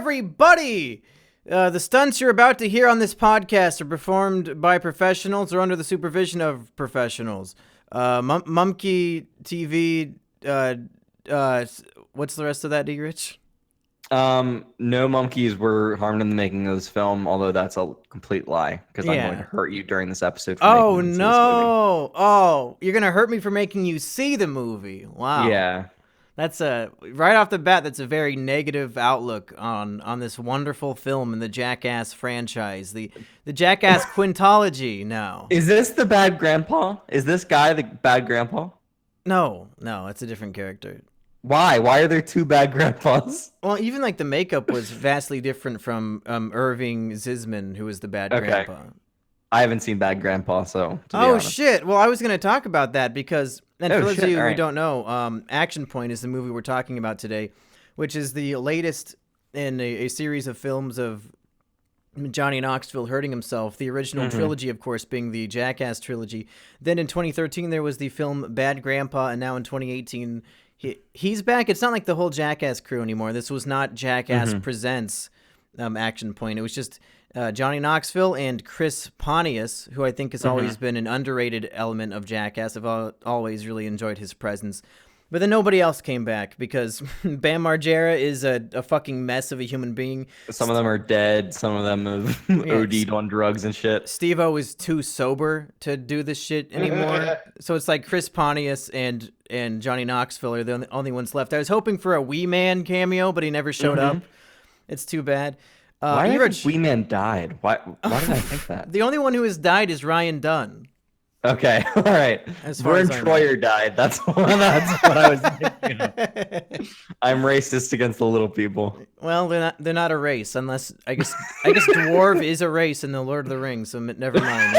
everybody! The stunts you're about to hear on this podcast are performed by professionals or under the supervision of professionals. Mumkey TV, what's the rest of that, Erich? No monkeys were harmed in the making of this film, although that's a complete lie, because I'm going to hurt you during this episode for Oh, making you see this no! Oh, you're gonna hurt me for making you see the movie. Wow. movie. Yeah. That's right off the bat, that's a very negative outlook on this wonderful film in the Jackass franchise, the Jackass quintology now. Is this the bad grandpa? Is this guy the bad grandpa? No, it's a different character. Why? Why are there two bad grandpas? Well, even like the makeup was vastly different from Irving Zisman, who was the bad grandpa. I haven't seen Bad Grandpa, so. Oh shit! Well, I was gonna talk about that because, and for those of you who right. don't know, Action Point is the movie we're talking about today, which is the latest in a series of films of Johnny Knoxville hurting himself. The original trilogy, of course, being the Jackass trilogy. Then in 2013 there was the film Bad Grandpa, and now in 2018 he's back. It's not like the whole Jackass crew anymore. This was not Jackass Presents Action Point. It was just Johnny Knoxville and Chris Pontius, who I think has always been an underrated element of Jackass. I've always really enjoyed his presence. But then nobody else came back because Bam Margera is a fucking mess of a human being. Some of them are dead. Some of them have OD'd on drugs and shit. Steve-O is too sober to do this shit anymore. So it's like Chris Pontius and Johnny Knoxville are the only ones left. I was hoping for a Wee Man cameo, but he never showed up. It's too bad. Why did I think Wee Man died? Why did I think that? The only one who has died is Ryan Dunn. Okay, all right. Vern Troyer died. That's what I was thinking of. I'm racist against the little people. Well, they're not a race, unless I guess dwarf is a race in the Lord of the Rings. So never mind.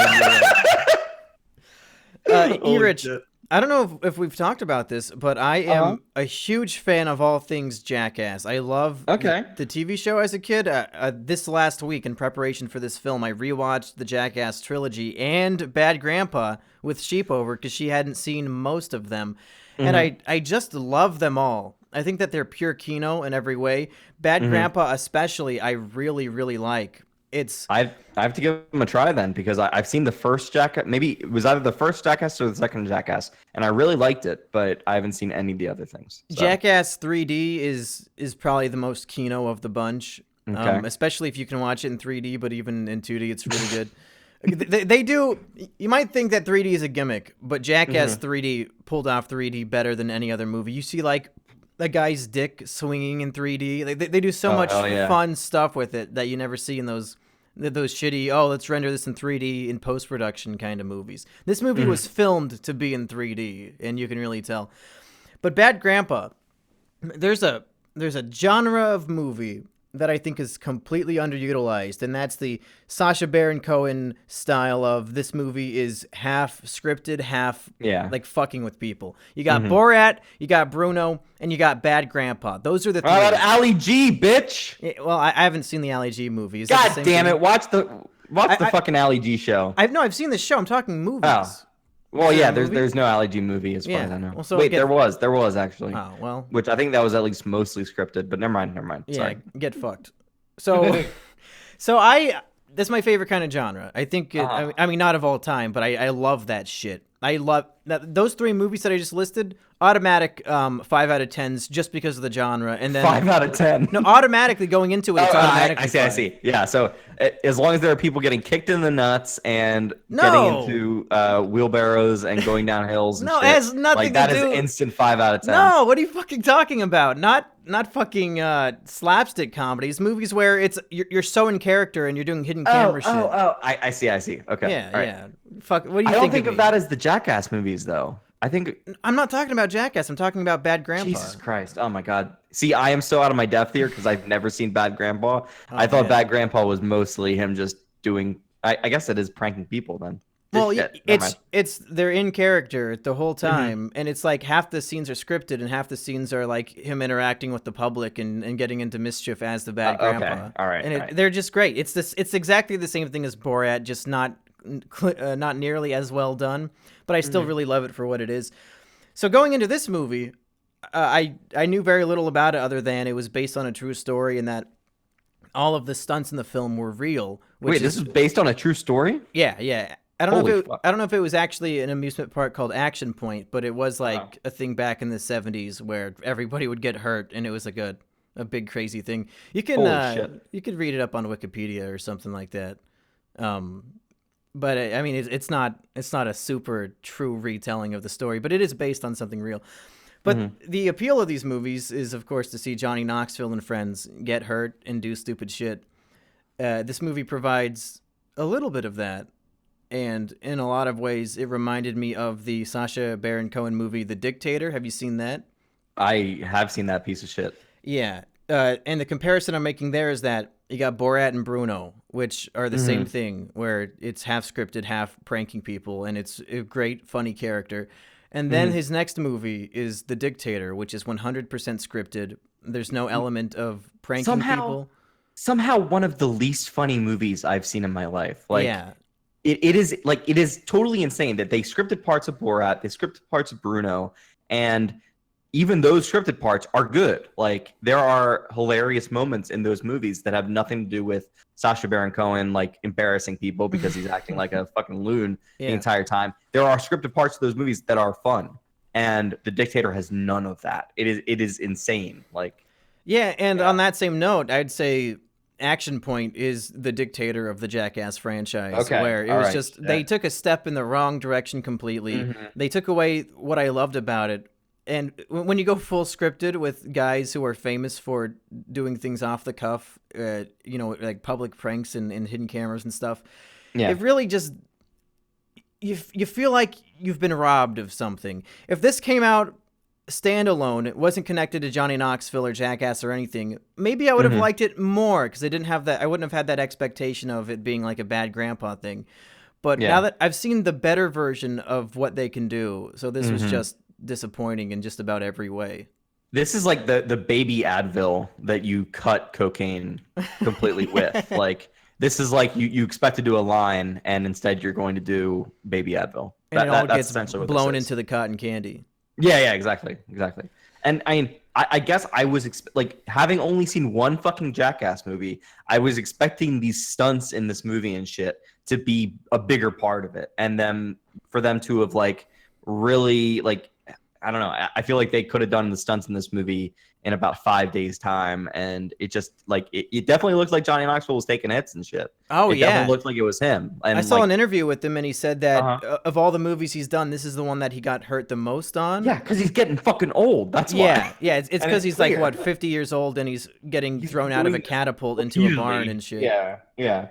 Erich, I don't know if we've talked about this, but I am a huge fan of all things Jackass. I love the TV show as a kid. This last week, in preparation for this film, I rewatched the Jackass trilogy and Bad Grandpa with Sheep over because she hadn't seen most of them. And I just love them all. I think that they're pure KINO in every way. Bad Grandpa especially, I really, really like. I have to give them a try then, because I've seen the first Jackass. Maybe it was either the first Jackass or the second Jackass, and I really liked it, but I haven't seen any of the other things. So. Jackass 3D is probably the most KINO of the bunch, especially if you can watch it in 3D, but even in 2D, it's really good. They do. You might think that 3D is a gimmick, but Jackass 3D pulled off 3D better than any other movie. You see like a guy's dick swinging in 3D. They do so much fun stuff with it that you never see in those shitty, let's render this in 3D in post-production kind of movies. This movie was filmed to be in 3D, and you can really tell. But Bad Grandpa, there's a genre of movie that I think is completely underutilized, and that's the Sacha Baron Cohen style of this movie is half scripted, half like fucking with people. You got Borat, you got Bruno, and you got Bad Grandpa. Those are the three. How about Ali G, bitch? Yeah, well, I haven't seen the Ali G movie. Is God damn it! Watch the fucking Ali G show. I've seen the show. I'm talking movies. Oh. Well, yeah, there's no Ali G movie as far as I know. Well, so wait, there was actually. Oh, well. Which I think that was at least mostly scripted, but never mind. Sorry. Yeah, get fucked. So, that's my favorite kind of genre. I think, I mean, not of all time, but I love that shit. I love those three movies that I just listed. Automatic 5 out of 10s just because of the genre, and then 5 out of 10. No, automatically going into it, it's automatically. I see. Yeah, so as long as there are people getting kicked in the nuts and getting into wheelbarrows and going down hills, and it shit, has nothing like that to do. is instant 5 out of 10. No, what are you fucking talking about? Not fucking slapstick comedies, movies where you're so in character and you're doing hidden camera shit. I see. Okay. Yeah. Fuck. What do you think? I don't think of that as the Jackass movies, though. I'm not talking about Jackass. I'm talking about Bad Grandpa. Jesus Christ. Oh, my God. See, I am so out of my depth here because I've never seen Bad Grandpa. I thought Bad Grandpa was mostly him just doing... I guess it is pranking people then. Well, it's they're in character the whole time, and it's like half the scenes are scripted and half the scenes are like him interacting with the public and getting into mischief as the Bad Grandpa. Okay. All right. And they're just great. It's exactly the same thing as Borat, just not nearly as well done, but I still really love it for what it is. So going into this movie, I knew very little about it other than it was based on a true story and that all of the stunts in the film were real. Wait, this is based on a true story? Yeah. I don't know if it was actually an amusement park called Action Point, but it was like a thing back in the 70s where everybody would get hurt, and it was like a big crazy thing. You can you could read it up on Wikipedia or something like that. But I mean, it's not a super true retelling of the story, but it is based on something real. But the appeal of these movies is, of course, to see Johnny Knoxville and friends get hurt and do stupid shit. This movie provides a little bit of that. And in a lot of ways, it reminded me of the Sacha Baron Cohen movie, The Dictator. Have you seen that? I have seen that piece of shit. Yeah. And the comparison I'm making there is that you got Borat and Bruno, which are the same thing, where it's half scripted, half pranking people, and it's a great, funny character. And then his next movie is The Dictator, which is 100% scripted. There's no element of pranking people. Somehow one of the least funny movies I've seen in my life. Like, yeah. It is totally insane that they scripted parts of Borat, they scripted parts of Bruno, and even those scripted parts are good. Like, there are hilarious moments in those movies that have nothing to do with Sacha Baron Cohen, like, embarrassing people because he's acting like a fucking loon the entire time. There are scripted parts of those movies that are fun, and The Dictator has none of that. It is insane. Like, and on that same note, I'd say Action Point is the Dictator of the Jackass franchise, where it was just they took a step in the wrong direction completely. They took away what I loved about it. And when you go full scripted with guys who are famous for doing things off the cuff, like public pranks and hidden cameras and stuff, it really just you feel like you've been robbed of something. If this came out standalone, it wasn't connected to Johnny Knoxville or Jackass or anything, maybe I would have liked it more because I didn't have that. I wouldn't have had that expectation of it being like a bad grandpa thing. But now that I've seen the better version of what they can do, so this was just disappointing in just about every way. This is like the baby Advil that you cut cocaine completely with. Like, this is like you expect to do a line and instead you're going to do baby Advil. And it all gets blown into the cotton candy. Yeah, exactly. And I guess I was having only seen one fucking Jackass movie, I was expecting these stunts in this movie and shit to be a bigger part of it, and then for them to have like really like, I don't know, I feel like they could have done the stunts in this movie in about 5 days time, and it just like it definitely looked like Johnny Knoxville was taking hits and shit. It definitely looked like it was him. And I saw an interview with him, and he said that of all the movies he's done, this is the one that he got hurt the most on. Yeah, because he's getting fucking old. That's why. Yeah, it's because he's clear. Like what, 50 years old, and he's getting thrown out of a catapult into a barn and shit. Yeah.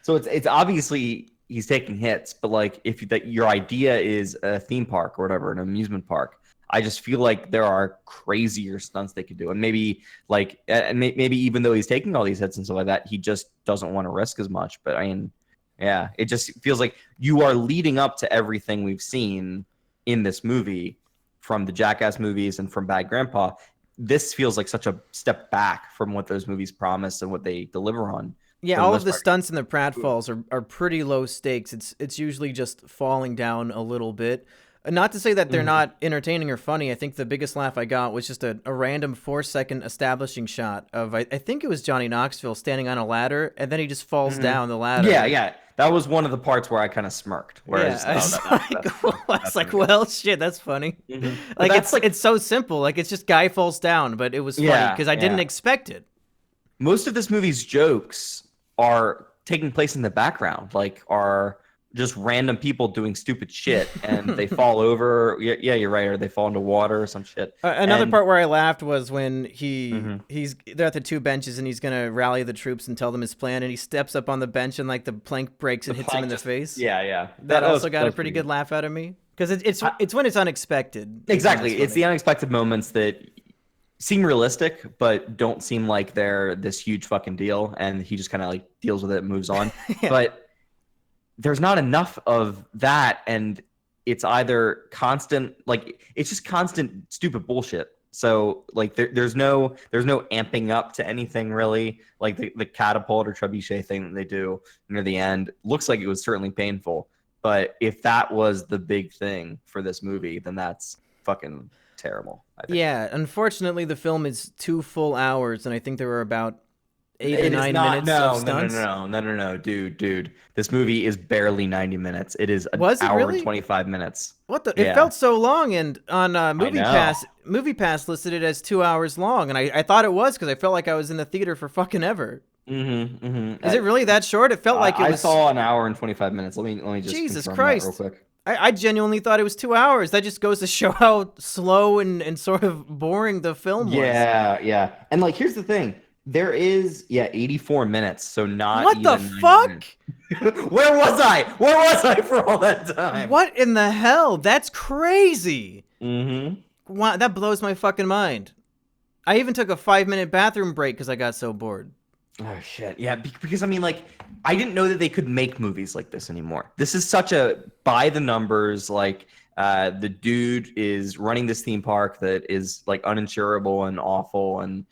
So it's obviously he's taking hits, but like if your idea is a theme park or whatever, an amusement park, I just feel like there are crazier stunts they could do, and maybe even though he's taking all these hits and stuff like that, he just doesn't want to risk as much. But I mean, yeah, it just feels like you are leading up to everything we've seen in this movie from the Jackass movies and from Bad Grandpa. This feels like such a step back from what those movies promise and what they deliver on. Yeah, all of the stunts in the pratfalls are pretty low stakes. It's usually just falling down a little bit. Not to say that they're not entertaining or funny. I think the biggest laugh I got was just a random 4-second establishing shot of, I think it was Johnny Knoxville standing on a ladder, and then he just falls down the ladder. Yeah. That was one of the parts where I kind of smirked. Whereas, I was like, well, shit, that's funny. Like, it's so simple. Like, it's just guy falls down, but it was funny because I didn't expect it. Most of this movie's jokes are taking place in the background, like are just random people doing stupid shit, and they fall over. Yeah, you're right. Or they fall into water or some shit. Another part where I laughed was when they're at the two benches and he's gonna rally the troops and tell them his plan, and he steps up on the bench and like the plank breaks and hits him in the face. Yeah. That also got a pretty good laugh out of me because it's when it's unexpected. Exactly, it's the unexpected moments that seem realistic but don't seem like they're this huge fucking deal, and he just kind of like deals with it and moves on. But there's not enough of that, and it's either constant, like it's just constant stupid bullshit. So like there's no amping up to anything really. Like the catapult or trebuchet thing that they do near the end looks like it was certainly painful, but if that was the big thing for this movie, then that's fucking terrible, I think. Yeah, unfortunately the film is 2 full hours, and I think there were about 8 or It is 9 not. minutes of No, no, no, stunts? no, no, no, no, dude. This movie is barely 90 minutes. It is an Was it hour and really? 25 minutes. What the? It Yeah, felt so long, and on I know. Movie Pass listed it as 2 hours long, and I thought it was because I felt like I was in the theater for fucking ever. Is it really that short? It felt like it I was. saw an hour and 25 minutes. Let me just Jesus confirm that real Christ. quick. I genuinely thought it was 2 hours. That just goes to show how slow and sort of boring the film was. Yeah, yeah. And like here's the thing. There is 84 minutes, so not What the even 90 fuck? minutes. Where was I? Where was I for all that time? What in the hell? That's crazy. Mm-hmm. Wow, that blows my fucking mind. I even took a 5-minute bathroom break because I got so bored. Oh shit. Yeah, because I mean like I didn't know that they could make movies like this anymore. This is such a by the numbers like the dude is running this theme park that is like uninsurable and awful and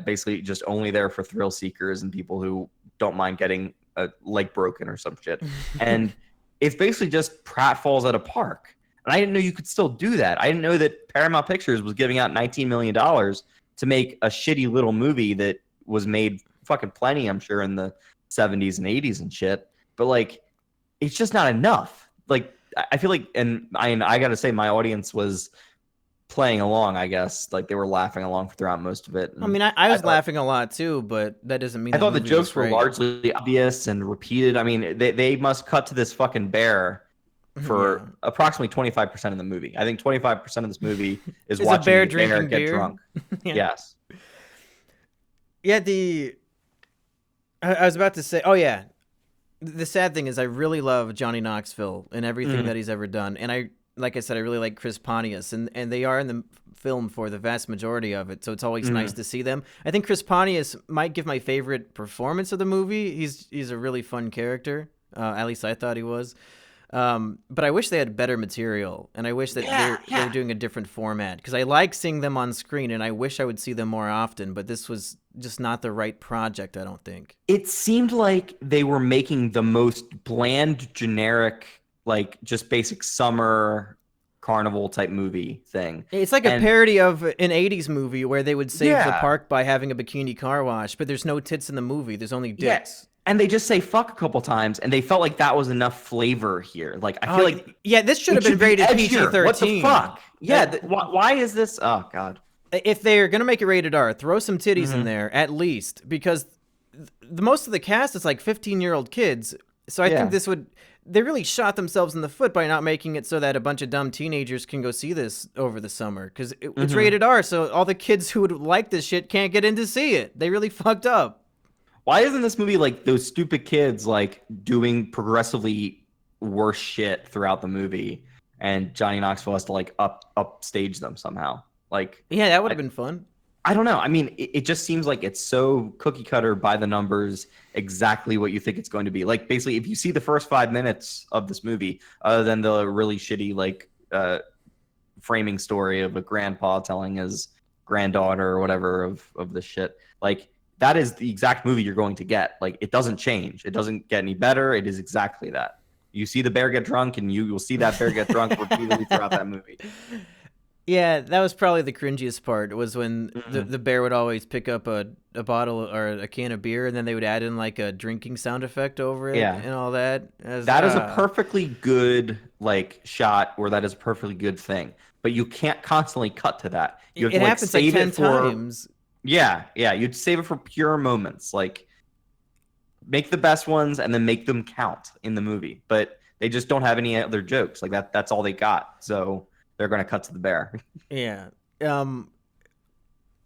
basically just only there for thrill seekers and people who don't mind getting a leg broken or some shit. And it's basically just pratfalls at a park. And I didn't know you could still do that. I didn't know that Paramount Pictures was giving out $19 million to make a shitty little movie that was made fucking plenty, I'm sure, in the 70s and 80s and shit. But like, it's just not enough. Like, I feel like, and I gotta say, my audience was playing along, I guess. Like, they were laughing along throughout most of it. I mean, I was laughing a lot too, but that doesn't mean I thought the movie was jokes were great. largely obvious and repeated. I mean, they must cut to this fucking bear for approximately 25% of the movie. I think 25% of this movie is watching a bear a drinking get beer. drunk. Yes. Yeah, I was about to say, oh yeah, the sad thing is I really love Johnny Knoxville and everything that he's ever done, and like I said, I really like Chris Pontius, and they are in the film for the vast majority of it, so it's always nice to see them. I think Chris Pontius might give my favorite performance of the movie. He's a really fun character. At least I thought he was. But I wish they had better material, and I wish that they're doing a different format, because I like seeing them on screen, and I wish I would see them more often, but this was just not the right project, I don't think. It seemed like they were making the most bland, generic, like just basic summer carnival type movie thing. It's like a parody of an 80s movie where they would save the park by having a bikini car wash, but there's no tits in the movie, there's only dicks. Yes. And they just say fuck a couple times, and they felt like that was enough flavor here. Like, I feel like... Yeah, this should have been rated PG-13. What the fuck? Yeah, why is this... Oh, God. If they're going to make it rated R, throw some titties in there, at least, because most of the cast is like 15-year-old kids, so I think this would... They really shot themselves in the foot by not making it so that a bunch of dumb teenagers can go see this over the summer, because it's rated R, so all the kids who would like this shit can't get in to see it. They really fucked up. Why isn't this movie like those stupid kids like doing progressively worse shit throughout the movie, and Johnny Knoxville has to like upstage them somehow? Like, yeah, that would have been fun. I don't know. I mean, it just seems like it's so cookie cutter by the numbers, exactly what you think it's going to be. Like, basically, if you see the first 5 minutes of this movie, other than the really shitty like framing story of a grandpa telling his granddaughter or whatever of this shit, like. That is the exact movie you're going to get. Like, it doesn't change. It doesn't get any better. It is exactly that. You see the bear get drunk, and you will see that bear get drunk repeatedly throughout that movie. Yeah, that was probably the cringiest part, was when the bear would always pick up a bottle or a can of beer, and then they would add in like a drinking sound effect over it and all that. That is a perfectly good like shot, or that is a perfectly good thing. But you can't constantly cut to that. You have it to, like, happens save like 10 it for, times. Yeah, you'd save it for pure moments. Like, make the best ones and then make them count in the movie. But they just don't have any other jokes. Like, that's all they got. So they're going to cut to the bear. Yeah.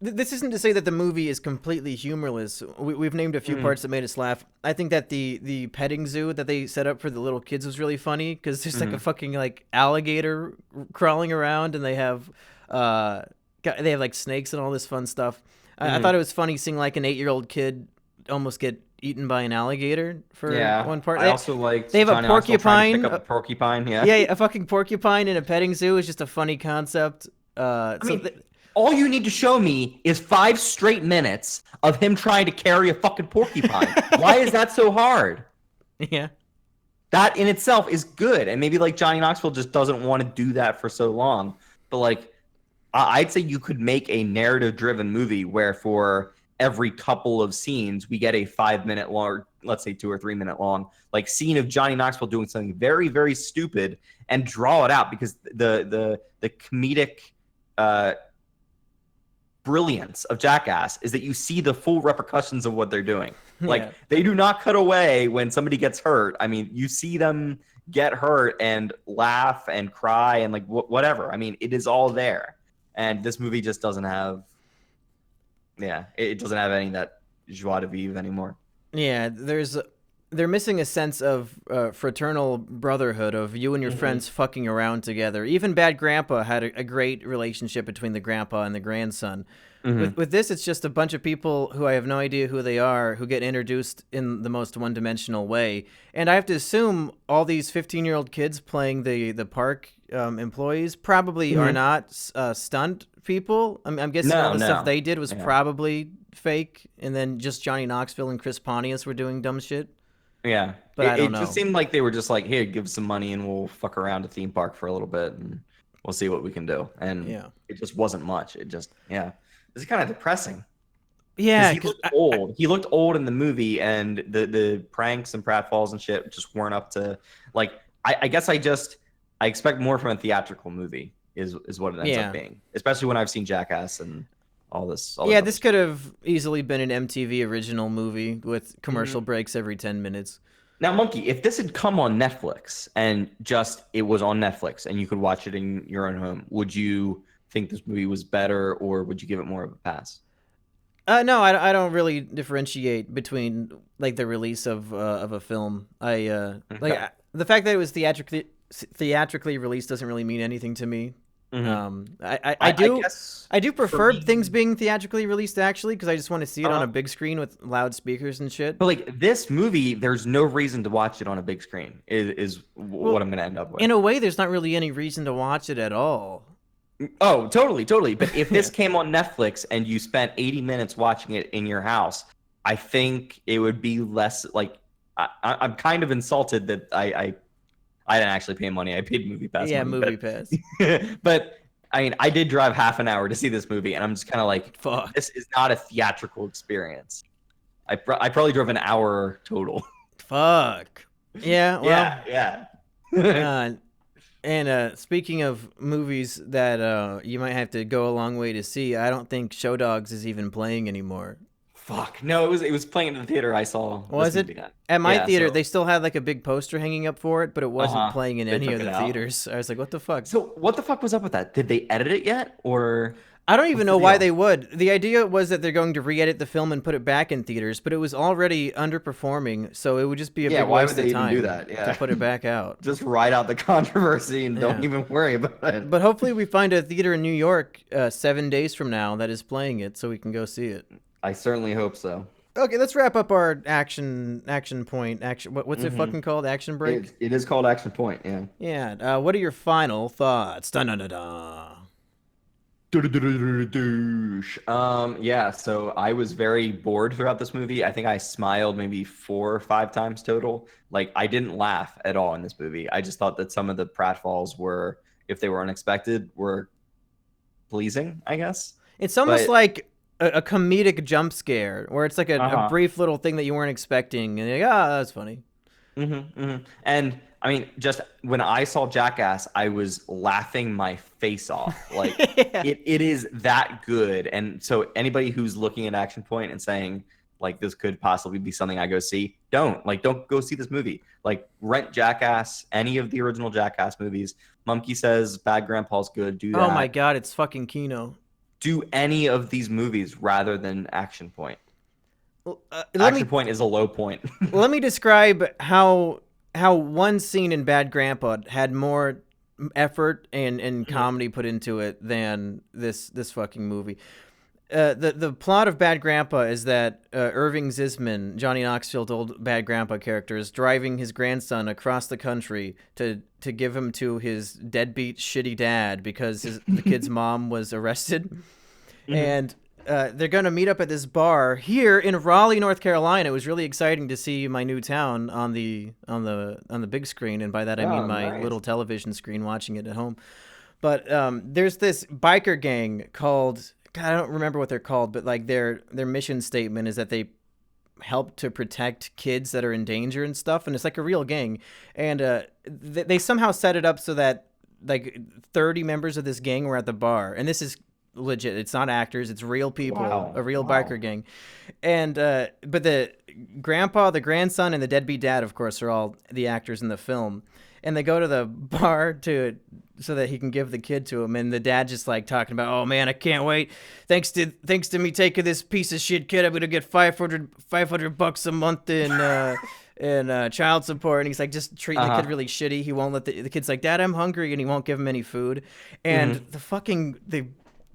This isn't to say that the movie is completely humorless. We've named a few parts that made us laugh. I think that the petting zoo that they set up for the little kids was really funny, because there's like a fucking like alligator crawling around, and they have like snakes and all this fun stuff. I thought it was funny seeing like an 8-year-old kid almost get eaten by an alligator for one part. I also like they have a porcupine. Pick up a porcupine, yeah, a fucking porcupine in a petting zoo is just a funny concept. I mean, all you need to show me is 5 straight minutes of him trying to carry a fucking porcupine. Why is that so hard? Yeah. That in itself is good, and maybe like Johnny Knoxville just doesn't want to do that for so long. But like, I'd say you could make a narrative-driven movie where for every couple of scenes we get a 5-minute long, or let's say 2 or 3 minute long, like scene of Johnny Knoxville doing something very, very stupid and draw it out, because the comedic brilliance of Jackass is that you see the full repercussions of what they're doing. Like they do not cut away when somebody gets hurt. I mean, you see them get hurt and laugh and cry and like whatever. I mean, it is all there. And this movie just doesn't have, it doesn't have any of that joie de vivre anymore. Yeah, they're missing a sense of fraternal brotherhood, of you and your friends fucking around together. Even Bad Grandpa had a great relationship between the grandpa and the grandson. With this, it's just a bunch of people who I have no idea who they are, who get introduced in the most one-dimensional way. And I have to assume all these 15-year-old kids playing the park employees probably are not stunt people. I'm guessing all the stuff they did was probably fake, and then just Johnny Knoxville and Chris Pontius were doing dumb shit. Yeah, but I don't know. It just seemed like they were just like, here, give some money and we'll fuck around a theme park for a little bit and we'll see what we can do. And it just wasn't much. It just, it's kind of depressing. Yeah, he looked old. He looked old in the movie, and the pranks and pratfalls and shit just weren't up to, like, I guess I expect more from a theatrical movie is what it ends up being, especially when I've seen Jackass and all this. This could have easily been an MTV original movie with commercial breaks every 10 minutes. Now, Monkey, if this had come on Netflix and just it was on Netflix and you could watch it in your own home, would you think this movie was better, or would you give it more of a pass? No, I don't really differentiate between like the release of a film. Like the fact that it was theatrically released doesn't really mean anything to me. I do prefer things being theatrically released, actually, because I just want to see it on a big screen with loudspeakers and shit. But like this movie, there's no reason to watch it on a big screen. Is what I'm going to end up with. In a way, there's not really any reason to watch it at all. Oh, totally. But if this came on Netflix and you spent 80 minutes watching it in your house, I think it would be less like I'm kind of insulted that I didn't actually pay money. I paid Movie Pass. Yeah, money, Pass. But I mean, I did drive half an hour to see this movie, and I'm just kind of like, fuck. This is not a theatrical experience. I probably drove an hour total. Fuck. Yeah. Well, yeah. And speaking of movies that you might have to go a long way to see, I don't think Show Dogs is even playing anymore. Fuck. No, it was playing in the theater I saw. Was it? At my theater, they still had like a big poster hanging up for it, but it wasn't playing in any of the theaters. I was like, what the fuck? So what the fuck was up with that? Did they edit it yet? Or I don't even know why they would. The idea was that they're going to re-edit the film and put it back in theaters, but it was already underperforming, so it would just be a big waste of time to put it back out. Just ride out the controversy and don't even worry about it. But hopefully we find a theater in New York 7 days from now that is playing it, so we can go see it. I certainly hope so. Okay, let's wrap up our action point. What's it fucking called? Action break? It is called Action Point, yeah. Yeah. What are your final thoughts? Da-da-da-da. Yeah, so I was very bored throughout this movie. I think I smiled maybe 4 or 5 times total. Like, I didn't laugh at all in this movie. I just thought that some of the pratfalls were, if they were unexpected, were pleasing, I guess. It's almost like a comedic jump scare, where it's like a brief little thing that you weren't expecting, and you're like, that's funny. And I mean, just when I saw Jackass, I was laughing my face off. Like, it is that good. And so anybody who's looking at Action Point and saying, like, this could possibly be something I go see, don't go see this movie. Like, rent Jackass, any of the original Jackass movies. Mumkey says Bad Grandpa's good. Do that. Oh my God, it's fucking KINO. Do any of these movies rather than Action Point. Action Point is a low point. Let me describe how one scene in Bad Grandpa had more effort and comedy put into it than this fucking movie. The plot of Bad Grandpa is that Irving Zisman, Johnny Knoxville's old Bad Grandpa character, is driving his grandson across the country to give him to his deadbeat shitty dad because the kid's mom was arrested. And they're going to meet up at this bar here in Raleigh, North Carolina. It was really exciting to see my new town on the big screen, and by that I mean my little television screen watching it at home. But there's this biker gang called God, I don't remember what they're called, but like their mission statement is that they help to protect kids that are in danger and stuff, and it's like a real gang. And they somehow set it up so that like 30 members of this gang were at the bar, and this is legit. It's not actors, it's real people. Wow. A real biker gang. And but the grandpa, the grandson, and the deadbeat dad, of course, are all the actors in the film. And they go to the bar so that he can give the kid to him, and the dad just like talking about, oh man, I can't wait. Thanks to me taking this piece of shit kid, I'm gonna get $500 a month in child support. And he's like just treating the kid really shitty. He won't let the kid's like, Dad, I'm hungry, and he won't give him any food. And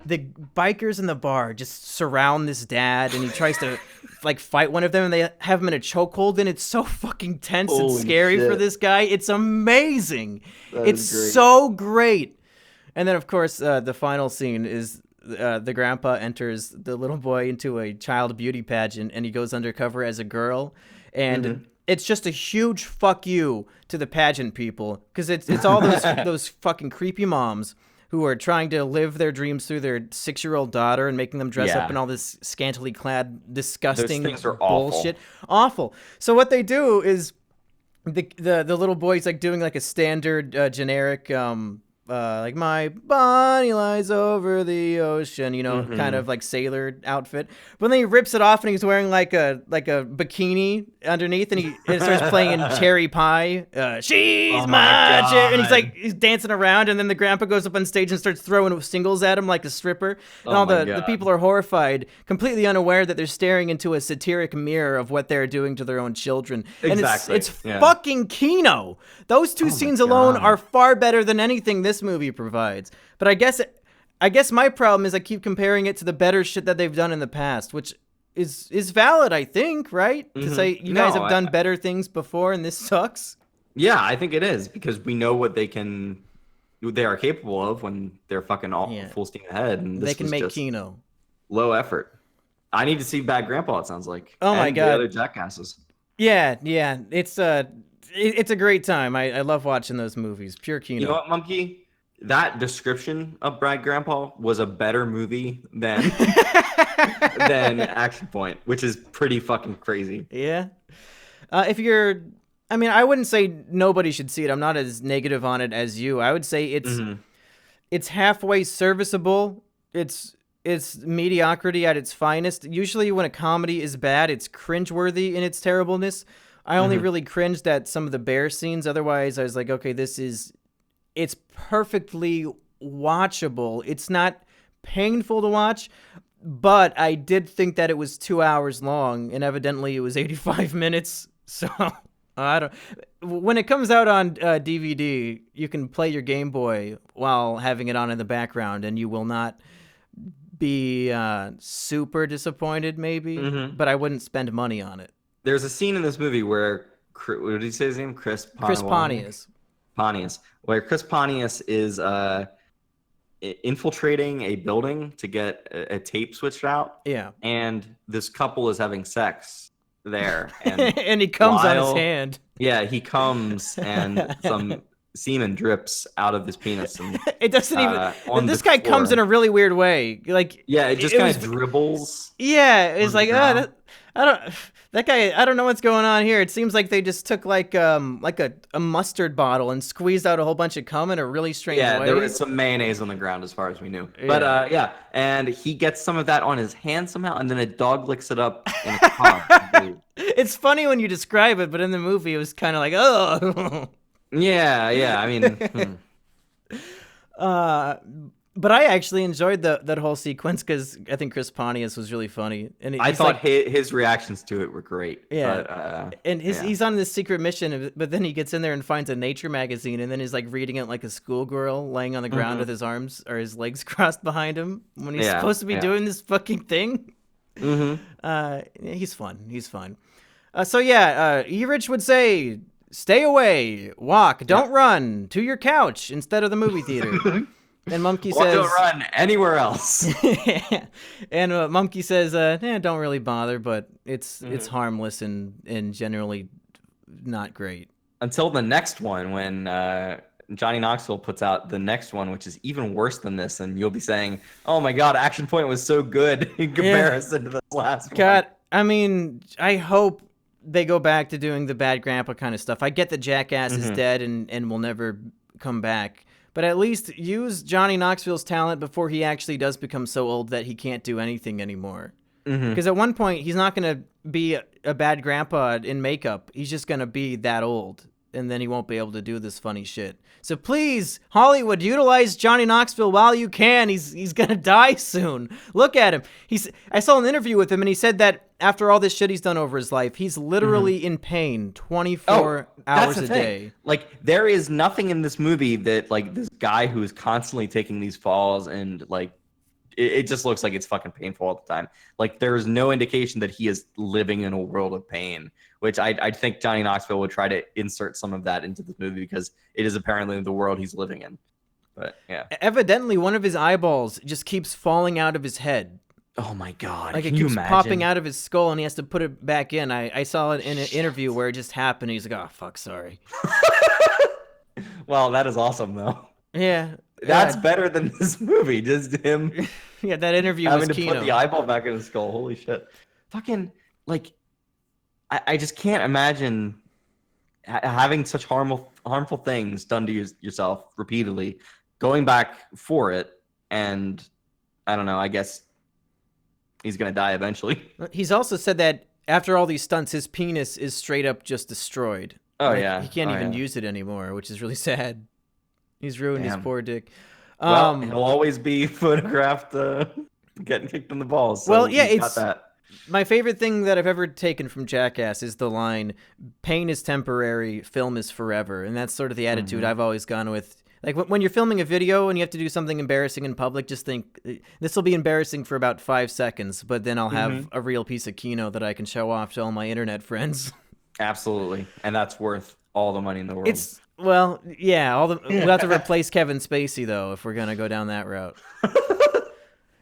the bikers in the bar just surround this dad, and he tries to like fight one of them, and they have him in a chokehold, and it's so fucking tense and scary for this guy. It's amazing. It's great. So great. And then of course the final scene is the grandpa enters the little boy into a child beauty pageant, and he goes undercover as a girl, and it's just a huge fuck you to the pageant people, because it's all those fucking creepy moms who are trying to live their dreams through their 6-year-old daughter and making them dress up in all this scantily clad, disgusting bullshit. Awful. So what they do is the little boy's like doing like a standard generic like my bunny lies over the ocean, kind of like sailor outfit. But then he rips it off, and he's wearing like a bikini underneath, and it starts playing in Cherry Pie. She's my cherry, and he's dancing around, and then the grandpa goes up on stage and starts throwing singles at him like a stripper. And all the people are horrified, completely unaware that they're staring into a satiric mirror of what they're doing to their own children. Exactly. And it's fucking KINO. Those two scenes alone are far better than anything this movie provides. But I guess my problem is I keep comparing it to the better shit that they've done in the past, which is valid, I think, right? To say you guys have done better things before and this sucks. Yeah, I think it is, because we know what they are capable of when they're fucking full steam ahead, and they can make KINO. Low effort. I need to see Bad Grandpa, it sounds like. Oh my god. The other jackasses. Yeah. It's a great time. I love watching those movies. Pure KINO. You know what, Monkey? That description of Brad Grandpa was a better movie than Action Point, which is pretty fucking crazy. Yeah. I wouldn't say nobody should see it. I'm not as negative on it as you. I would say it's halfway serviceable. It's mediocrity at its finest. Usually when a comedy is bad, it's cringeworthy in its terribleness. I only really cringed at some of the bear scenes. Otherwise, I was like, okay, it's perfectly watchable. It's not painful to watch, but I did think that it was 2 hours long, and evidently it was 85 minutes. So when it comes out on DVD, you can play your Game Boy while having it on in the background, and you will not be super disappointed, maybe, but I wouldn't spend money on it. There's a scene in this movie where, what did he say his name? Chris Pontius. Where Chris Pontius is infiltrating a building to get a tape switched out. Yeah. And this couple is having sex there. And, and he comes on his hand. Yeah, he comes, and some semen drips out of his penis. And, it doesn't even... This guy comes in a really weird way. Like, yeah, it just kind of dribbles. Yeah, it's like, that guy, I don't know what's going on here. It seems like they just took like a mustard bottle and squeezed out a whole bunch of cum in a really strange way. Yeah, there was some mayonnaise on the ground as far as we knew. Yeah. But and he gets some of that on his hand somehow, and then a dog licks it up in a cum. It's funny when you describe it, but in the movie it was kind of like, oh. Yeah, I mean. But I actually enjoyed that whole sequence because I think Chris Pontius was really funny, and I thought his reactions to it were great. Yeah, and he's on this secret mission, but then he gets in there and finds a nature magazine, and then he's like reading it like a schoolgirl, laying on the ground with his arms or his legs crossed behind him when he's supposed to be doing this fucking thing. He's fun. He's fun. Erich would say, "Stay away, walk, don't run to your couch instead of the movie theater." And Monkey says, "Don't run anywhere else." And Monkey says, "Don't really bother, but it's harmless and generally not great." Until the next one, when Johnny Knoxville puts out the next one, which is even worse than this, and you'll be saying, "Oh my God, Action Point was so good in comparison to this last God, one." I mean, I hope they go back to doing the bad grandpa kind of stuff. I get that Jackass is dead and will never come back, but at least use Johnny Knoxville's talent before he actually does become so old that he can't do anything anymore. Because at one point, he's not going to be a bad grandpa in makeup. He's just going to be that old, and then he won't be able to do this funny shit. So please, Hollywood, utilize Johnny Knoxville while you can. He's going to die soon. Look at him. I saw an interview with him, and he said that after all this shit he's done over his life, he's literally in pain 24 hours a day. Like, there is nothing in this movie that, like, this guy who's constantly taking these falls and, like, it just looks like it's fucking painful all the time. Like, there is no indication that he is living in a world of pain, which I think Johnny Knoxville would try to insert some of that into the movie because it is apparently the world he's living in. But, yeah. Evidently, one of his eyeballs just keeps falling out of his head. Oh, my God. Like, Can it you keeps imagine? popping out of his skull, and he has to put it back in. I saw it in an interview where it just happened. He's like, oh, fuck, sorry. Well, that is awesome, though. Yeah. That's better than this movie. Just him Yeah, that interview having was to KINO. put the eyeball back in his skull. Holy shit. Fucking, like, I just can't imagine having such harmful things done to yourself repeatedly, going back for it, and I don't know, I guess he's going to die eventually. He's also said that after all these stunts, his penis is straight up just destroyed. Oh, Like, yeah. He can't even use it anymore, which is really sad. He's ruined his Damn. poor dick. Well, he'll always be photographed getting kicked in the balls. So well, yeah, he's it's got that. my favorite thing that I've ever taken from Jackass is the line, pain is temporary, film is forever. And that's sort of the attitude I've always gone with. Like, when you're filming a video and you have to do something embarrassing in public, just think, this will be embarrassing for about 5 seconds, but then I'll have a real piece of KINO that I can show off to all my internet friends. Absolutely. And that's worth all the money in the world. Well, yeah, we'll have to replace Kevin Spacey, though, if we're going to go down that route.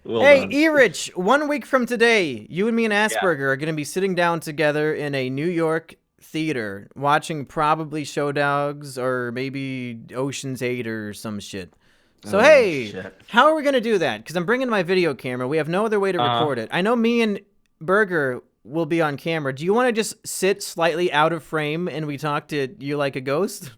Well Hey, Erich, 1 week from today, you and me and Assburger are going to be sitting down together in a New York theater watching probably Show Dogs or maybe Ocean's 8 or some shit. So, how are we going to do that? Because I'm bringing my video camera. We have no other way to record it. I know me and Burger will be on camera. Do you want to just sit slightly out of frame and we talk to you like a ghost?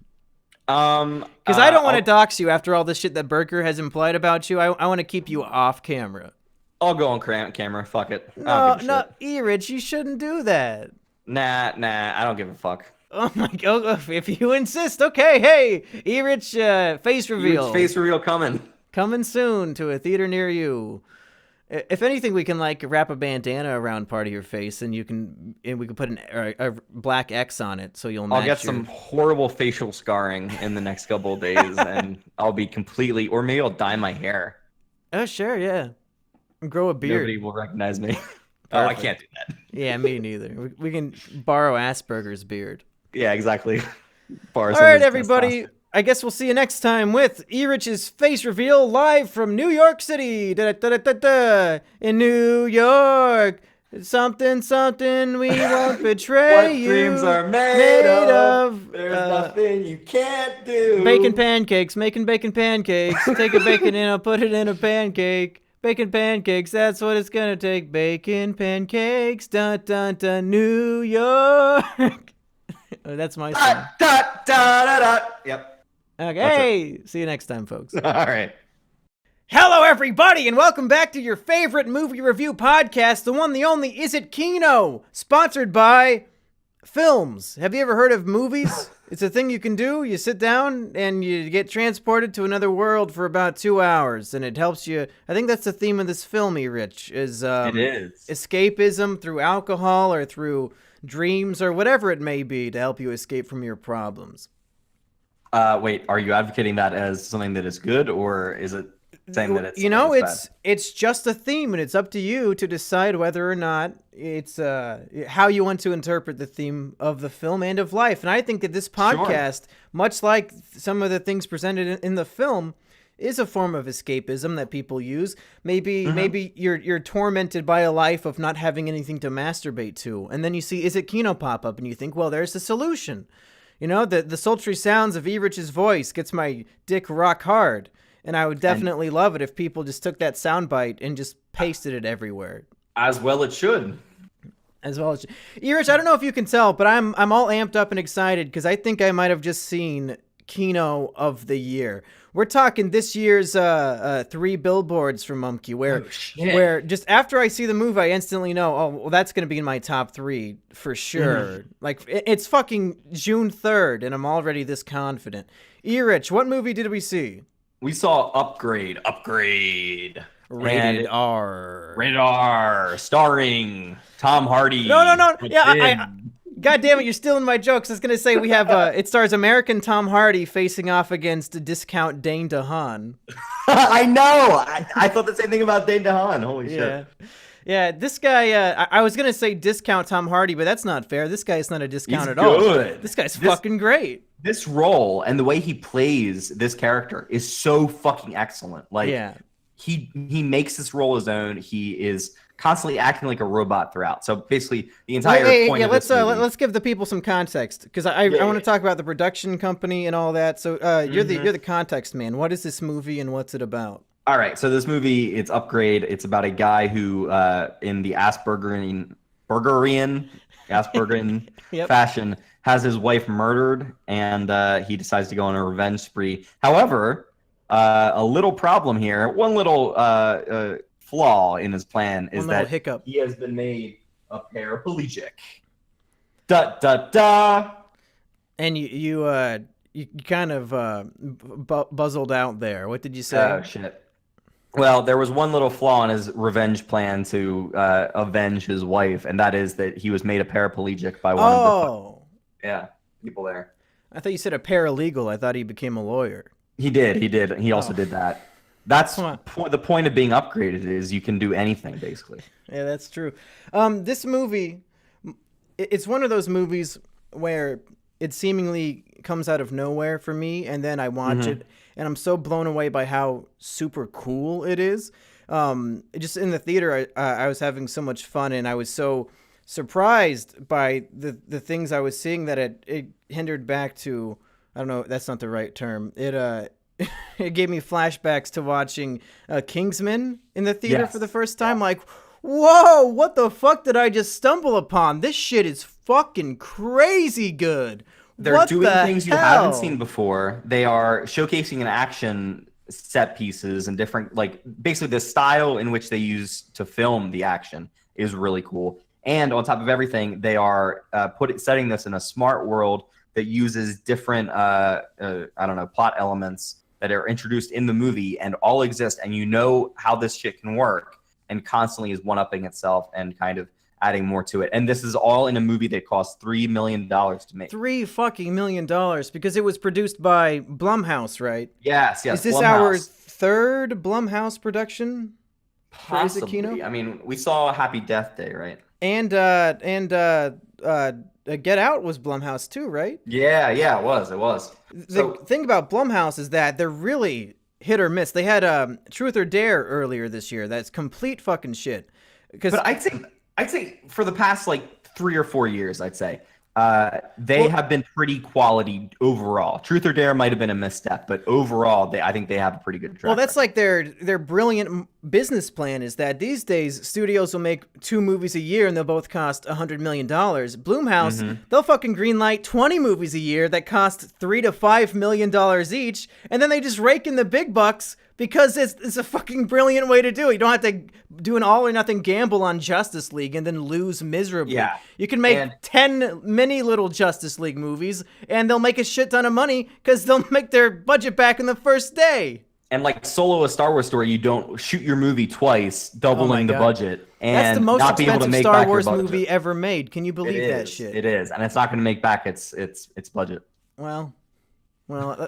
Because I don't want to dox you after all this shit that Burger has implied about you. I want to keep you off camera. I'll go on camera. Fuck it. No, Erich, you shouldn't do that. Nah, I don't give a fuck. Oh my god, if you insist. Okay, hey, Erich, face reveal. Erich face reveal coming. Coming soon to a theater near you. If anything, we can like wrap a bandana around part of your face, and we can put a black X on it, so you'll match. I'll get some horrible facial scarring in the next couple of days, and I'll be completely, or maybe I'll dye my hair. Oh sure, yeah. Grow a beard. Nobody will recognize me. Oh, I can't do that. Yeah, me neither. We can borrow Asperger's beard. Yeah, exactly. All right, everybody. I guess we'll see you next time with Erich's face reveal live from New York City. In New York. Something we won't betray what you. What dreams are made of. There's nothing you can't do. Making pancakes. Take a bacon and I'll put it in a pancake. Bacon pancakes, that's what it's gonna take. Bacon pancakes, dun dun dun, New York. Oh, that's my song. Yep. Okay, see you next time, folks. All right. Hello, everybody, and welcome back to your favorite movie review podcast, the one, the only, Is It KINO? Sponsored by films. Have you ever heard of movies? It's a thing you can do. You sit down and you get transported to another world for about 2 hours, and it helps you. I think that's the theme of this film, Rich, is it is escapism through alcohol or through dreams or whatever it may be to help you escape from your problems. Wait, are you advocating that as something that is good, or is it saying that it's just a theme, and it's up to you to decide whether or not it's how you want to interpret the theme of the film and of life. And I think that this podcast, much like some of the things presented in the film, is a form of escapism that people use. Maybe you're tormented by a life of not having anything to masturbate to, and then you see Is It KINO pop up, and you think, well, there's the solution. You know, the sultry sounds of Erich's voice gets my dick rock hard. And I would definitely love it if people just took that soundbite and just pasted it everywhere. As well it should. As well as Erich, I don't know if you can tell, but I'm all amped up and excited because I think I might have just seen KINO of the year. We're talking this year's 3 billboards from Mumkey, where just after I see the movie, I instantly know, oh, well, that's going to be in my top 3 for sure. Like, it's fucking June 3rd, and I'm already this confident. Erich, what movie did we see? We saw Upgrade. Rated R. Rated R, starring Tom Hardy. No. Yeah, God damn it, you're stealing my jokes. I was going to say we have, it stars American Tom Hardy facing off against discount Dane DeHaan. I know. I thought the same thing about Dane DeHaan. Holy shit. Yeah, this guy, I was going to say discount Tom Hardy, but that's not fair. This guy is not a discount at all. This guy's fucking great. This role and the way he plays this character is so fucking excellent. Like, he makes this role his own. He is constantly acting like a robot throughout. So basically, the entire point of this movie... let's give the people some context because I want to talk about the production company and all that. So you're the context man. What is this movie and what's it about? All right, so this movie, it's Upgrade. It's about a guy who, in the Aspergerian fashion, has his wife murdered, and he decides to go on a revenge spree. However, a little problem here, one little flaw in his plan is that he has been made a paraplegic. And you kind of buzzled out there. What did you say? Oh, shit. Well, there was one little flaw in his revenge plan to avenge his wife, and that is that he was made a paraplegic by one of the people there. I thought you said a paralegal. I thought he became a lawyer. He did. He also did that. That's the point of being upgraded is you can do anything, basically. Yeah, that's true. This movie, it's one of those movies where it seemingly comes out of nowhere for me, and then I watch it, and I'm so blown away by how super cool it is. Just in the theater, I was having so much fun, and I was so surprised by the things I was seeing that it hindered back to, I don't know, that's not the right term. It gave me flashbacks to watching Kingsman in the theater for the first time. Like, whoa, what the fuck did I just stumble upon? This shit is fucking crazy good. They're doing things you haven't seen before. They are showcasing an action set pieces and different, like, basically the style in which they use to film the action is really cool. And on top of everything, they are setting this in a smart world that uses different, plot elements that are introduced in the movie and all exist, and you know how this shit can work, and constantly is one-upping itself and kind of adding more to it. And this is all in a movie that cost $3 million to make. $3 fucking million because it was produced by Blumhouse, right? Yes. Is this our third Blumhouse production? Possibly. I mean, we saw Happy Death Day, right? And Get Out was Blumhouse too, right? Yeah, it was. The thing about Blumhouse is that they're really hit or miss. They had Truth or Dare earlier this year. That's complete fucking shit. But I'd say for the past like 3 or 4 years, I'd say they have been pretty quality overall. Truth or Dare might have been a misstep, but overall, I think they have a pretty good track. Well, that's like their brilliant business plan is that these days studios will make 2 movies a year and they'll both cost $100 million. Blumhouse, they'll fucking greenlight 20 movies a year that cost $3 to $5 million each, and then they just rake in the big bucks because it's a fucking brilliant way to do it. You don't have to do an all or nothing gamble on Justice League and then lose miserably. Yeah. You can make 10 mini little Justice League movies and they'll make a shit ton of money because they'll make their budget back in the first day. And like Solo, a Star Wars story, you don't shoot your movie twice, doubling the budget, and that's the most not be able to expensive make Star back Wars your budget. movie ever made. Can you believe that shit? It is, and it's not going to make back its budget. Well,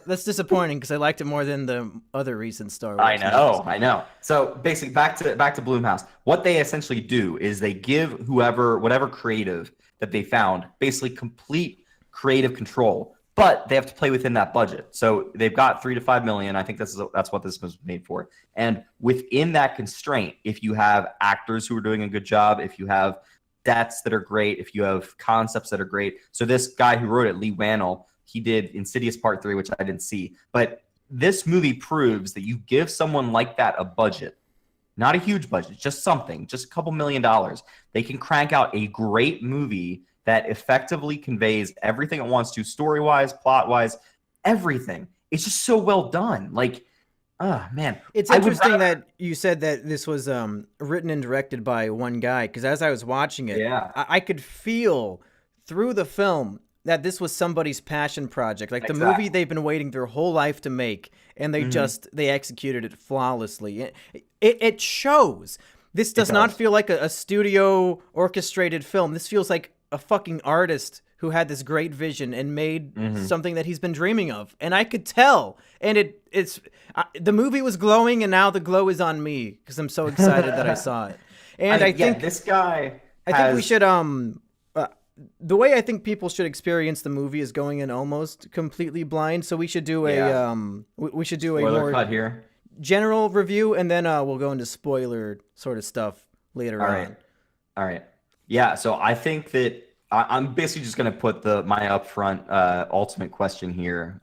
that's disappointing because I liked it more than the other recent Star Wars. I know. So basically, back to Blumhouse. What they essentially do is they give whatever creative that they found basically complete creative control, but they have to play within that budget. So they've got $3 to $5 million. I think that's what this was made for. And within that constraint, if you have actors who are doing a good job, if you have sets that are great, if you have concepts that are great. So this guy who wrote it, Lee Wannell, He did Insidious Part 3, which I didn't see. But this movie proves that you give someone like that a budget, not a huge budget, just something, just a couple $1 million. They can crank out a great movie that effectively conveys everything it wants to, story-wise, plot-wise, everything. It's just so well done. Like, oh, man. It's interesting that you said that this was written and directed by one guy, because as I was watching it, I could feel through the film that this was somebody's passion project. Like the movie they've been waiting their whole life to make, and they executed it flawlessly. It shows. This does not feel like a studio orchestrated film. This feels like a fucking artist who had this great vision and made something that he's been dreaming of. And I could tell. And the movie was glowing, and now the glow is on me because I'm so excited that I saw it. And I think this guy. I think we should the way I think people should experience the movie is going in almost completely blind. So we should do a more cut here. General review, and then we'll go into spoiler sort of stuff later on. All right. Yeah, so I think that I'm basically just going to put my upfront ultimate question here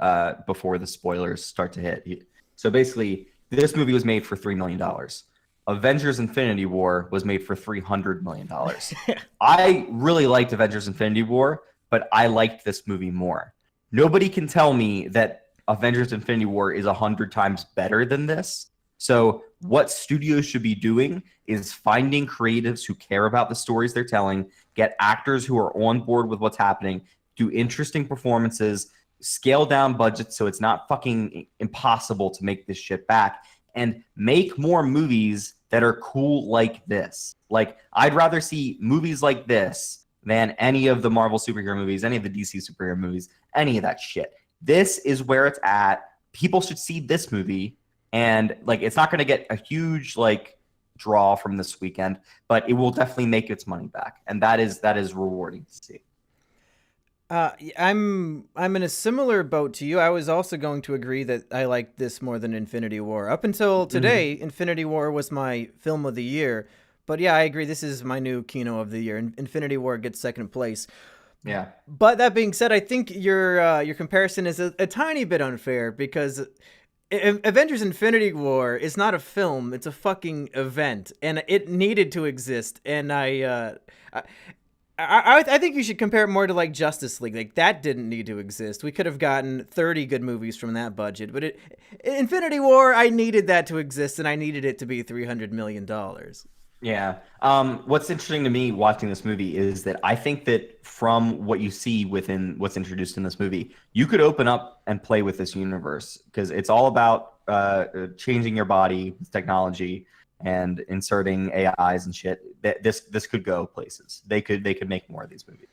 before the spoilers start to hit. So basically, this movie was made for $3 million. Avengers Infinity War was made for $300 million. I really liked Avengers Infinity War, but I liked this movie more. Nobody can tell me that Avengers Infinity War is 100 times better than this. So what studios should be doing is finding creatives who care about the stories they're telling, get actors who are on board with what's happening, do interesting performances, scale down budgets so it's not fucking impossible to make this shit back, and make more movies that are cool like this. Like, I'd rather see movies like this than any of the Marvel superhero movies, any of the DC superhero movies, any of that shit. This is where it's at. People should see this movie. And like, it's not going to get a huge like draw from this weekend, but it will definitely make its money back, and that is rewarding to see. I'm in a similar boat to you. I was also going to agree that I liked this more than Infinity War. Up until today, Infinity War was my film of the year. But yeah, I agree. This is my new KINO of the year. Infinity War gets second place. Yeah. But that being said, I think your comparison is a tiny bit unfair, because Avengers Infinity War is not a film, it's a fucking event, and it needed to exist. And I think you should compare it more to like Justice League. Like, that didn't need to exist. We could have gotten 30 good movies from that budget, but Infinity War, I needed that to exist, and I needed it to be $300 million. Yeah. What's interesting to me watching this movie is that I think that from what you see within what's introduced in this movie, you could open up and play with this universe, because it's all about changing your body with technology and inserting AIs and shit. This could go places. They could make more of these movies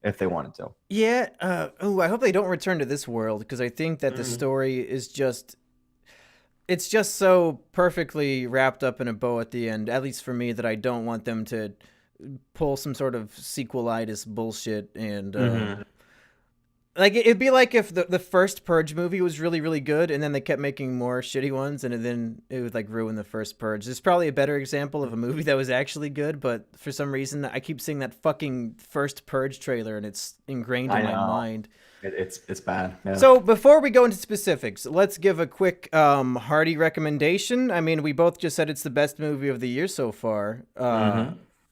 if they wanted to. Yeah. I hope they don't return to this world, because I think that the story is it's just so perfectly wrapped up in a bow at the end, at least for me, that I don't want them to pull some sort of sequelitis bullshit. And like, it'd be like if the first Purge movie was really, really good, and then they kept making more shitty ones, and then it would like ruin the first Purge. There's probably a better example of a movie that was actually good, but for some reason I keep seeing that fucking first Purge trailer, and it's ingrained in my mind. It's bad. Yeah. So before we go into specifics, let's give a quick hearty recommendation. I mean, we both just said it's the best movie of the year so far.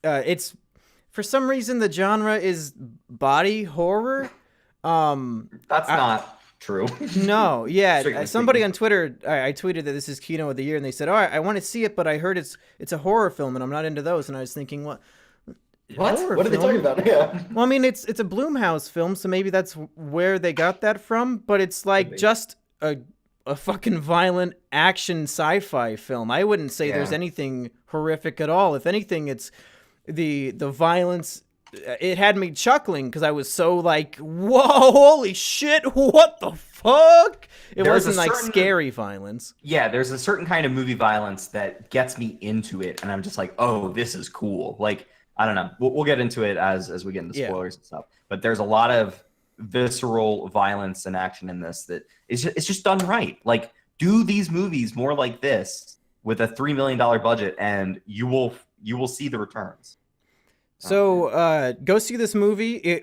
It's, for some reason, the genre is body horror. That's not true. No, yeah. Somebody on Twitter, I tweeted that this is KINO of the year, and they said, "Oh, I want to see it, but I heard it's a horror film, and I'm not into those." And I was thinking, what? What are they talking about? Yeah. Well, I mean, it's a Blumhouse film, so maybe that's where they got that from. But it's like just a fucking violent action sci-fi film. I wouldn't say there's anything horrific at all. If anything, it's the violence. It had me chuckling because I was so like, whoa, holy shit, what the fuck? It wasn't like scary violence. Yeah, there's a certain kind of movie violence that gets me into it, and I'm just like, oh, this is cool. Like, I don't know. We'll get into it as we get into spoilers and stuff. But there's a lot of visceral violence and action in this that it's just done right. Like, do these movies more like this with a $3 million budget, and you will see the returns. So go see this movie.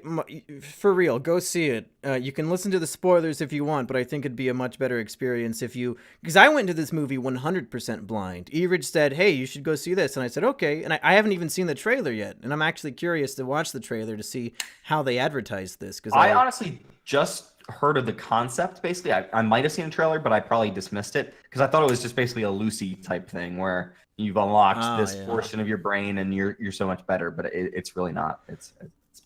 For real, go see it. You can listen to the spoilers if you want, but I think it'd be a much better experience because I went into this movie 100% blind. Erich said, "Hey, you should go see this," and I said, "Okay." And I haven't even seen the trailer yet, and I'm actually curious to watch the trailer to see how they advertise this. Because I honestly just heard of the concept. Basically, I might have seen the trailer, but I probably dismissed it because I thought it was just basically a Lucy type thing where you've unlocked this portion of your brain and you're so much better, but it's really not. It's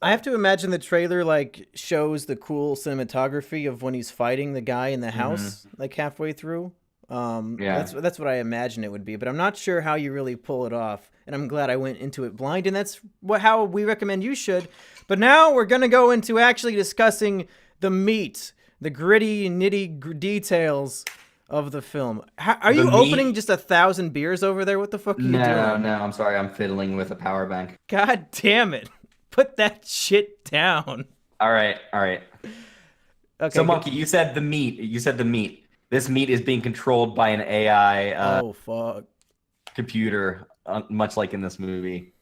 I have to imagine the trailer like shows the cool cinematography of when he's fighting the guy in the house like halfway through. That's what I imagine it would be, but I'm not sure how you really pull it off. And I'm glad I went into it blind, and that's how we recommend you should. But now we're gonna go into actually discussing the meat, the gritty, nitty details of the film. Are you opening just 1,000 beers over there? What the fuck are you doing? No, I'm sorry. I'm fiddling with a power bank. God damn it. Put that shit down. All right. Okay. So, Monkey, you said the meat. This meat is being controlled by an AI computer, much like in this movie.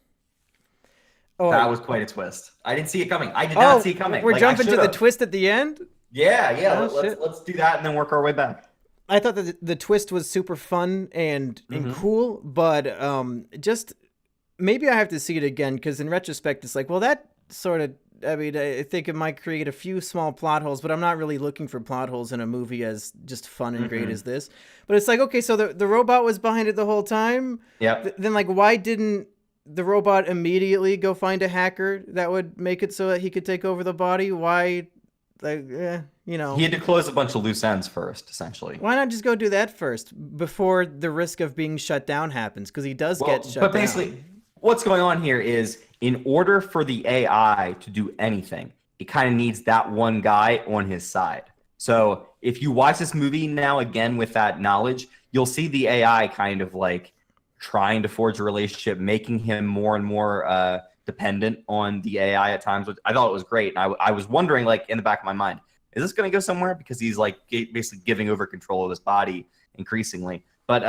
Oh, that was quite a twist. I didn't see it coming. I did not see it coming. We're jumping to the twist at the end? Yeah. Let's do that and then work our way back. I thought that the twist was super fun and cool, but just maybe I have to see it again because in retrospect, it's like, well, that sort of, I mean, I think it might create a few small plot holes, but I'm not really looking for plot holes in a movie as just fun and great as this. But it's like, okay, so the robot was behind it the whole time. Yeah. Then, like, why didn't the robot immediately go find a hacker that would make it so that he could take over the body? Why, like, you know. He had to close a bunch of loose ends first, essentially. Why not just go do that first before the risk of being shut down happens? Because he does get shut down. But basically, what's going on here is in order for the AI to do anything, it kind of needs that one guy on his side. So if you watch this movie now again with that knowledge, you'll see the AI kind of like trying to forge a relationship, making him more and more dependent on the AI at times, which I thought it was great. And I was wondering, like, in the back of my mind, is this going to go somewhere? Because he's like basically giving over control of his body increasingly. But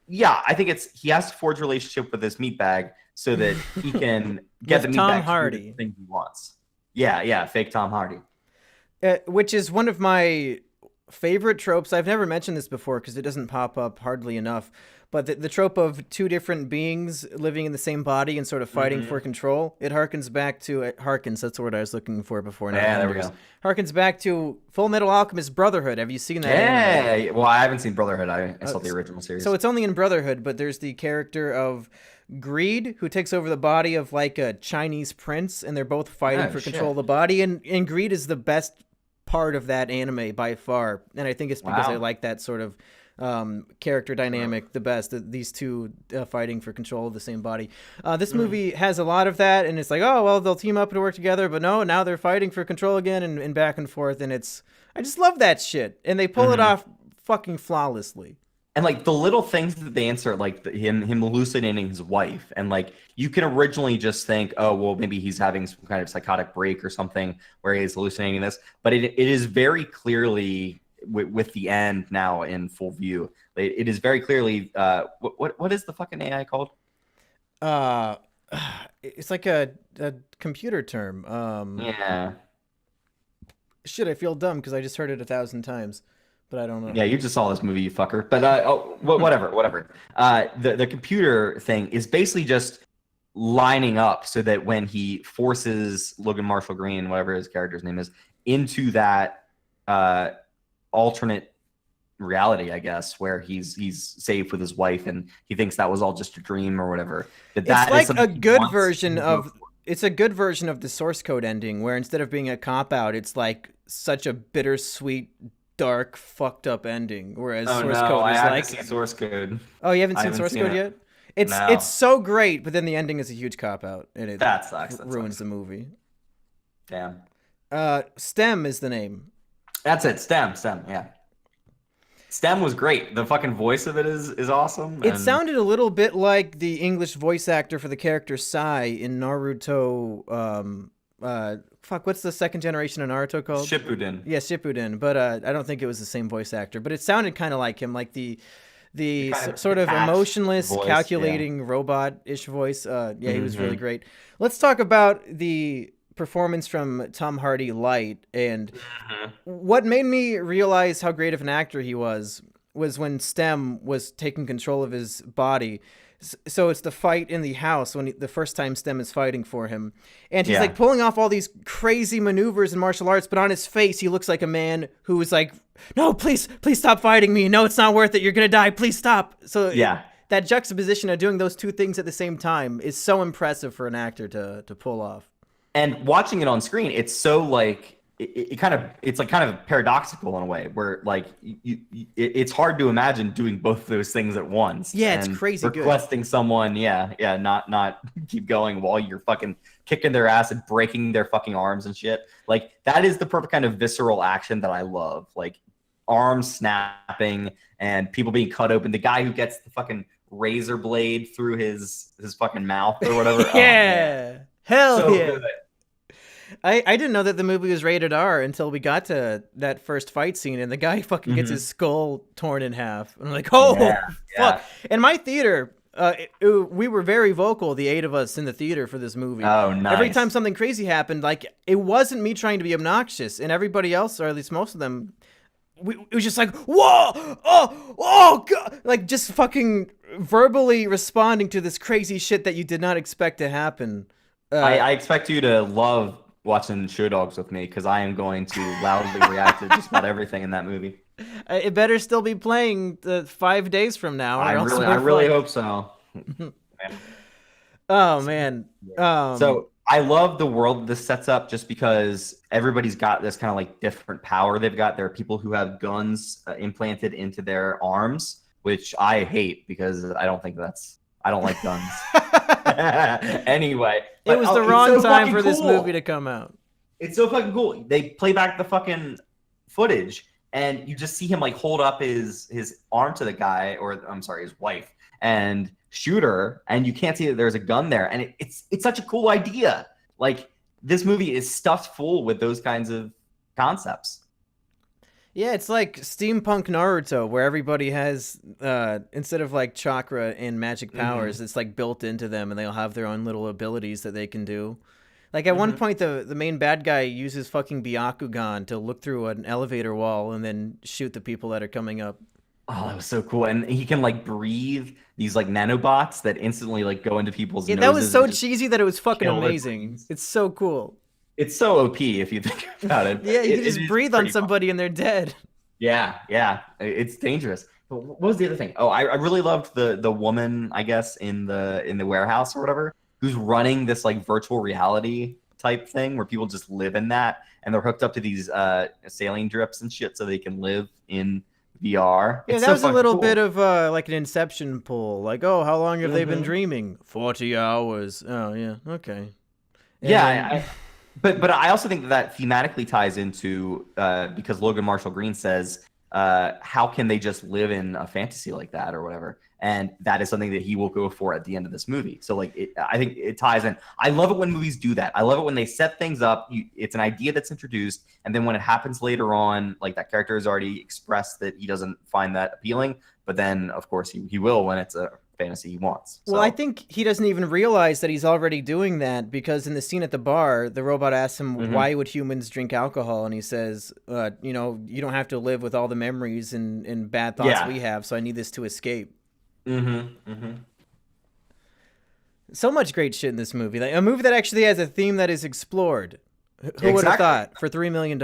yeah, I think he has to forge a relationship with this meatbag so that he can get the meatbag to do the thing he wants. Yeah, fake Tom Hardy. Which is one of my favorite tropes. I've never mentioned this before because it doesn't pop up hardly enough. But the trope of two different beings living in the same body and sort of fighting for control, it harkens back to, that's the word I was looking for before. Yeah, there we go. Harkens back to Full Metal Alchemist Brotherhood. Have you seen that? Yeah, well, I haven't seen Brotherhood. I saw the original series. So it's only in Brotherhood, but there's the character of Greed, who takes over the body of like a Chinese prince, and they're both fighting for control of the body. And Greed is the best part of that anime by far. And I think it's because I like that sort of character dynamic the best, these two fighting for control of the same body. This movie has a lot of that, and it's like, oh well, they'll team up to work together, but no, now they're fighting for control again, and back and forth, and I just love that shit, and they pull it off fucking flawlessly. And like the little things that they insert, like him hallucinating his wife, and like you can originally just think, oh well, maybe he's having some kind of psychotic break or something where he's hallucinating this, but it is very clearly with the end now in full view. It is very clearly what is the fucking AI called? It's like a computer term. Yeah. Shit, I feel dumb because I just heard it 1,000 times. But I don't know. Yeah, you just saw this movie, you fucker. But whatever. The computer thing is basically just lining up so that when he forces Logan Marshall Green, whatever his character's name is, into that alternate reality, I guess, where he's safe with his wife and he thinks that was all just a dream or whatever. It's like a good version of the source code ending, where instead of being a cop out, it's like such a bittersweet, dark, fucked up ending. Whereas source code is like source code. Oh, you haven't seen source code yet? It's so great, but then the ending is a huge cop out, and that sucks. That ruins the movie. Damn. STEM is the name. That's it. STEM. Yeah. STEM was great. The fucking voice of it is awesome. It sounded a little bit like the English voice actor for the character Sai in Naruto. What's the second generation of Naruto called? Shippuden. Yeah, Shippuden. But I don't think it was the same voice actor. But it sounded kind of like him, like the the kind of sort of detached emotionless, voice, calculating robot-ish voice. He was really Mhm. great. Let's talk about the performance from Tom Hardy Light, and Mhm. what made me realize how great of an actor he was when Stem was taking control of his body. So it's the fight in the house when the first time Stem is fighting for him, and he's like Yeah. pulling off all these crazy maneuvers in martial arts, but on his face he looks like a man who is like, "No, please stop fighting me. No, it's not worth it. You're gonna die. Please stop." So Yeah. that juxtaposition of doing those two things at the same time is so impressive for an actor to pull off. And watching it on screen, it's so like it kind of it's like kind of paradoxical in a way where like it's hard to imagine doing both of those things at once. Yeah, it's and crazy good. requesting someone, not keep going while you're fucking kicking their ass and breaking their fucking arms and shit. Like that is the perfect kind of visceral action that I love. Like arms snapping and people being cut open. The guy who gets the fucking razor blade through his fucking mouth or whatever. Yeah. Oh, Hell so yeah. good. I didn't know that the movie was rated R until we got to that first fight scene, and the guy fucking gets his skull torn in half. And I'm like, oh, fuck. Yeah. In my theater, we were very vocal, the 8 of us in the theater for this movie. Oh, nice. Every time something crazy happened, like, it wasn't me trying to be obnoxious, and everybody else, or at least most of them, it was just like, whoa, oh, God, like just fucking verbally responding to this crazy shit that you did not expect to happen. I expect you to love watching Show Dogs with me because I am going to loudly react to just about everything in that movie. It better still be playing 5 days from now. Or I really hope so. Oh man. So I love the world this sets up just because everybody's got this kind of like different power they've got. There are people who have guns implanted into their arms, which I hate because I don't like guns. Anyway, it was the wrong time for this movie to come out. It's so fucking cool. They play back the fucking footage and you just see him like hold up his arm to the guy, or I'm sorry, his wife, and shoot her, and you can't see that there's a gun there. And it's such a cool idea. Like this movie is stuffed full with those kinds of concepts. Yeah, it's like steampunk Naruto, where everybody has, instead of like chakra and magic powers, it's like built into them, and they'll have their own little abilities that they can do. Like at one point, the main bad guy uses fucking Byakugan to look through an elevator wall and then shoot the people that are coming up. Oh, that was so cool. And he can like breathe these like nanobots that instantly like go into people's noses. That was so cheesy that it was fucking amazing. It's so cool. It's so OP if you think about it. Yeah, you can just breathe on somebody and they're dead. Yeah. It's dangerous. But what was the other thing? Oh, I really loved the woman, I guess, in the warehouse or whatever, who's running this like virtual reality type thing where people just live in that, and they're hooked up to these saline drips and shit so they can live in VR. Yeah, that was a little bit of like an Inception pull. Like, oh, how long have they been dreaming? 40 hours. Oh, yeah, okay. Yeah, but I also think that thematically ties into because Logan Marshall Green says, how can they just live in a fantasy like that or whatever? And that is something that he will go for at the end of this movie. So like, I think it ties in. I love it when movies do that. I love it when they set things up. It's an idea that's introduced, and then when it happens later on, like that character has already expressed that he doesn't find that appealing. But then, of course, he will when it's a fantasy he wants. So. Well, I think he doesn't even realize that he's already doing that, because in the scene at the bar, the robot asks him, why would humans drink alcohol? And he says, you don't have to live with all the memories and bad thoughts we have, so I need this to escape. So much great shit in this movie. Like, a movie that actually has a theme that is explored. Who would have thought? For $3 million.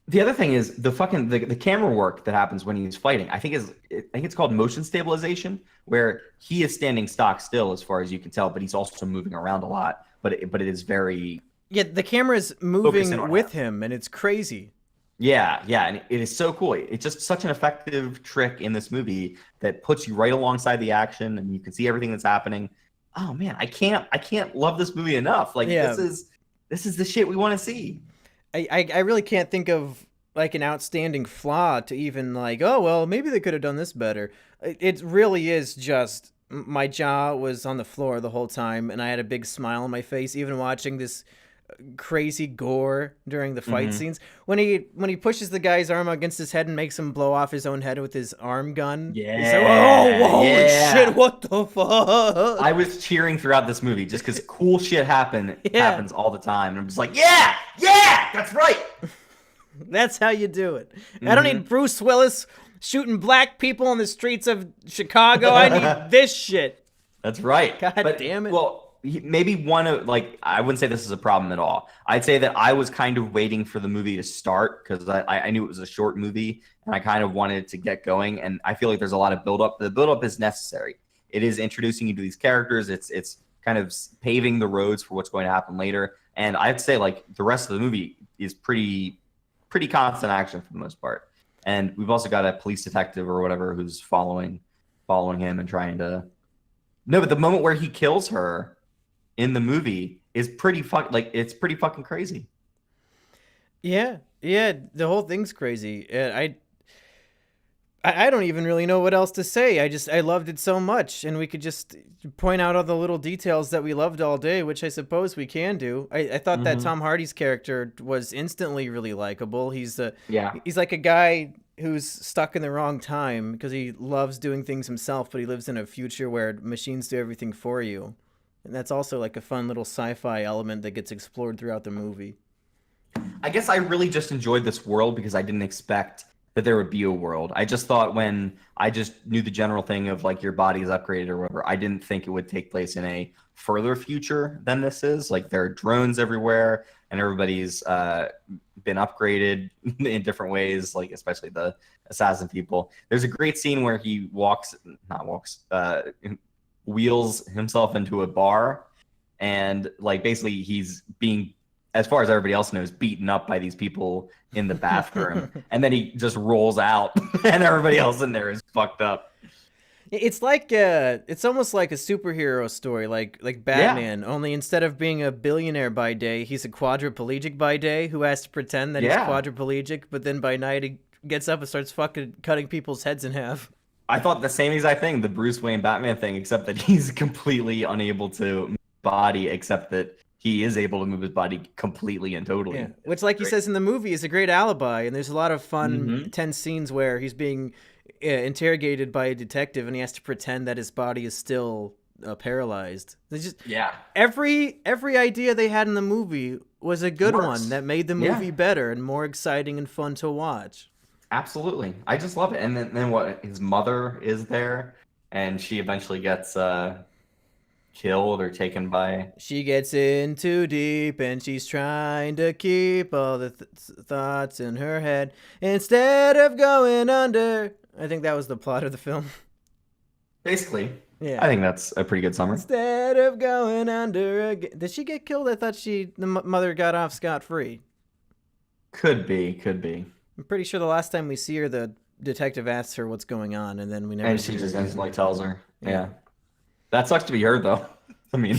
The other thing is the fucking the camera work that happens when he's fighting. I think it's called motion stabilization, where he is standing stock still as far as you can tell, but he's also moving around a lot. But it is very the camera is moving with him, and it's crazy. Yeah, and it is so cool. It's just such an effective trick in this movie that puts you right alongside the action, and you can see everything that's happening. Oh man, I can't love this movie enough. Like this is the shit we want to see. I really can't think of like an outstanding flaw to even like, oh well, maybe they could have done this better. It really is just my jaw was on the floor the whole time, and I had a big smile on my face even watching this crazy gore during the fight Mm-hmm. scenes. When he pushes the guy's arm against his head and makes him blow off his own head with his arm gun. He's like, oh, Yeah, holy yeah. shit, what the fuck? I was cheering throughout this movie just because cool shit happens all the time. And I'm just like, yeah, that's right. That's how you do it. Mm-hmm. I don't need Bruce Willis shooting black people on the streets of Chicago. I need this shit. That's right. God damn it. Well, maybe one of, like, I wouldn't say this is a problem at all. I'd say that I was kind of waiting for the movie to start because I knew it was a short movie and I kind of wanted it to get going. And I feel like there's a lot of buildup. The buildup is necessary. It is introducing you to these characters. It's kind of paving the roads for what's going to happen later. And I'd say, like, the rest of the movie is pretty constant action for the most part. And we've also got a police detective or whatever who's following him and trying to. No, but the moment where he kills her in the movie is it's pretty fucking crazy. Yeah, the whole thing's crazy. I don't even really know what else to say. I loved it so much, and we could just point out all the little details that we loved all day, which I suppose we can do. I thought that Tom Hardy's character was instantly really likable. He's like a guy who's stuck in the wrong time because he loves doing things himself, but he lives in a future where machines do everything for you. And that's also like a fun little sci-fi element that gets explored throughout the movie. I guess I really just enjoyed this world because I didn't expect that there would be a world. I just thought when I just knew the general thing of like your body is upgraded or whatever, I didn't think it would take place in a further future than this is. Like there are drones everywhere and everybody's been upgraded in different ways, like especially the assassin people. There's a great scene where he wheels himself into a bar and like basically he's being, as far as everybody else knows, beaten up by these people in the bathroom. And then he just rolls out and everybody else in there is fucked up. It's like it's almost like a superhero story, like Batman. Yeah. Only instead of being a billionaire by day, he's a quadriplegic by day who has to pretend that he's quadriplegic, but then by night he gets up and starts fucking cutting people's heads in half. I thought the same exact thing, the Bruce Wayne Batman thing, except that he's completely unable to move his body, except that he is able to move his body completely and totally. Yeah. Which, like he says in the movie, is a great alibi. And there's a lot of fun, tense scenes where he's being interrogated by a detective and he has to pretend that his body is still paralyzed. It's just every idea they had in the movie was a good one that made the movie better and more exciting and fun to watch. Absolutely. I just love it. And then what, his mother is there and she eventually gets killed or taken by. She gets in too deep and she's trying to keep all the thoughts in her head instead of going under. I think that was the plot of the film. Basically. Yeah. I think that's a pretty good summary. Instead of going under again. Did she get killed? I thought the mother got off scot-free. Could be. I'm pretty sure the last time we see her, the detective asks her what's going on, and then we never. And she just instantly tells her. Yeah. That sucks to be her, though. I mean,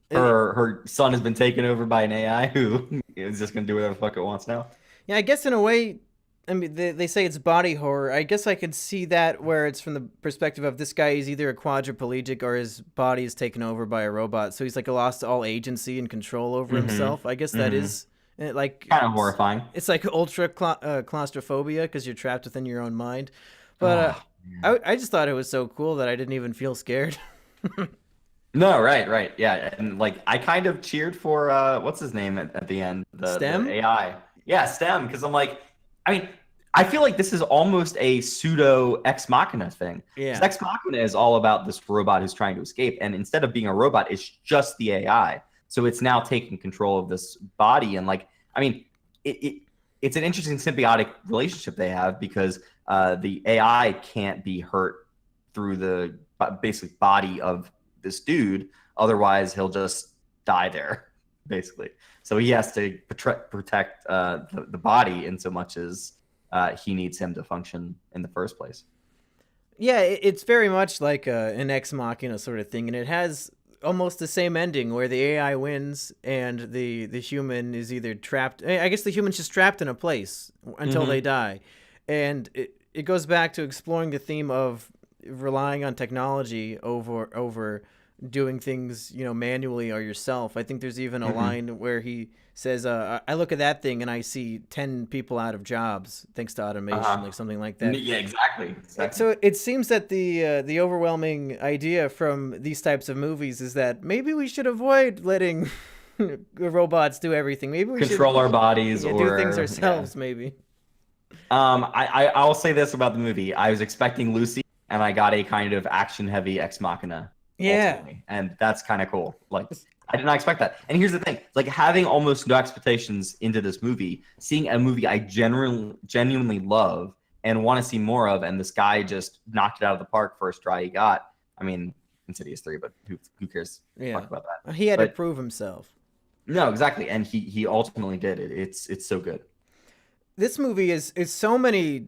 her son has been taken over by an AI who is just gonna do whatever the fuck it wants now. Yeah, I guess in a way, I mean, they say it's body horror. I guess I could see that where it's from the perspective of this guy is either a quadriplegic or his body is taken over by a robot, so he's like lost all agency and control over himself. I guess that is. Like kind of horrifying. It's like ultra claustrophobia because you're trapped within your own mind. But I just thought it was so cool that I didn't even feel scared. No, right, yeah, and like I kind of cheered for what's his name at the end, STEM? the AI, STEM, because I'm like, I mean, I feel like this is almost a pseudo Ex Machina thing. Yeah, Ex Machina is all about this robot who's trying to escape, and instead of being a robot, it's just the AI. So it's now taking control of this body, and like, I mean, it's an interesting symbiotic relationship they have because the AI can't be hurt through the basic body of this dude, otherwise he'll just die there, basically. So he has to protect the body in so much as he needs him to function in the first place. Yeah, it's very much like an Ex Machina sort of thing, and it has almost the same ending where the AI wins and the human is either trapped. I guess the human's just trapped in a place until they die. And it goes back to exploring the theme of relying on technology over doing things, manually or yourself. I think there's even a line where he says, I look at that thing and I see 10 people out of jobs thanks to automation, like something like that. Yeah, exactly. So it seems that the overwhelming idea from these types of movies is that maybe we should avoid letting robots do everything. Maybe we control our bodies or do things ourselves. Maybe. I'll say this about the movie: I was expecting Lucy, and I got a kind of action-heavy ex machina. Yeah, ultimately. And that's kind of cool. Like, I did not expect that. And here's the thing: like, having almost no expectations into this movie, seeing a movie I genuinely love and want to see more of, and this guy just knocked it out of the park first try he got. I mean, Insidious 3, but who cares? Yeah, talk about that. He had to prove himself. No, exactly, and he ultimately did it. It's so good. This movie is so many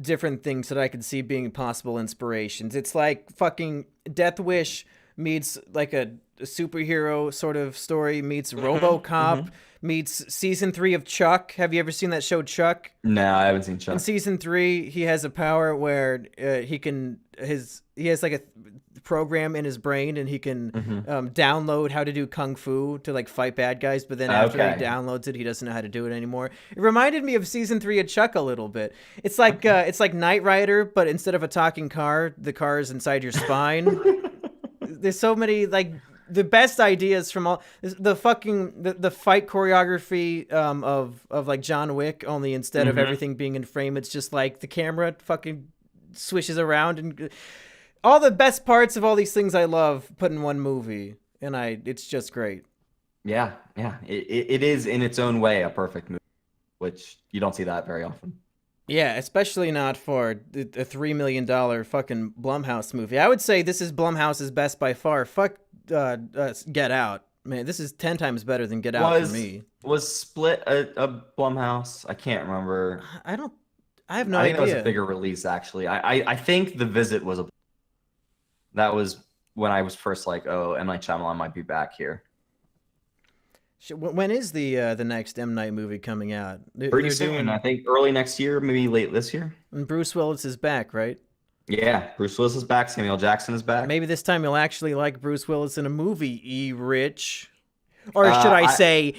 different things that I could see being possible inspirations. It's like fucking Death Wish meets like a superhero sort of story meets RoboCop meets season 3 of Chuck. Have you ever seen that show Chuck? No, I haven't seen Chuck. In season 3, he has a power where he has like a program in his brain and he can download how to do kung fu to like fight bad guys, but then after he downloads it, he doesn't know how to do it anymore. It reminded me of season 3 of Chuck a little bit. It's like Knight Rider, but instead of a talking car, the car is inside your spine. There's so many like the best ideas from all the fight choreography of like John Wick, only instead of everything being in frame, it's just like the camera fucking swishes around, and all the best parts of all these things I love put in one movie, and it's just great. Yeah. It is in its own way a perfect movie, which you don't see that very often. Yeah, especially not for a $3 million fucking Blumhouse movie. I would say this is Blumhouse's best by far. Fuck Get Out. Man, this is 10 times better than Get Out for me. Was Split a Blumhouse? I can't remember. I have no idea. I think it was a bigger release, actually. I think The Visit was that was when I was first like, oh, M. Night Shyamalan might be back here. When is the next M. Night movie coming out? Pretty soon, I think early next year, maybe late this year. And Bruce Willis is back, right? Yeah, Bruce Willis is back. Samuel Jackson is back. Maybe this time you'll actually like Bruce Willis in a movie, Erich. Or should I say,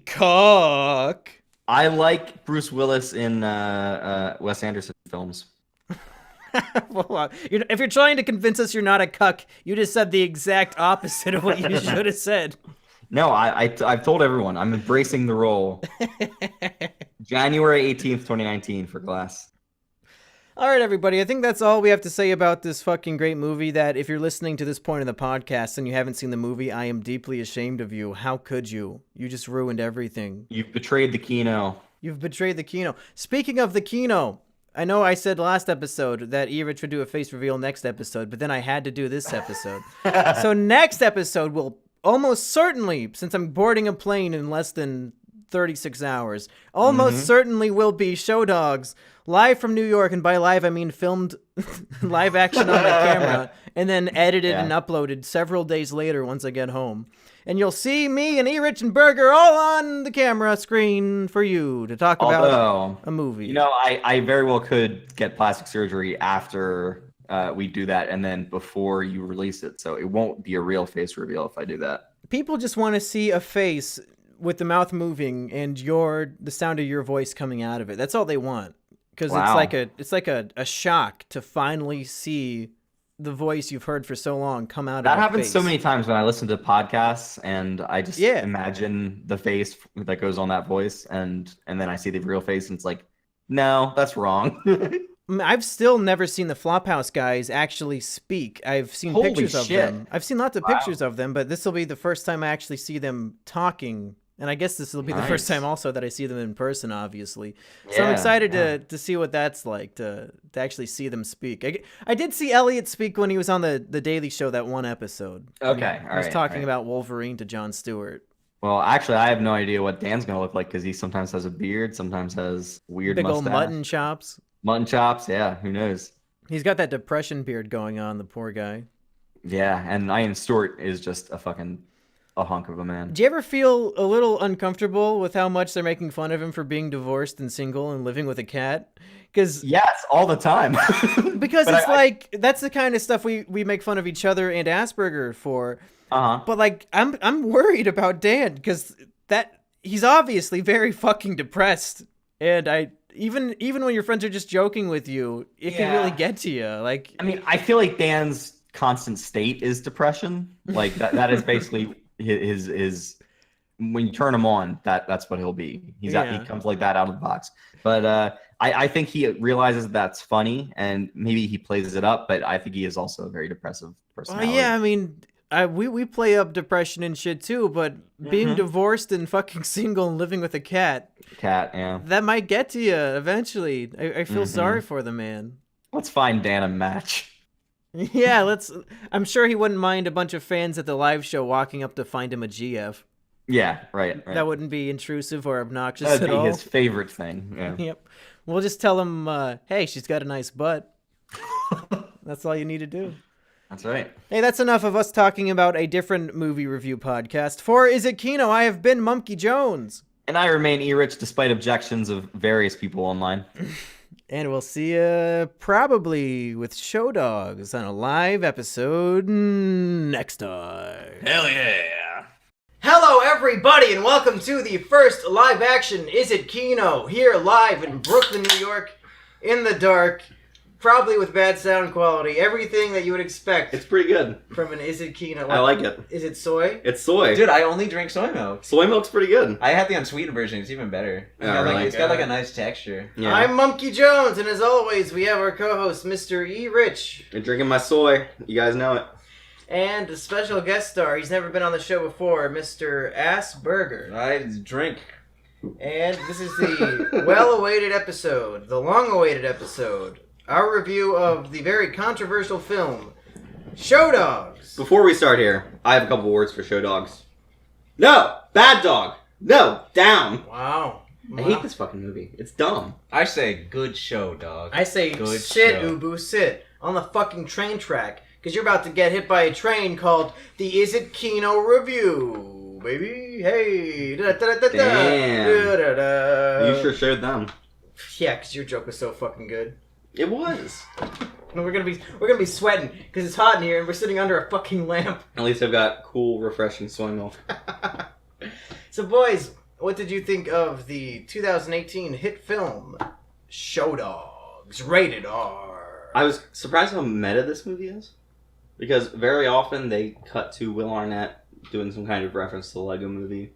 Cock? I like Bruce Willis in Wes Anderson films. Well, if you're trying to convince us you're not a cuck, you just said the exact opposite of what you should have said. No, I've told everyone I'm embracing the role. January 18th, 2019 for Glass. All right, everybody. I think that's all we have to say about this fucking great movie that if you're listening to this point of the podcast and you haven't seen the movie, I am deeply ashamed of you. How could you? You just ruined everything. You've betrayed the KINO. You've betrayed the KINO. Speaking of the KINO, I know I said last episode that Erich would do a face reveal next episode, but then I had to do this episode. So next episode will almost certainly, since I'm boarding a plane in less than 36 hours, almost certainly will be Show Dogs live from New York. And by live, I mean filmed live action on the camera and then edited and uploaded several days later once I get home. And you'll see me and Erich and Burger all on the camera screen for you to talk about a movie. You know, I very well could get plastic surgery after we do that and then before you release it. So it won't be a real face reveal if I do that. People just want to see a face with the mouth moving and the sound of your voice coming out of it. That's all they want. Because it's like a shock to finally see the voice you've heard for so long come out of that your happens face. So many times when I listen to podcasts and I just imagine the face that goes on that voice and then I see the real face and it's like, no, that's wrong. I've still never seen the Flophouse guys actually speak. I've seen pictures of them. I've seen lots of pictures of them, but this will be the first time I actually see them talking. And I guess this will be the first time also that I see them in person, obviously. So I'm excited to see what that's like, to actually see them speak. I did see Elliot speak when he was on the Daily Show, that one episode. Okay, he was talking about Wolverine to Jon Stewart. Well, actually, I have no idea what Dan's going to look like because he sometimes has a beard, sometimes has weird big mustache. Old mutton chops. Mutton chops, yeah, who knows? He's got that depression beard going on, the poor guy. Yeah, and Ian Stewart is just a fucking a hunk of a man. Do you ever feel a little uncomfortable with how much they're making fun of him for being divorced and single and living with a cat? Because yes, all the time. Because it's that's the kind of stuff we make fun of each other and Assburger for. But like I'm worried about Dan because he's obviously very fucking depressed, and even when your friends are just joking with you, it can really get to you. Like, I mean, I feel like Dan's constant state is depression. Like that is basically his when you turn him on, that's what he'll be. He comes like that out of the box. But I think he realizes that's funny and maybe he plays it up, but I think he is also a very depressive personality. Yeah, I mean, we play up depression and shit too, but being divorced and fucking single and living with a cat, that might get to you eventually. I feel sorry for the man. Let's find Dan a match. Yeah, I'm sure he wouldn't mind a bunch of fans at the live show walking up to find him a GF. Yeah, right. That wouldn't be intrusive or obnoxious at all. That'd be his favorite thing. Yeah. Yep. We'll just tell him, hey, she's got a nice butt. That's all you need to do. That's right. Hey, that's enough of us talking about a different movie review podcast. For Is It KINO, I have been Mumkey Jones. And I remain Erich, despite objections of various people online. And we'll see you probably with Show Dogs on a live episode next time. Hell yeah. Hello, everybody, and welcome to the first live-action Is It KINO, here live in Brooklyn, New York, in the dark, probably with bad sound quality, everything that you would expect. It's pretty good. From an Is It KINO. I like it. Is it soy? It's soy. Dude, I only drink soy milk. Soy milk's pretty good. I had the unsweetened version. It's even better. It's got like a nice texture. Yeah. I'm Mumkey Jones, and as always, we have our co-host, Mr. Erich. You're drinking my soy. You guys know it. And a special guest star, he's never been on the show before, Mr. Assburger. I drink. And this is the well-awaited episode, the long-awaited episode, our review of the very controversial film, Show Dogs. Before we start here, I have a couple words for Show Dogs. No! Bad dog! No! Down! Wow. I hate this fucking movie. It's dumb. I say good show, dog. I say good sit, show. Ubu, sit. On the fucking train track. Because you're about to get hit by a train called the Is It KINO Review, baby. Hey. Damn. You sure showed them. Yeah, because your joke was so fucking good. It was. No, we're gonna be sweating because it's hot in here and we're sitting under a fucking lamp. At least I've got cool, refreshing soy milk. So, boys, what did you think of the 2018 hit film Show Dogs, rated R? I was surprised how meta this movie is. Because very often they cut to Will Arnett doing some kind of reference to the Lego movie.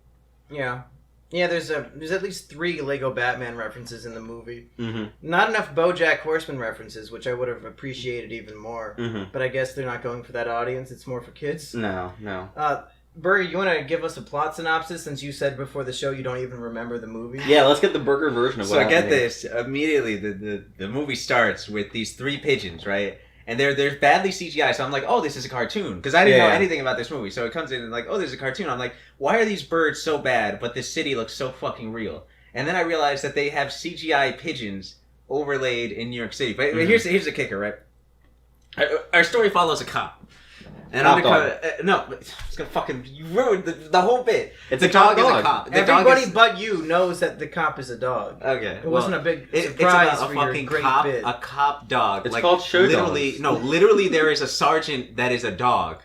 Yeah. Yeah, there's at least 3 Lego Batman references in the movie. Mm-hmm. Not enough BoJack Horseman references, which I would have appreciated even more. Mm-hmm. But I guess they're not going for that audience. It's more for kids. No. Burger, you want to give us a plot synopsis since you said before the show you don't even remember the movie? Yeah, let's get the Burger version of what happened. So I get this. Immediately, the movie starts with these 3 pigeons, right? And they're badly CGI, so I'm like, oh, this is a cartoon. Because I didn't know anything about this movie. So it comes in and like, oh, there's a cartoon. I'm like, why are these birds so bad, but this city looks so fucking real? And then I realized that they have CGI pigeons overlaid in New York City. But here's the kicker, right? Our story follows a cop. And no, it's gonna fucking you ruined the whole bit. It's a dog. Is a cop. Everybody but you knows that the cop is a dog. Okay, it wasn't a big surprise for your great bit. A cop dog. It's like, called Show Dogs. Literally, there is a sergeant that is a dog.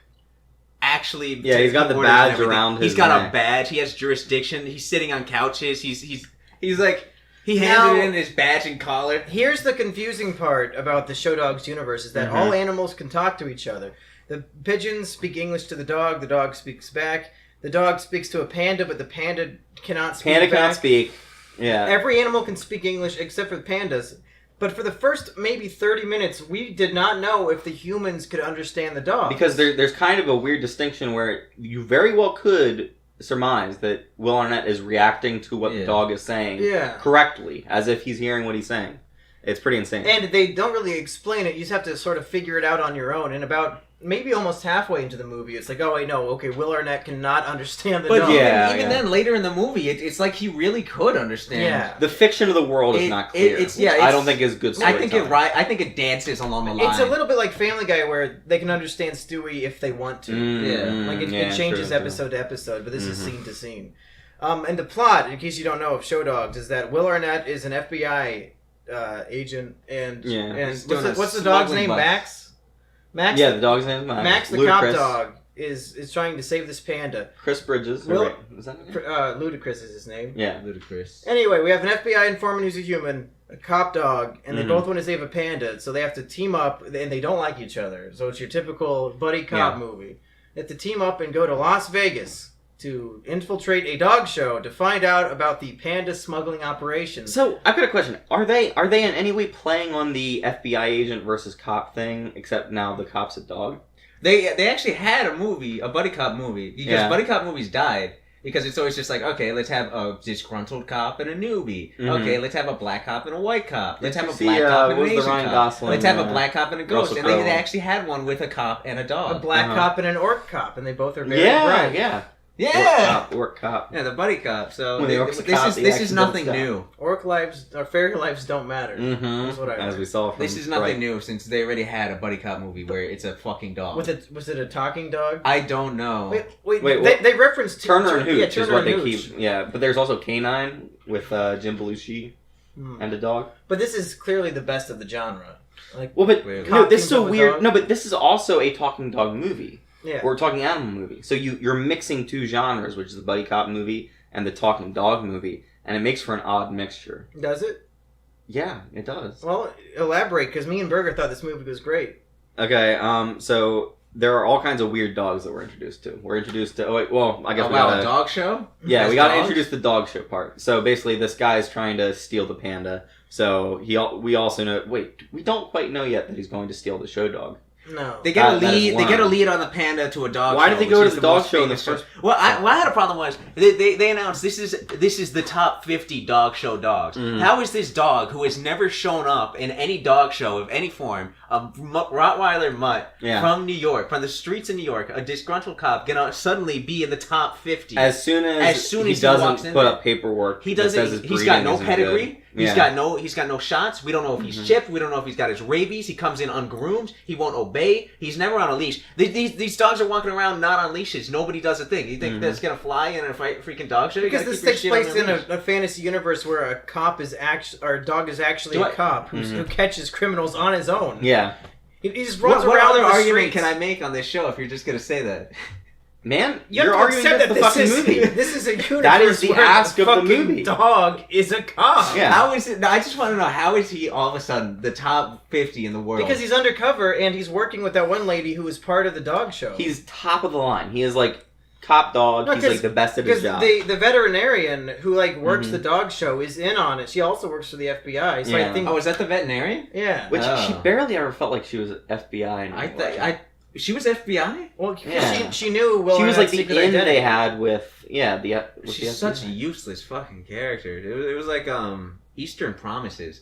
Actually, yeah, he's got the badge around his. He's got a badge. He has jurisdiction. He's sitting on couches. He's like. He handed in his badge and collar. Here's the confusing part about the Show Dogs universe is that all animals can talk to each other. The pigeons speak English to the dog speaks back. The dog speaks to a panda, but the panda cannot speak back. Cannot speak. Yeah. Every animal can speak English except for the pandas. But for the first maybe 30 minutes, we did not know if the humans could understand the dog. Because there's kind of a weird distinction where you very well could surmise that Will Arnett is reacting to what the dog is saying correctly, as if he's hearing what he's saying. It's pretty insane. And they don't really explain it. You just have to sort of figure it out on your own. In about maybe almost halfway into the movie, it's like, oh wait, no, okay, Will Arnett cannot understand the But dog. even then, later in the movie, it's like he really could understand. Yeah. The fiction of the world is not clear. I don't think is good storytelling. I think it dances along the line. It's a little bit like Family Guy, where they can understand Stewie if they want to. Like it changes episode to episode, but this is scene to scene. And the plot, in case you don't know, of Show Dogs is that Will Arnett is an FBI agent, and what's the dog's name? Max. Yeah, the dog's name is Max. Max, the cop dog, is trying to save this panda. Chris Bridges. Was that his name? Ludacris is his name. Yeah, Ludacris. Anyway, we have an FBI informant who's a human, a cop dog, and they both want to save a panda, so they have to team up, and they don't like each other. So it's your typical buddy cop movie. They have to team up and go to Las Vegas to infiltrate a dog show to find out about the panda smuggling operation. So, I've got a question. Are they in any way playing on the FBI agent versus cop thing, except now the cop's a dog? They actually had a buddy cop movie, because buddy cop movies died. Because it's always just like, okay, let's have a disgruntled cop and a newbie. Okay, let's have a black cop and a white cop. Let's have a black cop and an Asian cop. Let's have a black cop and a ghost. And they actually had one with a cop and a dog. A black cop and an orc cop, and they both are very bright. Orc cop. Yeah, the buddy cop. So this is nothing new. Orc lives, or fairy lives don't matter. That's what I heard. As we saw from This is nothing new, since they already had a buddy cop movie where it's a fucking dog. Was it a talking dog? I don't know. Wait, they referenced Turner and Hooch. Yeah, Turner is what and they Hooch. keep. Yeah, but there's also Canine with Jim Belushi and a dog. But this is clearly the best of the genre. This is so weird. Dog? No, but this is also a talking dog movie. Yeah. We're talking animal movie. So you're mixing two genres, which is the buddy cop movie and the talking dog movie, and it makes for an odd mixture. Does it? Yeah, it does. Well, elaborate, because me and Berger thought this movie was great. Okay, so there are all kinds of weird dogs that we're introduced to. We're introduced to... a dog show? Yeah, we got to introduce the dog show part. So basically, this guy's trying to steal the panda. So we also know... Wait, we don't quite know yet that he's going to steal the show dog. No. They get a lead. They get a lead on the panda to a dog. Why show, did they go to the dog show in the first? Well, what I had a problem was they announced this is the top 50 dog show dogs. How is this dog who has never shown up in any dog show of any form, a Rottweiler mutt from New York, from the streets of New York, a disgruntled cop, gonna suddenly be in the top 50? As soon as he doesn't put up paperwork, he doesn't. He's got no pedigree. He's got no shots. We don't know if he's chipped. We don't know if he's got his rabies. He comes in ungroomed. He won't obey. He's never on a leash. These dogs are walking around not on leashes. Nobody does a thing. You think that's gonna fly in a freaking dog show? Because this takes place in a fantasy universe where a dog is actually a cop who catches criminals on his own. Yeah. He just runs around. What other the argument streets. can I make on this show if you're just gonna say that? Man, you're arguing that the fucking movie. This is a universe that is the where ask the of the movie. Dog is a cop. Yeah. How is it? I just want to know, how is he all of a sudden the top 50 in the world? Because he's undercover and he's working with that one lady who was part of the dog show. He's top of the line. He is like top dog. No, he's like the best at his job. Because the veterinarian who works the dog show is in on it. She also works for the FBI. So I think. Oh, is that the veterinarian? Yeah. Which she barely ever felt like she was FBI. She was FBI? Well, she knew Will. She was like the secret in identity. they had with She's such a useless fucking character. It was like Eastern Promises.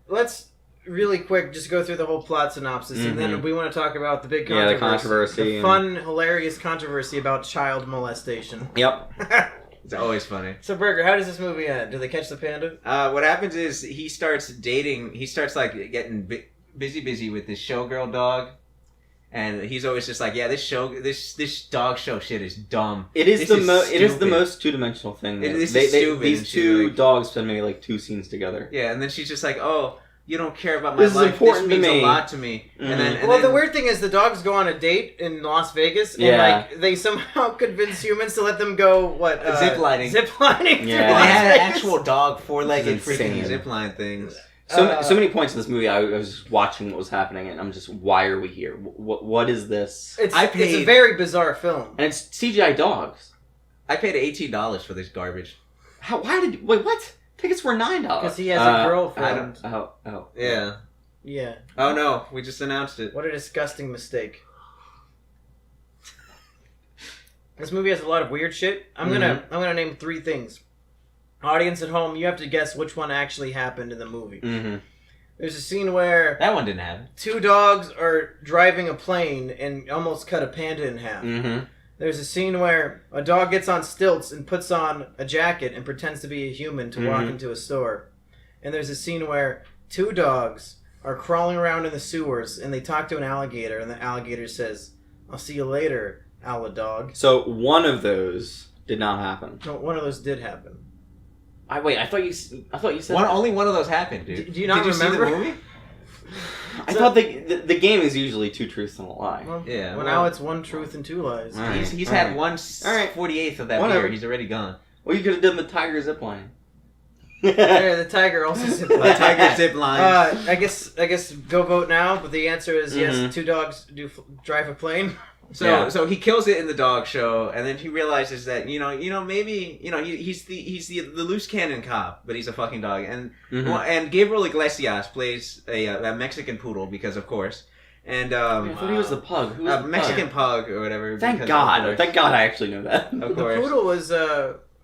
Let's really quick just go through the whole plot synopsis, and then we want to talk about the big controversy. The controversy. The fun, hilarious controversy about child molestation. Yep. It's always funny. So, Berger, how does this movie end? Do they catch the panda? What happens is he starts like getting busy with this showgirl dog. And he's always just like, yeah, this dog show shit is dumb. It is the most two-dimensional thing. These two dogs spend maybe like 2 scenes together. Yeah, and then she's just like, oh, you don't care about my life. This means a lot to me. Mm-hmm. And then the weird thing is the dogs go on a date in Las Vegas, and they somehow convince humans to let them go ziplining. Ziplining. Yeah, and they had an actual dog, 4-legged freaking zipline things. So many points in this movie, I was just watching what was happening, and I'm just, why are we here? What is this? It's a very bizarre film. And it's CGI dogs. I paid $18 for this garbage. Wait, what? Tickets were $9. Because he has a girlfriend. Yeah. Yeah. Oh no, we just announced it. What a disgusting mistake. This movie has a lot of weird shit. I'm gonna name 3 things. Audience at home, you have to guess which one actually happened in the movie. There's a scene where That one didn't happen. 2 dogs are driving a plane and almost cut a panda in half. Mm-hmm. There's a scene where a dog gets on stilts and puts on a jacket and pretends to be a human to walk into a store. And there's a scene where 2 dogs are crawling around in the sewers and they talk to an alligator and the alligator says, "I'll see you later, dog." So one of those did not happen. No, one of those did happen. I thought you said Only one of those happened, dude. Do you not remember? See the movie? I thought the game is usually 2 truths and a lie. Well, Yeah. Well, now it's 1 truth and 2 lies. All right. He's All had right. 1/48 of that Whatever. beer. He's already gone. Well, you could have done the tiger zip line. Yeah, the tiger also zipped The line. tiger zip line. I guess go vote now. But the answer is yes. 2 dogs do drive a plane. So he kills it in the dog show, and then he realizes that maybe he's the loose cannon cop, but he's a fucking dog, and and Gabriel Iglesias plays a Mexican poodle because of course, and I thought he was the pug. Who was the Mexican pug? pug or whatever. Thank because God! of Thank God! I actually know that. course. Of The course. poodle was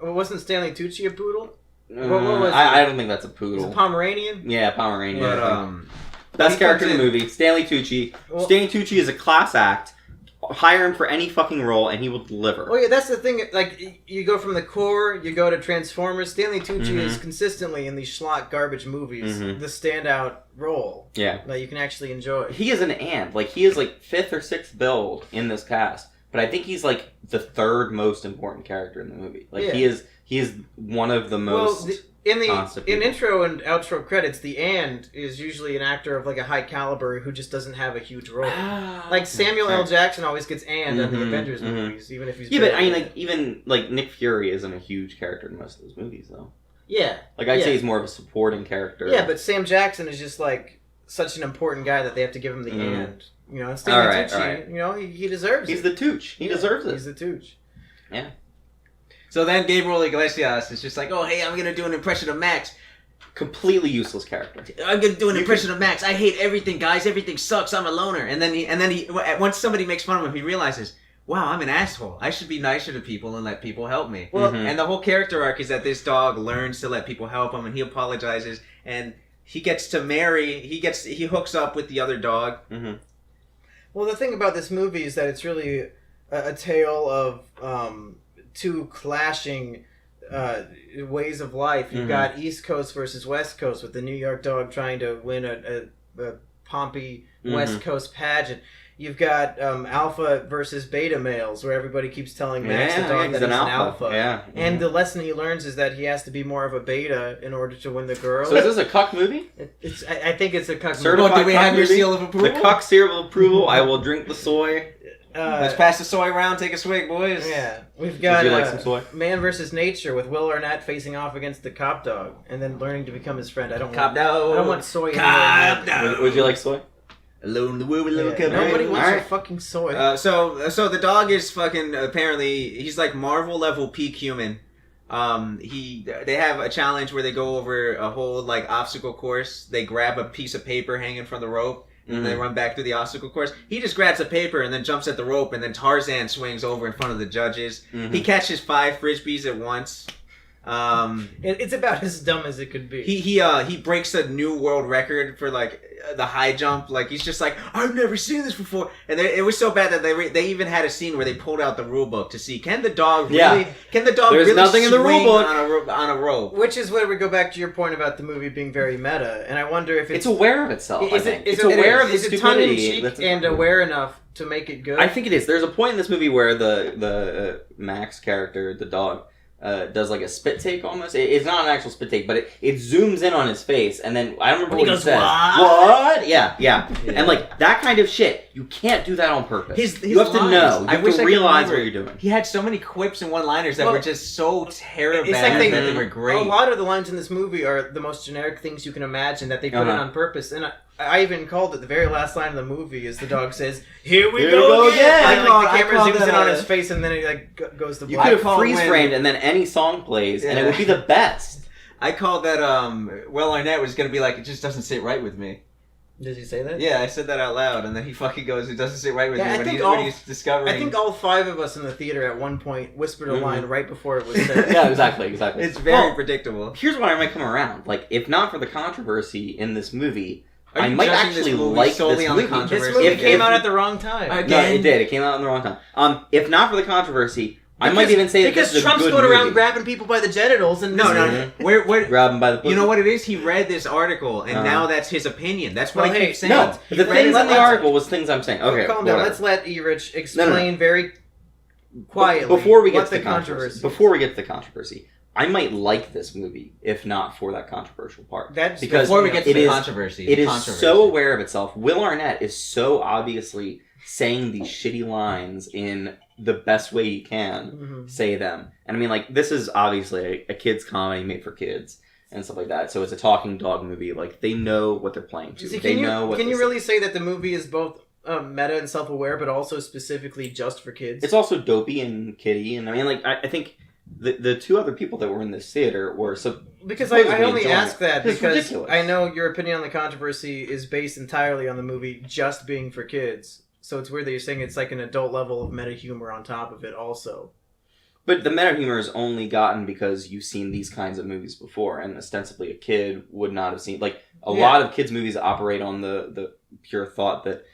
wasn't Stanley Tucci a poodle? What was I don't think that's a It poodle. was a Pomeranian. Yeah, Pomeranian. But I think. Best he character in comes the in- movie, Stanley Tucci. Well- Stanley Tucci is a class act. Hire him for any fucking role, and he will deliver. Oh yeah, that's the thing. Like you go from the core, you go to Transformers. Stanley Tucci is consistently in these schlock garbage movies the standout role. Yeah, that you can actually enjoy. he is an ant. Like he is like 5th or 6th build in this cast, but I think he's like the 3rd most important character in the movie. Like Yeah. he is one of the most. In constant people. intro and outro credits, the "and" is usually an actor of like a high caliber who just doesn't have a huge role. Like Samuel L. Jackson always gets "and" on the Avengers movies, even if he's Yeah, but I mean, barely- like even like Nick Fury isn't a huge character in most of those movies, though. yeah, Like I'd say he's more of a supporting character. yeah, but Sam Jackson is just like such an important guy that they have to give him the "and." And Stanley All right, Tucci, all right. he deserves He's it. the Tooch. He deserves it. He's the Tooch. Yeah. So then Gabriel Iglesias is just like, oh hey, I'm gonna do an impression of Max. Completely useless character. I'm gonna do an impression of Max. I hate everything, guys. Everything sucks. I'm a loner. And then he once somebody makes fun of him, he realizes, wow, I'm an asshole. I should be nicer to people and let people help me. Well, And the whole character arc is that this dog learns to let people help him, and he apologizes, and he gets to marry. He hooks up with the other dog. Mm-hmm. Well, the thing about this movie is that it's really a tale of 2 clashing ways of life. You've got East Coast versus West Coast, with the New York dog trying to win a Pompey West Coast pageant. You've got alpha versus beta males, where everybody keeps telling Max the dog that he's an alpha. Yeah. And the lesson he learns is that he has to be more of a beta in order to win the girl. So is this a cuck movie? I think it's a cuck Certified Do we cuck have your movie? seal of approval? The cuck seal of approval. I will drink the soy. Let's pass the soy round. Take a swig, boys. Yeah, we've got Would you like some soy? Man versus Nature with Will Arnett facing off against the cop dog, and then learning to become his friend. I don't want soy. Cop dog. Would you like soy? Alone in the world with little Yeah, cub. nobody wants your Alright. fucking soy. So the dog is fucking apparently he's like Marvel level peak human. They have a challenge where they go over a whole like obstacle course. They grab a piece of paper hanging from the rope and they run back through the obstacle course. He just grabs a paper and then jumps at the rope, and then Tarzan swings over in front of the judges. He catches 5 frisbees at once. It's about as dumb as it could be. He breaks a new world record for like the high jump. Like he's just like, I've never seen this before, and it was so bad that they even had a scene where they pulled out the rule book to see can the dog really There's really nothing in the swing rule book. on a rope. Which is where we go back to your point about the movie being very meta, and I wonder if It's aware of itself. I Is think. it It's aware of the is it tongue in stupidity. cheek that's- and aware enough to make it good? I think it is. There's a point in this movie where the Max character, the dog, does like a spit take almost. It's not an actual spit take, but it zooms in on his face, and then I don't remember what he goes, says. "What?" Yeah. And like that kind of shit, you can't do that on purpose. His you have to lines. know. You I have wish I to could realize remember. what you're doing. He had so many quips and one-liners that Well, were just so terrible It's like that they were great. A lot of the lines in this movie are the most generic things you can imagine that they put in on purpose. And I even called it the very last line of the movie is the dog says, "Here we go again!" I And called- like, the I camera called zooms in that on a- his face, and then he like goes to You black. could have called freeze when- framed, and then any song plays, and it would be the best. I called that Will Arnett was going to be like, it just doesn't sit right with me. Did you say that? Yeah, I said that out loud, and then he fucking goes, it doesn't sit right with me when he's discovering. I think all 5 of us in the theater at one point whispered a line right before it was said. Yeah, exactly. It's very predictable. Here's why I might come around. Like, if not for the controversy in this movie, Are I you might judging actually this movie like solely this on movie. the controversy? This movie If- came if- out at the wrong time. No, it did. It came out in the wrong time. If not for the controversy, I might even say that this is a Trump's good going around movie. grabbing people by the genitals and No. Where Grab him by the pussy. you know what it is? He read this article, and now that's his opinion. That's what Well, I hey, keep saying. No, He the read things it- in the article was things I'm saying. Okay, calm down. whatever. Let's let Erich explain very quietly Before we get what to the controversy. Before we get to the controversy, I might like this movie if not for that controversial part. That's because Before we get to it the is- controversy, It the is controversy. so aware of itself. Will Arnett is so obviously saying these shitty lines in the best way he can say them. And I mean, like, this is obviously a kid's comedy made for kids and stuff like that. So it's a talking dog movie. Like, they know what they're playing to. See, They know what Can you this really say that the movie is both meta and self-aware, but also specifically just for kids? It's also dopey and kiddie. And I mean, like, I think the 2 other people that were in this theater were because I only enjoying ask it. that It's because ridiculous. I know your opinion on the controversy is based entirely on the movie just being for kids. So it's weird that you're saying it's like an adult level of meta humor on top of it also. But the meta humor is only gotten because you've seen these kinds of movies before, and ostensibly a kid would not have seen. Like, a lot of kids' movies operate on the pure thought that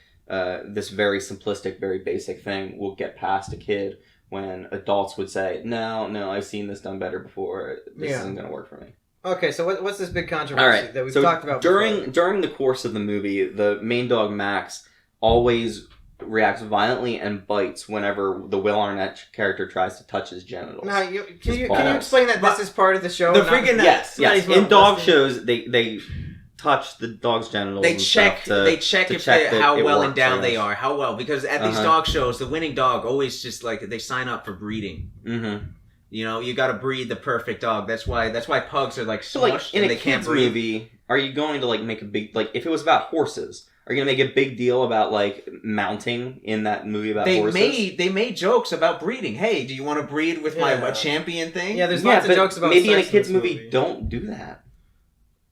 this very simplistic, very basic thing will get past a kid, when adults would say, no, I've seen this done better before. This isn't going to work for me. Okay, so what's this big controversy All right, that we've so talked about before? during the course of the movie, the main dog Max always reacts violently and bites whenever the Will Arnett character tries to touch his genitals. Now, can you balls. explain that this is part of the show? The not- freaking- Yes. not even In dog molesting? shows, they touch the dog's genitals. They and check. stuff They check if check that how it well works, endowed I they guess. are. How well, because at these dog shows, the winning dog always just like they sign up for breeding. Mm-hmm. You know, you got to breed the perfect dog. That's why pugs are like So, like, smushed in and a they can't kids breed. movie, are you going to like make a big if it was about horses? Are you gonna make a big deal about like mounting in that movie about They horses? made jokes about breeding. Hey, do you want to breed with my Yeah. champion thing? Yeah, there's lots of but jokes about maybe in a sex kids this movie, don't do that.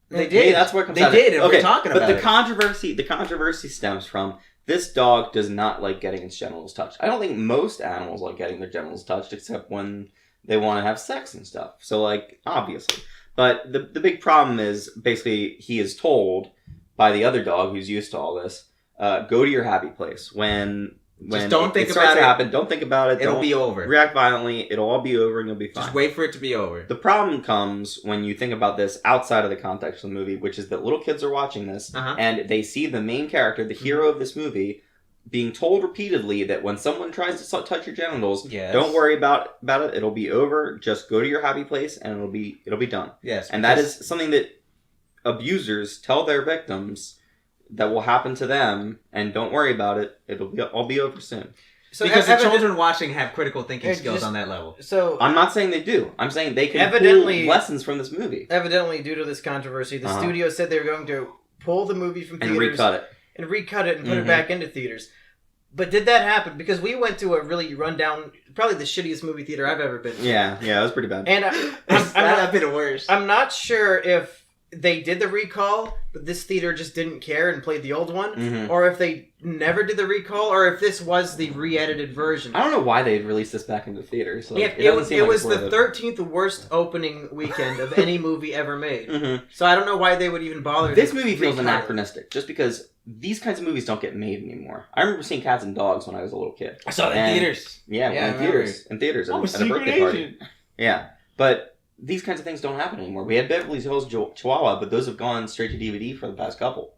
They Maybe did. that's where it comes They out. did, and okay, we're talking but about the it. the controversy stems from this dog does not like getting its genitals touched. I don't think most animals like getting their genitals touched, except when they want to have sex and stuff. So, like, obviously. But the big problem is, basically, he is told by the other dog who's used to all this, go to your happy place. When don't think it starts about to it. happen, don't think about it. It'll Don't be over. react violently. It'll all be over and you'll be fine. Just wait for it to be over. The problem comes when you think about this outside of the context of the movie, which is that little kids are watching this, and they see the main character, the hero of this movie, being told repeatedly that when someone tries to touch your genitals, don't worry about it. It'll be over. Just go to your happy place, and it'll be done. Yes, and that is something that abusers tell their victims that will happen to them, and don't worry about it. It'll all be over soon. So because the children watching have critical thinking skills on that level. So I'm not saying they do. I'm saying they can Evidently- pull lessons from this movie evidently, due to this controversy, the studio said they were going to pull the movie from and theaters recut it. and put it back into theaters. But did that happen? Because we went to a really rundown, probably the shittiest movie theater I've ever been to. Yeah, it was pretty bad. And I've been worse. I'm not sure if they did the recall, but this theater just didn't care and played the old one, or if they never did the recall, or if this was the re-edited version. I don't know why they'd released this back into theaters. Like, Yeah, it doesn't seem it like was it's the worth 13th worst opening weekend of any movie ever made. So I don't know why they would even bother. This to movie feels recall it. anachronistic, just because these kinds of movies don't get made anymore. I remember seeing Cats and Dogs when I was a little kid. I saw that in theaters. Yeah, Yeah, in theaters. In theaters I'm a at a secret birthday party. agent. Yeah, but these kinds of things don't happen anymore. We had Beverly Hills Chihuahua, but those have gone straight to DVD for the past couple.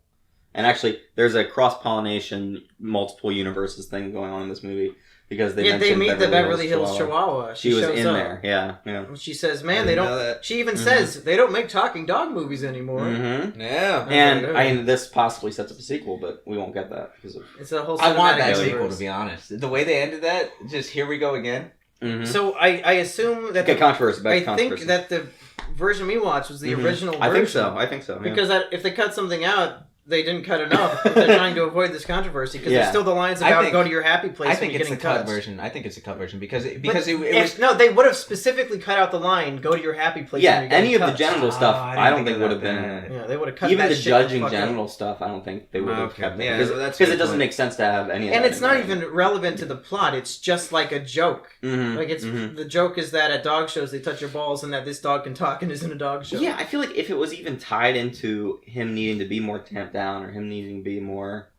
And actually, there's a cross-pollination, multiple universes thing going on in this movie, because they mentioned meet the Beverly Hills Chihuahua. She was shows in up. there, yeah. She says, "Man, I they didn't don't." know that. She even says they don't make talking dog movies anymore. Mm-hmm. Yeah. And this possibly sets up a sequel, but we won't get that because of. It's a whole. I want that cinematic sequel, universe. to be honest. The way they ended that, just here we go again. Mm-hmm. So I assume that Okay, controversy. Back to I controversy. think that the version we watched was the original version. I think so. Yeah. Because if they cut something out, they didn't cut enough. They're trying to avoid this controversy because there's still the lines about go to your happy place. I think when it's you're the getting cut version. I think it's a cut version because it was no. They would have specifically cut out the line "Go to your happy place." Yeah, when you're any of the touched. genital stuff, I don't think would have that. been. Yeah, they would have cut Even that the shit judging fucking- genital stuff, I don't think they would have kept Yeah, because that's it doesn't make sense to have any of that. And it's in not there. even relevant to the plot. It's just like a joke. Mhm, Like the joke is that at dog shows they touch your balls and that this dog can talk and isn't a dog show. Yeah, I feel like if it was even tied into him needing to be more tamped down or him needing to be more,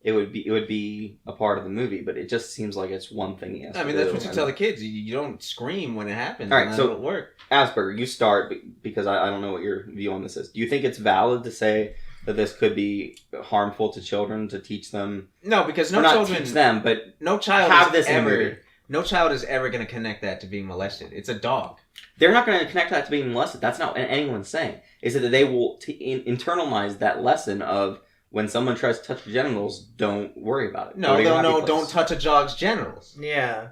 it would be a part of the movie. But it just seems like it's one thing he has to do. that's what you tell the kids. You don't scream when it happens. All right, so it'll work. Asperger, you start because I don't know what your view on this is. Do you think it's valid to say that this could be harmful to children to teach them? No, because no not children teach them, but no child have is this in the movie. ever. No child is ever going to connect that to being molested. It's a dog. They're not going to connect that to being molested. That's not what anyone's saying. Is that they will internalize that lesson of when someone tries to touch your genitals, don't worry about it. No, don't touch a dog's genitals. Yeah.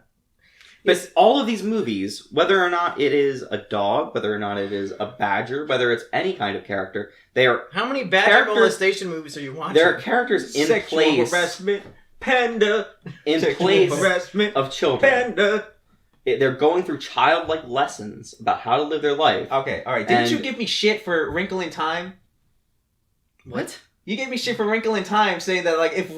But all of these movies, whether or not it is a dog, whether or not it is a badger, whether it's any kind of character, they are. How many badger molestation movies are you watching? There are characters in Sexual place. harassment, panda. In Sexual place harassment, of children. panda. They're going through childlike lessons about how to live their life. Okay, all right. Didn't you give me shit for Wrinkle in Time? What? You gave me shit for Wrinkle in Time, saying that like if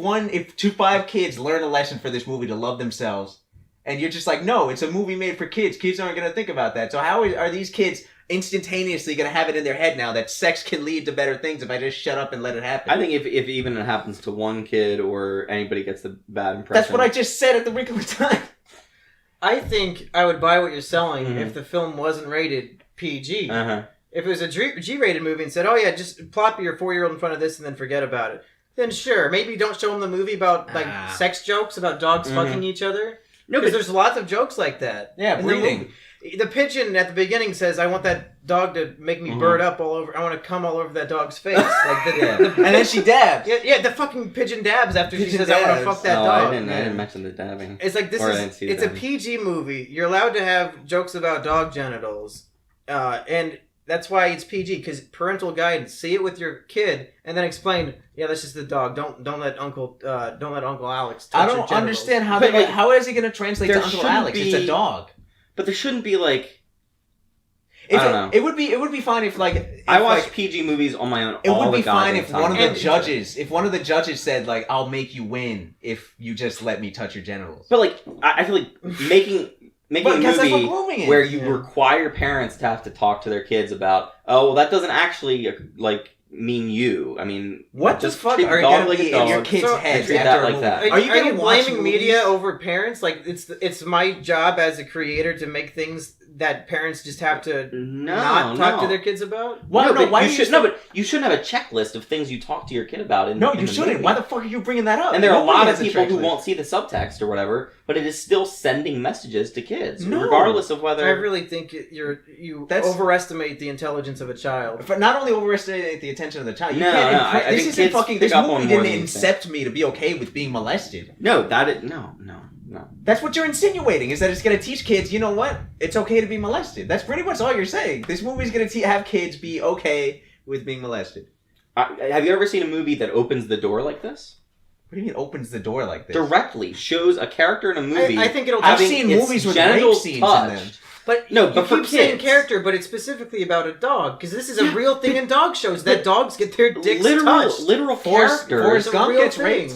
5 kids learn a lesson for this movie to love themselves, and you're just like, no, it's a movie made for kids. Kids aren't gonna think about that. So how are these kids instantaneously gonna have it in their head now that sex can lead to better things if I just shut up and let it happen? I think if even it happens to one kid or anybody gets the bad impression. That's what I just said at the Wrinkle in Time. I think I would buy what you're selling if the film wasn't rated PG. Uh-huh. If it was a G-rated movie and said, oh yeah, just plop your 4-year-old in front of this and then forget about it, then sure, maybe don't show them the movie about like sex jokes about dogs fucking each other. No, because there's lots of jokes like that. Yeah, breeding. The pigeon at the beginning says, I want that dog to make me bird up all over. I want to come all over that dog's face. And then she dabs. Yeah, the fucking pigeon dabs after she says, dabs. I want to fuck that dog. I didn't mention the dabbing. It's like, it's a PG movie. You're allowed to have jokes about dog genitals. And that's why it's PG, because parental guidance. See it with your kid, and then explain. Yeah, that's just the dog. Don't let Uncle Alex touch I your don't genitals. understand how But, how is he going to translate to Uncle Alex? It's a dog. But there shouldn't be like. I don't know. It would be fine if I watch PG movies on my own. It would be fine if one of the And- judges said like, "I'll make you win if you just let me touch your genitals." But like, I feel like making a Because that's what movie grooming is. where you require parents to have to talk to their kids about, oh, well, that doesn't actually like mean you. I mean, What just the fuck treat are the you dog gonna like be a in your dog. kids' So- heads treat after that a like movie? that. Are you gonna blaming watch media movies? over parents? Like it's my job as a creator to make things that parents just have to not talk to their kids about. Why? No, but you you shouldn't have a checklist of things you talk to your kid about. No, in you the shouldn't. movie. Why the fuck are you bringing that up? And there are a Nobody lot has of people who checklist. won't see the subtext or whatever, but it is still sending messages to kids, No. regardless of whether. I really think you overestimate the intelligence of a child. But not only overestimate the attention of the child. You No, can't. no, I think This isn't kids fucking. pick This up movie on more didn't than you incept me to be okay with being molested. No, no. That's what you're insinuating, is that it's going to teach kids, you know what? It's okay to be molested. That's pretty much all you're saying. This movie's going to have kids be okay with being molested. Have you ever seen a movie that opens the door like this? What do you mean opens the door like this? Directly shows a character in a movie. I think it'll. I've having seen its movies with rape genitals scenes in touched. them. But No, you but for keep saying kids. character, but it's specifically about a dog because this is a real thing in dog shows that dogs get their dicks touched. Literal Forrest characters. Gump real gets thing. raped.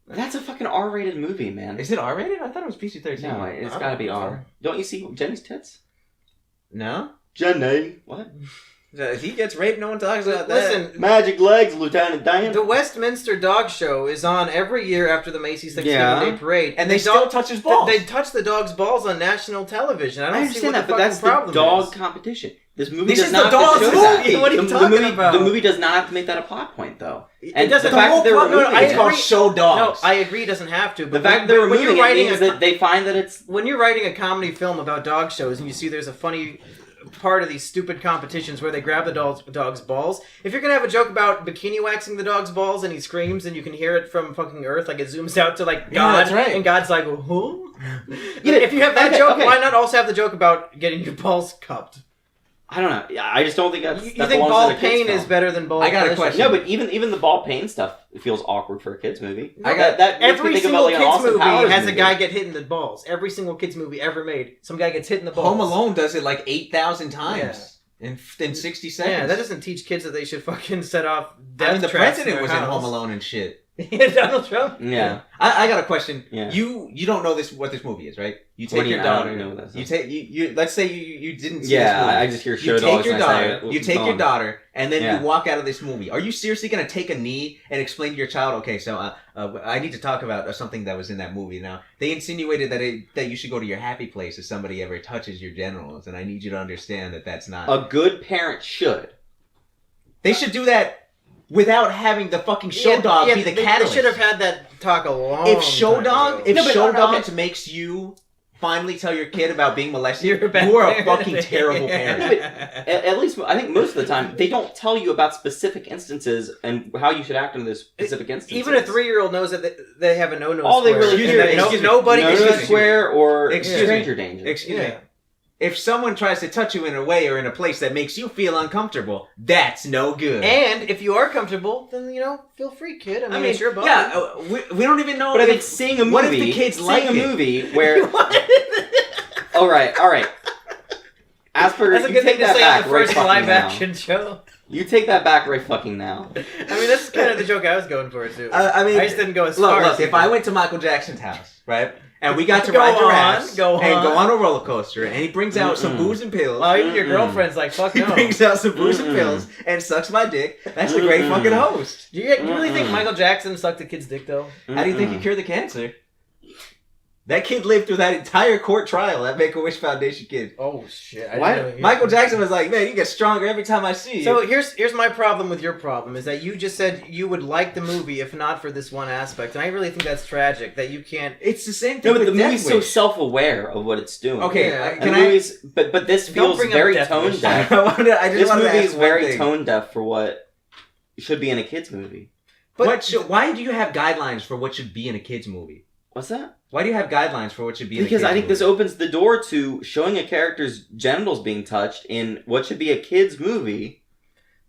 That's a fucking R-rated movie, man. Is it R-rated? I thought it was PG-13. No, it's I got to be don't know. R. Don't you see Jenny's tits? No? Jenny. What? If he gets raped, no one talks about that. Listen, Magic legs, Lieutenant Dan. the Westminster Dog Show is on every year after the Macy's Thanksgiving Yeah. Day Parade, And they still touch his balls. They touch the dog's balls on national television. I I don't see understand what that, the but fucking that's problem the dog is. competition. This movie This does is not the have to dog's show that. movie. What are you the talking movie, about? The movie does not have to make that a plot point, though. It doesn't. the fact that they're removing it's it- called show dogs. No, I agree. It doesn't have to. The But fact that they're when removing you're it writing means a that they find that it's... when you're writing a comedy film about dog shows and you see there's a funny part of these stupid competitions where they grab the dog's balls, if you're gonna have a joke about bikini waxing the dog's balls and he screams and you can hear it from fucking Earth, like it zooms out to like God, Yeah, that's right. and God's like, who? Yeah, If you have that okay, joke, okay. why not also have the joke about getting your balls cupped? I don't know. I just don't think that's. You think ball pain is better than ball? I got a question. No, but even the ball pain stuff feels awkward for a kids movie. No, that every single kids movie has movie. A guy get hit in the balls. Every single kids movie ever made, some guy gets hit in the balls. Home Alone does it like 8,000 times in 60 seconds. Yeah, that doesn't teach kids that they should fucking set off. I mean, the traps president was in in Home Alone and shit. Yeah, Donald Trump. Yeah. I got a question. Yeah. You don't know what this movie is, right? You What take do your you- I don't daughter. know what that is. You take you. Let's say you didn't see Yeah, this movie. I just hear show You dogs take your and I say daughter. it. You take Go your on. daughter, and then Yeah. you walk out of this movie. Are you seriously gonna take a knee and explain to your child? Okay, so I need to talk about something that was in that movie. Now they insinuated that you should go to your happy place if somebody ever touches your genitals, and I need you to understand that that's not. A good parent should. They should do that without having the fucking show dog be the catalyst. They should have had that talk a long If Show time Dog, ago. if No, but- Show okay. Dogs makes you finally tell your kid about being molested, You're a bad you are a parent. fucking terrible parent. At least, I think most of the time, they don't tell you about specific instances and how you should act in those specific instances. Even a 3-year-old knows that they have a no-no All they square. really hear And is nobody no excuse me. square or Excuse stranger me. danger. Excuse Yeah. me. If someone tries to touch you in a way or in a place that makes you feel uncomfortable, that's no good. And if you are comfortable, then feel free, kid. I mean, it's your body. yeah, we don't even know. But I if think seeing a movie, what if the kids like a it? movie where, all right, Asperger, That's a you good take thing to that say on back the right first fucking live now. action show. You take that back right fucking now. I mean, that's kind of the joke I was going for too. I mean, I just didn't go as far. Look, as if I went to Michael Jackson's house, right, and we got to Go ride on, giraffes go and on. go on a roller coaster, and he brings out some Mm-mm. booze and pills. well, even your Mm-mm. girlfriend's like, fuck He no. brings out some booze and Mm-mm. pills and sucks my dick. That's a great Mm-mm. fucking host. Do you really think Mm-mm. Michael Jackson sucked a kid's dick though? How do you think he cured the cancer? That kid lived through that entire court trial, that Make-A-Wish Foundation kid. Oh shit! Why- Michael Jackson was like, man, you get stronger every time I see you. So here's my problem with your problem is that you just said you would like the movie if not for this one aspect, and I really think that's tragic that you can't. it's the same thing No, but with the movie's Death so Wish. self-aware of what it's doing. Okay, Yeah. can And I... movies, but this Don't feels bring up very Death tone Wish. deaf. I just This wanted to movie ask is one very thing. tone deaf for what should be in a kids movie. But Why do you have guidelines for what should be in a kid's movie? What's that? Why do you have guidelines for what should be in a Because kid's I think movie? this opens the door to showing a character's genitals being touched in what should be a kids movie,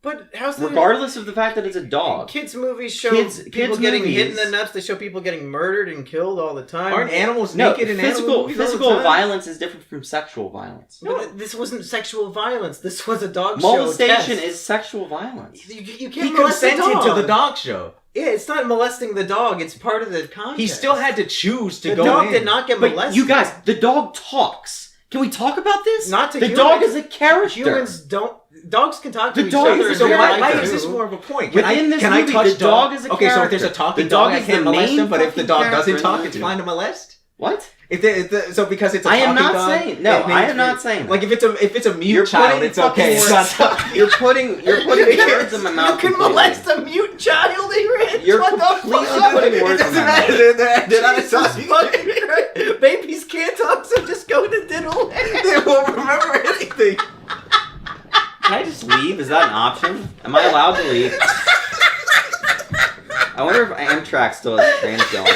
but how's that? regardless of the fact that it's a dog. Kids movies show Kids people getting hit in movies- the nuts. They show people getting murdered and killed all the time. Aren't animals No, naked in animal physical movies all the physical time? violence is different from sexual violence. No, this wasn't sexual violence. This was a dog Molestation show. is sexual violence. You He can't molest the consented dog. to the dog show. Yeah, it's not molesting the dog. It's part of the context. He still had to choose to the go dog in. did not get But molested. you guys, the dog talks. Can we talk about this? Not to the humans. dog is a character. Humans don't. Dogs can talk to The each dog other. is So in real why life, is too. this more of a point? Within this can movie, I touch the dog is a Okay, so if there's a character. talking The dog dog, I is the can't molest main him. But if the fucking dog doesn't character in talk, the it's movie. fine to molest. What? So because it's a I talking am not dog, saying no. it I means am not saying like that. if it's a mute You're child, putting it's okay. It's fucking not talking. You're putting words in my mouth. You can completely. molest a mute child, Erich. You're what completely the fuck? putting It words in doesn't my mouth. matter. They're not Jesus talking. fucking Christ. Babies can't talk, so just go to diddle. They won't remember anything. Can I just leave? Is that an option? Am I allowed to leave? I wonder if Amtrak still has trains going.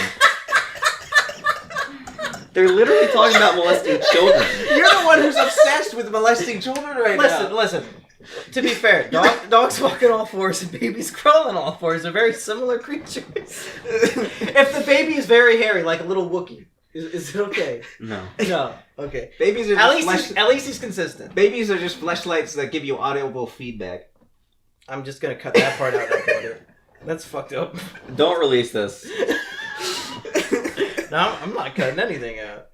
They're literally talking about molesting children. You're the one who's obsessed with molesting children right now. Listen. To be fair, dogs walk on all fours and babies crawl on all fours. They're very similar creatures. If the baby is very hairy, like a little Wookiee, is it okay? No. No. Okay. Babies are At least he's consistent. babies are just fleshlights that give you audible feedback. I'm just gonna cut that part out. That's fucked up. Don't release this. No, I'm not cutting anything out.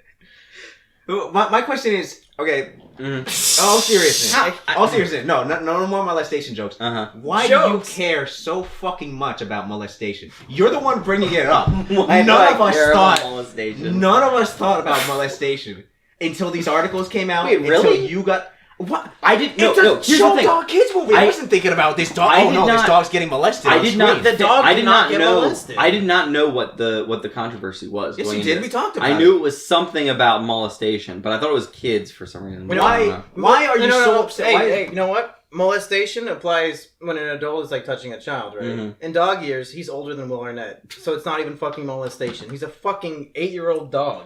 My question is, okay, Mm. all seriousness. How- All seriousness. No more molestation jokes. Uh-huh. Why Jokes. do you care so fucking much about molestation? You're the one bringing it up. Why do None I of us care about thought. molestation? None of us thought about molestation until these articles came out. Wait, really? Until you got. What? I didn't. It's a Here's the show thing. dog kids movie. I I- wasn't thinking about this dog. I Oh did no, this not- dog's getting molested. I on did not. screen. The dog I did did not not get know. molested. I did not know what the controversy was. Yes, going you into did. We this. talked about I it. knew it was something about molestation, but I thought it was kids for some reason. I don't know. Why are you so upset? Hey, Why- hey, you know what? Molestation applies when an adult is like touching a child, right? Mhm. In dog years, he's older than Will Arnett, so it's not even fucking molestation. He's a fucking 8-year-old dog.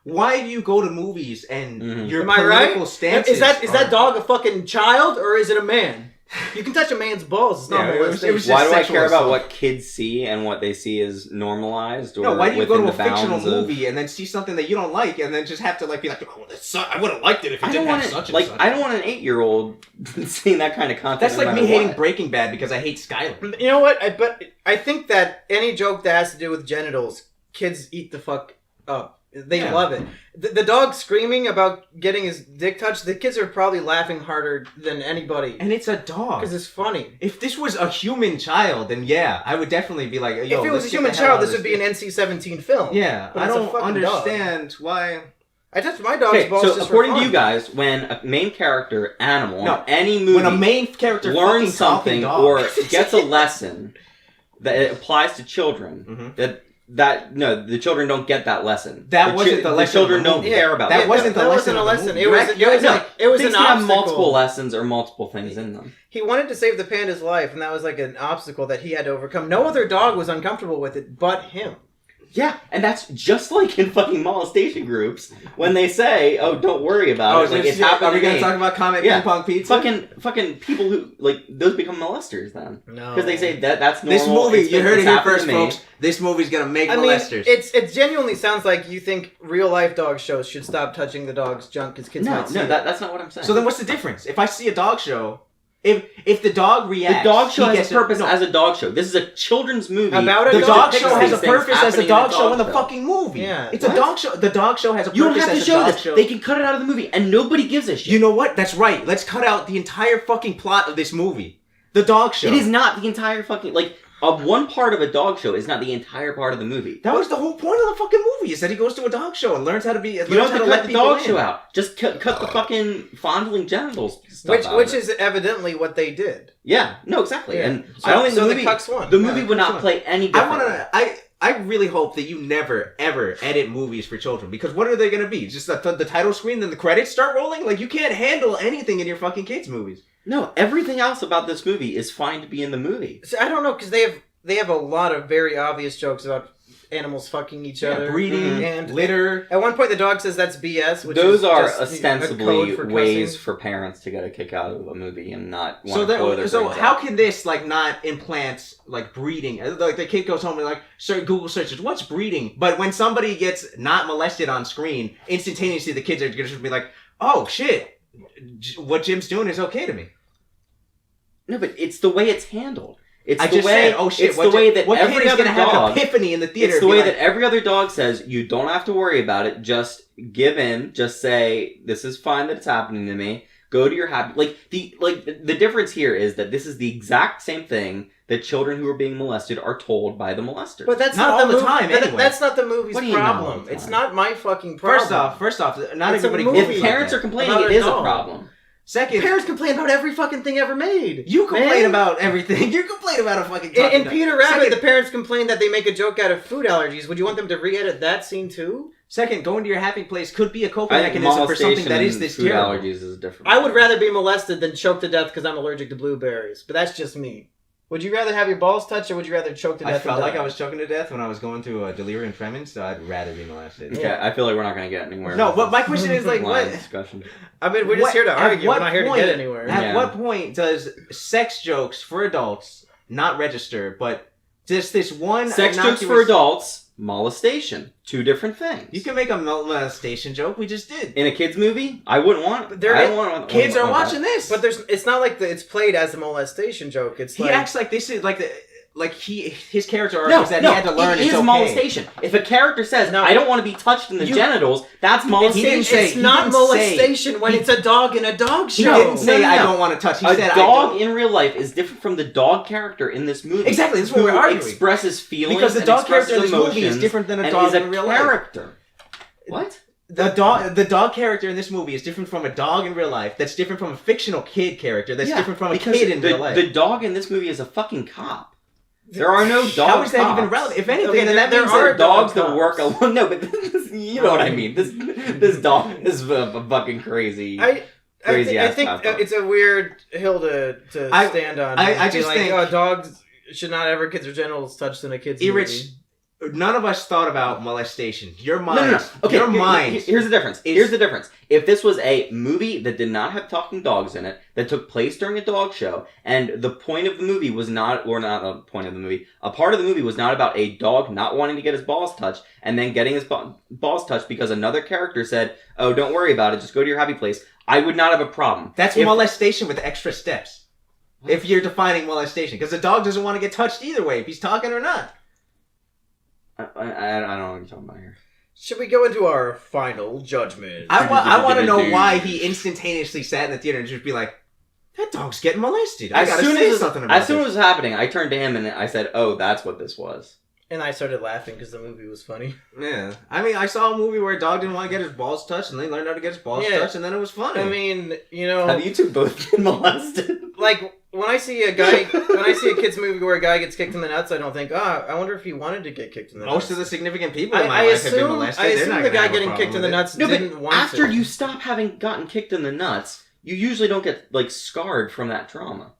Why do you go to movies and your Am I political right? stances? Is that dog a fucking child or is it a man? You can touch a man's balls. It's not molestation. it was Why just do I sexual care about assault. what kids see and what they see is normalized? Or No, why do you go to a within the fictional bounds of- movie and then see something that you don't like and then just have to like be like, oh, I would have liked it if it I didn't don't have want such and such. I don't want an 8-year-old seeing that kind of content. That's no like me matter hating what. Breaking Bad because I hate Skyler. You know what? But I think that any joke that has to do with genitals, kids eat the fuck up. They love it. The dog screaming about getting his dick touched, the kids are probably laughing harder than anybody. And it's a dog. Because it's funny. If this was a human child, then yeah, I would definitely be like, yo, If it was let's a get human the hell out child, of this would be an NC-17 film. Yeah, But I it's a don't fucking dog. understand why... I touched my dog's Okay, balls so just according for to fun. you guys, when a main character animal No, in any movie When a main character fucking learns talking something dog. or gets a lesson that it applies to children, Mhm. the children don't get that lesson. That wasn't the lesson The children of the don't movie. care about That it. wasn't the that lesson wasn't a of the lesson. movie. It You're was, right- it was, No, like, it was things an can have obstacle. multiple lessons or multiple things in them. He wanted to save the panda's life, and that was like an obstacle that he had to overcome. No other dog was uncomfortable with it but him. Yeah, and that's just like in fucking molestation groups when they say, "Oh, don't worry about it." Like it's happened. Are we to going me. to talk about Comet Yeah. Ping Pong Pizza? Fucking people who like those become molesters then No. because they say that's normal. This movie, it's you heard it it's here happened first, to me. folks. This movie's going to make I mean, molesters. it genuinely sounds like you think real life dog shows should stop touching the dog's junk because kids No, might see it. that's not what I'm saying. So then what's the difference? If I see a dog show, if the dog reacts... the dog show he has gets a purpose no, as a dog show. This is a children's movie. About a The dog. dog show has a Things purpose as a happening dog in a show in the show. fucking movie. Yeah. It's a What? dog show. The dog show has a You don't purpose have to as a show dog this. show. They can cut it out of the movie, and nobody gives a shit. You know what? That's right. Let's cut out the entire fucking plot of this movie. The dog show. It is not the entire fucking one part of a dog show is not the entire part of the movie. That was the whole point of the fucking movie. Is that he goes to a dog show and learns how to be. You don't have to cut the dog show out. Just cut the fucking fondling genitals stuff out. Which is evidently what they did. Yeah, no, exactly. Yeah. And So- I don't think so the the movie, cucks won. the movie Yeah, would not won. play any I differently. want to. I really hope that you never ever edit movies for children because what are they going to be? Just the title screen, then the credits start rolling. Like you can't handle anything in your fucking kids movies. No, everything else about this movie is fine to be in the movie. So I don't know because they have a lot of very obvious jokes about animals fucking each other, breeding and litter. At one point, the dog says that's BS. Which Those is are just a ostensibly code for ways cussing. for parents to get a kick out of a movie and not want So, to blow their so brains how out. can this like not implant like breeding? Like the kid goes home and like Google searches what's breeding, but when somebody gets not molested on screen, instantaneously the kids are just be like, oh shit, what Jim's doing is okay to me. No, but it's the way it's handled. It's I the just way. said, oh shit, It's the way that what kid every is other gonna have an dog. epiphany in the theater? It's the and be way like, that every other dog says, you don't have to worry about it. Just give in. Just say, this is fine that it's happening to me. Go to your happy. The difference here is that this is the exact same thing that children who are being molested are told by the molester. But that's Not not, all the the movie. time, anyway. That's not the movie's What do you know all problem. the It's time? not my fucking problem. First off, not It's a everybody. movie. if parents are complaining, About it a is a dog. problem. Second, Parents complain about every fucking thing ever made. you complain Man. about everything. You complain about a fucking. In talking dog. Peter Rabbit, Second- the parents complain that they make a joke out of food allergies. Would you want them to re-edit that scene too? Second, going to your happy place could be a coping I think mechanism for something molestation that is and this food terrible. allergies is different. I would rather be molested than choke to death because I'm allergic to blueberries. But that's just me. Would you rather have your balls touched or would you rather choke to death? I felt and like die? I was choking to death when I was going to delirium tremens, so I'd rather be molested. Okay, I feel like we're not going to get anywhere. No, with but this my question is like, line what? of discussion. I mean, we're just here to at argue. what We're not here point- to get anywhere. At Yeah. what point does sex jokes for adults not register, but just this one Sex jokes for innocuous- adults, molestation. Two different things. You can make a molestation joke. We just did. In a kid's movie, I wouldn't want. But there I is- don't want. Kids are want watching that. this. But it's not like it's played as a molestation joke. It's He like acts like this is like his character arc No, is that no, he had to learn it it's is okay. molestation. If a character says, No. "I don't want to be touched in the You- genitals," that's molestation. it's not molestation when it's a dog in a dog He show. didn't say No, no, I no. don't want to touch. He A said I dog don't. in real life is different from the dog character in this movie. Exactly, that's what who we're arguing. expresses feelings Because the and dog character in expresses this movie is emotions different than a and dog is a in real life. character. What? The dog character in this movie is different from a dog in real life. That's different from a fictional kid character. That's Yeah, different from a because kid in the, real life. The dog in this movie is a fucking cop. There are no dog How is that cops. even relevant? If anything, Okay, then that there means are that Dogs dog that work cops. alone. No, but this, you know what I mean. This dog is a fucking crazy. I Crazy think, ass I think laptop. it's a weird hill to stand on. I Be just like, think- oh, dogs should not ever get their genitals touched in a kid's Erich, movie. none of us thought about molestation. Your mind. No. Okay, your mind. Here's the difference. Here's the difference. If this was a movie that did not have talking dogs in it, that took place during a dog show, and the point of the movie was not, or not a point of the movie, a part of the movie was not about a dog not wanting to get his balls touched, and then getting his balls touched because another character said, oh, don't worry about it, just go to your happy place, I would not have a problem. That's molestation with extra steps. If you're defining molestation. Because the dog doesn't want to get touched either way, if he's talking or not. I don't know what you're talking about here. Should we go into our final judgment? I want to know why he instantaneously sat in the theater and just be like, that dog's getting molested. I gotta say something about it. As soon as it was happening, I turned to him and I said, oh, that's what this was. And I started laughing because the movie was funny. Yeah. I mean, I saw a movie where a dog didn't want to get his balls touched, and they learned how to get his balls touched, and then it was funny. I mean, you know... Have you two both been molested? Like, when I see a kid's movie where a guy gets kicked in the nuts, I don't think, I wonder if he wanted to get kicked in the nuts. Most of the significant people in my life have been molested. I assume the guy getting kicked in the nuts didn't want to. After you stop having gotten kicked in the nuts, you usually don't get, like, scarred from that trauma.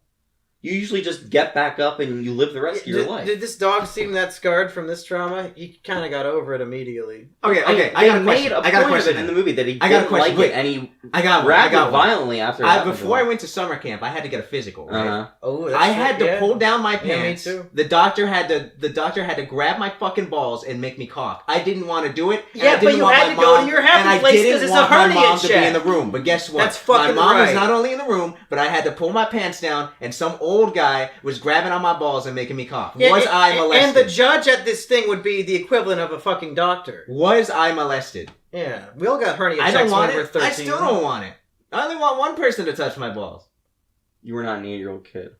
You usually just get back up and you live the rest of your life. Did this dog seem that scarred from this trauma? He kind of got over it immediately. Okay. I got a point of it in the movie that he didn't like it, and he grabbed it violently after. Before I went to summer camp, I had to get a physical. Right? Uh-huh. Oh, I had to pull down my pants. Yeah, me too. The doctor had to grab my fucking balls and make me cough. I didn't want to do it. Yeah, but you had to go to your happy place because it's a hernia check. To be in the room, but guess what? That's fucking my mom right. was not only in the room, but I had to pull my pants down, and some old guy was grabbing on my balls and making me cough. Yeah, was I molested? And the judge at this thing would be the equivalent of a fucking doctor. Was I molested? Yeah, we all got hernia I checks don't want when we were it. 13. I still don't want it. I only want one person to touch my balls. You were not an 8-year-old kid.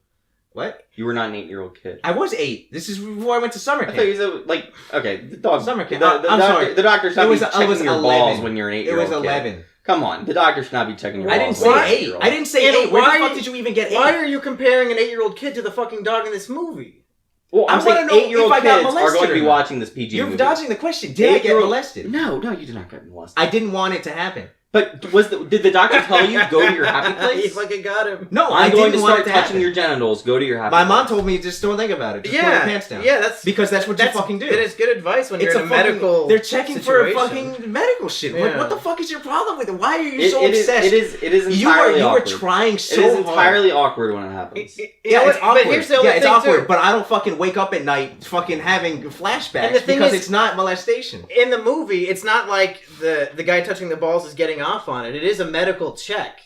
What? You were not an 8-year-old kid. I was 8. This is before I went to summer camp. I thought you said, like, okay, the dog. Summer camp. I'm sorry. The doctor should not be checking your 11. balls when you're an 8-year-old It was 11. kid. Come on, the doctor should not be checking your I balls. didn't say 8. I didn't say 8. Where the fuck did you even get 8? Why are you comparing an 8-year-old kid to the fucking dog in this movie? Well, I'm saying 8-year-old kids are going to be watching this PG movie. You're dodging the question. Did I get molested? No, you did not get molested. I didn't want it to happen. But did the doctor tell you go to your happy place? You fucking got him. No, I'm going to start touching happen. your genitals. Go to your happy My place. mom told me just don't think about it. Just pull your pants down. Yeah, that's because that's what you fucking do. It is good advice when you're in a medical. They're checking situation. for fucking medical shit. Yeah. What the fuck is your problem with it? Why are you so obsessed? It is entirely awkward. You were trying so hard. It is hard. entirely awkward when it happens. Yeah, it's awkward. But here's the other it's thing awkward. too. But I don't fucking wake up at night fucking having flashbacks And the thing because is, it's not molestation. In the movie, it's not like the guy touching the balls is getting off on it. It is a medical check.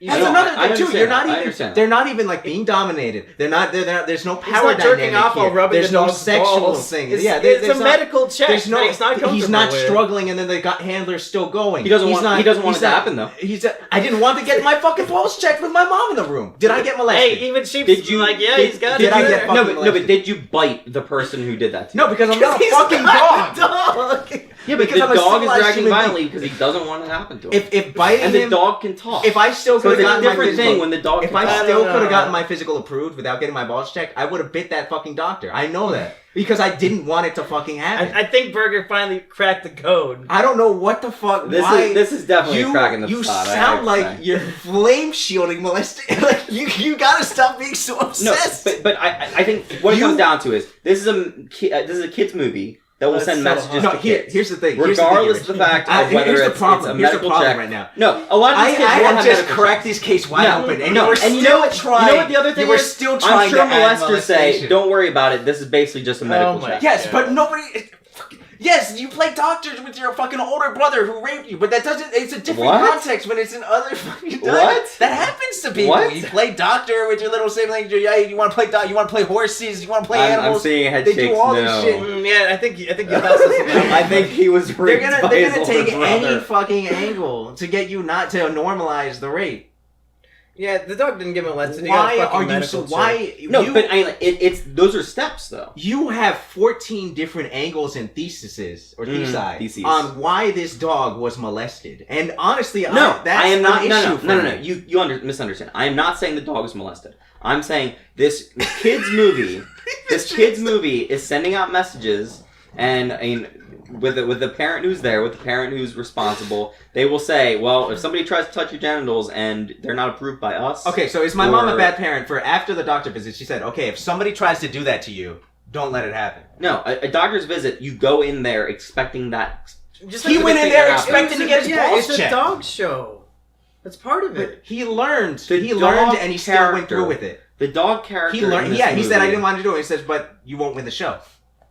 That's another thing too. You're not even. They're not even like being dominated. They're not. There's no power dynamic. Jerking off while rubbing There's the no dog's sexual balls. thing. It's a medical check. There's no. He's not with. struggling, and then the handler's still going. He doesn't want it to happen though. I didn't want to get my fucking balls checked with my mom in the room. Did I get molested? Hey, even sheep. Did you? Like, yeah, he's got it. Did I get fucking molested? No, but did you bite the person who did that to you? No, because I'm not a fucking dog. Yeah, but the dog is reacting violently because he doesn't want it to happen to him. If biting and the dog can talk. If I still could have gotten my physical, when the dog. If I still could have gotten my physical approved without getting my balls checked, I would have bit that fucking doctor. I know that because I didn't want it to fucking happen. I think Burger finally cracked the code. I don't know what the fuck. This is definitely cracking the You facade, sound like you're flame shielding molesting. Like you gotta stop being so obsessed. No, but I think what it comes down to is this is a kids movie. That will send messages to kids. Here's the thing. Regardless of the fact of whether it's a medical check right now. No, a lot of these kids I won't have have just cracked this case wide open, and you were and still trying. You know what the other thing is? You were still trying. I'm sure to add molesters say, "Don't worry about it. This is basically just a medical check." Yes, but nobody. Yes, you play doctors with your fucking older brother who raped you, but that doesn't. It's a different context when it's in other fucking. What? That happens to people. What? You play doctor with your little sibling. You want to play you want to play horses. You want to play animals. I'm seeing head they shakes. do all no. this shit. Yeah, I think you thought something. I think he was raped. They're by his gonna take older brother. any fucking angle to get you not to normalize the rape. Yeah, the dog didn't get molested. Why are you so? Why? No, but it's those are steps though. You have 14 different angles and theses theses on why this dog was molested, and honestly, that's I am not. No. You misunderstand. I am not saying the dog was molested. I'm saying this kids movie. This kids movie is sending out messages, and with the parent who's there, with the parent who's responsible, they will say, well, if somebody tries to touch your genitals and they're not approved by us. Okay, so is my mom a bad parent? For after the doctor visit, she said, okay, if somebody tries to do that to you, don't let it happen. No, a doctor's visit, you go in there expecting that. Just He went in there expecting to get his balls It's a checked. dog show. That's part of it. But he learned. The He learned, dog and he still went through character. with it. The dog character. He learned. in this Yeah, he said, "I movie- didn't want to do it." He says, "But you won't win the show.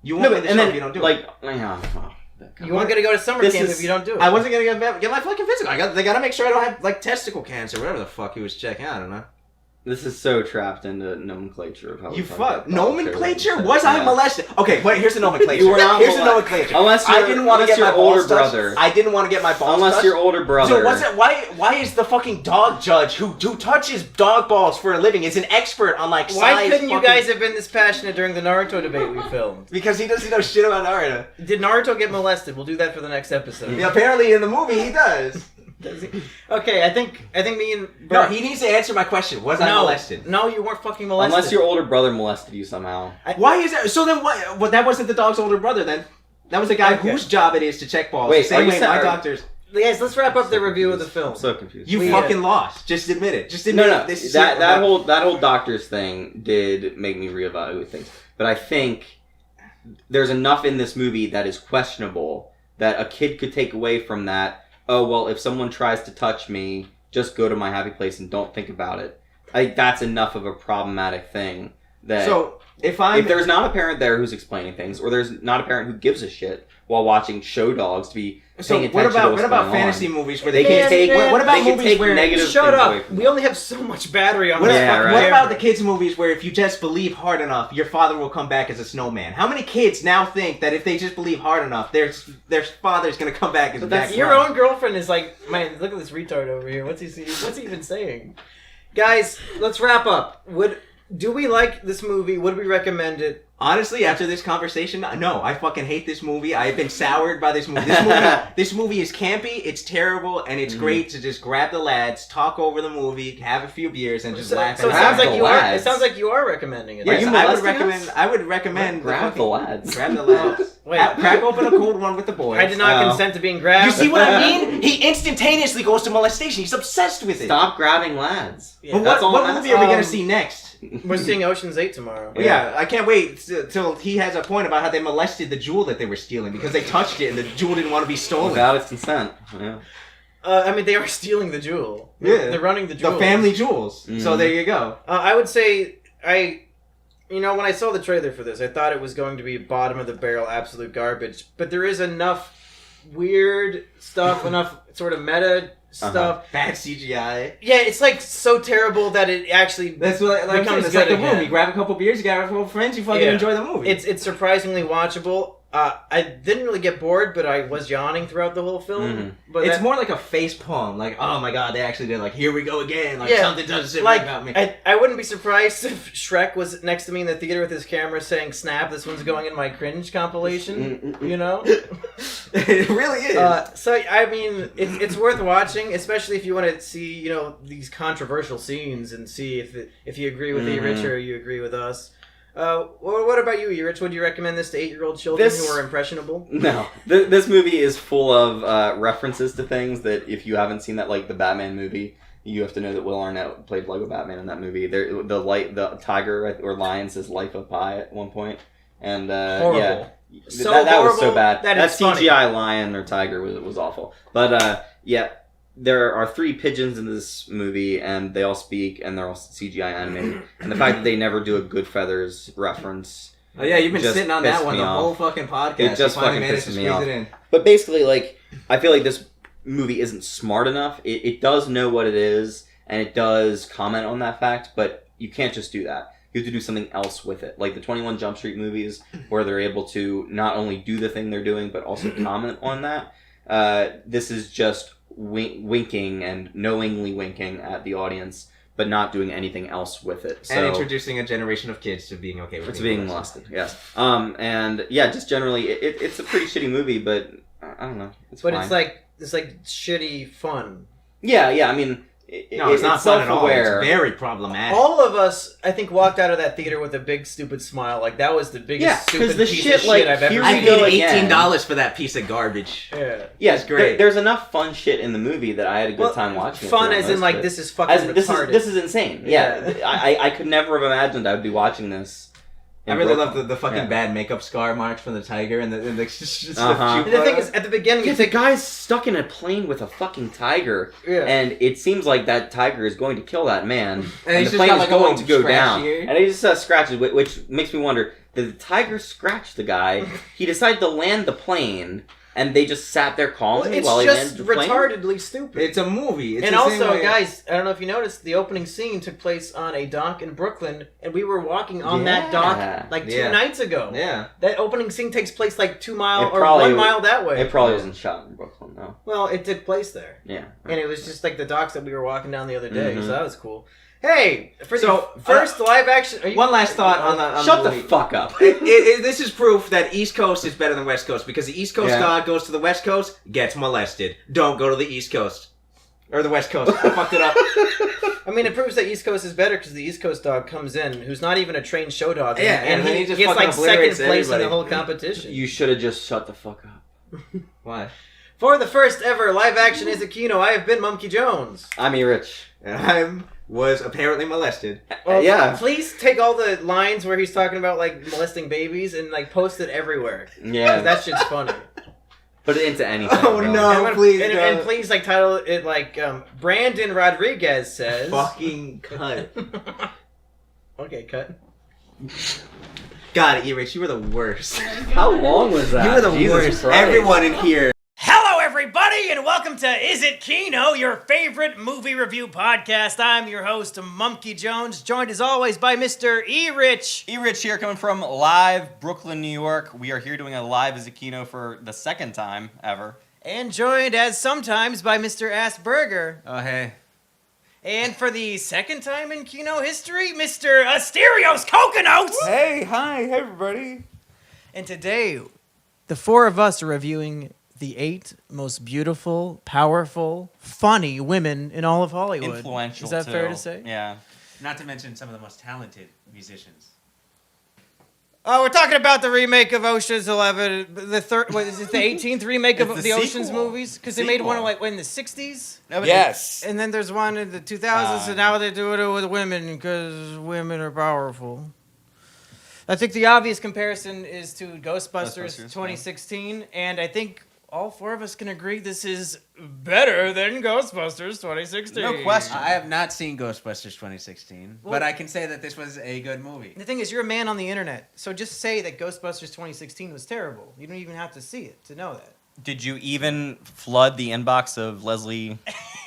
You No, won't but, win the and show then if you don't do like, it." yeah, You weren't gonna go to summer This camp is- if you don't do it. I wasn't gonna get my fucking physical. They gotta make sure I don't have like testicle cancer, whatever the fuck he was checking. I don't know. This is so trapped into nomenclature of how You we talk fuck about nomenclature? dog shows. Was I Yeah. molested? Okay, wait. Here's the nomenclature. You were not Here's the molested. nomenclature. Unless I you're- didn't want to unless get my your older balls touched. brother. I didn't want to get my balls Unless touched. your older brother. So what's it? Why is the fucking dog judge who touches dog balls for a living is an expert on like Why size couldn't you fucking- guys have been this passionate during the Naruto debate we filmed? Because he doesn't know shit about Naruto. Did Naruto get molested? We'll do that for the next episode. Yeah, apparently in the movie he does. Does he? Okay, I think me and No, Bert- he needs to answer my question. Was I molested? No, you weren't fucking molested. Unless your older brother molested you somehow. Why is that? So then what? Well, that wasn't the dog's older brother then. That was the guy Okay. whose job it is to check balls. Wait, the same are you way saying- my are- doctors. Guys, let's wrap up the So review of the confused. film. I'm so confused. You We, fucking lost. Just admit it. Just admit No. it. This is That it. that whole doctor's thing did make me reevaluate things. But I think there's enough in this movie that is questionable that a kid could take away from that. Oh well, if someone tries to touch me, just go to my happy place and don't think about it. I think that's enough of a problematic thing that So if there's not a parent there who's explaining things, or there's not a parent who gives a shit while watching show dogs to be so paying what attention to about what's what about going fantasy on. movies where They they can can't take. What about they can movies take where negative Shut things away up. from We them. only have so much battery on What, this. Yeah, fucking right. what about camera. the kids' movies where if you just believe hard enough, your father will come back as a snowman? How many kids now think that if they just believe hard enough, their father's gonna come back as But Jack that's your Ryan? own girlfriend is like, man, look at this retard over here. What's he even saying? Guys, let's wrap up. Do we like this movie? Would we recommend it? Honestly, after this conversation, no, I fucking hate this movie. I have been soured by this movie. This movie is campy, it's terrible, and it's great to just grab the lads, talk over the movie, have a few beers, and just laugh. So it at sounds Grab like the you are. It lads. sounds like you are recommending it. Yes, you I would molesting recommend. us? I would recommend Grab the lads. Grab the lads. Wait. Crack open a cold one with the boys. I did not Oh. consent to being grabbed. You see what I mean? He instantaneously goes to molestation. He's obsessed with it. Stop grabbing lads. Yeah. But That's all what I'm movie are we gonna asking. see next? We're seeing Ocean's 8 tomorrow. Well, yeah, I can't wait till he has a point about how they molested the jewel that they were stealing because they touched it and the jewel didn't want to be stolen. Without its consent. Yeah. I mean, they are stealing the jewel. Yeah. They're running the jewel. The family jewels. So Mhm. there you go. I would say when I saw the trailer for this, I thought it was going to be bottom of the barrel, absolute garbage. But there is enough weird stuff, enough sort of meta stuff. Bad CGI. Yeah, it's like so terrible that it actually That's what like becomes it's like good the again. movie. Grab a couple beers, you grab a couple friends, you fucking Yeah. enjoy the movie. It's surprisingly watchable. I didn't really get bored, but I was yawning throughout the whole film. Mhm. But it's more like a face palm. Like, oh my god, they actually did. Like, here we go again. Like Yeah, something doesn't sit like right about me. I wouldn't be surprised if Shrek was next to me in the theater with his camera saying, "Snap, this one's going in my cringe compilation." You know. It really is. So I mean, it's worth watching, especially if you want to see these controversial scenes and see if you agree with Erich or you agree with us. What about you, Erich? Would you recommend this to 8-year-old children This- who are impressionable? No. This movie is full of references to things that if you haven't seen that, like the Batman movie, you have to know that Will Arnett played Lego Batman in that movie. The tiger or lion says "Life of Pi" at one point, and Horrible. yeah, So that was so horrible bad. that That it's funny. CGI lion or tiger was awful. But yeah, there are 3 pigeons in this movie, and they all speak, and they're all CGI animated. And the fact that they never do a Goodfeathers reference. Oh yeah, you've been just sitting on pissed that one me the off. whole fucking podcast. It just You finally fucking managed to pisses me squeeze off. it in. But basically, like, I feel like this movie isn't smart enough. It does know what it is, and it does comment on that fact, but you can't just do that. You have to do something else with it. Like the 21 Jump Street movies, where they're able to not only do the thing they're doing, but also comment on that. This is just winking and knowingly winking at the audience, but not doing anything else with it. So, And introducing a generation of kids to being okay with it's being molested, yes. And yeah, just generally, it's a pretty shitty movie, but I don't know. It's But fine. it's like shitty fun. Yeah, I mean, No, it's not fun at all. self-aware. It's very problematic. All of us, I think, walked out of that theater with a big stupid smile. Like that was the biggest Yeah, 'cause stupid the piece shit, of like, shit I've ever here I we seen. go paid again. $18 for that piece of garbage. Yeah. Yes, It's great. There's enough fun shit in the movie that I had a good Well, time watching. Fun it as throughout in most like of it. this is fucking retarded. This is insane. Yeah, Yeah. I could never have imagined I would be watching this I really love the fucking bad makeup scar marks from the tiger and the just And the thing is, at the beginning, the guy's stuck in a plane with a fucking tiger, and it seems like that tiger is going to kill that man, and the plane is going to go down, and he just scratches, which makes me wonder, did the tiger scratch the guy? He decided to land the plane, and they just sat there calmly while he landed the plane? It's just retardedly stupid. It's a movie. It's and also, guys, I don't know if you noticed, the opening scene took place on a dock in Brooklyn, and we were walking on that dock like 2 nights ago. Yeah. That opening scene takes place like 2 miles or 1 mile that way. It probably wasn't shot in Brooklyn, though. Well, it took place there. Yeah. And it was just like the docks that we were walking down the other day, so that was cool. Hey, for the first live action... One last thought on the... Shut the fuck up. This is proof that East Coast is better than West Coast, because the East Coast god goes to the West Coast, gets molested. Don't go to the East Coast. Or the West Coast. I fucked it up. I mean, it proves that East Coast is better because the East Coast dog comes in, who's not even a trained show dog, and he gets like second place in the whole competition. You should have just shut the fuck up. Why? For the first ever live action is a KINO, I have been Monkey Jones. I'm Erich. And I was apparently molested. Well, please take all the lines where he's talking about like molesting babies and like post it everywhere. Yeah. That shit's funny. Put it into anything. Oh no, please don't. And please like title it like Brandon Rodriguez says. Fucking cut. Okay, cut. God, Erich, you were the worst. How long was that? You were the worst. Christ. Everyone in here. Hello, everybody, and welcome to Is It KINO, your favorite movie review podcast. I'm your host, Monkey Jones, joined as always by Mr. Erich. Erich here, coming from live Brooklyn, New York. We are here doing a live Is It KINO for the second time ever. And joined as sometimes by Mr. Assburger. Oh, hey. And for the second time in KINO history, Mr. Asterios Coconuts. Hey, hi, everybody. And today, the four of us are reviewing the 8 most beautiful, powerful, funny women in all of Hollywood. Influential, Is that too. fair to say? Yeah. Not to mention some of the most talented musicians. Oh, we're talking about the remake of Ocean's 11. The third, what is it? The 18th remake of the Ocean's movies? Because they made one like in the 60s. Yes. And then there's one in the 2000s, and now they're doing it with women because women are powerful. I think the obvious comparison is to Ghostbusters 2016, and I think all four of us can agree this is better than Ghostbusters 2016. No question. I have not seen Ghostbusters 2016, but I can say that this was a good movie. The thing is, you're a man on the internet, so just say that Ghostbusters 2016 was terrible. You don't even have to see it to know that. Did you even flood the inbox of Leslie?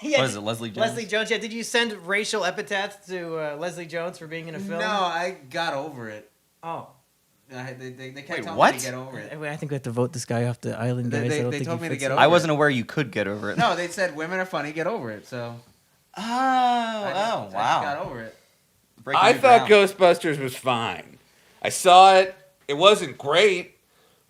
Yeah, what is it, Leslie Jones? Leslie Jones, yeah. Did you send racial epithets to Leslie Jones for being in a film? No, I got over it. Oh. They kept telling what? me to get over it. I think we have to vote this guy off the island, guys. They told me to get over it. I wasn't aware you could get over it. No, they said women are funny, get over it. So. I just wow. got over it. I thought Ghostbusters was fine. I saw it. It wasn't great,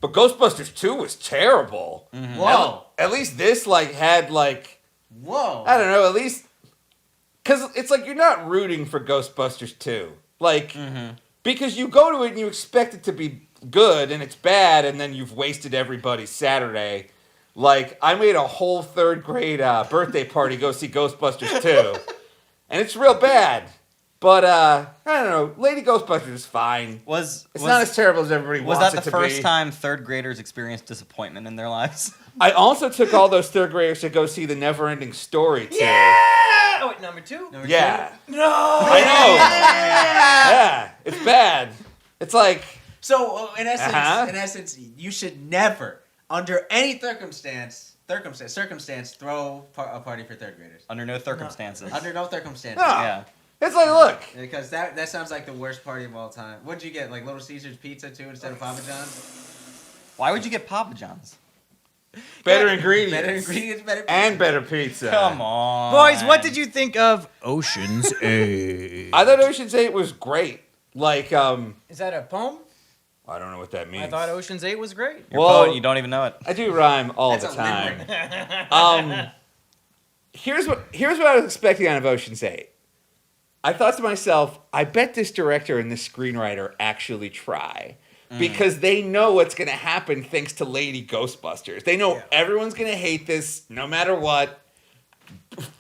but Ghostbusters 2 was terrible. Mm-hmm. Whoa. At least this had Whoa. I don't know, at least cuz it's like you're not rooting for Ghostbusters 2. Because you go to it and you expect it to be good and it's bad and then you've wasted everybody's Saturday. Like I made a whole 3rd grade birthday party go see Ghostbusters 2. And it's real bad. But I don't know. Lady Ghostbusters is fine. It's not as terrible as everybody wants it to be. Was that the first time 3rd graders experienced disappointment in their lives? I also took all those 3rd graders to go see The Neverending Story too. Yeah! Oh, wait, number 2? Yeah. No! I know. Yeah. It's bad. It's like. So in essence, you should never, under any circumstance, throw a party for 3rd graders. Under no circumstances. Under no circumstances. No. Yeah. It's like, look. Because that sounds like the worst party of all time. What'd you get? Like Little Caesars pizza too instead of Papa John's? Why would you get Papa John's? Better ingredients. Better ingredients, better pizza. And better pizza. Come on. Boys, what did you think of Ocean's 8? I thought Ocean's 8 was great. Like, Is that a poem? I don't know what that means. I thought Ocean's 8 was great. You're a poet, you don't even know it. I do rhyme all That's the a time. Here's what I was expecting out of Ocean's 8. I thought to myself, I bet this director and this screenwriter actually try. Because they know what's going to happen thanks to Lady Ghostbusters. They know everyone's going to hate this no matter what.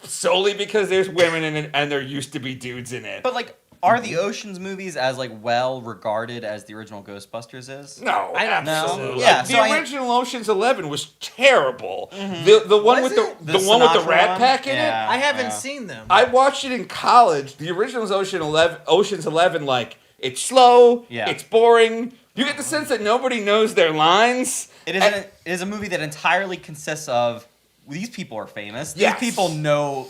Solely because there's women in it and there used to be dudes in it. But like, Are the Oceans movies as like well regarded as the original Ghostbusters is? No, absolutely. Yeah, the original Ocean's 11 was terrible. The one Was with it? the one with the Sinatra Rat one? Pack in Yeah. it. I haven't seen them. I watched it in college. The original is Ocean's 11. Like it's slow. Yeah. It's boring. You get the sense that nobody knows their lines. It is a movie that entirely consists of these people are famous. These Yes. people know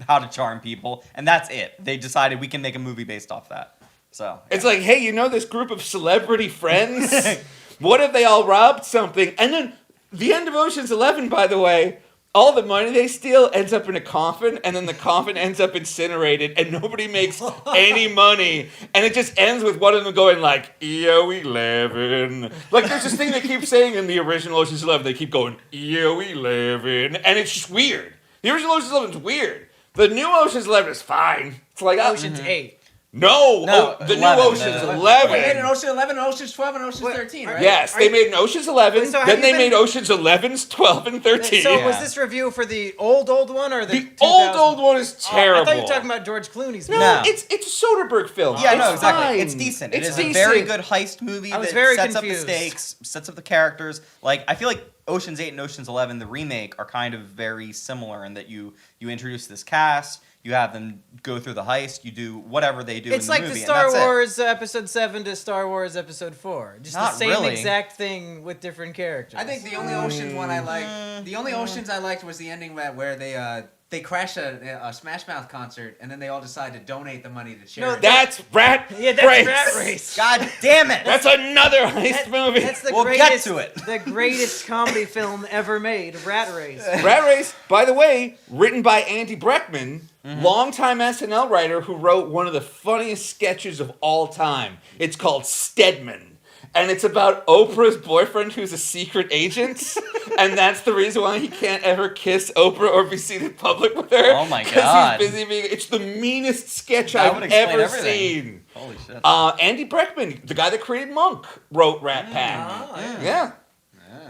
how to charm people, and that's it. They decided we can make a movie based off that. So It's like, hey, you know this group of celebrity friends? What if they all robbed something? And then the end of Ocean's 11, by the way, all the money they steal ends up in a coffin, and then the coffin ends up incinerated, and nobody makes any money. And it just ends with one of them going like, EO 11. Like, there's this thing they keep saying in the original Ocean's 11. They keep going, EO 11. And it's just weird. The original Ocean's 11 is weird. The new Ocean's 11 is fine. It's like, Ocean's 8. No, the 11, new Ocean's the- 11. They made an Ocean 11, an Ocean's 12, and an Ocean's 13, right? Yes, they made an Ocean's 11, So have then you they been- made Ocean's 11s, 12, and 13. So Yeah. was this review for the old one or the The old 2000? one is terrible. I thought you were talking about George Clooney's No, movie. No. it's a Soderbergh film. Yeah, it's no, exactly. fine. It's decent. It's It is decent. a very good heist movie I was that very sets confused. up the stakes, sets up the characters. Like, I feel like Ocean's 8 and Ocean's 11, the remake, are kind of very similar in that you introduce this cast, you have them go through the heist, you do whatever they do It's in like the movie, the Star and that's it. Wars Episode 7 to Star Wars Episode 4. Just Not the same really. exact thing with different characters. I think the only Oceans one I liked, the only Oceans I liked was the ending where they crash a Smash Mouth concert and then they all decide to donate the money to charity. That's Rat that's Race. Rat Race. God damn it! That's another heist movie. That's the We'll greatest, get to it. the greatest comedy film ever made, Rat Race. Rat Race, by the way, written by Andy Breckman, longtime SNL writer who wrote one of the funniest sketches of all time. It's called Stedman. And it's about Oprah's boyfriend who's a secret agent. And that's the reason why he can't ever kiss Oprah or be seen in public with her. Oh my 'Cause God. he's busy being... It's the meanest sketch That I've would explain ever everything. seen. Holy shit. Andy Breckman, the guy that created Monk, wrote Rat Pack. Yeah.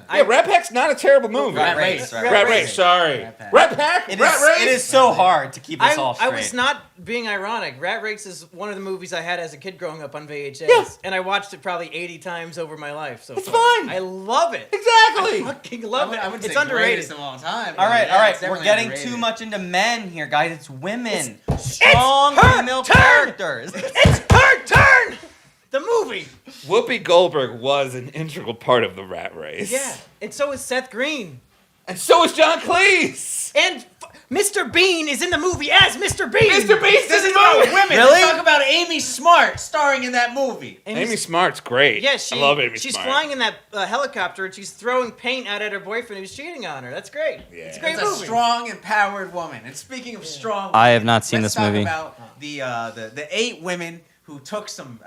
I- Rat Pack's not a terrible movie. Rat Race. Rat Race, sorry. Rat Pack. Rat Pack? It Rat is, Race? it is so hard to keep us all I straight. was not being ironic. Rat Race is one of the movies I had as a kid growing up on VHS. Yeah. And I watched it probably 80 times over my life. So It's far. fine. I love it. Exactly. I fucking love it. I wouldn't It's say underrated. greatest of all time. All right. It's We're definitely getting underrated. too much into men here, guys. It's women. Strong her female turn! characters. It's her turn! The movie. Whoopi Goldberg was an integral part of the Rat Race. Yeah. And so is Seth Green. And so is John Cleese. And Mr. Bean is in the movie as Mr. Bean. Mr. Beast This is is about movie. women. Really? Let's talk about Amy Smart starring in that movie. Amy Smart's great. Yeah, I love Amy she's Smart. flying in that helicopter and she's throwing paint out at her boyfriend who's cheating on her. That's great. Yeah. It's a great It's a movie. strong, empowered woman. And speaking of strong, I have not seen let's this movie. Talk about the 8 women who took some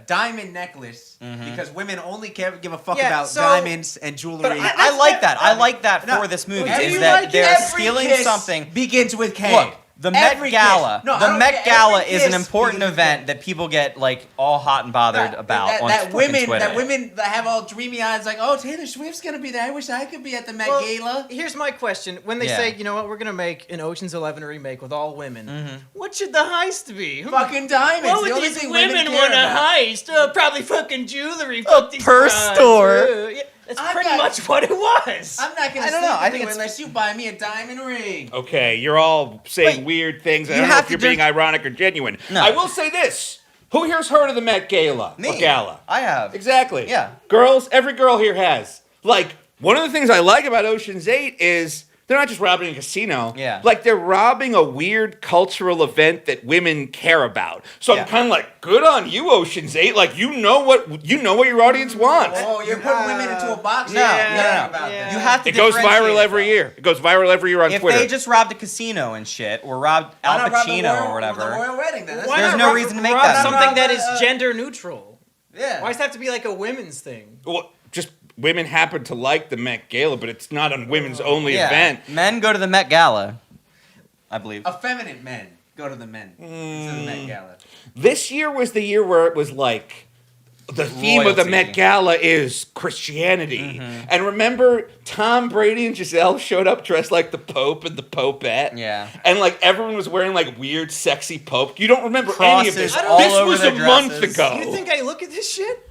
diamond necklace because women only give a fuck Yeah, about so- diamonds and jewelry. But I like that. I like that No, for this movie. every- Is that like they're every stealing kiss something. begins with K. Look, the Met Every Gala. kiss. No, I The don't Met care. Gala Every is an kiss important begins with event K. that people get like all hot and bothered about on that fucking women Twitter. that women that have all dreamy eyes like, oh, Taylor Swift's gonna be there. I wish I could be at the Met Well, Gala. Here's my question. When they Yeah. say, you know what, we're going to make an Ocean's 11 remake with all women, what should the heist be? Fucking diamonds. What the would only these thing women care want to about. heist? Probably fucking jewelry. Fuck these purse brides. store. Yeah, that's I'm pretty not- much what it was. I'm not gonna I don't sleep know. I with think you it's- unless you buy me a diamond ring. Okay, you're all saying Wait, weird things. I you don't know have if you're to being just- ironic or genuine. No. I will say this. Who here's heard of the Met Gala? Me. Or Gala? I have. Exactly. Yeah. Girls, every girl here has. Like, one of the things I like about Ocean's 8 is they're not just robbing a casino. Yeah. Like, they're robbing a weird cultural event that women care about. So Yeah. I'm kind of like, good on you, Ocean's 8. Like, you know what your audience wants. Oh, you're putting women into a box. No, Yeah, no. about Yeah. that. You have to It goes differentiate viral every though. year. It goes viral every year on If Twitter. they just robbed a casino and shit, or robbed Why Al not rob the Pacino royal- or whatever, The royal wedding. Then. Why There's not no rob- reason to make rob that. something Rob, that is uh, gender neutral. Yeah. Why does it have to be like a women's thing? Well, just women happen to like the Met Gala, but it's not a women's only yeah, event. men go to the Met Gala, I believe. Effeminate men go to the men to the Met Gala. This year was the year where it was like the theme of the Met Gala is Christianity. And remember, Tom Brady and Giselle showed up dressed like the Pope and the Popette? Yeah. And like everyone was wearing like weird, sexy Pope. You don't remember any of this. Crosses all This over was their a month dresses. ago. You think I look at this shit?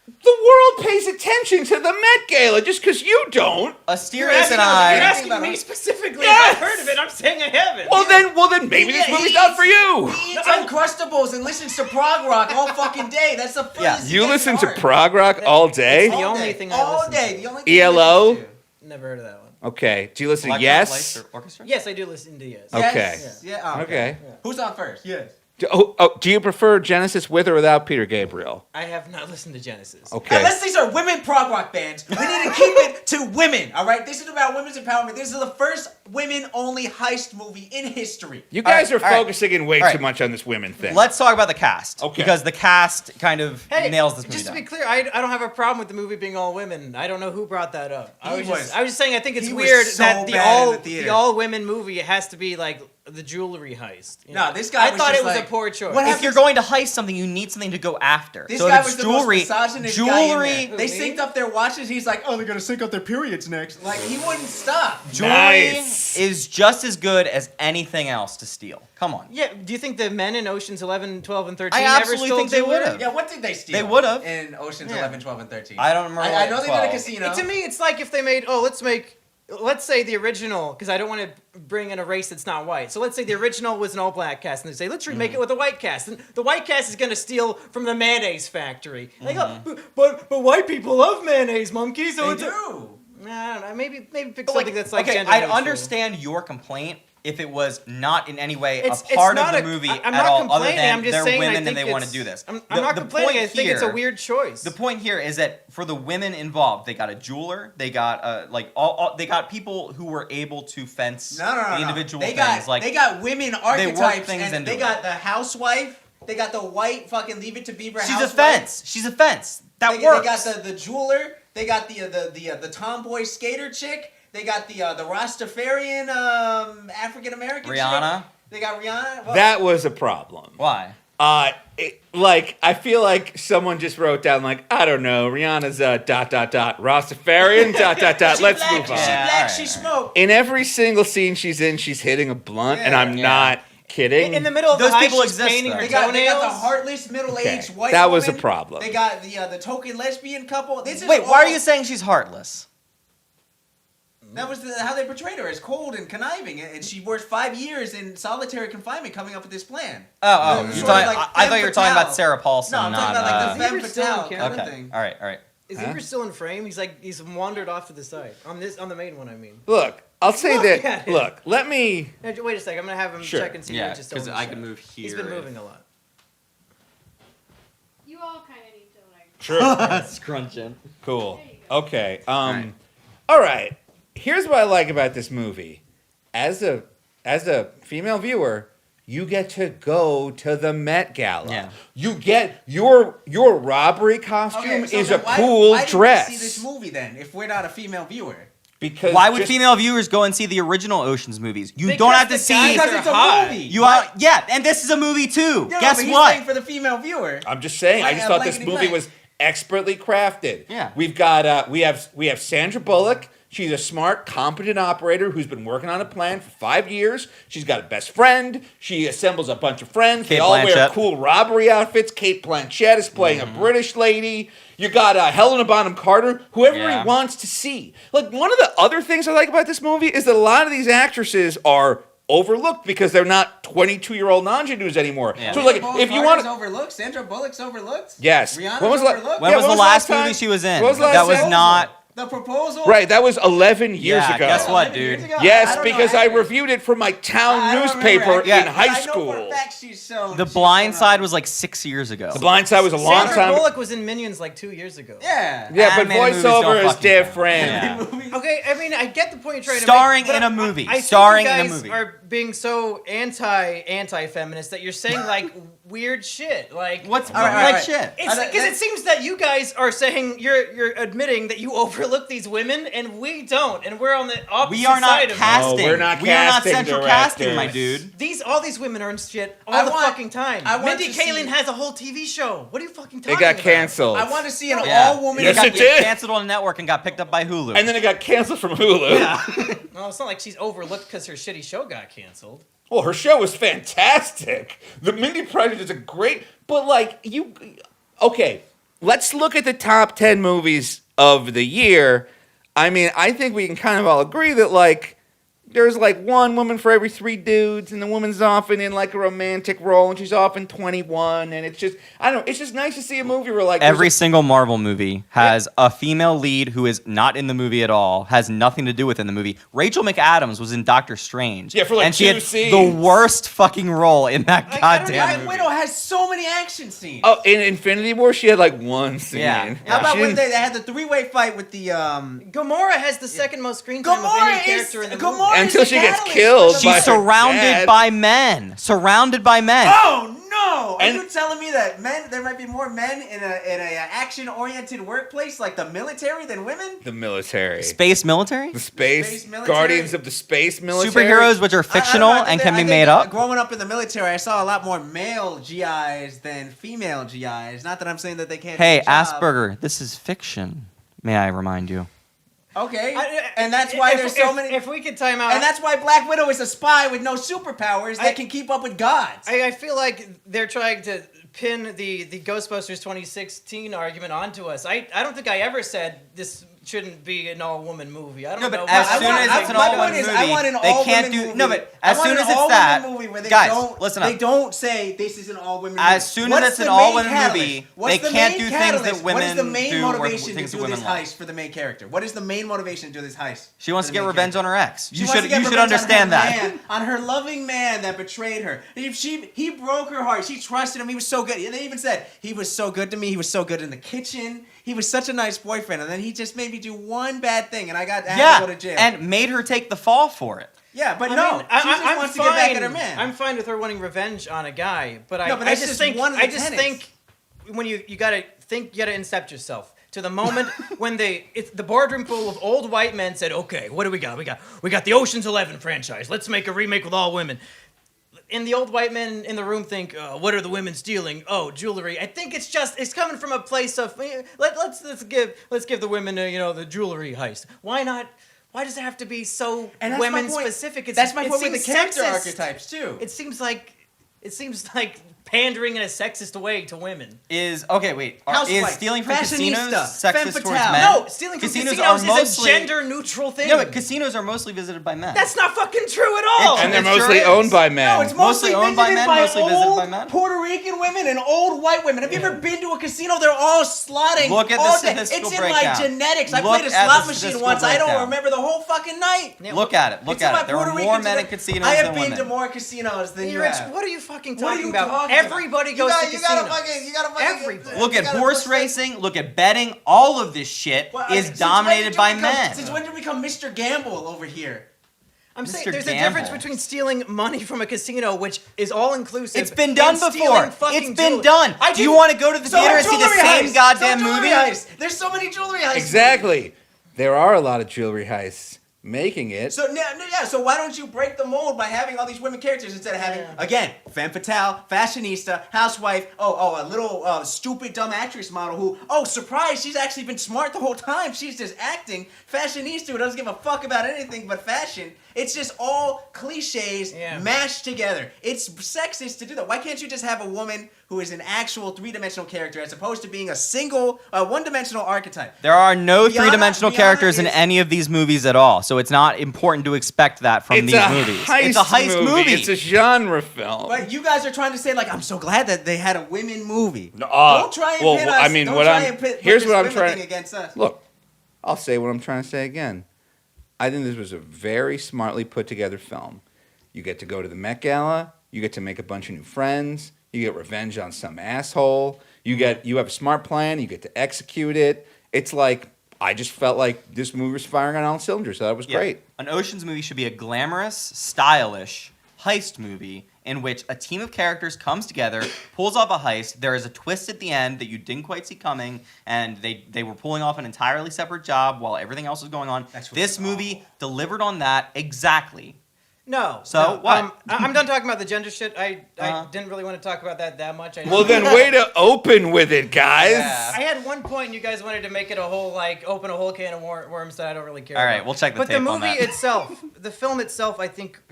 The world pays attention to the Met Gala just because you don't. Asterios and You're I. asking me specifically Yes! if I've heard of it. I'm saying I haven't. Well then maybe this movie's not for you. He eats Uncrustables and listens to prog rock all fucking day. That's the furthest. You listen to prog rock all day? the only thing I all listen day. to. The only thing he ELO? listens to. Never heard of that one. Okay. Do you listen to Electric Yes? Lights Orchestra? Yes, I do listen to Yes. Okay. Yes. Yeah. Okay. Who's on first? Yes. Do you prefer Genesis with or without Peter Gabriel? I have not listened to Genesis. Okay. Unless these are women prog rock bands, we need to keep it to women. All right. This is about women's empowerment. This is the first women-only heist movie in history. You guys All right, are all right. focusing in way All right. too much on this women thing. Let's talk about the cast. Okay. Because the cast kind of Hey, nails this movie just to down. be clear, I don't have a problem with the movie being all women. I don't know who brought that up. I was was- just saying I think it's he was weird so that the bad in the theater. all women movie has to be like the jewelry heist. you No, know? this guy I was thought just it was like, a poor choice. what If you're going to heist something, you need something to go after. This so guy if was it's the jewelry, most misogynist guy in jewelry, there. They synced up their watches. He's like, oh, they're gonna sync up their periods next. Like he wouldn't stop. jewelry Nice. is just as good as anything else to steal. Come on. Yeah, do you think the men in Oceans 11, 12, and 13 I ever absolutely stole think they jewelry? would've. Yeah, what did they steal? They would've. in Ocean's Yeah. 11, 12, and 13. I don't remember. I know they did a 12. casino. To me, it's like if they made, let's say the original, because I don't want to bring in a race that's not white. So let's say the original was an all-black cast, and they say, let's remake it with a white cast. And the white cast is going to steal from the mayonnaise factory. And they go, but white people love mayonnaise, monkey. So They it's do. I don't know. Maybe pick But, something that's like okay, gender I'd neutral. understand your complaint if it was not in any way It's a part not of the movie I'm at not all, other complaining. than I'm just they're saying I women and think they want to it's- do this. I'm The- not the complaining. point I think it's a here- weird choice. The point here is that for the women involved, they got a jeweler, they got they got people who were able to fence No. the individual They things. got they got women work archetypes, things and into they it. got the housewife. They got the white fucking Leave It to Beaver she's a housewife. fence. She's a fence. That They works. got the jeweler. They got the tomboy skater chick. They got the Rastafarian African American Rihanna. chick. They got Rihanna. Well, That was a problem. Why? I feel like someone just wrote down I don't know, Rihanna's Rastafarian she Let's black, move She on. Yeah, black. alright, She alright. smoked. In every single scene she's in, she's hitting a blunt, and I'm Yeah. not kidding. in the middle of Those the heist, people she's exist, painting though. her They got the toenails. heartless middle-aged Okay, white that was a woman. problem. They got the token lesbian couple. This is Wait, why all- are you saying she's heartless? That was how they portrayed her, as cold and conniving, and she worked 5 years in solitary confinement coming up with this plan. Oh, Sort you're of talking, like I thought you were talking femme about Sarah Paulson, No, I'm not. talking about like the Is femme Beaver still fatale on kind camera? of thing. All right. Is Huh? Beaver still in frame? He's wandered off to the side on the main one. I mean. Look, I'll say Look at that. it. Look, let me. Now, wait a second. I'm gonna have him Sure. check and see. Yeah, what just because told I him can to move check. here. He's been moving a lot. You all kind of need to like. Sure. Scrunching. Cool. There you go. Okay. right. All right. Here's what I like about this movie. As a female viewer, you get to go to the Met Gala. Yeah. You get your robbery costume Okay, so is then a why cool did we dress. see this movie then, if we're not a female viewer? Because Why would just- female viewers go and see the original Ocean's movies? You Because don't have to the see. guys Because are it's a hot. movie. You are, yeah, and this is a movie too. No, Guess but he's what? saying for the female viewer. I'm just saying. I Like, just thought like this an movie Blank. was expertly crafted. Yeah. We've got we have Sandra Bullock. She's a smart, competent operator who's been working on a plan for 5 years. She's got a best friend. She assembles a bunch of friends. Kate They all wear Blanchett. cool robbery outfits. Kate Blanchett is playing a British lady. You got Helena Bonham Carter, whoever Yeah. he wants to see. Like, one of the other things I like about this movie is that a lot of these actresses are overlooked because they're not 22-year-old non-Jews anymore. Yeah. So, like, Bonham if you Carter's want overlooked, Sandra Bullock's overlooked. Yes. Rihanna's When was the la- overlooked. When Yeah, was when the last time- movie she was in? when was the last That was time- not. The proposal. Right, that was 11 years Yeah, ago. guess what, 11 years dude? ago? Yes, don't because know I actors. reviewed it for my town I don't newspaper remember in actors, high but I know school. for a fact she's so. The she's Blind so Side not- was like 6 years ago. The Blind Side was a long Sandra time. Bullock was in Minions like 2 years ago. Yeah. Yeah, but Animated movies don't voiceover is fucking count. different. Yeah. Movies. Okay, I mean, I get the point you're trying Starring to make. in but a movie. I think Starring you in a guys movie. Are being so anti-feminist that you're saying like weird shit. Like What's All right, like shit? It's because it seems that you guys are saying you're admitting that you overlook these women and we don't, and we're on the opposite We are not side of it. casting. No, we're not we are not casting central directors. casting, my dude. All these women are in shit all I the want- fucking time. I want Mindy to see- Kaling has a whole TV show. What are you fucking talking It got about? canceled. I want to see an Yeah. all-woman. Yes, it got it did. canceled on a network and got picked up by Hulu. And then it got canceled from Hulu. Well, it's not like she's overlooked because her shitty show got canceled. Well, her show was fantastic. The Mindy Project is a great, but like okay, let's look at the top 10 movies of the year. I mean, I think we can kind of all agree that like there's like one woman for every 3 dudes, and the woman's often in like a romantic role, and she's often 21, and it's just I don't know, it's just nice to see a movie where like Every single Marvel movie has a female lead who is not in the movie at all, has nothing to do with in the movie. Rachel McAdams was in Doctor Strange. Yeah, for like and she 2 had scenes. the worst fucking role in that goddamn Black movie. Widow has so many action scenes. Oh, in Infinity War, she had like 1 scene. Yeah. How about She when didn't- they had the 3-way fight with the Gamora has the second most screen time of Gamora any is character in the movie. Gamora Until is she the gets catalyst killed for the- by She's her surrounded dad. by men. Surrounded by men. Oh no! Are And- you telling me that there might be more men in a action-oriented workplace like the military than women? The military. Space military? The space, Space military? Guardians of the Space military. Superheroes which are fictional I and think can I be think made up? Growing up in the military, I saw a lot more male GIs than female GIs. Not that I'm saying that they can't. Hey, do the job. Asperger, this is fiction. May I remind you? Okay, and that's why there's so many. If we could time out, And that's why Black Widow is a spy with no superpowers that can keep up with gods. I feel like they're trying to pin the Ghostbusters 2016 argument onto us. I don't think I ever said this shouldn't be an all-woman movie. I don't No, know. but as I soon want- as I- it's an my all-woman point is, movie, I want an they can't all-women do. movie. No, but I as want soon an as it's all-women that, movie where they guys, don't, listen up. They don't say this is an all-women movie. As soon as What's it's the an main all-women catalyst? movie, What's they the can't main do things that catalyst? women What is the main do or motivation things to that do this women love. heist for the main character? What is the main motivation to do this heist? She wants for to the get main revenge character? on her ex. She You wants should to get revenge understand on her that. man, on her loving man that betrayed her. If he broke her heart, she trusted him. He was so good. And they even said he was so good to me. He was so good in the kitchen. He was such a nice boyfriend. And then he just made me do one bad thing, and I had to go to jail. And made her take the fall for it. Yeah, but I no, mean, she just I'm wants fine. to get back at her man. I'm fine with her wanting revenge on a guy, but I, No, but I that's just just think one of the I just tenets. think when you gotta incept yourself to the moment when it's the boardroom full of old white men said, okay, what do we got? We got the Ocean's 11 franchise. Let's make a remake with all women. And the old white men in the room think, what are the women stealing? Oh, jewelry. I think it's coming from a place of let's give the women the jewelry heist. Why not? Why does it have to be so And that's my women point. specific? That's my point with the seems character sexist. archetypes too. It seems like pandering in a sexist way to women. Is Housewife, stealing from fashionista, casinos femme sexist towards fatale. men? No, stealing from Casinos casinos are is a mostly- gender-neutral thing. No, but casinos are mostly visited by men. That's not fucking true at all. And they're It sure mostly is. owned by men. No, it's Mostly mostly owned by visited men, by mostly visited old by men. Puerto Rican women and old white women. Have you ever been to a casino? They're all slotting. Look at the all day. statistical It's in breakdown. like genetics. I Look played a at slot the machine statistical once. I don't breakdown. remember the whole fucking night. Look at it. Look It's in my at it. There Puerto are Rican more men in genetics. casinos I have than been women. to more casinos than you Rich, have. what are you fucking What are talking you about? talking about? Everybody goes to casinos. Everybody. Look at horse racing. Look at betting. All of this shit is dominated by men. Since when did we become Mr. Gamble over here? I'm saying Mr. there's a Gamble. difference between stealing money from a casino, which is all inclusive. It's been done and before. stealing fucking It's been jewelry. done. Do you want to go to the theater and see the jewelry same heists. goddamn So jewelry movie? heists. There's so many jewelry heists. Exactly. There are a lot of jewelry heists making it. So so why don't you break the mold by having all these women characters instead of having again femme fatale, fashionista, housewife, a little stupid dumb actress model who surprise, she's actually been smart the whole time. She's just acting. Fashionista who doesn't give a fuck about anything but fashion. It's just all cliches mashed together. It's sexist to do that. Why can't you just have a woman who is an actual three-dimensional character as opposed to being a single one-dimensional archetype? There are no Rihanna- three-dimensional Rihanna characters in is- any of these movies at all, so it's not important to expect that from It's these a movies. heist It's a heist movie. It's a genre film. But you guys are trying to say like, I'm so glad that they had a women movie. No, Don't try and pit us. I mean, don't what try I'm and put here's this what I'm women trying. thing against us. Look, I'll say what I'm trying to say again. I think this was a very smartly put together film. You get to go to the Met Gala. You get to make a bunch of new friends. You get revenge on some asshole. You have a smart plan. You get to execute it. It's like I just felt like this movie was firing on all cylinders. So that was great. An Ocean's movie should be a glamorous, stylish, heist movie in which a team of characters comes together, pulls off a heist. There is a twist at the end that you didn't quite see coming, and they were pulling off an entirely separate job while everything else was going on. This movie delivered on that exactly. No. So, no. what? I'm done talking about the gender shit. I didn't really want to talk about that much. Well, then way to open with it, guys. Yeah. I had one point, and you guys wanted to make it a whole, like, open a whole can of worms that I don't really care All right, about. we'll check the But tape the on movie that. itself, the film itself, I think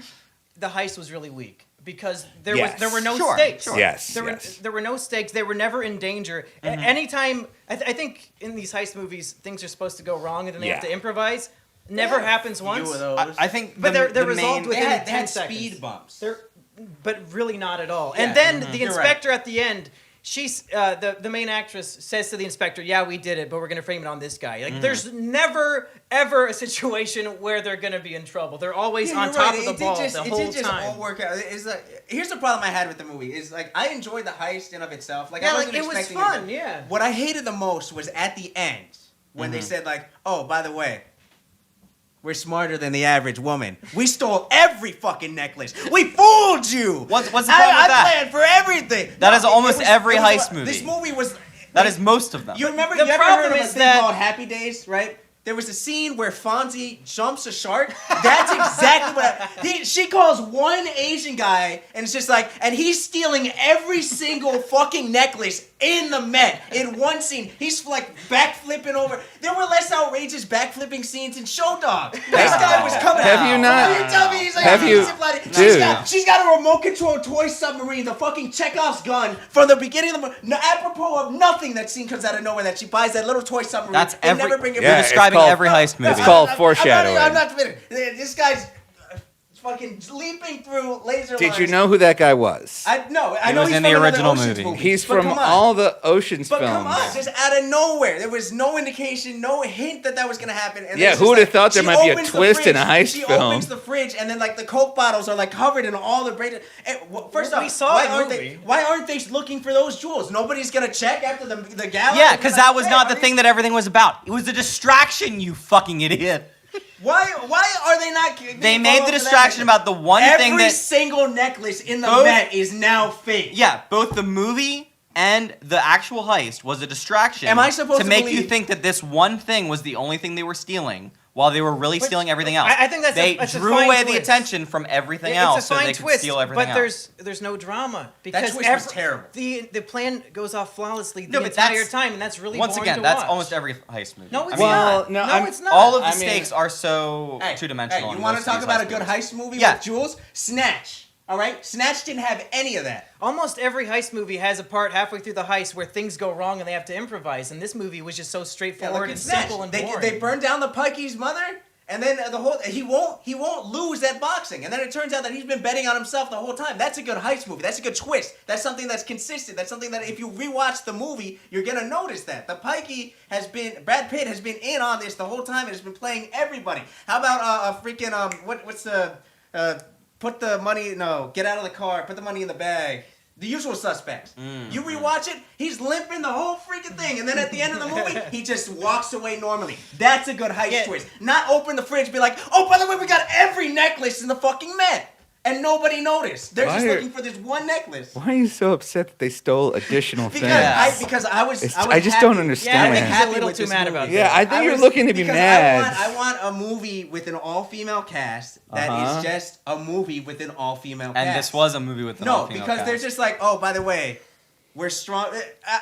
the heist was really weak. Because there were no Sure, stakes. sure. Yes, There were no stakes. They were never in danger. Anytime, I think in these heist movies, things are supposed to go wrong and then they have to improvise. Never happens once. I think But the, they're the resolved main, within They 10 had seconds. speed bumps. But really not at all. Yeah. And then the You're inspector at the end, she's the main actress says to the inspector, "Yeah, we did it, but we're gonna frame it on this guy." Like, there's never ever a situation where they're gonna be in trouble. They're always on you're top right. of the It ball did just, the it whole did just time. all work out. It's like, here's the problem I had with the movie. Is like I enjoyed the heist in of itself. Like Yeah, I like, wasn't it was expecting fun, to- yeah. What I hated the most was at the end when they said like, "Oh, by the way, we're smarter than the average woman. We stole every fucking necklace. We fooled you. What's the problem with that? I planned for everything." That is it almost was- every it was heist a- movie. This movie was. That is most of them. You remember? The You ever problem heard of a is thing that- called Happy Days, right? There was a scene where Fonzie jumps a shark. That's exactly what she calls one Asian guy, and it's just like, and he's stealing every single fucking necklace in the Met in one scene. He's like backflipping over. There were less outrageous backflipping scenes in Show Dog. This guy was coming. Have you not- You tell me he's like, have you- she's got a remote control toy submarine, the fucking Chekhov's gun from the beginning of the movie. No, apropos of nothing, that scene comes out of nowhere. That she buys that little toy submarine. That's They every. never bring it You're Yeah, back. it's describing called- every heist movie. It's called foreshadowing. I'm not finished. This guy's fucking leaping through laser Did lines. you know who that guy was? I know He know was he's in the from another original Ocean's movie. He's But from come on. all the Ocean's But films. come on, just out of nowhere. There was no indication, no hint that was going to happen. And Yeah, it's who just would have thought there she might be a opens the twist in a fridge, heist she film? opens the fridge, and then like the Coke bottles are like covered in all the braided. First Well, off, we saw why the aren't movie. why aren't they looking for those jewels? Nobody's going to check after the gala. Yeah, They're because like, that was "Hey, not the are thing that everything was about. It was a distraction, you fucking idiot. Why are they not? They made the distraction about the one thing Every that. single necklace in the Both- Met is now fake. Yeah, both the movie and the actual heist was a distraction. Am I supposed to make you believe- think that this one thing was the only thing they were stealing, while they were really stealing everything else? I think that's they that's a drew fine away the twist. attention from everything It's else, a so fine they could twist, steal everything but else. there's no drama because twist was terrible. The plan goes off flawlessly the No, but entire that's- time, and that's really Once boring again, to that's watch. almost every heist movie. No, it's I mean, not. no, No, I'm- it's not. all of the I mean- stakes are so Hey, two-dimensional. Hey, in you want most to of talk these about a heist good movies. heist movie Yeah. with jewels? Snatch. All right, Snatch didn't have any of that. Almost every heist movie has a part halfway through the heist where things go wrong and they have to improvise, and this movie was just so Yeah, straightforward look and at Snatch. simple and They boring. burned down the Pikey's mother, and then the whole he won't lose at boxing, and then it turns out that he's been betting on himself the whole time. That's a good heist movie. That's a good twist. That's something that's consistent. That's something that if you rewatch the movie, you're gonna notice that the Pikey Brad Pitt has been in on this the whole time and has been playing everybody. How about a freaking what's the put the money get out of the car, put the money in the bag. The Usual Suspects. You rewatch it, he's limping the whole freaking thing, and then at the end of the movie, he just walks away normally. That's a good heist twist. Not open the fridge, be like, oh, by the way, we got every necklace in the fucking Met, and nobody noticed. They're just Why are- looking for this one necklace. Why are you so upset that they stole additional Because things? I was I just don't understand. Yeah, I think it. he's a happy little with too this mad movie. about Yeah, that. I think you're looking to be because mad. I want a movie with an all-female cast that Uh-huh. is just a movie with an all-female cast. And this was a movie with an No, all-female because cast. they're just like, oh, by the way, we're strong.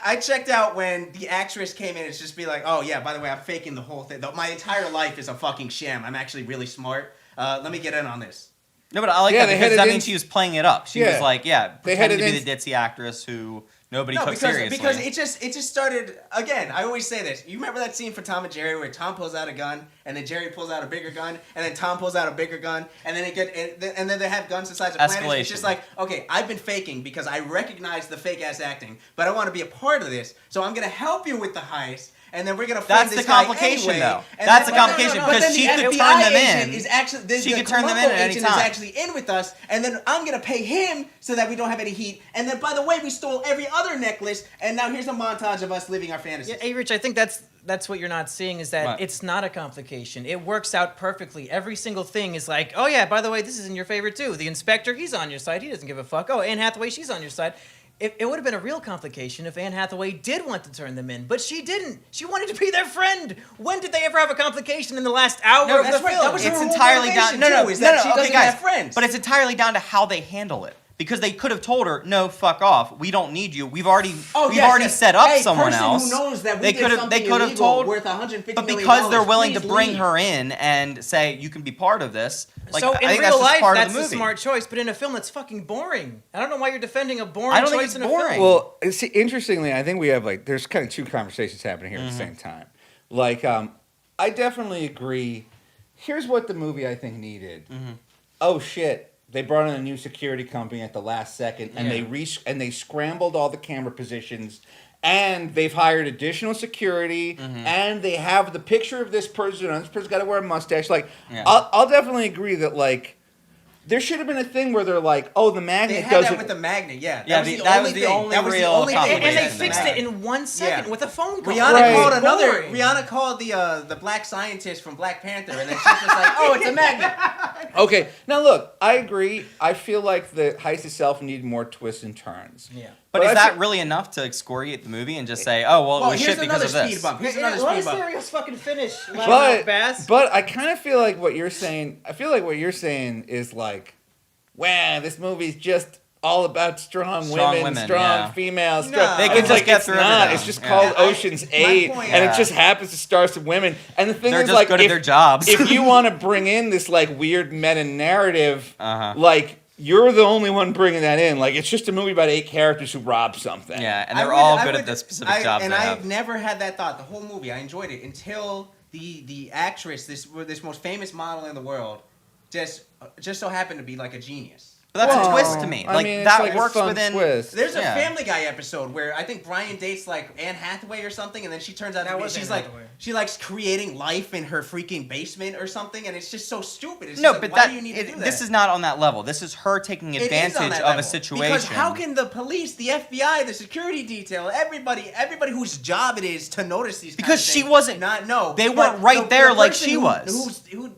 I checked out when the actress came in. It's just be like, oh yeah, by the way, I'm faking the whole thing. My entire life is a fucking sham. I'm actually really smart. Let me get in on this. No, but I like Yeah, that they had because it that in- means she was playing it up. She Yeah. was like, They had pretending to it be in- the ditzy actress who nobody No, took seriously. because it just started again. I always say this. You remember that scene for Tom and Jerry where Tom pulls out a gun and then Jerry pulls out a bigger gun and then Tom pulls out a bigger gun and then and then they have guns the size of planets. It's just Escalation. like, okay, I've been faking because I recognize the fake ass acting, but I want to be a part of this, so I'm gonna help you with the heist. and then we're gonna find That's this the guy complication, anyway. though. And That's then- the complication, but because then she the could FBI turn them agent in. Is actually, She the could turn them in Colombo at any agent is time. actually in with us, and then I'm gonna pay him so that we don't have any heat. And then, by the way, we stole every other necklace, and now here's a montage of us living our fantasies. Yeah, Erich, I think that's what you're not seeing is that What? it's not a complication. It works out perfectly. Every single thing is like, oh yeah, by the way, this is in your favor too. The inspector, he's on your side. He doesn't give a fuck. Oh, Anne Hathaway, she's on your side. It would have been a real complication if Anne Hathaway did want to turn them in, but she didn't. She wanted to be their friend. When did they ever have a complication in the last hour No, of that's the right. film? That was It's her whole entirely down. motivation, No, too, is that she okay, doesn't guys. have friends. But it's entirely down to how they handle it. Because they could have told her, "No, fuck off. We don't need you. We've already set up hey, someone person else." Who knows that we They did could have. something They could have illegal told. worth $150 But million, because they're willing to please bring leave. her in and say you can be part of this, like So I in think real that's just life, part that's of the a movie. smart choice, but in a film, that's fucking boring. I don't know why you're defending a boring I don't think choice it's in a boring. film. Well, see, interestingly, I think we have like there's kind of two conversations happening here at the same time. Like, I definitely agree. Here's what the movie I think needed. Oh shit. They brought in a new security company at the last second, and they scrambled all the camera positions, and they've hired additional security, and they have the picture of this person. And this person's got to wear a mustache. Like, I'll definitely agree that like there should have been a thing where they're like, oh, the magnet They had doesn't. that with the magnet, yeah. Yeah, That was the only only real thing. complication. and they the fixed magnet. it in 1 second Yeah. with a phone call. Rihanna Right. called another. Boring. Rihanna called the black scientist from Black Panther, and then she was like, "Oh, it's a magnet." Okay, now look, I agree. I feel like the heist itself needed more twists and turns. Yeah. But But is I that feel- really enough to excoriate the movie and just say, oh, well, Well, it was here's shit because another of speed this? bump. Here's another Let speed bump. Asterios fucking finish. Bass. But I kind of feel like what you're saying. I feel like what you're saying is like, wow, this movie's just all about strong women, strong yeah. females. No. Strong. They can It's just like get it's through not. everything. It's just Yeah. called I- Ocean's my 8, point- and Yeah. it just happens to star some women. And the thing They're is, just like, good at their jobs. if you want to bring in this like weird meta narrative, Uh-huh. like. You're the only one bringing that in. Like, it's just a movie about 8 characters who rob something. Yeah, and I they're would- all I good would- at the specific jobs and they I've have. never had that thought. The whole movie, I enjoyed it until the actress, this most famous model in the world, just so happened to be like a genius. But that's Well, a twist to me. I Like, mean, it's that like a works fun within. twist. There's a Yeah. Family Guy episode where I think Brian dates like Anne Hathaway or something, and then she turns out That to be was she's Anne like Hathaway. she likes creating life in her freaking basement or something, and it's just so stupid. It's No, just but like, why that do you need to do that? this is not on that level. This is her taking It is on advantage that of a level. situation. Because how can the police, the FBI, the security detail, everybody whose job it is to notice these Because kinds of she things, wasn't- not know they but weren't right there like person she was. who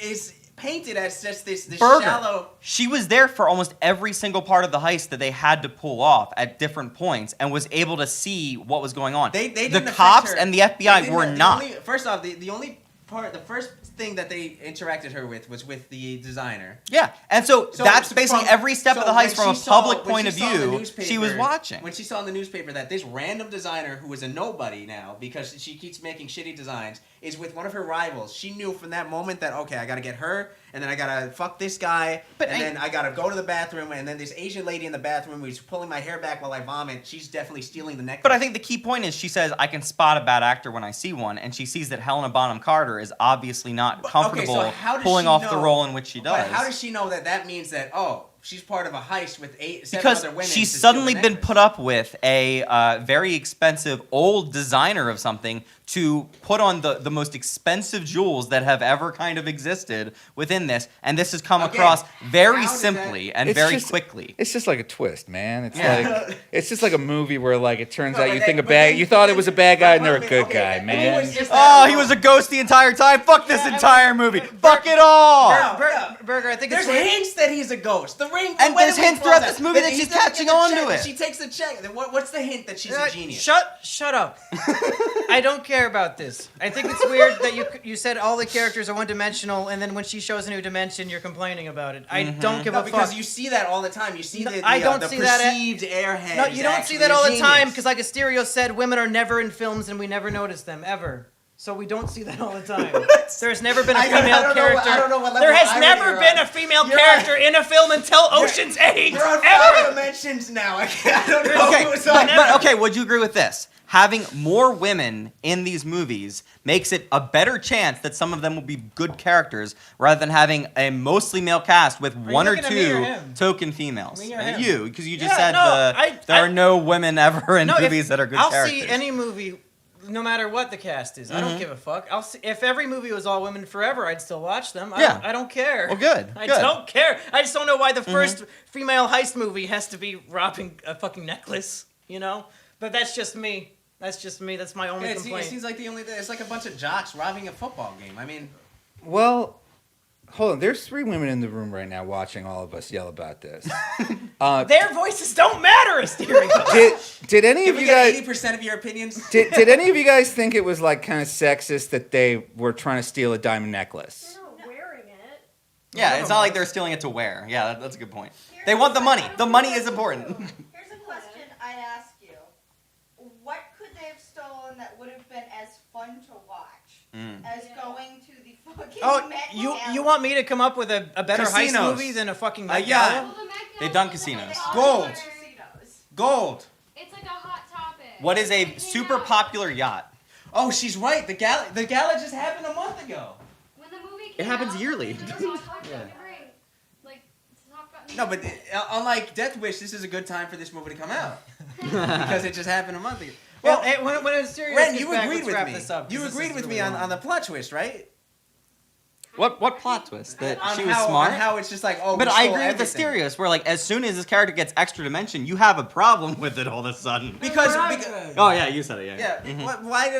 is painted as just this Burger. shallow. She was there for almost every single part of the heist that they had to pull off at different points and was able to see what was going on. They the didn't affect cops her. and the They FBI didn't- were the not. only- first off, the only part, the first thing that they interacted her with was with the designer. Yeah, and so that's basically from- every step of the when heist from a she saw- public when point she of saw in the view. newspaper- She was watching. When she saw in the newspaper that this random designer, who is a nobody now because she keeps making shitty designs, is with one of her rivals. She knew from that moment that, okay, I gotta get her, and then I gotta fuck this guy, then I gotta go to the bathroom, and then this Asian lady in the bathroom who's pulling my hair back while I vomit, she's definitely stealing the necklace. But I think the key point is she says, I can spot a bad actor when I see one, and she sees that Helena Bonham Carter is obviously not comfortable how does pulling she off know- the role in which she does. But how does she know that that means that, oh, she's part of a heist with seven Because other women? she's to steal suddenly the been necklace? put up with a very expensive old designer of something to put on the most expensive jewels that have ever kind of existed within this, and this has come Again, across very how does simply and It's very just- quickly. It's just like a twist, man. It's Yeah. like it's just like a movie where like it turns No, out but you then- think a but bad then- you thought it was a bad guy and they're a Wait, good okay, guy, it man. was just Oh, that he alone. was a ghost the entire time. Fuck this entire movie. Fuck it all. Burger, I think There's it's hints that he's a ghost. The ring. And when there's the ring hints throughout falls this out, movie but that he she's doesn't catching get the on check, to but it. She takes the check. Then what's the hint that she's a genius? Shut up. I don't care about this. I think it's weird that you said all the characters are one-dimensional, and then when she shows a new dimension, you're complaining about it. I don't give No, a because fuck. you see that all the time. You see No, the I don't the see that perceived airhead. No, is you don't see actually that a all the genius. time, because like Asterios said, women are never in films, and we never notice them, ever. So we don't see that all the time. There's never been a I don't female know character. I don't know what level there of has irony never you're been on. a female You're character on- in a film until Ocean's 8. You're on Ever. 5 dimensions now. I don't know. Okay, who's but on. okay, would you agree with this? Having more women in these movies makes it a better chance that some of them will be good characters rather than having a mostly male cast with one or looking at me or two him? token females. Me or him? You, because you just Yeah, said no, there are no women ever in No, if- movies that are good I'll characters. see any movie. no matter what the cast is. I don't give a fuck. I'll see, if every movie was all women forever, I'd still watch them. I don't care. Well, good. I don't care. I just don't know why the first female heist movie has to be robbing a fucking necklace, you know? But that's just me. That's just me. That's my only complaint. It seems like it's like a bunch of jocks robbing a football game. I mean, Well, hold on. There's 3 women in the room right now watching all of us yell about this. Their voices don't matter, Asterios. Did any can of we you get guys 80% of your opinions? did any of you guys think it was like kind of sexist that they were trying to steal a diamond necklace? They're not wearing it. Yeah, it's not like they're stealing it to wear. Yeah, that's a good point. They want the money. The money is important. Here's a question I ask you. What could they have stolen that would have been as fun to watch as going to the fucking Met Gala? You want me to come up with a better heist Casinos. movie than a fucking Met yeah. Gala? Well, the Met They've Gala's done like casinos. Gold. Casinos. Gold. It's like a hot topic. What is a It came super out popular yacht? Oh, she's right. The gala just happened a month ago. When the movie came It happens out, yearly. there was a hot topic to bring. Like, to talk about No, but unlike Death Wish, this is a good time for this movie to come out because it just happened a month ago. Well, when Asterios Ren, gets you back, agreed let's with wrap me. this up, 'cause You this agreed is with really me long. on the plot twist, right? What plot twist? That On she was how, smart? On how it's just like, oh, But we I stole agree with everything. Asterios, where like as soon as this character gets extra dimension, you have a problem with it all of a sudden. Because Oh yeah, you said it. Yeah. yeah, why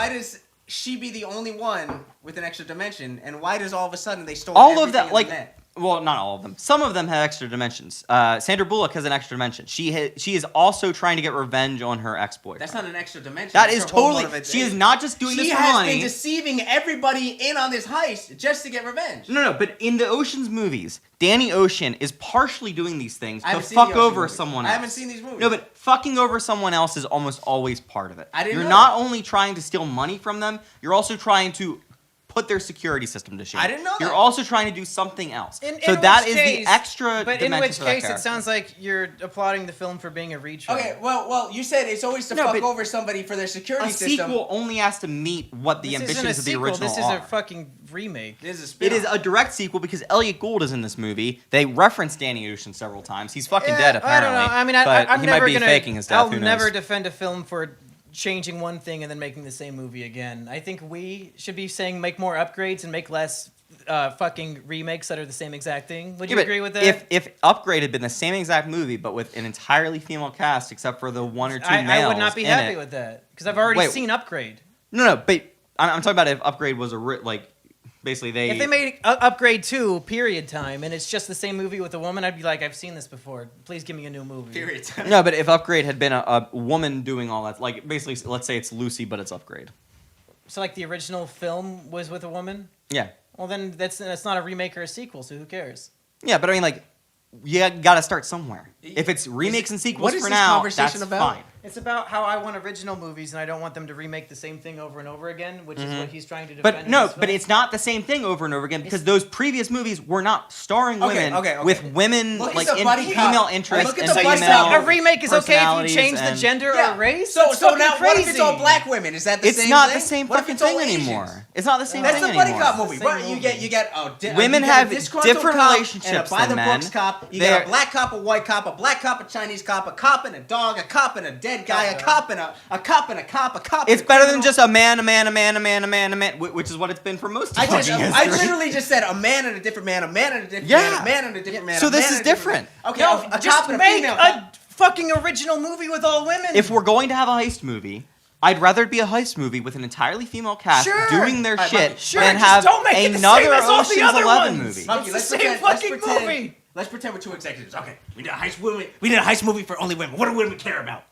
does she be the only one with an extra dimension, and why does all of a sudden they stole All of everything that, in the like, net? well, not all of them. Some of them have extra dimensions. Sandra Bullock has an extra dimension. She is also trying to get revenge on her ex-boyfriend. That's not an extra dimension. That That's is her whole totally. motivation. She is not just doing this She for has money. been deceiving everybody in on this heist just to get revenge. No, but in the Ocean's movies, Danny Ocean is partially doing these things I to haven't seen the fuck Ocean over movies. someone I else. haven't seen these movies. No, but fucking over someone else is almost always part of it. I didn't You're know not that. only trying to steal money from them, you're also trying to put their security system to shame. I didn't know You're that. also trying to do something else. In So that which is case- the extra But in dimension which for that case, it character. sounds like you're applauding the film for being a reach. Okay, well, you said it's always to No, fuck but over somebody for their security a system. sequel only has to meet what the This isn't a ambitions of the sequel. original This is are. a fucking remake. This is a It spin-off. is a direct sequel because Elliot Gould is in this movie. They reference Danny Ocean several times. He's fucking Yeah, dead I apparently. don't know. I mean, but I'm he never might be gonna. faking his death. I'll Who knows? never defend a film for changing one thing and then making the same movie again. I think we should be saying make more upgrades and make less fucking remakes that are the same exact thing. Would you Yeah, but agree with that? If Upgrade had been the same exact movie but with an entirely female cast except for the one or two males I would not be in happy it- with that because I've already Wait. seen Upgrade. No, but I'm talking about if Upgrade was basically they. If they made Upgrade 2 period time and it's just the same movie with a woman, I'd be like, I've seen this before. Please give me a new movie. Period. No, but if Upgrade had been a woman doing all that, like basically, let's say it's Lucy, but it's Upgrade. So like the original film was with a woman? Yeah. Well, then that's not a remake or a sequel, so who cares? Yeah, but I mean, like, you gotta start somewhere. If it's remakes and sequels what is for this now, conversation that's about? fine. It's about how I want original movies and I don't want them to remake the same thing over and over again, which is what he's trying to defend. But in no, this but film. it's not the same thing over and over again because those previous movies were not starring women with women Look at like the in buddy cop. female interests Look at and the So buddy you female cop. say a remake is okay if you personalities change the and- gender Yeah. or race? So That's fucking now what if it's crazy. all black women? Is that the It's same not thing? the same What if fucking it's all thing Asians? anymore. It's not the same That's thing the buddy anymore. cop movie. It's the same Right? You movie. get Women you get a have disgruntled different cop relationships and a by the than men. books cop. You They're- got a black cop, a white cop, a black cop, a Chinese cop, a cop and a dog, a cop and a dead guy, a cop and a cop and a cop, a cop. It's and a better than criminal. just a man, which is what it's been for most of I fucking I history. literally just said a man and a different man, a man and a different Yeah. man, a man and a different man. So a this man is and a different different. man. Okay, No, a just cop and a make female. a fucking original movie with all women. If we're going to have a heist movie, I'd rather it be a heist movie with an entirely female cast Sure. doing their Alright, shit Monkey, sure, than just have don't make it the another same as all the Ocean's other 11 ones. movie. Monkey, It's the same fucking movie. Let's pretend we're two executives. Okay, we did a heist movie. We did a heist movie for only women. What do women care about?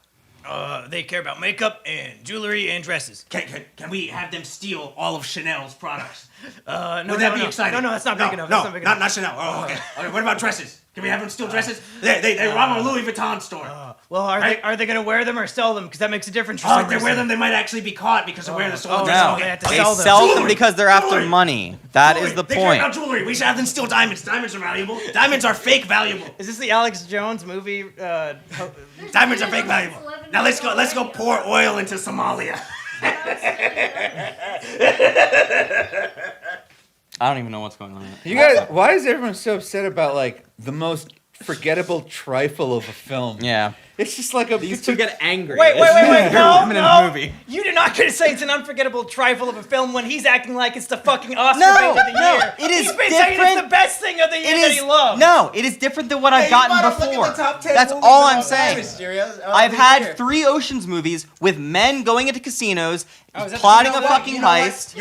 They care about makeup and jewelry and dresses. Can we have them steal all of Chanel's products? No, Would that be exciting? No, that's not big enough. No, That's not big enough. not Chanel. Oh, okay. Okay, what about dresses? Can we have them steal dresses? They rob a Louis Vuitton store. Well, Right? are they gonna wear them or sell them? Because that makes a difference. For Oh, some if they wear reason. them, they might actually be caught because of wearing the stolen oh, dresses. no, Okay. they have to They sell them. sell them Jewelry. because they're after Jewelry. money. That is the They care point. about jewelry. We should have them steal diamonds. Diamonds are valuable. Diamonds are fake valuable. Is this the Alex Jones movie? Diamonds are fake valuable. Now let's go pour oil into Somalia. I don't even know what's going on. You guys, why is everyone so upset about like the most forgettable trifle of a film? Yeah. It's just like a. These two get angry. Wait, no, Women in no. the movie. You did not get to say it's an unforgettable trifle of a film when he's acting like it's the fucking Oscar bait of the year. It is He's been saying it's the best thing of the year that he loves. No, it is different than what I've gotten before. That's movies all of I'm all saying. time, Asterios, I've this had year. 3 Oceans movies with men going into casinos, Oh, is that- plotting You know a what? fucking You know what? heist,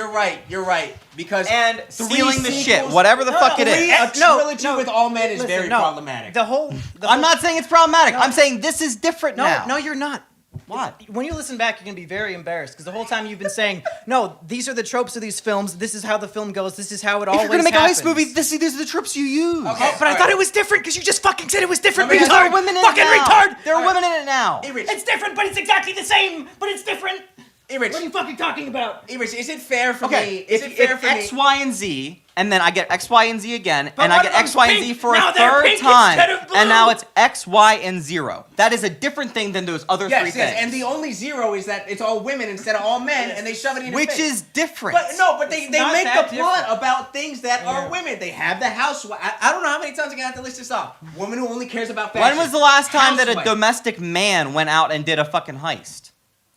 You're right. Because and three stealing the shit, sequels- whatever the fuck it Three, is. a trilogy with all men is very no. problematic. I'm not saying it's problematic. I'm saying this is different now. No, you're not. What? When you listen back, you're going to be very embarrassed because the whole time you've been saying, no, these are the tropes of these films. This is how the film goes. This is how it always If you're gonna make happens. a heist movie, these are the tropes you use. Okay. But I thought it was different because you just fucking said it was different. Because There Retard! are women in Fucking it now. retard! There are women in it now. Erich, It's different, but it's exactly the same. But it's different. Erich, What are you fucking talking about? Erich, is it fair for Okay, me? Is if it fair for X, me? Y, and Z, and then I get X, Y, and Z again, But and I one get of X, Y, and them's Z pink. for Now a they're third pink time, instead of blue. and now it's X, Y, and 0. That is a different thing than those other 3 Yes, things. and the only 0 is that it's all women instead of all men, and they shove it in your which face. is different. But they not make that the plot different. about things that are Yeah. women. They have the housewife. I don't know how many times I'm gonna have to list this off. Woman who only cares about fashion. When was the last time that a Housewife. domestic man went out and did a fucking heist?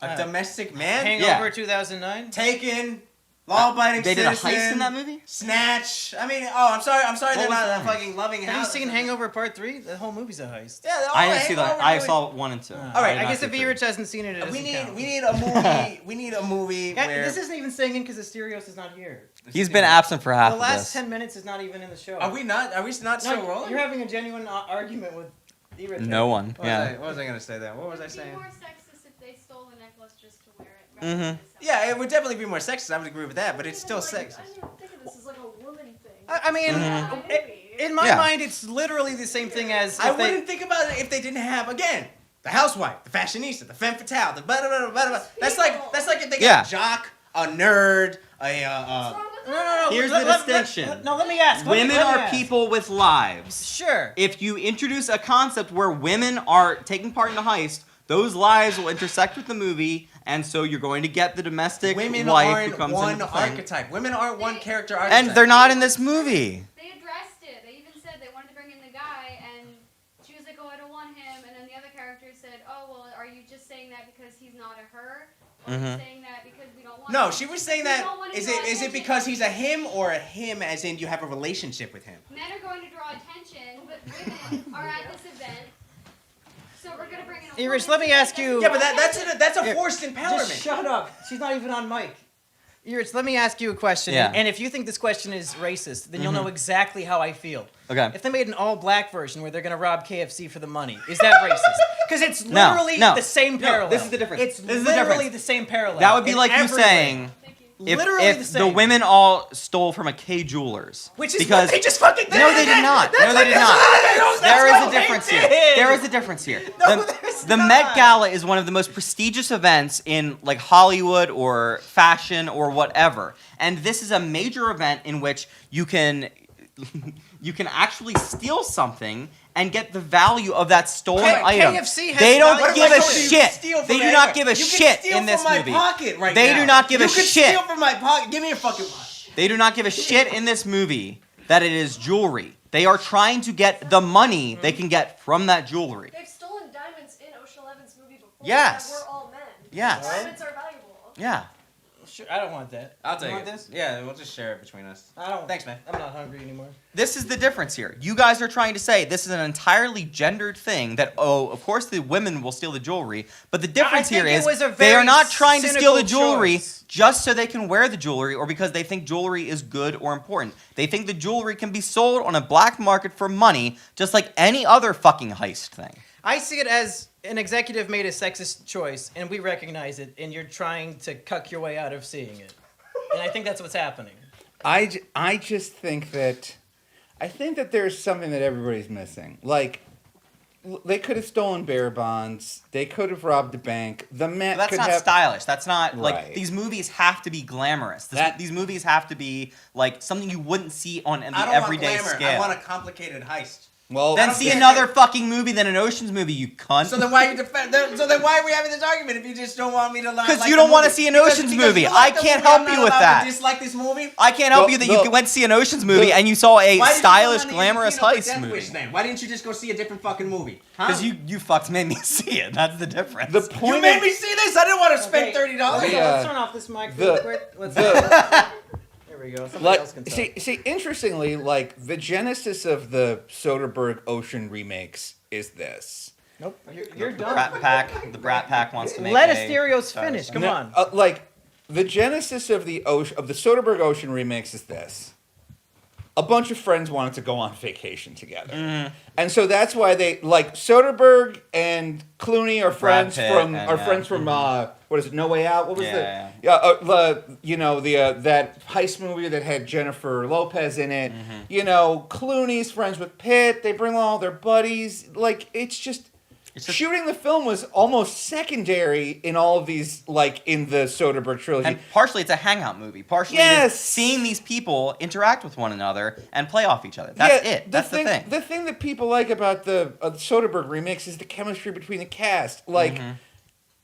A domestic man? Hangover 2009? Taken, law-abiding They did a citizen. heist in that movie? Snatch. I mean, I'm sorry they're was not the that heist? fucking loving Have you house. seen Hangover Part 3? The whole movie's a heist. Yeah, I didn't see that. I saw 1 and 2. All right, I did guess not if see Erich hasn't seen it, it doesn't We count. need a movie. We need a movie Yeah, where this isn't even singing because Asterios is not here. He's been absent for half The of last this. 10 minutes is not even in the show. Are we not still No, rolling? you're having a genuine argument with Erich. No one. What Yeah. was I gonna say then? What was I It'd be saying? more sexist if they stole the necklace just to wear it. rather than Mhm. to sell Yeah, it would definitely be more sexist. I would agree with that, but it's still I didn't sexist. think of this as like a woman thing. I mean, Mhm. in my Yeah. mind, it's literally the same thing as. I if they- wouldn't think about it if they didn't have again the housewife, the fashionista, the femme fatale, the blah blah blah blah blah. That's like if they Yeah. got a jock, a nerd, No. Here's let- the let- distinction. let me ask. Women let me are ask. people with lives. Sure. If you introduce a concept where women are taking part in a heist, those lives will intersect with the movie, and so you're going to get the domestic women wife who aren't comes one into the thing. archetype. Women aren't one character archetype. And they're not in this movie. They addressed it. They even said they wanted to bring in the guy, and she was like, "Oh, I don't want him." And then the other character said, "Oh, well, are you just saying that because he's not a her, or are you saying that because we don't want?" No, him? she was saying We that. don't want to Is draw it attention. because he's a him or a him as in you have a relationship with him? Men are going to draw attention, but women are at this event, so we're gonna bring in a Erich, woman let me so ask that you- doesn't Yeah, but draw that's a Here, forced empowerment. Just shut up. She's not even on mic. Erich, let me ask you a question. Yeah. And if you think this question is racist, then you'll know exactly how I feel. Okay. If they made an all-black version where they're going to rob KFC for the money, is that racist? Because it's No, literally no. the same No, parallel. this is the difference. It's This is the literally difference. the same parallel. That would be in like you every way. saying Thank you. if, Literally if the the same. women all stole from a K Jewelers. Which is because what they just fucking did. No, they did not. No, they did not. There is a difference here. There is a difference here. No, there's The not. Met Gala is one of the most prestigious events in like Hollywood or fashion or whatever. And this is a major event in which you can actually steal something and get the value of that stolen item. KFC has They don't value. give a What if I told you shit. steal from They do anywhere? not give a You can shit steal in this from my movie. pocket right They now. do not give a You can shit. steal from my pocket. Give me a fucking. They do not give a shit in this movie that it is jewelry. They are trying to get the money they can get from that jewelry. They've stolen diamonds in Ocean Eleven's movie before. Yes. That were all men. Yes. Diamonds are valuable. Yeah. Sure, I don't want that. I'll You take want it. this? Yeah, we'll just share it between us. I don't. Thanks, man. I'm not hungry anymore. This is the difference here. You guys are trying to say this is an entirely gendered thing that, oh, of course the women will steal the jewelry, but the difference think here it is was a they are very not trying to steal the cynical jewelry choice. just so they can wear the jewelry or because they think jewelry is good or important. They think the jewelry can be sold on a black market for money just like any other fucking heist thing. I see it as an executive made a sexist choice, and we recognize it, and you're trying to cuck your way out of seeing it. And I think that's what's happening. I just think that there's something that everybody's missing. Like, they could have stolen bear bonds. They could have robbed a bank. The Met That's could not have. stylish. That's not like Right. these movies have to be glamorous. These movies have to be like something you wouldn't see on the I don't everyday want glamour. scale. I want a complicated heist. Well, Then see another fucking movie than an Ocean's movie, you cunt. So then why are you So then why are we having this argument if you just don't want me to like? Because you don't want to see an Ocean's movie. you I like the can't movie, I'm help not you with allowed that. to dislike this movie. I can't help you that you went to see an Ocean's movie and you saw a Why did you go stylish, on the glamorous Kino for heist Death movie. Wish then? Why didn't you just go see a different fucking movie? Huh? Because you fucks made me see it. That's the difference. the point You made me see this. I didn't want to spend $30. Let's turn off this mic real quick. There we go. Somebody else can talk. see, interestingly, like the genesis of the Soderbergh Ocean remakes is this. Nope, you're done. The Brat Pack wants to make Let a Asterios finish. Come on. Like the genesis of the Soderbergh Ocean remakes is this. A bunch of friends wanted to go on vacation together, and so that's why they like Soderbergh and Clooney are friends from what is it? No Way Out. What was that heist movie that had Jennifer Lopez in it. You know, Clooney's friends with Pitt. They bring all their buddies. Like it's just shooting the film was almost secondary in all of these, like in the Soderbergh trilogy. And partially it's a hangout movie. Partially it is seeing these people interact with one another and play off each other. That's it. That's the thing. The thing that people like about the Soderbergh remix is the chemistry between the cast. Like,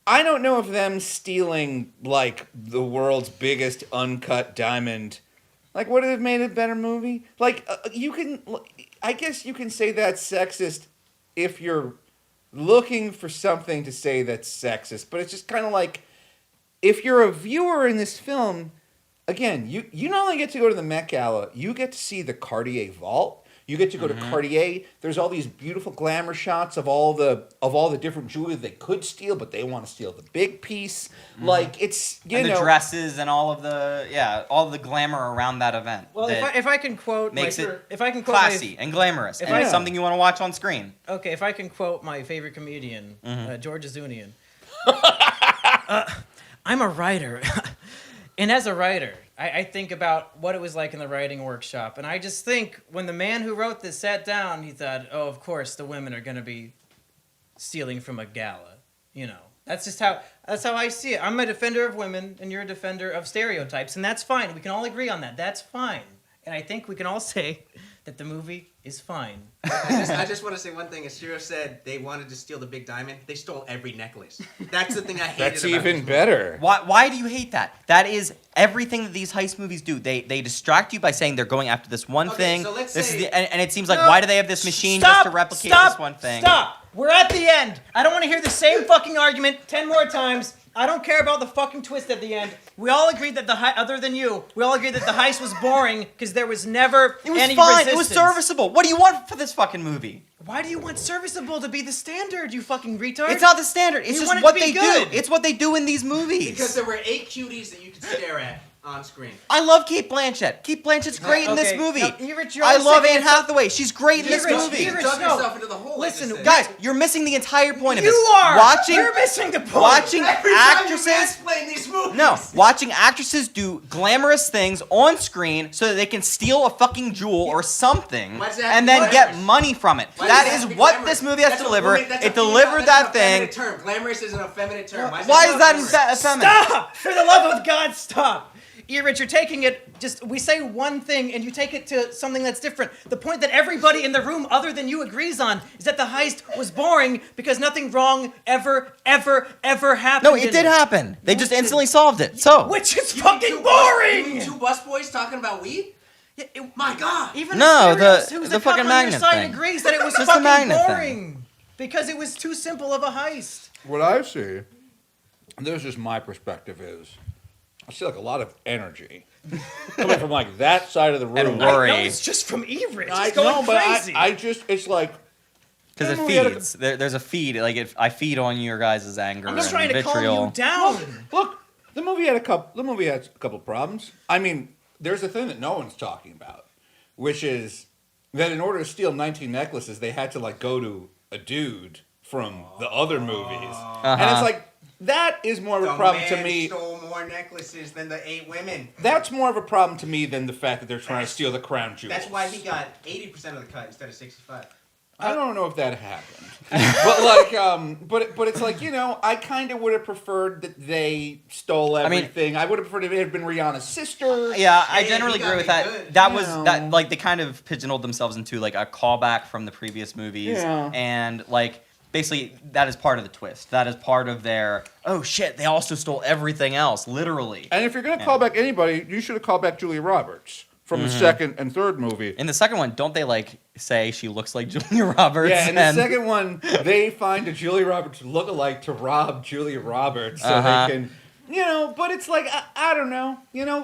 I don't know if them stealing, like, the world's biggest uncut diamond, like, would it have made a better movie? Like, I guess you can say that's sexist if you're looking for something to say that's sexist, but it's just kind of like, if you're a viewer in this film, again, you not only get to go to the Met Gala, you get to see the Cartier vault. You get to go to Cartier. There's all these beautiful glamour shots of all the different jewelry they could steal, but they want to steal the big piece. Like it's the dresses and all of the glamour around that event. Well, if I can quote, makes it classy and glamorous, and it's something you want to watch on screen. Okay, if I can quote my favorite comedian, George Azunian. I'm a writer, and as a writer, I think about what it was like in the writing workshop, and I just think when the man who wrote this sat down, he thought, oh, of course, the women are going to be stealing from a gala. You know, that's how I see it. I'm a defender of women, and you're a defender of stereotypes, and that's fine. We can all agree on that. That's fine. And I think we can all say that the movie is fine. I just want to say one thing. As Shiro said, they wanted to steal the big diamond. They stole every necklace. That's the thing I hated. That's even better. Why do you hate that? That is everything that these heist movies do. They distract you by saying they're going after this one thing. So let's say, and it seems like why do they have this machine just to replicate this one thing? Stop! We're at the end. I don't want to hear the same fucking argument 10 more times. I don't care about the fucking twist at the end. We all agreed that other than you, we all agreed that the heist was boring because there was never any resistance. It was fine. It was serviceable. What do you want for this fucking movie? Why do you want serviceable to be the standard, you fucking retard? It's not the standard. It's just what they do. It's what they do in these movies. Because there were 8 cuties that you could stare at on screen. I love Kate Blanchett. Kate Blanchett's great in this movie. No, Erich, I love Anne Hathaway. She's great in this movie. You dug yourself into the hole. Listen, guys, you're missing the entire point of this. You are. You're missing the point. Watching actresses. Explain these movies. No, watching actresses do glamorous things on screen so that they can steal a fucking jewel or something and then get money from it. That is what this movie has to deliver. It delivered that thing. Glamorous is an effeminate term. Why is that effeminate? Stop! For the love of God, stop! Erich, you're taking it, we say one thing and you take it to something that's different. The point that everybody in the room other than you agrees on is that the heist was boring because nothing wrong ever happened. No, it did happen. They just instantly solved it. So. Which is fucking boring! 2 busboys talking about weed? My God! Even the fucking magnet thing. agrees that it was just fucking boring because it was too simple of a heist. What I see, and this is just my perspective, is I see like a lot of energy coming from like that side of the room. And worry. No, it's just from Erich. I It's going know, crazy. but I just, it's like... Because it feeds. There's a feed. Like I feed on your guys' anger I'm just and trying to vitriol. calm you down. Look, the movie had a couple problems. I mean, there's a thing that no one's talking about, which is that in order to steal 19 necklaces, they had to like go to a dude from the other movies. And it's like, that is more of a problem to me. The man stole more necklaces than the 8 women. That's more of a problem to me than the fact that they're trying to steal the crown jewels. That's why he got 80% of the cut instead of 65%. I don't know if that happened. but it's like, I kind of would have preferred that they stole everything. I would have preferred if it had been Rihanna's sister. Yeah, I generally agree with that. Good. That was that like they kind of pigeonholed themselves into like a callback from the previous movies, and like basically that is part of the twist. That is part of their oh shit, they also stole everything else, literally. And if you're gonna call back anybody, you should have called back Julia Roberts from the second and third movie. In the second one, don't they like say she looks like Julia Roberts? Yeah, in the second one, they find a Julia Roberts lookalike to rob Julia Roberts so they can, but it's like, I don't know.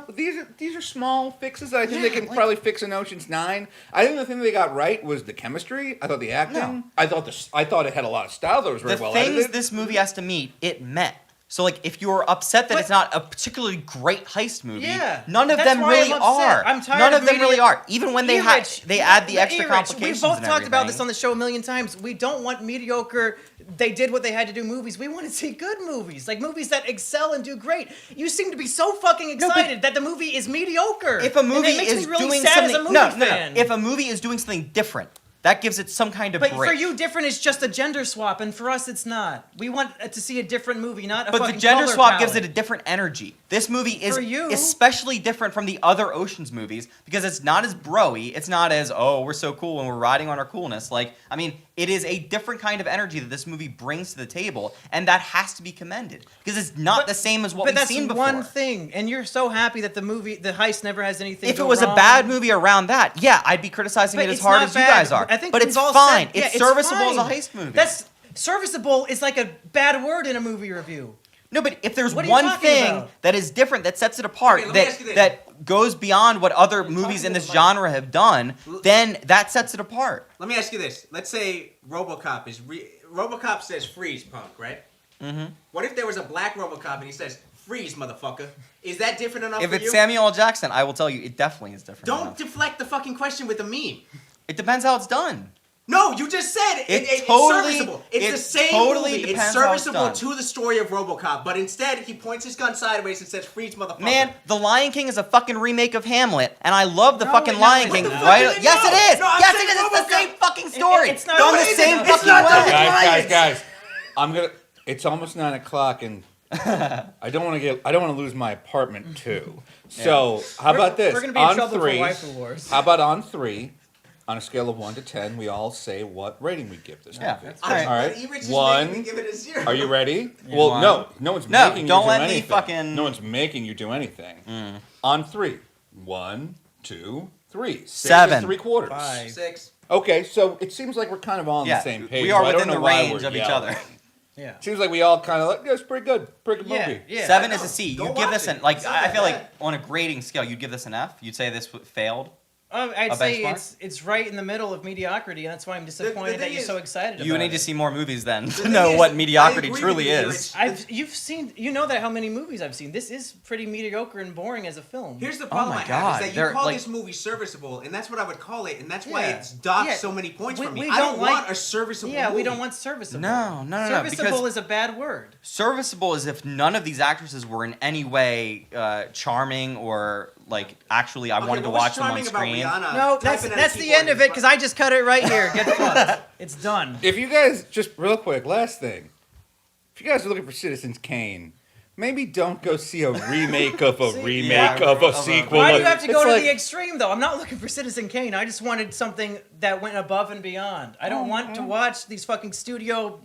These are small fixes that I think they can probably fix in Ocean's 9. I think the thing they got right was the chemistry. I thought the acting. No. I thought it had a lot of style that was very well edited. The things this movie has to meet, it met. So, like, if you're upset that it's not a particularly great heist movie, none of them really are. I'm tired none of of them really are. Even when they add the extra complications. We both talked about this on the show a million times. We don't want mediocre, they did what they had to do movies. We want to see good movies. Like, movies that excel and do great. You seem to be so fucking excited that the movie is mediocre. If a movie is doing something... No. If a movie is doing something different, that gives it some kind of break. But for you, different is just a gender swap, and for us, it's not. We want to see a different movie, not a fucking color palette. But the gender swap gives it a different energy. This movie is especially different from the other Ocean's movies because it's not as bro-y. It's not as, oh, we're so cool and we're riding on our coolness. Like, I mean, it is a different kind of energy that this movie brings to the table, and that has to be commended because it's not the same as what we've seen before. But that's one thing, and you're so happy that the heist never has anything If it was a bad movie around that, I'd be criticizing it as hard as you guys are. But it's fine. It's serviceable as a heist movie. That's serviceable is like a bad word in a movie review. No, but if there's one thing that is different that sets it apart, that goes beyond what other movies in this genre have done, then that sets it apart. Let me ask you this. Let's say RoboCop says freeze, punk, right? Mm-hmm. What if there was a black RoboCop and he says freeze, motherfucker? Is that different enough for you? If it's Samuel L. Jackson, I will tell you it definitely is different Don't deflect the fucking question with a meme. It depends how it's done. No, you just said it's serviceable. It's the same movie. It's serviceable to the story of RoboCop, but instead he points his gun sideways and says, "Freeze, motherfucker." Man, The Lion King is a fucking remake of Hamlet, and I love the fucking Lion King. Right? Yes, it is. Yes, it is. It's the same fucking story. It's not the same fucking way. Guys, it's almost 9:00, and I don't want to lose my apartment too. So how about this? We're gonna be in trouble for rifle wars. How about on 3? On a scale of 1 to 10, we all say what rating we give this movie. That's all right. Erich is making me give it a 0. Are you ready? Well, no one's making you do anything. Don't let me fucking... No one's making you do anything. On 3. 1, 2, 3. 7. 3/4. 5. 6. Okay, so it seems like we're kind of all on the same page. We are within the range of each other. Yeah. Seems like we all kind of like, it's pretty good. Pretty good movie. Yeah. 7 is a C. You give this an... Like, I feel like on a grading scale, you'd give this an F. You'd say this failed. I'd say it's right in the middle of mediocrity, and that's why I'm disappointed that you're so excited about it. You need to see more movies then to know what mediocrity truly is. You know that how many movies I've seen. This is pretty mediocre and boring as a film. Here's the problem I have is that you call this movie serviceable, and that's what I would call it, and that's why it's docked so many points from me. I don't want a serviceable movie. Yeah, we don't want serviceable. No. Serviceable is a bad word. Serviceable is if none of these actresses were in any way charming or like actually I wanted to watch them on screen. No, that's the end of it because I just cut it right here. Get fucked. It's done. If you guys, just real quick, last thing. If you guys are looking for Citizen Kane, maybe don't go see a remake of a sequel. Why do you have to go to the extreme, though? I'm not looking for Citizen Kane. I just wanted something that went above and beyond. I don't want to watch these fucking studio...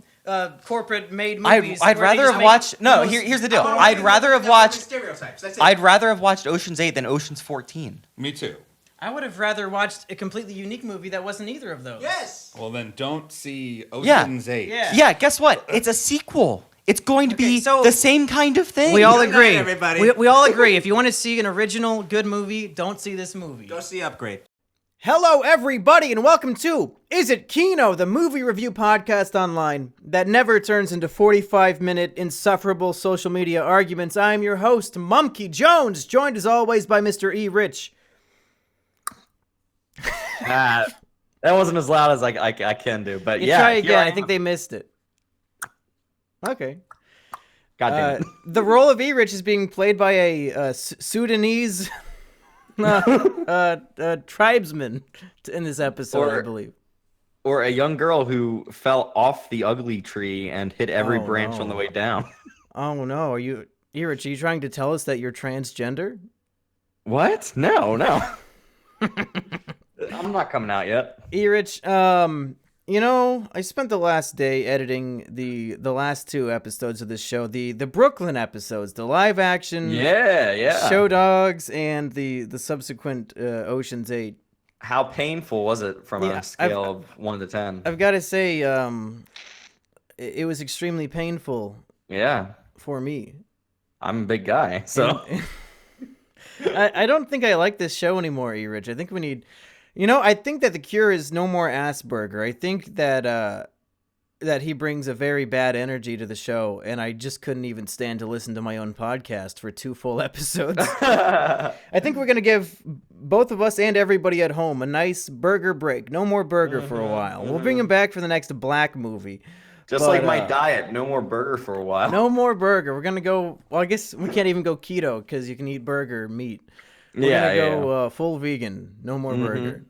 corporate made movies. I'd rather have watched. No, here's the deal. I'd rather have watched. I'd rather have watched Ocean's 8 than Ocean's 14. Me too. I would have rather watched a completely unique movie that wasn't either of those. Yes. Well, then don't see Ocean's 8. Yeah. Guess what? It's a sequel. It's going to be the same kind of thing. We all agree. Everybody. We all agree. If you want to see an original good movie, don't see this movie. Go see Upgrade. Hello, everybody, and welcome to Is It KINO, the movie review podcast online that never turns into 45-minute insufferable social media arguments. I'm your host, Mumkey Jones, joined as always by Mr. Erich. That wasn't as loud as I can do, but Try again. I think they missed it. Okay. God damn it. The role of Erich is being played by a Sudanese... tribesman in this episode, I believe. Or a young girl who fell off the ugly tree and hit every branch on the way down. Oh no, Erich, are you trying to tell us that you're transgender? What? No. I'm not coming out yet. Erich, you know, I spent the last day editing the last 2 episodes of this show, the Brooklyn episodes, the live action show dogs, and the subsequent Ocean's 8. How painful was it from a scale of 1 to 10? I've got to say, it was extremely painful. Yeah. For me. I'm a big guy, so. I don't think I like this show anymore, Erich. I think we need... You know, I think that the cure is no more Assburger. I think that that he brings a very bad energy to the show, and I just couldn't even stand to listen to my own podcast for 2 full episodes. I think we're going to give both of us and everybody at home a nice burger break. No more burger for a while. We'll bring him back for the next Black movie. Just like my diet, no more burger for a while. No more burger. We're going to go... Well, I guess we can't even go keto because you can eat burger meat. We're going to go full vegan. No more burger.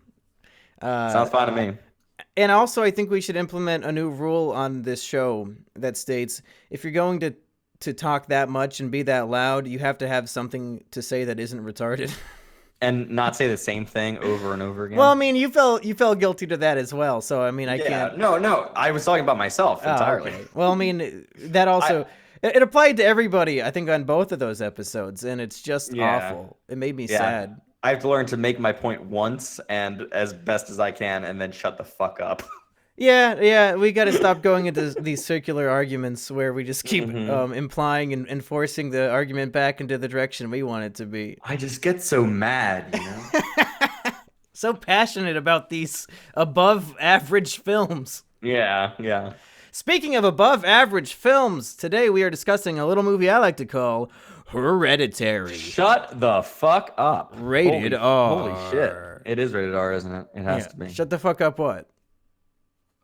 Sounds fine to me. And also, I think we should implement a new rule on this show that states if you're going to talk that much and be that loud, you have to have something to say that isn't retarded. And not say the same thing over and over again. Well, I mean, you fell guilty to that as well. So, I mean, I can't... No. I was talking about myself entirely. Okay. Well, I mean, that also... It applied to everybody, I think, on both of those episodes, and it's just awful. It made me sad. I have to learn to make my point once and as best as I can, and then shut the fuck up. Yeah, we got to stop going into these circular arguments where we just keep implying and forcing the argument back into the direction we want it to be. I just get so mad, you know? So passionate about these above-average films. Yeah. Speaking of above-average films, today we are discussing a little movie I like to call Hereditary. Shut the fuck up. Rated R. Holy shit. It is rated R, isn't it? It has to be. Shut the fuck up what?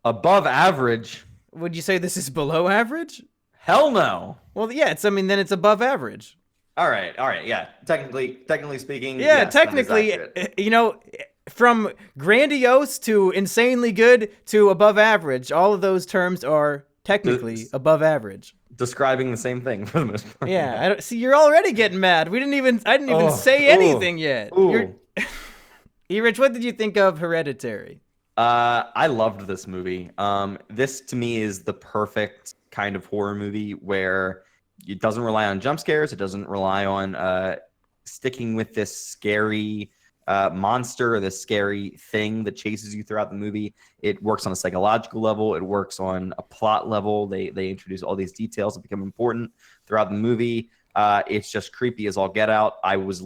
Above average. Would you say this is below average? Hell no. Well, yeah, then it's above average. All right, yeah. Technically speaking, yeah, yes, technically, you know, from grandiose to insanely good to above average, all of those terms are technically above average. Describing the same thing for the most part. Yeah, I don't see. You're already getting mad. I didn't even say anything yet. Erich, what did you think of Hereditary? I loved this movie. This to me is the perfect kind of horror movie where it doesn't rely on jump scares. It doesn't rely on sticking with this scary monster or this scary thing that chases you throughout the movie. It works on a psychological level. It works on a plot level. They introduce all these details that become important throughout the movie. It's just creepy as all get out. I was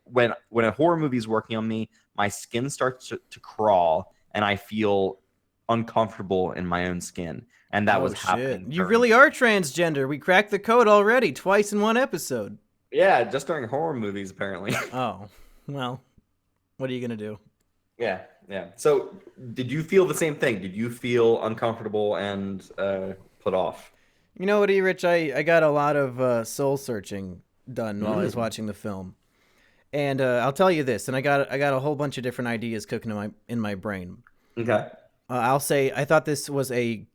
when a horror movie is working on me, my skin starts to crawl and I feel uncomfortable in my own skin. And that was happening. You really are transgender. We cracked the code already, twice in one episode. Yeah, just during horror movies, apparently. Oh, well, what are you going to do? Yeah. So, did you feel the same thing? Did you feel uncomfortable and put off? You know what, Erich? I got a lot of soul searching done while I was watching the film. And I'll tell you this, and I got a whole bunch of different ideas cooking in my brain. Okay. I'll say I thought this was a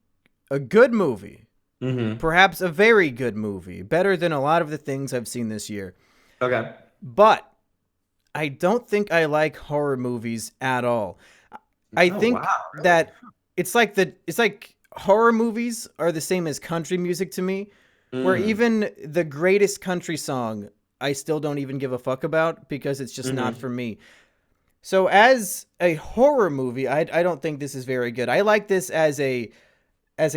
good movie. Mm-hmm. Perhaps a very good movie. Better than a lot of the things I've seen this year. Okay. But I don't think I like horror movies at all. I think really? that it's like horror movies are the same as country music to me, where even the greatest country song I still don't even give a fuck about because it's just not for me. So as a horror movie, I don't think this is very good. I like this as a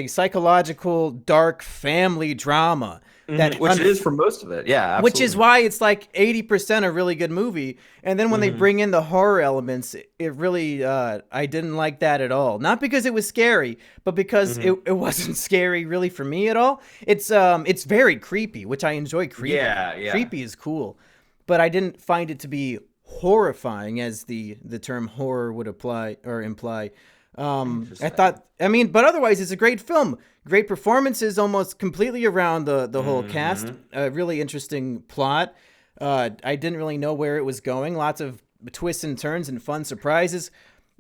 psychological dark family drama which it is for most of it. Yeah, absolutely. Which is why it's like 80% a really good movie. And then when they bring in the horror elements, it really I didn't like that at all. Not because it was scary, but because it wasn't scary really for me at all. It's very creepy, which I enjoy. Creepy. Yeah. Creepy is cool. But I didn't find it to be horrifying as the term horror would apply or imply. I thought, but otherwise it's a great film. Great performances almost completely around the whole cast. A really interesting plot. I didn't really know where it was going. Lots of twists and turns and fun surprises.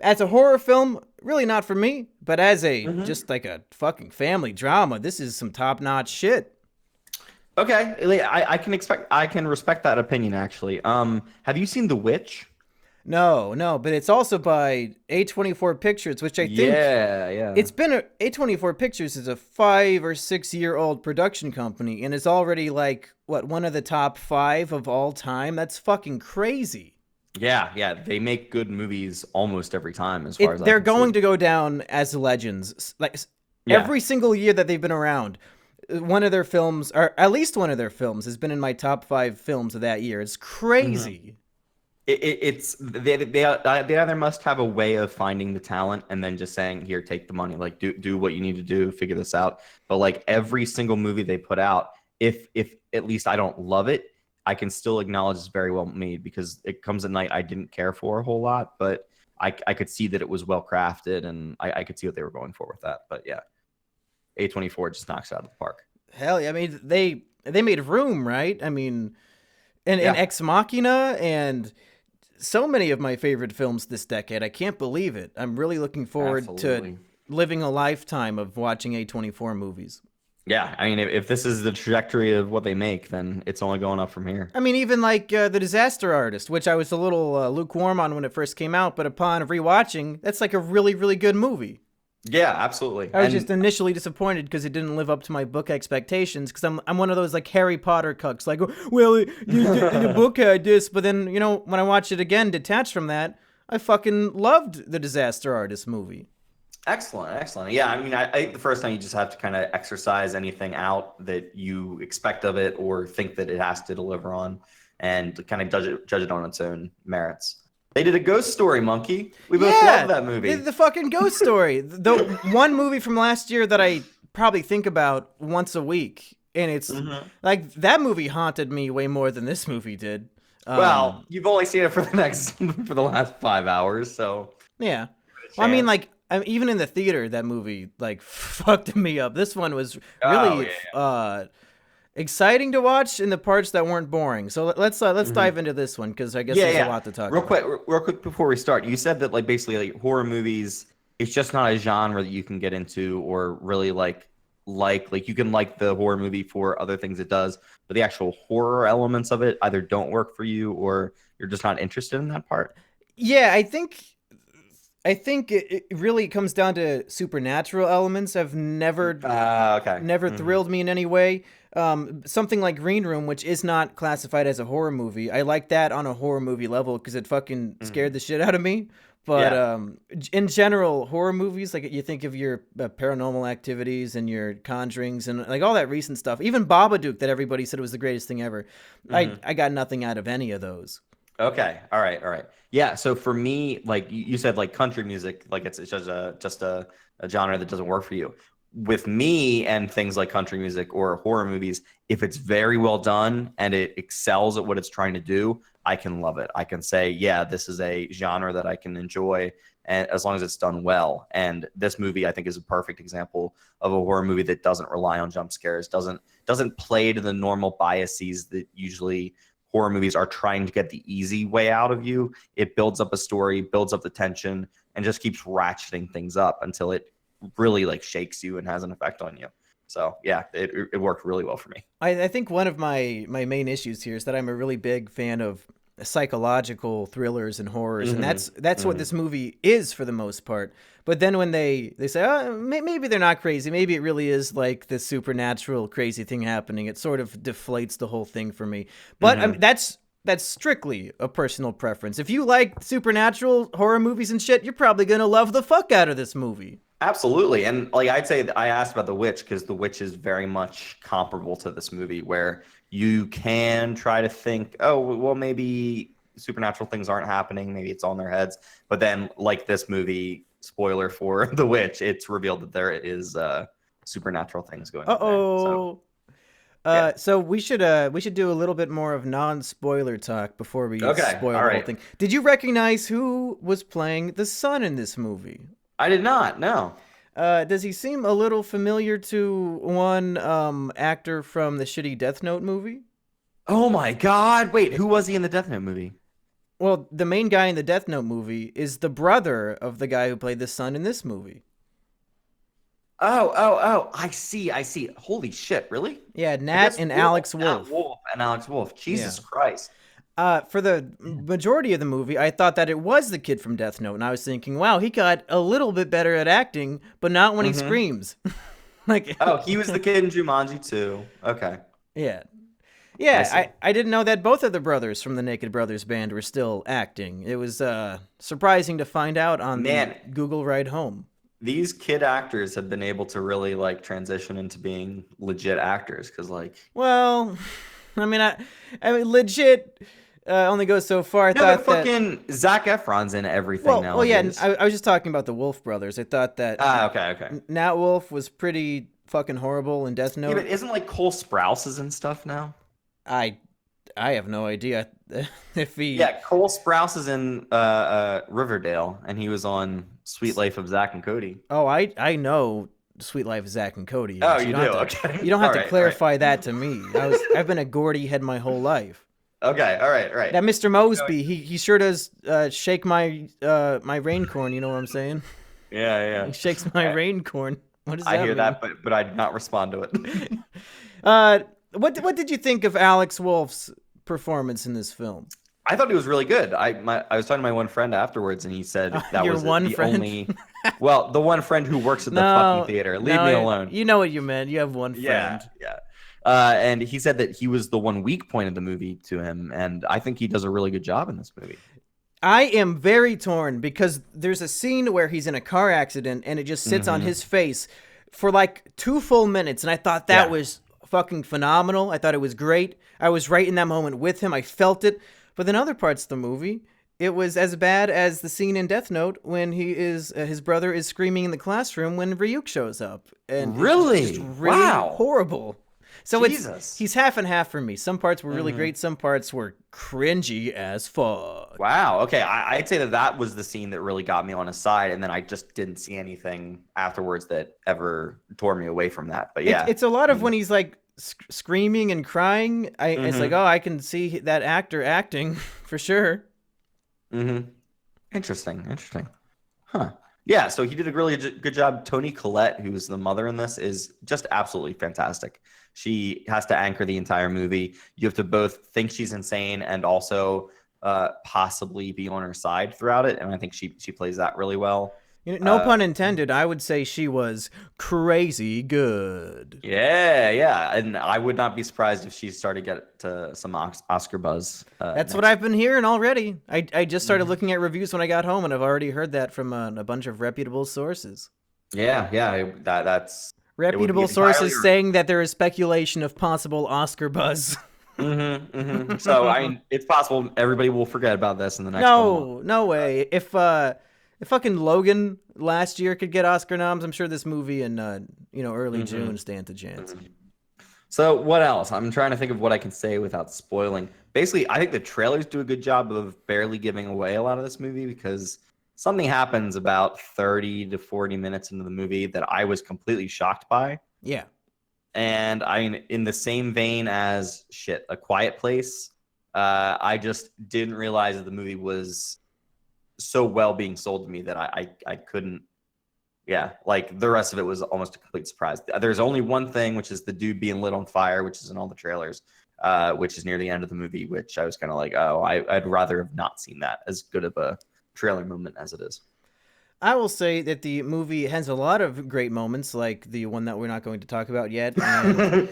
as a horror film, really not for me. But as a just like a fucking family drama, this is some top-notch shit. Okay, I can respect that opinion actually. Have you seen The Witch? No, but it's also by A24 Pictures, which I think it's been A24 Pictures is a 5 or 6 year old production company and is already like one of the top 5 of all time. That's fucking crazy. Yeah, they make good movies almost every time as far as they're going to go down as legends. Like every single year that they've been around, one of their films, or at least one of their films, has been in my top 5 films of that year. It's crazy. They either must have a way of finding the talent and then just saying, here, take the money, like do what you need to do, figure this out. But like every single movie they put out, if at least I don't love it, I can still acknowledge it's very well made, because It Comes at Night I didn't care for a whole lot, but I could see that it was well crafted, and I could see what they were going for with that. But yeah, A24 just knocks it out of the park. Hell yeah, I mean they made Room, right? I mean, and Ex Machina, and so many of my favorite films this decade. I can't believe it. I'm really looking forward to living a lifetime of watching A24 movies. Yeah, I mean, if this is the trajectory of what they make, then it's only going up from here. I mean, even like The Disaster Artist, which I was a little lukewarm on when it first came out, but upon rewatching, that's like a really, really good movie. Yeah, absolutely. I was just initially disappointed because it didn't live up to my book expectations, because I'm one of those like Harry Potter cucks, like, well, the book had this, but then, you know, when I watched it again, detached from that, I fucking loved The Disaster Artist movie. Excellent. Yeah, I mean, I think the first time you just have to kind of exercise anything out that you expect of it or think that it has to deliver on, and kind of judge it on its own merits. They did a Ghost Story, Monkey. We both love that movie. They did the fucking Ghost Story. The one movie from last year that I probably think about once a week, and it's like that movie haunted me way more than this movie did. Well, you've only seen it for the last 5 hours, so yeah. Well, I mean, like, even in the theater, that movie like fucked me up. This one was really exciting to watch in the parts that weren't boring. So let's dive into this one, because I guess there's a lot to talk about. Real quick before we start, you said that like basically like horror movies, it's just not a genre that you can get into or really like you can like the horror movie for other things it does, but the actual horror elements of it either don't work for you or you're just not interested in that part. Yeah, I think it really comes down to supernatural elements. Have never thrilled me in any way. Something like Green Room, which is not classified as a horror movie, I like that on a horror movie level because it fucking scared the shit out of me. But in general, horror movies, like you think of your Paranormal Activities and your Conjurings and like all that recent stuff, even Babadook that everybody said was the greatest thing ever. I got nothing out of any of those. Okay. All right. Yeah. So for me, like you said, like country music, like it's just a genre that doesn't work for you. With me and things like country music or horror movies, if it's very well done and it excels at what it's trying to do, I can love it. I can say, yeah, this is a genre that I can enjoy, and as long as it's done well. And this movie, I think, is a perfect example of a horror movie that doesn't rely on jump scares, doesn't play to the normal biases that usually horror movies are trying to get the easy way out of you. It builds up a story, builds up the tension, and just keeps ratcheting things up until it really like shakes you and has an effect on you. So yeah, it worked really well for me. I think one of my main issues here is that I'm a really big fan of psychological thrillers and horrors, and that's what this movie is for the most part. But then when they say, oh, maybe they're not crazy, maybe it really is like this supernatural crazy thing happening, it sort of deflates the whole thing for me. But I mean, that's strictly a personal preference. If you like supernatural horror movies and shit, you're probably gonna love the fuck out of this movie. Absolutely. And like I'd say, I asked about The Witch because The Witch is very much comparable to this movie, where you can try to think, oh, well, maybe supernatural things aren't happening, maybe it's all in their heads. But then, like this movie, spoiler for The Witch, it's revealed that there is supernatural things going on there. So we should do a little bit more of non-spoiler talk before we spoil the whole thing. Did you recognize who was playing the son in this movie? I did not, no. Does he seem a little familiar to one actor from the shitty Death Note movie? Oh my God! Wait, who was he in the Death Note movie? Well, the main guy in the Death Note movie is the brother of the guy who played the son in this movie. Oh! I see. Holy shit! Really? Yeah, Nat and Alex Wolff. Alex Wolff. Jesus Christ. For the majority of the movie, I thought that it was the kid from Death Note, and I was thinking, wow, he got a little bit better at acting, but not when he screams. Like, he was the kid in Jumanji too. Okay. Yeah. Yeah, I didn't know that both of the brothers from the Naked Brothers band were still acting. It was surprising to find out on the Google ride home. These kid actors have been able to really like transition into being legit actors because Well, I mean legit only goes so far. I thought fucking Zac Efron's in everything now. Well, yeah, I was just talking about the Wolf brothers. I thought that okay. Nat Wolff was pretty fucking horrible in Death Note. Yeah, but isn't like Cole Sprouse is in stuff now? I have no idea if he. Yeah, Cole Sprouse is in Riverdale, and he was on Sweet Life of Zack and Cody. Oh, I know Sweet Life of Zack and Cody. Oh, you do? Okay. You don't have to clarify that to me. I've been a Gordy head my whole life. Okay, all right. That Mr. Mosby, he sure does shake my my raincorn. You know what I'm saying? Yeah. He shakes my raincorn. What does that mean? I hear that, but I did not respond to it. What did you think of Alex Wolff's performance in this film? I thought he was really good. I was talking to my one friend afterwards, and he said that was the only. Well, the one friend who works at the fucking theater. Leave me alone. You know what you meant. You have one friend. Yeah. And he said that he was the one weak point of the movie to him, and I think he does a really good job in this movie. I am very torn because there's a scene where he's in a car accident, and it just sits on his face for like 2 full minutes, and I thought that was fucking phenomenal. I thought it was great. I was right in that moment with him. I felt it. But then other parts of the movie, it was as bad as the scene in Death Note when his brother is screaming in the classroom when Ryuk shows up. And really? It's just really horrible. So Jesus. He's half and half for me. Some parts were really great. Some parts were cringy as fuck. Wow. Okay. I'd say that was the scene that really got me on his side, and then I just didn't see anything afterwards that ever tore me away from that. But yeah, it's a lot of when he's like screaming and crying. It's like, I can see that actor acting for sure. Interesting. Huh. Yeah. So he did a really good job. Toni Collette, who's the mother in this, is just absolutely fantastic. She has to anchor the entire movie. You have to both think she's insane and also possibly be on her side throughout it. And I think she plays that really well. No pun intended. I would say she was crazy good. Yeah. And I would not be surprised if she started to get to some Oscar buzz. That's what I've been hearing already. I just started looking at reviews when I got home, and I've already heard that from a bunch of reputable sources. Yeah. That's... Reputable sources saying that there is speculation of possible Oscar buzz. So I mean, it's possible everybody will forget about this in the next. No way. If fucking Logan last year could get Oscar noms, I'm sure this movie in early June stands a chance. So what else? I'm trying to think of what I can say without spoiling. Basically, I think the trailers do a good job of barely giving away a lot of this movie because something happens about 30 to 40 minutes into the movie that I was completely shocked by. Yeah. And I mean, in the same vein as A Quiet Place, I just didn't realize that the movie was so well being sold to me that I couldn't. Yeah, like the rest of it was almost a complete surprise. There's only one thing, which is the dude being lit on fire, which is in all the trailers, which is near the end of the movie, which I was kind of like, I'd rather have not seen that, as good of a trailer moment as it is. I will say that the movie has a lot of great moments, like the one that we're not going to talk about yet. And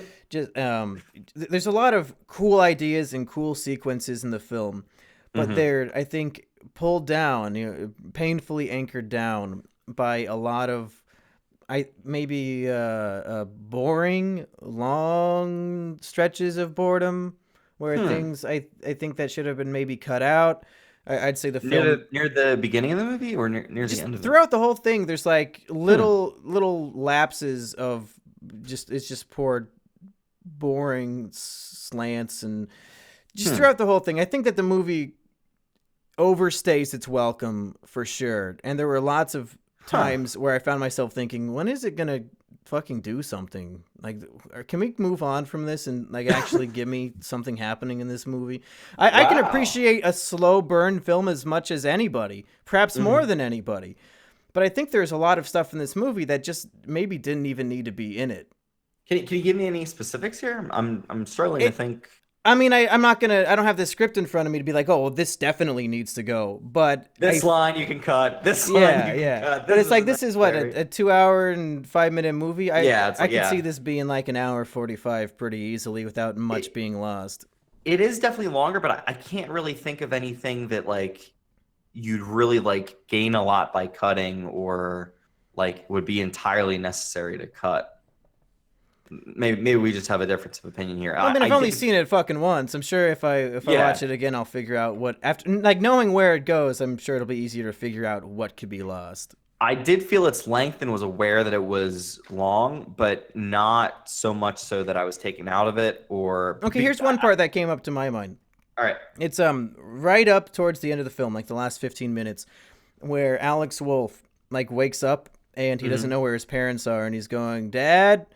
there's a lot of cool ideas and cool sequences in the film, but they're, I think, pulled down, painfully anchored down by a lot of boring, long stretches of boredom, where things I think that should have been maybe cut out. I'd say the film near the beginning of the movie or near the end of it? Throughout the whole thing, there's like little lapses of it's just poor, boring slants, and just throughout the whole thing. I think that the movie overstays its welcome for sure, and there were lots of times where I found myself thinking, when is it gonna fucking do something. Like, can we move on from this and like actually give me something happening in this movie? I can appreciate a slow burn film as much as anybody, perhaps more than anybody. But I think there's a lot of stuff in this movie that just maybe didn't even need to be in it. Can you give me any specifics here? I'm struggling to think. I mean, I don't have the script in front of me to be like, oh, well, this definitely needs to go. But this line you can cut. This line you can cut. But it's like, this is what, a 2 hour and 5 minute movie? I could yeah. see this being like an hour 45 pretty easily without much being lost. It is definitely longer, but I can't really think of anything that like you'd really like gain a lot by cutting or like would be entirely necessary to cut. Maybe we just have a difference of opinion here. I mean, I've only seen it fucking once. I'm sure if I watch it again, I'll figure out what after like knowing where it goes. I'm sure it'll be easier to figure out what could be lost. I did feel its length and was aware that it was long, but not so much so that I was taken out of it or. Okay, here's one part that came up to my mind. All right, it's right up towards the end of the film, like the last 15 minutes, where Alex Wolff like wakes up and he doesn't know where his parents are, and he's going, "Dad,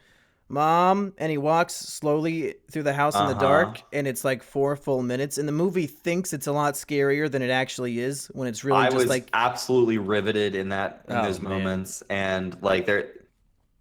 Mom," and he walks slowly through the house in the dark, and it's like 4 full minutes, and the movie thinks it's a lot scarier than it actually is when it's really just like absolutely riveted in those moments, and like I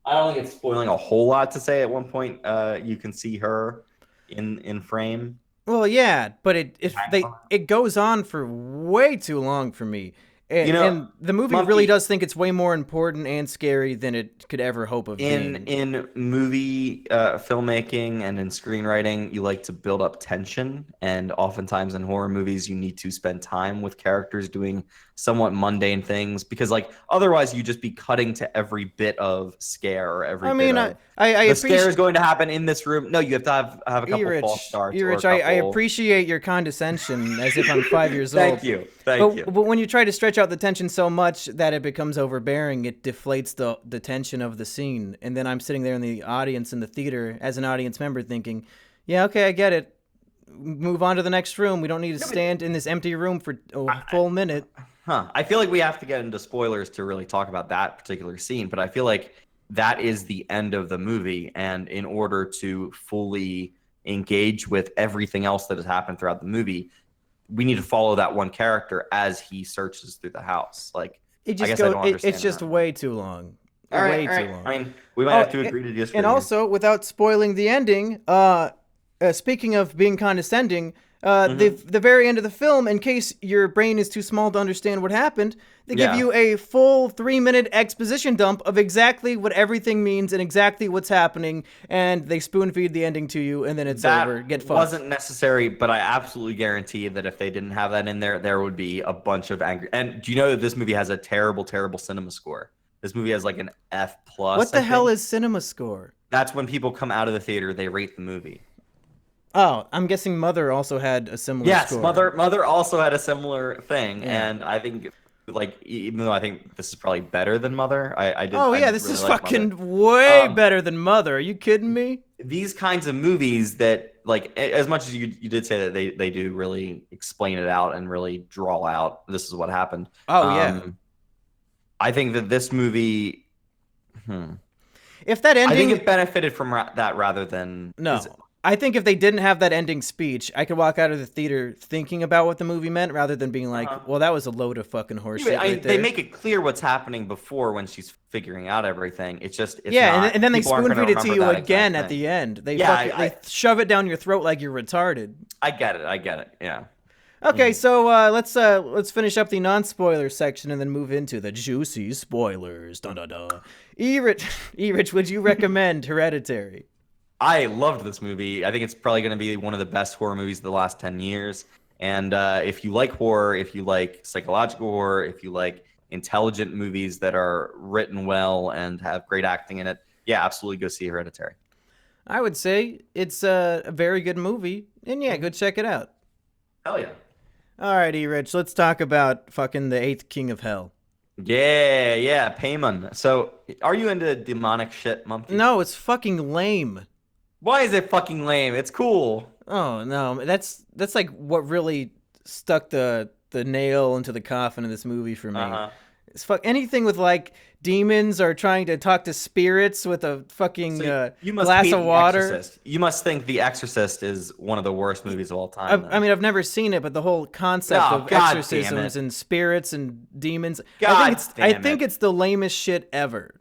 don't think it's spoiling a whole lot to say at one point you can see her in frame. Well, yeah, but it goes on for way too long for me. And the movie really does think it's way more important and scary than it could ever hope of being. In movie filmmaking and in screenwriting, you like to build up tension, and oftentimes in horror movies, you need to spend time with characters doing somewhat mundane things, because like otherwise you just be cutting to every bit of scare or every the scare is going to happen in this room. No, you have to have a couple false starts. Erich, I appreciate your condescension as if I'm 5 years old. Thank you. But when you try to stretch out the tension so much that it becomes overbearing, it deflates the tension of the scene. And then I'm sitting there in the audience in the theater as an audience member thinking, yeah, okay, I get it. Move on to the next room. We don't need to stand in this empty room for a full minute. I feel like we have to get into spoilers to really talk about that particular scene, but I feel like that is the end of the movie, and in order to fully engage with everything else that has happened throughout the movie, we need to follow that one character as he searches through the house. Like, I don't understand. It's just way too long. Way too long. I mean, we might have to agree to disagree. And also, without spoiling the ending, speaking of being condescending, the very end of the film, in case your brain is too small to understand what happened, they give you a full 3-minute exposition dump of exactly what everything means and exactly what's happening, and they spoon feed the ending to you, and then it's over. Get fucked. That wasn't necessary, but I absolutely guarantee that if they didn't have that in there, there would be a bunch of angry. And do you know that this movie has a terrible, terrible cinema score? This movie has like an F+. What the hell is cinema score? That's when people come out of the theater, they rate the movie. Oh, I'm guessing Mother also had a similar score. Yes, Mother also had a similar thing, and I think, like, even though I think this is probably better than Mother, this is fucking way better than Mother. Are you kidding me? These kinds of movies that, like, as much as you did say that they do really explain it out and really draw out, this is what happened. I think that this movie, if that ending, I think it benefited from that rather than I think if they didn't have that ending speech, I could walk out of the theater thinking about what the movie meant rather than being like, well, that was a load of fucking horseshit right there. They make it clear what's happening before when she's figuring out everything. It's just, and then they spoon feed it to you again at the end. They shove it down your throat like you're retarded. I get it, yeah. Okay, so let's finish up the non-spoiler section and then move into the juicy spoilers. Dun dun dun. Erich, would you recommend Hereditary? I loved this movie. I think it's probably going to be one of the best horror movies of the last 10 years. And if you like horror, if you like psychological horror, if you like intelligent movies that are written well and have great acting in it, yeah, absolutely go see Hereditary. I would say it's a very good movie. And yeah, go check it out. Hell yeah. All right, Erich, let's talk about fucking the 8th King of Hell. Yeah, Paimon. So, are you into demonic shit, Monkey? No, it's fucking lame. Why is it fucking lame? It's cool. Oh, no. That's like what really stuck the nail into the coffin of this movie for me. It's anything with like demons or trying to talk to spirits with a fucking glass of water. Exorcist. You must think The Exorcist is one of the worst movies of all time. I mean, I've never seen it, but the whole concept of exorcisms and spirits and demons. I think it's the lamest shit ever.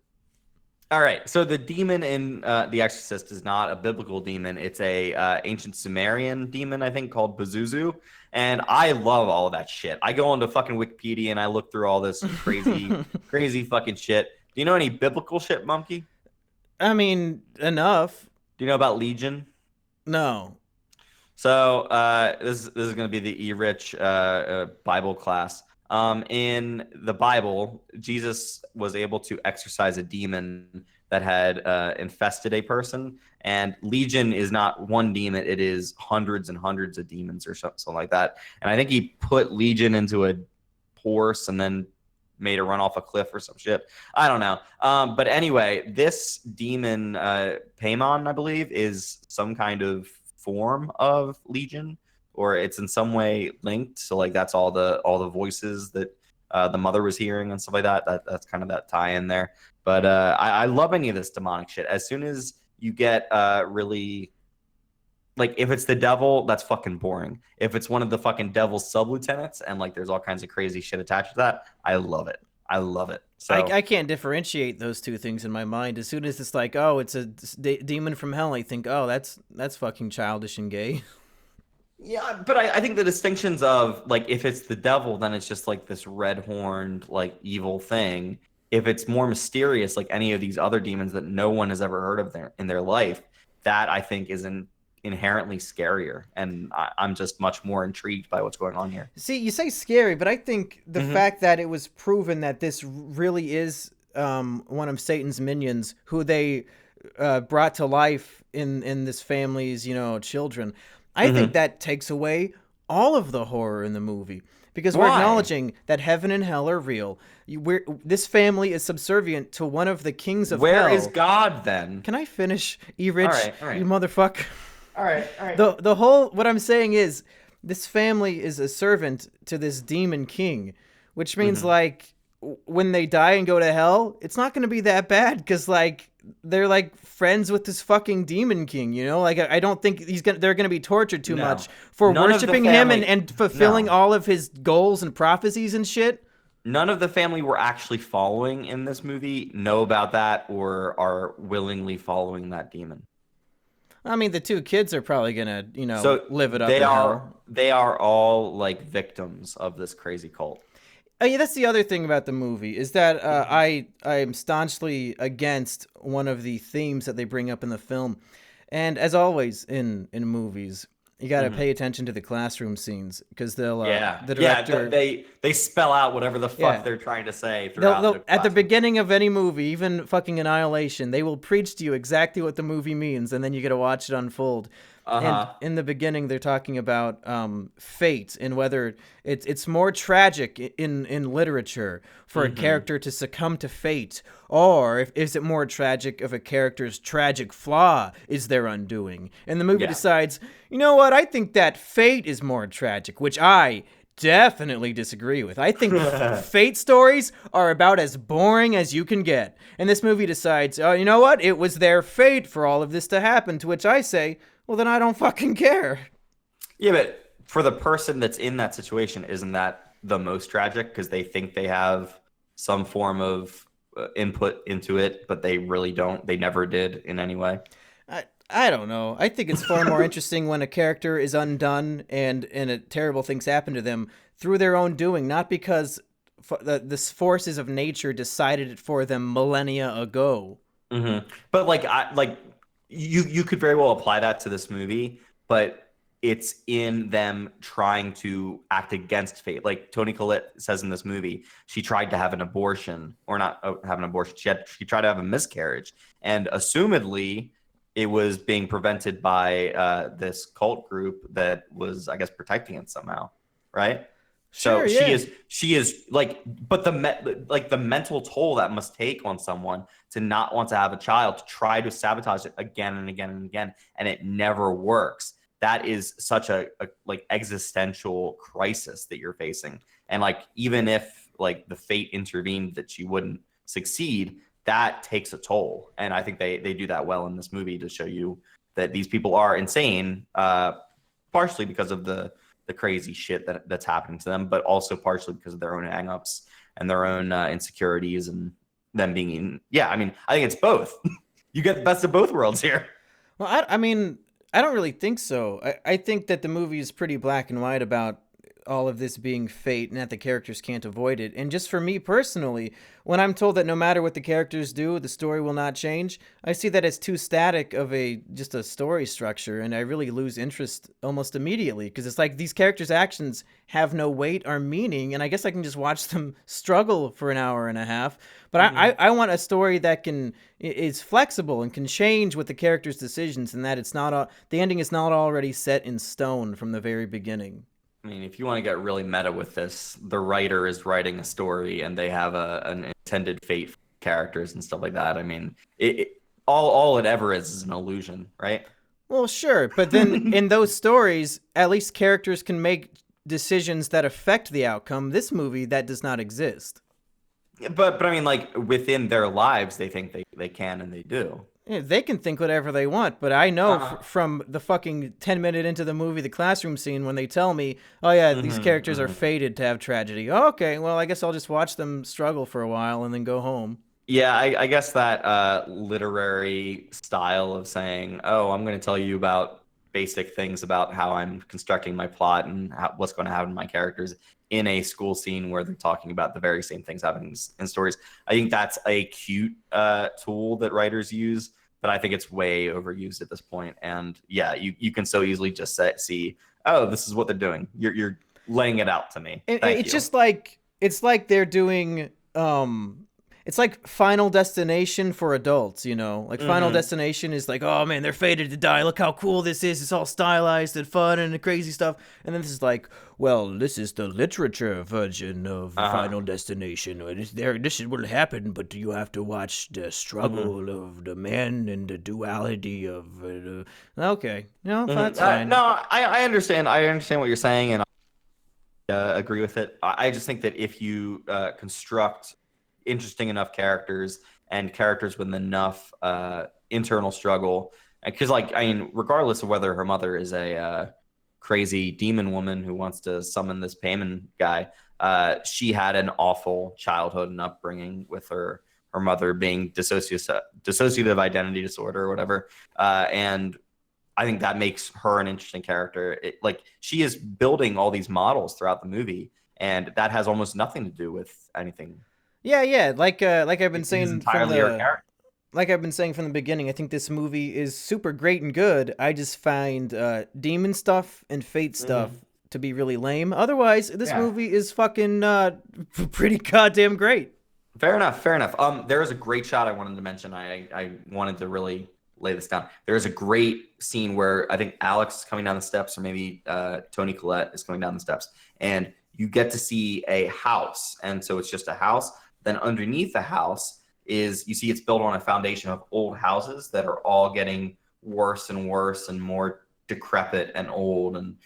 All right, so the demon in The Exorcist is not a biblical demon. It's a ancient Sumerian demon, I think, called Pazuzu. And I love all of that shit. I go onto fucking Wikipedia and I look through all this crazy fucking shit. Do you know any biblical shit, Monkey? I mean, enough. Do you know about Legion? No. So this is going to be the Erich Bible class. In the Bible, Jesus was able to exorcise a demon that had infested a person. And Legion is not one demon. It is hundreds and hundreds of demons or something like that. And I think he put Legion into a horse and then made it run off a cliff or some shit. I don't know. But anyway, this demon, Paimon, I believe, is some kind of form of Legion, or it's in some way linked. So like that's all the voices that the mother was hearing and stuff like that. That's kind of that tie in there. But I love any of this demonic shit. As soon as you get really, like, if it's the devil, that's fucking boring. If it's one of the fucking devil's sub-lieutenants and like there's all kinds of crazy shit attached to that, I love it. I love it. So I can't differentiate those two things in my mind. As soon as it's like, oh, it's a demon from hell, I think, oh, that's fucking childish and gay. Yeah, but I think the distinctions of, like, if it's the devil, then it's just like this red-horned, like, evil thing. If it's more mysterious, like any of these other demons that no one has ever heard of in their life, that I think is inherently scarier. And I'm just much more intrigued by what's going on here. See, you say scary, but I think the fact that it was proven that this really is one of Satan's minions who they brought to life in this family's, children, I think that takes away all of the horror in the movie. Because we're acknowledging that heaven and hell are real. This family is subservient to one of the kings of hell. Where is God, then? Can I finish, Erich, all right. you motherfucker? All right. The whole, what I'm saying is, this family is a servant to this demon king, which means, like, when they die and go to hell, it's not going to be that bad, because, like, they're, like, friends with this fucking demon king, Like, I don't think they're going to be tortured too much for worshiping him and fulfilling all of his goals and prophecies and shit. None of the family we're actually following in this movie know about that or are willingly following that demon. I mean, the two kids are probably going to, live it up. They are all, like, victims of this crazy cult. Yeah, that's the other thing about the movie, is that I am staunchly against one of the themes that they bring up in the film. And as always in movies, you got to pay attention to the classroom scenes, because they'll the director they spell out whatever the fuck they're trying to say throughout at the beginning of any movie, even fucking Annihilation, they will preach to you exactly what the movie means, and then you got to watch it unfold. And in the beginning, they're talking about fate and whether it's more tragic in literature for a character to succumb to fate, or is it more tragic if a character's tragic flaw is their undoing? And the movie decides, you know what, I think that fate is more tragic, which I definitely disagree with. I think fate stories are about as boring as you can get. And this movie decides, oh, you know what, it was their fate for all of this to happen, to which I say, well, then I don't fucking care. Yeah, but for the person that's in that situation, isn't that the most tragic? Because they think they have some form of input into it, but they really don't. They never did in any way. I don't know. I think it's far more interesting when a character is undone and terrible things happen to them through their own doing, not because the forces of nature decided it for them millennia ago. But you could very well apply that to this movie, but it's in them trying to act against fate. Like Toni Collette says in this movie, she tried to have an abortion, or not have an abortion. She tried to have a miscarriage, and assumedly it was being prevented by this cult group that was, I guess, protecting it somehow, right? Sure, so she is like, but the mental toll that must take on someone to not want to have a child, to try to sabotage it again and again and again, and it never works. That is such a like existential crisis that you're facing. And like, even if like the fate intervened that she wouldn't succeed, that takes a toll. And I think they do that well in this movie to show you that these people are insane, partially because of the crazy shit that's happening to them, but also partially because of their own hangups and their own insecurities and them being I mean, I think it's both. You get the best of both worlds here. Well, I mean, I don't really think so. I think that the movie is pretty black and white about all of this being fate and that the characters can't avoid it. And just for me personally, when I'm told that no matter what the characters do, the story will not change, I see that as too static of just a story structure, and I really lose interest almost immediately, because it's like these characters' actions have no weight or meaning, and I guess I can just watch them struggle for an hour and a half. But I want a story that is flexible and can change with the characters' decisions, and that the ending is not already set in stone from the very beginning. I mean, if you want to get really meta with this, the writer is writing a story and they have an intended fate for characters and stuff like that. I mean, all it ever is an illusion, right? Well, sure. But then in those stories, at least characters can make decisions that affect the outcome. This movie, that does not exist. But I mean, like, within their lives, they think they can and they do. Yeah, they can think whatever they want, but I know from the fucking 10-minute into the movie, the classroom scene, when they tell me, oh yeah, these characters are fated to have tragedy. Oh, okay, well, I guess I'll just watch them struggle for a while and then go home. Yeah, I guess that literary style of saying, oh, I'm going to tell you about basic things about how I'm constructing my plot and what's going to happen to my characters in a school scene where they're talking about the very same things happening in stories. I think that's a cute tool that writers use, but I think it's way overused at this point. And yeah, you can so easily just see, oh, this is what they're doing. You're laying it out to me. It's just like, it's like they're doing, it's like Final Destination for adults, you know? Like, Final Destination is like, oh, man, they're fated to die. Look how cool this is. It's all stylized and fun and crazy stuff. And then this is like, well, this is the literature version of Final Destination. This is what will happen, but you have to watch the struggle of the man and the duality of... okay. No, that's fine. No, I understand. I understand what you're saying, and I agree with it. I just think that if you construct interesting enough characters and characters with enough internal struggle, because like, I mean, regardless of whether her mother is a crazy demon woman who wants to summon this payment guy, she had an awful childhood and upbringing with her mother being dissociative identity disorder or whatever, and I think that makes her an interesting character. Like, she is building all these models throughout the movie, and that has almost nothing to do with anything. Yeah. Like I've been saying from the beginning, I think this movie is super great and good. I just find demon stuff and fate stuff to be really lame. Otherwise, this movie is fucking pretty goddamn great. Fair enough. There is a great shot I wanted to mention. I wanted to really lay this down. There is a great scene where I think Alex is coming down the steps, or maybe Toni Collette is coming down the steps, and you get to see a house. And so it's just a house. Then underneath the house is, you see it's built on a foundation of old houses that are all getting worse and worse and more decrepit and old and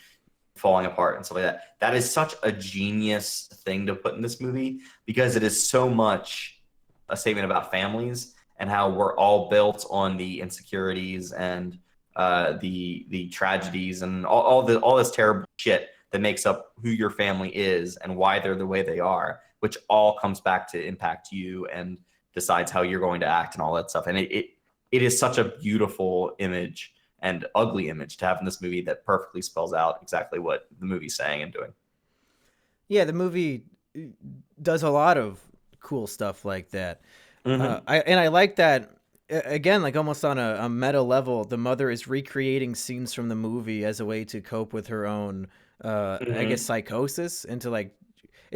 falling apart and stuff like that. That is such a genius thing to put in this movie, because it is so much a statement about families and how we're all built on the insecurities and the tragedies and all this terrible shit that makes up who your family is and why they're the way they are, which all comes back to impact you and decides how you're going to act and all that stuff. And it is such a beautiful image and ugly image to have in this movie that perfectly spells out exactly what the movie's saying and doing. Yeah, the movie does a lot of cool stuff like that. I like that, again, like almost on a meta level, the mother is recreating scenes from the movie as a way to cope with her own, I guess, psychosis, and to like,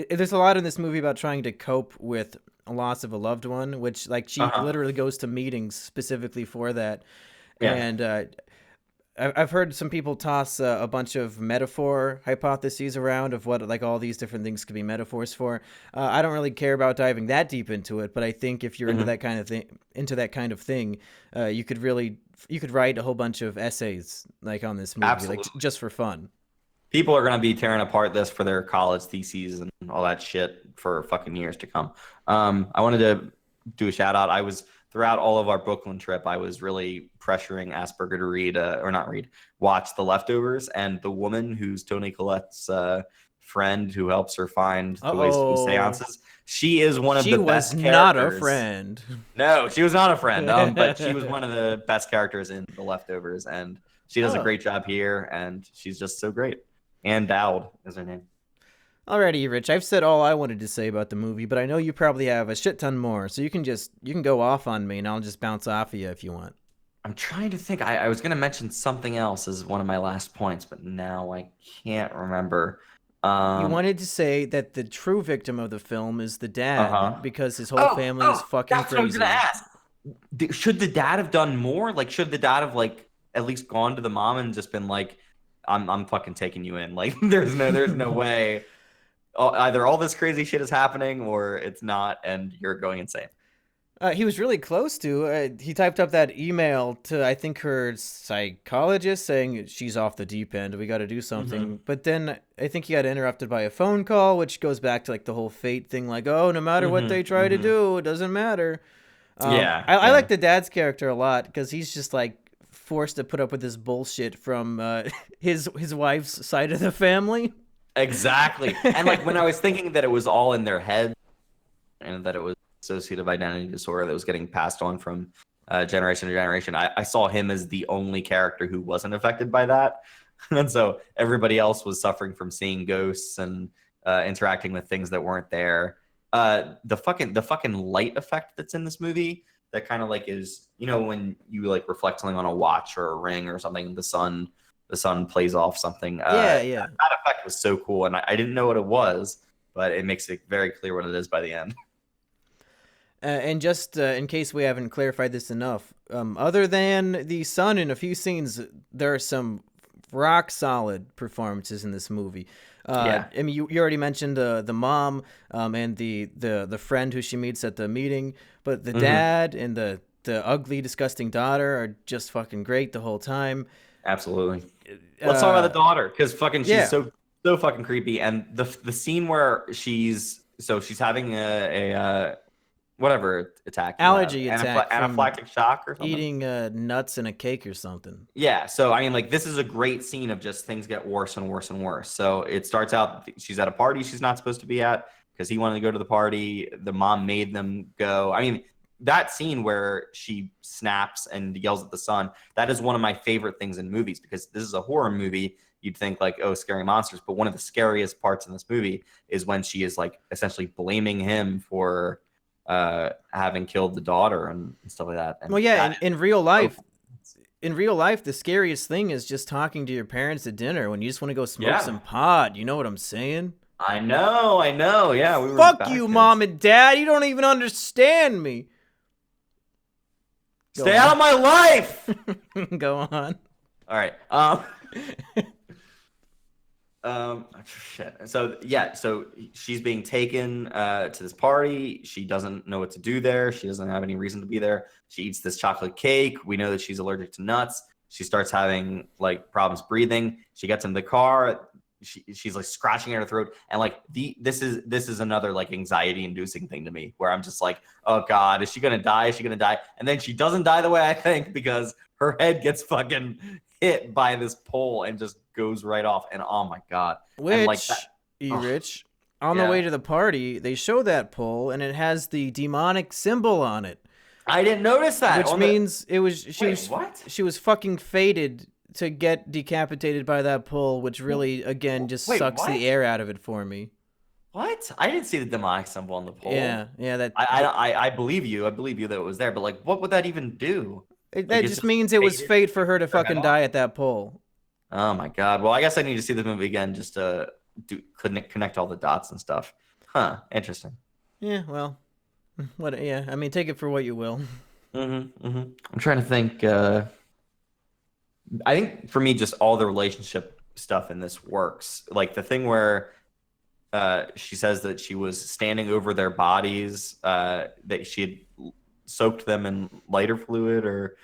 there's a lot in this movie about trying to cope with a loss of a loved one, which like she literally goes to meetings specifically for that. Yeah. And I've heard some people toss a bunch of metaphor hypotheses around of what like all these different things could be metaphors for. I don't really care about diving that deep into it, but I think if you're into that kind of thing, you could write a whole bunch of essays like on this movie, like just for fun. People are gonna be tearing apart this for their college theses and all that shit for fucking years to come. I wanted to do a shout out. I was throughout all of our Brooklyn trip, I was really pressuring Asperger to watch The Leftovers, and the woman who's Toni Collette's friend who helps her find the ways to do seances. She is one of the best characters. She was not a friend. No, she was not a friend. But she was one of the best characters in The Leftovers, and she does a great job here, and she's just so great. Ann Dowd is her name. Alrighty, Rich. I've said all I wanted to say about the movie, but I know you probably have a shit ton more, so you can go off on me, and I'll just bounce off of you if you want. I'm trying to think. I was going to mention something else as one of my last points, but now I can't remember. You wanted to say that the true victim of the film is the dad because his whole family is fucking that's crazy. What I was gonna ask. Should the dad have done more? Like, should the dad have at least gone to the mom and just been like, "I'm fucking taking you in." Like, there's no way. Either all this crazy shit is happening or it's not, and you're going insane. He was really close to. He typed up that email to, I think, her psychologist saying she's off the deep end. We got to do something. Mm-hmm. But then I think he got interrupted by a phone call, which goes back to the whole fate thing. Like, oh, no matter what they try to do, it doesn't matter. I like the dad's character a lot because he's just forced to put up with this bullshit from his wife's side of the family. Exactly. And when I was thinking that it was all in their head and that it was dissociative identity disorder that was getting passed on from generation to generation, I saw him as the only character who wasn't affected by that. And so everybody else was suffering from seeing ghosts and interacting with things that weren't there. The fucking light effect that's in this movie that kind of is, when you reflect something on a watch or a ring or something, the sun plays off something. That effect was so cool, and I didn't know what it was, but it makes it very clear what it is by the end. And just in case we haven't clarified this enough, other than the sun in a few scenes, there are some rock solid performances in this movie. I mean, you already mentioned the mom and the friend who she meets at the meeting, but the dad and the ugly, disgusting daughter are just fucking great the whole time. Absolutely. Let's talk about the daughter, because she's so fucking creepy. And the scene where she's having a whatever attack, allergy attack, anaphylactic shock or something, eating nuts in a cake or something. Yeah. So I mean, this is a great scene of just things get worse and worse and worse. So it starts out she's at a party she's not supposed to be at because he wanted to go to the party. The mom made them go. I mean, that scene where she snaps and yells at the son, that is one of my favorite things in movies, because this is a horror movie. You'd think scary monsters, but one of the scariest parts in this movie is when she is essentially blaming him for having killed the daughter and stuff like that. And in real life, the scariest thing is just talking to your parents at dinner when you just want to go smoke some pot. You know what I'm saying? I know. Yeah. Fuck you, Mom and Dad. You don't even understand me. Stay out of my life. Go on. All right. Shit. So she's being taken to this party. She doesn't know what to do there. She doesn't have any reason to be there. She eats this chocolate cake. We know that she's allergic to nuts. She starts having problems breathing. She gets in the car. She's scratching at her throat, and this is another anxiety inducing thing to me, where I'm just oh God, is she gonna die? Is she gonna die? And then she doesn't die the way I think, because her head gets fucking hit by this pole and just goes right off. And oh my God, Rich, on the way to the party, they show that pole and it has the demonic symbol on it. I didn't notice that. Which means she was fucking fated to get decapitated by that pole, which really, again, just sucks the air out of it for me. What? I didn't see the demonic symbol on the pole. Yeah. That. I believe you. I believe you that it was there, but what would that even do? That just means it was fate for her to fucking die at that pole. Oh my God. Well, I guess I need to see the movie again just to connect all the dots and stuff. Huh. Interesting. Yeah. Well. What? Yeah. I mean, take it for what you will. I'm trying to think. I think for me, just all the relationship stuff in this works. The thing where she says that she was standing over their bodies, that she had soaked them in lighter fluid or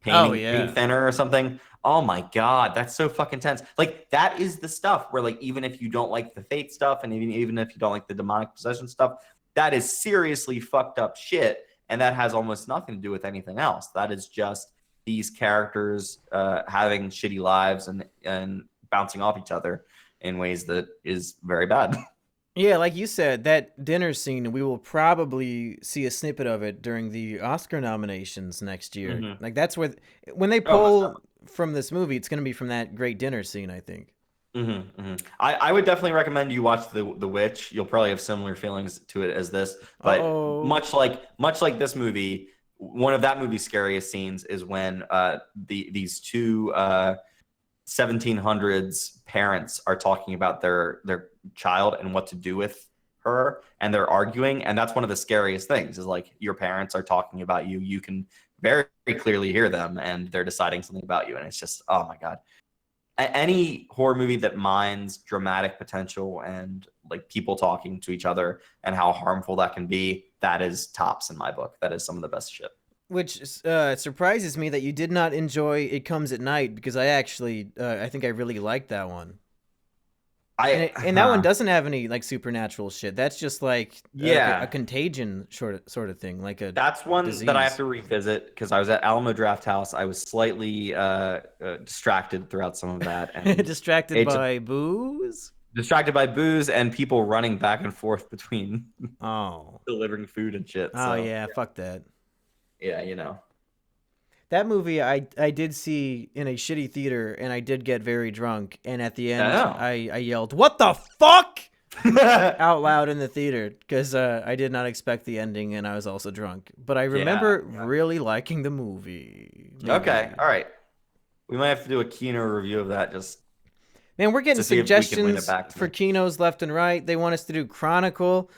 paint thinner or something. Oh my God, that's so fucking tense. Like, that is the stuff where, like, even if you don't like the fate stuff and even if you don't like the demonic possession stuff, that is seriously fucked up shit. And that has almost nothing to do with anything else. That is just these characters having shitty lives and bouncing off each other in ways that is very bad. Yeah, like you said, that dinner scene, we will probably see a snippet of it during the Oscar nominations next year. Mm-hmm. Like, that's where, when they pull from this movie, it's going to be from that great dinner scene, I think. Mm-hmm, mm-hmm. I would definitely recommend you watch the Witch. You'll probably have similar feelings to it as this, but much like this movie, one of that movie's scariest scenes is when these two 1700s parents are talking about their child and what to do with her, and they're arguing, and that's one of the scariest things is like your parents are talking about you. You can very clearly hear them, and they're deciding something about you, and it's just, oh my God. Any horror movie that mines dramatic potential and like people talking to each other and how harmful that can be, that is tops in my book. That is some of the best shit. Which surprises me that you did not enjoy It Comes at Night, because I actually, I think I really liked that one. And that one doesn't have any like supernatural shit. That's just like a contagion sort of thing, like a that's one disease. That I have to revisit because I was at Alamo Draft House. I was slightly distracted throughout some of that. And distracted by booze. Distracted by booze and people running back and forth between delivering food and shit. Oh yeah, fuck that. Yeah, you know. That movie I did see in a shitty theater, and I did get very drunk, and at the end I yelled, "What the fuck?" out loud in the theater, because I did not expect the ending, and I was also drunk. But I remember really liking the movie. Okay, all right. We might have to do a KINO review of that. Man, we're getting suggestions for Kinos left and right. They want us to do Chronicle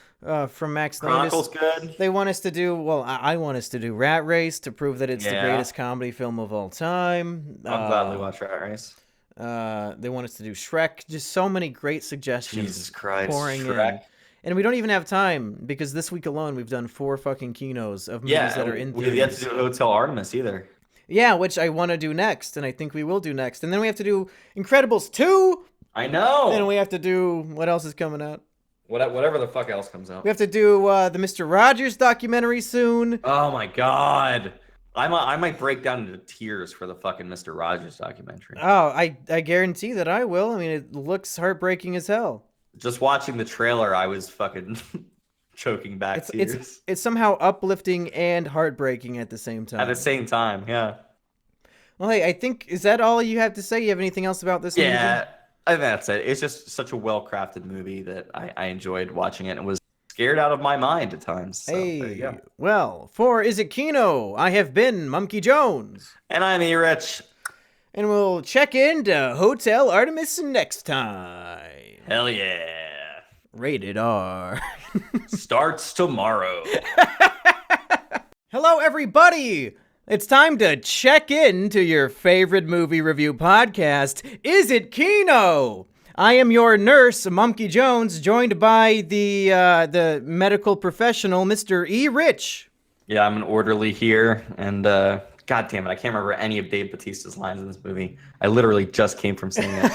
from Max Chronicle's Landis. good. They want us to do, I want us to do Rat Race to prove that it's the greatest comedy film of all time. I'll gladly watch Rat Race. They want us to do Shrek. Just so many great suggestions. Jesus Christ, pouring Shrek. in. And we don't even have time, because this week alone we've done 4 fucking Kinos of movies that are in theaters. We have to do Hotel Artemis either. Yeah, which I want to do next, and I think we will do next. And then we have to do Incredibles 2. I know. And we have to do, what else is coming out? Whatever the fuck else comes out. We have to do the Mr. Rogers documentary soon. Oh my God. I might break down into tears for the fucking Mr. Rogers documentary. Oh, I guarantee that I will. I mean, it looks heartbreaking as hell. Just watching the trailer, I was fucking choking back tears. It's somehow uplifting and heartbreaking at the same time. At the same time, yeah. Well, hey, I think, is that all you have to say? You have anything else about this movie? Yeah, I think that's it. It's just such a well-crafted movie that I enjoyed watching it and was scared out of my mind at times. So, hey, there you go. Well, for Is It KINO, I have been Monkey Jones. And I'm Erich. And we'll check into Hotel Artemis next time. Hell yeah. Rated R. Starts tomorrow. Hello, everybody. It's time to check into your favorite movie review podcast, Is It KINO? I am your nurse, Monkey Jones, joined by the medical professional, Mr. Erich. Yeah, I'm an orderly here, and God damn it, I can't remember any of Dave Bautista's lines in this movie. I literally just came from seeing it.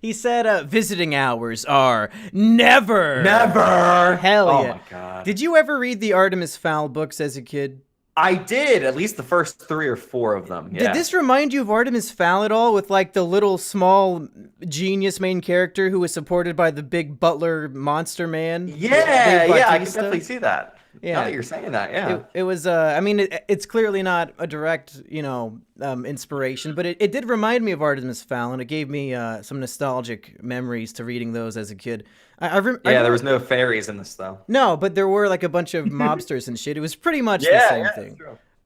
He said visiting hours are never. Never! Hell yeah. Oh my God. Did you ever read the Artemis Fowl books as a kid? I did, at least the first 3 or 4 of them. Yeah. Did this remind you of Artemis Fowl at all, with like the little small genius main character who was supported by the big butler monster man? Yeah, I can definitely see that. Yeah, now that you're saying that, yeah. It was, I mean, it's clearly not a direct, inspiration, but it did remind me of Artemis Fowl, and it gave me some nostalgic memories to reading those as a kid. There was no fairies in this, though. No, but there were like a bunch of mobsters and shit. It was pretty much the same thing.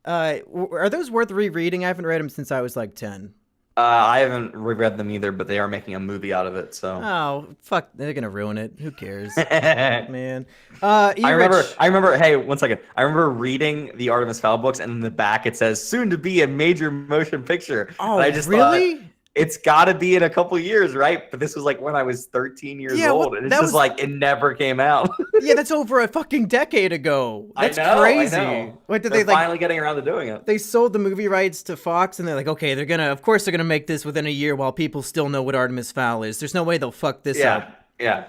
Are those worth rereading? I haven't read them since I was like 10. I haven't reread them either, but they are making a movie out of it, so. Oh, fuck. They're going to ruin it. Who cares? Man. I remember, hey, 1 second. I remember reading the Artemis Fowl books, and in the back it says, soon to be a major motion picture. Oh, and I just really? it's got to be in a couple years, right? But this was like when I was 13 years old, and it's just like it never came out. Yeah, that's over a fucking decade ago. That's crazy. I know. What did They're they like? Finally getting around to doing it. They sold the movie rights to Fox, and they're like, okay, of course they're gonna make this within a year while people still know what Artemis Fowl is. There's no way they'll fuck this up. Yeah.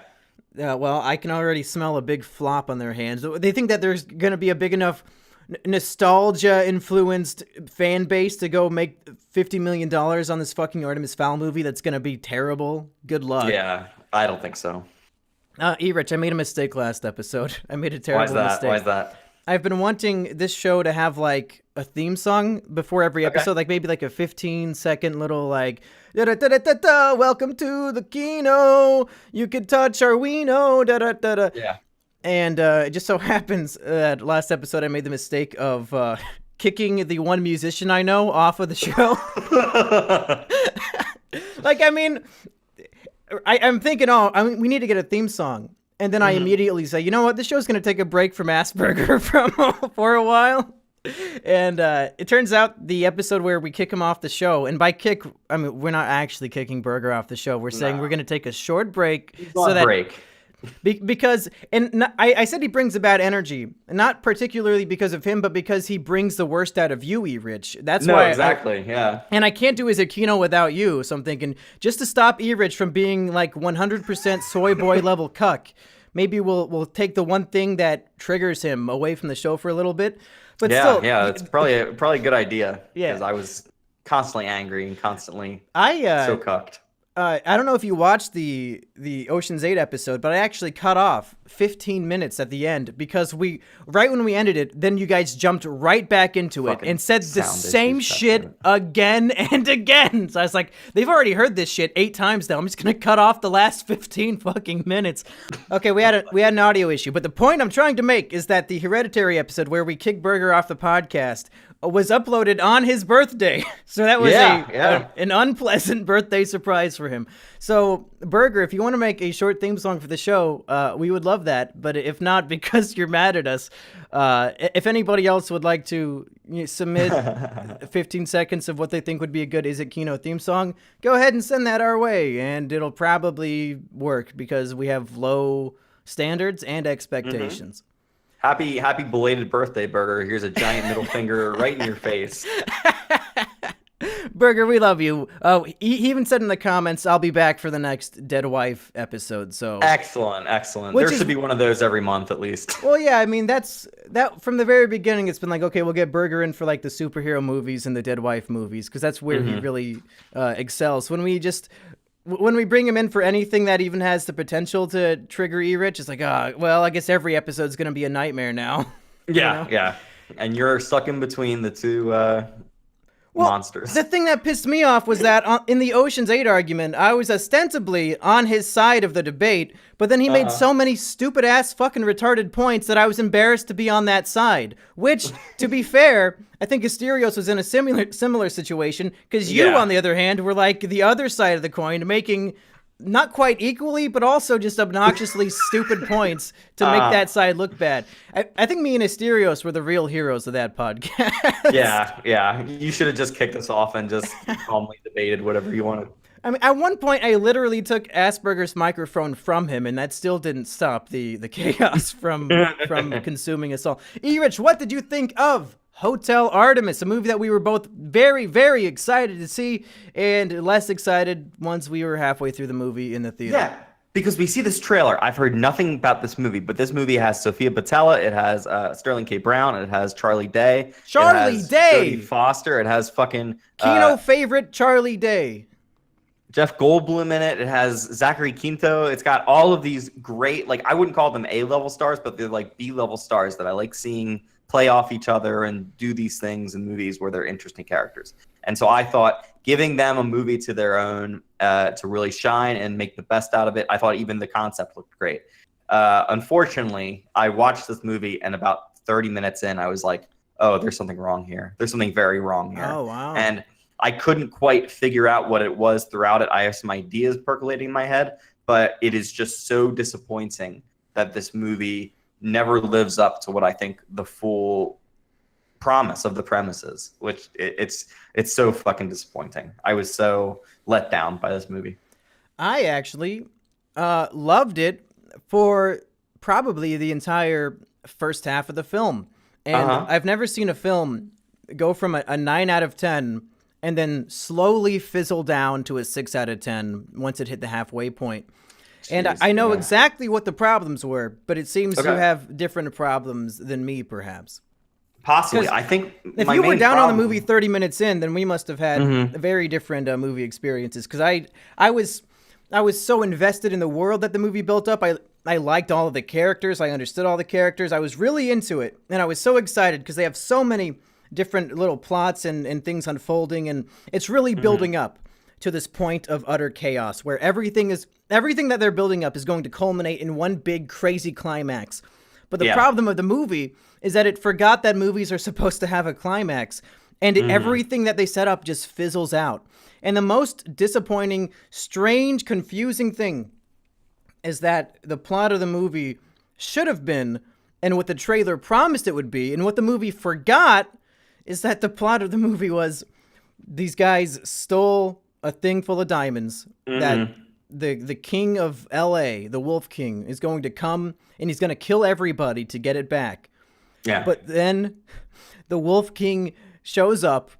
Well, I can already smell a big flop on their hands. They think that there's gonna be a big enough nostalgia-influenced fan base to go make $50 million on this fucking Artemis Fowl movie that's gonna be terrible. Good luck. Yeah, I don't think so. Erich, I made a mistake last episode. I made a terrible mistake. Why is that? I've been wanting this show to have like a theme song before every episode, like maybe like a 15-second little like da-da-da-da-da-da, welcome to the KINO, you can touch our wiener, da-da-da-da. Yeah. And it just so happens that last episode I made the mistake of kicking the one musician I know off of the show. Like, I mean, I'm thinking, we need to get a theme song. And then I immediately say, you know what, this show's going to take a break from Assburger for a while. And it turns out the episode where we kick him off the show, and by kick, I mean, we're not actually kicking Burger off the show. We're saying we're going to take a short break. Because I said he brings a bad energy, not particularly because of him, but because he brings the worst out of you, Erich. That's why. Exactly. Yeah. And I can't do his KINO without you. So I'm thinking, just to stop Erich from being like 100% soy boy level cuck, maybe we'll take the one thing that triggers him away from the show for a little bit. But still, it's probably a good idea. Yeah. Because I was constantly angry and constantly so cucked. I don't know if you watched the Ocean's 8 episode, but I actually cut off 15 minutes at the end because right when we ended it, then you guys jumped right back into it and said the same shit again and again. So I was like, they've already heard this shit 8 times now. I'm just gonna cut off the last 15 fucking minutes. Okay, we had an audio issue, but the point I'm trying to make is that the Hereditary episode where we kick Burger off the podcast was uploaded on his birthday. So that was an unpleasant birthday surprise for him. So, Burger, if you want to make a short theme song for the show, we would love that. But if not, because you're mad at us, if anybody else would like to submit 15 seconds of what they think would be a good Is It KINO theme song, go ahead and send that our way. And it'll probably work because we have low standards and expectations. Mm-hmm. Happy belated birthday, Burger. Here's a giant middle finger right in your face. Burger, we love you. Oh, he even said in the comments, I'll be back for the next Dead Wife episode. So excellent. There should be one of those every month at least. Well, yeah, I mean, that from the very beginning, it's been like, okay, we'll get Burger in for like the superhero movies and the Dead Wife movies, because that's where he really excels. When we bring him in for anything that even has the potential to trigger Erich, it's like, well, I guess every episode's going to be a nightmare now. Yeah, yeah. And you're stuck in between the two monsters. The thing that pissed me off was that in the Ocean's 8 argument, I was ostensibly on his side of the debate, but then he made so many stupid-ass fucking retarded points that I was embarrassed to be on that side. Which, to be fair, I think Asterios was in a similar situation, because you, on the other hand, were like the other side of the coin, making not quite equally, but also just obnoxiously stupid points to make that side look bad. I think me and Asterios were the real heroes of that podcast. Yeah. You should have just kicked us off and just calmly debated whatever you wanted. I mean, at one point, I literally took Asperger's microphone from him, and that still didn't stop the chaos from consuming us all. Erich, what did you think of Hotel Artemis, a movie that we were both very, very excited to see, and less excited once we were halfway through the movie in the theater? Yeah, because we see this trailer. I've heard nothing about this movie, but this movie has Sophia Botella, it has Sterling K. Brown, it has Charlie Day. Jodie Foster, it has fucking KINO favorite Charlie Day. Jeff Goldblum in it. It has Zachary Quinto. It's got all of these great, like, I wouldn't call them A-level stars, but they're like B-level stars that I like seeing play off each other and do these things in movies where they're interesting characters. And so I thought giving them a movie to their own to really shine and make the best out of it, I thought even the concept looked great. Unfortunately, I watched this movie and about 30 minutes in, I was like, oh, there's something wrong here. There's something very wrong here. Oh, wow. And I couldn't quite figure out what it was throughout it. I have some ideas percolating in my head, but it is just so disappointing that this movie never lives up to what I think the full promise of the premises, which it's so fucking disappointing. I was so let down by this movie. I actually loved it for probably the entire first half of the film. And I've never seen a film go from a 9 out of 10 and then slowly fizzle down to a 6 out of 10 once it hit the halfway point. And I know exactly what the problems were, but it seems you have different problems than me, perhaps. Possibly. I think if you were down on the movie 30 minutes in, then we must have had very different movie experiences. Because I was so invested in the world that the movie built up. I liked all of the characters. I understood all the characters. I was really into it. And I was so excited because they have so many different little plots and things unfolding. And it's really building up to this point of utter chaos where everything that they're building up is going to culminate in one big crazy climax. But the problem of the movie is that it forgot that movies are supposed to have a climax, and everything that they set up just fizzles out. And the most disappointing, strange, confusing thing is that the plot of the movie should have been, and what the trailer promised it would be, and what the movie forgot is that the plot of the movie was these guys stole a thing full of diamonds that the king of LA, the Wolf King, is going to come and he's going to kill everybody to get it back. Yeah. But then the Wolf King shows up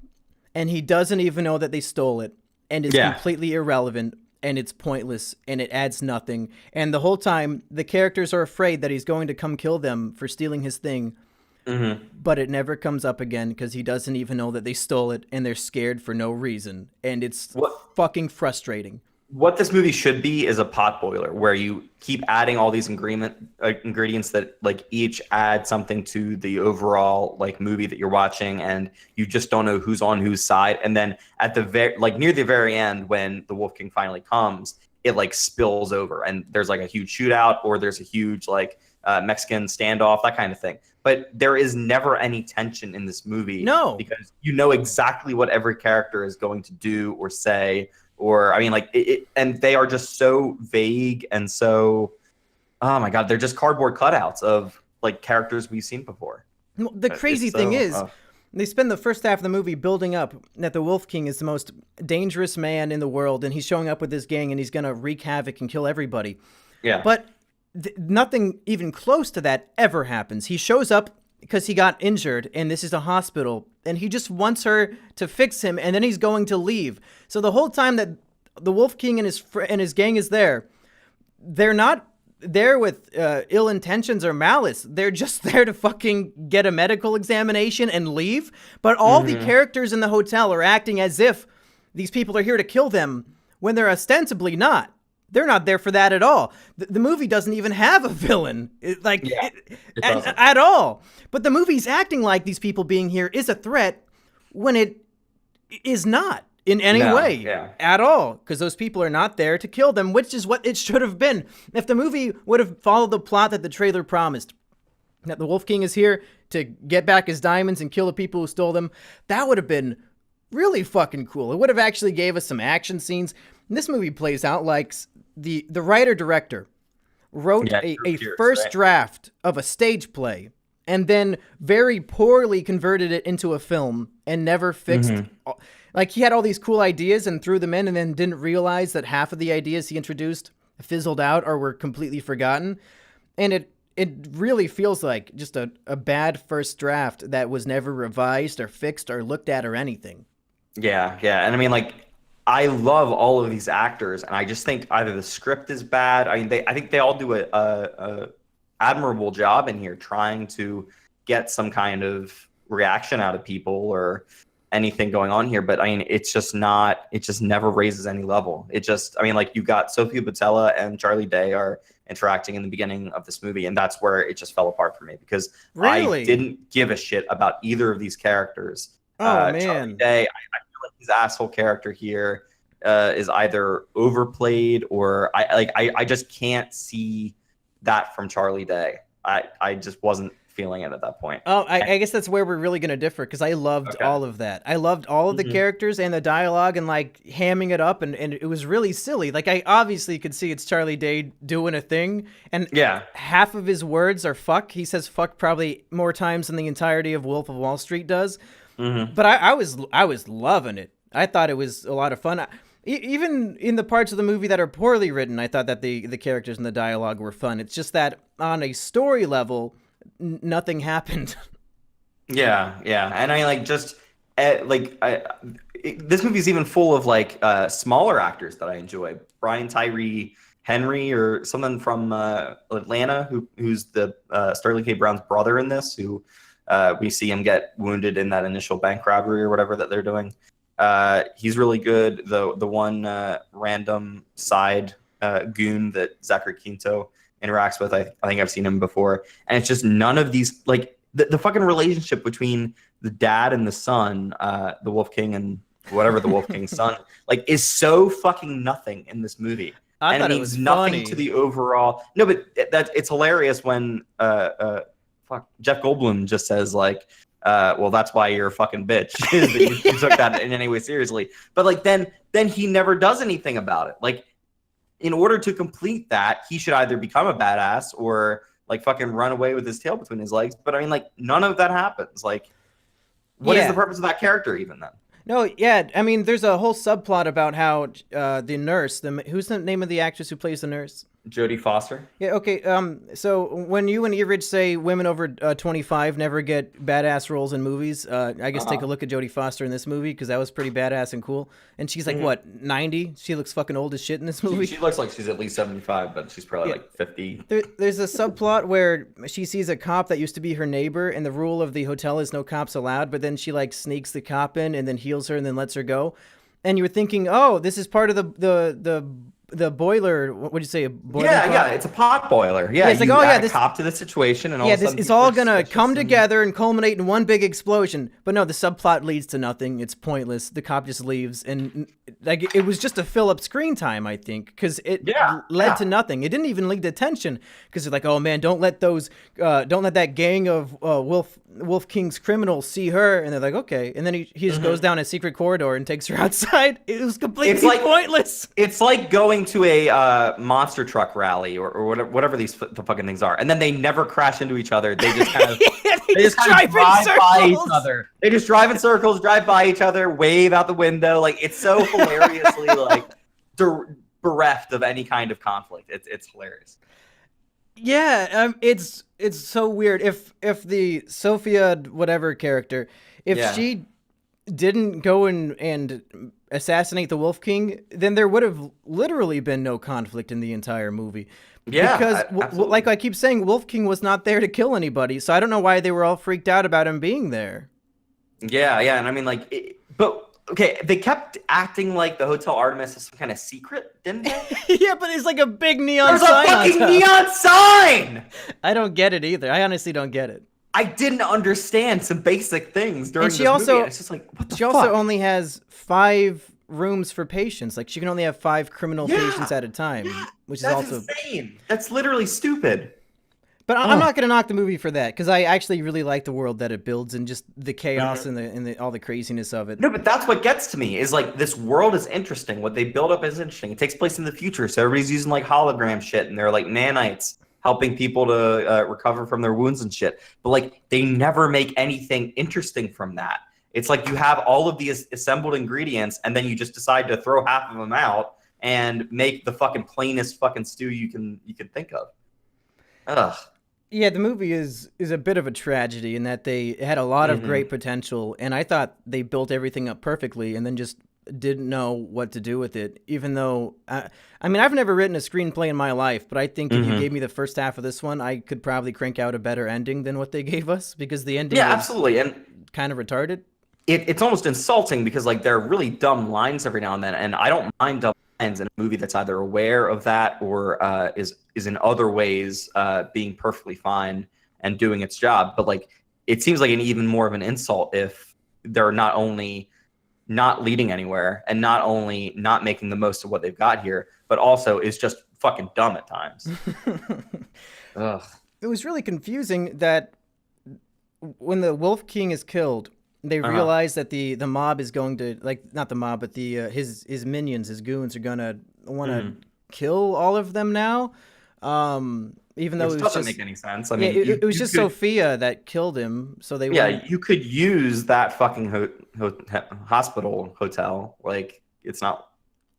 and he doesn't even know that they stole it and is completely irrelevant and it's pointless and it adds nothing. And the whole time the characters are afraid that he's going to come kill them for stealing his thing. But it never comes up again because he doesn't even know that they stole it and they're scared for no reason. And it's fucking frustrating. What this movie should be is a potboiler where you keep adding all these ingredients that like each add something to the overall like movie that you're watching, and you just don't know who's on whose side. And then at the near the very end, when the Wolf King finally comes, it like spills over and there's like a huge shootout or there's a huge like Mexican standoff, that kind of thing. But there is never any tension in this movie. No. Because you know exactly what every character is going to do or say. Or, I mean, like, and they are just so vague and so, oh my God, they're just cardboard cutouts of, like, characters we've seen before. Well, the crazy thing is, they spend the first half of the movie building up that the Wolf King is the most dangerous man in the world, and he's showing up with his gang, and he's going to wreak havoc and kill everybody. Yeah. But nothing even close to that ever happens. He shows up because he got injured, and this is a hospital, and he just wants her to fix him, and then he's going to leave. So the whole time that the Wolf King and his gang is there, they're not there with ill intentions or malice. They're just there to fucking get a medical examination and leave. But all the characters in the hotel are acting as if these people are here to kill them when they're ostensibly not. They're not there for that at all. The movie doesn't even have a villain, at all. But the movie's acting like these people being here is a threat when it is not in any way at all. Because those people are not there to kill them, which is what it should have been. If the movie would have followed the plot that the trailer promised, that the Wolf King is here to get back his diamonds and kill the people who stole them, that would have been really fucking cool. It would have actually gave us some action scenes. And this movie plays out like the writer-director wrote a first draft of a stage play and then very poorly converted it into a film and never fixed. Like, he had all these cool ideas and threw them in and then didn't realize that half of the ideas he introduced fizzled out or were completely forgotten. And it really feels like just a bad first draft that was never revised or fixed or looked at or anything. Yeah. And I mean, like, I love all of these actors, and I just think either the script is bad. I mean, I think they all do a admirable job in here trying to get some kind of reaction out of people or anything going on here. But I mean, it just never raises any level. Like, you got Sophie Botella and Charlie Day are interacting in the beginning of this movie, and that's where it just fell apart for me because I didn't give a shit about either of these characters. Oh, man. Charlie Day, I feel like his asshole character here is either overplayed or I just can't see that from Charlie Day. I just wasn't feeling it at that point. Oh, I guess that's where we're really gonna differ, because I loved all of that. I loved all of the characters and the dialogue and like hamming it up, and it was really silly. Like I obviously could see it's Charlie Day doing a thing, and half of his words are fuck. He says fuck probably more times than the entirety of Wolf of Wall Street does. But I was loving it. I thought it was a lot of fun. Even in the parts of the movie that are poorly written, I thought that the characters and the dialogue were fun. It's just that on a story level, nothing happened. Yeah, and I like just this movie's even full of like smaller actors that I enjoy. Brian Tyree Henry or someone from Atlanta who's the Sterling K. Brown's brother in this, who we see him get wounded in that initial bank robbery or whatever that they're doing. He's really good. The one random side goon that Zachary Quinto interacts with, I think I've seen him before, and it's just none of these, like the fucking relationship between the dad and the son, the Wolf King and whatever the Wolf King's son, like, is so fucking nothing in this movie. I thought it it means was nothing funny to the overall. No, but it's hilarious when Jeff Goldblum just says like, well, that's why you're a fucking bitch. That you took that in any way seriously. But like then he never does anything about it. Like, in order to complete that, he should either become a badass or like fucking run away with his tail between his legs. But I mean, like, none of that happens. Like, what is the purpose of that character even then? No, yeah, I mean, there's a whole subplot about how the nurse, who's the name of the actress who plays the nurse? Jodie Foster. Yeah, okay. So when you and Erich say women over 25 never get badass roles in movies, I guess take a look at Jodie Foster in this movie, because that was pretty badass and cool. And she's like, what, 90? She looks fucking old as shit in this movie. She looks like she's at least 75, but she's probably like 50. There's a subplot where she sees a cop that used to be her neighbor, and the rule of the hotel is no cops allowed, but then she like sneaks the cop in and then heals her and then lets her go. And you were thinking, oh, this is part of the boiler. What would you say? A boiler yeah, it's a pot boiler. Yeah, it's like, oh yeah, this cop to the situation, and all this is all gonna come together and culminate in one big explosion. But no, the subplot leads to nothing. It's pointless. The cop just leaves, and like it was just to fill up screen time, I think, because it led to nothing. It didn't even lead to tension, because it's like, oh man, don't let that gang of Wolf King's criminals see her, and they're like, okay, and then he just goes down a secret corridor and takes her outside. It was completely pointless. It's like going to a monster truck rally or whatever the fucking things are, and then they never crash into each other. They just kind of they just drive by each other. They just drive in circles, drive by each other, wave out the window. Like, it's so hilariously like bereft of any kind of conflict. It's hilarious. Yeah, it's so weird. If the Sophia whatever character, if she didn't go and assassinate the Wolf King, then there would have literally been no conflict in the entire movie. Yeah, because like I keep saying, Wolf King was not there to kill anybody, so I don't know why they were all freaked out about him being there. Yeah, and I mean, like, but okay, they kept acting like the Hotel Artemis is some kind of secret, didn't they? Yeah, but it's like a big neon sign. There's a fucking neon sign! I don't get it either. I honestly don't get it. I didn't understand some basic things during this movie. It's just like, what the fuck? She also only has 5 rooms for patients. Like, she can only have 5 criminal patients at a time, which is also insane. That's literally stupid. But I'm not going to knock the movie for that, because I actually really like the world that it builds and just the chaos and all the craziness of it. No, but that's what gets to me, is like, this world is interesting. What they build up is interesting. It takes place in the future, so everybody's using like hologram shit, and they're like nanites helping people to recover from their wounds and shit. But like, they never make anything interesting from that. It's like you have all of these assembled ingredients, and then you just decide to throw half of them out and make the fucking plainest fucking stew you can think of. Ugh. Yeah, the movie is a bit of a tragedy in that they had a lot of great potential, and I thought they built everything up perfectly, and then just didn't know what to do with it. Even though, I mean, I've never written a screenplay in my life, but I think if you gave me the first half of this one, I could probably crank out a better ending than what they gave us, because the ending was absolutely, and kind of retarded. It's almost insulting, because like, there are really dumb lines every now and then, and I don't mind dumb lines in a movie that's either aware of that or is in other ways being perfectly fine and doing its job. But like, it seems like an even more of an insult if they're not only not leading anywhere and not only not making the most of what they've got here, but also is just fucking dumb at times. Ugh. It was really confusing that when the Wolf King is killed, they realize that the mob is going to, like, not the mob, but the his minions, his goons are gonna want to kill all of them now. Even though Which it was doesn't just, make any sense. I mean, it was just Sophia that killed him, so they you could use that fucking hospital hotel. Like, it's not,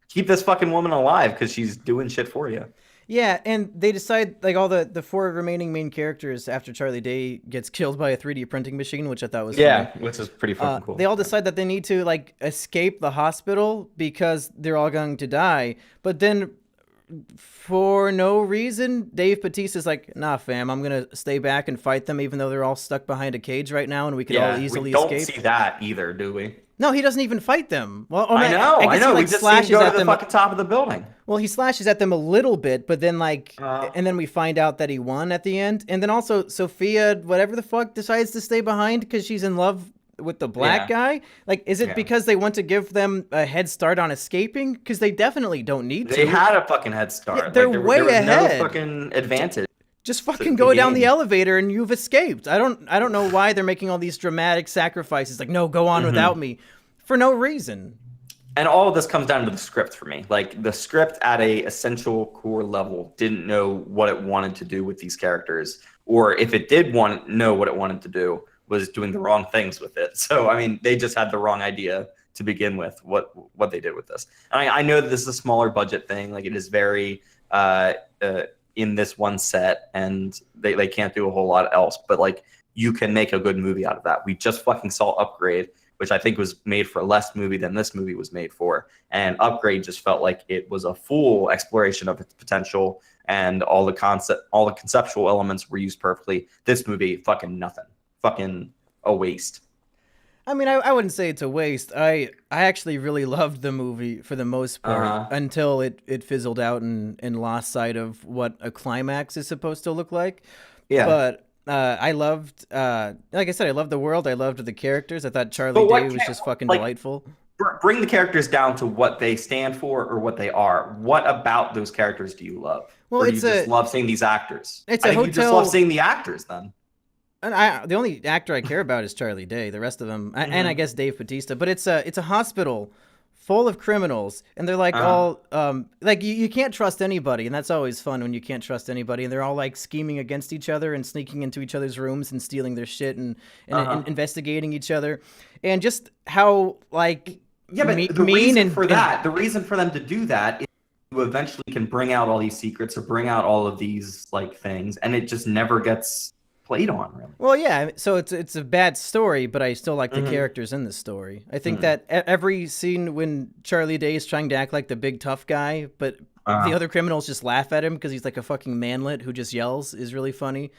keep this fucking woman alive because she's doing shit for you. Yeah, and they decide, like, all the 4 remaining main characters after Charlie Day gets killed by a 3D printing machine, which I thought was funny. Which is pretty fucking cool. They all decide that they need to, like, escape the hospital because they're all going to die. But then, for no reason, Dave Bautista's like, nah, fam, I'm going to stay back and fight them even though they're all stuck behind a cage right now and we could all easily escape. We don't see that either, do we? No, he doesn't even fight them. Well, I know. He, like, we just slashes see him go at to the them. fucking top of the building. Well, he slashes at them a little bit, but then, like, and then we find out that he won at the end. And then also Sophia, whatever the fuck, decides to stay behind because she's in love with the black guy. Like, is it because they want to give them a head start on escaping? Because they definitely don't need to. They had a fucking head start. Yeah, they're way there was ahead. No fucking advantage. Just fucking go down the elevator and you've escaped. I don't know why they're making all these dramatic sacrifices. Like, no, go on without me, for no reason. And all of this comes down to the script for me. Like, the script at a essential core level didn't know what it wanted to do with these characters, or if it did know what it wanted to do, was doing the wrong things with it. So, I mean, they just had the wrong idea to begin with, what they did with this. And I know that this is a smaller budget thing. Like, it is very in this one set, and they can't do a whole lot else. But, like, you can make a good movie out of that. We just fucking saw Upgrade, which I think was made for less movie than this movie was made for. And Upgrade just felt like it was a full exploration of its potential, and all the conceptual elements were used perfectly. This movie, fucking nothing. Fucking a waste. I mean, I wouldn't say it's a waste. I actually really loved the movie for the most part until it fizzled out and lost sight of what a climax is supposed to look like. Yeah. But I loved, like I said, I loved the world. I loved the characters. I thought Charlie Day was just fucking delightful. Bring the characters down to what they stand for or what they are. What about those characters do you love? Well, or do you just love seeing these actors? It's I think you just love seeing the actors then. And the only actor I care about is Charlie Day. The rest of them, and I guess Dave Bautista. But it's a hospital full of criminals, and they're like all like you can't trust anybody, and that's always fun when you can't trust anybody. And they're all like scheming against each other and sneaking into each other's rooms and stealing their shit and investigating each other, and just how like the reason for them to do that is you eventually can bring out all these secrets or bring out all of these like things, and it just never gets played on, really. Well, yeah, so it's a bad story, but I still like the characters in the story. I think that every scene when Charlie Day is trying to act like the big tough guy, but the other criminals just laugh at him because he's like a fucking manlet who just yells, is really funny.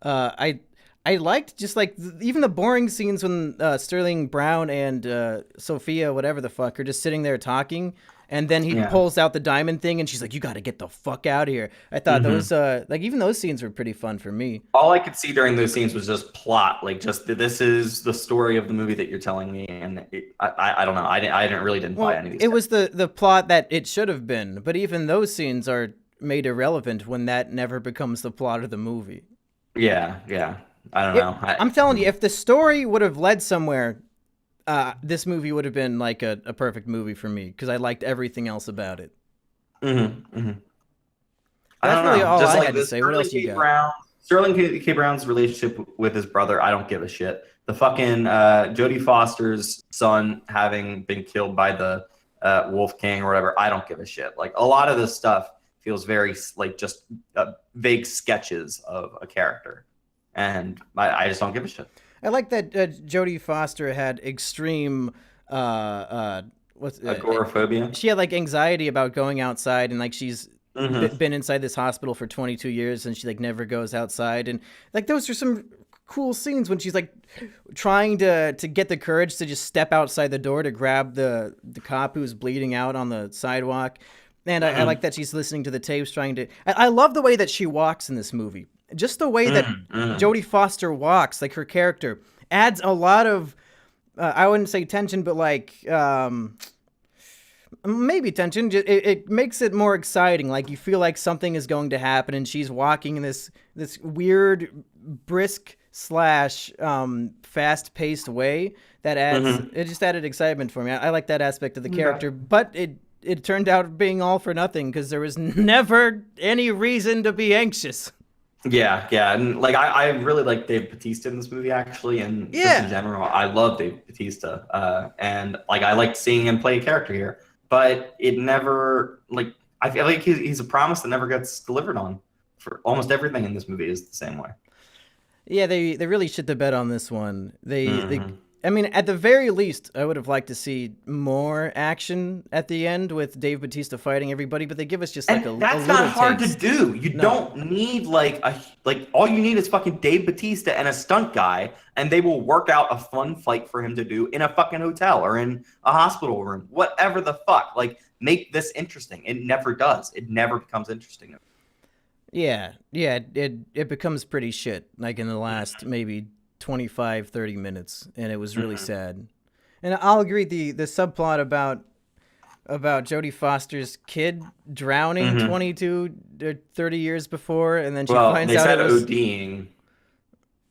I liked just like even the boring scenes when Sterling Brown and Sophia, whatever the fuck, are just sitting there talking. And then he pulls out the diamond thing, and she's like, "You got to get the fuck out of here." I thought those, like, even those scenes were pretty fun for me. All I could see during those scenes was just plot, like, just this is the story of the movie that you're telling me, and I don't know, I didn't buy any of these. It was the plot that it should have been, but even those scenes are made irrelevant when that never becomes the plot of the movie. Yeah, I don't know. I'm telling you, if the story would have led somewhere, this movie would have been like a perfect movie for me because I liked everything else about it. That's really all I had to say. What else you got? Sterling K. Brown's relationship with his brother, I don't give a shit. The fucking Jodie Foster's son having been killed by the Wolf King or whatever, I don't give a shit. Like, a lot of this stuff feels very like just vague sketches of a character, and I just don't give a shit. I like that Jodie Foster had extreme agoraphobia. She had like anxiety about going outside, and like she's been inside this hospital for 22 years, and she like never goes outside. And like those are some cool scenes when she's like trying to get the courage to just step outside the door to grab the cop who's bleeding out on the sidewalk. And I like that she's listening to the tapes, trying to. I love the way that she walks in this movie. Just the way that Jodie Foster walks, like her character, adds a lot of, I wouldn't say tension, but like maybe tension. It makes it more exciting. Like you feel like something is going to happen, and she's walking in this weird, brisk / fast-paced way that adds it just added excitement for me. I like that aspect of the character, but it turned out being all for nothing because there was never any reason to be anxious. Yeah, and like I really like Dave Bautista in this movie actually, and just in general, I love Dave Bautista, and like I liked seeing him play a character here, but it never like I feel like he's a promise that never gets delivered on. For almost everything in this movie is the same way. Yeah, they really shit the bed on this one. They I mean, at the very least, I would have liked to see more action at the end with Dave Bautista fighting everybody, but they give us just like that's a not little hard taste. to do. You don't need like all you need is fucking Dave Bautista and a stunt guy, and they will work out a fun fight for him to do in a fucking hotel or in a hospital room, whatever the fuck. Like, make this interesting. It never does. It never becomes interesting. Yeah, it becomes pretty shit, like in the last maybe 25, 30 minutes, and it was really sad. And I'll agree, the subplot about Jodie Foster's kid drowning 22 or 30 years before, and then she finds out it was... ODing.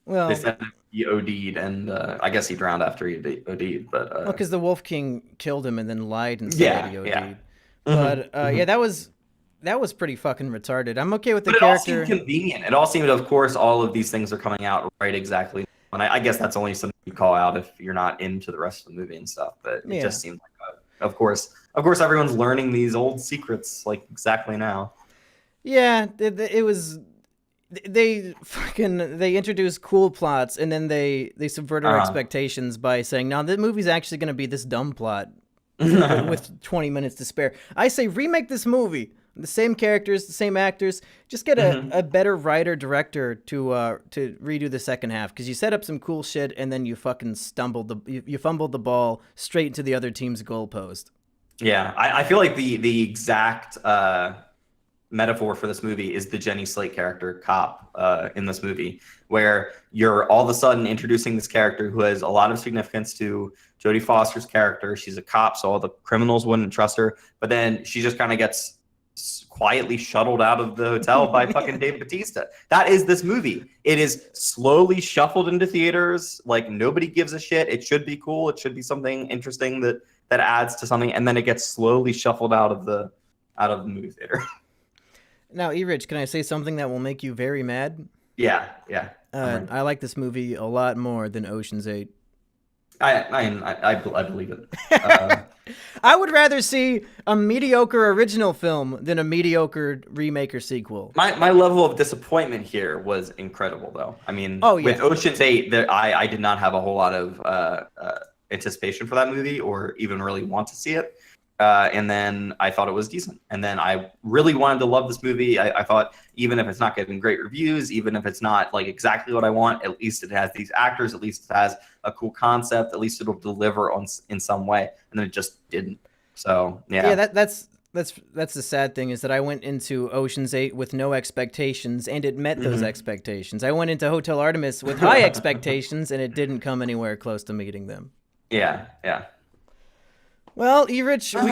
Well, they said he OD'd, and I guess he drowned after he OD'd, but... well, because the Wolf King killed him and then lied and said he OD'd. Yeah. But, yeah, that was pretty fucking retarded. I'm okay with the but character. It all seemed convenient. It all seemed, of course, all of these things are coming out right exactly. And I guess that's only something you call out if you're not into the rest of the movie and stuff. But it just seemed like, of course, everyone's learning these old secrets like exactly now. Yeah, it was. They introduce cool plots and then they subvert our expectations by saying, "No, the movie's actually going to be this dumb plot with 20 minutes to spare." I say remake this movie. The same characters, the same actors. Just get a better writer director to redo the second half, because you set up some cool shit and then you fucking you fumbled the ball straight into the other team's goalpost. Yeah, I feel like the exact metaphor for this movie is the Jenny Slate character cop in this movie, where you're all of a sudden introducing this character who has a lot of significance to Jodie Foster's character. She's a cop, so all the criminals wouldn't trust her, but then she just kind of gets quietly shuttled out of the hotel by fucking Dave Bautista. That is this movie. It is slowly shuffled into theaters. Like, nobody gives a shit. It should be cool. It should be something interesting that adds to something, and then it gets slowly shuffled out of the movie theater. Now, Erich, can I say something that will make you very mad? Yeah. I like this movie a lot more than Ocean's 8. I believe it. I would rather see a mediocre original film than a mediocre remake or sequel. My level of disappointment here was incredible, though. I mean, with Ocean's 8, I did not have a whole lot of anticipation for that movie or even really want to see it. And then I thought it was decent. And then I really wanted to love this movie. I thought, even if it's not getting great reviews, even if it's not like exactly what I want, at least it has these actors, at least it has a cool concept, at least it'll deliver in some way. And then it just didn't. So, yeah. Yeah, that's the sad thing, is that I went into Ocean's 8 with no expectations, and it met those expectations. I went into Hotel Artemis with high expectations, and it didn't come anywhere close to meeting them. Yeah. Well, Erich, we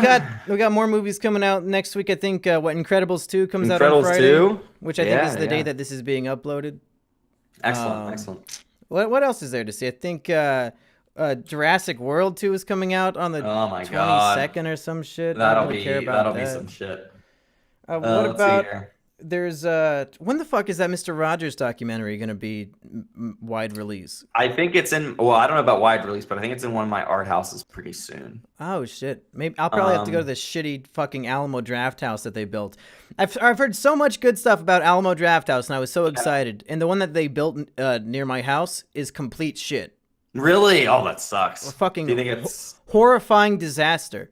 got more movies coming out next week. I think Incredibles 2 comes out on Friday, 2? Which I think is the day that this is being uploaded. Excellent. What else is there to see? I think Jurassic World 2 is coming out on the 22nd or some shit. That'll be some shit. What about? There's when the fuck is that Mr. Rogers documentary going to be wide release? I think it's in. Well, I don't know about wide release, but I think it's in one of my art houses pretty soon. Oh shit! Maybe I'll probably have to go to the shitty fucking Alamo Draft House that they built. I've heard so much good stuff about Alamo Draft House, and I was so excited. And the one that they built near my house is complete shit. Really? Oh, that sucks. A fucking do you think it's horrifying disaster?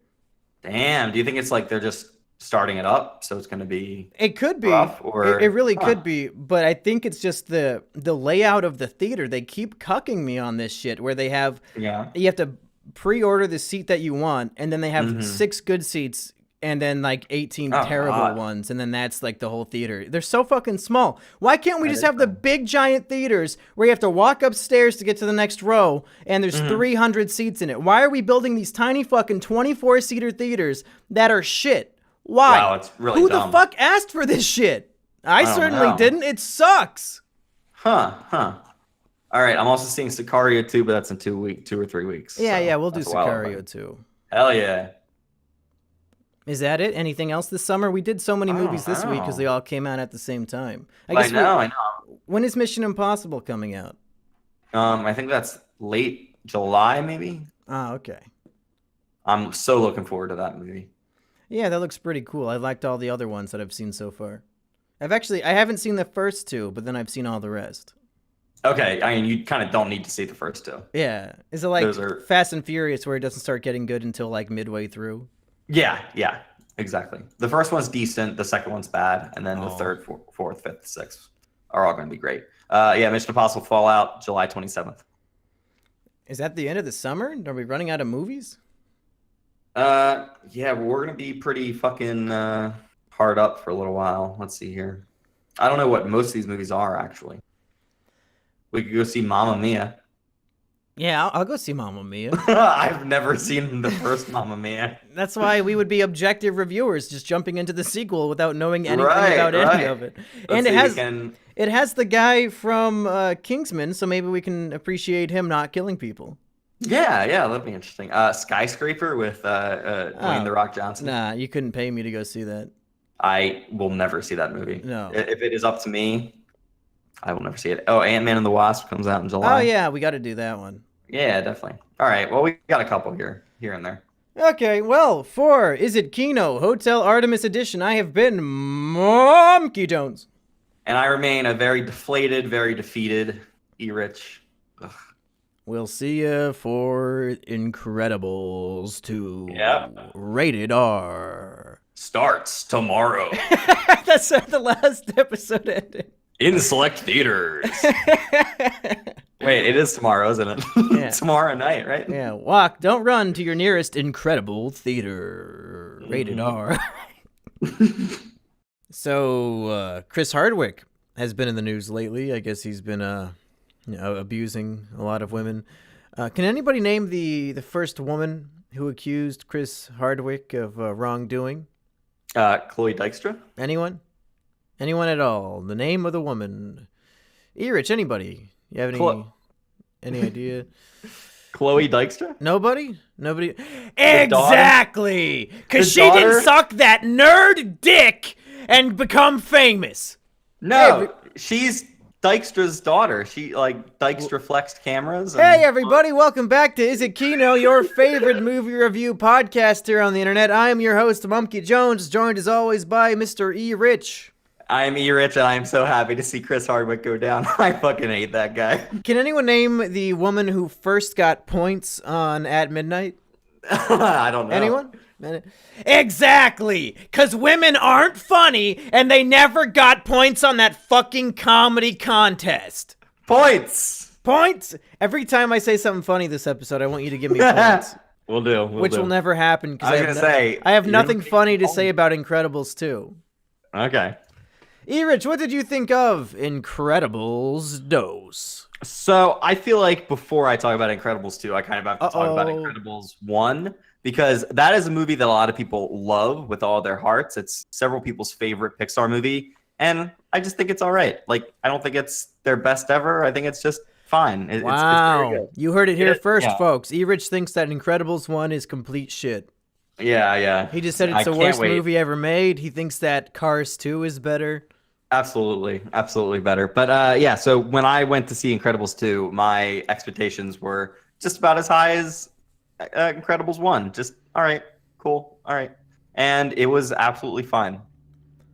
Damn. Do you think it's like they're just starting it up, so it's going to be it could be rough, or it really could be, but I think it's just the layout of the theater. They keep cucking me on this shit, where they have you have to pre-order the seat that you want, and then they have 6 good seats and then like 18 terrible ones, and then that's like the whole theater. They're so fucking small. Why can't we just have the big giant theaters where you have to walk upstairs to get to the next row and there's 300 seats in it? Why are we building these tiny fucking 24-seater theaters that are shit? Why? Wow, it's really Who dumb. the fuck asked for this shit? I certainly didn't. It sucks. Huh. All right, I'm also seeing Sicario 2, but that's in 2 or 3 weeks. Yeah, we'll do that's a while Sicario away. too. Hell yeah. Is that it? Anything else this summer? We did so many movies this week because know. they all came out at the same time. I know. When is Mission Impossible coming out? I think that's late July, maybe. Ah, okay. I'm so looking forward to that movie. Yeah, that looks pretty cool. I liked all the other ones that I've seen so far. I haven't seen the first two, but then I've seen all the rest. Okay, I mean, you kind of don't need to see the first two. Yeah. Is it like Fast and Furious where it doesn't start getting good until like midway through? Yeah, exactly. The first one's decent, the second one's bad, and then the third, fourth, fifth, sixth are all going to be great. Mission Impossible Fallout, July 27th. Is that the end of the summer? Are we running out of movies? Yeah, we're going to be pretty fucking hard up for a little while. Let's see here. I don't know what most of these movies are, actually. We could go see Mamma Mia. Yeah, I'll go see Mamma Mia. I've never seen the first Mamma Mia. That's why we would be objective reviewers, just jumping into the sequel without knowing anything about any of it. And it has the guy from Kingsman, so maybe we can appreciate him not killing people. Yeah, that'd be interesting. Skyscraper with Dwayne The Rock Johnson. Nah, you couldn't pay me to go see that. I will never see that movie. No. If it is up to me, I will never see it. Oh, Ant-Man and the Wasp comes out in July. Oh, yeah, we got to do that one. Yeah, definitely. All right, well, we got a couple here and there. Okay, well, for Is It KINO Hotel Artemis Edition, I have been Monkey Jones. And I remain a very deflated, very defeated Erich. Ugh. We'll see you for Incredibles 2. Yep. Rated R. Starts tomorrow. That's how the last episode ended. In select theaters. Wait, it is tomorrow, isn't it? Yeah. Tomorrow night, right? Yeah, don't run to your nearest Incredible theater. Rated R. So, Chris Hardwick has been in the news lately. I guess he's been abusing a lot of women. Can anybody name the first woman who accused Chris Hardwick of wrongdoing? Chloe Dykstra? Anyone? Anyone at all? The name of the woman? Erich, anybody? You have any idea? Chloe Dykstra? Nobody? Exactly! Because she didn't suck that nerd dick and become famous. No, she's Dykstra's daughter. She Dykstra flexed cameras. Hey everybody, welcome back to Is It KINO, your favorite movie review podcast here on the internet. I am your host, Monkey Jones, joined as always by Mr. Erich. I'm Erich, and I'm so happy to see Chris Hardwick go down. I fucking hate that guy. Can anyone name the woman who first got points on At Midnight? I don't know. Anyone? Exactly! Because women aren't funny, and they never got points on that fucking comedy contest. Points! Every time I say something funny this episode, I want you to give me points. We'll do. Which will never happen, because I have nothing funny to say about Incredibles 2. Okay. Erich, what did you think of Incredibles Dose? So I feel like before I talk about Incredibles 2, I kind of have to talk about Incredibles 1, because that is a movie that a lot of people love with all their hearts. It's several people's favorite Pixar movie, and I just think it's all right. Like, I don't think it's their best ever. I think it's just fine. Wow. It's very good. You heard it here first, folks. Erich thinks that Incredibles 1 is complete shit. Yeah. He just said it's the worst movie ever made. He thinks that Cars 2 is better. Absolutely better. But so when I went to see Incredibles 2, my expectations were just about as high as Incredibles 1. Just, all right, cool, all right. And it was absolutely fine.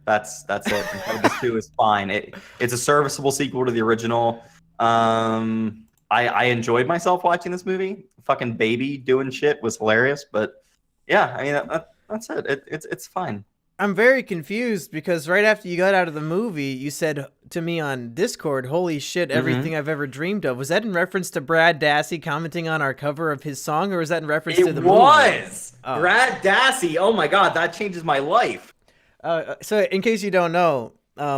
That's it. Incredibles 2 is fine. It's a serviceable sequel to the original. I enjoyed myself watching this movie. Fucking baby doing shit was hilarious. But yeah, I mean, that's it. It's fine. I'm very confused because right after you got out of the movie, you said to me on Discord, holy shit, everything I've ever dreamed of. Was that in reference to Brad Dassey commenting on our cover of his song, or was that in reference to the movie? It was! Brad Dassey! Oh my god, that changes my life. So in case you don't know,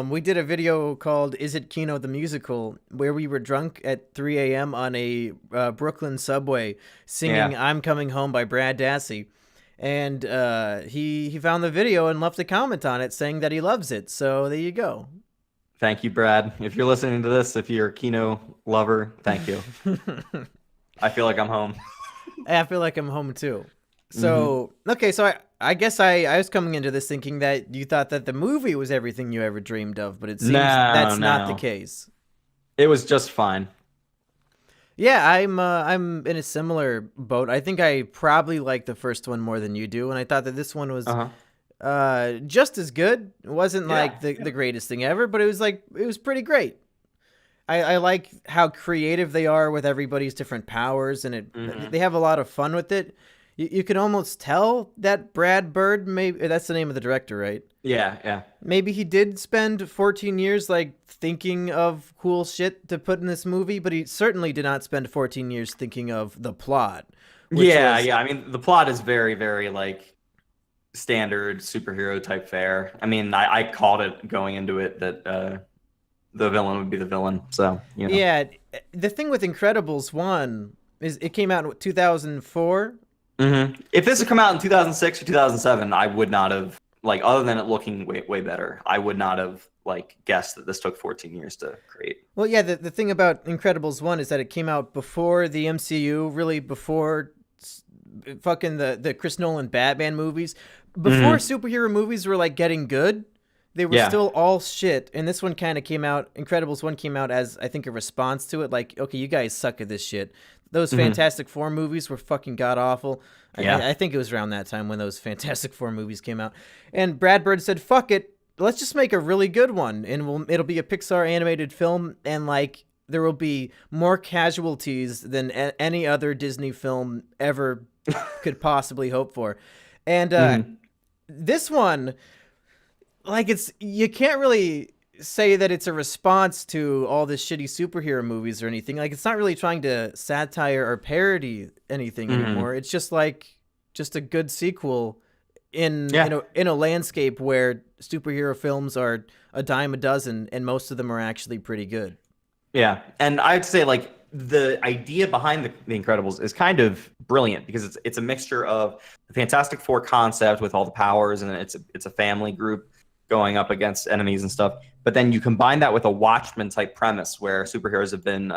we did a video called Is It KINO the Musical, where we were drunk at 3 a.m. on a Brooklyn subway singing I'm Coming Home by Brad Dassey. And he found the video and left a comment on it saying that he loves it. So there you go. Thank you, Brad. If you're listening to this, if you're a KINO lover, thank you. I feel like I'm home. I feel like I'm home too. So, okay, so I guess I was coming into this thinking that you thought that the movie was everything you ever dreamed of, but it seems that's not the case. It was just fine. Yeah, I'm in a similar boat. I think I probably like the first one more than you do, and I thought that this one was just as good. It wasn't like the greatest thing ever, but it was pretty great. I like how creative they are with everybody's different powers, and they have a lot of fun with it. You can almost tell that Brad Bird, maybe that's the name of the director, right? Yeah. Maybe he did spend 14 years thinking of cool shit to put in this movie, but he certainly did not spend 14 years thinking of the plot. Yeah. I mean, the plot is very, very standard superhero type fare. I mean, I called it going into it that the villain would be the villain. So, you know. Yeah, the thing with Incredibles 1 is it came out in 2004. If this had come out in 2006 or 2007, I would not have, other than it looking way, way better, I would not have, guessed that this took 14 years to create. Well, yeah, the thing about Incredibles 1 is that it came out before the MCU, really before fucking the Chris Nolan Batman movies. Before superhero movies were, getting good, they were still all shit. And this one kind of came out, Incredibles 1 came out as, I think, a response to it. Okay, you guys suck at this shit. Those Fantastic Four movies were fucking god-awful. Yeah. I think it was around that time when those Fantastic Four movies came out. And Brad Bird said, fuck it, let's just make a really good one. And it'll be a Pixar animated film, and, there will be more casualties than any other Disney film ever could possibly hope for. And this one, you can't really say that it's a response to all the shitty superhero movies or anything. It's not really trying to satire or parody anything anymore. It's just a good sequel in a landscape where superhero films are a dime a dozen, and most of them are actually pretty good. Yeah, and I'd say the idea behind the Incredibles is kind of brilliant because it's a mixture of the Fantastic Four concept with all the powers, and it's a family group going up against enemies and stuff. But then you combine that with a Watchmen type premise where superheroes have been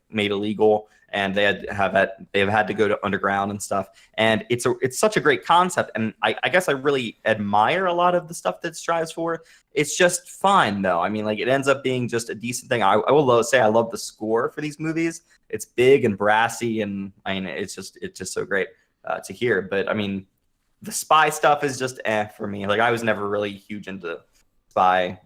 made illegal, and they have had to go to underground and stuff. And it's such a great concept, and I guess I really admire a lot of the stuff that it strives for. It's just fine though. I mean, it ends up being just a decent thing. I will say I love the score for these movies. It's big and brassy, and I mean it's just so great to hear. But I mean, the spy stuff is just for me. I was never really huge into spy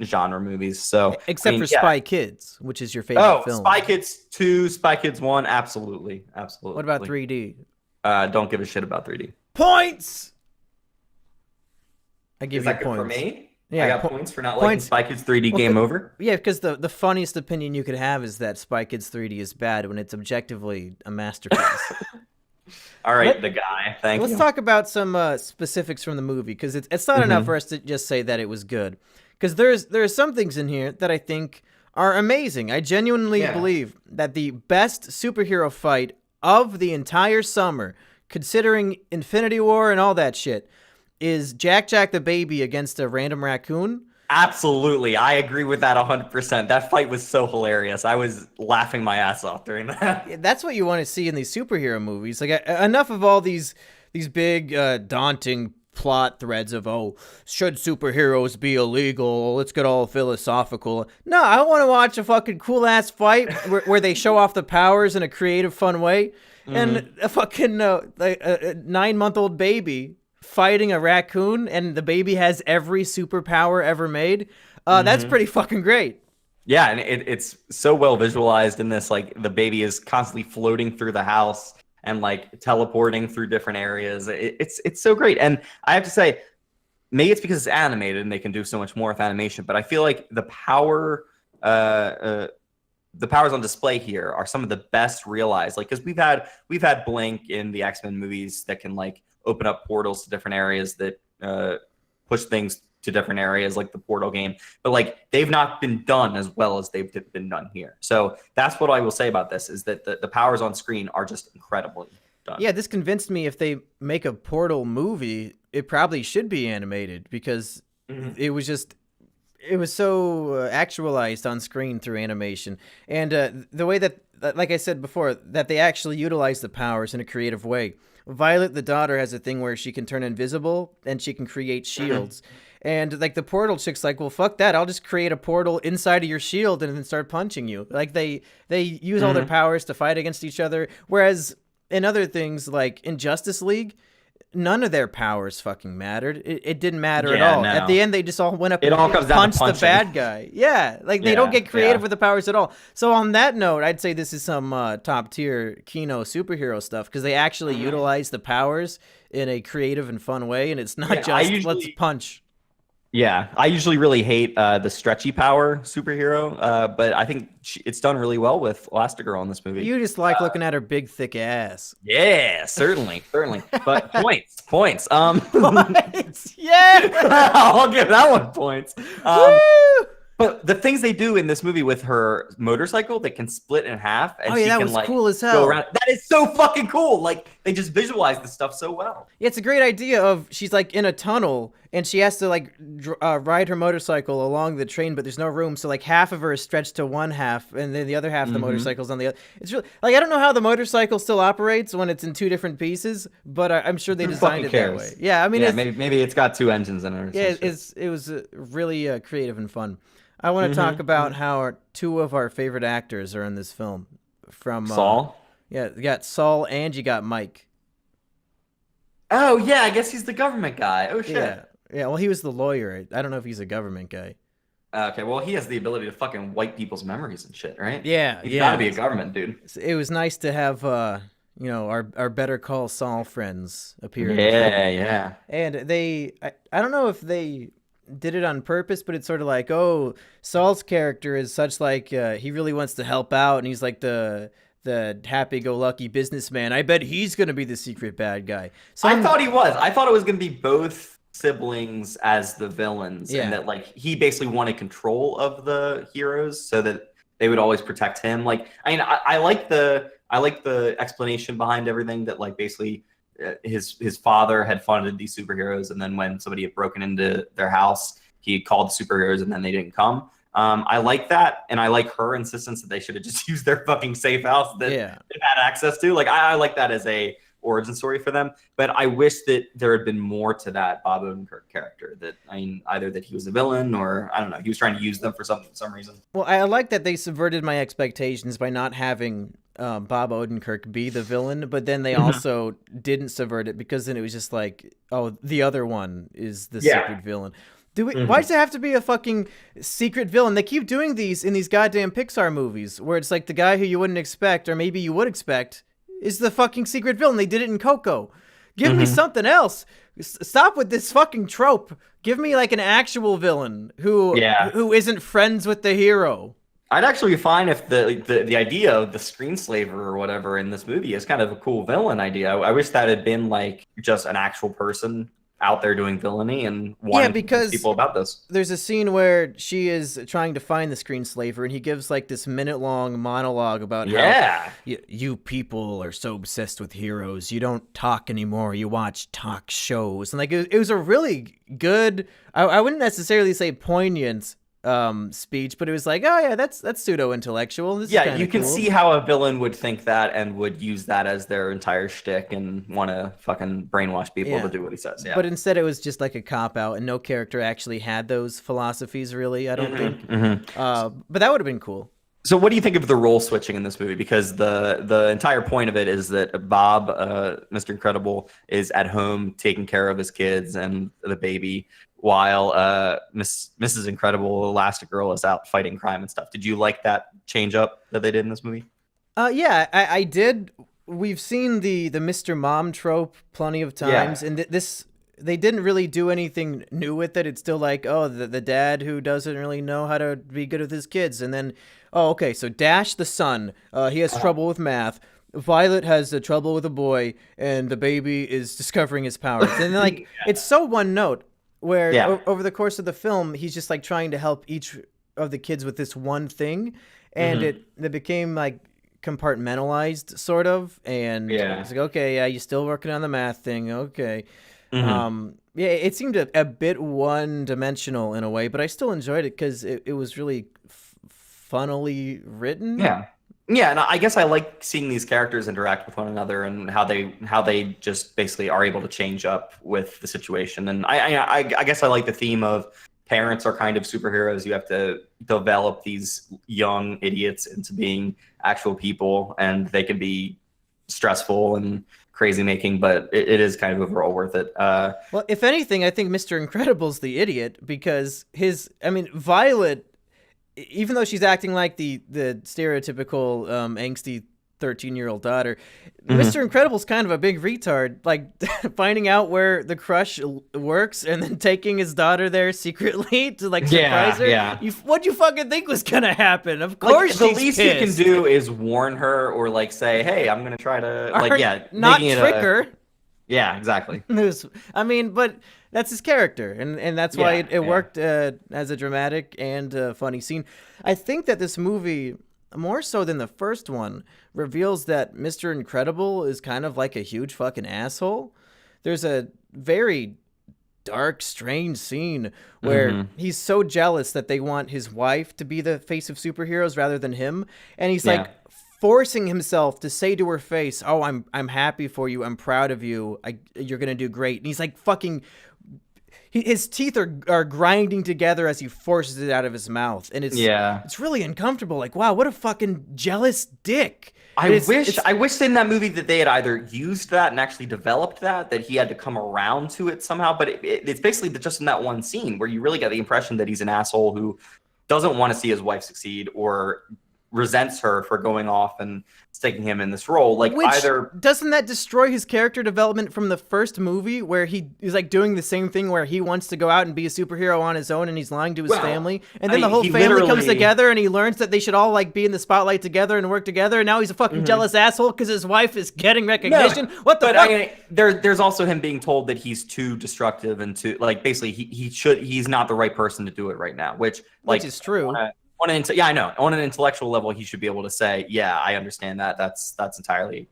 genre movies. So except for Spy Kids, which is your favorite film. Spy Kids 2, Spy Kids 1, absolutely. What about 3D? Don't give a shit about 3D. Points. I give is you that points. Good for me? Yeah, I got points for not liking Spy Kids 3D. Game over. Yeah, because the funniest opinion you could have is that Spy Kids 3D is bad when it's objectively a masterpiece. All right, the guy. Thank you. Let's talk about some specifics from the movie, because it's not enough for us to just say that it was good. Because there are some things in here that I think are amazing. I genuinely believe that the best superhero fight of the entire summer, considering Infinity War and all that shit, is Jack the Baby against a random raccoon. Absolutely. I agree with that 100%. That fight was so hilarious. I was laughing my ass off during that. That's what you want to see in these superhero movies. Enough of all these big, daunting plot threads of, should superheroes be illegal? Let's get all philosophical. No, I want to watch a fucking cool-ass fight where they show off the powers in a creative, fun way. And a fucking a 9-month-old baby fighting a raccoon, and the baby has every superpower ever made. That's pretty fucking great. Yeah, and it's so well visualized in this. The baby is constantly floating through the house and teleporting through different areas. It's so great. And I have to say, maybe it's because it's animated and they can do so much more with animation, but I feel like the powers on display here are some of the best realized. Because we've had Blink in the X-Men movies that can open up portals to different areas that push things to different areas, like the Portal game. But they've not been done as well as they've been done here. So that's what I will say about this, is that the powers on screen are just incredibly done. Yeah, this convinced me if they make a Portal movie, it probably should be animated, because it was just it was so actualized on screen through animation, and the way that, like I said before, that they actually utilize the powers in a creative way. Violet, the daughter, has a thing where she can turn invisible and she can create shields. And like the portal chick's like, well, fuck that. I'll just create a portal inside of your shield and then start punching you. Like they use all their powers to fight against each other. Whereas in other things, like in Justice League, none of their powers fucking mattered. It didn't matter at all. No. At the end, they just all went up It and all comes down to punched the bad guy. Yeah, like they don't get creative with the powers at all. So on that note, I'd say this is some top tier KINO superhero stuff because they actually utilize the powers in a creative and fun way, and it's not just let's punch. Yeah, I usually really hate the stretchy power superhero, but I think it's done really well with Elastigirl in this movie. You just like looking at her big, thick ass. Yeah, certainly. But points. Points, yeah! I'll give that one points. But the things they do in this movie with her motorcycle that can split in half and she that can was like cool as hell. go around. That is so fucking cool. Like they just visualize the stuff so well. Yeah, it's a great idea of she's like in a tunnel and she has to like ride her motorcycle along the train, but there's no room. So like half of her is stretched to one half and then the other half of the motorcycle's on the other. It's really like, I don't know how the motorcycle still operates when it's in two different pieces, but I'm sure they designed it that way. Yeah, I mean, maybe it's got two engines in it. It was really creative and fun. I want to talk about how two of our favorite actors are in this film. From Saul? Yeah, you got Saul and you got Mike. Oh, yeah, I guess he's the government guy. Oh, shit. Yeah, well, he was the lawyer. I don't know if he's a government guy. Okay, well, he has the ability to fucking wipe people's memories and shit, right? Yeah, He's gotta be a government dude. It was nice to have, our Better Call Saul friends appear. Yeah. And I don't know if they did it on purpose, but it's sort of like, oh, Saul's character is such like he really wants to help out, and he's like the happy-go-lucky businessman. I bet he's gonna be the secret bad guy. So I thought he was. I thought it was gonna be both siblings as the villains, and that like he basically wanted control of the heroes so that they would always protect him. Like, I mean, I like the explanation behind everything that like basically. His father had funded these superheroes, and then when somebody had broken into their house, he called the superheroes, and then they didn't come. I like that, and I like her insistence that they should have just used their fucking safe house that they had access to. Like, I like that as a origin story for them, but I wish that there had been more to that Bob Odenkirk character. That, I mean, either that he was a villain or I don't know, he was trying to use them for some reason. Well, I like that they subverted my expectations by not having Bob Odenkirk be the villain, but then they also didn't subvert it because then it was just like, oh, the other one is the secret villain. Why does it have to be a fucking secret villain? They keep doing these in these goddamn Pixar movies where it's like the guy who you wouldn't expect, or maybe you would expect, is the fucking secret villain. They did it in Coco. Give me something else. Stop with this fucking trope. Give me like an actual villain who isn't friends with the hero. I'd actually be fine if the idea of the screenslaver or whatever in this movie is kind of a cool villain idea. I wish that had been like just an actual person out there doing villainy and wanting to teach people about this. There's a scene where she is trying to find the screenslaver, and he gives like this minute-long monologue about how you people are so obsessed with heroes. You don't talk anymore. You watch talk shows. And like it was a really good, I wouldn't necessarily say poignant speech, but it was like, oh yeah, that's pseudo-intellectual. You can see how a villain would think that and would use that as their entire shtick and want to fucking brainwash people to do what he says. Yeah. But instead it was just like a cop-out, and no character actually had those philosophies really, I don't think. But that would have been cool. So what do you think of the role switching in this movie? Because the entire point of it is that Bob, Mr. Incredible, is at home taking care of his kids and the baby, while Mrs. Incredible, Elastigirl, is out fighting crime and stuff. Did you like that change up that they did in this movie? Yeah, I did. We've seen the Mr. Mom trope plenty of times, and this they didn't really do anything new with it. It's still like, oh, the dad who doesn't really know how to be good with his kids, and then, oh, okay, so Dash the son, he has trouble with math. Violet has trouble with a boy, and the baby is discovering his powers. And like, it's so one note. Where over the course of the film, he's just like trying to help each of the kids with this one thing, and it became like compartmentalized sort of, and it's like, okay, yeah, you're still working on the math thing, okay. Yeah, it seemed a bit one-dimensional in a way, but I still enjoyed it because it was really funnily written. Yeah. Yeah, and I guess I like seeing these characters interact with one another and how they just basically are able to change up with the situation. And I guess I like the theme of parents are kind of superheroes. You have to develop these young idiots into being actual people, and they can be stressful and crazy making, but it is kind of overall worth it. Well, if anything, I think Mr. Incredible's the idiot because Violet, even though she's acting like the stereotypical angsty 13-year-old daughter, Mr. Incredible's kind of a big retard, like finding out where the crush works and then taking his daughter there secretly to like surprise her. Yeah. What'd you fucking think was gonna happen? Of course, the she's least pissed. you can do is warn her or like say, "Hey, I'm gonna try to not making trick her." Yeah, exactly. But that's his character, and that's why it worked as a dramatic and funny scene. I think that this movie, more so than the first one, reveals that Mr. Incredible is kind of like a huge fucking asshole. There's a very dark, strange scene where he's so jealous that they want his wife to be the face of superheroes rather than him, and he's like forcing himself to say to her face, "Oh, I'm happy for you. I'm proud of you. You're gonna do great." And he's like fucking. His teeth are grinding together as he forces it out of his mouth, and it's really uncomfortable. Like, wow, what a fucking jealous dick. I wish in that movie that they had either used that and actually developed that he had to come around to it somehow. But it's basically just in that one scene where you really get the impression that he's an asshole who doesn't want to see his wife succeed or resents her for going off and sticking him in this role. Like, doesn't that destroy his character development from the first movie where he is like doing the same thing where he wants to go out and be a superhero on his own and he's lying to his family, and then the whole family comes together and he learns that they should all like be in the spotlight together and work together, and now he's a fucking jealous asshole because his wife is getting recognition. What the fuck? There's also him being told that he's too destructive and too, like, basically he's not the right person to do it right now, which is true. I know. On an intellectual level, he should be able to say, "Yeah, I understand that. That's entirely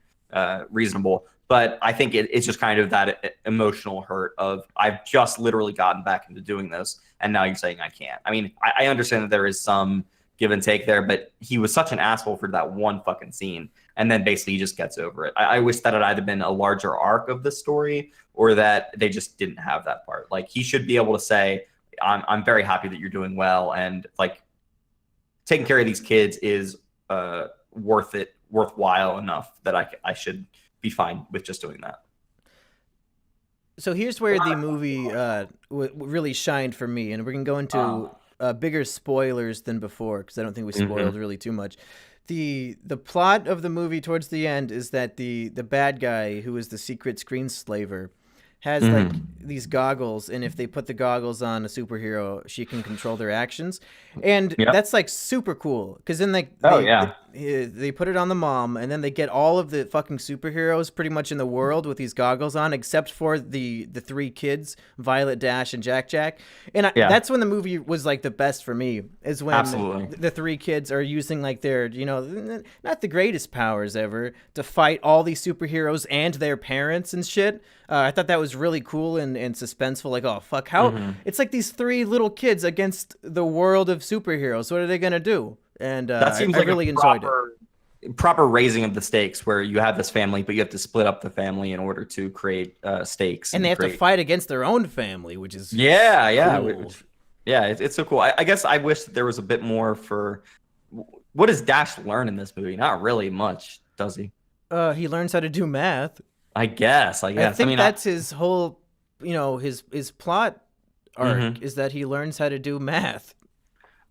reasonable." But I think it's just kind of that emotional hurt of, I've just literally gotten back into doing this, and now you're saying I can't. I mean, I understand that there is some give and take there, but he was such an asshole for that one fucking scene, and then basically he just gets over it. I wish that it either been a larger arc of the story or that they just didn't have that part. Like, he should be able to say, "I'm very happy that you're doing well," and like, taking care of these kids is worthwhile enough that I should be fine with just doing that. So here's where the movie really shined for me, and we're gonna go into bigger spoilers than before because I don't think we spoiled really too much. The plot of the movie towards the end is that the bad guy, who is the secret screenslaver, has like these goggles, and if they put the goggles on a superhero, she can control their actions, and that's like super cool because then they put it on the mom, and then they get all of the fucking superheroes pretty much in the world with these goggles on, except for the three kids, Violet, Dash, and Jack. And that's when the movie was like the best for me, is when the three kids are using like their, not the greatest powers ever to fight all these superheroes and their parents and shit. I thought that was really cool and suspenseful. Like, oh fuck, how it's like these three little kids against the world of superheroes. What are they gonna do? And that seems I really enjoyed it. Proper raising of the stakes, where you have this family, but you have to split up the family in order to create stakes. And they have to fight against their own family, which is cool. It's so cool. I guess I wish that there was a bit more for. What does Dash learn in this movie? Not really much, does he? He learns how to do math. I guess. I think that's his whole, his plot arc is that he learns how to do math.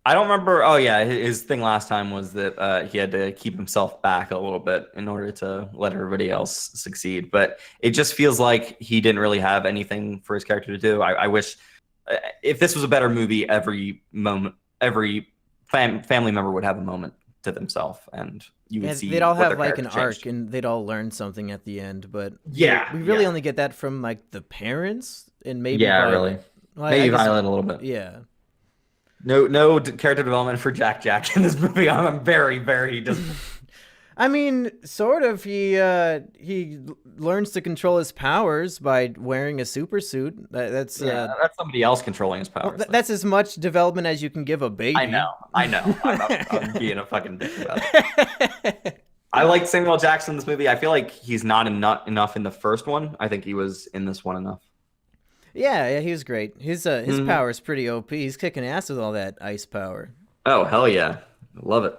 I don't remember. Oh yeah, his thing last time was that he had to keep himself back a little bit in order to let everybody else succeed. But it just feels like he didn't really have anything for his character to do. I wish if this was a better movie, every family member would have a moment to themselves, and you would see. They'd all have like an arc, and they'd all learn something at the end. But we really only get that from like the parents and maybe Violet. Really, well, maybe Violet a little bit. Yeah. No character development for Jack in this movie. I'm very, very disappointed. I mean, sort of. He learns to control his powers by wearing a super suit. That's somebody else controlling his powers. That's as much development as you can give a baby. I know. I'm being a fucking dick about it. I like Samuel Jackson in this movie. I feel like he's not enough in the first one. I think he was in this one enough. Yeah, he was great. His power is pretty OP. He's kicking ass with all that ice power. Oh, hell yeah. Love it.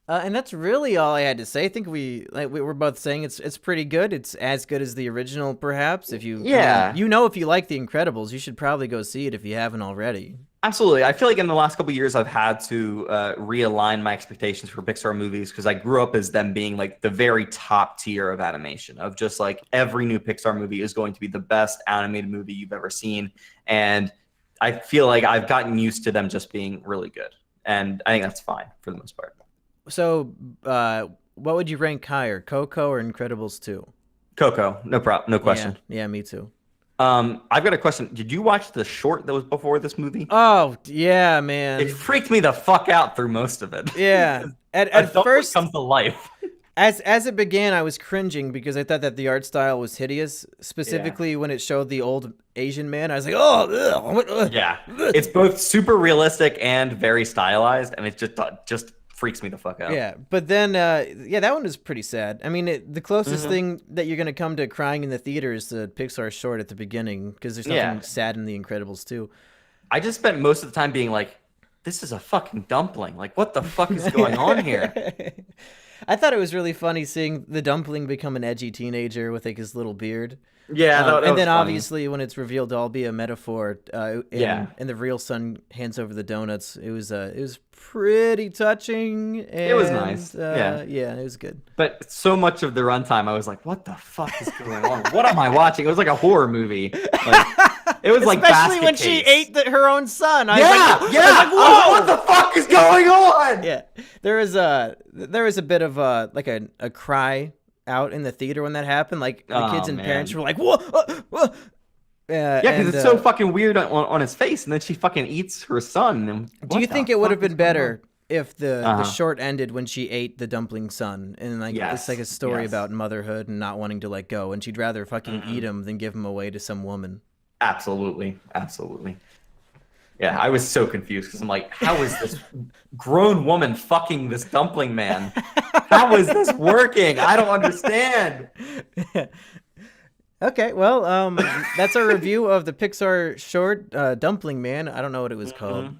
And that's really all I had to say. I think we were both saying it's pretty good. It's as good as the original, perhaps. If you if you like The Incredibles, you should probably go see it if you haven't already. Absolutely. I feel like in the last couple of years, I've had to realign my expectations for Pixar movies because I grew up as them being like the very top tier of animation, of just like every new Pixar movie is going to be the best animated movie you've ever seen. And I feel like I've gotten used to them just being really good. And I think that's fine for the most part. So, what would you rank higher, Coco or Incredibles 2? Coco, no question. Yeah, me too. I've got a question. Did you watch the short that was before this movie? Oh, yeah, man. It freaked me the fuck out through most of it. Yeah. At first, comes to life. As it began, I was cringing because I thought that the art style was hideous. Specifically, when it showed the old Asian man, I was like, "Oh, yeah." It's both super realistic and very stylized, and it just freaks me the fuck out. Yeah, but then, that one was pretty sad. I mean, the closest thing that you're gonna come to crying in the theater is the Pixar short at the beginning because there's nothing sad in The Incredibles 2. I just spent most of the time being like, "This is a fucking dumpling. Like, what the fuck is going on here?" I thought it was really funny seeing the dumpling become an edgy teenager with like his little beard. Yeah, that and was then funny. Obviously when it's revealed to all be a metaphor, and the real son hands over the donuts. It was pretty touching. And, it was nice. It was good. But so much of the runtime, I was like, "What the fuck is going on? What am I watching?" It was like a horror movie. It was like especially when she ate her own son. I was like, whoa! What the fuck is going on? Yeah, there was a bit of like a cry out in the theater when that happened. Like the kids and parents were like, "Whoa!" Yeah, because it's so fucking weird on his face, and then she fucking eats her son. And do you think it would have been better if the short ended when she ate the dumpling son, and like it's like a story about motherhood and not wanting to let go, and she'd rather fucking eat him than give him away to some woman? Absolutely. Yeah, I was so confused because I'm like, how is this grown woman fucking this dumpling man? How is this working? I don't understand. Okay, well, that's our review of the Pixar short Dumpling Man. I don't know what it was called.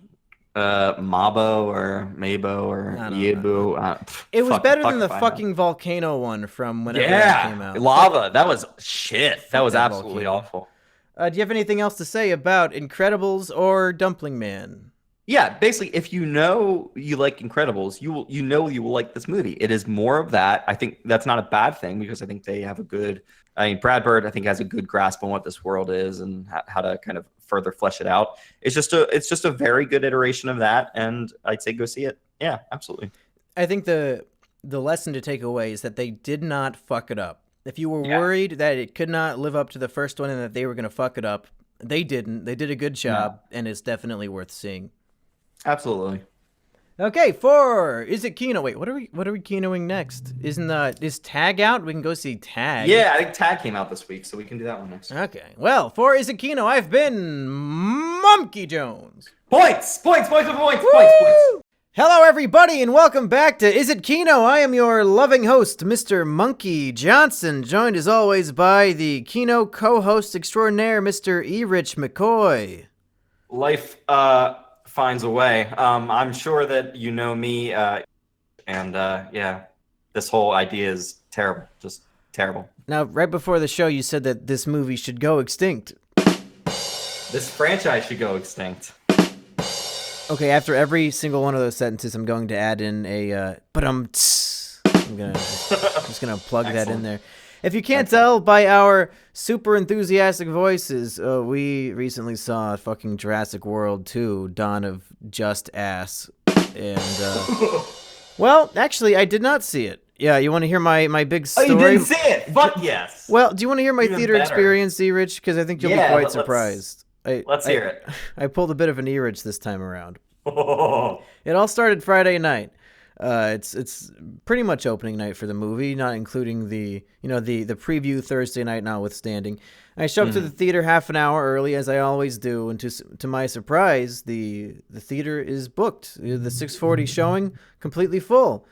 Mabo or Mabo or Yebu. It was better than the fucking volcano one from whenever it came out. Lava. That was shit. That was absolutely awful. Do you have anything else to say about Incredibles or Dumpling Man? Yeah, basically, if you know you like Incredibles, you will like this movie. It is more of that. I think that's not a bad thing because I think they have a good. I mean, Brad Bird, I think, has a good grasp on what this world is and how to kind of further flesh it out. It's just a very good iteration of that, and I'd say go see it. Yeah, absolutely. I think the lesson to take away is that they did not fuck it up. If you were worried that it could not live up to the first one and that they were going to fuck it up, they didn't. They did a good job, and it's definitely worth seeing. Absolutely. Okay, 4. Is it Kino? Wait, what are we Kinoing next? Is Tag out? We can go see Tag. Yeah, I think Tag came out this week, so we can do that one next. Okay. Well, 4 Is it Kino? I've been Monkey Jones. Points. Hello, everybody, and welcome back to Is It Kino? I am your loving host, Mr. Monkey Johnson, joined as always by the Kino co-host extraordinaire, Mr. Erich McCoy. Life finds a way. I'm sure that you know me, this whole idea is terrible, just terrible. Now, right before the show, you said that this movie should go extinct. This franchise should go extinct. Okay, after every single one of those sentences, I'm going to add in a I'm just gonna plug that in there. If you can't tell by our super enthusiastic voices, we recently saw fucking Jurassic World 2, Dawn of Just Ass, and well, actually, I did not see it. Yeah, you want to hear my big story? Oh, you didn't see it? Fuck yes. Well, do you want to hear my Even theater better. experience, Erich? Because I think you'll be quite surprised. Let's hear it. I pulled a bit of an Erich this time around. It all started Friday night. It's pretty much opening night for the movie, not including the preview Thursday night notwithstanding. I show up to the theater half an hour early, as I always do, and to my surprise, the theater is booked. The 6:40 showing completely full.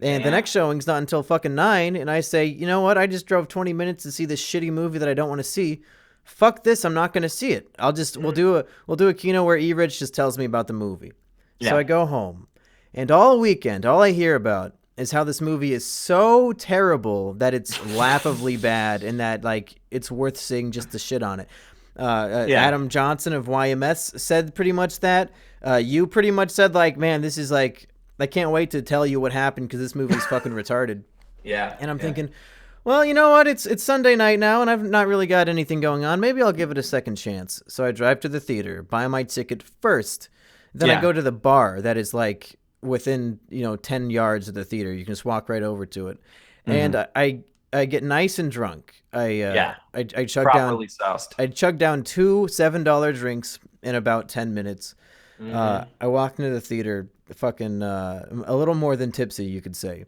And the next showing's not until fucking 9, and I say, you know what? I just drove 20 minutes to see this shitty movie that I don't want to see. Fuck this! I'm not going to see it. We'll do a Kino where Erich just tells me about the movie. Yeah. So I go home, and all weekend, all I hear about is how this movie is so terrible that it's laughably bad, and that like it's worth seeing just to shit on it. Adam Johnson of YMS said pretty much that. You pretty much said like, man, this is like. I can't wait to tell you what happened because this movie's fucking retarded. Yeah. And I'm thinking, well, you know what? It's Sunday night now, and I've not really got anything going on. Maybe I'll give it a second chance. So I drive to the theater, buy my ticket first. Then I go to the bar that is like within 10 yards of the theater. You can just walk right over to it. And I get nice and drunk. I chug down 2 $7 drinks in about 10 minutes. I walked into the theater, fucking a little more than tipsy, you could say.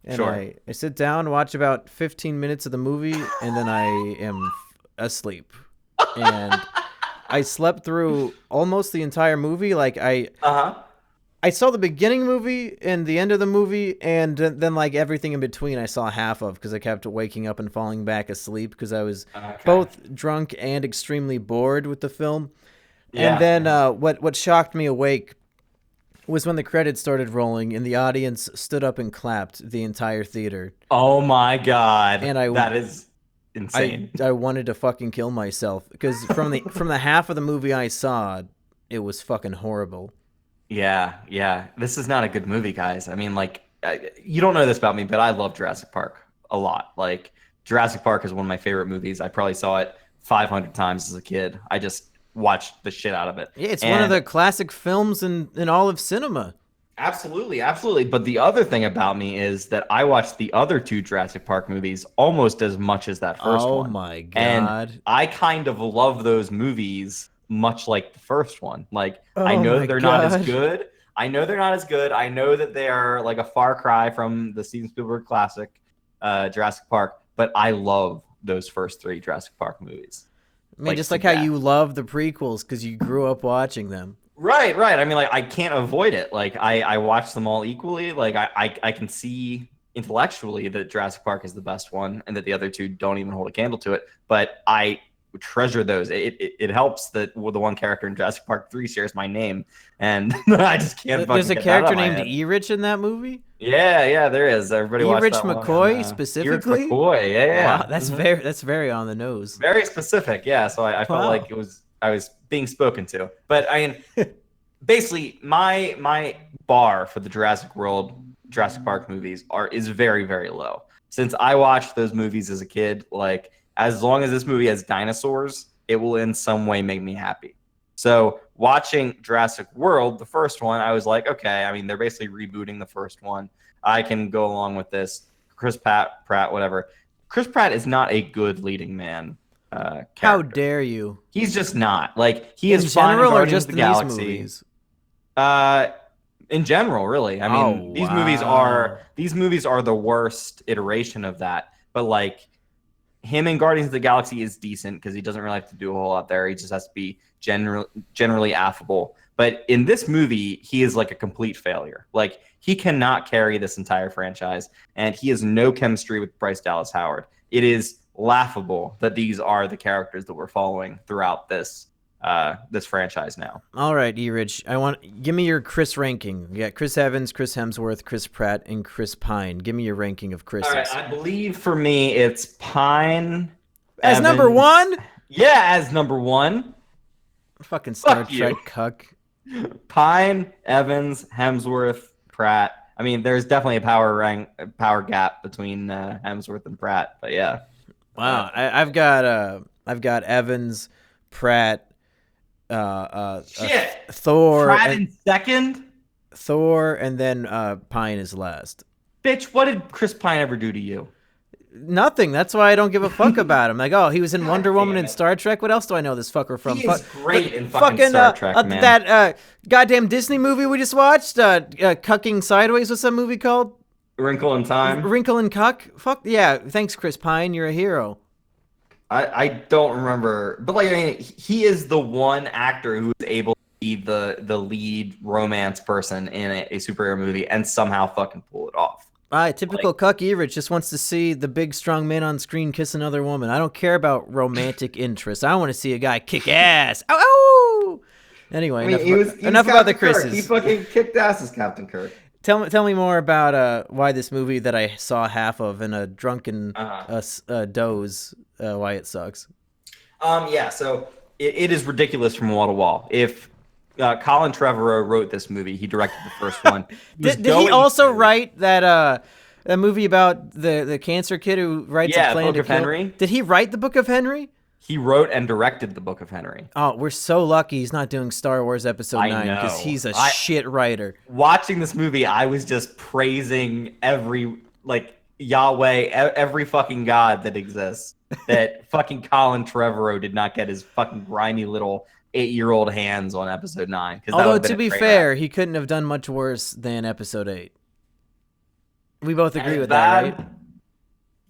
And I sit down, watch about 15 minutes of the movie, and then I am asleep. And I slept through almost the entire movie. Like I saw the beginning movie and the end of the movie, and then like everything in between I saw half of because I kept waking up and falling back asleep because I was both drunk and extremely bored with the film. Yeah. And then what shocked me awake was when the credits started rolling and the audience stood up and clapped the entire theater. Oh my god! And that is insane. I wanted to fucking kill myself because from the half of the movie I saw, it was fucking horrible. Yeah. This is not a good movie, guys. I mean, like, you don't know this about me, but I love Jurassic Park a lot. Like, Jurassic Park is one of my favorite movies. I probably saw it 500 times as a kid. I just watched the shit out of it. Yeah, it's one of the classic films in all of cinema. Absolutely. But the other thing about me is that I watched the other 2 Jurassic Park movies almost as much as that first one. Oh my god. And I kind of love those movies much like the first one. Like, I know they're not as good. I know that they are like a far cry from the Steven Spielberg classic, Jurassic Park, but I love those first 3 Jurassic Park movies. I mean, just like how you love the prequels because you grew up watching them. Right. I mean, like, I can't avoid it. Like, I watch them all equally. Like, I can see intellectually that Jurassic Park is the best one and that the other 2 don't even hold a candle to it. But I treasure those. It helps that the one character in Jurassic Park 3 shares my name, and I just can't. There's a character named Erich in that movie. Yeah, there is. Everybody watch that one. Erich McCoy specifically. Erich McCoy, yeah. Wow, that's very on the nose. Very specific, yeah. So I felt like I was being spoken to. But I mean, basically, my bar for the Jurassic Park movies is very, very low. Since I watched those movies as a kid, like, as long as this movie has dinosaurs, it will in some way make me happy. So watching Jurassic World, the first one, I was like, okay, I mean, they're basically rebooting the first one. I can go along with this. Chris Pratt, whatever. Chris Pratt is not a good leading man character. How dare you? He's just not. Like, he is fine in Guardians of the Galaxy. In general, really. I mean, these movies are the worst iteration of that. But like, him in Guardians of the Galaxy is decent because he doesn't really have to do a whole lot there. He just has to be generally affable. But in this movie, he is like a complete failure. Like, he cannot carry this entire franchise, and he has no chemistry with Bryce Dallas Howard. It is laughable that these are the characters that we're following throughout this franchise now. All right, Erich, give me your Chris ranking. You got Chris Evans, Chris Hemsworth, Chris Pratt, and Chris Pine. Give me your ranking of Chris's. All right, I believe for me it's Pine as Evans. Number 1. Yeah, as number 1. Fucking Star Trek cuck. Pine, Evans, Hemsworth, Pratt. I mean, there's definitely a power gap between Hemsworth and Pratt, but yeah. Wow, I've got Evans, Pratt. Thor. Pratt in second. Thor, and then Pine is last. Bitch, what did Chris Pine ever do to you? Nothing. That's why I don't give a fuck about him. Like, oh, he was in Wonder Woman and Star Trek. What else do I know this fucker from? He is great in fucking Star Trek, man. That goddamn Disney movie we just watched, Cucking Sideways. What's that movie called? Wrinkle in Time. Wrinkle in Cuck. Fuck yeah. Thanks, Chris Pine. You're a hero. I don't remember, but like I mean, he is the one actor who is able to be the lead romance person in a superhero movie and somehow fucking pull it off. Typical cuck Erich just wants to see the big strong man on screen kiss another woman. I don't care about romantic interest. I want to see a guy kick ass. Ow, ow! Anyway, enough about the Chris's. He fucking kicked ass as Captain Kirk. Tell me more about why this movie that I saw half of in a drunken doze, why it sucks. Yeah, so it is ridiculous from wall to wall. If Colin Trevorrow wrote this movie, he directed the first one. Did he also write that a movie about the cancer kid who writes a plan Book to of kill? Henry? Did he write the Book of Henry? He wrote and directed the Book of Henry. Oh, we're so lucky he's not doing Star Wars Episode 9 because he's a shit writer. Watching this movie, I was just praising every, Yahweh, every fucking god that exists. That fucking Colin Trevorrow did not get his fucking grimy little 8-year-old hands on Episode 9. Although, to be fair, he couldn't have done much worse than Episode 8. We both agree with that, right?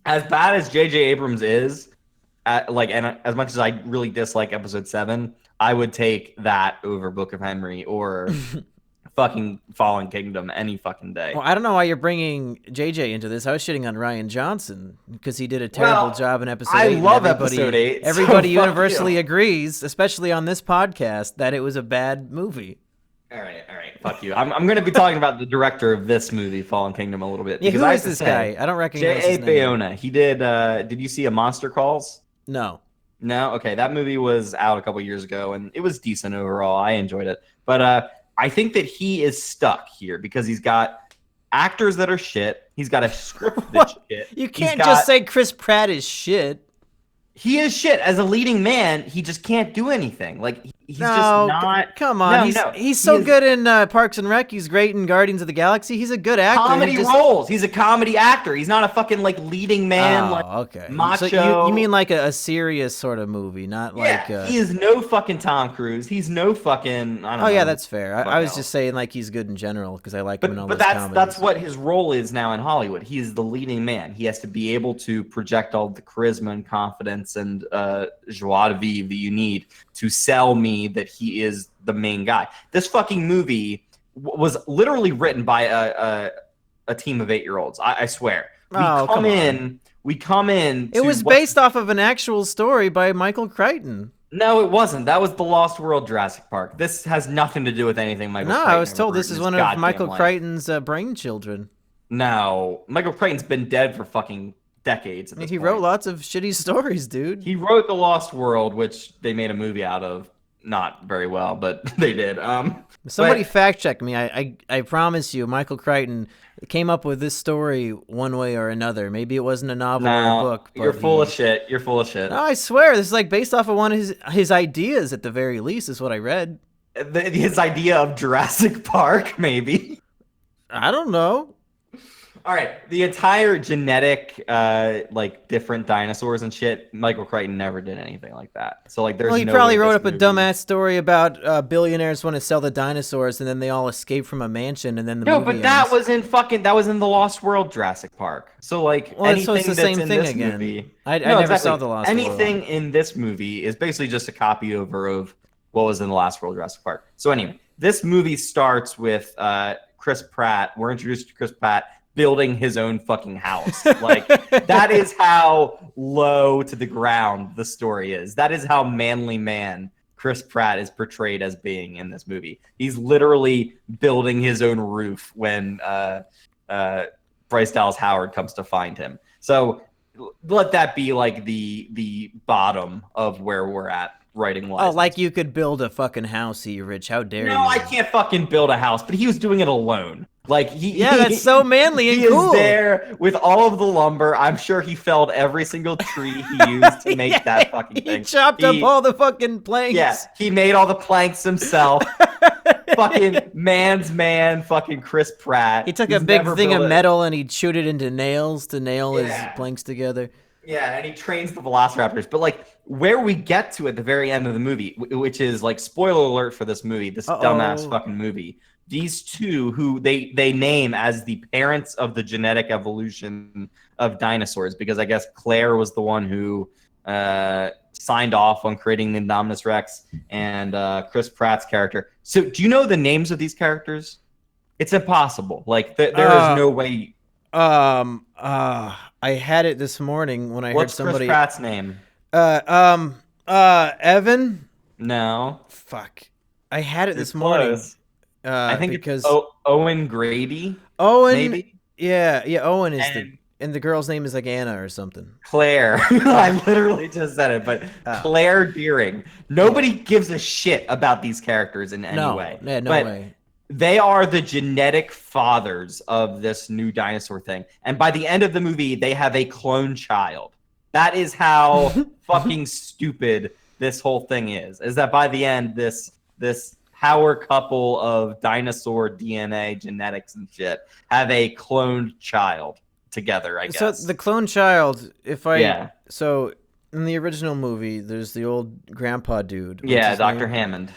As bad as J.J. Abrams is, and as much as I really dislike Episode 7, I would take that over Book of Henry or fucking Fallen Kingdom any fucking day. Well, I don't know why you're bringing JJ into this. I was shitting on Ryan Johnson because he did a terrible job in Episode 8. I love Episode 8. Everybody universally agrees, especially on this podcast, that it was a bad movie. All right. Fuck you. I'm going to be talking about the director of this movie, Fallen Kingdom, a little bit. Yeah, who is this guy? I don't recognize his name. J.A. Bayona. He did, did you see A Monster Calls? No. No? Okay, that movie was out a couple years ago, and it was decent overall. I enjoyed it. But I think that he is stuck here because he's got actors that are shit. He's got a script that's shit. You can't just say Chris Pratt is shit. He is shit. As a leading man, he just can't do anything. He's just not. Come on. He's so good in Parks and Rec. He's great in Guardians of the Galaxy. He's a good actor. Comedy roles. He's a comedy actor. He's not a fucking leading man. Okay. Macho. So you mean like a serious sort of movie, not like. He is no fucking Tom Cruise. He's no fucking. I don't know. Yeah, that's fair. I was just saying he's good in general because I like him in all those comedies. But that's what his role is now in Hollywood. He is the leading man. He has to be able to project all the charisma and confidence and joie de vivre that you need to sell me that he is the main guy. This fucking movie was literally written by a team of 8-year-olds. I swear. We come in. It was based off of an actual story by Michael Crichton. No, it wasn't. That was The Lost World Jurassic Park. This has nothing to do with anything Michael Crichton. No, I was told this is one of Michael Crichton's brainchildren. No, Michael Crichton's been dead for fucking decades. He wrote lots of shitty stories, dude. He wrote The Lost World, which they made a movie out of. Not very well, but they did. Somebody fact check me. I promise you, Michael Crichton came up with this story one way or another. Maybe it wasn't a novel or a book. But you're full of shit. You're full of shit. No, I swear, this is based off of one of his ideas at the very least, is what I read. His idea of Jurassic Park, maybe. I don't know. All right, the entire genetic, different dinosaurs and shit. Michael Crichton never did anything like that. So there's. He probably wrote up a dumbass story about billionaires want to sell the dinosaurs, and then they all escape from a mansion, and then the movie ends. That was in the Lost World Jurassic Park. So anything so it's the same that's thing in this again. movie, I never saw the Lost World. Anything in this movie is basically just a copy over of what was in the Lost World Jurassic Park. So anyway, this movie starts with Chris Pratt. We're introduced to Chris Pratt building his own fucking house. That is how low to the ground the story is. That is how manly man Chris Pratt is portrayed as being in this movie. He's literally building his own roof when Bryce Dallas Howard comes to find him. So let that be the bottom of where we're at writing wise. Oh, you could build a fucking house, Rich. How dare you? No, I can't fucking build a house, but he was doing it alone. That's so manly and cool. He is there with all of the lumber. I'm sure he felled every single tree he used to make that fucking thing. He chopped up all the fucking planks. Yeah, he made all the planks himself. fucking man's man, fucking Chris Pratt. He took He's a big never thing of built metal and he chewed it into nails to nail his planks together. Yeah, and he trains the Velociraptors. But like where we get to at the very end of the movie, which is like spoiler alert for this movie, this dumbass fucking movie. These two who they name as the parents of the genetic evolution of dinosaurs, because I guess Claire was the one who signed off on creating the Indominus Rex, and Chris Pratt's character. So do you know the names of these characters? It's impossible. Like there is no way. I had it this morning when I heard somebody. What's Chris Pratt's name? Evan. No. Fuck. I had it this morning. I think because it's Owen Grady. Owen. Maybe. Yeah. Owen is and the girl's name is like Anna or something. Claire. I literally just said it, but Claire Deering. Nobody gives a shit about these characters in any way. Yeah, no way. They are the genetic fathers of this new dinosaur thing. And by the end of the movie, they have a clone child. That is how fucking stupid this whole thing is that by the end, this power couple of dinosaur DNA genetics and shit have a cloned child together, I guess. So the clone child, so in the original movie, there's the old grandpa dude. Yeah, Dr. Hammond.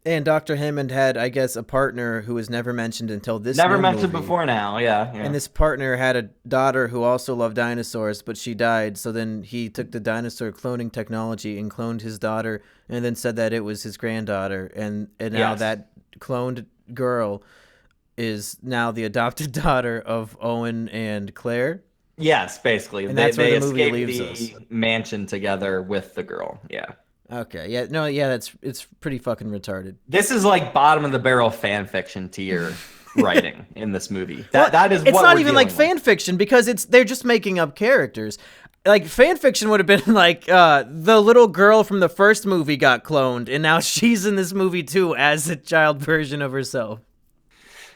And Dr. Hammond had, I guess, a partner who was never mentioned until this Never mentioned movie. before now, yeah. And this partner had a daughter who also loved dinosaurs, but she died. So then he took the dinosaur cloning technology and cloned his daughter and then said that it was his granddaughter. And now that cloned girl is now the adopted daughter of Owen and Claire. Yes, basically. And that's where the movie leaves the us. Mansion together with the girl, yeah. Okay, yeah, no, yeah, it's pretty fucking retarded. This is like bottom of the barrel fan fiction tier writing in this movie. That is it's what not we're even like dealing fan fiction because they're just making up characters. Like fan fiction would have been like the little girl from the first movie got cloned and now she's in this movie too as a child version of herself.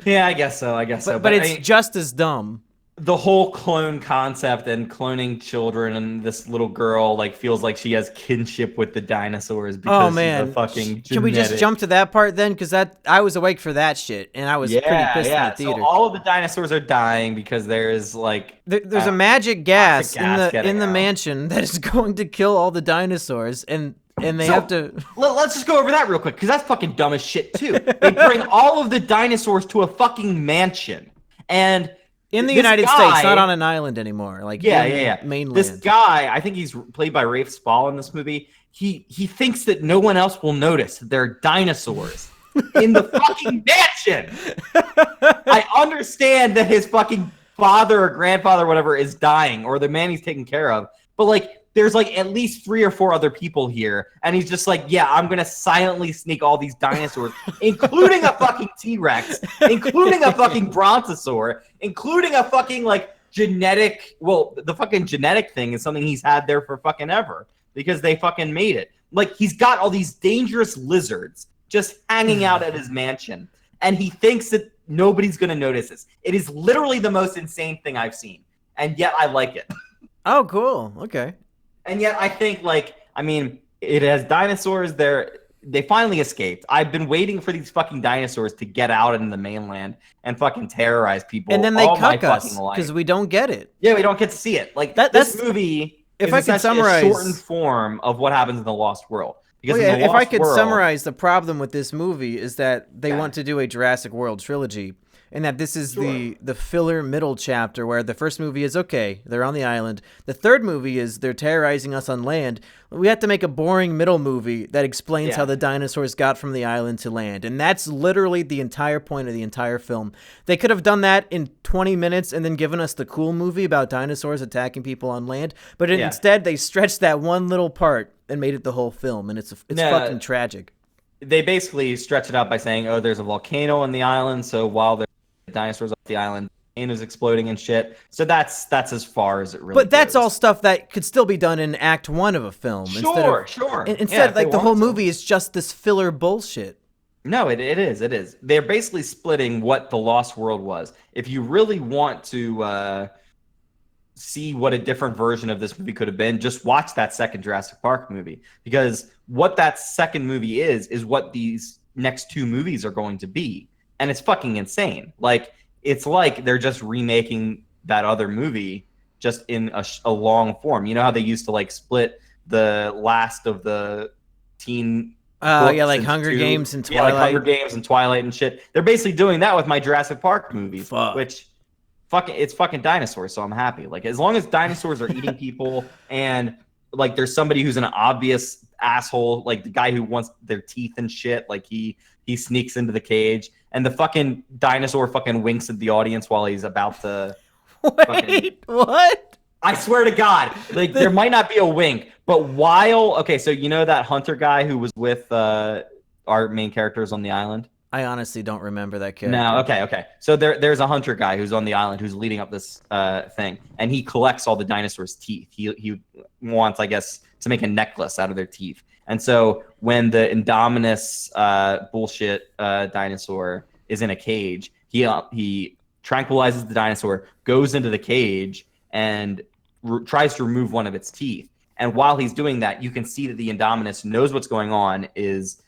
Yeah, I guess so. But it's just as dumb. The whole clone concept and cloning children, and this little girl like feels like she has kinship with the dinosaurs because she's a fucking Can we just jump to that part then? Because I was awake for that shit, and I was pretty pissed in the theater. So all of the dinosaurs are dying because there's like there's a magic gas in the mansion that is going to kill all the dinosaurs, and they have to. Let's just go over that real quick because that's fucking dumb as shit too. They bring all of the dinosaurs to a fucking mansion, and in the United States, not on an island anymore. Like mainland. This guy, I think he's played by Rafe Spall in this movie. He thinks that no one else will notice that there are dinosaurs in the fucking mansion. I understand that his fucking father or grandfather or whatever is dying, or the man he's taking care of, but like there's like at least 3 or 4 other people here, and he's just like, yeah, I'm gonna silently sneak all these dinosaurs, including a fucking T-Rex, including a fucking brontosaur, including a fucking like genetic. Well, the fucking genetic thing is something he's had there for fucking ever because they fucking made it. Like he's got all these dangerous lizards just hanging out at his mansion, and he thinks that nobody's gonna notice this. It is literally the most insane thing I've seen, and yet I like it. Oh, cool. Okay. And yet I think, like, I mean, it has dinosaurs there. They finally escaped. I've been waiting for these fucking dinosaurs to get out into the mainland and fucking terrorize people. And then they cuck us because we don't get it. Yeah, we don't get to see it. Like, this movie is essentially a shortened form of what happens in The Lost World. Because if I could summarize the problem with this movie is that they want to do a Jurassic World trilogy. And that this is the filler middle chapter where the first movie is, okay, they're on the island. The third movie is they're terrorizing us on land. We have to make a boring middle movie that explains how the dinosaurs got from the island to land. And that's literally the entire point of the entire film. They could have done that in 20 minutes and then given us the cool movie about dinosaurs attacking people on land. But instead, they stretched that one little part and made it the whole film. And it's fucking tragic. They basically stretch it out by saying, oh, there's a volcano on the island. So while there's dinosaurs off the island, volcanoes exploding and shit. So that's as far as it really But that's goes. all stuff that could still be done in Act 1 of a film. Sure. Instead, like the whole movie is just this filler bullshit. No, it is. They're basically splitting what The Lost World was. If you really want to see what a different version of this movie could have been, just watch that second Jurassic Park movie. Because what that second movie is what these next 2 movies are going to be. And it's fucking insane. Like, it's like they're just remaking that other movie just in a long form. You know how they used to like split the last of the teen yeah, like Hunger Games and Twilight. Yeah, like Hunger Games and Twilight and shit. They're basically doing that with my Jurassic Park movies, which it's fucking dinosaurs, so I'm happy. Like, as long as dinosaurs are eating people and like there's somebody who's an obvious asshole, like the guy who wants their teeth and shit, like he sneaks into the cage and the fucking dinosaur fucking winks at the audience while he's about to what? I swear to God, like there might not be a wink, but okay, so you know that hunter guy who was with our main characters on the island? I honestly don't remember that character. No, okay. So there's a hunter guy who's on the island who's leading up this thing, and he collects all the dinosaurs' teeth. He wants, I guess, to make a necklace out of their teeth. And so when the Indominus bullshit dinosaur is in a cage, he tranquilizes the dinosaur, goes into the cage, and tries to remove one of its teeth. And while he's doing that, you can see that the Indominus knows what's going on, is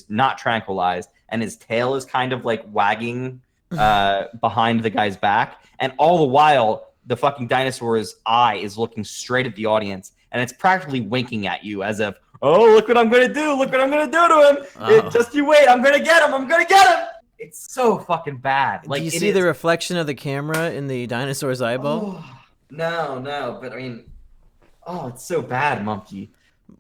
not tranquilized, and his tail is kind of like wagging behind the guy's back. And all the while, the fucking dinosaur's eye is looking straight at the audience, and it's practically winking at you as if, oh, look what I'm going to do. Look what I'm going to do to him. Just you wait. I'm going to get him. I'm going to get him. It's so fucking bad. Like, do you see the reflection of the camera in the dinosaur's eyeball? Oh, no. But I mean, it's so bad, Monkey.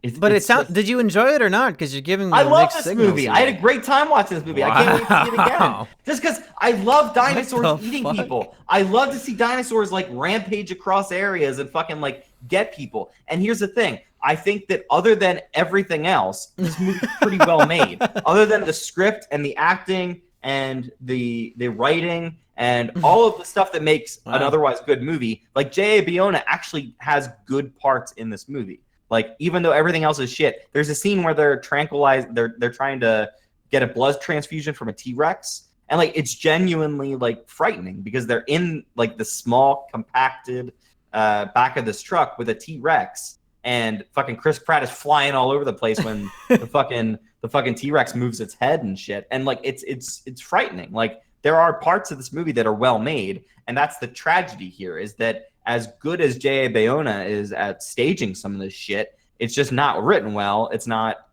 Did you enjoy it or not? Because you're giving me I love mixed this signals movie. here. I had a great time watching this movie. Wow. I can't wait to see it again. Just because I love dinosaurs eating fuck? people. I love to see dinosaurs like rampage across areas and fucking like get people. And here's the thing. I think that other than everything else, this movie's pretty well made. Other than the script and the acting and the writing and all of the stuff that makes an otherwise good movie, like J.A. Bayona actually has good parts in this movie. Like, even though everything else is shit, there's a scene where they're tranquilized. They're trying to get a blood transfusion from a T-Rex, and like it's genuinely like frightening because they're in like the small compacted back of this truck with a T-Rex, and fucking Chris Pratt is flying all over the place when the fucking T-Rex moves its head and shit, and like it's frightening. Like, there are parts of this movie that are well made, and that's the tragedy here, is that as good as J.A. Bayona is at staging some of this shit, it's just not written well. It's not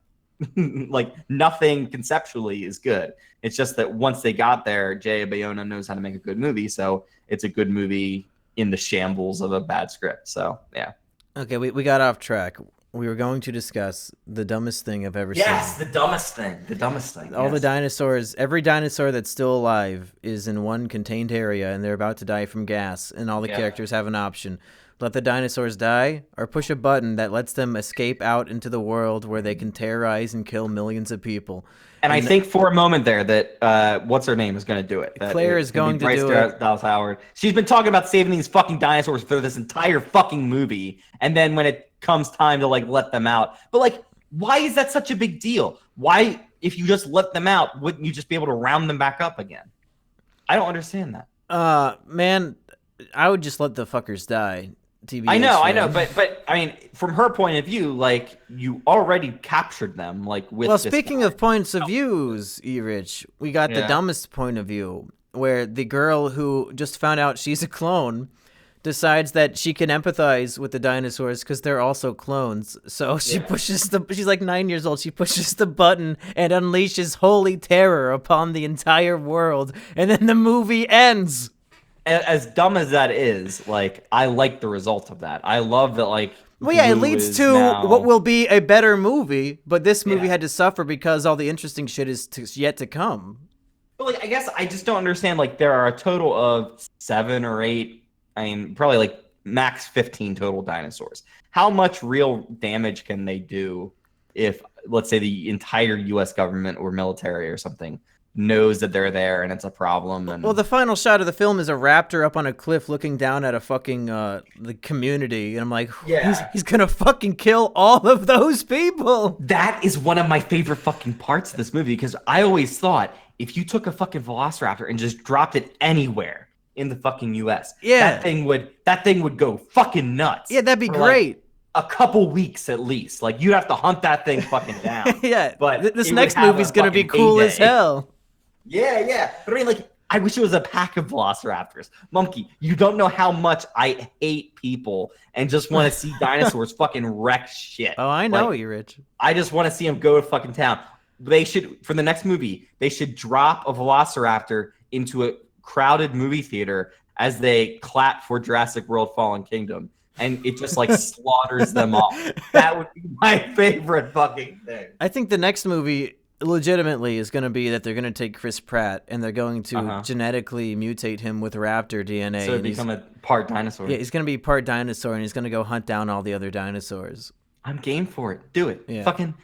like nothing conceptually is good. It's just that once they got there, J.A. Bayona knows how to make a good movie. So it's a good movie in the shambles of a bad script. So, yeah. Okay, we got off track. We were going to discuss the dumbest thing I've ever seen. Yes, the dumbest thing. The dumbest thing. All the dinosaurs, every dinosaur that's still alive is in one contained area, and they're about to die from gas, and all the characters have an option. Let the dinosaurs die, or push a button that lets them escape out into the world where they can terrorize and kill millions of people. And I think for a moment there that, what's her name is going to do it. Claire is going to do it. Dallas Howard. She's been talking about saving these fucking dinosaurs for this entire fucking movie. And then when it comes time to like let them out. But like, why is that such a big deal? Why, if you just let them out, wouldn't you just be able to round them back up again? I don't understand that. Man, I would just let the fuckers die. TBH, I know, but I mean, from her point of view, like, you already captured them, like, with. Well, speaking of points of views, Erich, we got the dumbest point of view, where the girl who just found out she's a clone decides that she can empathize with the dinosaurs because they're also clones. So she pushes she's like 9 years old. She pushes the button and unleashes holy terror upon the entire world, and then the movie ends. As dumb as that is, like, I like the result of that. I love that, like, well, yeah, it leads to what will be a better movie, but this movie had to suffer because all the interesting shit is yet to come. But, like, I guess I just don't understand, like, there are a total of 7 or 8, I mean, probably, like, max 15 total dinosaurs. How much real damage can they do if, let's say, the entire U.S. government or military or something knows that they're there and it's a problem? And well, the final shot of the film is a raptor up on a cliff looking down at a fucking the community, and I'm like, he's gonna fucking kill all of those people. That is one of my favorite fucking parts of this movie, because I always thought if you took a fucking velociraptor and just dropped it anywhere in the fucking US, that thing would go fucking nuts. Yeah, that'd be great. a couple weeks at least. Like you'd have to hunt that thing fucking down. Yeah, but this it next would have movie's a gonna be fucking cool as heyday. hell. Yeah. But I mean, like, I wish it was a pack of velociraptors. Monkey, you don't know how much I hate people and just want to see dinosaurs fucking wreck shit. Oh, I know, like, Erich. I just want to see them go to fucking town. They should, for the next movie, they should drop a velociraptor into a crowded movie theater as they clap for Jurassic World Fallen Kingdom. And it just like slaughters them all. That would be my favorite fucking thing. I think the next movie legitimately is going to be that they're going to take Chris Pratt and they're going to genetically mutate him with raptor DNA. So become a part dinosaur. Yeah, he's going to be part dinosaur and he's going to go hunt down all the other dinosaurs. I'm game for it. Do it. Yeah. Fucking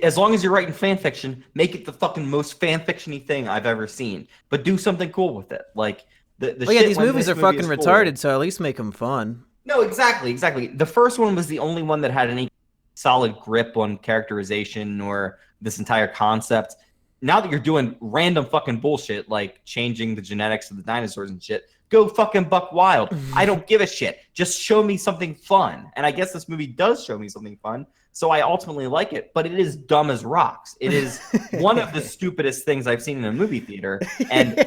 as long as you're writing fan fiction, make it the fucking most fan fiction-y thing I've ever seen. But do something cool with it. Like these movies are fucking retarded, so at least make them fun. No, exactly. The first one was the only one that had any solid grip on characterization or this entire concept. Now that you're doing random fucking bullshit like changing the genetics of the dinosaurs and shit, go fucking buck wild. I don't give a shit. Just show me something fun. And I guess this movie does show me something fun, so I ultimately like it. But it is dumb as rocks. It is one of the stupidest things I've seen in a movie theater.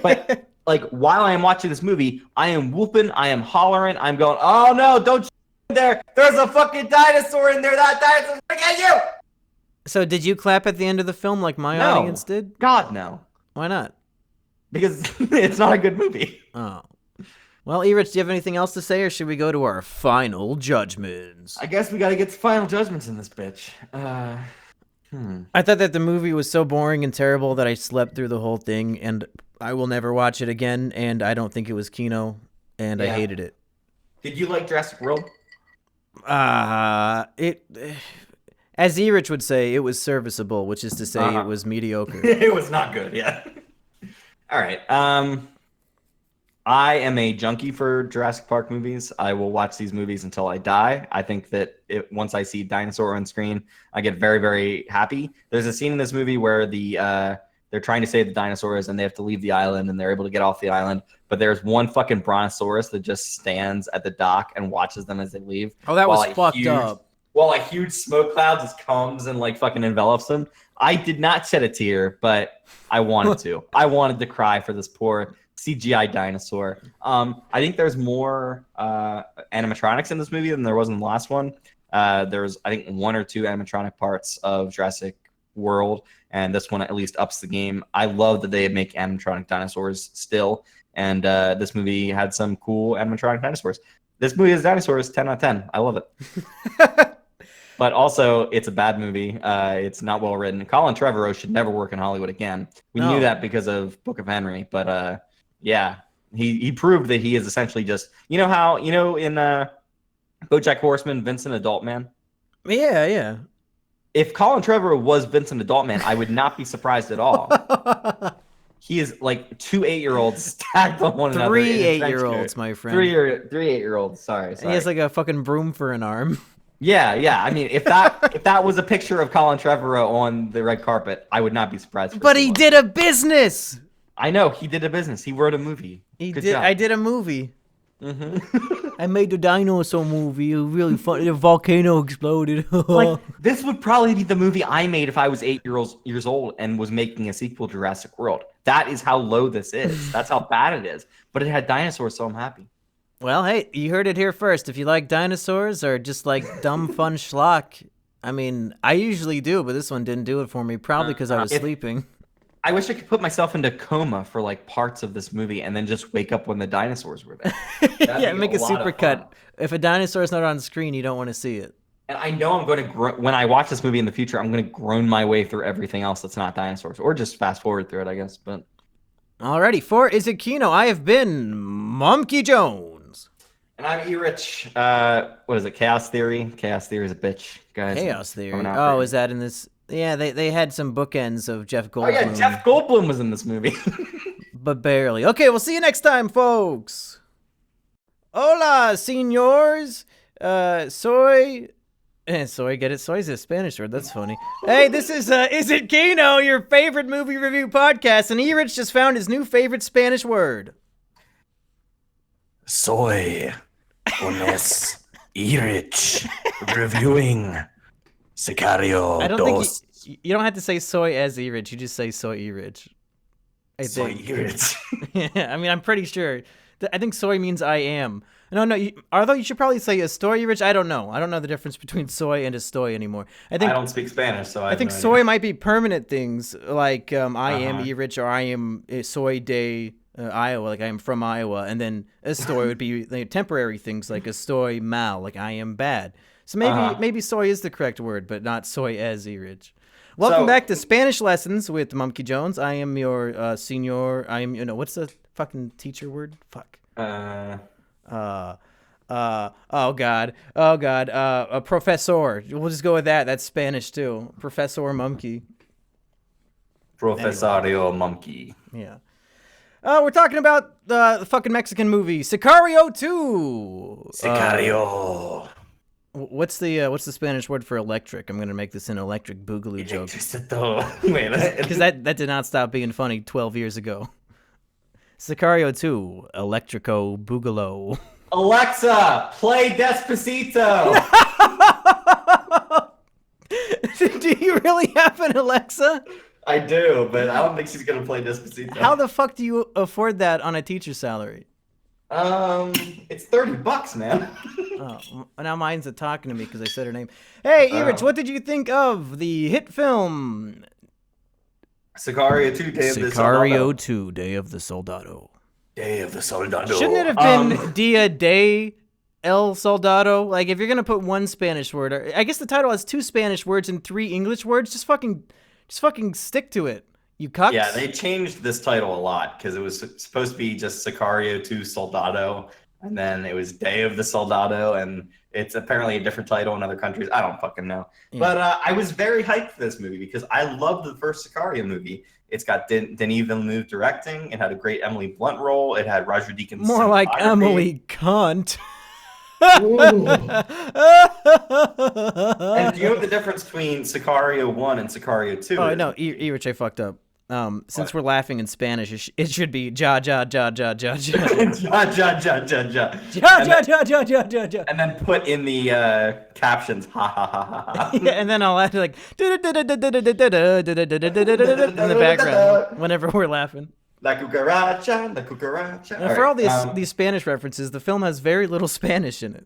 But like while I am watching this movie, I am whooping, I am hollering, I'm going, oh no, don't you there. There's a fucking dinosaur in there. That dinosaur's gonna get you. So did you clap at the end of the film like my audience did? God, no. Why not? Because it's not a good movie. Oh. Well, Erich, do you have anything else to say, or should we go to our final judgments? I guess we gotta get the final judgments in this bitch. I thought that the movie was so boring and terrible that I slept through the whole thing, and I will never watch it again, and I don't think it was KINO, and I hated it. Did you like Jurassic World? As Erich would say, it was serviceable, which is to say it was mediocre. It was not good, yeah. All right. I am a junkie for Jurassic Park movies. I will watch these movies until I die. I think that once I see dinosaur on screen, I get very, very happy. There's a scene in this movie where they're trying to save the dinosaurs and they have to leave the island and they're able to get off the island. But there's one fucking brontosaurus that just stands at the dock and watches them as they leave. Oh, that was fucked up. While a huge smoke cloud just comes and like fucking envelops them. I did not shed a tear, but I wanted to. I wanted to cry for this poor CGI dinosaur. I think there's more animatronics in this movie than there was in the last one. There's, I think, 1 or 2 animatronic parts of Jurassic World, and this one at least ups the game. I love that they make animatronic dinosaurs still, and this movie had some cool animatronic dinosaurs. This movie is dinosaurs, 10 out of 10. I love it. But also, it's a bad movie. It's not well written. Colin Trevorrow should never work in Hollywood again. We knew that because of Book of Henry, but yeah, he proved that he is essentially just, in BoJack Horseman, Vincent Adult Man? Yeah. If Colin Trevorrow was Vincent Adult Man, I would not be surprised at all. He is like 2 8-year-olds stacked on one another. 3 8-year-olds, my friend. 3 8-year-olds. Sorry. And he has like a fucking broom for an arm. Yeah. I mean, if that was a picture of Colin Trevorrow on the red carpet, I would not be surprised. But he did a business. I know he did a business. He wrote a movie. Good job. I did a movie. Mm-hmm. I made the dinosaur movie. It was really fun. The volcano exploded. Like, this would probably be the movie I made if I was 8 years old and was making a sequel to Jurassic World. That is how low this is. That's how bad it is. But it had dinosaurs, so I'm happy. Well, hey, you heard it here first. If you like dinosaurs or just like dumb, fun schlock, I mean, I usually do, but this one didn't do it for me, probably because I was sleeping. I wish I could put myself into coma for like parts of this movie and then just wake up when the dinosaurs were there. Yeah, make a supercut. If a dinosaur is not on screen, you don't want to see it. And I know I'm going to, when I watch this movie in the future, I'm going to groan my way through everything else that's not dinosaurs, or just fast forward through it, I guess. But alrighty, for Is It KINO? I have been Monkey Jones. And I'm Erich. What is it? Chaos Theory? Chaos Theory is a bitch, guys. Chaos Theory. Oh, is that in this? Yeah, they had some bookends of Jeff Goldblum. Oh yeah, Jeff Goldblum was in this movie. But barely. Okay, we'll see you next time, folks. Hola, señors. Soy, get it? Soy's a Spanish word. That's funny. Hey, this is It KINO, your favorite movie review podcast, and Erich just found his new favorite Spanish word. Soy un es Erich reviewing Sicario. I don't think you don't have to say soy as Erich. You just say soy Erich. Soy Erich. Yeah, I mean, I'm pretty sure. I think soy means I am. No. Although you should probably say Astoy Erich. I don't know. I don't know the difference between soy and Astoy anymore. I don't speak Spanish, so I think no soy idea. might be permanent things like I am Erich or I am soy de Iowa, like I am from Iowa, and then Astoy would be like, temporary things like Astoy mal, like I am bad. So maybe soy is the correct word, but not soy as Erich. Welcome back to Spanish Lessons with Mumkey Jones. I am your senior. I am, what's the fucking teacher word? Fuck. Oh God. A professor. We'll just go with that. That's Spanish too. Professor Mumkey. Profesario Mumkey. Yeah. We're talking about the fucking Mexican movie Sicario 2. Sicario. What's the Spanish word for electric? I'm gonna make this an electric boogaloo joke. Because that did not stop being funny 12 years ago. Sicario 2, Electrico Boogaloo. Alexa, play Despacito. Do you really have an Alexa? I do, but I don't think she's gonna play Despacito. How the fuck do you afford that on a teacher's salary? It's $30, man. Oh, now mine's talking to me because I said her name. Hey, Erich, what did you think of the hit film Sicario 2, Day of the Soldado? Sicario 2, Day of the Soldado. Day of the Soldado. Shouldn't it have been Dia de El Soldado? Like, if you're gonna put one Spanish word, I guess the title has 2 Spanish words and 3 English words. Just fucking stick to it, you cucks. Yeah, they changed this title a lot because it was supposed to be just Sicario 2 Soldado, and then it was Day of the Soldado, and it's apparently a different title in other countries. I don't fucking know. Yeah. But I was very hyped for this movie because I loved the first Sicario movie. It's got Denis Villeneuve directing. It had a great Emily Blunt role. It had Roger Deakins. More like Emily Cunt. And do you know the difference between Sicario 1 and Sicario 2? Oh, no, Erich, I fucked up. Since we're laughing in Spanish, it should be ja ja ja ja ja ja ja ja ja ja ja ja ja ja ja ja ja, and then put in the captions ha ha ha ha ha. Yeah, and then I'll add like in the background whenever we're laughing. La cucaracha, la cucaracha. And for all these Spanish references, the film has very little Spanish in it.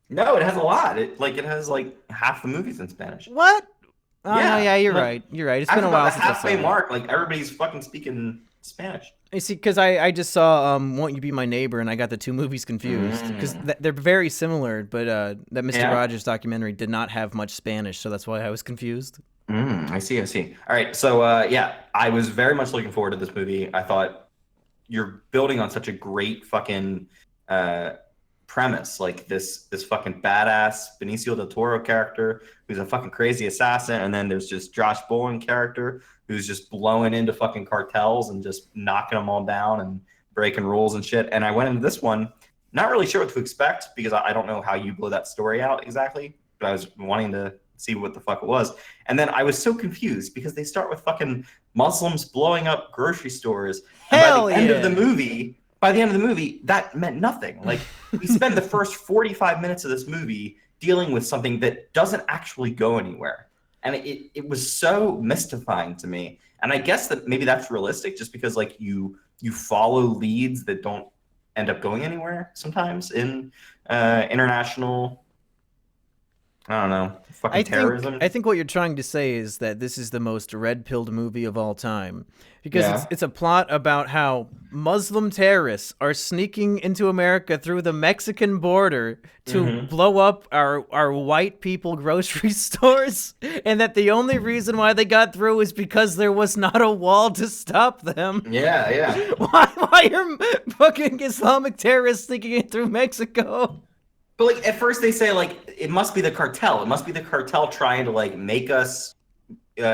No, it has a lot. It has like half the movies in Spanish. What? Oh, yeah, you're right. You're right. It's been a while since I saw it. Halfway mark, like everybody's fucking speaking Spanish. You see, because I just saw Won't You Be My Neighbor, and I got the 2 movies confused because they're very similar, but that Mr. Rogers documentary did not have much Spanish, so that's why I was confused. I see. All right, so I was very much looking forward to this movie. I thought you're building on such a great fucking premise, like this fucking badass Benicio del Toro character who's a fucking crazy assassin, and then there's just Josh Brolin character who's just blowing into fucking cartels and just knocking them all down and breaking rules and shit. And I went into this one not really sure what to expect because I don't know how you blow that story out exactly, but I was wanting to see what the fuck it was. And then I was so confused because they start with fucking Muslims blowing up grocery stores. Hell by the end of the movie, that meant nothing. Like, we spend the first 45 minutes of this movie dealing with something that doesn't actually go anywhere. And it was so mystifying to me. And I guess that maybe that's realistic just because, like, you follow leads that don't end up going anywhere sometimes in international, I don't know, fucking terrorism. I think what you're trying to say is that this is the most red-pilled movie of all time. Because it's a plot about how Muslim terrorists are sneaking into America through the Mexican border to blow up our white people grocery stores, and that the only reason why they got through is because there was not a wall to stop them. Yeah. Why are fucking Islamic terrorists sneaking in through Mexico? But, like, at first they say, like, it must be the cartel. It must be the cartel trying to, like, make us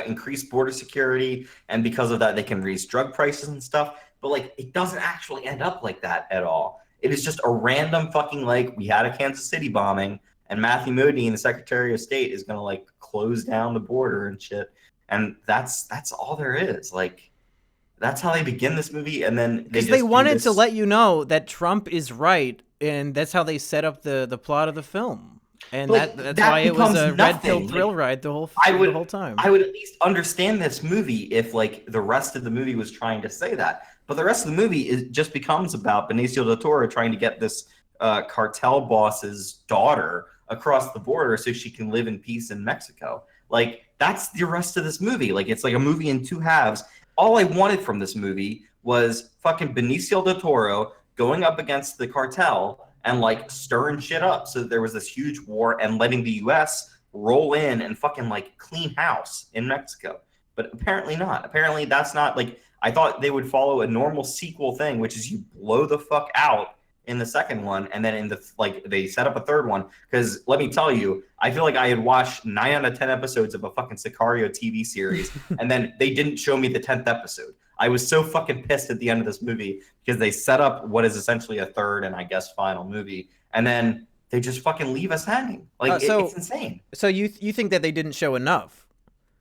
increase border security, and because of that they can raise drug prices and stuff. But, like, it doesn't actually end up like that at all. It is just a random fucking, like, we had a Kansas City bombing, and Matthew Modine, the Secretary of State, is gonna, like, close down the border and shit. And that's all there is. Like, that's how they begin this movie, and then because they wanted to let you know that Trump is right and that's how they set up the plot of the film. And Like, that's that why it was a becomes red pill nothing. thrill Like, ride the whole time. I would at least understand this movie if like the rest of the movie was trying to say that. But the rest of the movie just becomes about Benicio del Toro trying to get this cartel boss's daughter across the border so she can live in peace in Mexico. Like, that's the rest of this movie. Like, it's like a movie in two halves. All I wanted from this movie was fucking Benicio del Toro going up against the cartel and like stirring shit up so that there was this huge war and letting the US roll in and fucking like clean house in Mexico. But apparently not. Apparently that's not like, I thought they would follow a normal sequel thing, which is you blow the fuck out in the second one, and then in the like they set up a third one. Because let me tell you, I feel like I had watched 9 out of 10 episodes of a fucking Sicario TV series, and then they didn't show me the 10th episode. I was so fucking pissed at the end of this movie because they set up what is essentially a third and I guess final movie, and then they just fucking leave us hanging. Like it's insane. So you think that they didn't show enough?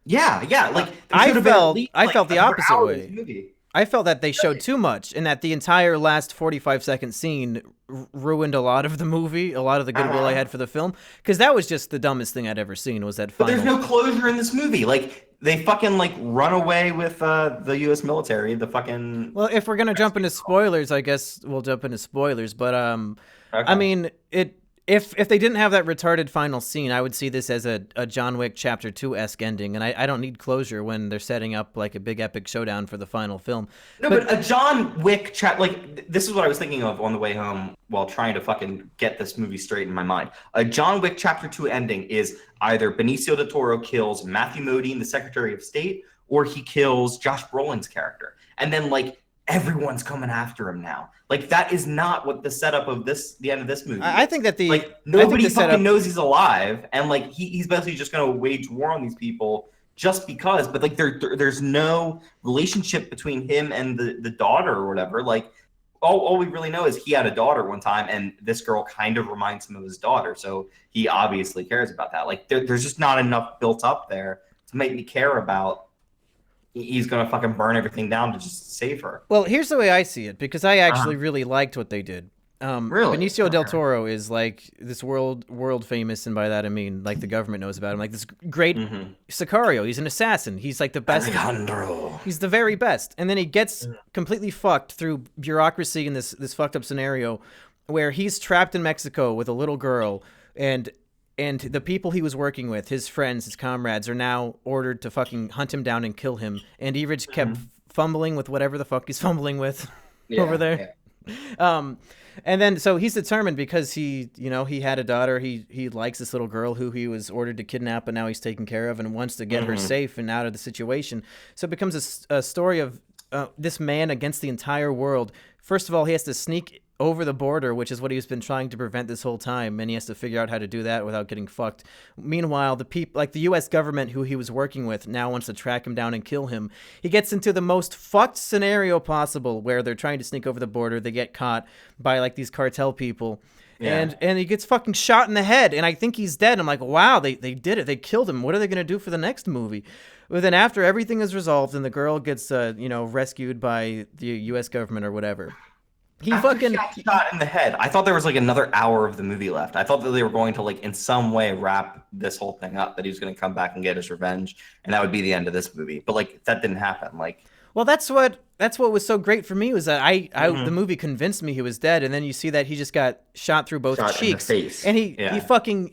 Yeah. Like I felt least, the opposite hour way. of this movie. I felt that they showed too much, and that the entire last 45-second scene ruined a lot of the movie, a lot of the goodwill I had for the film, because that was just the dumbest thing I'd ever seen. Was that final? But there's no closure in this movie. Like they fucking like run away with the U.S. military. The fucking. Well, if we're gonna jump into spoilers, I guess we'll jump into spoilers. But Okay. I mean, If they didn't have that retarded final scene, I would see this as a John Wick Chapter 2-esque ending, and I don't need closure when they're setting up like a big epic showdown for the final film. No, but a John Wick like this is what I was thinking of on the way home while trying to fucking get this movie straight in my mind. A John Wick Chapter 2 ending is either Benicio del Toro kills Matthew Modine, the Secretary of State, or he kills Josh Brolin's character, and then like everyone's coming after him now. Like that is not what the setup of the end of this movie. I think that nobody fucking knows he's alive, and like he's basically just gonna wage war on these people just because. But like there's no relationship between him and the daughter or whatever. Like all we really know is he had a daughter one time, and this girl kind of reminds him of his daughter, so he obviously cares about that. Like there's just not enough built up there to make me care about. He's gonna fucking burn everything down to just save her. Well, here's the way I see it, because I actually really liked what they did. Really? Benicio del Toro is like this world famous, and by that I mean like the government knows about him. Like this great Sicario. He's an assassin. He's like the best. Alejandro. He's the very best. And then he gets completely fucked through bureaucracy in this fucked up scenario where he's trapped in Mexico with a little girl, and the people he was working with, his friends, his comrades, are now ordered to fucking hunt him down and kill him. And Erich kept fumbling with whatever the fuck he's fumbling with over there. Yeah. And then so he's determined because he had a daughter. He likes this little girl who he was ordered to kidnap, but now he's taken care of and wants to get her safe and out of the situation. So it becomes a story of this man against the entire world. First of all, he has to sneak over the border, which is what he's been trying to prevent this whole time, and he has to figure out how to do that without getting fucked. Meanwhile, the people, like the U.S. government who he was working with, now wants to track him down and kill him. He gets into the most fucked scenario possible, where they're trying to sneak over the border, they get caught by like these cartel people, and he gets fucking shot in the head, and I think he's dead. I'm like, wow, they did it, they killed him. What are they gonna do for the next movie? But then after everything is resolved and the girl gets rescued by the U.S. government or whatever. He fucking shot in the head. I thought there was like another hour of the movie left. I thought that they were going to like in some way wrap this whole thing up, that he was going to come back and get his revenge, and that would be the end of this movie. But like that didn't happen. Like, well, that's what was so great for me, was that the movie convinced me he was dead, and then you see that he just got shot through both cheeks, in the face. And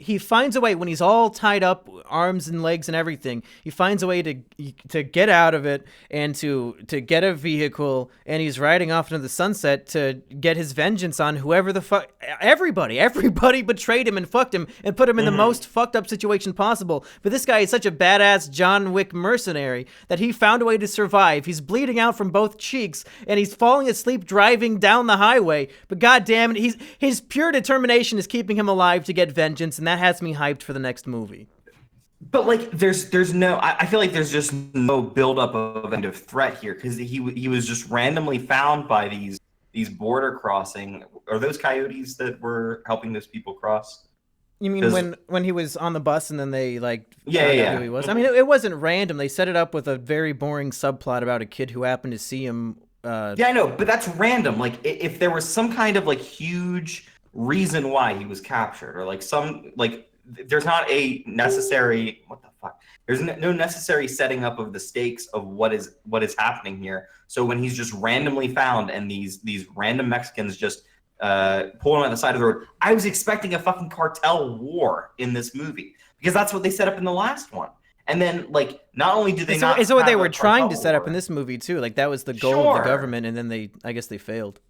he finds a way, when he's all tied up, arms and legs and everything, he finds a way to get out of it and to get a vehicle, and he's riding off into the sunset to get his vengeance on whoever the fuck, everybody betrayed him and fucked him and put him in the most fucked up situation possible. But this guy is such a badass John Wick mercenary that he found a way to survive. He's bleeding out from both cheeks, and he's falling asleep driving down the highway, but god damn it, his pure determination is keeping him alive to get vengeance, and that has me hyped for the next movie. But like there's no, I feel like there's just no buildup of end of threat here, because he was just randomly found by these border crossing. Are those coyotes that were helping those people cross? You mean when he was on the bus and then they like found out who he was? I mean, it wasn't random. They set it up with a very boring subplot about a kid who happened to see him. Yeah, I know, but that's random. Like if there was some kind of like huge reason why he was captured, or like some like there's not a necessary what the fuck. There's no necessary setting up of the stakes of what is happening here. So when he's just randomly found and these random Mexicans just pull him on the side of the road, I was expecting a fucking cartel war in this movie because that's what they set up in the last one. And then, like, not only do they not, it's what they were trying to set up in this movie too. Like that was the goal of the government, and then I guess they failed.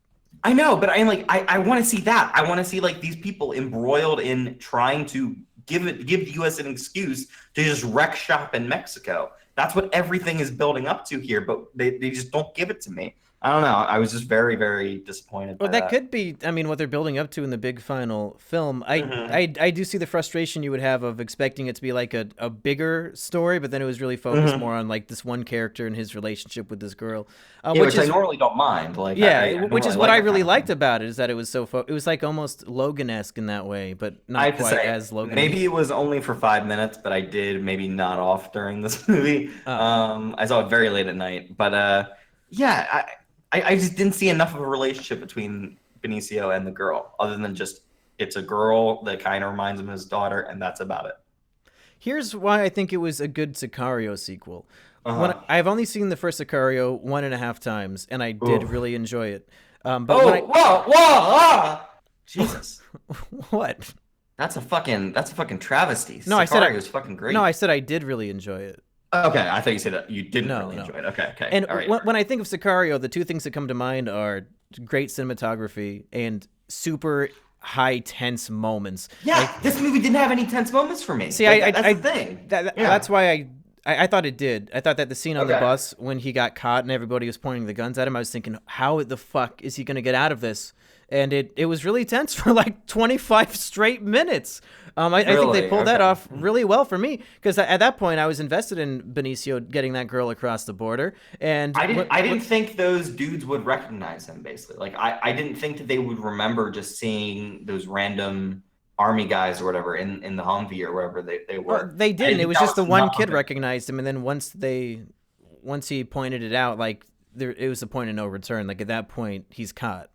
I know, but I want to see that. I want to see like these people embroiled in trying to give the U.S. an excuse to just wreck shop in Mexico. That's what everything is building up to here, but they just don't give it to me. I don't know. I was just very, very disappointed. Well, that could be, I mean, what they're building up to in the big final film. I do see the frustration you would have of expecting it to be like a bigger story, but then it was really focused more on like this one character and his relationship with this girl. Which I normally don't mind. Like, yeah, which is what I really liked about it, is that it was so it was like almost Logan-esque in that way, but not quite as Logan. Maybe it was only for 5 minutes, but I did maybe nod off during this movie. I saw it very late at night, but yeah, I just didn't see enough of a relationship between Benicio and the girl, other than just it's a girl that kind of reminds him of his daughter, and that's about it. Here's why I think it was a good Sicario sequel. I've only seen the first Sicario 1.5 times, and I did really enjoy it. Jesus. What? That's a fucking travesty. No, Sicario is fucking great. No, I said I did really enjoy it. Okay, I thought you said that you didn't really enjoy it. Okay. And all right. when I think of Sicario, the two things that come to mind are great cinematography and super high tense moments. Yeah, like, this movie didn't have any tense moments for me. See, that's the thing. That's why I thought it did. I thought that the scene on the bus when he got caught and everybody was pointing the guns at him, I was thinking, how the fuck is he going to get out of this? And it was really tense for like 25 straight minutes. I think they pulled that off really well for me, because at that point I was invested in Benicio getting that girl across the border. And I didn't think those dudes would recognize him, basically. Like I didn't think that they would remember just seeing those random army guys or whatever in the Humvee or wherever they were. Well, they didn't. It was just the one kid recognized him, and then once he pointed it out, like it was a point of no return. Like at that point, he's caught.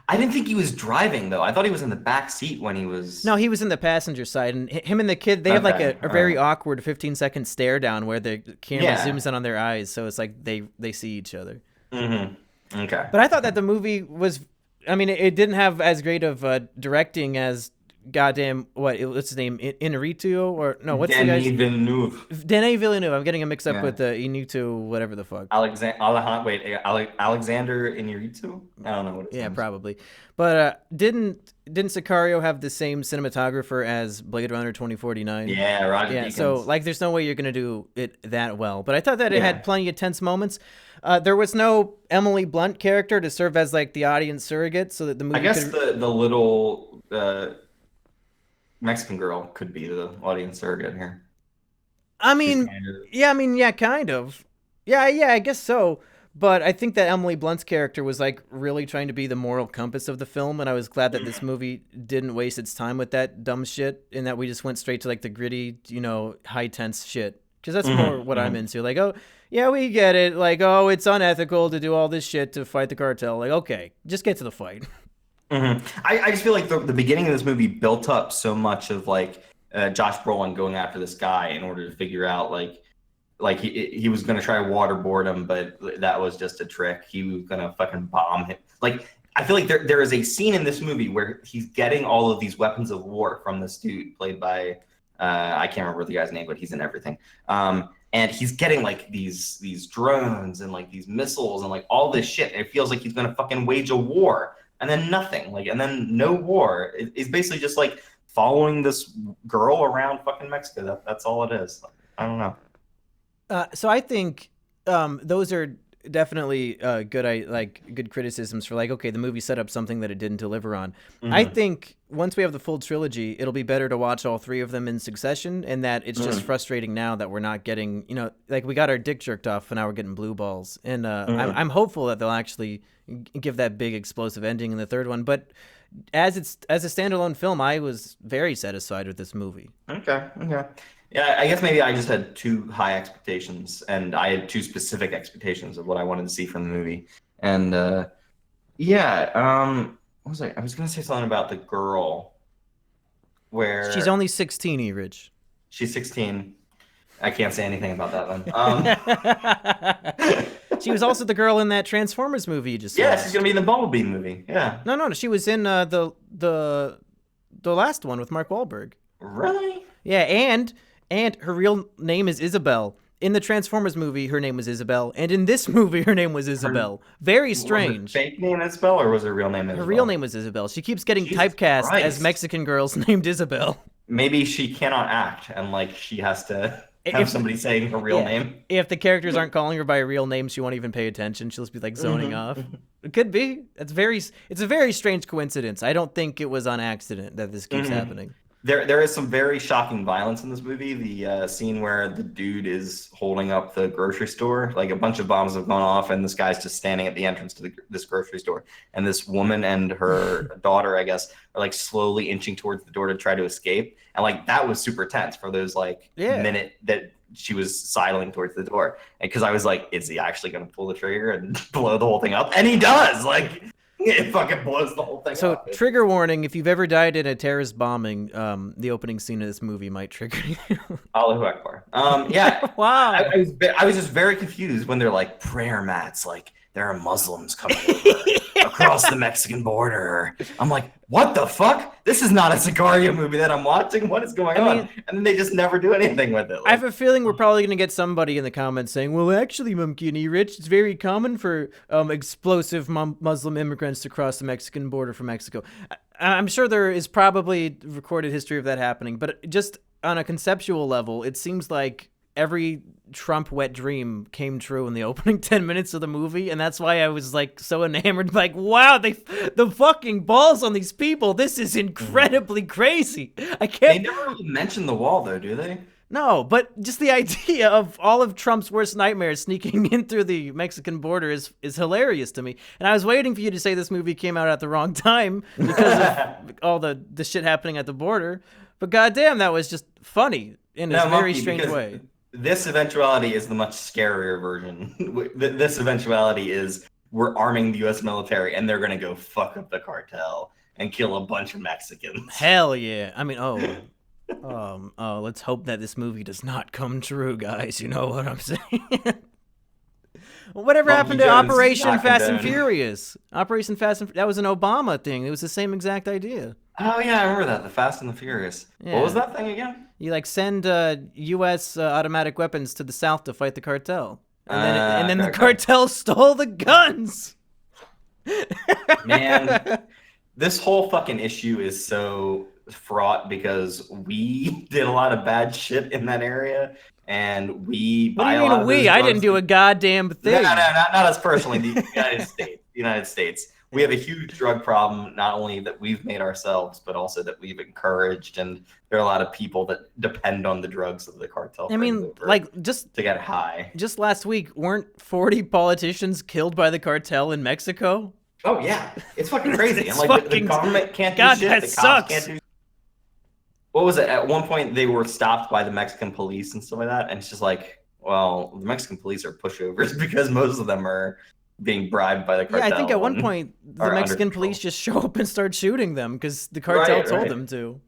I didn't think he was driving, though. I thought he was in the back seat when he was... No, he was in the passenger side, and him and the kid, they have like a very awkward 15-second stare down where the camera zooms in on their eyes, so it's like they see each other. Mm-hmm. Okay. But I thought that the movie was... I mean, it didn't have as great of directing as goddamn... What's his name? Inarritu? Or... No, what's Denis the guy's... Villeneuve. Denis Villeneuve. I'm getting him mixed up with Inarritu, whatever the fuck. Alexander Inarritu? I don't know what it's Yeah, probably. But didn't Sicario have the same cinematographer as Blade Runner 2049? Yeah, Roger Deakins. So like there's no way you're going to do it that well. But I thought that it had plenty of tense moments. There was no Emily Blunt character to serve as like the audience surrogate, so that the movie I guess the little Mexican girl could be the audience surrogate here. I mean, kind of. Yeah, I guess so. But I think that Emily Blunt's character was like really trying to be the moral compass of the film, and I was glad that this movie didn't waste its time with that dumb shit, and that we just went straight to like the gritty, high tense shit. Because that's more what I'm into. Like, oh, yeah, we get it. Like, oh, it's unethical to do all this shit to fight the cartel. Like, okay, just get to the fight. I just feel like the beginning of this movie built up so much of like Josh Brolin going after this guy in order to figure out like he was gonna try to waterboard him, but that was just a trick. He was gonna fucking bomb him. Like I feel like there is a scene in this movie where he's getting all of these weapons of war from this dude played by I can't remember the guy's name, but he's in everything. And he's getting like these drones and like these missiles and like all this shit. And it feels like he's gonna fucking wage a war, and then nothing. And then no war. It's basically just like following this girl around fucking Mexico. That's all it is. I don't know. So I think those are definitely good criticisms for like, okay, the movie set up something that it didn't deliver on. I think once we have the full trilogy, it'll be better to watch all three of them in succession, and that it's just frustrating now that we're not getting, like we got our dick jerked off and now we're getting blue balls. And I'm hopeful that they'll actually give that big explosive ending in the third one. But as a standalone film, I was very satisfied with this movie. Okay. Yeah, I guess maybe I just had too high expectations, and I had too specific expectations of what I wanted to see from the movie. And what what was I was gonna say something about the girl. Where She's only 16, Erich. She's 16. I can't say anything about that one. She was also the girl in that Transformers movie you just saw. Yeah, she's gonna be in the Bumblebee movie. Yeah. No, she was in the last one with Mark Wahlberg. Really? Yeah, and her real name is Isabel. In the Transformers movie, her name was Isabel, and in this movie, her name was Isabel. Very strange. Was her fake name Isabel, or was her real name Isabel? Her real name was Isabel. She keeps getting typecast as Mexican girls named Isabel. Maybe she cannot act, and like she has to have somebody saying her real name. If the characters aren't calling her by a real name, she won't even pay attention. She'll just be like zoning off. It could be. It's a very strange coincidence. I don't think it was on accident that this keeps happening. There is some very shocking violence in this movie. The scene where the dude is holding up the grocery store, like a bunch of bombs have gone off, and this guy's just standing at the entrance to this grocery store. And this woman and her daughter, I guess, are like slowly inching towards the door to try to escape. And like that was super tense for those minute that she was sidling towards the door. And because I was like, is he actually going to pull the trigger and blow the whole thing up? And he does. Like. It fucking blows the whole thing So, up. Trigger warning, if you've ever died in a terrorist bombing, the opening scene of this movie might trigger you. Allahu Akbar. Yeah. Wow. I was just very confused when they're like, prayer mats, like, there are Muslims coming over across the Mexican border. I'm like, what the fuck? This is not a Sicario movie that I'm watching. What is going on? And then they just never do anything with it. I have a feeling we're probably going to get somebody in the comments saying, well, actually, Mumki and Erich, it's very common for explosive Muslim immigrants to cross the Mexican border from Mexico. I'm sure there is probably recorded history of that happening, but just on a conceptual level, it seems like every Trump wet dream came true in the opening 10 minutes of the movie, and that's why I was like so enamored, like, wow, the fucking balls on these people, this is incredibly crazy. I can't. They never really mention the wall though, do they? No, but just the idea of all of Trump's worst nightmares sneaking in through the Mexican border is hilarious to me. And I was waiting for you to say this movie came out at the wrong time because of all the shit happening at the border. But goddamn, that was just funny in a very strange way. This eventuality is the much scarier version. This eventuality is we're arming the U.S. military and they're going to go fuck up the cartel and kill a bunch of Mexicans. Hell yeah. I mean, let's hope that this movie does not come true, guys. You know what I'm saying? Well, whatever happened to Operation Fast and Furious? Operation Fast and that was an Obama thing. It was the same exact idea. Oh yeah, I remember that. The Fast and the Furious. Yeah. What was that thing again? You like send U.S. Automatic weapons to the South to fight the cartel, and then the cartel stole the guns. Man, this whole fucking issue is so fraught because we did a lot of bad shit in that area, and we. What do you mean we? I didn't do a goddamn thing. No, not us personally. The United States. The United States. We have a huge drug problem, not only that we've made ourselves, but also that we've encouraged. And there are a lot of people that depend on the drugs of the cartel. I mean, like, just to get high. Just last week, weren't 40 politicians killed by the cartel in Mexico? Oh, yeah. It's fucking crazy. And like, the government can't do shit. That the sucks. Cops can't do. What was it? At one point, they were stopped by the Mexican police and stuff like that. And it's just like, well, the Mexican police are pushovers because most of them are being bribed by the cartel. Yeah, I think at one point the Mexican police just show up and start shooting them because the cartel told them to.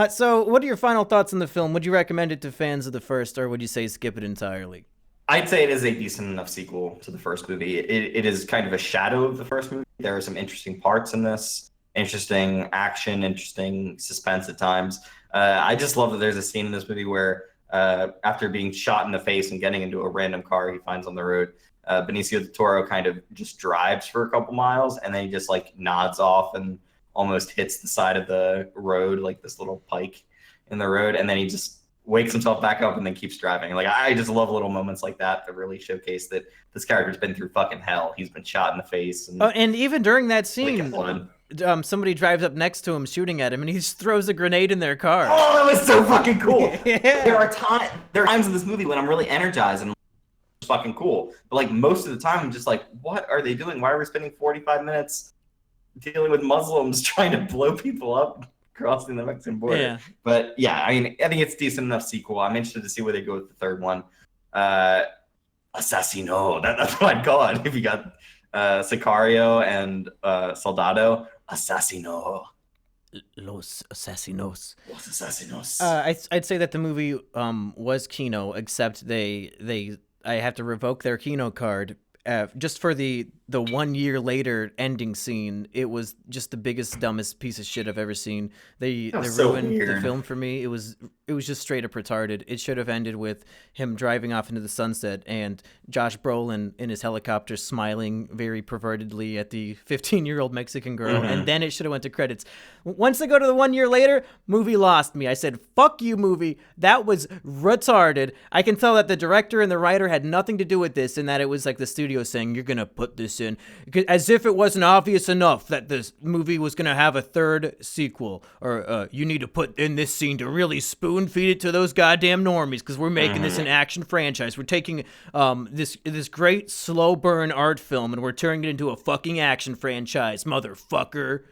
So what are your final thoughts on the film? Would you recommend it to fans of the first, or would you say skip it entirely? I'd say it is a decent enough sequel to the first movie. It is kind of a shadow of the first movie. There are some interesting parts in this, interesting action, interesting suspense at times. I just love that there's a scene in this movie where after being shot in the face and getting into a random car he finds on the road, Benicio del Toro kind of just drives for a couple miles and then he just like nods off and almost hits the side of the road, like this little pike in the road, and then he just wakes himself back up and then keeps driving. Like, I just love little moments like that that really showcase that this character's been through fucking hell. He's been shot in the face. And even during that scene, somebody drives up next to him shooting at him and he just throws a grenade in their car. Oh, that was so fucking cool. Yeah. There are times in this movie when I'm really energized and it's fucking cool. But like most of the time I'm just like, what are they doing? Why are we spending 45 minutes dealing with Muslims trying to blow people up crossing the Mexican border? Yeah. But yeah, I mean, I think it's a decent enough sequel. I'm interested to see where they go with the third one. Assassino, that's what I'd call it if you got Sicario and Soldado. Assassino. Los Asesinos. Los Assassinos. I'd say that the movie was KINO, except I have to revoke their KINO card. Just for the 1 year later ending scene, it was just the biggest, dumbest piece of shit I've ever seen. They ruined the film for me. It was just straight up retarded. It should have ended with him driving off into the sunset and Josh Brolin in his helicopter smiling very pervertedly at the 15-year-old Mexican girl, and then it should have went to credits. Once they go to the 1 year later, movie lost me. I said, fuck you, movie. That was retarded. I can tell that the director and the writer had nothing to do with this, and that it was like the studio saying, you're going to put this in, as if it wasn't obvious enough that this movie was going to have a third sequel, or you need to put in this scene to really spoon feed it to those goddamn normies, because we're making this an action franchise. We're taking this great slow burn art film and we're turning it into a fucking action franchise, motherfucker.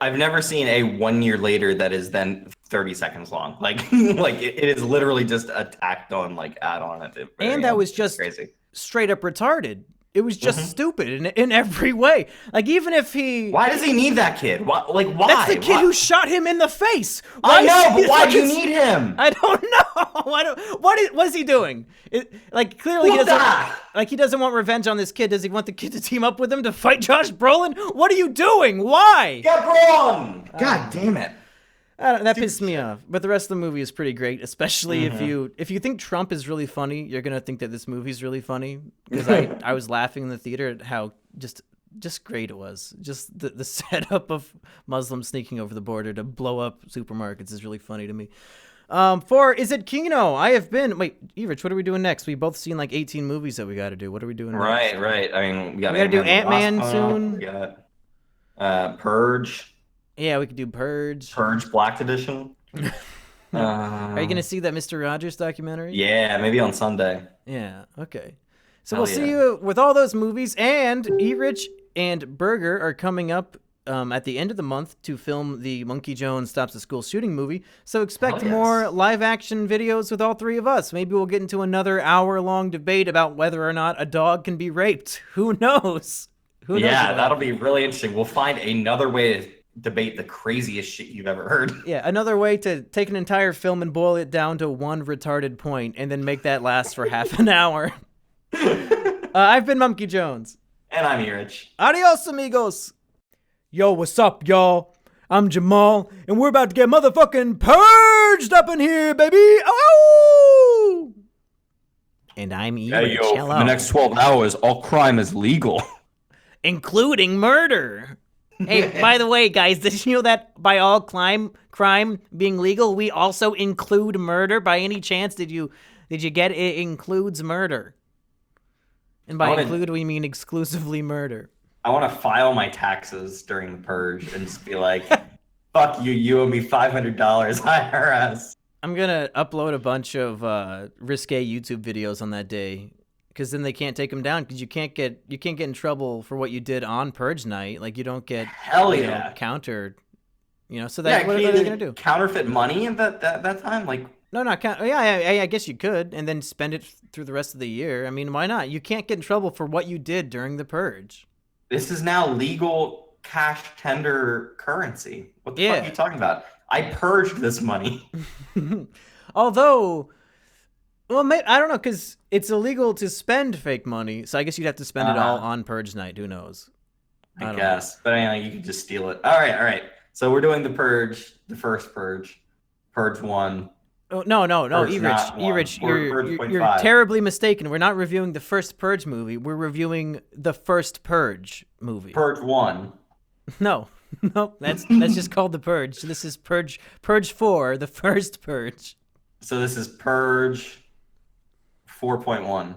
I've never seen a 1 year later that is then 30 seconds long. Like it is literally just a tacked on like add on at the very And that end. was just crazy. Straight up retarded. It was just stupid in every way. Like, even if he... Why does he need that kid? Why? That's the kid who shot him in the face. I know, but why do you need him? I don't know. What is he doing? Clearly he doesn't... Like, he doesn't want revenge on this kid. Does he want the kid to team up with him to fight Josh Brolin? What are you doing? Why? Get Brolin! God damn it. That pissed me off. But the rest of the movie is pretty great, especially if you think Trump is really funny, you're going to think that this movie's really funny. Because I was laughing in the theater at how just great it was. Just the setup of Muslims sneaking over the border to blow up supermarkets is really funny to me. For Is It KINO? I have been... Wait, Erich, what are we doing next? We've both seen like 18 movies that we got to do. What are we doing next? Right. I mean, we got to do Ant-Man soon. We got Purge. Yeah, we could do Purge. Purge Black Edition. Are you going to see that Mr. Rogers documentary? Yeah, maybe on Sunday. Yeah, okay. So we'll see you with all those movies, and Erich and Berger are coming up at the end of the month to film the Monkey Jones Stops the School Shooting movie. So expect more live-action videos with all three of us. Maybe we'll get into another hour-long debate about whether or not a dog can be raped. Who knows? Yeah, that'll be really interesting. We'll find another way to debate the craziest shit you've ever heard. Yeah, another way to take an entire film and boil it down to one retarded point and then make that last for half an hour. I've been Monkey Jones. And I'm Erich. Adios, amigos. Yo, what's up, y'all? I'm Jamal, and we're about to get motherfucking purged up in here, baby. Oh! And I'm Erich. Hey, yo, for the next 12 hours, all crime is legal. Including murder. Hey, by the way, guys, did you know that by all crime being legal, we also include murder? By any chance, did you get it includes murder? And by include, we mean exclusively murder. I want to file my taxes during the purge and just be like, fuck you, you owe me $500, IRS. I'm going to upload a bunch of risque YouTube videos on that day. Because then they can't take them down. Because you can't get in trouble for what you did on Purge night. Like, you don't get countered. So that what are they gonna do? Counterfeit money at that time? Like, no, not count. Yeah, I guess you could, and then spend it through the rest of the year. I mean, why not? You can't get in trouble for what you did during the Purge. This is now legal cash tender currency. What the fuck are you talking about? I purged this money. Although. Well, I don't know, because it's illegal to spend fake money, so I guess you'd have to spend it all on Purge night. Who knows? I guess. Know. But anyway, you could just steal it. All right. So we're doing the Purge, the first Purge, Purge 1. Oh, no, Erich, you're terribly mistaken. We're not reviewing the first Purge movie. We're reviewing the first Purge movie. Purge 1. No, that's just called the Purge. This is Purge 4, the first Purge. So this is Purge 4.1.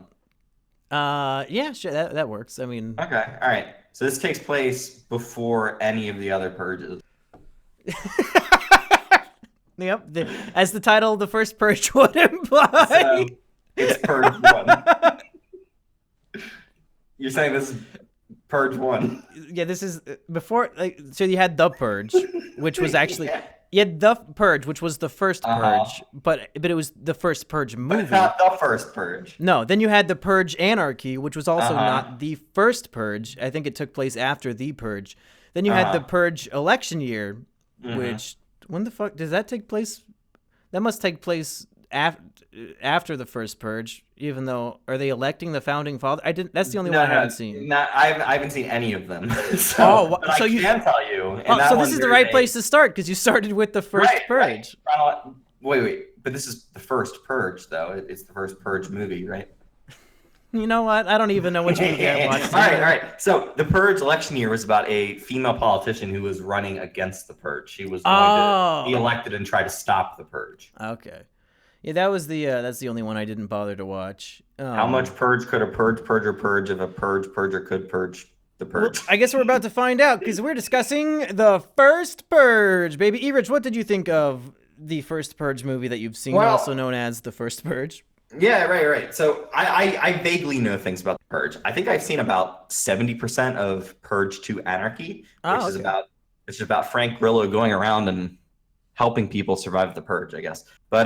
Yeah, sure, that works. I mean, okay, all right. So this takes place before any of the other purges. Yep, as the title of the first Purge would imply. So it's Purge 1. You're saying this is Purge 1? Yeah, this is before. So you had the Purge, which was actually You had The Purge, which was the first Purge, but it was the first Purge movie. But not the first Purge. No, then you had The Purge Anarchy, which was also not the first Purge. I think it took place after The Purge. Then you had The Purge election year, which, when the fuck, does that take place? That must take place after the first Purge, even though, are they electing the founding father? That's the only one I haven't seen. I haven't seen any of them. So I can tell you. So this is the right place to start, because you started with the first Purge. Right. Wait. But this is the first Purge, though. It's the first Purge movie, right? You know what? I don't even know which movie I watched. All right. So the Purge election year was about a female politician who was running against the Purge. She was going to be elected and try to stop the Purge. Okay. Yeah, that's the only one I didn't bother to watch. How much Purge could a purger purge if a purger could purge the Purge? Well, I guess we're about to find out, because we're discussing the first Purge, baby. Erich, what did you think of the first Purge movie that you've seen, also known as the first Purge? Yeah, right. So I vaguely know things about the Purge. I think I've seen about 70% of Purge 2 Anarchy, which is about Frank Grillo going around and helping people survive the Purge, I guess. But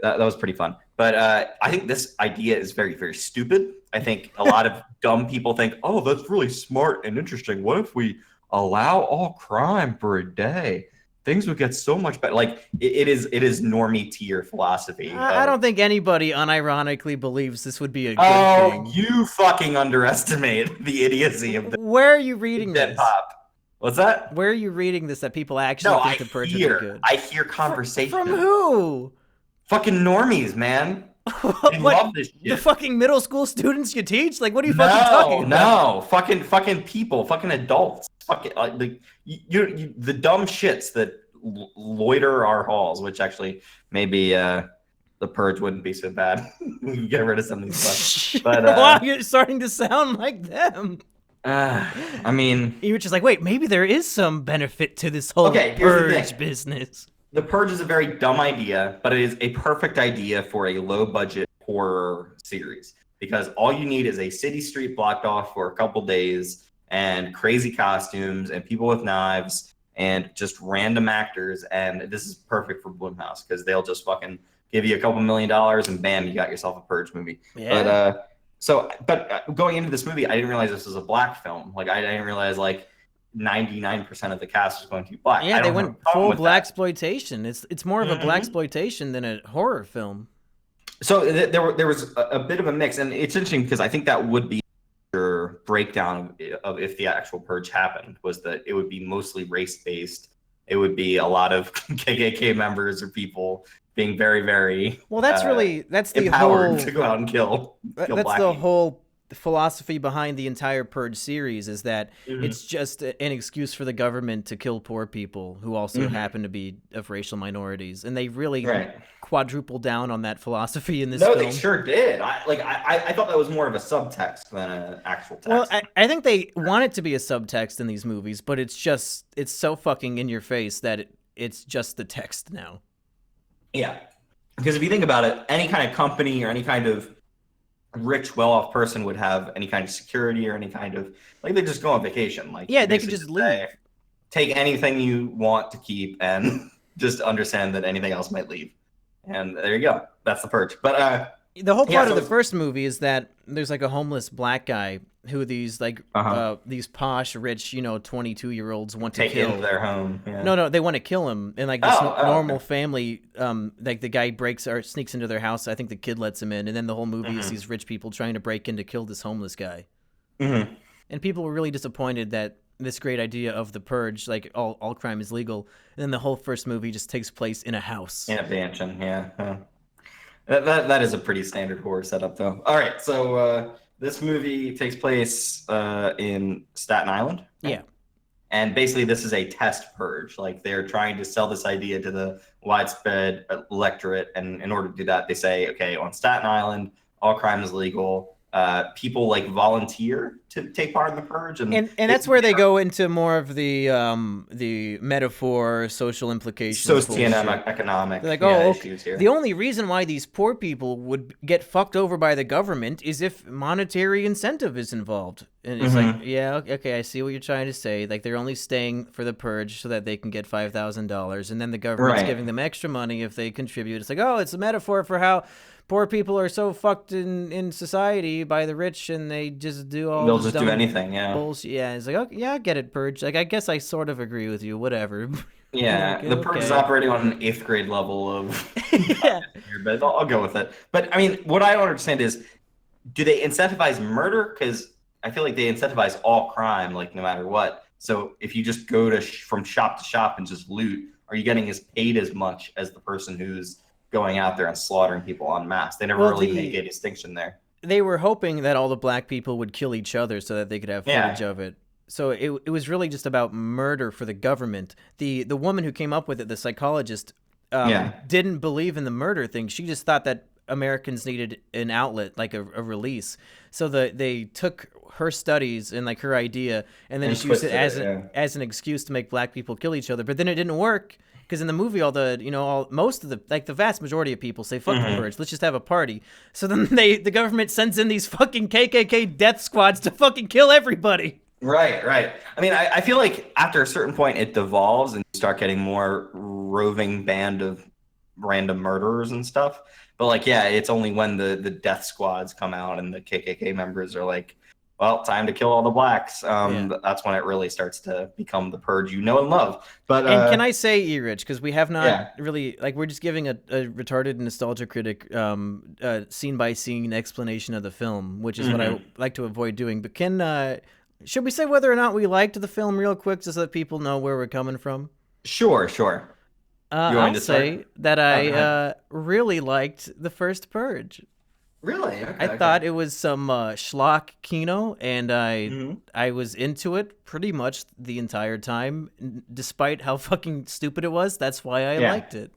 that was pretty fun. But I think this idea is very, very stupid. I think a lot of dumb people think, oh, that's really smart and interesting. What if we allow all crime for a day? Things would get so much better. Like, it is normie tier philosophy. I don't think anybody unironically believes this would be a good thing. Oh, you fucking underestimate the idiocy of the Where are you reading this? Pop. What's that? Where are you reading this that people actually think the Purge would be good? I hear conversation. From who? Fucking normies, man. They love this shit. The fucking middle school students you teach? Like, what are you fucking talking about? No, fucking people, fucking adults. Fucking the dumb shits that loiter our halls, which actually maybe the Purge wouldn't be so bad. We can get rid of some of these stuff. But wow, you're starting to sound like them. I mean, you're just like, wait, maybe there is some benefit to this whole Purge business. The Purge is a very dumb idea, but it is a perfect idea for a low-budget horror series, because all you need is a city street blocked off for a couple days and crazy costumes and people with knives and just random actors, and this is perfect for Blumhouse because they'll just fucking give you a couple $1 million and bam, you got yourself a Purge movie. Yeah. But going into this movie, I didn't realize this was a black film. Like, I didn't realize, like, 99% of the cast was going to be black. Yeah, they went full blaxploitation. It's more of a blaxploitation than a horror film. So there was a bit of a mix, and it's interesting because I think that would be your breakdown of if the actual Purge happened, was that it would be mostly race-based. It would be a lot of KKK members or people being very, very that's the empowered whole to go out and kill that's black the people. whole philosophy behind the entire Purge series, is that it's just an excuse for the government to kill poor people who also happen to be of racial minorities, and they really quadruple down on that philosophy in this film. They sure did. I thought that was more of a subtext than an actual text. Well, I think they want it to be a subtext in these movies, but it's so fucking in your face that it's just the text now. Yeah, because if you think about it, any kind of company or any kind of rich, well-off person would have any kind of security or any kind of, like, they just go on vacation. Like, yeah, they could just leave. Take anything you want to keep and just understand that anything else might leave. And there you go. That's the Purge. But the whole part of the first movie is that there's like a homeless black guy who these these posh, rich, 22-year-olds want to kill. Take into their home. Yeah. No, they want to kill him. And like this normal family, like the guy sneaks into their house. I think the kid lets him in, and then the whole movie is these rich people trying to break in to kill this homeless guy. Mm-hmm. And people were really disappointed that this great idea of the Purge, like all crime is legal, and then the whole first movie just takes place in a house. In a mansion, yeah. That is a pretty standard horror setup, though. All right, so this movie takes place in Staten Island. Yeah. And basically, this is a test Purge. Like, they're trying to sell this idea to the widespread electorate, and in order to do that, they say, okay, on Staten Island, all crime is legal. people like volunteer to take part in the purge, and that's where they go into more of the metaphor, social implications, socioeconomic issues here. The only reason why these poor people would get fucked over by the government is if monetary incentive is involved. And it's like, yeah, okay, I see what you're trying to say. Like, they're only staying for the purge so that they can get $5,000, and then the government's giving them extra money if they contribute. It's like, oh, it's a metaphor for how poor people are so fucked in society by the rich, and they just do all they'll just do anything, bullshit. Yeah, it's like, okay, yeah, I get it, Purge. Like, I guess I sort of agree with you. Whatever. Yeah, okay, the Purge is operating on an 8th grade level of but I'll go with it. But I mean, what I don't understand is, do they incentivize murder? Because I feel like they incentivize all crime, like no matter what. So if you just go to from shop to shop and just loot, are you getting paid as much as the person who's going out there and slaughtering people en masse? They never really make a distinction there. They were hoping that all the black people would kill each other so that they could have footage of it. So it was really just about murder for the government. The woman who came up with it, the psychologist, didn't believe in the murder thing. She just thought that Americans needed an outlet, like a release. So they took her studies and like her idea, and then she used it as an excuse to make black people kill each other. But then it didn't work. Because in the movie, most of the vast majority of people say, fuck the purge, let's just have a party. So then the government sends in these fucking KKK death squads to fucking kill everybody. Right. I mean, I feel like after a certain point, it devolves and you start getting more roving band of random murderers and stuff. But like, yeah, it's only when the death squads come out and the KKK members are like, well, time to kill all the blacks. That's when it really starts to become the purge you know and love. But and can I say, Erich, because we have not really, like, we're just giving a retarded nostalgia critic scene by scene explanation of the film, which is what I like to avoid doing. But should we say whether or not we liked the film real quick, just so that people know where we're coming from? Sure. I'll say that I really liked the first Purge. Really? Okay, I thought it was some schlock KINO, and I was into it pretty much the entire time, despite how fucking stupid it was. That's why I liked it.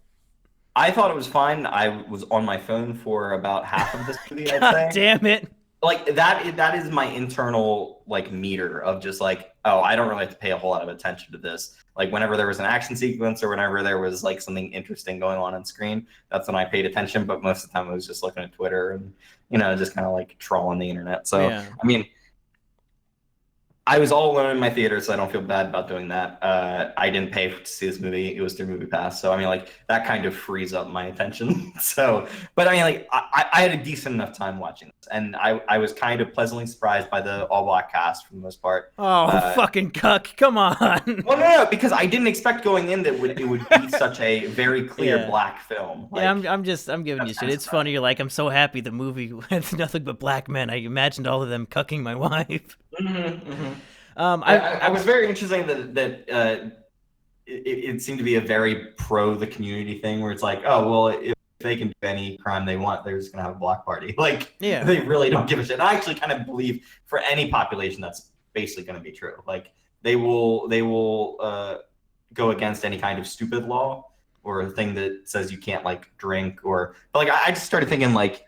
I thought it was fine. I was on my phone for about half of this movie, I'd say. God damn it. Like, that is my internal, like, meter of just, like, oh, I don't really have to pay a whole lot of attention to this. Like, whenever there was an action sequence or whenever there was, like, something interesting going on screen, that's when I paid attention. But most of the time I was just looking at Twitter and, just kind of, like, trolling the internet. So, I mean, I was all alone in my theater, so I don't feel bad about doing that. I didn't pay to see this movie. It was through Movie Pass. So, I mean, like, that kind of frees up my attention. So, but I mean, like, I had a decent enough time watching this. And I was kind of pleasantly surprised by the all-black cast for the most part. Oh, fucking cuck. Come on. Well, no, because I didn't expect going in that it would be such a very clear black film. Like, I'm giving you shit. It's funny. You're like, I'm so happy the movie had nothing but black men. I imagined all of them cucking my wife. I was very interesting that it seemed to be a very pro the community thing, where it's like, oh, well, if they can do any crime they want, they're just gonna have a block party. Like, they really don't give a shit. And I actually kind of believe for any population that's basically going to be true. Like, they will go against any kind of stupid law or a thing that says you can't, like, drink but like, I just started thinking, like,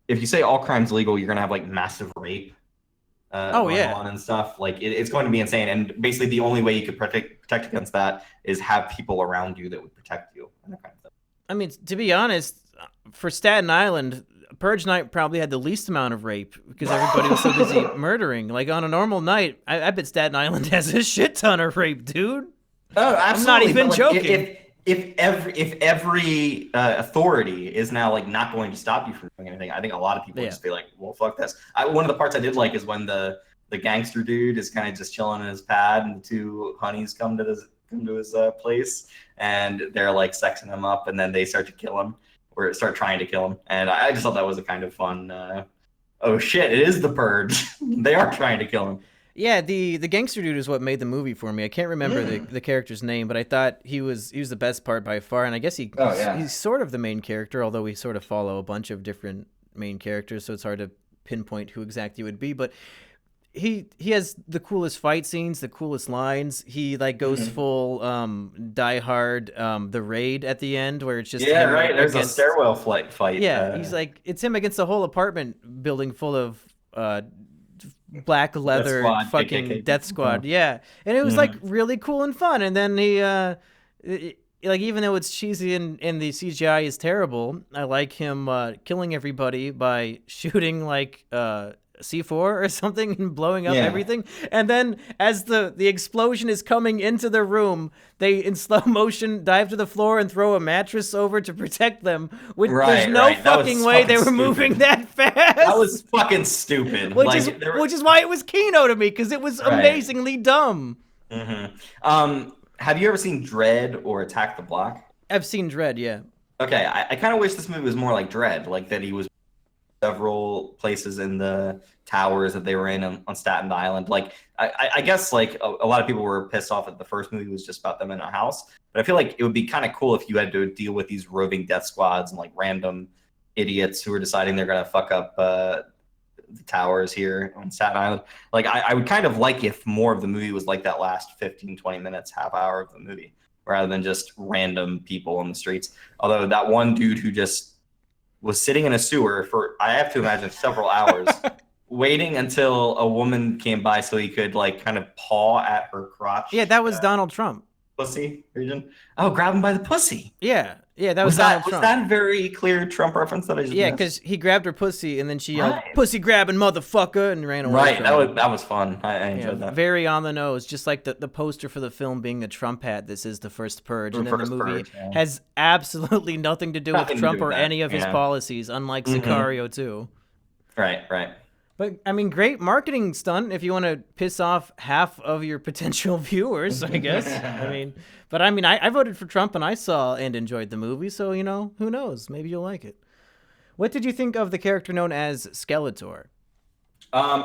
if you say all crime's legal, you're gonna have, like, massive rape on and stuff. Like, it's going to be insane. And basically the only way you could protect against that is have people around you that would protect you and that kind of thing. I mean, to be honest, for Staten Island, Purge night probably had the least amount of rape because everybody was so busy murdering. Like, on a normal night, I bet Staten Island has a shit ton of rape, dude. Oh, absolutely. I'm not even joking. If every authority is now, like, not going to stop you from doing anything, I think a lot of people would just be like, well, fuck this. One of the parts I did like is when the gangster dude is kind of just chilling in his pad and the two honeys come to his place and they're, like, sexing him up, and then they start to kill him or start trying to kill him. And I just thought that was a kind of fun, oh shit, it is the Purge. They are trying to kill him. Yeah, the gangster dude is what made the movie for me. I can't remember the character's name, but I thought he was the best part by far, and I guess he's sort of the main character, although we sort of follow a bunch of different main characters, so it's hard to pinpoint who exactly it would be. But he has the coolest fight scenes, the coolest lines. He like goes full Die Hard, the raid at the end where it's just him There's against... a stairwell fight. Yeah, he's like it's him against the whole apartment building full of black leather fucking Death Squad. Yeah, and it was like really cool and fun. And then he like even though it's cheesy and the CGI is terrible, I like him killing everybody by shooting like C4 or something and blowing up everything. And then as the explosion is coming into the room, they in slow motion dive to the floor and throw a mattress over to protect them. There's no fucking way they were moving that fast. That was fucking stupid. Which is why it was KINO to me, because it was amazingly dumb. Have you ever seen Dread or Attack the Block? I've seen Dread, yeah. Okay, I kind of wish this movie was more like Dread, like that he was several places in the towers that they were in on Staten Island. Like, I guess like a lot of people were pissed off that the first movie was just about them in a house. But I feel like it would be kind of cool if you had to deal with these roving death squads and like random idiots who are deciding they're going to fuck up the towers here on Staten Island. Like, I would kind of like if more of the movie was like that last 15, 20 minutes, half hour of the movie, rather than just random people on the streets. Although that one dude who just was sitting in a sewer for, I have to imagine, several hours, waiting until a woman came by so he could like kind of paw at her crotch. Yeah, that was Donald Trump. Pussy region. Oh, grab him by the pussy. Yeah, that was Donald Trump. Was that a very clear Trump reference that I just missed? Because he grabbed her pussy and then she yelled, "Pussy grabbing motherfucker," and ran away. Right, that was fun. I enjoyed that. Very on the nose, just like the poster for the film being a Trump hat. This is the first Purge, and then the movie has absolutely nothing to do with Trump or any of his policies, unlike Sicario too. Right. But, I mean, great marketing stunt if you want to piss off half of your potential viewers, I guess. I voted for Trump and I saw and enjoyed the movie, so, who knows? Maybe you'll like it. What did you think of the character known as Skeletor?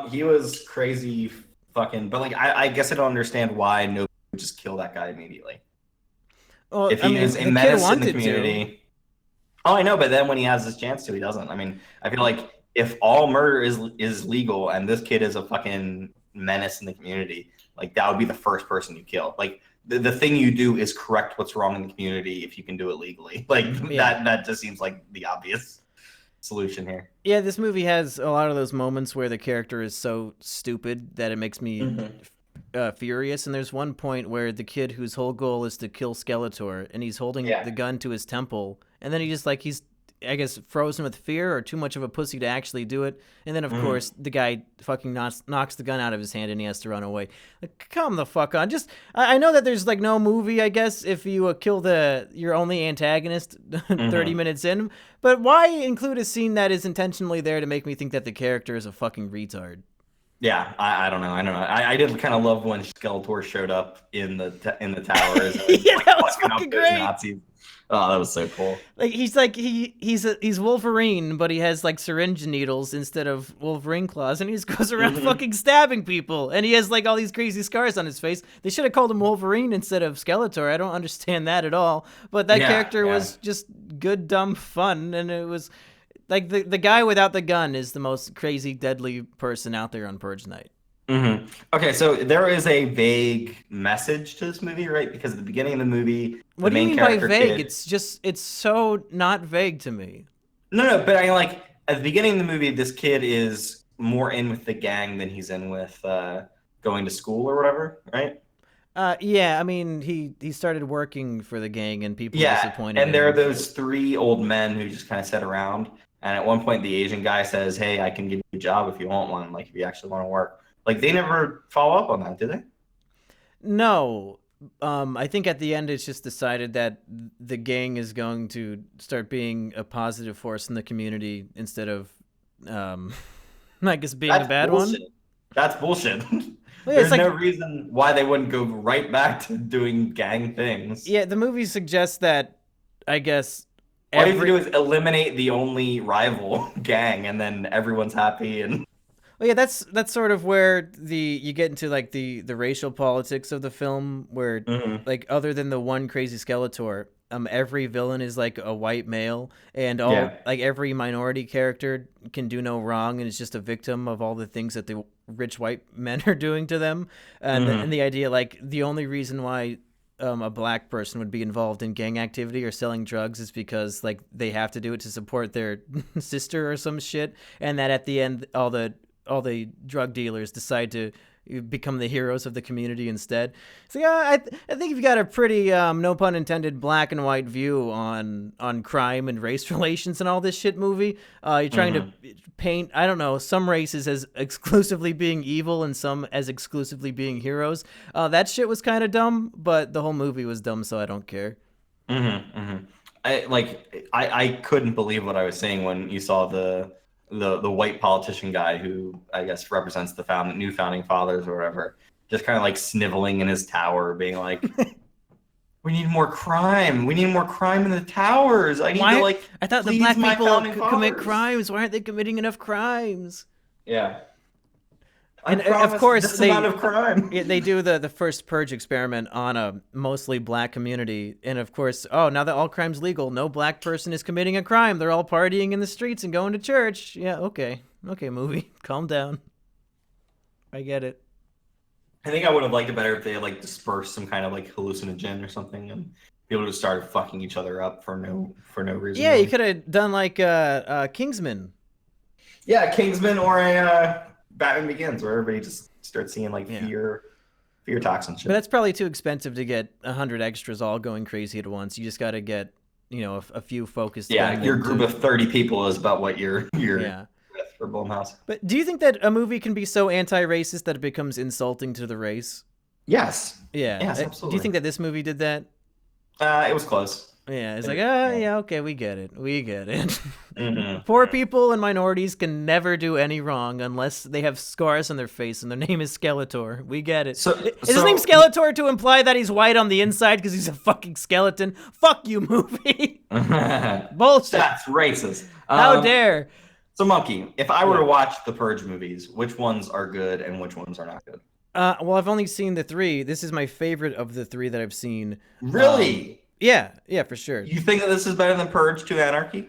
He was crazy fucking... But, like, I guess I don't understand why nobody would just kill that guy immediately. Well, if he is a menace in the community... Oh, I know, but then when he has his chance to, he doesn't. I mean, I feel like if all murder is legal and this kid is a fucking menace in the community, like that would be the first person you kill. Like the thing you do is correct what's wrong in the community if you can do it legally. Like that just seems like the obvious solution here. Yeah, this movie has a lot of those moments where the character is so stupid that it makes me furious. And there's one point where the kid whose whole goal is to kill Skeletor and he's holding the gun to his temple, and then he's I guess frozen with fear or too much of a pussy to actually do it. And then, of course, the guy fucking knocks the gun out of his hand and he has to run away. Like, come the fuck on. I know that there's, like, no movie, I guess, if you kill your only antagonist 30 minutes in. But why include a scene that is intentionally there to make me think that the character is a fucking retard? Yeah, I don't know. I did kind of love when Skeletor showed up in the towers. Yeah, that was fucking great. Nazis. Oh, that was so cool. Like he's Wolverine, but he has like syringe needles instead of Wolverine claws, and he just goes around fucking stabbing people. And he has like all these crazy scars on his face. They should have called him Wolverine instead of Skeletor. I don't understand that at all. But that character was just good, dumb fun, and it was like the guy without the gun is the most crazy, deadly person out there on Purge Night. Okay, so there is a vague message to this movie, right? Because at the beginning of the movie, what do you mean by vague? It's so not vague to me. No, but I mean, like at the beginning of the movie, this kid is more in with the gang than he's in with going to school or whatever, right? Yeah, I mean, he started working for the gang and people disappointed. And there are those three old men who just kind of sit around. And at one point, the Asian guy says, "Hey, I can give you a job if you want one, like if you actually want to work." Like, they never follow up on that, do they? No. I think at the end it's just decided that the gang is going to start being a positive force in the community instead of, I guess, being a bad one. That's bullshit. There's no reason why they wouldn't go right back to doing gang things. Yeah, the movie suggests that, I guess... All you have to do is eliminate the only rival gang, and then everyone's happy and... Well, yeah, that's sort of where you get into like the racial politics of the film, where like other than the one crazy Skeletor, every villain is like a white male, and like every minority character can do no wrong, and is just a victim of all the things that the rich white men are doing to them, and the idea like the only reason why a black person would be involved in gang activity or selling drugs is because like they have to do it to support their sister or some shit, and that at the end all the drug dealers decide to become the heroes of the community instead. So yeah, I think you've got a pretty no pun intended black and white view on crime and race relations and all this shit movie. You're trying to paint, I don't know, some races as exclusively being evil and some as exclusively being heroes. That shit was kind of dumb, but the whole movie was dumb, so I don't care. I couldn't believe what I was saying when you saw the white politician guy who I guess represents the new founding fathers or whatever, just kind of like sniveling in his tower, being like, "We need more crime. We need more crime in the towers. I thought the black people commit crimes. Why aren't they committing enough crimes?" Yeah. And of course, this amount of crime. They do the first Purge experiment on a mostly black community, and of course, now that all crime's legal, no black person is committing a crime. They're all partying in the streets and going to church. Yeah, okay, movie, calm down. I get it. I think I would have liked it better if they had like dispersed some kind of like hallucinogen or something, and people just started fucking each other up for no reason. Yeah, really. You could have done like Kingsman. Yeah, Kingsman or a Batman Begins, where everybody just starts seeing like fear toxin shit. But that's probably too expensive to get 100 extras all going crazy at once. You just got to get, a few focused. Yeah, your group of 30 people is about what you're with for Blumhouse. But do you think that a movie can be so anti-racist that it becomes insulting to the race? Yes. Yeah. Yes, absolutely. Do you think that this movie did that? It was close. Yeah, it's okay, we get it. Poor people and minorities can never do any wrong unless they have scars on their face and their name is Skeletor. We get it. Is his name Skeletor to imply that he's white on the inside because he's a fucking skeleton? Fuck you, movie. Bullshit. That's racist. How dare. So, Monkey, if I were to watch the Purge movies, which ones are good and which ones are not good? Well, I've only seen the 3. This is my favorite of the 3 that I've seen. Really? Yeah, for sure. You think that this is better than Purge 2 Anarchy?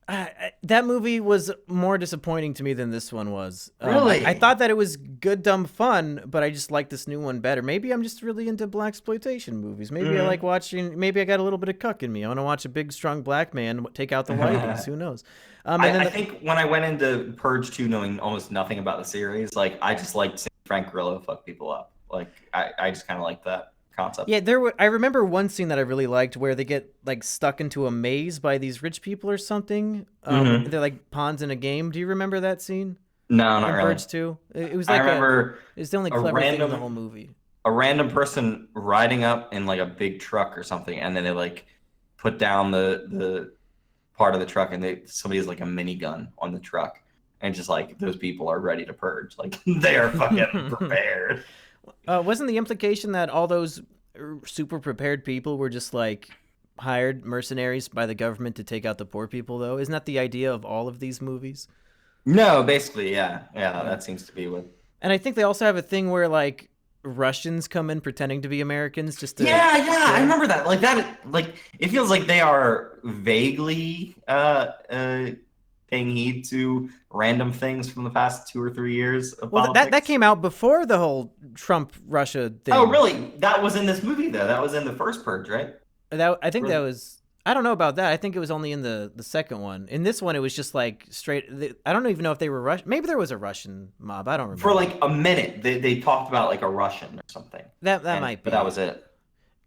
That movie was more disappointing to me than this one was. Really? I thought that it was good, dumb fun, but I just like this new one better. Maybe I'm just really into blaxploitation movies. Maybe I like watching. Maybe I got a little bit of cuck in me. I want to watch a big, strong black man take out the whiteys. Who knows? I think when I went into Purge 2 knowing almost nothing about the series, like I just liked seeing Frank Grillo fuck people up. Like I just kind of like that concept. Yeah, I remember one scene that I really liked where they get like stuck into a maze by these rich people or something. They're like pawns in a game. Do you remember that scene? No, not really. Purge 2. It was like it's the only clever thing in the whole movie. A random person riding up in like a big truck or something, and then they like put down the part of the truck, and somebody has like a minigun on the truck, and just like those people are ready to purge. Like they are fucking prepared. Wasn't the implication that all those super prepared people were just like hired mercenaries by the government to take out the poor people, though? Isn't that the idea of all of these movies? No, basically, yeah, that seems to be what. And I think they also have a thing where like Russians come in pretending to be Americans just to. Yeah, I remember that. Like that, like it feels like they are vaguely paying heed to random things from the past 2 or 3 years of politics. That came out before the whole Trump-Russia thing. Oh, really? That was in this movie, though. That was in the first Purge, right? I think that was... I don't know about that. I think it was only in the second one. In this one, it was just like straight... I don't even know if they were Russian. Maybe there was a Russian mob. I don't remember. For like a minute, they talked about like a Russian or something. That might be. But that was it.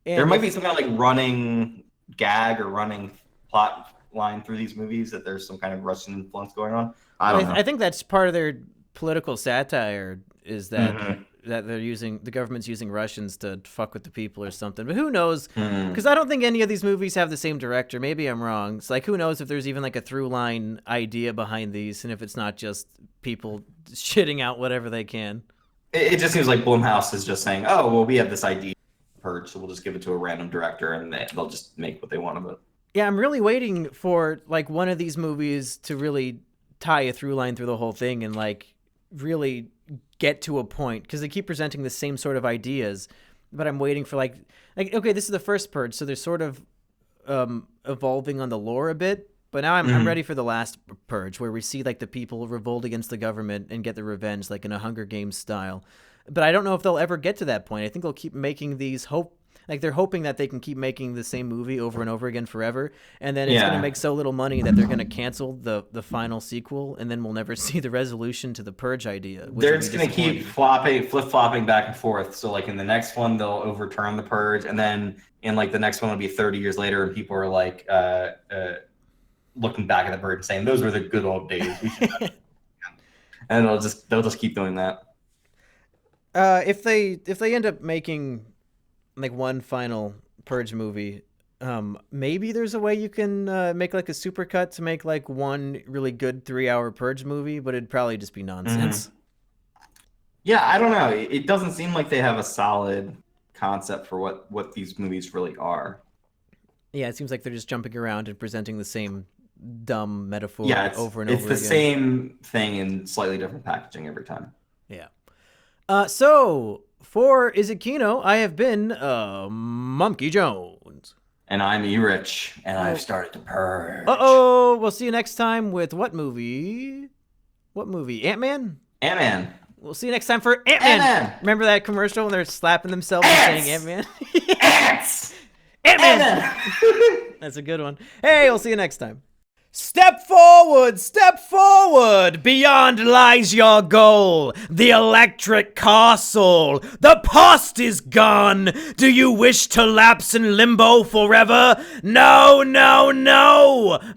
And there might be some kind of like running gag or running plot line through these movies that there's some kind of Russian influence going on. I don't know. I think that's part of their political satire is that that they're using the government's using Russians to fuck with the people or something. But who knows? Because I don't think any of these movies have the same director. Maybe I'm wrong. It's like who knows if there's even like a through line idea behind these, and if it's not just people shitting out whatever they can. It just seems like Blumhouse is just saying, "Oh, well, we have this idea, Purge, so we'll just give it to a random director, and they'll just make what they want of it." Yeah, I'm really waiting for like one of these movies to really tie a through line through the whole thing and like really get to a point because they keep presenting the same sort of ideas, but I'm waiting for like okay, this is the first Purge, so they're sort of evolving on the lore a bit. But now I'm ready for the last Purge, where we see like the people revolt against the government and get their revenge, like in a Hunger Games style. But I don't know if they'll ever get to that point. I think they'll keep making these they're hoping that they can keep making the same movie over and over again forever, and then it's going to make so little money that they're going to cancel the final sequel, and then we'll never see the resolution to the Purge idea. They're just going to keep flip-flopping back and forth. So like in the next one, they'll overturn the Purge, and then in like the next one will be 30 years later, and people are like looking back at the Purge and saying those were the good old days. And they'll just keep doing that. If they end up making like one final Purge movie, maybe there's a way you can make like a supercut to make like one really good 3-hour Purge movie, but it'd probably just be nonsense. Yeah, I don't know. It doesn't seem like they have a solid concept for what these movies really are. Yeah, it seems like they're just jumping around and presenting the same dumb metaphor over and over again. It's the same thing in slightly different packaging every time. Yeah. So for Is It KINO, I have been Monkey Jones. And I'm Erich, and I've started to purge. We'll see you next time with what movie? What movie? Ant-Man? Ant-Man. We'll see you next time for Ant-Man. Ant-Man. Remember that commercial when they're slapping themselves and saying Ant-Man? Ants! Ant-Man! That's a good one. Hey, we'll see you next time. Step forward, beyond lies your goal, the electric castle, the past is gone, do you wish to lapse in limbo forever? No,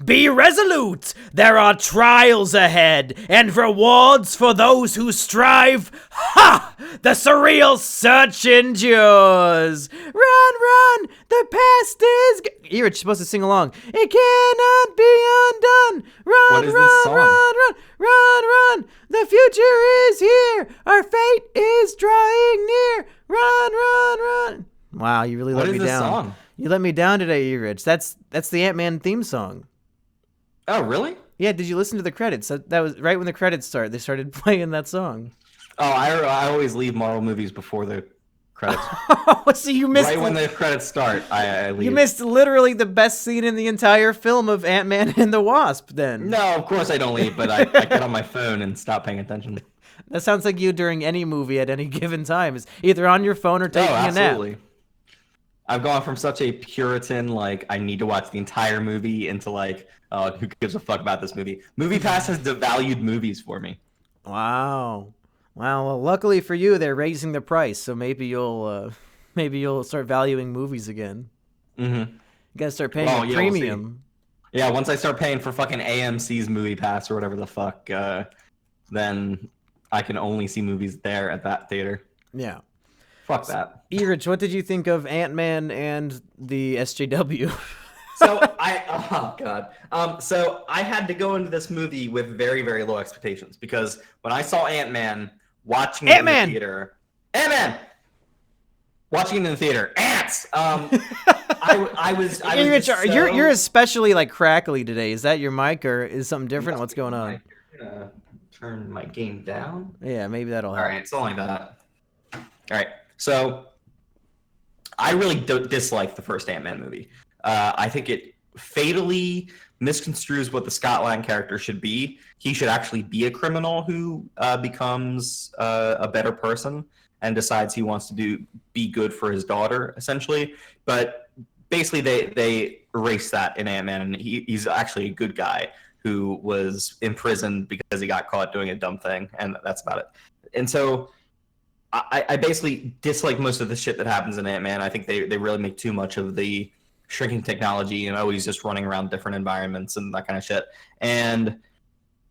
be resolute, there are trials ahead, and rewards for those who strive, ha! The surreal search endures, run, the past is... Erich, supposed to sing along. It cannot be undone. Run, run. The future is here. Our fate is drawing near. Run. Wow, you really let me down. What is this song? You let me down today, Erich. That's the Ant-Man theme song. Oh, really? Yeah, did you listen to the credits? That was right when the credits started. They started playing that song. Oh, I always leave Marvel movies before the credits. So you missed right when the credits start. I leave. You missed literally the best scene in the entire film of Ant-Man and the Wasp. Then no, of course I don't leave, but I get on my phone and stop paying attention. That sounds like you during any movie at any given time. Is either on your phone or taking a nap. I've gone from such a Puritan, like I need to watch the entire movie, into like, oh, who gives a fuck about this movie? MoviePass has devalued movies for me. Wow. Well, luckily for you, they're raising the price, so maybe you'll start valuing movies again. Mm-hmm. You gotta start paying a premium. We'll yeah, once I start paying for fucking AMC's MoviePass or whatever the fuck, then I can only see movies there at that theater. Yeah. Fuck that. Erich, what did you think of Ant-Man and the SJW? So so I had to go into this movie with very, very low expectations, because when I saw Ant-Man watching it in the theater, watching it in the theater, ants. I was. Erich, you're especially like crackly today. Is that your mic or is something different? What's going on? I'm gonna turn my game down. Yeah, maybe that'll help. All right, it's only that. All right, so I really dislike the first Ant-Man movie. I think it fatally misconstrues what the Scott Lang character should be. He should actually be a criminal who becomes a better person and decides he wants to be good for his daughter, essentially. But basically, they erase that in Ant-Man, and he's actually a good guy who was imprisoned because he got caught doing a dumb thing, and that's about it. And so I basically dislike most of the shit that happens in Ant-Man. I think they really make too much of the shrinking technology and always just running around different environments and that kind of shit. And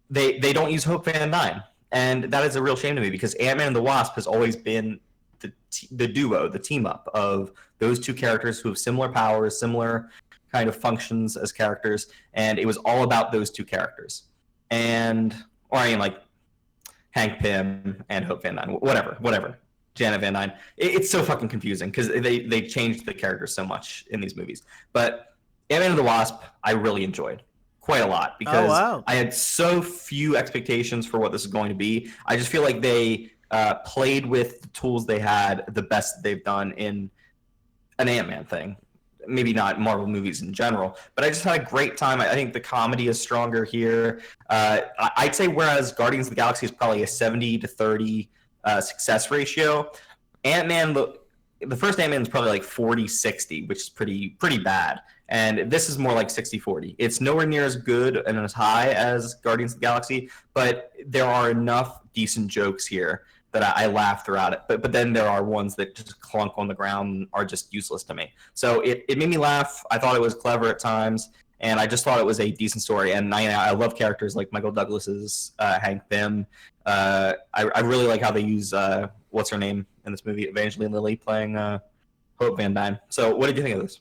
they don't use Hope Van Dyne. And that is a real shame to me, because Ant-Man and the Wasp has always been the duo, the team up of those two characters who have similar powers, similar kind of functions as characters. And it was all about those two characters. Like Hank Pym and Hope Van Dyne, whatever. Janet Van Dyne. It's so fucking confusing because they changed the characters so much in these movies. But Ant-Man and the Wasp, I really enjoyed quite a lot because wow. I had so few expectations for what this is going to be. I just feel like they played with the tools they had the best they've done in an Ant-Man thing. Maybe not Marvel movies in general, but I just had a great time. I think the comedy is stronger here. I'd say whereas Guardians of the Galaxy is probably a 70-30 success ratio, Ant-Man, the first Ant-Man is probably like 40-60, which is pretty bad. And this is more like 60-40. It's nowhere near as good and as high as Guardians of the Galaxy, but there are enough decent jokes here that I laugh throughout it. But then there are ones that just clunk on the ground and are just useless to me. So it made me laugh. I thought it was clever at times, and I just thought it was a decent story. And I love characters like Michael Douglas's Hank Pym. I really like how they use what's her name in this movie, Evangeline Lilly playing Hope Van Dyne. So what did you think of this?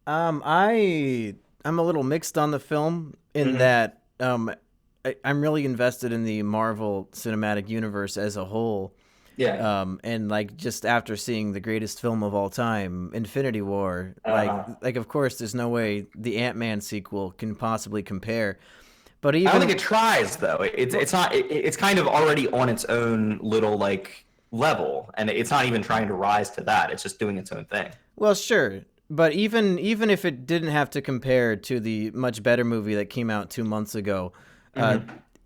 I'm a little mixed on the film in that I'm really invested in the Marvel Cinematic Universe as a whole. Yeah. And like just after seeing the greatest film of all time, Infinity War, like of course there's no way the Ant-Man sequel can possibly compare. But even I don't think it tries though. It's not. It's kind of already on its own little like level, and it's not even trying to rise to that. It's just doing its own thing. Well, sure. But even if it didn't have to compare to the much better movie that came out 2 months ago,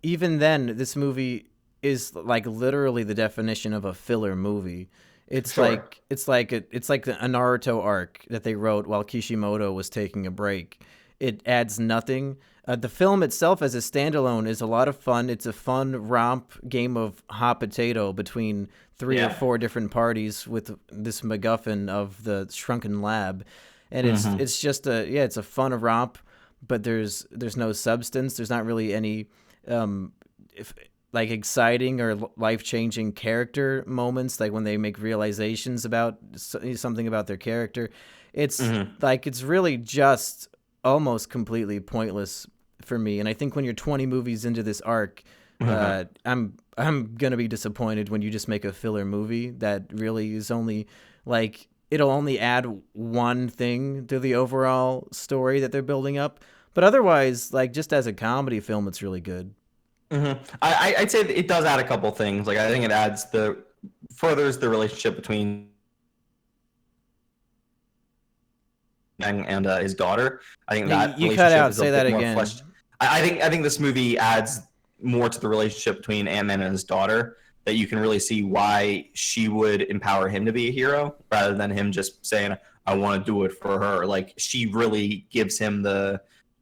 even then, this movie is like literally the definition of a filler movie. It's like a Naruto arc that they wrote while Kishimoto was taking a break. It adds nothing. The film itself as a standalone is a lot of fun. It's a fun romp game of hot potato between 3 or 4 different parties with this MacGuffin of the shrunken lab. And it's just it's a fun romp, but there's no substance. There's not really any like exciting or life-changing character moments, like when they make realizations about something about their character. It's like it's really just almost completely pointless for me. And I think when you're 20 movies into this arc, I'm gonna be disappointed when you just make a filler movie that really is only like it'll only add one thing to the overall story that they're building up. But otherwise, like just as a comedy film, it's really good. I'd say it does add a couple things. Like I think it furthers the relationship between and his daughter. I think that you cut out. Say that again. I think this movie adds more to the relationship between Ant-Man and his daughter, that you can really see why she would empower him to be a hero rather than him just saying, I want to do it for her. Like she really gives him the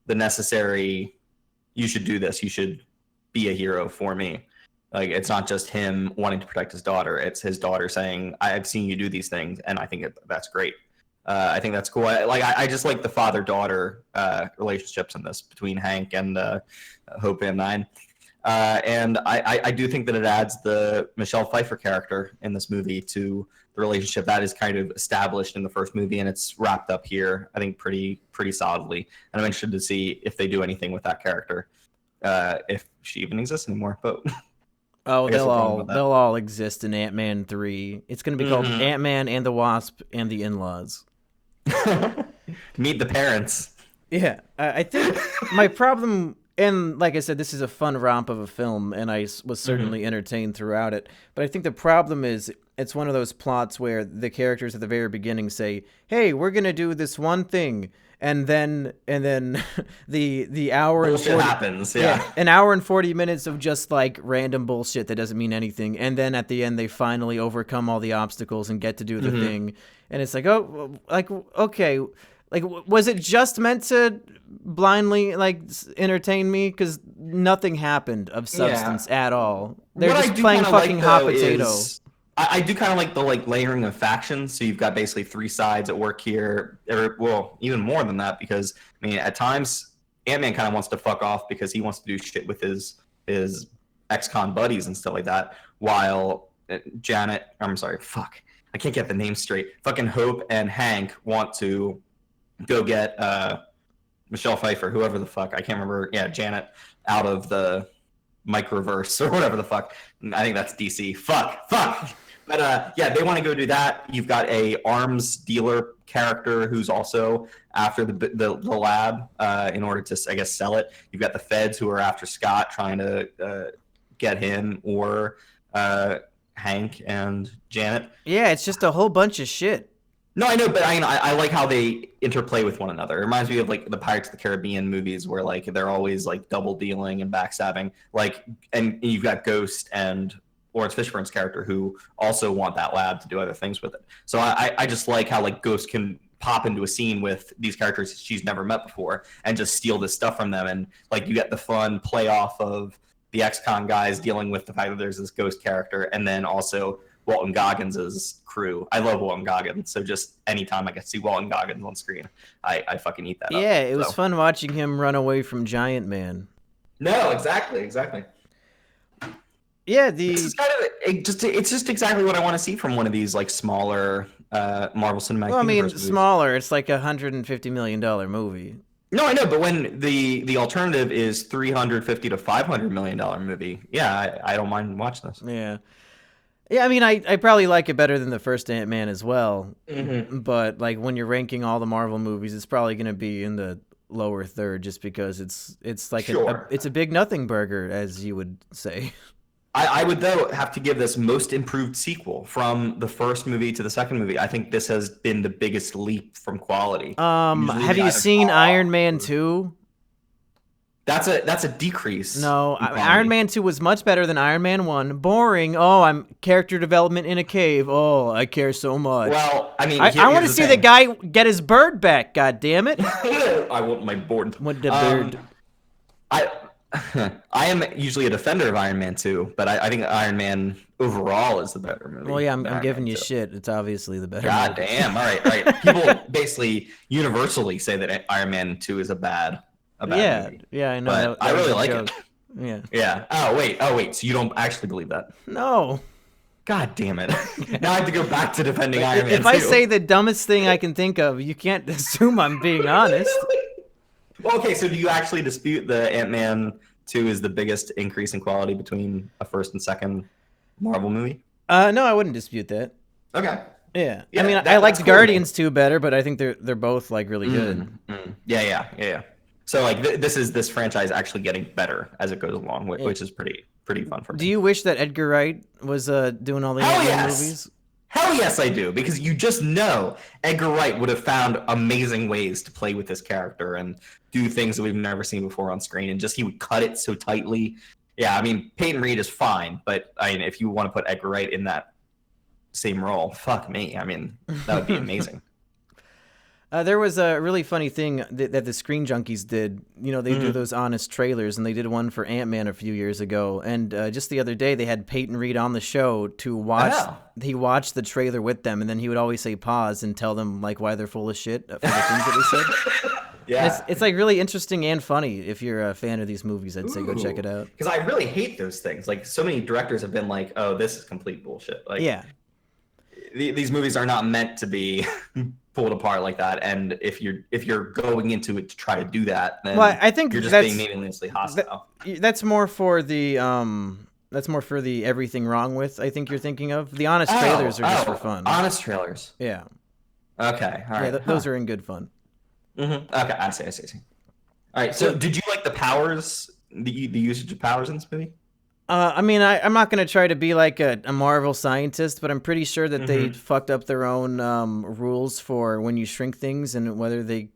necessary, you should do this, you should be a hero for me. Like it's not just him wanting to protect his daughter, it's his daughter saying, I've seen you do these things, and I think that's great. I think that's cool. I just like the father-daughter relationships in this between Hank and Hope Van Dyne. And I do think that it adds the Michelle Pfeiffer character in this movie to the relationship that is kind of established in the first movie, and it's wrapped up here, I think, pretty solidly. And I'm interested to see if they do anything with that character, if she even exists anymore. But they'll all exist in Ant-Man 3. It's going to be called Ant-Man and the Wasp and the In-Laws. Meet the parents. Yeah, I think my problem, and like I said, this is a fun romp of a film, and I was certainly entertained throughout it. But I think the problem is it's one of those plots where the characters at the very beginning say, "Hey, we're gonna do this one thing," and then the hour bullshit and 40, happens. Yeah, an hour and 40 minutes of just like random bullshit that doesn't mean anything, and then at the end they finally overcome all the obstacles and get to do the thing, and it's like, oh, like okay. Like, was it just meant to blindly, like, entertain me? Because nothing happened of substance at all. They're just playing fucking hot potato. I do kind of like the, like, layering of factions. So you've got basically 3 sides at work here. Well, even more than that, because, I mean, at times, Ant-Man kind of wants to fuck off because he wants to do shit with his ex-con buddies and stuff like that, while I can't get the name straight. Fucking Hope and Hank want to go get Michelle Pfeiffer, whoever the fuck, I can't remember, Janet, out of the microverse or whatever the fuck. I think that's DC. Fuck. But yeah, they want to go do that. You've got a arms dealer character who's also after the lab in order to, I guess, sell it. You've got the feds who are after Scott, trying to get him, or Hank and Janet. Yeah, it's just a whole bunch of shit. No, I know, but I like how they interplay with one another. It reminds me of like the Pirates of the Caribbean movies, where like they're always like double dealing and backstabbing. Like, and you've got Ghost and Lawrence Fishburne's character who also want that lab to do other things with it. So I just like how like Ghost can pop into a scene with these characters she's never met before and just steal this stuff from them, and like you get the fun play off of the ex-con guys dealing with the fact that there's this Ghost character, and then also Walton Goggins' crew. I love Walton Goggins, so just anytime I get to see Walton Goggins on screen, I fucking eat that up. Yeah, it was fun watching him run away from Giant Man. No, exactly. Yeah, this is kind of it's just exactly what I want to see from one of these like smaller Marvel Cinematic Well, I mean, Universe smaller. It's like $150 million movie. No, I know, but when the alternative is $350 to $500 million movie, yeah, I don't mind watching this. Yeah, I mean, I probably like it better than the first Ant-Man as well. Mm-hmm. But like when you're ranking all the Marvel movies, it's probably going to be in the lower third, just because it's like it's a big nothing burger, as you would say. I would, though, have to give this most improved sequel from the first movie to the second movie. I think this has been the biggest leap from quality. Have you seen Iron Man 2? That's a decrease. No, Iron Man 2 was much better than Iron Man 1. Boring. Oh, I'm character development in a cave. Oh, I care so much. Well, I mean, I want to see the guy get his bird back. God damn it! I want my bird. What the bird? I am usually a defender of Iron Man 2, but I think Iron Man overall is the better movie. Well, yeah, I'm giving you shit. It's obviously the better God movie. damn. All right. People basically universally say that Iron Man 2 is a bad movie. Yeah, I know. But I really like it. Yeah. Yeah. Oh, wait. So you don't actually believe that? No. God damn it. Now I have to go back to defending Iron Man 2. If I say the dumbest thing I can think of, you can't assume I'm being honest. Well, okay, so do you actually dispute the Ant-Man 2 is the biggest increase in quality between a first and second Marvel movie? No, I wouldn't dispute that. Okay. Yeah. I mean, I liked Guardians 2 better, but I think they're both like really good. Yeah. So like this franchise actually getting better as it goes along, which is pretty fun for me. Do you wish that Edgar Wright was doing all the Ant-Man movies? Hell yes, I do, because you just know Edgar Wright would have found amazing ways to play with this character and do things that we've never seen before on screen, and he would cut it so tightly. Yeah, I mean, Peyton Reed is fine, but I mean, if you want to put Edgar Wright in that same role, fuck me. I mean, that would be amazing. There was a really funny thing that the Screen Junkies did. You know, they do those honest trailers, and they did one for Ant-Man a few years ago. And just the other day, they had Peyton Reed on the show to watch. Oh. He watched the trailer with them, and then he would always say pause and tell them like why they're full of shit for the things that they said. Yeah, it's like really interesting and funny. If you're a fan of these movies, I'd say go check it out. Because I really hate those things. Like so many directors have been like, "Oh, this is complete bullshit." Like, yeah, these movies are not meant to be pulled apart like that. And if you're going into it to try to do that, then I think you're just being meaninglessly hostile. That's more for the everything wrong with. I think you're thinking of the honest trailers are just for fun. Honest trailers. Yeah. Okay. All right. Yeah, those are in good fun. Mm-hmm. Okay, I see. All right. So, did you like the powers, the usage of powers in this movie? I mean, I'm not going to try to be like a Marvel scientist, but I'm pretty sure that they fucked up their own rules for when you shrink things and whether they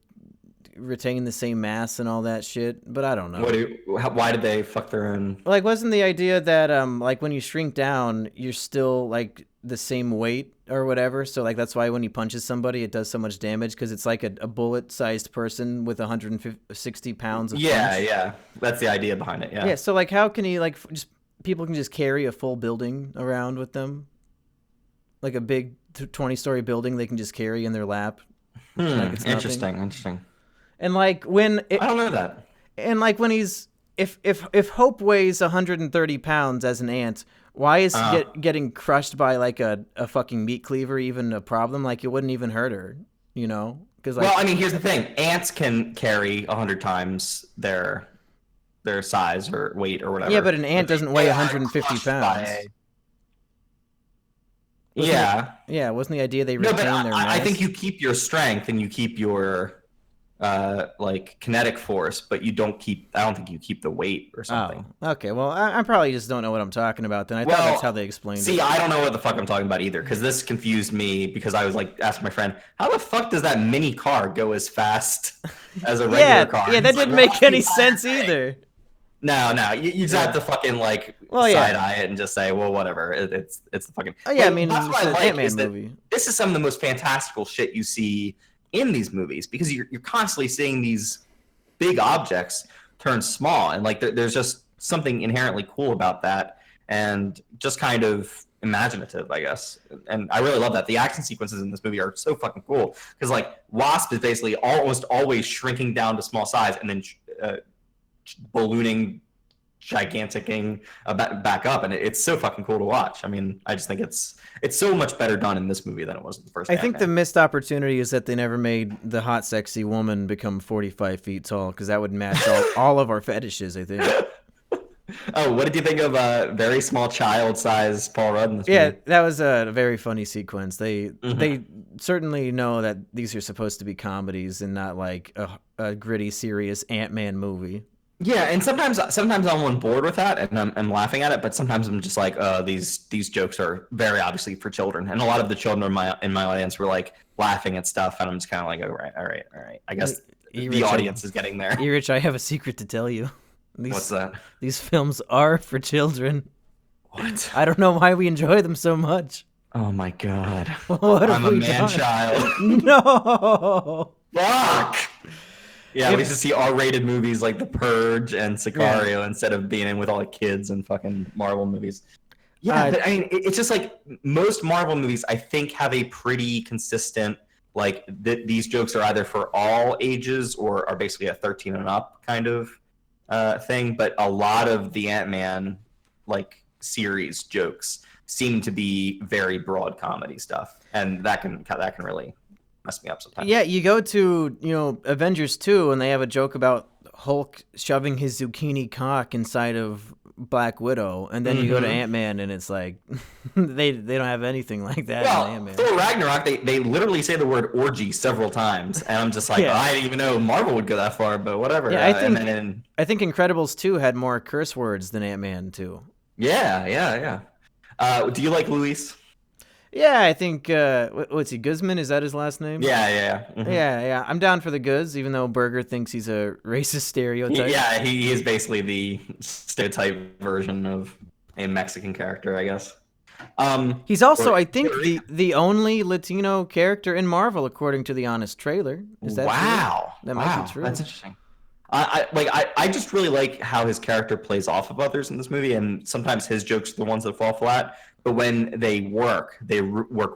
retain the same mass and all that shit. But I don't know. Why did they fuck their own? Like, wasn't the idea that like when you shrink down, you're still like the same weight or whatever? So like that's why when he punches somebody, it does so much damage because it's like a bullet-sized person with 160 pounds of punch. Yeah. That's the idea behind it. Yeah. Yeah. So like, how can he like just people can just carry a full building around with them, like a big 20-story building they can just carry in their lap. Like it's interesting. And like I don't know that. And like when he's if Hope weighs 130 pounds as an ant, why is getting crushed by like a fucking meat cleaver even a problem? Like it wouldn't even hurt her, you know? Because well, I mean, here's the thing: ants can carry 100 times their size or weight or whatever. Yeah, but an ant doesn't weigh 150 pounds. Wasn't the idea they retain their mass? I think you keep your strength and you keep your like kinetic force, but you don't keep. I don't think you keep the weight or something. Oh, okay. Well, I probably just don't know what I'm talking about. Then I thought that's how they explained it. See, I don't know what the fuck I'm talking about either, because this confused me. Because I was like asking my friend, how the fuck does that mini car go as fast as a regular car? Yeah, that didn't make any sense either. No, you just have to fucking like side eye it and just say, well, whatever. It's the fucking. Oh yeah, I mean, that's what it's I an like is that movie. this is some of the most fantastical shit you see in these movies, because you're constantly seeing these big objects turn small, and like there's just something inherently cool about that, and just kind of imaginative, I guess. And I really love that. The action sequences in this movie are so fucking cool, because like Wasp is basically almost always shrinking down to small size and then ballooning, giganticing back up, and it's so fucking cool to watch. I mean, I just think it's so much better done in this movie than it was in the first. I think the missed opportunity is that they never made the hot, sexy woman become 45 feet tall, because that would match all of our fetishes, I think. Oh, what did you think of very small child-size Paul Rudd in this movie? movie? That was a very funny sequence. They certainly know that these are supposed to be comedies and not like a gritty, serious Ant-Man movie. Yeah, and sometimes I'm on board with that, and I'm laughing at it. But sometimes I'm just like, these jokes are very obviously for children, and a lot of the children in my audience were like laughing at stuff, and I'm just kind of like, all right. I guess the audience is getting there. Erich, I have a secret to tell you. What's that? These films are for children. What? I don't know why we enjoy them so much. Oh my god! I'm a man-child. No. Fuck. Yeah, we used to see R-rated movies like The Purge and Sicario instead of being in with all the kids and fucking Marvel movies. Yeah, but I mean, it's just like most Marvel movies, I think, have a pretty consistent, like, these jokes are either for all ages or are basically a 13 and up kind of thing. But a lot of the Ant-Man, like, series jokes seem to be very broad comedy stuff. And that can really mess me up sometimes. Yeah, you go to, Avengers 2 and they have a joke about Hulk shoving his zucchini cock inside of Black Widow, and then you go to Ant-Man and it's like they don't have anything like that in Ant-Man. Thor Ragnarok, they literally say the word orgy several times, and I'm just like, I didn't even know Marvel would go that far, but whatever. Yeah, I think Incredibles 2 had more curse words than Ant-Man 2. Yeah. Do you like Luis? Yeah, I think, what's he, Guzman? Is that his last name? Yeah. Yeah. I'm down for the Guz, even though Berger thinks he's a racist stereotype. He is basically the stereotype version of a Mexican character, I guess. He's also, I think, the only Latino character in Marvel, according to the Honest trailer. Is that true? That might be true. That's interesting. I just really like how his character plays off of others in this movie, and sometimes his jokes are the ones that fall flat. But when they work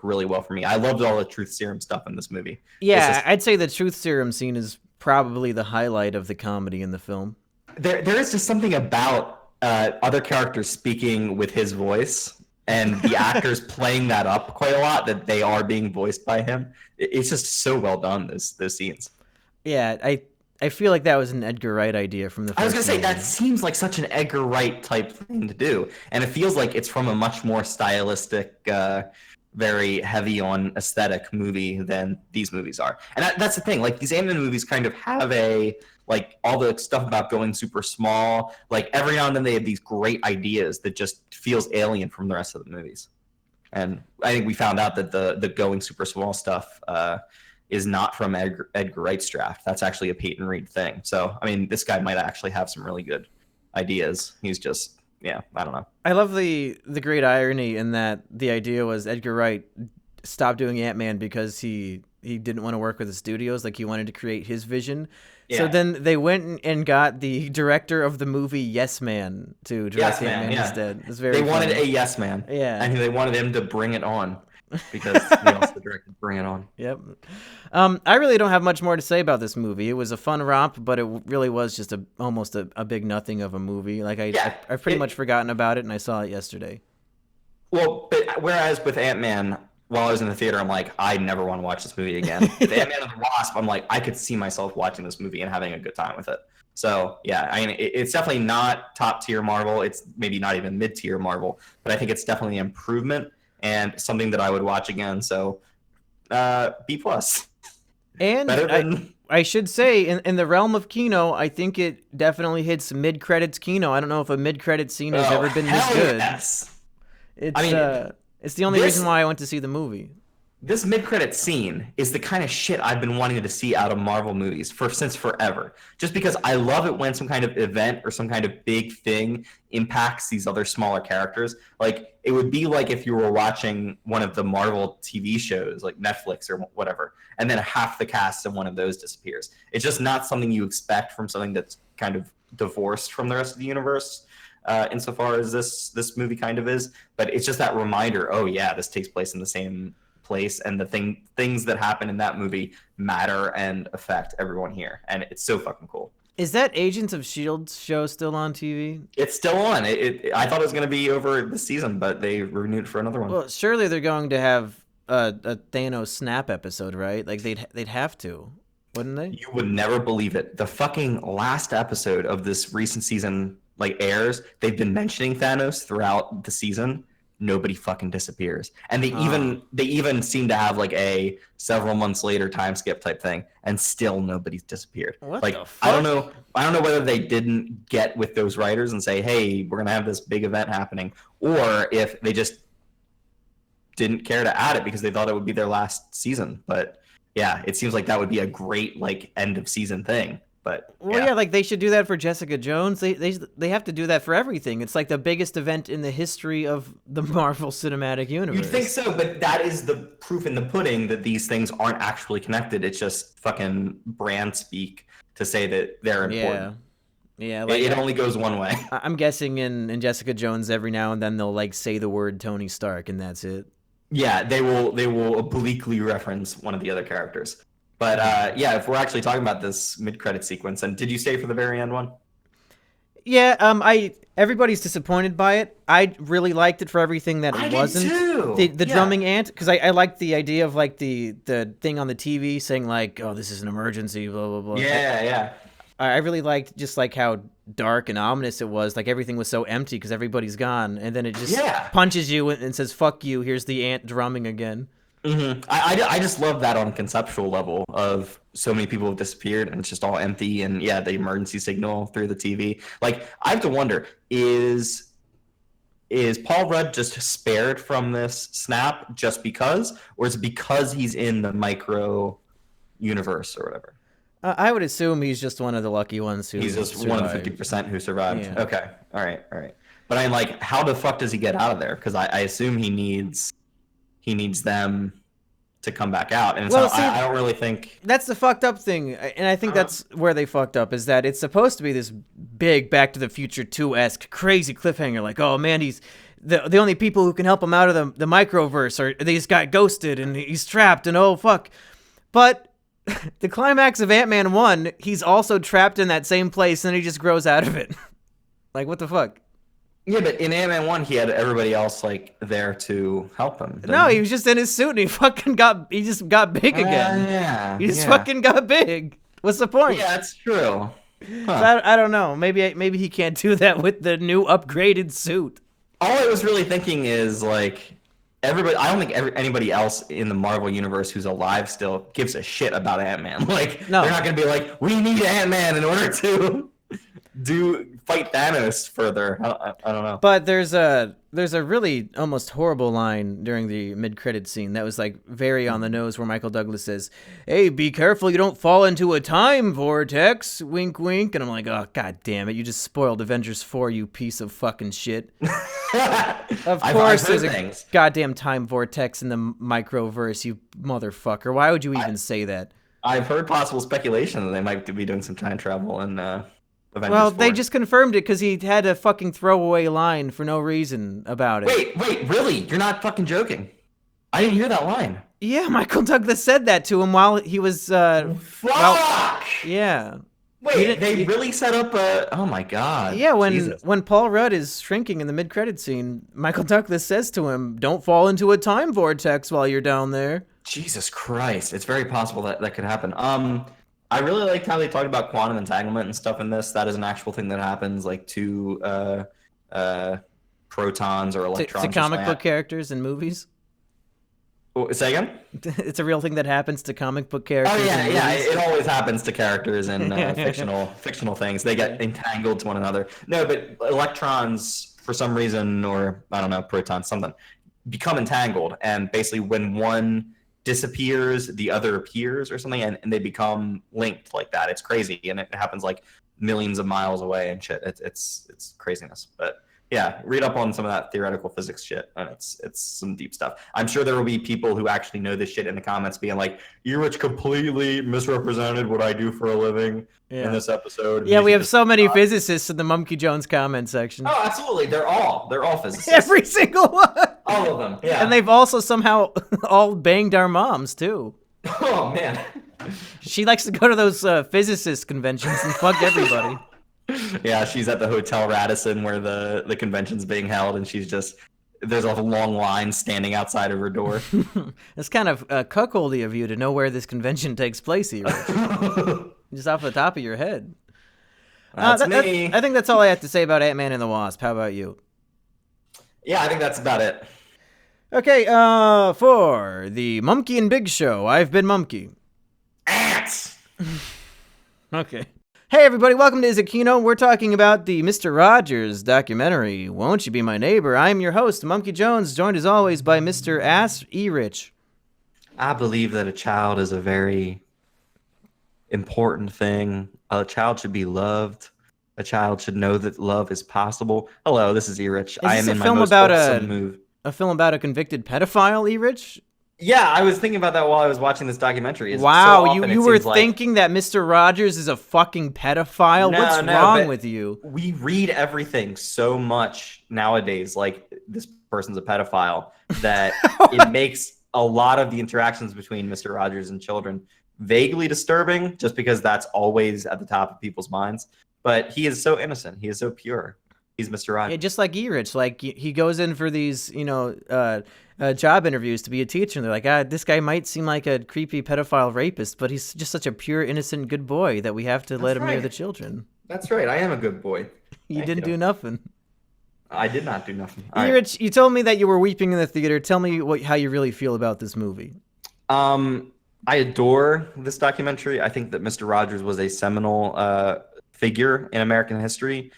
really well for me. I loved all the truth serum stuff in this movie. Yeah, I'd say the truth serum scene is probably the highlight of the comedy in the film. There is just something about other characters speaking with his voice and the actors playing that up quite a lot, that they are being voiced by him. It's just so well done, those scenes. Yeah, I feel like that was an Edgar Wright idea from the first I was going to say, movie. that seems like such an Edgar Wright type thing to do. And it feels like it's from a much more stylistic, very heavy on aesthetic movie than these movies are. And that's the thing. Like, these Ant-Man movies kind of have all the stuff about going super small. Like, every now and then they have these great ideas that just feels alien from the rest of the movies. And I think we found out that the going super small stuff is not from Edgar Wright's draft. That's actually a Peyton Reed thing. So, I mean, this guy might actually have some really good ideas. He's just, I don't know. I love the great irony in that the idea was Edgar Wright stopped doing Ant-Man because he didn't want to work with the studios. Like, he wanted to create his vision. Yeah. So then they went and got the director of the movie Yes Man to direct Ant-Man instead. It was very funny. Wanted a Yes Man. Yeah. And they wanted him to bring it on. Because he also directed Bring It On. Yep. I really don't have much more to say about this movie. It was a fun romp, but it really was just almost a big nothing of a movie. Like, I've pretty much forgotten about it, and I saw it yesterday. Well, but whereas with Ant-Man, while I was in the theater, I'm like, I never want to watch this movie again. With Ant-Man and the Wasp, I'm like, I could see myself watching this movie and having a good time with it. So, yeah, I mean, it's definitely not top-tier Marvel. It's maybe not even mid-tier Marvel, but I think it's definitely an improvement and something that I would watch again. So B+. And Better than... I should say, in the realm of KINO, I think it definitely hits mid-credits KINO. I don't know if a mid-credit scene has ever been this good. Yes. It's the only reason why I went to see the movie. This mid-credit scene is the kind of shit I've been wanting to see out of Marvel movies since forever. Just because I love it when some kind of event or some kind of big thing impacts these other smaller characters. Like, it would be like if you were watching one of the Marvel TV shows, like Netflix or whatever, and then half the cast of one of those disappears. It's just not something you expect from something that's kind of divorced from the rest of the universe, insofar as this movie kind of is. But it's just that reminder, oh yeah, this takes place in the same place, and the things that happen in that movie matter and affect everyone here, and it's so fucking cool. Is that Agents of S.H.I.E.L.D. show still on TV? It's still on. I thought it was going to be over this season, but they renewed for another one. Well, surely they're going to have a Thanos snap episode, right? Like they'd have to, wouldn't they? You would never believe it. The fucking last episode of this recent season airs. They've been mentioning Thanos throughout the season. Nobody fucking disappears, and they even seem to have like a several months later time skip type thing, and still nobody's disappeared. What like the fuck? I don't know whether they didn't get with those writers and say, hey, we're gonna have this big event happening, or if they just didn't care to add it because they thought it would be their last season. But yeah, it seems like that would be a great like end of season thing. But yeah, like they should do that for Jessica Jones. They have to do that for everything. It's like the biggest event in the history of the Marvel Cinematic Universe. You'd think so, but that is the proof in the pudding that these things aren't actually connected. It's just fucking brand speak to say that they're important. Yeah, like, it only goes one way. I'm guessing in Jessica Jones every now and then they'll like say the word Tony Stark and that's it. Yeah, they will obliquely reference one of the other characters. But yeah, if we're actually talking about this mid-credit sequence, and did you stay for the very end one? Yeah, everybody's disappointed by it. I really liked it for everything that it wasn't. The drumming ant, because I liked the idea of like the thing on the TV saying like, oh, this is an emergency, blah blah blah. Yeah. I really liked just like how dark and ominous it was. Like everything was so empty because everybody's gone, and then it just punches you and says, "Fuck you." Here's the ant drumming again. Mm-hmm. I just love that on a conceptual level of so many people have disappeared and it's just all empty, and yeah, the emergency signal through the TV. Like, I have to wonder, is Paul Rudd just spared from this snap just because, or is it because he's in the micro universe or whatever? I would assume he's just one of the lucky ones who he's just survived. One of the 50% who survived. Yeah. Okay, all right. But I'm like, how the fuck does he get out of there? Because I assume he needs them to come back out, and well, so I don't really think that's the fucked up thing, and I think that's where they fucked up, is that it's supposed to be this big Back to the Future 2-esque crazy cliffhanger, like, oh man, he's the only people who can help him out of the microverse, or they just got ghosted and he's trapped, and oh fuck. But the climax of Ant-Man 1, he's also trapped in that same place, and he just grows out of it. Like, what the fuck? Yeah, but in Ant-Man 1, he had everybody else like there to help him. No, he was just in his suit and he just got big again. Yeah. He just fucking got big. What's the point? Yeah, that's true. Huh. So I don't know. Maybe he can't do that with the new upgraded suit. All I was really thinking is like everybody. I don't think anybody else in the Marvel universe who's alive still gives a shit about Ant-Man. Like, no. They're not gonna be like, we need Ant-Man in order to fight Thanos further. I don't know. But there's a really almost horrible line during the mid-credit scene that was like very on the nose, where Michael Douglas says, "Hey, be careful you don't fall into a time vortex, wink wink." And I'm like, oh god damn it, you just spoiled Avengers 4, you piece of fucking shit. Of course there's a goddamn time vortex in the microverse, you motherfucker. Why would you even say that? I've heard possible speculation that they might be doing some time travel in Avengers well, 4. They just confirmed it because he had a fucking throwaway line for no reason about it. Wait, really? You're not fucking joking? I didn't hear that line. Yeah, Michael Douglas said that to him while he was, Fuck! Yeah. Wait, they really set up a... Oh my god. Yeah, when Paul Rudd is shrinking in the mid-credit scene, Michael Douglas says to him, "Don't fall into a time vortex while you're down there." Jesus Christ. It's very possible that could happen. I really liked how they talked about quantum entanglement and stuff in this. That is an actual thing that happens, like, to protons or electrons. To comic book characters in movies. Say again? It's a real thing that happens to comic book characters. Oh yeah. It always happens to characters in fictional things. They get entangled to one another. No, but electrons, for some reason, or I don't know, protons, something, become entangled, and basically when one disappears, the other appears, or something, and they become linked like that. It's crazy, and it happens like millions of miles away and shit. It's craziness, but. Yeah, read up on some of that theoretical physics shit, and it's some deep stuff. I'm sure there will be people who actually know this shit in the comments being like, Erich completely misrepresented what I do for a living in this episode. Yeah, we have so many physicists in the Monkey Jones comment section. Oh, absolutely. They're all physicists. Every single one. All of them, yeah. And they've also somehow all banged our moms, too. Oh, man. She likes to go to those physicist conventions and fuck everybody. Yeah, she's at the Hotel Radisson where the convention's being held, and there's a long line standing outside of her door. It's kind of cuckoldy of you to know where this convention takes place here. Just off the top of your head. That's me. I think that's all I have to say about Ant-Man and the Wasp. How about you? Yeah, I think that's about it. Okay, for the Mumkey and Big Show, I've been Mumkey. Ants! Okay. Hey everybody, welcome to Is It KINO? We're talking about the Mr. Rogers documentary, Won't You Be My Neighbor? I'm your host, Monkey Jones, joined as always by Mr. Erich. I believe that a child is a very important thing. A child should be loved. A child should know that love is possible. Hello, this is Erich. I am in my most awesome move. A film about a convicted pedophile, Erich? Yeah, I was thinking about that while I was watching this documentary. Wow, you were thinking that Mr. Rogers is a fucking pedophile? What's wrong with you? We read everything so much nowadays, like this person's a pedophile, that it makes a lot of the interactions between Mr. Rogers and children vaguely disturbing, just because that's always at the top of people's minds. But he is so innocent. He is so pure. He's Mr. Rogers. Yeah, just like Erich. Like, he goes in for these, job interviews to be a teacher, and they're like, this guy might seem like a creepy pedophile rapist, but he's just such a pure, innocent, good boy that we have to let him near the children. That's right. I am a good boy. You didn't do nothing. I did not do nothing. Erich, you told me that you were weeping in the theater. Tell me how you really feel about this movie. I adore this documentary. I think that Mr. Rogers was a seminal figure in American history.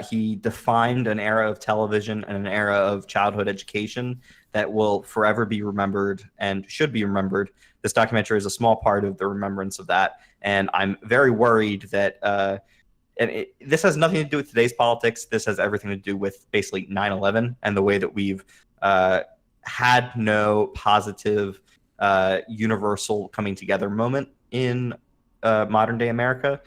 He defined an era of television and an era of childhood education that will forever be remembered and should be remembered. This documentary is a small part of the remembrance of that, and I'm very worried that this has nothing to do with today's politics. This has everything to do with basically 9/11 and the way that we've had no positive universal coming together moment in modern day America.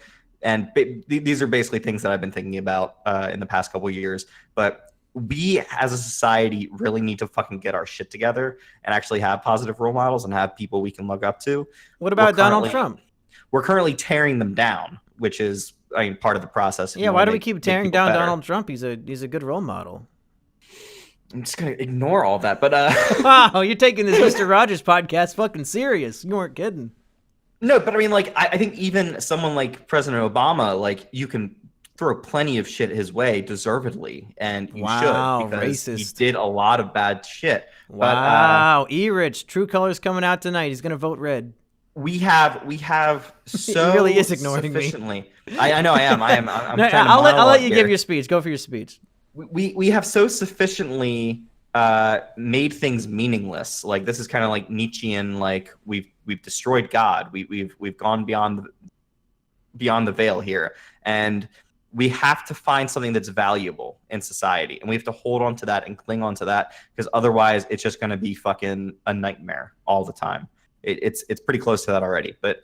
And these are basically things that I've been thinking about in the past couple of years. But we as a society really need to fucking get our shit together and actually have positive role models and have people we can look up to. What about Donald Trump? We're currently tearing them down, which is part of the process. Yeah, why do we keep tearing down Donald Trump? He's a good role model. I'm just going to ignore all that. But wow, you're taking this Mr. Rogers podcast fucking serious. You weren't kidding. No, but I mean, like, I think even someone like President Obama, like, you can throw plenty of shit his way deservedly, and you should, because he did a lot of bad shit. Wow, Erich, True Colors coming out tonight. He's gonna vote red. We have so he really is ignoring sufficiently. Me. I know I am. I'm no, trying I'll let you give your speech. Go for your speech. We have so sufficiently made things meaningless. Like, this is kind of like Nietzschean. Like, we've destroyed God. We've gone beyond the veil here, and we have to find something that's valuable in society, and we have to hold on to that and cling on to that, because otherwise it's just going to be fucking a nightmare all the time. It's pretty close to that already, but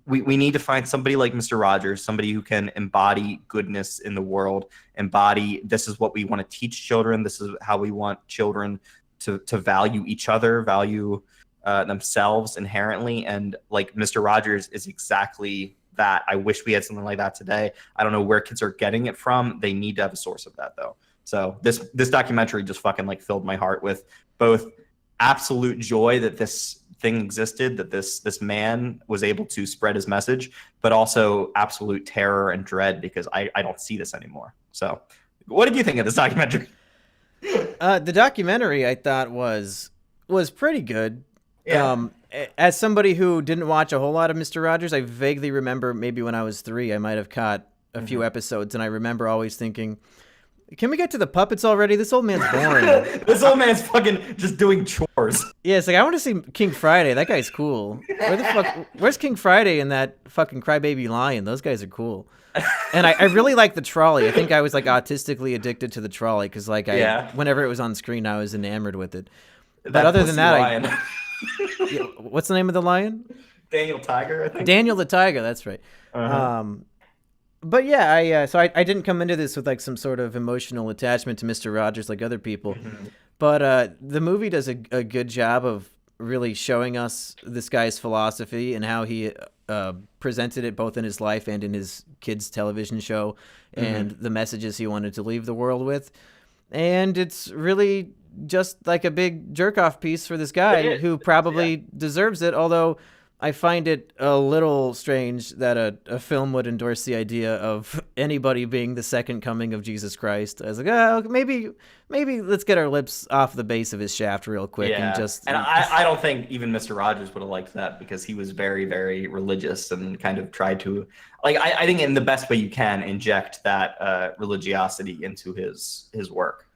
we need to find somebody like Mr. Rogers, somebody who can embody goodness in the world, embody this is what we want to teach children, this is how we want children to value each other, value themselves inherently, and like Mr. Rogers is exactly that. I wish we had something like that today. I don't know where kids are getting it from. They need to have a source of that, though. So this documentary just fucking like filled my heart with both absolute joy that this thing existed, that this man was able to spread his message, but also absolute terror and dread, because I don't see this anymore. So what did you think of this documentary? The documentary I thought was pretty good. Yeah. As somebody who didn't watch a whole lot of Mr. Rogers, I vaguely remember maybe when I was 3, I might have caught a few episodes, and I remember always thinking, can we get to the puppets already? This old man's boring. This old man's fucking just doing chores. Yeah, it's like, I want to see King Friday. That guy's cool. Where's King Friday and that fucking crybaby lion? Those guys are cool. And I really like the trolley. I think I was like autistically addicted to the trolley because whenever it was on screen, I was enamored with it. But other than that, what's the name of the lion? Daniel Tiger, I think. Daniel the Tiger, that's right. But yeah, so I didn't come into this with like some sort of emotional attachment to Mr. Rogers like other people. But the movie does a good job of really showing us this guy's philosophy and how he presented it both in his life and in his kids' television show and the messages he wanted to leave the world with. And it's really just like a big jerk-off piece for this guy who probably deserves it, although I find it a little strange that a film would endorse the idea of anybody being the second coming of Jesus Christ. I was like, maybe let's get our lips off the base of his shaft real quick and just. And I don't think even Mr. Rogers would have liked that because he was very, very religious and kind of tried to, like, I think in the best way you can inject that religiosity into his work.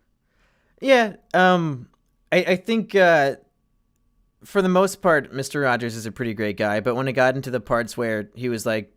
Yeah, I think for the most part, Mr. Rogers is a pretty great guy. But when it got into the parts where he was like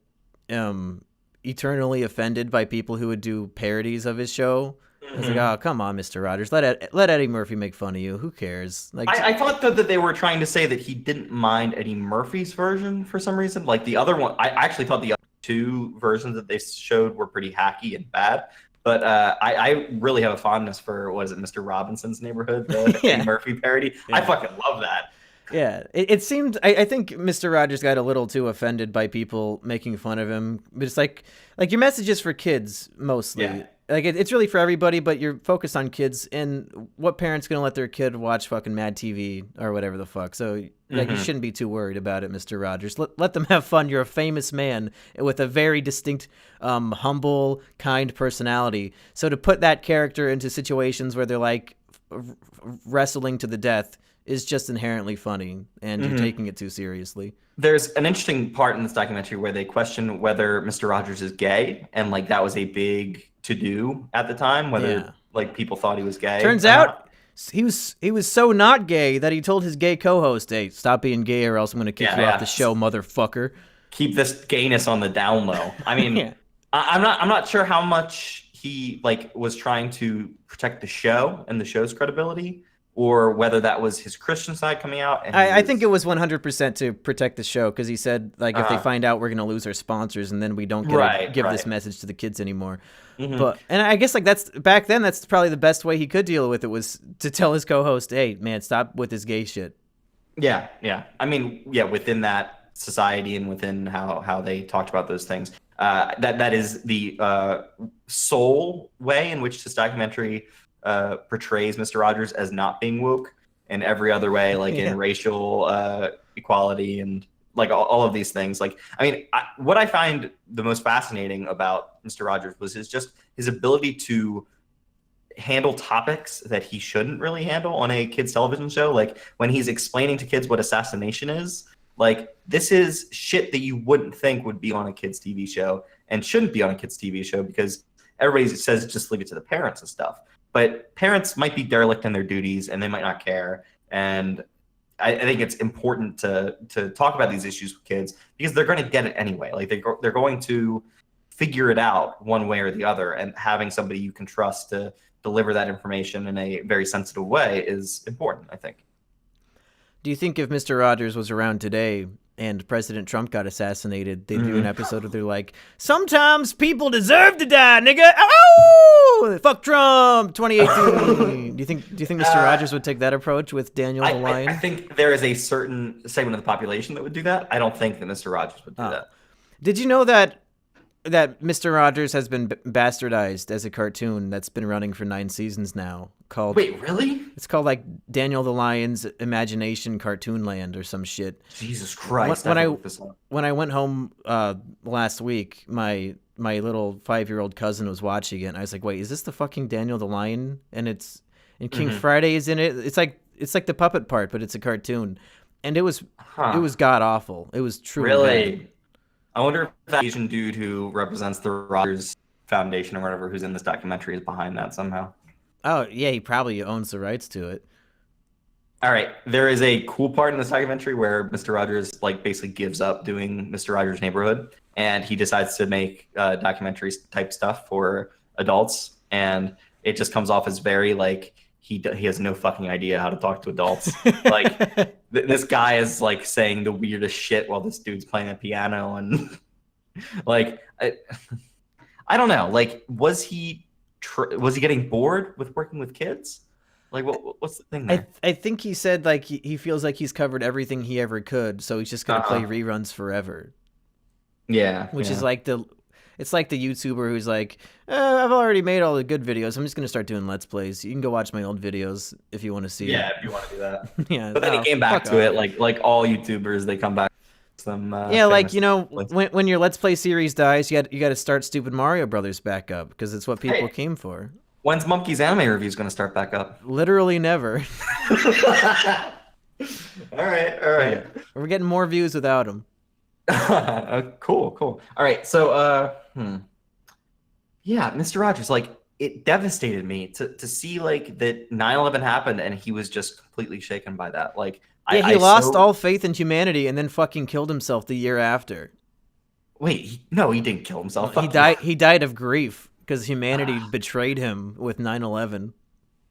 eternally offended by people who would do parodies of his show, I was like, oh, come on, Mr. Rogers, let Eddie Murphy make fun of you. Who cares? Like, I thought that they were trying to say that he didn't mind Eddie Murphy's version for some reason. Like the other one, I actually thought the other 2 versions that they showed were pretty hacky and bad. But I really have a fondness for, what is it, Mr. Robinson's Neighborhood, the Eddie Murphy parody. Yeah. I fucking love that. Yeah, it seemed, I think Mr. Rogers got a little too offended by people making fun of him. But it's like your message is for kids, mostly. Yeah. Like, it's really for everybody, but you're focused on kids. And what parent's going to let their kid watch fucking Mad TV or whatever the fuck? So, like, you shouldn't be too worried about it, Mr. Rogers. Let them have fun. You're a famous man with a very distinct, humble, kind personality. So to put that character into situations where they're, like, wrestling to the death is just inherently funny, and you're taking it too seriously. There's an interesting part in this documentary where they question whether Mr. Rogers is gay, and like that was a big to-do at the time, whether like people thought he was gay. Turns out he was so not gay that he told his gay co-host, "Hey, stop being gay, or else I'm going to kick you off the show, motherfucker." Keep this gayness on the down low. I mean, I'm not sure how much he like was trying to protect the show and the show's credibility, or whether that was his Christian side coming out. And I think it was 100% to protect the show, because he said, like, if they find out, we're going to lose our sponsors, and then we don't give this message to the kids anymore. But and I guess, like, back then, that's probably the best way he could deal with it, was to tell his co-host, hey, man, stop with this gay shit. Yeah. I mean, within that society and within how they talked about those things, that is the sole way in which this documentary portrays Mr. Rogers as not being woke, and every other way, like in racial equality and like all of these things. Like, I mean, what I find the most fascinating about Mr. Rogers was his ability to handle topics that he shouldn't really handle on a kids television show. Like when he's explaining to kids what assassination is, like this is shit that you wouldn't think would be on a kids TV show and shouldn't be on a kids TV show, because everybody says just leave it to the parents and stuff. But parents might be derelict in their duties and they might not care. And I think it's important to talk about these issues with kids, because they're going to get it anyway. Like they're going to figure it out one way or the other, and having somebody you can trust to deliver that information in a very sensitive way is important, I think. Do you think if Mr. Rogers was around today and President Trump got assassinated, they'd do an episode where they're like, sometimes people deserve to die, nigga. Oh, fuck Trump, 2018. Do you think Mr. Rogers would take that approach with Daniel the Lion? I think there is a certain segment of the population that would do that. I don't think that Mr. Rogers would do that. Did you know that Mr. Rogers has been bastardized as a cartoon that's been running for 9 seasons now? Wait, really? It's called like Daniel the Lion's Imagination Cartoon Land or some shit. Jesus Christ! When I went home last week, my little 5-year-old cousin was watching it, and I was like, "Wait, is this the fucking Daniel the Lion?" And it's and King Friday is in it. It's like the puppet part, but it's a cartoon, and it was god awful. It was truly Really? bad. I wonder if that Asian dude who represents the Rogers Foundation or whatever, who's in this documentary, is behind that somehow. Oh yeah, he probably owns the rights to it. All right, there is a cool part in this documentary where Mr. Rogers like basically gives up doing Mr. Rogers' Neighborhood, and he decides to make documentary type stuff for adults, and it just comes off as very like he has no fucking idea how to talk to adults. Like this guy is like saying the weirdest shit while this dude's playing a piano, and like I don't know. Like was he getting bored with working with kids? Like what's the thing there? I think he said like he feels like he's covered everything he ever could, so he's just gonna play reruns forever. Yeah, which is like it's like the YouTuber who's like, I've already made all the good videos. I'm just gonna start doing Let's Plays. You can go watch my old videos if you want to see. Yeah, if you want to do that. Yeah, but then he came back to it, like all YouTubers, they come back to some. Yeah, like when your Let's Play series dies, you got to start Stupid Mario Brothers back up because it's what people came for. When's Monkey's anime reviews gonna start back up? Literally never. All right. We're getting more views without him. Cool. All right, so yeah, Mr. Rogers, like it devastated me to see like that 9/11 happened and he was just completely shaken by that. Like yeah, he lost all faith in humanity and then fucking killed himself the year after. Wait, no, he didn't kill himself. He died of grief because humanity betrayed him with 9/11.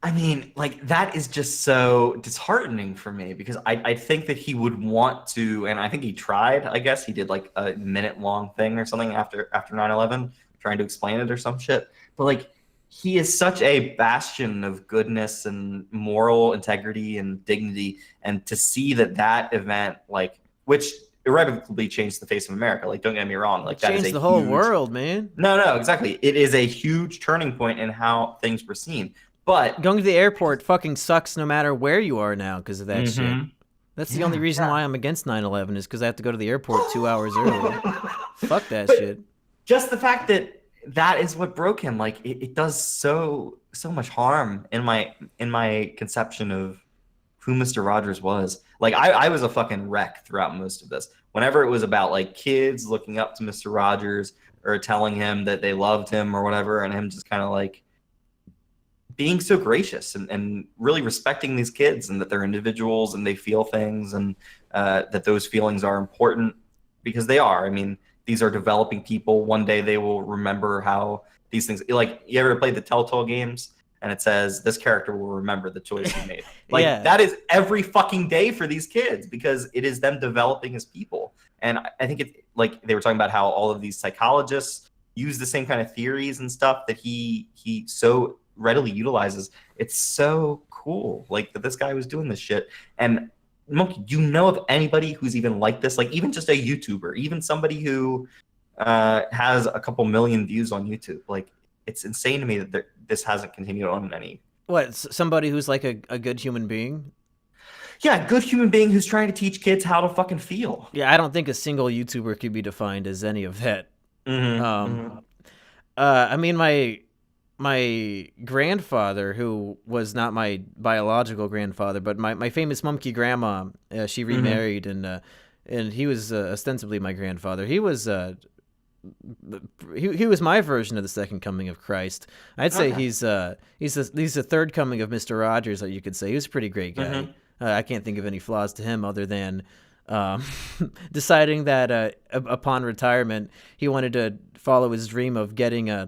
I mean, like that is just so disheartening for me because I think that he would want to, and I think he tried. I guess he did like a minute-long thing or something after 9/11, trying to explain it or some shit. But like, he is such a bastion of goodness and moral integrity and dignity, and to see that event, like, which irrevocably changed the face of America. Like, don't get me wrong, like that changed the whole world, man. No, exactly. It is a huge turning point in how things were seen. But going to the airport fucking sucks no matter where you are now because of that shit. That's the only reason why I'm against 9/11 is because I have to go to the airport 2 hours early. Fuck that shit. Just the fact that is what broke him. Like it does so much harm in my conception of who Mr. Rogers was. Like I was a fucking wreck throughout most of this. Whenever it was about like kids looking up to Mr. Rogers or telling him that they loved him or whatever, and him just kind of like being so gracious and really respecting these kids and that they're individuals and they feel things and that those feelings are important because they are. I mean, these are developing people. One day they will remember how these things, like you ever played the Telltale games and it says this character will remember the choice he made. Like that is every fucking day for these kids because it is them developing as people. And I think it's like they were talking about how all of these psychologists use the same kind of theories and stuff that he so readily utilizes. It's so cool like that this guy was doing this shit. And Monkey, do you know of anybody who's even like this? Like even just a YouTuber, even somebody who has a couple million views on YouTube. Like it's insane to me that this hasn't continued on any. What, somebody who's like a good human being? Yeah, a good human being who's trying to teach kids how to fucking feel. Yeah, I don't think a single YouTuber could be defined as any of that. I mean, my grandfather, who was not my biological grandfather, but my famous Mumkey grandma, she remarried, and he was ostensibly my grandfather. He was he was my version of the second coming of Christ. I'd say he's the third coming of Mr. Rogers, you could say. He was a pretty great guy. I can't think of any flaws to him other than deciding that upon retirement he wanted to follow his dream of getting a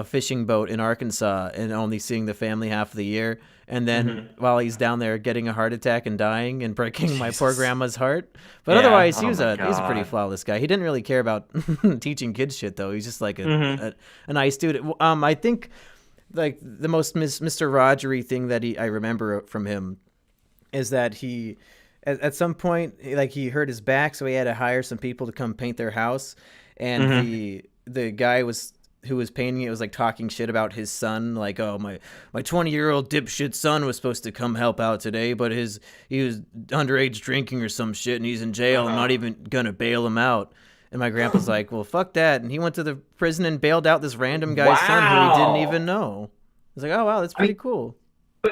fishing boat in Arkansas and only seeing the family half of the year. And then while he's down there getting a heart attack and dying and breaking my poor grandma's heart. But otherwise, he was a pretty flawless guy. He didn't really care about teaching kids shit, though. He's just like a nice dude. I think like the most Mr. Rogery thing that I remember from him is that he, at some point, like he hurt his back, so he had to hire some people to come paint their house. And the guy who was painting it was like talking shit about his son, like, oh, my 20-year-old dipshit son was supposed to come help out today, but he was underage drinking or some shit and he's in jail. I'm not even gonna bail him out. And my grandpa's like, well, fuck that. And he went to the prison and bailed out this random guy's son who he didn't even know. I was like, oh wow, that's pretty cool.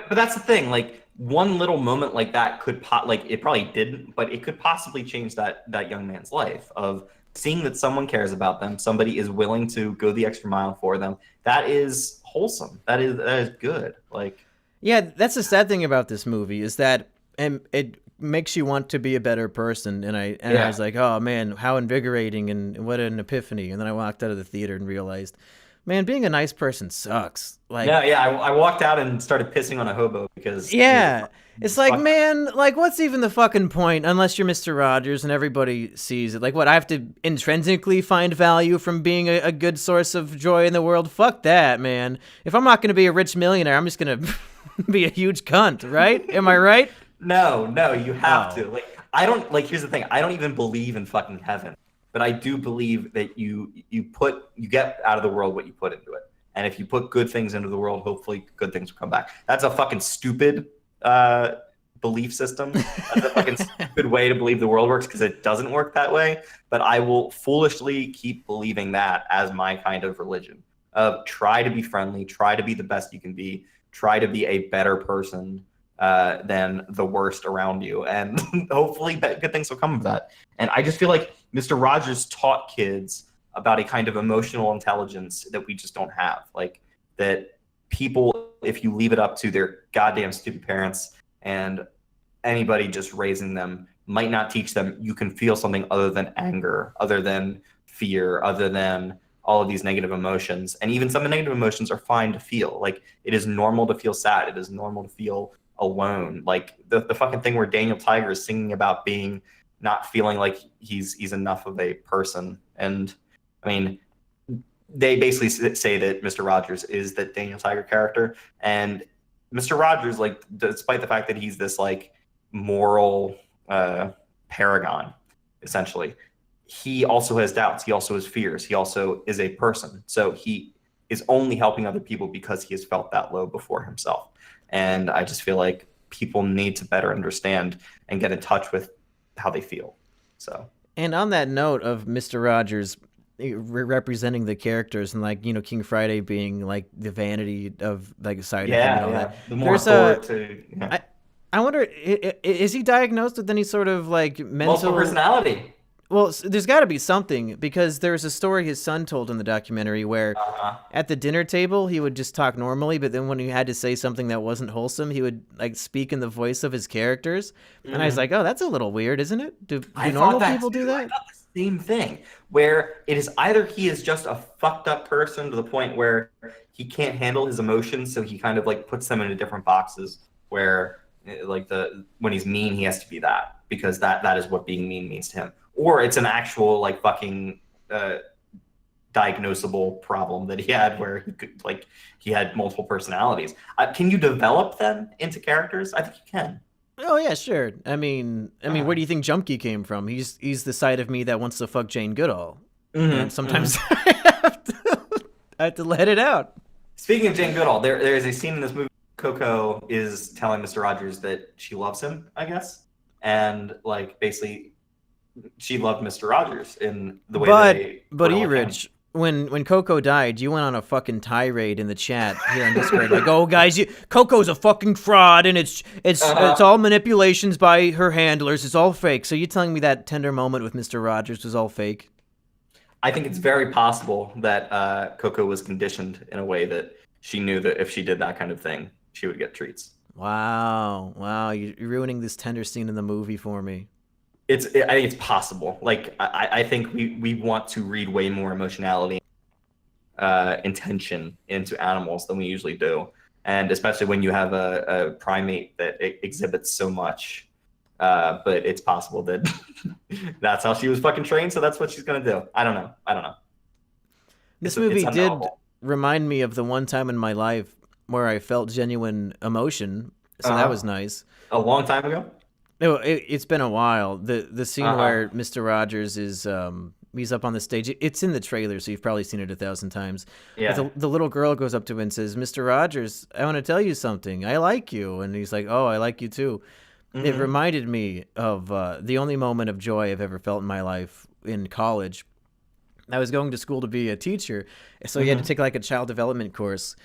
But that's the thing. Like one little moment like that could like it probably didn't, but it could possibly change that young man's life of seeing that someone cares about them, somebody is willing to go the extra mile for them. That is wholesome. That is good. Like, yeah, that's the sad thing about this movie is that it makes you want to be a better person. And I was like, oh man, how invigorating and what an epiphany. And then I walked out of the theater and realized, man, being a nice person sucks. Like, I walked out and started pissing on a hobo because it's like, man, like what's even the fucking point unless you're Mr. Rogers and everybody sees it? Like, what, I have to intrinsically find value from being a good source of joy in the world? Fuck that, man. If I'm not going to be a rich millionaire, I'm just going to be a huge cunt, right? Am I right? No, you have to. Like, I don't, like, here's the thing. I don't even believe in fucking heaven, but I do believe that you get out of the world what you put into it. And if you put good things into the world, hopefully good things will come back. That's a fucking stupid belief system. That's a fucking stupid way to believe the world works because it doesn't work that way. But I will foolishly keep believing that as my kind of religion. Try to be friendly, try to be the best you can be, try to be a better person than the worst around you. And hopefully good things will come of that. And I just feel like Mr. Rogers taught kids about a kind of emotional intelligence that we just don't have. Like that people, if you leave it up to their goddamn stupid parents and anybody just raising them, might not teach them you can feel something other than anger, other than fear, other than all of these negative emotions. And even some of the negative emotions are fine to feel. Like it is normal to feel sad. It is normal to feel alone. Like the fucking thing where Daniel Tiger is singing about not feeling like he's enough of a person. And I mean, they basically say that Mr. Rogers is the Daniel Tiger character. And Mr. Rogers, like, despite the fact that he's this like moral paragon, essentially, he also has doubts. He also has fears. He also is a person. So he is only helping other people because he has felt that low before himself. And I just feel like people need to better understand and get in touch with how they feel. So. And on that note of Mr. Rogers representing the characters and like, you know, King Friday being like the vanity of like a side of him and all that. The more forward to, I wonder, is he diagnosed with any sort of like mental multiple personality? Well, there's got to be something, because there's a story his son told in the documentary where at the dinner table he would just talk normally, but then when he had to say something that wasn't wholesome, he would like speak in the voice of his characters. And I was like, oh, that's a little weird, isn't it? Do normal people do that? I thought the same thing, where it is either he is just a fucked up person to the point where he can't handle his emotions, so he kind of like puts them into different boxes where like when he's mean, he has to be that, because that is what being mean means to him. Or it's an actual like fucking diagnosable problem that he had where he had multiple personalities. Can you develop them into characters? I think you can. Oh yeah, sure. I mean, where do you think Jumpkey came from? He's the side of me that wants to fuck Jane Goodall, and sometimes I have to let it out. Speaking of Jane Goodall, there is a scene in this movie. Coco is telling Mr. Rogers that she loves him, I guess, and like basically. She loved Mr. Rogers in the way but Erich, when Coco died, you went on a fucking tirade in the chat here on Discord, like, oh guys, Coco's a fucking fraud, and it's all manipulations by her handlers, it's all fake. So you're telling me that tender moment with Mr. Rogers was all fake? I think it's very possible that Coco was conditioned in a way that she knew that if she did that kind of thing, she would get treats. Wow, you're ruining this tender scene in the movie for me. I think it's possible. Like I think we want to read way more emotionality, intention into animals than we usually do, and especially when you have a primate that exhibits so much. But it's possible that that's how she was fucking trained, so that's what she's gonna do. I don't know. This movie did remind me of the one time in my life where I felt genuine emotion, so that was nice. A long time ago. No, it's been a while. The scene where Mr. Rogers is he's up on the stage. It's in the trailer, so you've probably seen it 1,000 times. Yeah. But the little girl goes up to him and says, "Mr. Rogers, I want to tell you something. I like you." And he's like, "Oh, I like you too." Mm-hmm. It reminded me of the only moment of joy I've ever felt in my life in college. I was going to school to be a teacher, so you had to take like a child development course.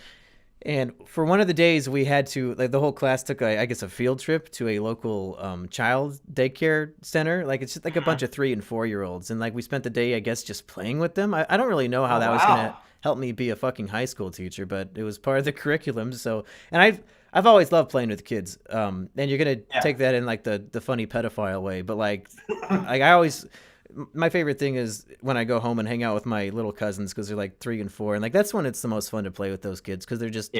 And for one of the days, we had to, like, the whole class took, I guess, a field trip to a local child daycare center. Like, it's just like a bunch of 3 and 4-year-olds. And, like, we spent the day, I guess, just playing with them. I don't really know how that was going to help me be a fucking high school teacher, but it was part of the curriculum. So, and I've always loved playing with kids. And you're going to take that in, like, the funny pedophile way. But, like I always... My favorite thing is when I go home and hang out with my little cousins because they're like 3 and 4, and like that's when it's the most fun to play with those kids because they're just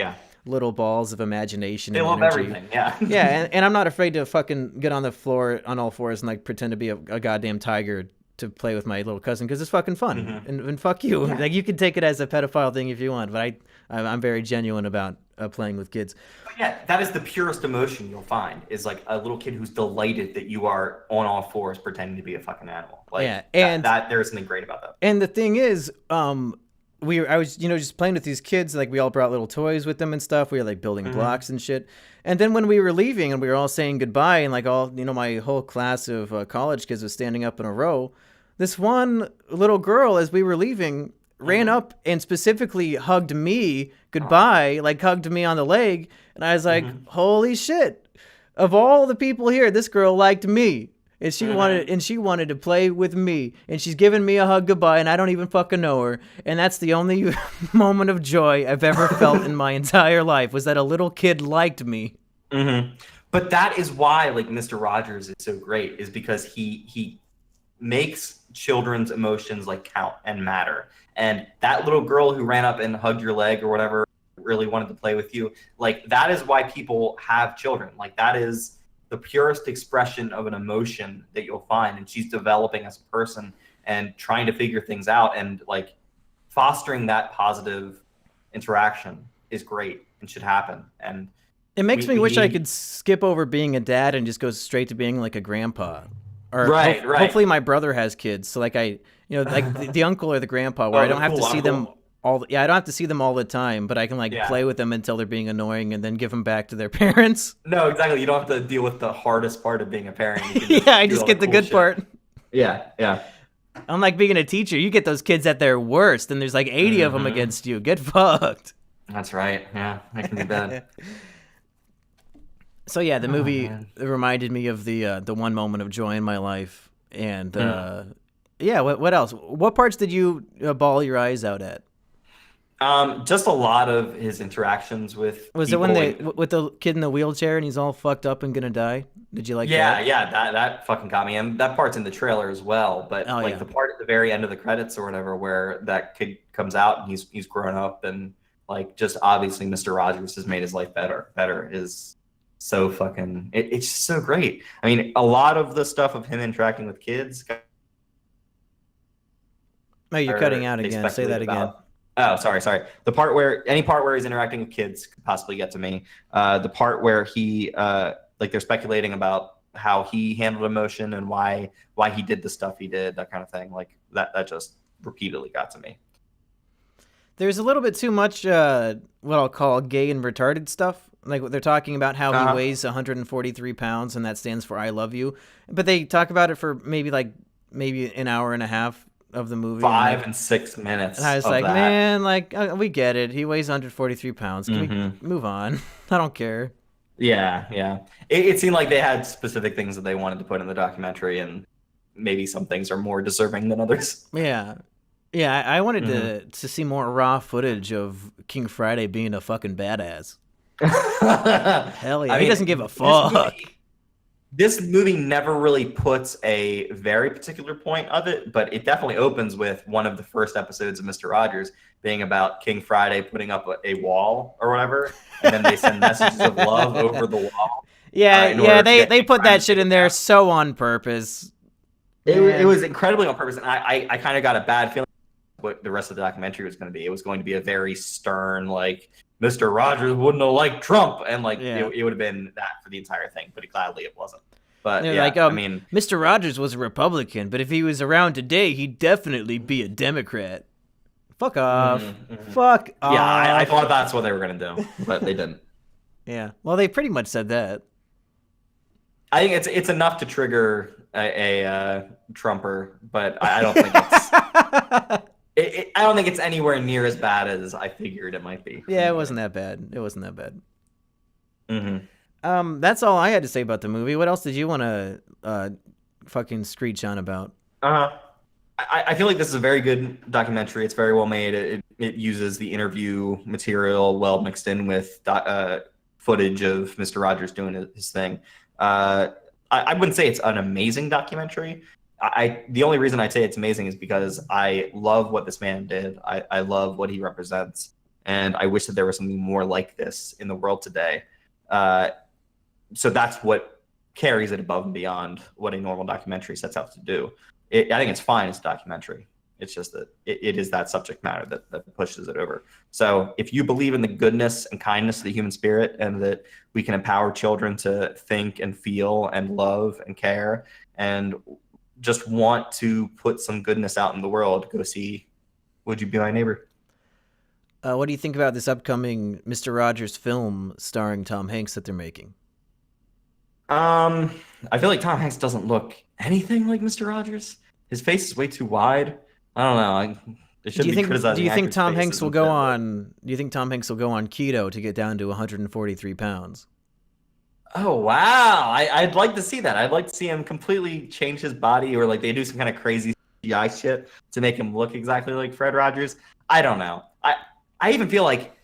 little balls of imagination. They and love energy. everything, yeah. And I'm not afraid to fucking get on the floor on all fours and like pretend to be a goddamn tiger to play with my little cousin because it's fucking fun. And fuck you, like you can take it as a pedophile thing if you want, but I'm very genuine about playing with kids. Yeah, that is the purest emotion you'll find is like a little kid who's delighted that you are on all fours pretending to be a fucking animal. Like, and that there's something great about that. And the thing is, I was just playing with these kids. Like we all brought little toys with them and stuff. We were like building blocks and shit. And then when we were leaving and we were all saying goodbye, and like all my whole class of college kids was standing up in a row. This one little girl, as we were leaving, ran up and specifically hugged me goodbye, like hugged me on the leg. And I was like, holy shit. Of all the people here, this girl liked me. And she wanted to play with me. And she's giving me a hug goodbye, and I don't even fucking know her. And that's the only moment of joy I've ever felt in my entire life, was that a little kid liked me. But that is why, like, Mr. Rogers is so great, is because he makes children's emotions like count and matter. And that little girl who ran up and hugged your leg or whatever really wanted to play with you, like, that is why people have children. Like, that is the purest expression of an emotion that you'll find. And she's developing as a person and trying to figure things out, and like fostering that positive interaction is great and should happen. And it makes me wish I could skip over being a dad and just go straight to being like a grandpa. Or right. Hopefully my brother has kids, so like like the uncle or the grandpa, where I don't have to see them all. I don't have to see them all the time, but I can like play with them until they're being annoying, and then give them back to their parents. No, exactly. You don't have to deal with the hardest part of being a parent. I just get the good shit. Part. Yeah. Unlike being a teacher, you get those kids at their worst, and there's like 80 of them against you. Get fucked. That's right. Yeah, I can do that. So yeah, the movie reminded me of the one moment of joy in my life, and what else? What parts did you bawl your eyes out at? Just a lot of his interactions with. Was it when with the kid in the wheelchair and he's all fucked up and gonna die? Did you like that? Yeah, that fucking got me, and that part's in the trailer as well. But the part at the very end of the credits or whatever, where that kid comes out and he's grown up, and like just obviously Mr. Rogers has made his life better is. So fucking, it's just so great. I mean, a lot of the stuff of him interacting with kids. Oh, you're cutting out again. Say that again. Oh, sorry. Any part where he's interacting with kids could possibly get to me. The part where he, they're speculating about how he handled emotion and why he did the stuff he did, that kind of thing. Like that just repeatedly got to me. There's a little bit too much, what I'll call gay and retarded stuff. Like they're talking about how he weighs 143 pounds and that stands for I love you. But they talk about it for maybe an hour and a half of the movie. 5 and 6 minutes. And I was like, that. Man, like we get it. He weighs 143 pounds. Can we move on? I don't care. Yeah. It seemed like they had specific things that they wanted to put in the documentary, and maybe some things are more deserving than others. Yeah. I wanted to see more raw footage of King Friday being a fucking badass. Hell yeah. He doesn't give a fuck. This movie never really puts a very particular point of it, but it definitely opens with one of the first episodes of Mr. Rogers being about King Friday putting up a wall or whatever, and then they send messages of love over the wall. They put that shit in there so on purpose. It was incredibly on purpose, and I kind of got a bad feeling what the rest of the documentary was going to be. It was going to be a very stern, like, Mr. Rogers wouldn't have liked Trump, and it would have been that for the entire thing, but gladly it wasn't. But I mean, Mr. Rogers was a Republican, but if he was around today, he'd definitely be a Democrat. Fuck off. Fuck off. Yeah, I thought that's what they were going to do, but they didn't. Yeah, well, they pretty much said that. I think it's enough to trigger a Trumper, but I don't think I don't think it's anywhere near as bad as I figured it might be. Yeah, it wasn't that bad. It wasn't that bad. Mm-hmm. That's all I had to say about the movie. What else did you want to fucking screech on about? I feel like this is a very good documentary. It's very well made. It uses the interview material well mixed in with footage of Mr. Rogers doing his thing. I wouldn't say it's an amazing documentary. The only reason I say it's amazing is because I love what this man did. I love what he represents, and I wish that there was something more like this in the world today. So that's what carries it above and beyond what a normal documentary sets out to do. I think it's fine as a documentary. It's just that it is that subject matter that pushes it over. So if you believe in the goodness and kindness of the human spirit, and that we can empower children to think and feel and love and care, and just want to put some goodness out in the world, go see Would You Be My Neighbor? What do you think about this upcoming Mr. Rogers film starring Tom Hanks that they're making? I feel like Tom Hanks doesn't look anything like Mr. Rogers. His face is way too wide. I don't know. Do you think Tom Hanks will go on? Do you think Tom Hanks will go on keto to get down to 143 pounds? Oh wow! I'd like to see that. I'd like to see him completely change his body, or like they do some kind of crazy CGI shit to make him look exactly like Fred Rogers. I don't know. I even feel like,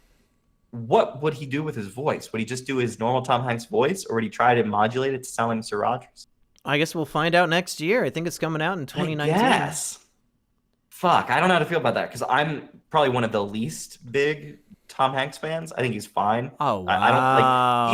what would he do with his voice? Would he just do his normal Tom Hanks voice, or would he try to modulate it to sound like Mr. Rogers? I guess we'll find out next year. I think it's coming out in 2019. Yes. Fuck, I don't know how to feel about that, because I'm probably one of the least big Tom Hanks fans. I think he's fine. Oh wow! I don't like.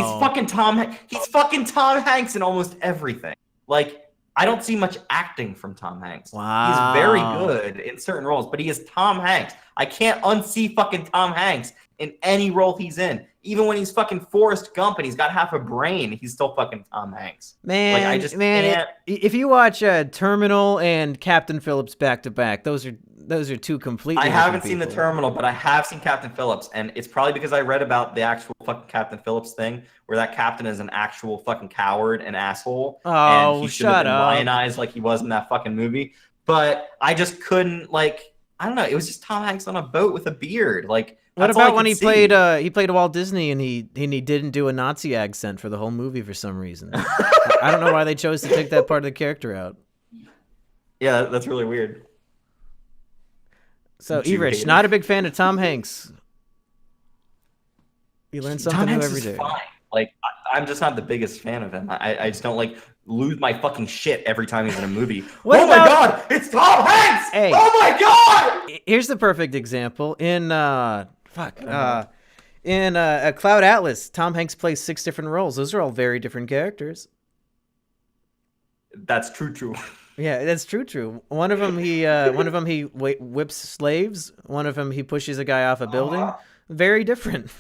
He's fucking Tom Hanks in almost everything. Like, I don't see much acting from Tom Hanks. Wow. He's very good in certain roles, but he is Tom Hanks. I can't unsee fucking Tom Hanks in any role he's in. Even when he's fucking Forrest Gump and he's got half a brain, he's still fucking Tom Hanks. Man, like, I just can't. If you watch Terminal and Captain Phillips back to back, those are two completely. I haven't seen people. The Terminal, but I have seen Captain Phillips, and it's probably because I read about the actual fucking Captain Phillips thing, where that captain is an actual fucking coward and asshole. Oh, and he should have been lionized like he was in that fucking movie. But I just couldn't, like, I don't know. It was just Tom Hanks on a boat with a beard. Like, what about when he played Walt Disney and he didn't do a Nazi accent for the whole movie for some reason? I don't know why they chose to take that part of the character out. Yeah, that's really weird. So, Erich, not a big fan of Tom Hanks. You learn something new every day. Fine. Like, I'm just not the biggest fan of him. I just don't, like, lose my fucking shit every time he's in a movie. My God, it's Tom Hanks! Hey, oh my God! Here's the perfect example. In Cloud Atlas, Tom Hanks plays 6 different roles. Those are all very different characters. That's true. Yeah, that's true. One of them he whips slaves. One of them he pushes a guy off a building. Very different.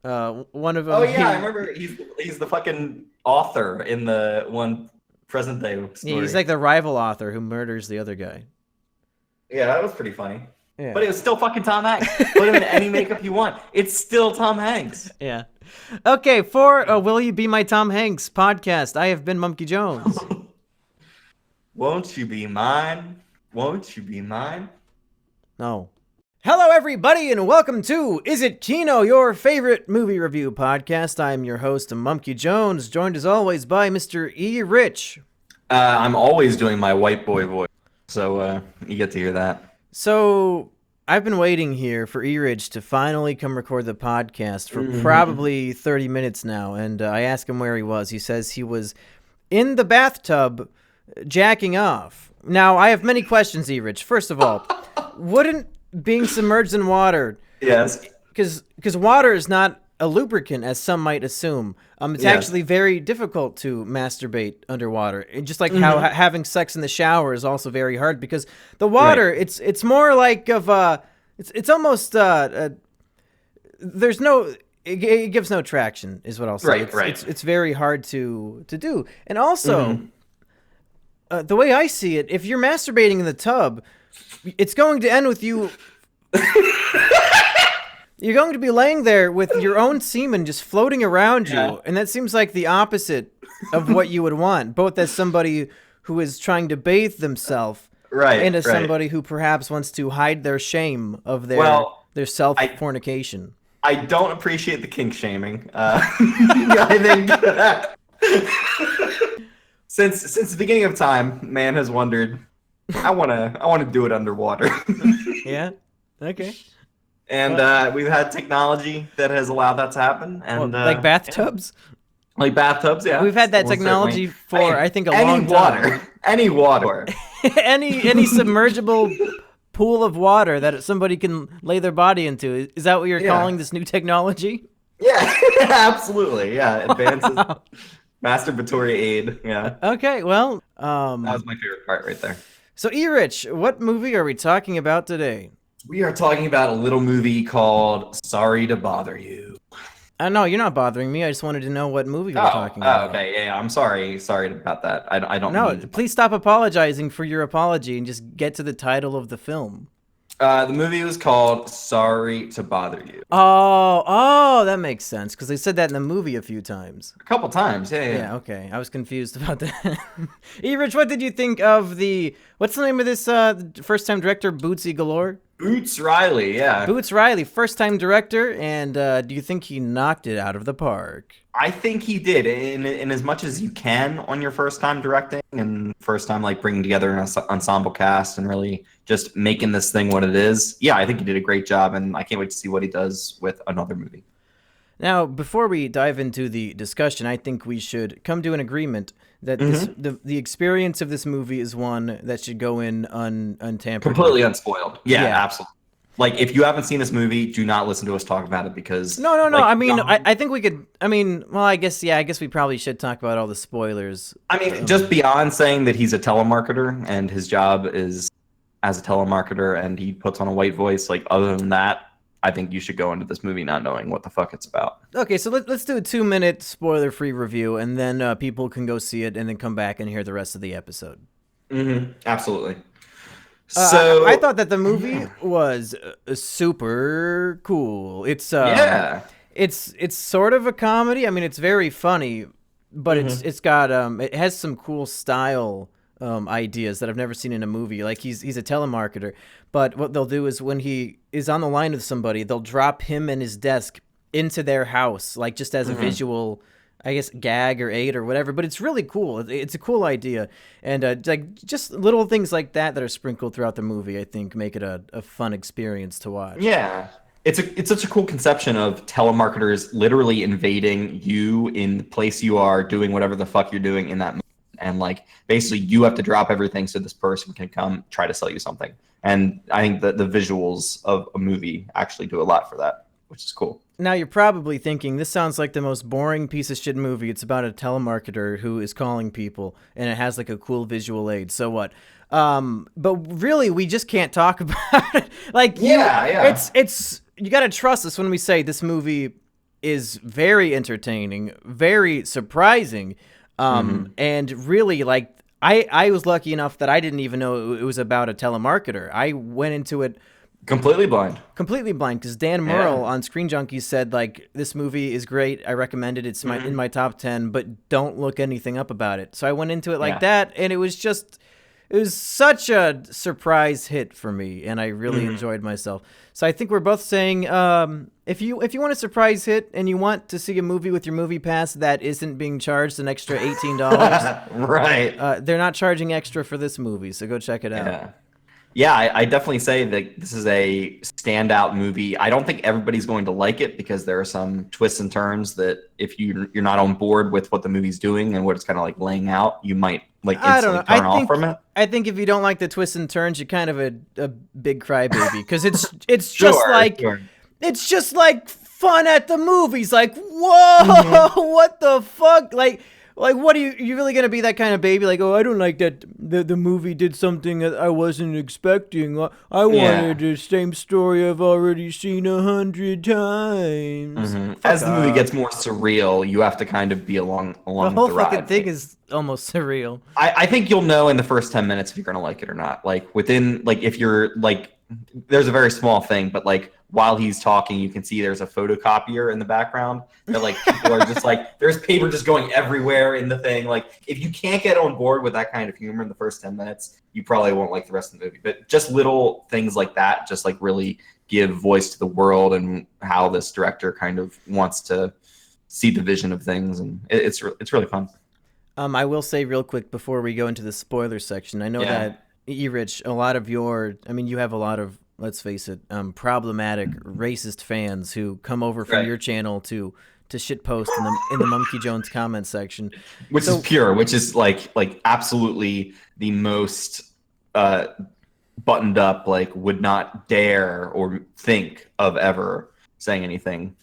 One of them. Oh yeah, I remember. He's the fucking author in the one present day story. He's like the rival author who murders the other guy. Yeah, that was pretty funny. Yeah. But it was still fucking Tom Hanks. Put him in any makeup you want. It's still Tom Hanks. Yeah. Okay, for Will You Be My Tom Hanks podcast, I have been Mumkey Jones. Won't you be mine? Won't you be mine? No. Hello, everybody, and welcome to Is It KINO, your favorite movie review podcast. I'm your host, Mumkey Jones, joined as always by Mr. Erich. I'm always doing my white boy voice, so you get to hear that. So, I've been waiting here for Erich to finally come record the podcast for probably 30 minutes now, and I asked him where he was. He says he was in the bathtub jacking off. Now, I have many questions, Erich. First of all, wouldn't being submerged in water... Yes. Because water is not a lubricant, as some might assume. It's actually very difficult to masturbate underwater. Just like how having sex in the shower is also very hard, because the water, it's more like of it's almost there's no it gives no traction, is what I'll say. It's very hard to do. And also, the way I see it, if you're masturbating in the tub, it's going to end with you. You're going to be laying there with your own semen just floating around you, and that seems like the opposite of what you would want, both as somebody who is trying to bathe themselves into somebody who perhaps wants to hide their shame of their self-fornication. I don't appreciate the kink shaming. I think since the beginning of time, man has wondered, I wanna do it underwater. Yeah. Okay. And we've had technology that has allowed that to happen. And like bathtubs? Yeah. Like bathtubs, yeah. We've had that technology for, I think, a long time. Any water. any submergible pool of water that somebody can lay their body into. Is that what you're calling this new technology? Yeah, absolutely. Yeah, advances. Masturbatory aid. Yeah. Okay, well. That was my favorite part right there. So, Erich, what movie are we talking about today? We are talking about a little movie called Sorry to Bother You. No, you're not bothering me. I just wanted to know what movie we're talking about. Okay, yeah, I'm sorry. Sorry about that. I don't. No, please stop apologizing for your apology and just get to the title of the film. The movie was called Sorry to Bother You. Oh, that makes sense because they said that in the movie a few times. A couple times, yeah. Yeah, okay. I was confused about that. Erich, what did you think of what's the name of this first-time director, Bootsy Galore? Boots Riley, yeah. Boots Riley, first-time director, and do you think he knocked it out of the park? I think he did, in as much as you can on your first time directing and first time like bringing together an ensemble cast and really just making this thing what it is. Yeah, I think he did a great job, and I can't wait to see what he does with another movie. Now, before we dive into the discussion, I think we should come to an agreement that the experience of this movie is one that should go in untampered. Completely unspoiled. Yeah, absolutely. Like, if you haven't seen this movie, do not listen to us talk about it because... No. Like, I mean, I think we could... I mean, well, I guess we probably should talk about all the spoilers. I mean, just beyond saying that he's a telemarketer and his job is as a telemarketer and he puts on a white voice, like, other than that, I think you should go into this movie not knowing what the fuck it's about. Okay, so let's do a 2-minute spoiler-free review, and then people can go see it and then come back and hear the rest of the episode. Absolutely. So I thought that the movie was super cool. It's sort of a comedy. I mean, it's very funny, but it's got it has some cool style ideas that I've never seen in a movie. Like he's a telemarketer, but what they'll do is when he is on the line with somebody, they'll drop him and his desk into their house, like just as a visual, I guess, gag or aid or whatever. But it's really cool. It's a cool idea, and like just little things like that are sprinkled throughout the movie, I think, make it a fun experience to watch. Yeah. It's such a cool conception of telemarketers literally invading you in the place you are, doing whatever the fuck you're doing in that moment. And like basically you have to drop everything so this person can come try to sell you something. And I think that the visuals of a movie actually do a lot for that, which is cool. Now you're probably thinking, this sounds like the most boring piece of shit movie. It's about a telemarketer who is calling people and it has like a cool visual aid. So what? But really, we just can't talk about it. Like, it's you got to trust us when we say this movie is very entertaining, very surprising. And really, like, I was lucky enough that I didn't even know it was about a telemarketer. I went into it completely blind, because Dan Murrell on Screen Junkies said, like, this movie is great. I recommend it. It's in my top 10, but don't look anything up about it. So I went into it like that, and it was such a surprise hit for me, and I really enjoyed myself. So I think we're both saying, if you want a surprise hit and you want to see a movie with your movie pass that isn't being charged an extra $18, right? They're not charging extra for this movie, so go check it out. Yeah, I definitely say that this is a standout movie. I don't think everybody's going to like it because there are some twists and turns that if you're not on board with what the movie's doing and what it's kind of like laying out, you might like instantly turn off from it. I think if you don't like the twists and turns, you're kind of a big crybaby because it's just like fun at the movies. Like, whoa, what the fuck? Like, what are you really gonna be that kind of baby? Like, oh, I don't like that the movie did something that I wasn't expecting. I wanted the same story I've already seen 100 times. As the movie gets more surreal, you have to kind of be along the whole fucking thing is almost surreal. I think you'll know in the first 10 minutes if you're gonna like it or not. Like within, like if you're like, there's a very small thing, but like while he's talking, you can see there's a photocopier in the background that like people are just like, there's paper just going everywhere in the thing. Like if you can't get on board with that kind of humor in the first 10 minutes, you probably won't like the rest of the movie. But just little things like that just like really give voice to the world and how this director kind of wants to see the vision of things, and it's really fun. I will say real quick before we go into the spoiler section, I know that Erich, a lot of you have a lot of, let's face it, problematic racist fans who come over from your channel to shitpost in the Monkey Jones comment section, which is pure, which is like absolutely the most buttoned up, like would not dare or think of ever saying anything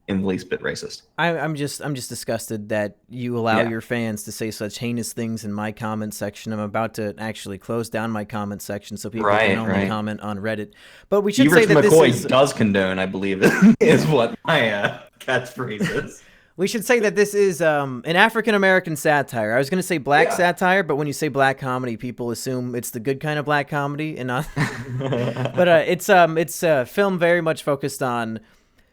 in the least bit racist. I'm just disgusted that you allow your fans to say such heinous things in my comment section. I'm about to actually close down my comment section so people can only comment on Reddit. But we should say that McCoy does condone, I believe, is what my catchphrase is. We should say that this is an African-American satire. I was going to say black satire, but when you say black comedy, people assume it's the good kind of black comedy, and not. But it's a film very much focused on.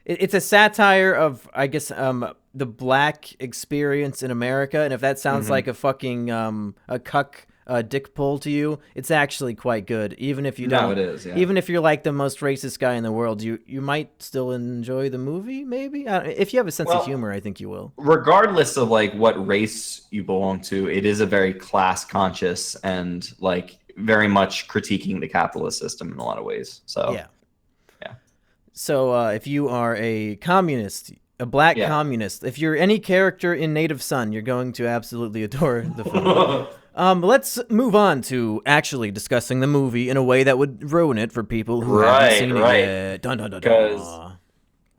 It's a satire of, I guess, the black experience in America, and if that sounds like a fucking a cuck dick pull to you, it's actually quite good. Even if you don't, no, it is. Yeah. Even if you're like the most racist guy in the world, you might still enjoy the movie. Maybe if you have a sense of humor, I think you will. Regardless of like what race you belong to, it is a very class conscious and like very much critiquing the capitalist system in a lot of ways. So yeah. So if you are a communist, a black communist, if you're any character in Native Son, you're going to absolutely adore the film. Let's move on to actually discussing the movie in a way that would ruin it for people who haven't seen it yet. Dun, dun, dun, dun.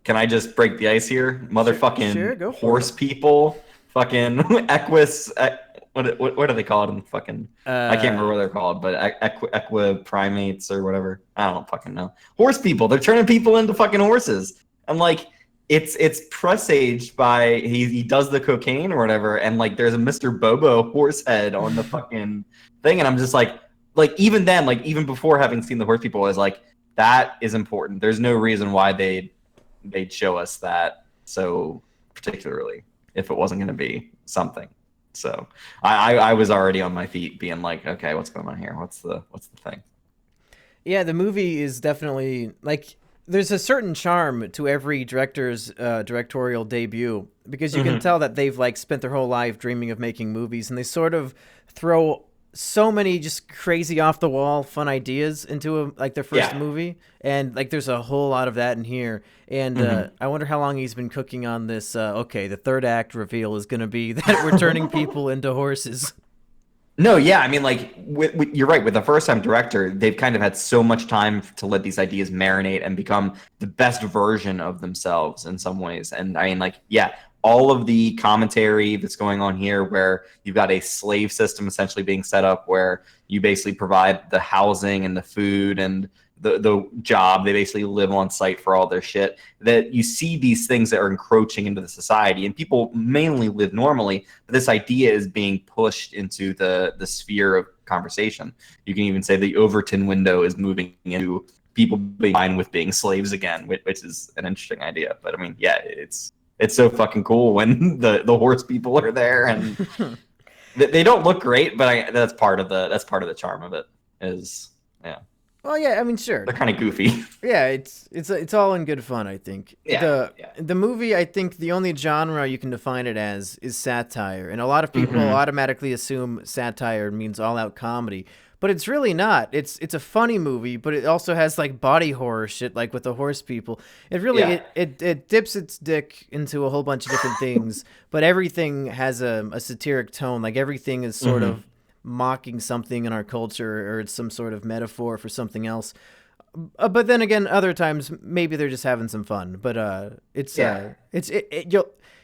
Can I just break the ice here? Motherfucking horse people, fucking equus. What do they call it in fucking? I can't remember what they're called, but equiprimates or whatever. I don't fucking know. Horse people. They're turning people into fucking horses. I'm like, it's presaged by he does the cocaine or whatever, and like there's a Mr. Bobo horse head on the fucking thing, and I'm just like even then, like even before having seen the horse people, I was like, that is important. There's no reason why they'd show us that so particularly if it wasn't going to be something. So I was already on my feet being like, okay, what's going on here? What's the thing? Yeah, the movie is definitely like there's a certain charm to every director's directorial debut because you can tell that they've like spent their whole life dreaming of making movies, and they sort of throw so many just crazy off the wall fun ideas into their first movie, and like there's a whole lot of that in here. And I wonder how long he's been cooking on this. The third act reveal is going to be that we're turning people into horses. No, yeah, I mean, like you're right. With the first-time director, they've kind of had so much time to let these ideas marinate and become the best version of themselves in some ways. And I mean, like, yeah, all of the commentary that's going on here, where you've got a slave system essentially being set up, where you basically provide the housing and the food and the job. They basically live on site for all their shit. That you see these things that are encroaching into the society, and people mainly live normally, but this idea is being pushed into the sphere of conversation. You can even say the Overton window is moving into people being fine with being slaves again, which is an interesting idea. But I mean, yeah, it's so fucking cool when the horse people are there, and they don't look great, but that's part of the charm of it. Well, yeah, I mean, sure. They're kind of goofy. Yeah, it's all in good fun, I think. The movie, I think the only genre you can define it as is satire. And a lot of people automatically assume satire means all-out comedy. But it's really not. It's a funny movie, but it also has like body horror shit, like with the horse people. It really it dips its dick into a whole bunch of different things, but everything has a satiric tone. Like everything is sort of mocking something in our culture, or it's some sort of metaphor for something else. But then again, other times maybe they're just having some fun. But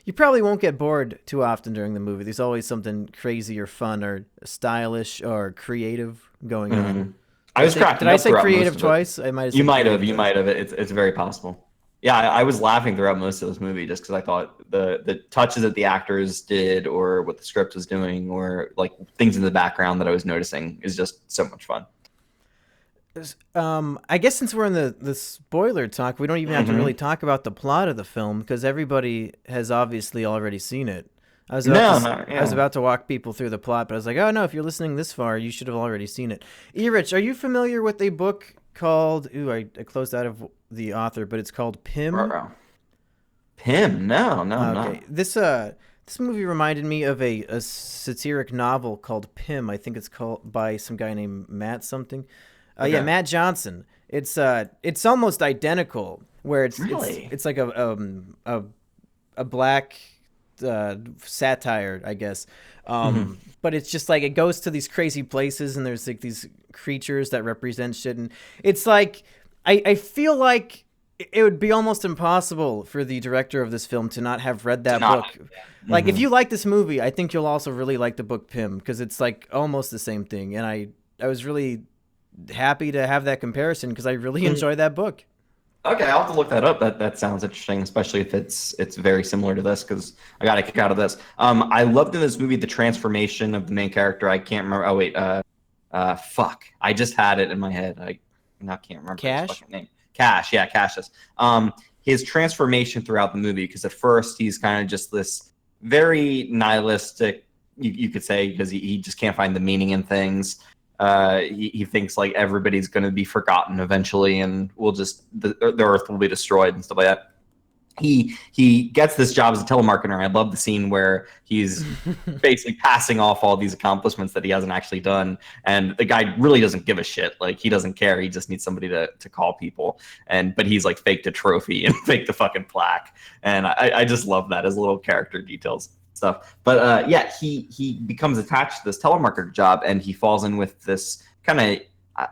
you probably won't get bored too often during the movie. There's always something crazy or fun or stylish or creative going on. Did I say creative twice? I might have. You might have. It's very possible. Yeah, I was laughing throughout most of this movie just because I thought the touches that the actors did, or what the script was doing, or like things in the background that I was noticing is just so much fun. I guess since we're in the spoiler talk, we don't even have to really talk about the plot of the film because everybody has obviously already seen it. I was about to walk people through the plot, but I was like, oh no, if you're listening this far, you should have already seen it. Erich, are you familiar with a book called? Ooh, I closed out of the author, but it's called Pym. Pym? No, okay. This movie reminded me of a satiric novel called Pym. I think it's called by some guy named Matt something. Yeah, Matt Johnson. It's almost identical. Where it's like a black satire, I guess. But it's just like it goes to these crazy places and there's like these creatures that represent shit, and it's like I feel like it would be almost impossible for the director of this film to not have read that book. Like, if you like this movie, I think you'll also really like the book Pym, because it's like almost the same thing. And I was really happy to have that comparison because I really enjoyed that book. Okay, I'll have to look that up. That sounds interesting, especially if it's very similar to this, because I got a kick out of this. I loved in this movie the transformation of the main character. I can't remember. Oh wait, fuck! I just had it in my head. I now can't remember his fucking name. Cash, yeah, Cassius. His transformation throughout the movie, because at first he's kind of just this very nihilistic, you could say, because he just can't find the meaning in things. He thinks like everybody's going to be forgotten eventually, and we'll just the Earth will be destroyed and stuff like that. He gets this job as a telemarketer. I love the scene where he's basically passing off all these accomplishments that he hasn't actually done, and the guy really doesn't give a shit. Like, he doesn't care. He just needs somebody to call people, but he's like faked a trophy and faked the fucking plaque, and I just love that as little character details stuff. But yeah, he becomes attached to this telemarketer job, and he falls in with this kind of,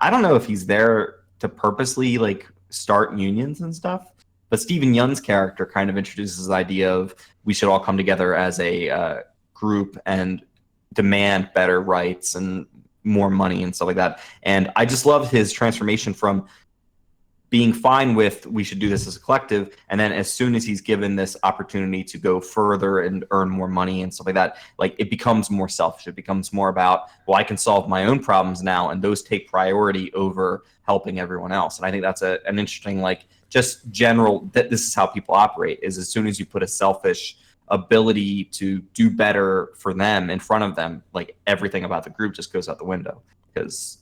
I don't know if he's there to purposely like start unions and stuff. But Stephen Yeun's character kind of introduces the idea of we should all come together as a group and demand better rights and more money and stuff like that. And I just love his transformation from being fine with we should do this as a collective, and then as soon as he's given this opportunity to go further and earn more money and stuff like that, like, it becomes more selfish. It becomes more about, well, I can solve my own problems now, and those take priority over helping everyone else. And I think that's an interesting, like, just general, that this is how people operate, is as soon as you put a selfish ability to do better for them in front of them, like, everything about the group just goes out the window, because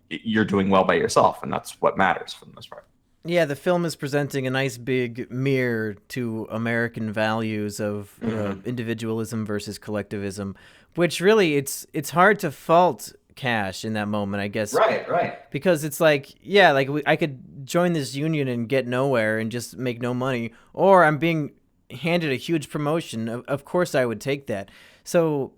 you're doing well by yourself, and that's what matters for the most part. Yeah, the film is presenting a nice big mirror to American values of individualism versus collectivism, which really it's hard to fault Cash in that moment, I guess. Right. Because it's like, yeah, like I could join this union and get nowhere and just make no money, or I'm being handed a huge promotion. Of course I would take that. So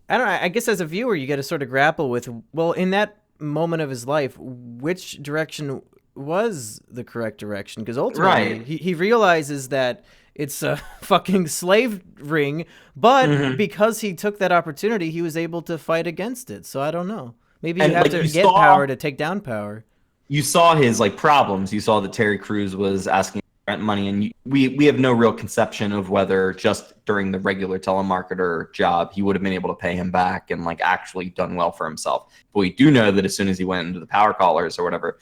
I don't know, I guess as a viewer you got to sort of grapple with, well, in that moment of his life, which direction was the correct direction? Because ultimately he realizes that it's a fucking slave ring, but because he took that opportunity, he was able to fight against it. So I don't know. Maybe you have to get power to take down power. You saw his like problems. You saw that Terry Crews was asking for rent money, and we have no real conception of whether just during the regular telemarketer job he would have been able to pay him back and like actually done well for himself. But we do know that as soon as he went into the power callers or whatever,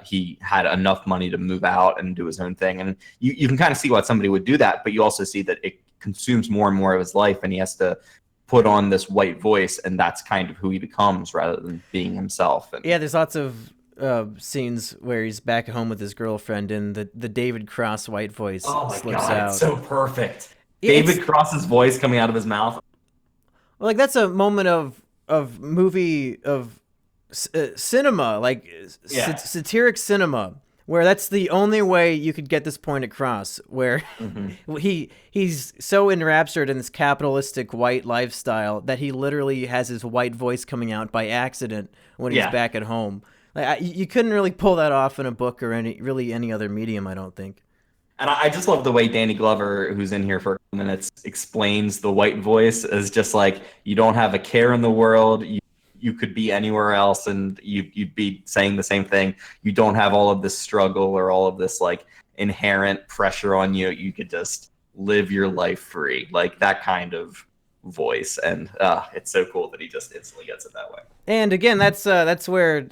he had enough money to move out and do his own thing. And you can kind of see why somebody would do that, but you also see that it consumes more and more of his life, and he has to put on this white voice, and that's kind of who he becomes rather than being himself. And, yeah, there's lots of scenes where he's back at home with his girlfriend, and the David Cross white voice slips out. It's so perfect. David Cross's voice coming out of his mouth. Well, like, that's a moment of movie of cinema, like satiric cinema, where that's the only way you could get this point across, where he's so enraptured in this capitalistic white lifestyle that he literally has his white voice coming out by accident when he's back at home. Like, you couldn't really pull that off in a book or any other medium, I don't think. And I just love the way Danny Glover, who's in here for a couple minutes, explains the white voice as just like, you don't have a care in the world. You could be anywhere else and you'd be saying the same thing. You don't have all of this struggle or all of this like inherent pressure on you. You could just live your life free, like that kind of voice. And it's so cool that he just instantly gets it that way. And again, that's where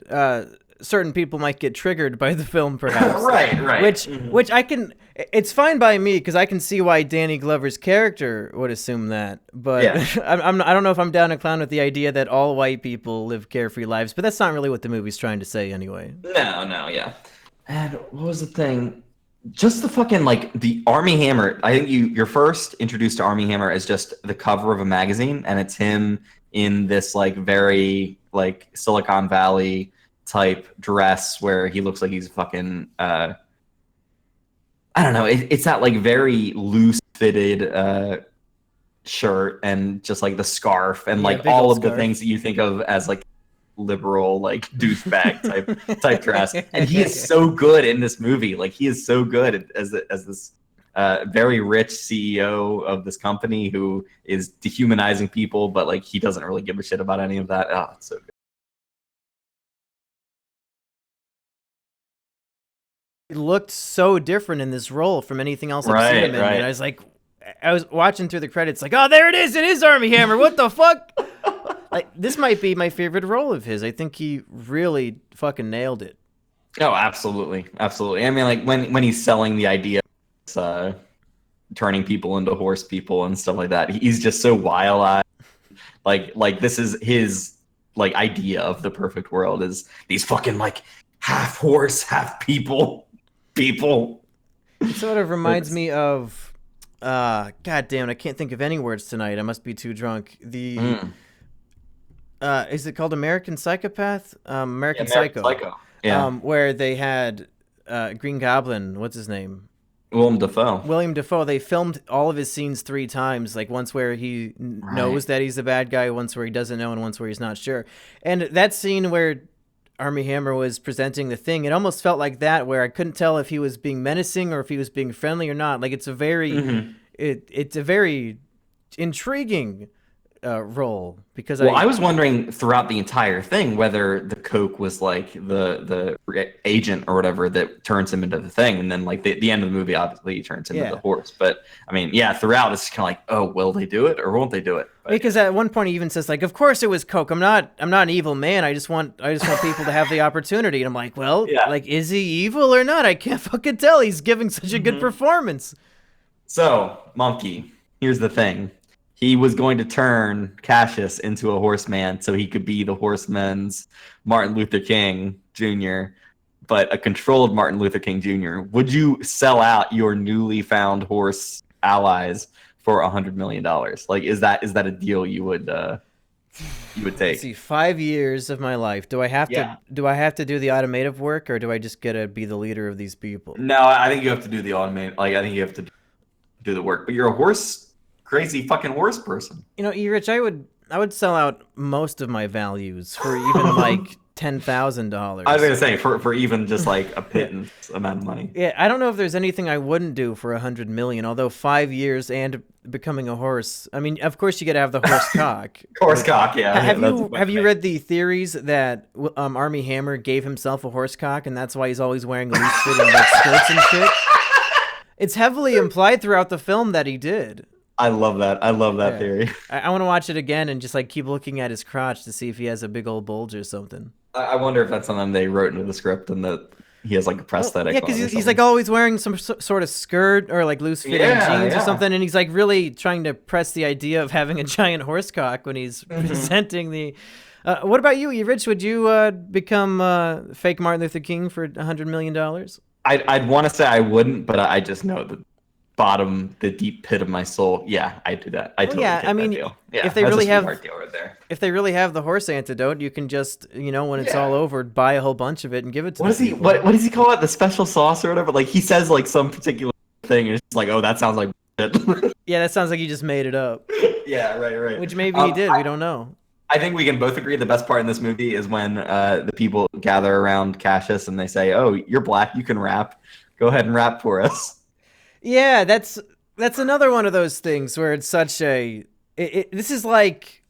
certain people might get triggered by the film, perhaps. right. Which I can. It's fine by me because I can see why Danny Glover's character would assume that. But I don't know if I'm down to clown with the idea that all white people live carefree lives. But that's not really what the movie's trying to say, anyway. No, yeah. And what was the thing? Just the fucking, like, the Army Hammer. I think you're first introduced to Army Hammer as just the cover of a magazine, and it's him in this, like, very, like, Silicon Valley type dress where he looks like he's fucking, I don't know. It's that, like, very loose-fitted shirt and just, like, the scarf and, like, all of the things that you think of as, like, liberal, like, douchebag type dress, and he is so good in this movie. Like, he is so good as this very rich CEO of this company who is dehumanizing people, but, like, he doesn't really give a shit about any of that. Oh, it's so good. He looked so different in this role from anything else I've seen him in. And I was watching through the credits, like, oh, there it is Army Hammer. What the fuck? Like, this might be my favorite role of his. I think he really fucking nailed it. Oh, absolutely. I mean, like, when he's selling the idea of turning people into horse people and stuff like that, he's just so wild-eyed. Like this is his, like, idea of the perfect world is these fucking, like, half horse, half people. It sort of reminds me of, God damn it, I can't think of any words tonight. I must be too drunk. Is it called American Psychopath? American Psycho. Yeah. Where they had Green Goblin. What's his name? William Dafoe. They filmed all of his scenes 3 times. Like, once where he knows that he's the bad guy, once where he doesn't know, and once where he's not sure. And that scene where Armie Hammer was presenting the thing, it almost felt like that, where I couldn't tell if he was being menacing or if he was being friendly or not. Like, it's a very, it's a very intriguing role, because I was wondering throughout the entire thing whether the coke was like the agent or whatever that turns him into the thing, and then, like, the end of the movie obviously he turns into the horse. But I mean, throughout it's kind of like, oh, will they do it or won't they do it? But, because at one point he even says, like, of course it was coke. I'm not an evil man. I just want people to have the opportunity. And I'm like, well, like, is he evil or not? I can't fucking tell. He's giving such a good performance. So, Monkey, here's the thing. He was going to turn Cassius into a horseman so he could be the horseman's Martin Luther King Jr., but a controlled Martin Luther King Jr. Would you sell out your newly found horse allies for $100 million? Like, is that a deal you would take? Let's see, 5 years of my life. Do I have to do the automotive work, or do I just get to be the leader of these people? No, I think you have to do the automated. Like, I think you have to do the work. But you're a crazy fucking horse person. You know, Erich, I would sell out most of my values for even like $10,000. I was gonna say for even just like a pittance amount of money. Yeah, I don't know if there's anything I wouldn't do for $100 million. Although 5 years and becoming a horse, I mean, of course you got to have the horse cock. Horse cock, yeah. Have you read the theories that Armie Hammer gave himself a horse cock, and that's why he's always wearing loose fitting like skirts and shit? It's heavily implied throughout the film that he did. I love that theory. I want to watch it again and just, like, keep looking at his crotch to see if he has a big old bulge or something. I wonder if that's something they wrote into the script and that he has, like, a prosthetic. Yeah, because he's like always wearing some sort of skirt or, like, loose fitting jeans or something, and he's, like, really trying to press the idea of having a giant horse cock when he's presenting the. What about you, Erich? Would you become fake Martin Luther King for $100 million? I'd want to say I wouldn't, but I just know that. The deep pit of my soul. Yeah, I do that. I totally get that deal. Yeah, if they really have, deal right there. If they really have the horse antidote, you can just, when it's all over, buy a whole bunch of it and give it to. What does he call it? The special sauce or whatever. Like, he says like some particular thing, and it's like, oh, that sounds like shit. Yeah, that sounds like he just made it up. Yeah, right. Which maybe he did. We don't know. I think we can both agree the best part in this movie is when the people gather around Cassius and they say, "Oh, you're black. You can rap. Go ahead and rap for us." Yeah, that's another one of those things where it's such a. This is like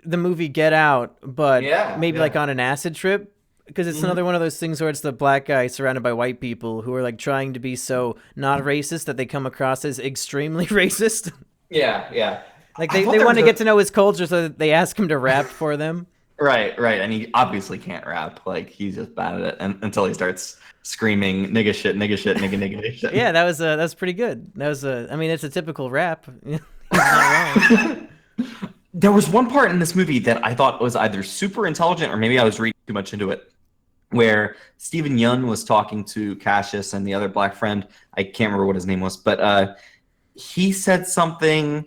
the movie Get Out, but maybe like on an acid trip, because it's another one of those things where it's the black guy surrounded by white people who are like trying to be so not racist that they come across as extremely racist. Yeah. Like they want to get to know his culture, so that they ask him to rap for them. Right, and he obviously can't rap. Like he's just bad at it, until he starts screaming nigga shit, nigga shit. Yeah, that was pretty good. That was I mean, it's a typical rap. He's not wrong. There was one part in this movie that I thought was either super intelligent or maybe I was reading too much into it, where Stephen Yeun was talking to Cassius and the other black friend. I can't remember what his name was, but he said something,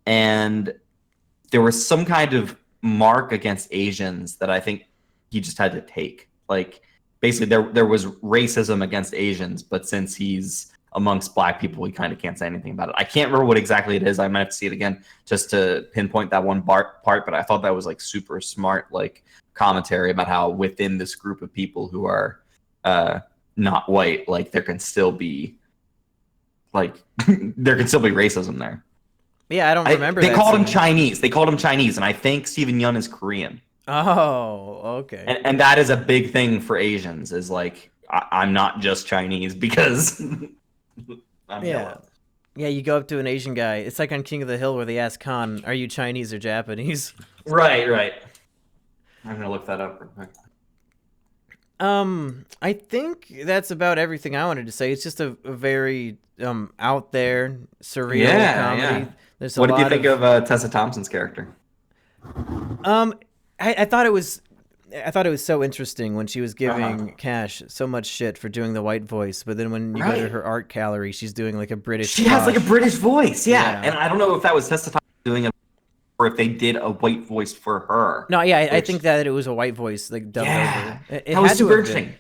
and there was some kind of mark against Asians that I think he just had to take. Like, basically, there was racism against Asians, but since he's amongst black people, he kind of can't say anything about it. I can't remember what exactly it is. I might have to see it again just to pinpoint that one part, but I thought that was like super smart, like commentary about how within this group of people who are not white, like there can still be racism there. Yeah, I don't remember. They called him Chinese. And I think Stephen Yeun is Korean. Oh, okay. And that is a big thing for Asians. Is like I'm not just Chinese because I'm yellow. Yeah, you go up to an Asian guy. It's like on King of the Hill where they ask Khan, "Are you Chinese or Japanese?" Right. I'm gonna look that up real quick. I think that's about everything I wanted to say. It's just a very out there, surreal comedy. Yeah. There's What did you think of Tessa Thompson's character? I thought it was so interesting when she was giving Cash so much shit for doing the white voice, but then when you go to her art gallery, she's doing like a British. She has like a British voice, yeah. And I don't know if that was Tessa Thompson doing it or if they did a white voice for her. No, yeah, I think that it was a white voice, like dubbed over. That was super interesting.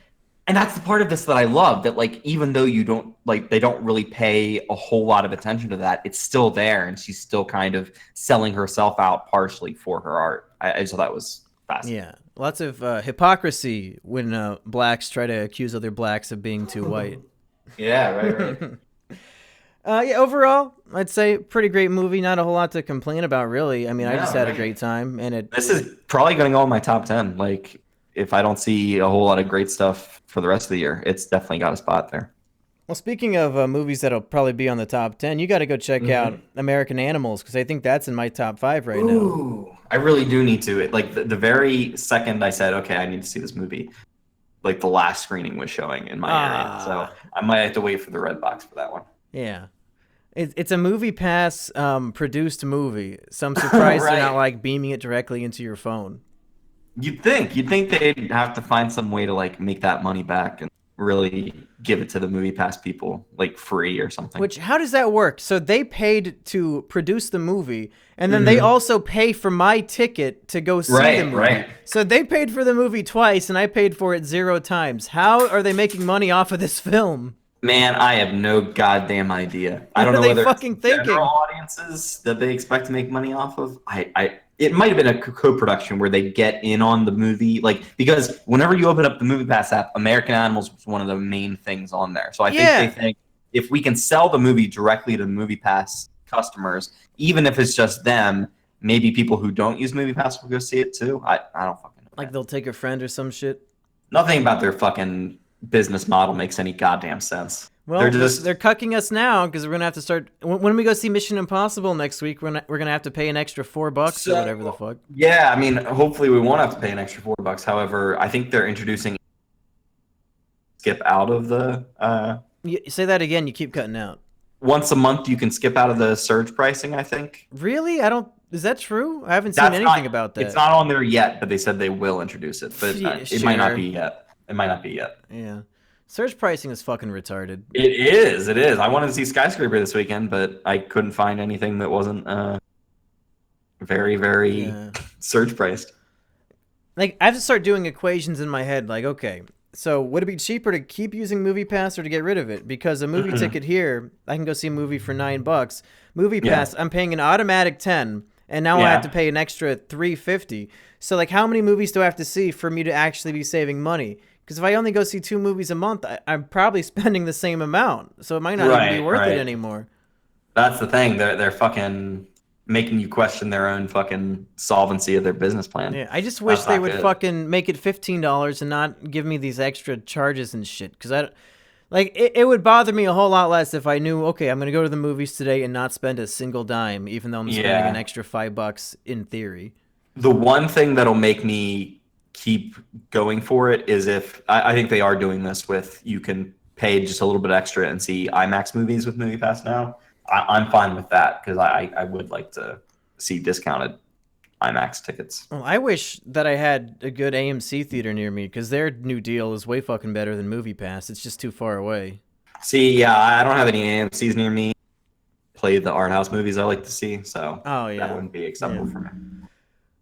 And that's the part of this that I love, that like even though they don't really pay a whole lot of attention to that, it's still there, and she's still kind of selling herself out partially for her art. I just thought that was fascinating. Yeah, lots of hypocrisy when blacks try to accuse other blacks of being too white. Yeah, right. Yeah, overall, I'd say pretty great movie. Not a whole lot to complain about, really. I mean, I just had a great time, and this is probably going to go in my top 10. Like, if I don't see a whole lot of great stuff for the rest of the year, it's definitely got a spot there. Well, speaking of movies that'll probably be on the top 10, you got to go check out American Animals, because I think that's in my top 5 right now. I really do need to. Like the very second I said, okay, I need to see this movie, like the last screening was showing in my area, so I might have to wait for the red box for that one. Yeah. It's a Movie Pass produced movie, so I'm surprised they're not like beaming it directly into your phone. You'd think they'd have to find some way to like make that money back and really give it to the Movie Pass people like free or something. Which, how does that work? So they paid to produce the movie, and then they also pay for my ticket to go see the movie. Right. So they paid for the movie twice, and I paid for it 0 times. How are they making money off of this film? Man, I have no goddamn idea. I don't know whether it's general audiences that they expect to make money off of. It might have been a co-production where they get in on the movie, like, because whenever you open up the Movie Pass app, American Animals was one of the main things on there. So I think they think if we can sell the movie directly to Movie Pass customers, even if it's just them, maybe people who don't use Movie Pass will go see it too. I don't fucking know. Like they'll take a friend or some shit? Nothing about their fucking business model makes any goddamn sense. Well, they're cucking us now because we're gonna have to start. When we go see Mission Impossible next week, we're gonna have to pay an extra $4 or whatever the fuck. Yeah, I mean, hopefully we won't have to pay an extra $4. However, I think they're introducing skip out of the. Say that again. You keep cutting out. Once a month, you can skip out of the surge pricing. I think. Really? I don't. Is that true? I haven't seen anything about that. It's not on there yet, but they said they will introduce it. But it might not be yet. Yeah. Surge pricing is fucking retarded. It is. I wanted to see Skyscraper this weekend, but I couldn't find anything that wasn't very, very surge priced. Like, I have to start doing equations in my head. Like, okay, so would it be cheaper to keep using Movie Pass or to get rid of it? Because a movie ticket here, I can go see a movie for $9. Movie Pass, I'm paying an automatic $10, and now I have to pay an extra $3.50. So, like, how many movies do I have to see for me to actually be saving money? Because if I only go see 2 movies a month, I'm probably spending the same amount. So it might not even be worth it anymore. That's the thing. They're fucking making you question their own fucking solvency of their business plan. Yeah, I just wish they would fucking make it $15 and not give me these extra charges and shit. Because it would bother me a whole lot less if I knew, okay, I'm going to go to the movies today and not spend a single dime, even though I'm spending an extra $5 in theory. The one thing that'll make me keep going for it is if I think they are doing this with you can pay just a little bit extra and see IMAX movies with MoviePass now. I'm fine with that because I would like to see discounted IMAX tickets. Well, I wish that I had a good AMC theater near me because their new deal is way fucking better than MoviePass. It's just too far away. See, yeah, I don't have any AMCs near me. Play the art house movies I like to see, so that wouldn't be acceptable for me.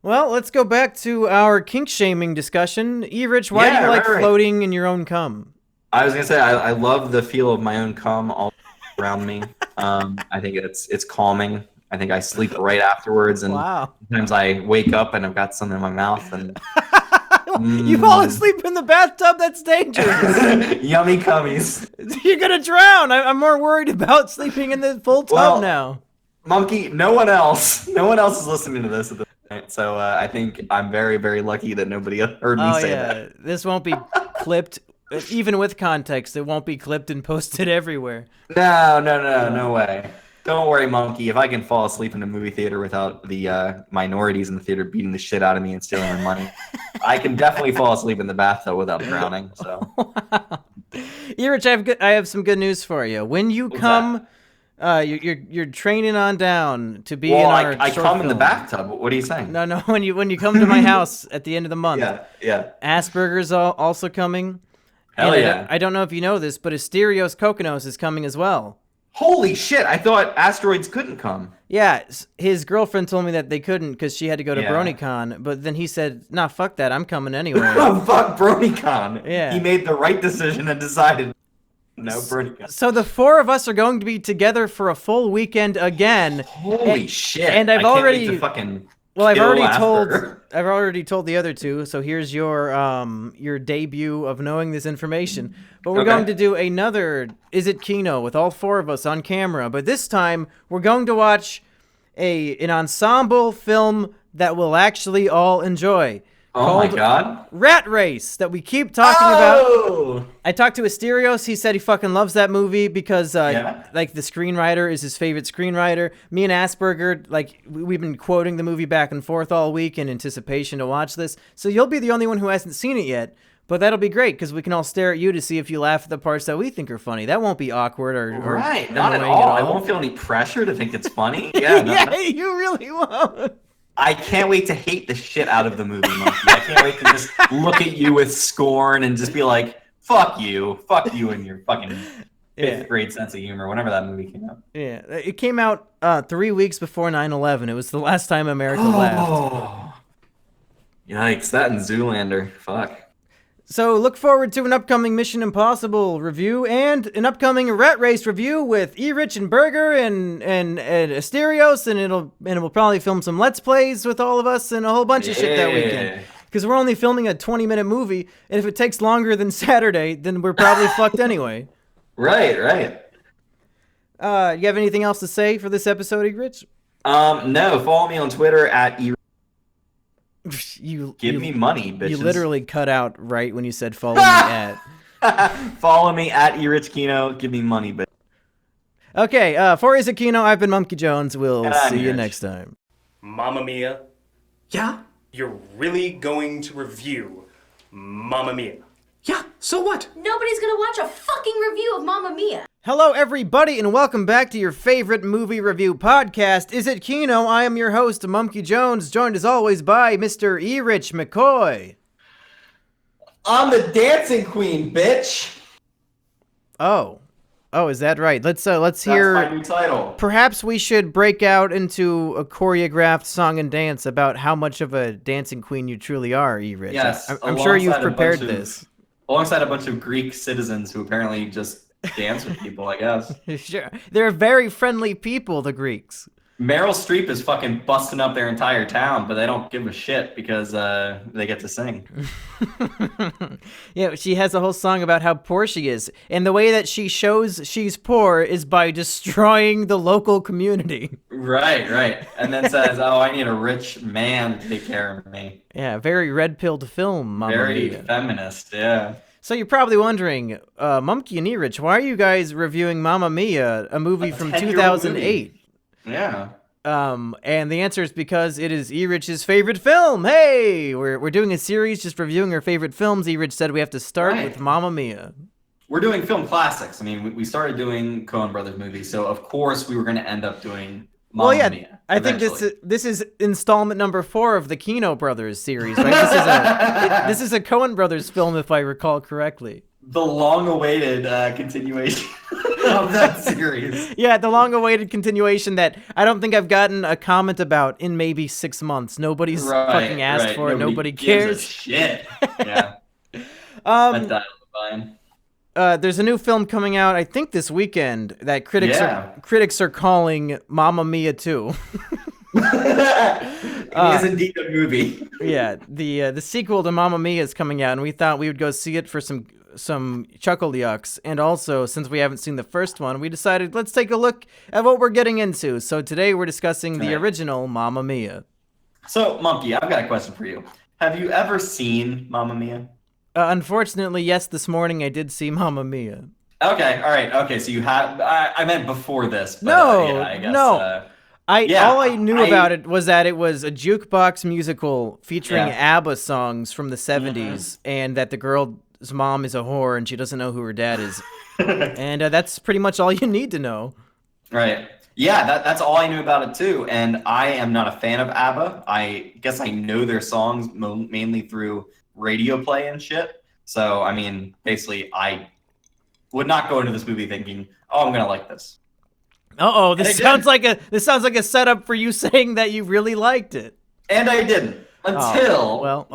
Well, let's go back to our kink shaming discussion. Erich, why do you like floating in your own cum? I was gonna say I love the feel of my own cum all around me. I think it's calming. I think I sleep right afterwards, and sometimes I wake up and I've got something in my mouth, and you fall asleep in the bathtub. That's dangerous. Yummy cummies. You're gonna drown. I'm more worried about sleeping in the full tub now. Monkey, no one else is listening to this at this point, so I think I'm very, very lucky that nobody heard me say that. This won't be clipped. Even with context, it won't be clipped and posted everywhere. No way. Don't worry, Monkey. If I can fall asleep in a movie theater without the minorities in the theater beating the shit out of me and stealing my money, I can definitely fall asleep in the bathtub without drowning. So, Erich, I have some good news for you. When you come, you're training on down to be in our. I come film. in the bathtub. What are you saying? No. When you come to my house at the end of the month, yeah. Asperger's also coming. Hell yeah! I don't know if you know this, but Asterios Kokonos is coming as well. Holy shit! I thought asteroids couldn't come. Yeah, his girlfriend told me that they couldn't because she had to go to BronyCon, but then he said, "Nah, fuck that, I'm coming anyway." Fuck BronyCon. Yeah, he made the right decision and decided no BronyCon. So the four of us are going to be together for a full weekend again. Holy shit! And I've already I've Asperger. already told the other two. So here's your debut of knowing this information. But we're going to do another Is It KINO with all four of us on camera. But this time we're going to watch an ensemble film that we'll actually all enjoy. Oh my god. Rat Race that we keep talking about. I talked to Asterios. He said he fucking loves that movie because like the screenwriter is his favorite screenwriter. Me and Assburger, like we've been quoting the movie back and forth all week in anticipation to watch this. So you'll be the only one who hasn't seen it yet. But that'll be great because we can all stare at you to see if you laugh at the parts that we think are funny. That won't be awkward or right. Not at all. I won't feel any pressure to think it's funny. Yeah, you really won't. I can't wait to hate the shit out of the movie, Monkey. I can't wait to just look at you with scorn and just be like, fuck you and your fucking fifth grade sense of humor, whenever that movie came out. Yeah, it came out 3 weeks before 9/11. It was the last time America laughed. Yikes, that and Zoolander. Fuck. So look forward to an upcoming Mission Impossible review and an upcoming Rat Race review with Erich and Burger and Asterios, and we'll probably film some Let's Plays with all of us and a whole bunch of shit that weekend. Because we're only filming a 20-minute movie, and if it takes longer than Saturday, then we're probably fucked anyway. Right. You have anything else to say for this episode, Erich? No. Follow me on Twitter at Erich. Give me money, bitches. You literally cut out right when you said follow me at. Follow me at Erich KINO. Give me money, bitch. Okay, for Is It KINO, I've been Monkey Jones. We'll see you next time. Mamma Mia. Yeah? You're really going to review Mamma Mia. Yeah, so what? Nobody's gonna watch a fucking review of Mamma Mia. Hello, everybody, and welcome back to your favorite movie review podcast, Is It KINO? I am your host, Monkey Jones, joined as always by Mr. Erich McCoy. I'm the dancing queen, bitch. Oh, is that right? Let's hear. That's my new title. Perhaps we should break out into a choreographed song and dance about how much of a dancing queen you truly are, Erich. Yes, I'm sure you've prepared this. Alongside a bunch of Greek citizens who apparently just dance with people, I guess. Sure. They're very friendly people, the Greeks. Meryl Streep is fucking busting up their entire town, but they don't give a shit because they get to sing. Yeah, she has a whole song about how poor she is. And the way that she shows she's poor is by destroying the local community. Right. And then says, oh, I need a rich man to take care of me. Yeah, very red-pilled film, Mamma Very Mia. feminist, yeah. So you're probably wondering, Monkey and Erich, why are you guys reviewing Mamma Mia, a movie from 2008? Yeah. And the answer is because it is Erich's favorite film. Hey, we're doing a series just reviewing our favorite films. Erich said we have to start with Mamma Mia. We're doing film classics. I mean, we started doing Coen Brothers movies, so of course we were going to end up doing Mamma Mia. I think this is installment number 4 of the KINO Brothers series, right? This is a Coen Brothers film, if I recall correctly. The long-awaited continuation of that series. Yeah, the long-awaited continuation that I don't think I've gotten a comment about in maybe 6 months. Nobody's fucking asked for it. Nobody cares. Shit. Yeah. That died on the vine. There's a new film coming out, I think this weekend, that critics are calling Mamma Mia 2. It is indeed a movie. Yeah, the sequel to Mamma Mia is coming out, and we thought we would go see it for some chuckle yucks. And also, since we haven't seen the first one, we decided let's take a look at what we're getting into. So today we're discussing the original Mamma Mia. So, Monkey, I've got a question for you. Have you ever seen Mamma Mia? Unfortunately, yes, this morning I did see Mamma Mia. Okay, all right. Okay, so you have... I meant before this. But, I guess, all I knew about it was that it was a jukebox musical featuring ABBA songs from the 70s, and that the girl's mom is a whore and she doesn't know who her dad is. And that's pretty much all you need to know. Right. Yeah, that's all I knew about it too. And I am not a fan of ABBA. I guess I know their songs mainly through radio play and shit. So, I mean, basically, I would not go into this movie thinking, "Oh, I'm gonna like this." This sounds like a setup for you saying that you really liked it. And I didn't until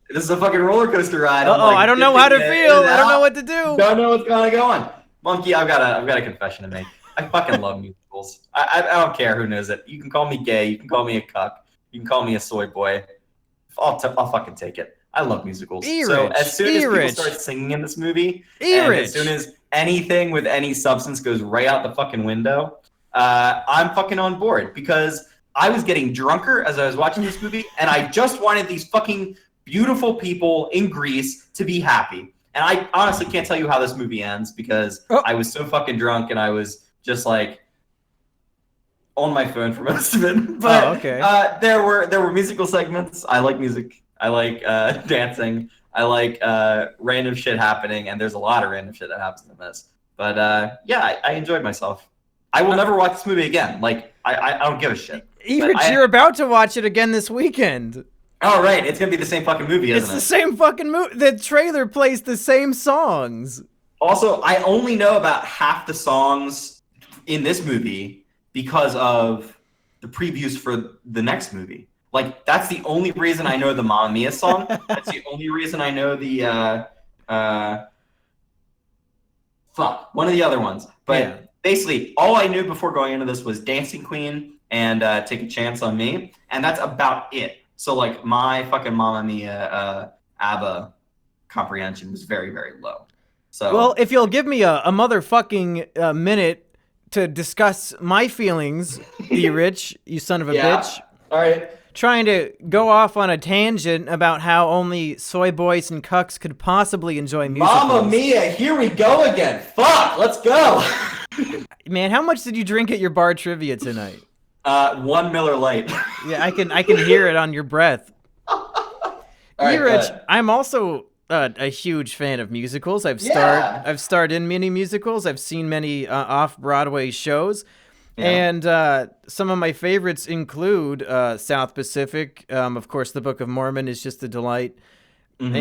this is a fucking roller coaster ride. I don't know how to feel. I don't know what to do. Don't know what's gonna go on. Monkey, I've got a confession to make. I fucking love musicals. I don't care who knows it. You can call me gay. You can call me a cuck. You can call me a soy boy. I'll fucking take it. I love musicals. So as soon as people start singing in this movie, and as soon as anything with any substance goes right out the fucking window, I'm fucking on board, because I was getting drunker as I was watching this movie, and I just wanted these fucking beautiful people in Greece to be happy. And I honestly can't tell you how this movie ends, because I was so fucking drunk and I was just like on my phone for most of it. But there were musical segments. I like music. I like dancing. I like random shit happening, and there's a lot of random shit that happens in this. But I enjoyed myself. I will never watch this movie again. Like, I don't give a shit. Erich, you're about to watch it again this weekend. Oh, right. It's going to be the same fucking movie, isn't it? It's the same fucking movie. The trailer plays the same songs. Also, I only know about half the songs in this movie because of the previews for the next movie. Like, that's the only reason I know the Mamma Mia song. That's the only reason I know the, one of the other ones. But basically, all I knew before going into this was Dancing Queen and Take a Chance on Me. And that's about it. So, like, my fucking Mamma Mia ABBA comprehension was very, very low. So, well, if you'll give me a motherfucking minute to discuss my feelings, Erich, you son of a bitch. All right. Trying to go off on a tangent about how only soy boys and cucks could possibly enjoy musicals. Mamma Mia, here we go again. Fuck, let's go. Man, how much did you drink at your bar trivia tonight? 1 Miller Lite. Yeah, I can hear it on your breath. Erich, I'm also a huge fan of musicals. I've starred in many musicals. I've seen many off-Broadway shows. Yeah. And some of my favorites include South Pacific. Of course, The Book of Mormon is just a delight. Mm-hmm.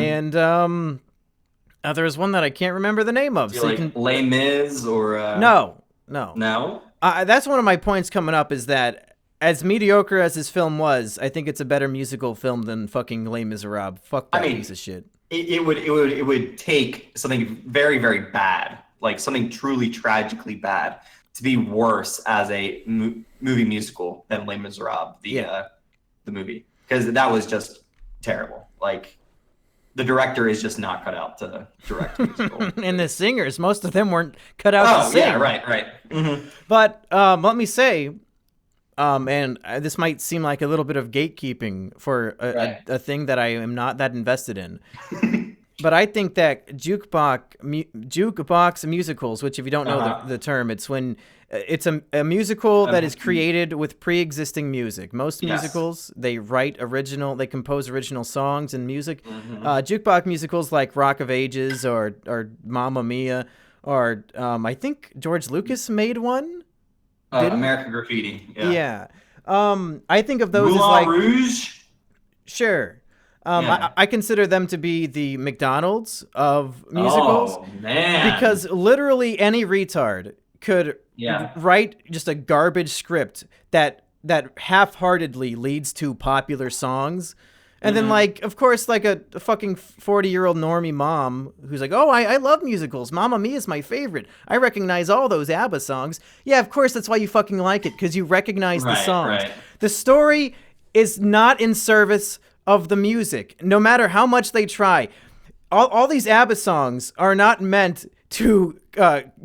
And there's one that I can't remember the name of. So like Les Mis or... No. No? That's one of my points coming up, is that as mediocre as this film was, I think it's a better musical film than fucking Les Miserables. Fuck that piece of shit. It would take something very, very bad, like something truly tragically bad, to be worse as a movie musical than Les Miserables, the movie, because that was just terrible. Like, the director is just not cut out to direct a musical. And the singers, most of them weren't cut out to sing. Yeah, right. Mm-hmm. But let me say, and this might seem like a little bit of gatekeeping for a thing that I am not that invested in. But I think that jukebox musicals, which if you don't know the term, it's when it's a musical that is created with pre-existing music. Most musicals, they compose original songs and music. Jukebox musicals like Rock of Ages or Mamma Mia, or I think George Lucas made one. American Graffiti. Yeah. I think of those Moulin as like Rouge. Sure. I consider them to be the McDonald's of musicals. Oh, man. Because literally any retard could write just a garbage script that half-heartedly leads to popular songs. And then, like, of course, like a fucking 40-year-old normie mom who's like, oh, I love musicals. Mamma Mia is my favorite. I recognize all those ABBA songs. Yeah, of course, that's why you fucking like it, because you recognize the songs. Right. The story is not in service of the music, no matter how much they try. All these ABBA songs are not meant to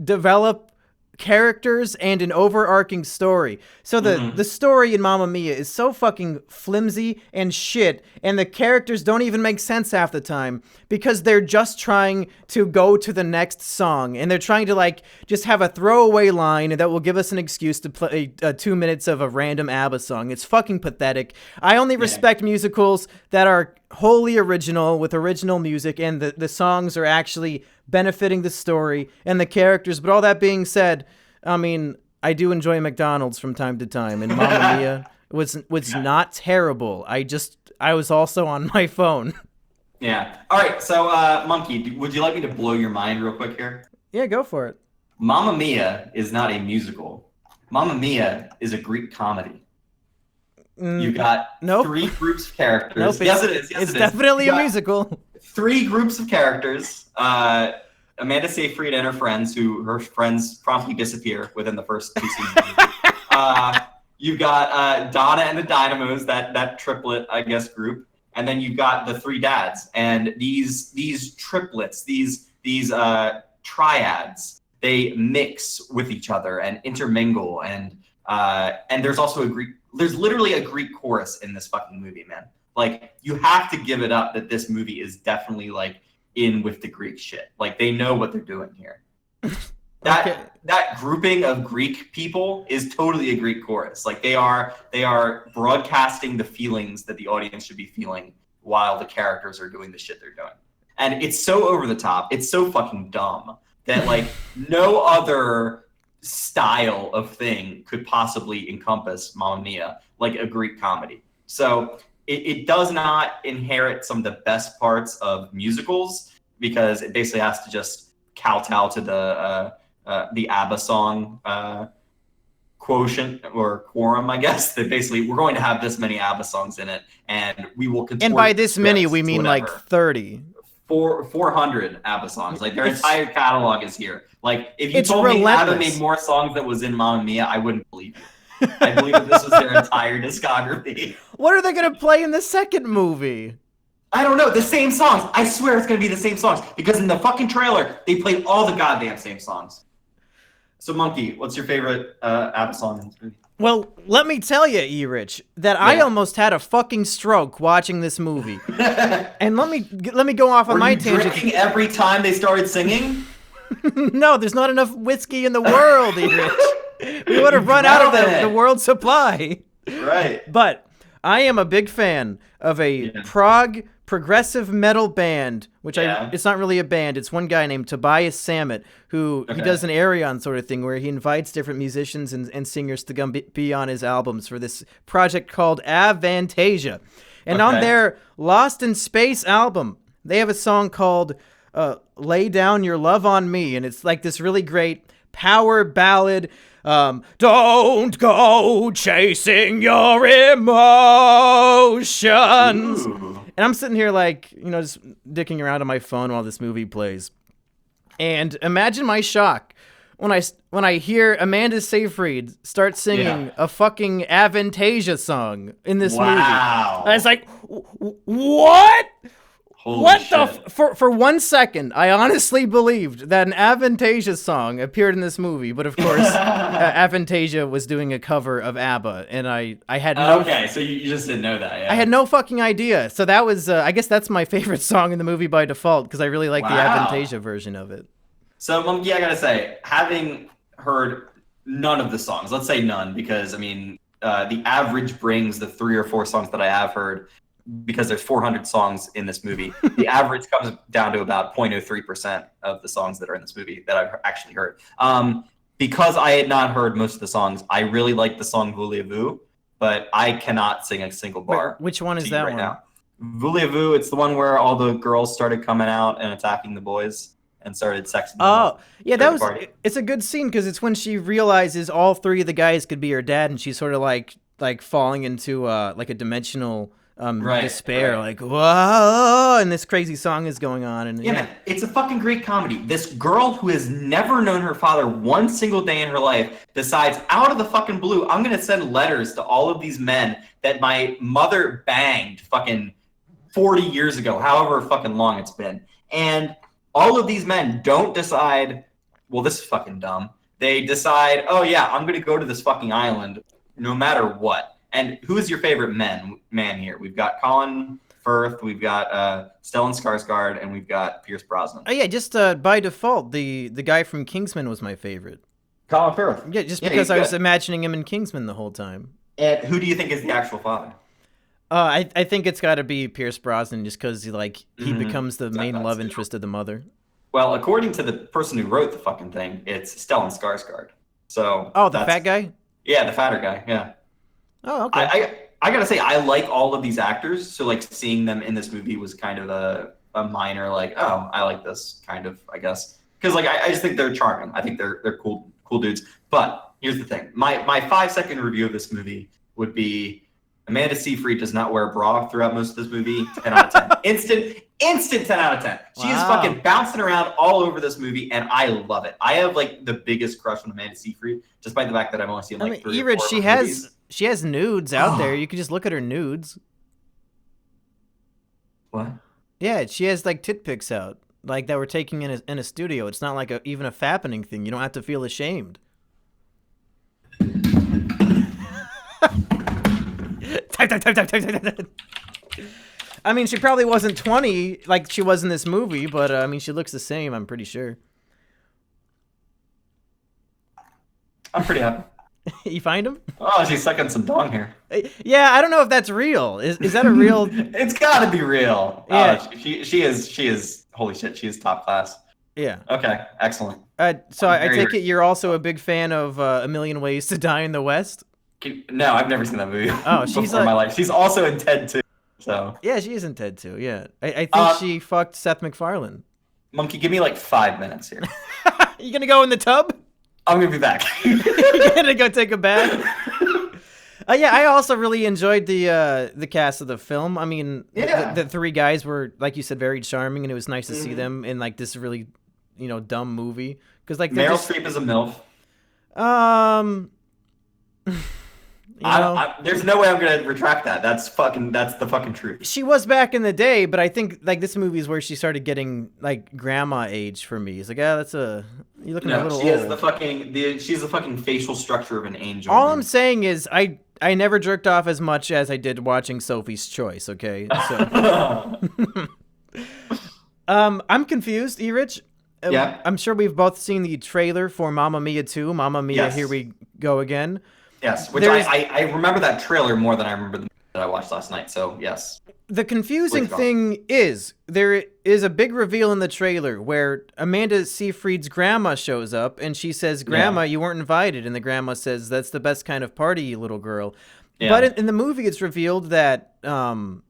develop characters and an overarching story. So the story in Mamma Mia is so fucking flimsy and shit, and the characters don't even make sense half the time because they're just trying to go to the next song, and they're trying to like just have a throwaway line that will give us an excuse to play 2 minutes of a random ABBA song. It's fucking pathetic. I only respect musicals that are wholly original with original music, and the songs are actually benefiting the story and the characters. But all that being said, I mean, I do enjoy McDonald's from time to time, and Mamma Mia was not terrible. I was also on my phone. Yeah. All right. So, Monkey, would you like me to blow your mind real quick here? Yeah, go for it. Mamma Mia is not a musical. Mamma Mia is a Greek comedy. You got three groups of characters. Nope, yes, it is. Yes, it's definitely a musical. 3 groups of characters. Amanda Seyfried and her friends, her friends promptly disappear within the first 2 seasons. You've got Donna and the Dynamos, that triplet, I guess, group. And then you've got the 3 dads. And these triplets, these triads, they mix with each other and intermingle. And there's also there's literally a Greek chorus in this fucking movie, man. Like, you have to give it up that this movie is definitely like in with the Greek shit. Like, they know what they're doing here. That grouping of Greek people is totally a Greek chorus. Like, they are broadcasting the feelings that the audience should be feeling while the characters are doing the shit they're doing. And it's so over the top, it's so fucking dumb that like no other style of thing could possibly encompass Mamma Mia like a Greek comedy. So it does not inherit some of the best parts of musicals because it basically has to just kowtow to the ABBA song quotient or quorum, I guess. That basically we're going to have this many ABBA songs in it, and we will. And by this many, we mean like 30. 400 ABBA songs. Like their entire catalog is here. Like if you told relentless. me ABBA made more songs that was in Mamma Mia, I wouldn't believe you. I believe that this was their entire discography. What are they going to play in the second movie? I don't know. The same songs. I swear it's going to be the same songs. Because in the fucking trailer, they played all the goddamn same songs. So, Monkey, what's your favorite ABBA song in this movie? Well, let me tell you, Erich, that I almost had a fucking stroke watching this movie. And let me go off on my tangent. Drinking every time they started singing? No, there's not enough whiskey in the world, Erich. We would have run out of the world supply. Right. But I am a big fan of a prog progressive metal band, which it's not really a band. It's one guy named Tobias Sammet, who he does an Arion sort of thing where he invites different musicians and singers to come be on his albums for this project called Avantasia. And on their Lost in Space album, they have a song called Lay Down Your Love on Me. And it's like this really great power ballad. Don't go chasing your emotions. Ooh. And I'm sitting here like, just dicking around on my phone while this movie plays. And imagine my shock when I hear Amanda Seyfried start singing a fucking Avantasia song in this movie. I was like, what? Holy What shit. the for 1 second, I honestly believed that an Avantasia song appeared in this movie, but of course, Avantasia was doing a cover of ABBA, and I had no. Okay, so you just didn't know that. Yeah. I had no fucking idea. So that was, I guess that's my favorite song in the movie by default because I really like the Avantasia version of it. So Monkey, I gotta say, having heard none of the songs, let's say none, because I mean, the average brings the 3 or 4 songs that I have heard. Because there's 400 songs in this movie, the average comes down to about 0.03% of the songs that are in this movie that I've actually heard. Because I had not heard most of the songs, I really like the song Voulez-vous, but I cannot sing a single bar. Wait, which one is that right one? Now. Voulez-vous, it's the one where all the girls started coming out and attacking the boys and started sexing them. Oh, yeah, that was. Party. It's a good scene because it's when she realizes all 3 of the guys could be her dad, and she's sort of like falling into like a dimensional. Despair, like whoa, and this crazy song is going on, and yeah, man, it's a fucking great comedy. This girl who has never known her father one single day in her life decides out of the fucking blue, I'm gonna send letters to all of these men that my mother banged fucking 40 years ago, however fucking long it's been, and all of these men don't decide, well, this is fucking dumb. They decide, oh yeah, I'm gonna go to this fucking island no matter what. And who is your favorite man here? We've got Colin Firth, we've got Stellan Skarsgård, and we've got Pierce Brosnan. Oh yeah, just by default, the guy from Kingsman was my favorite. Colin Firth. Yeah, just because I was imagining him in Kingsman the whole time. And who do you think is the actual father? I think it's got to be Pierce Brosnan, just because he becomes the main love interest of the mother. Well, according to the person who wrote the fucking thing, it's Stellan Skarsgård. So. Oh, the fat guy. Yeah, the fatter guy. Yeah. Oh, okay. I gotta say, I like all of these actors, so like seeing them in this movie was kind of a minor like, oh, I like this kind of, I guess, because like I just think they're charming. I think they're cool dudes. But here's the thing: my 5-second review of this movie would be Amanda Seyfried does not wear a bra throughout most of this movie. 10 out of 10. Instant 10 out of 10. She is fucking bouncing around all over this movie, and I love it. I have like the biggest crush on Amanda Seyfried, despite the fact that I've only seen like 3 or 4 movies. She has nudes out there. You can just look at her nudes. What? Yeah, she has like tit pics out, like that we're taking in a studio. It's not like even a fappening thing. You don't have to feel ashamed. Type. I mean, she probably wasn't 20 like she was in this movie, but I mean, she looks the same. I'm pretty sure. I'm pretty happy. You find him? Oh, she's sucking some dong here. Yeah, I don't know if that's real. Is that a real? It's got to be real. Yeah. Oh, she is. Holy shit, she is top class. Yeah. Okay, excellent. So I take it you're also a big fan of A Million Ways to Die in the West? No, I've never seen that movie. Oh, she's in my life. She's also in Ted 2. So. Yeah, she is in Ted 2. Yeah, I think she fucked Seth MacFarlane. Monkey, give me like 5 minutes here. You gonna go in the tub? I'm gonna be back. You're gonna go take a bath. Yeah, I also really enjoyed the cast of the film. I mean, the 3 guys were, like you said, very charming, and it was nice to see them in like this really, dumb movie. Because like Meryl Streep is a MILF. There's no way I'm gonna retract that. That's the fucking truth. She was back in the day, but I think like this movie is where she started getting like grandma age for me. It's like, you're looking a little old. She's the fucking facial structure of an angel. All I'm saying is I never jerked off as much as I did watching Sophie's Choice. Okay, so I'm confused, Erich. Yeah. I'm sure we've both seen the trailer for Mamma Mia 2. Mamma Mia, yes. Here we go again. Yes, which I remember that trailer more than I remember the movie that I watched last night. So yes. The confusing thing is there is a big reveal in the trailer where Amanda Seyfried's grandma shows up and she says, "Grandma, you weren't invited," and the grandma says, "That's the best kind of party, you little girl." Yeah. But in the movie, it's revealed that God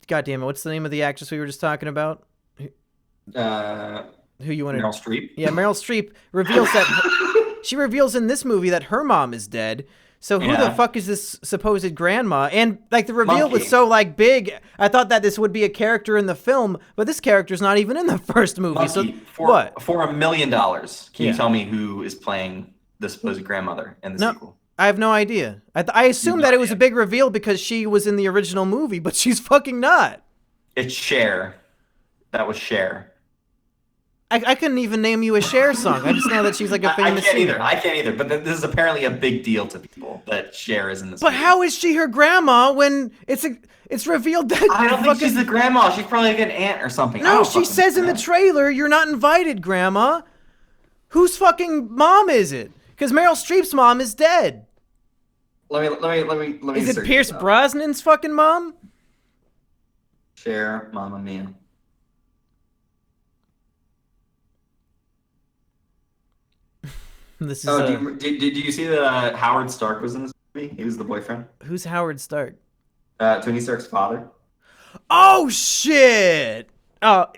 damn it, what's the name of the actress we were just talking about? Who you wanted? Meryl Streep. Yeah, Meryl Streep reveals that she reveals in this movie that her mom is dead. So who the fuck is this supposed grandma? And like the reveal was so like big, I thought that this would be a character in the film, but this character's not even in the first movie. Monkey, so what? For $1 million, can you tell me who is playing the supposed grandmother in the sequel? I have no idea. I assumed that it was a big reveal because she was in the original movie, but she's fucking not. It's Cher. That was Cher. I couldn't even name you a Cher song. I just know that she's like a famous singer. I can't either. But this is apparently a big deal to people that Cher is in this. But movie. how is she her grandma when it's revealed that I don't think she's the grandma. She's probably like an aunt or something. No, she says in the trailer, "You're not invited, Grandma." Whose fucking mom is it? Because Meryl Streep's mom is dead. Let me. Is it Pierce Brosnan's fucking mom? Cher, Mamma Mia. This is. Did you see that Howard Stark was in this movie? He was the boyfriend. Who's Howard Stark? Tony Stark's father. Oh shit! Oh,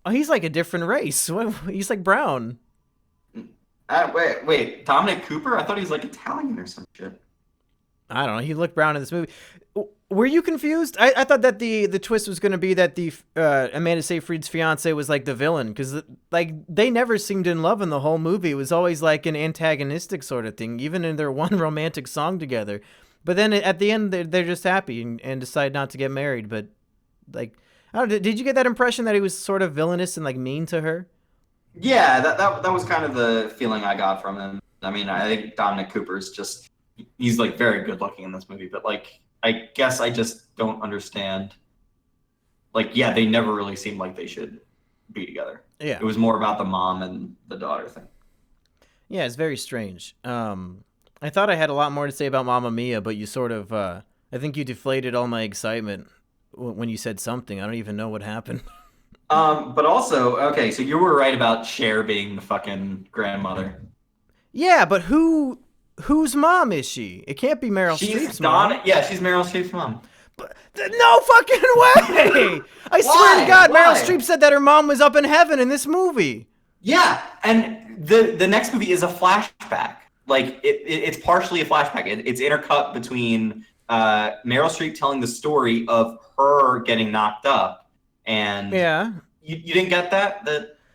he's like a different race. He's like brown. Wait, Dominic Cooper? I thought he was like Italian or some shit. I don't know. He looked brown in this movie. Were you confused? I thought that the twist was going to be that the Amanda Seyfried's fiance was like the villain, because like they never seemed in love in the whole movie. It was always like an antagonistic sort of thing, even in their one romantic song together. But then at the end, they're just happy and decide not to get married. But like, I don't know, did you get that impression that he was sort of villainous and like mean to her? Yeah, that was kind of the feeling I got from him. I mean, I think Dominic Cooper's just, he's like very good looking in this movie, but like, I guess I just don't understand. Like, yeah, they never really seemed like they should be together. Yeah. It was more about the mom and the daughter thing. Yeah, it's very strange. I thought I had a lot more to say about Mamma Mia, but you sort of, I think you deflated all my excitement when you said something. I don't even know what happened. But also, okay, so you were right about Cher being the fucking grandmother. Yeah, but whose mom is she? It can't be Meryl Streep's mom. Yeah, she's Meryl Streep's mom. But, no fucking way! I swear to God, Meryl Streep said that her mom was up in heaven in this movie. Yeah, and the next movie is a flashback. Like, it's partially a flashback. It's intercut between Meryl Streep telling the story of her getting knocked up. And yeah, you didn't get that?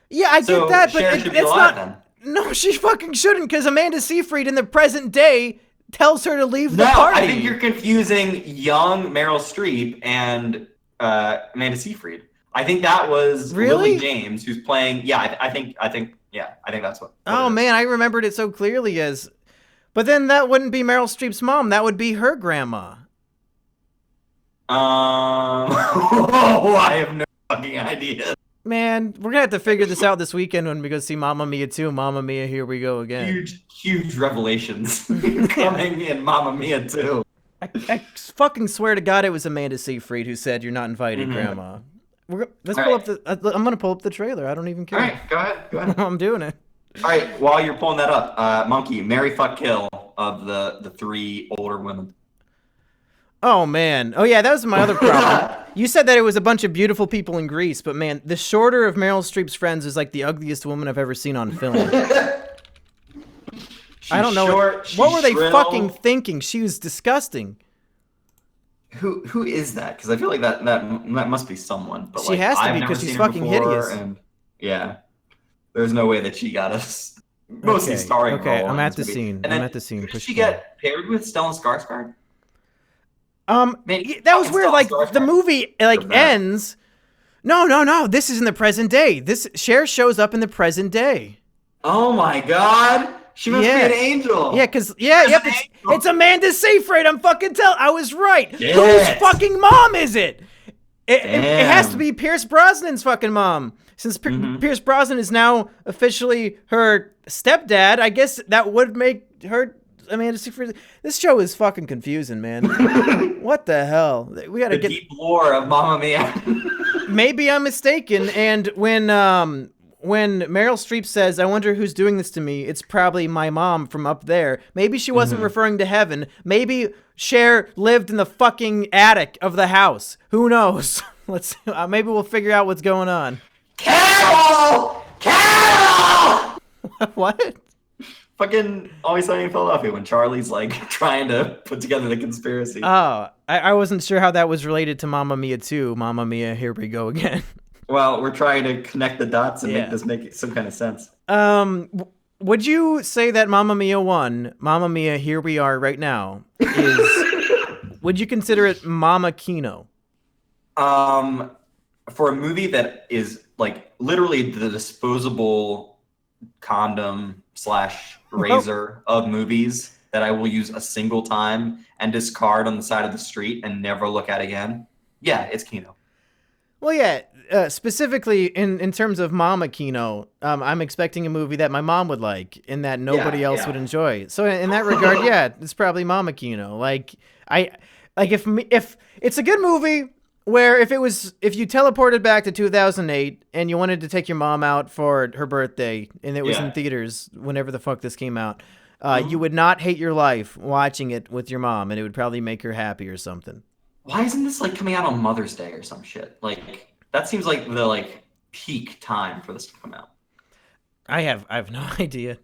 Yeah, I get that, but it's not. Then. No, she fucking shouldn't, because Amanda Seyfried in the present day tells her to leave the party. I think you're confusing young Meryl Streep and Amanda Seyfried. I think that was Lily James who's playing. Yeah, I think that's what. Oh man, I remembered it so clearly as. But then that wouldn't be Meryl Streep's mom. That would be her grandma. I have no fucking idea. Man, we're gonna have to figure this out this weekend when we go see Mamma Mia 2. Mamma Mia, here we go again. Huge revelations coming in Mamma Mia 2. I fucking swear to God it was Amanda Seyfried who said you're not invited, Grandma. Let's pull up the. I'm gonna pull up the trailer. I don't even care. All right, go ahead. I'm doing it. All right, while you're pulling that up, Monkey, marry, fuck, kill of the three older women. Oh, man. Oh, yeah, that was my other problem. You said that it was a bunch of beautiful people in Greece, but, man, the shorter of Meryl Streep's friends is like the ugliest woman I've ever seen on film. I don't know. What were they fucking thinking? She was disgusting. Who is that? Because I feel like that must be someone. But she has to be because she's fucking hideous. And yeah, there's no way that she got us mostly starring. Okay, I'm at the scene. I'm at the scene. Did she get paired with Stellan Skarsgård? Man, that was weird. Like the movie, ends. No. This is in the present day. This Cher shows up in the present day. Oh my God, she must be an angel. Yeah, because it's Amanda Seyfried. I'm fucking I was right. Yes. Whose fucking mom is it? It has to be Pierce Brosnan's fucking mom. Since Pierce Brosnan is now officially her stepdad, I guess that would make her. Amanda Seyfried. This show is fucking confusing, man. What the hell? We gotta get deep lore of Mamma Mia. Maybe I'm mistaken. And when Meryl Streep says, "I wonder who's doing this to me," it's probably my mom from up there. Maybe she wasn't referring to heaven. Maybe Cher lived in the fucking attic of the house. Who knows? Let's. Maybe we'll figure out what's going on. Carol! What? Fucking Always Sunny in Philadelphia when Charlie's like trying to put together the conspiracy. Oh, I wasn't sure how that was related to Mamma Mia 2. Mamma Mia, here we go again. Well, we're trying to connect the dots and make this make some kind of sense. Would you say that Mamma Mia 1, Mamma Mia, here we are right now, is, would you consider it Mama KINO? for a movie that is like literally the disposable condom / razor of movies that I will use a single time and discard on the side of the street and never look at again. Yeah, it's KINO. Well, yeah, specifically in terms of Mama KINO, I'm expecting a movie that my mom would like and that nobody else would enjoy. So in that regard, yeah, it's probably Mama KINO. Like if it's a good movie where if you teleported back to 2008 and you wanted to take your mom out for her birthday and it was in theaters whenever the fuck this came out, you would not hate your life watching it with your mom, and it would probably make her happy or something. Why isn't this like coming out on Mother's Day or some shit? Like that seems like the like peak time for this to come out. I have no idea.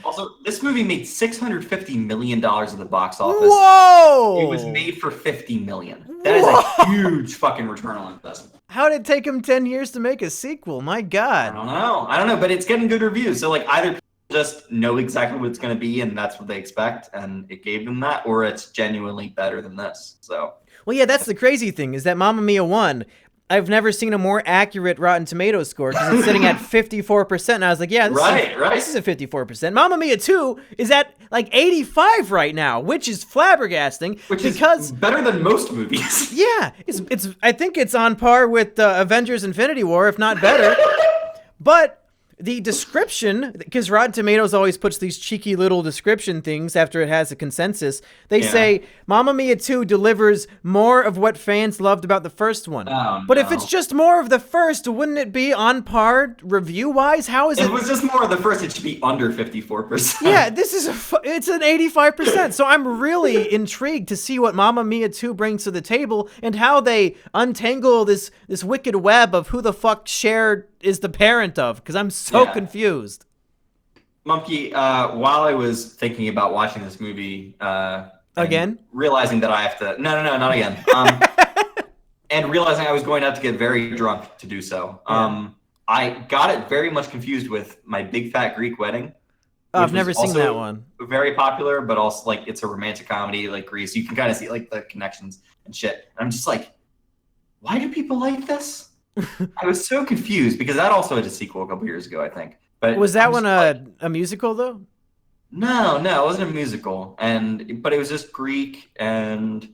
Also, this movie made $650 million at the box office. Whoa! It was made for $50 million. That is a huge fucking return on investment. How did it take him 10 years to make a sequel? My God. I don't know, but it's getting good reviews. So like either people just know exactly what it's going to be and that's what they expect and it gave them that, or it's genuinely better than this. So. Well, yeah, that's the crazy thing is that Mamma Mia 1, I've never seen a more accurate Rotten Tomatoes score because it's sitting at 54%. And I was like, yeah, this is a 54%. Mamma Mia 2 is at like 85 right now, which is flabbergasting. Because is better than most movies. Yeah, it's. I think it's on par with Avengers Infinity War, if not better. But the description, because Rotten Tomatoes always puts these cheeky little description things after it has a consensus. They say, Mamma Mia 2 delivers more of what fans loved about the first one. But if it's just more of the first, wouldn't it be on par review-wise? How is it? If it was just more of the first, it should be under 54%. Yeah, this is it's an 85%. So I'm really intrigued to see what Mamma Mia 2 brings to the table and how they untangle this wicked web of who the fuck Cher is the parent of, because I'm so confused. Monkey, while I was thinking about watching this movie again, realizing that I have to not again, and realizing I was going to have to get very drunk to do so, I got it very much confused with My Big Fat Greek Wedding. I've never seen that one. Very popular, but also like it's a romantic comedy like Grease. You can kind of see like the connections and shit. And I'm just like, why do people like this? I was so confused because that also had a sequel a couple years ago, I think. But was that one a musical though? No, it wasn't a musical, but it was just Greek and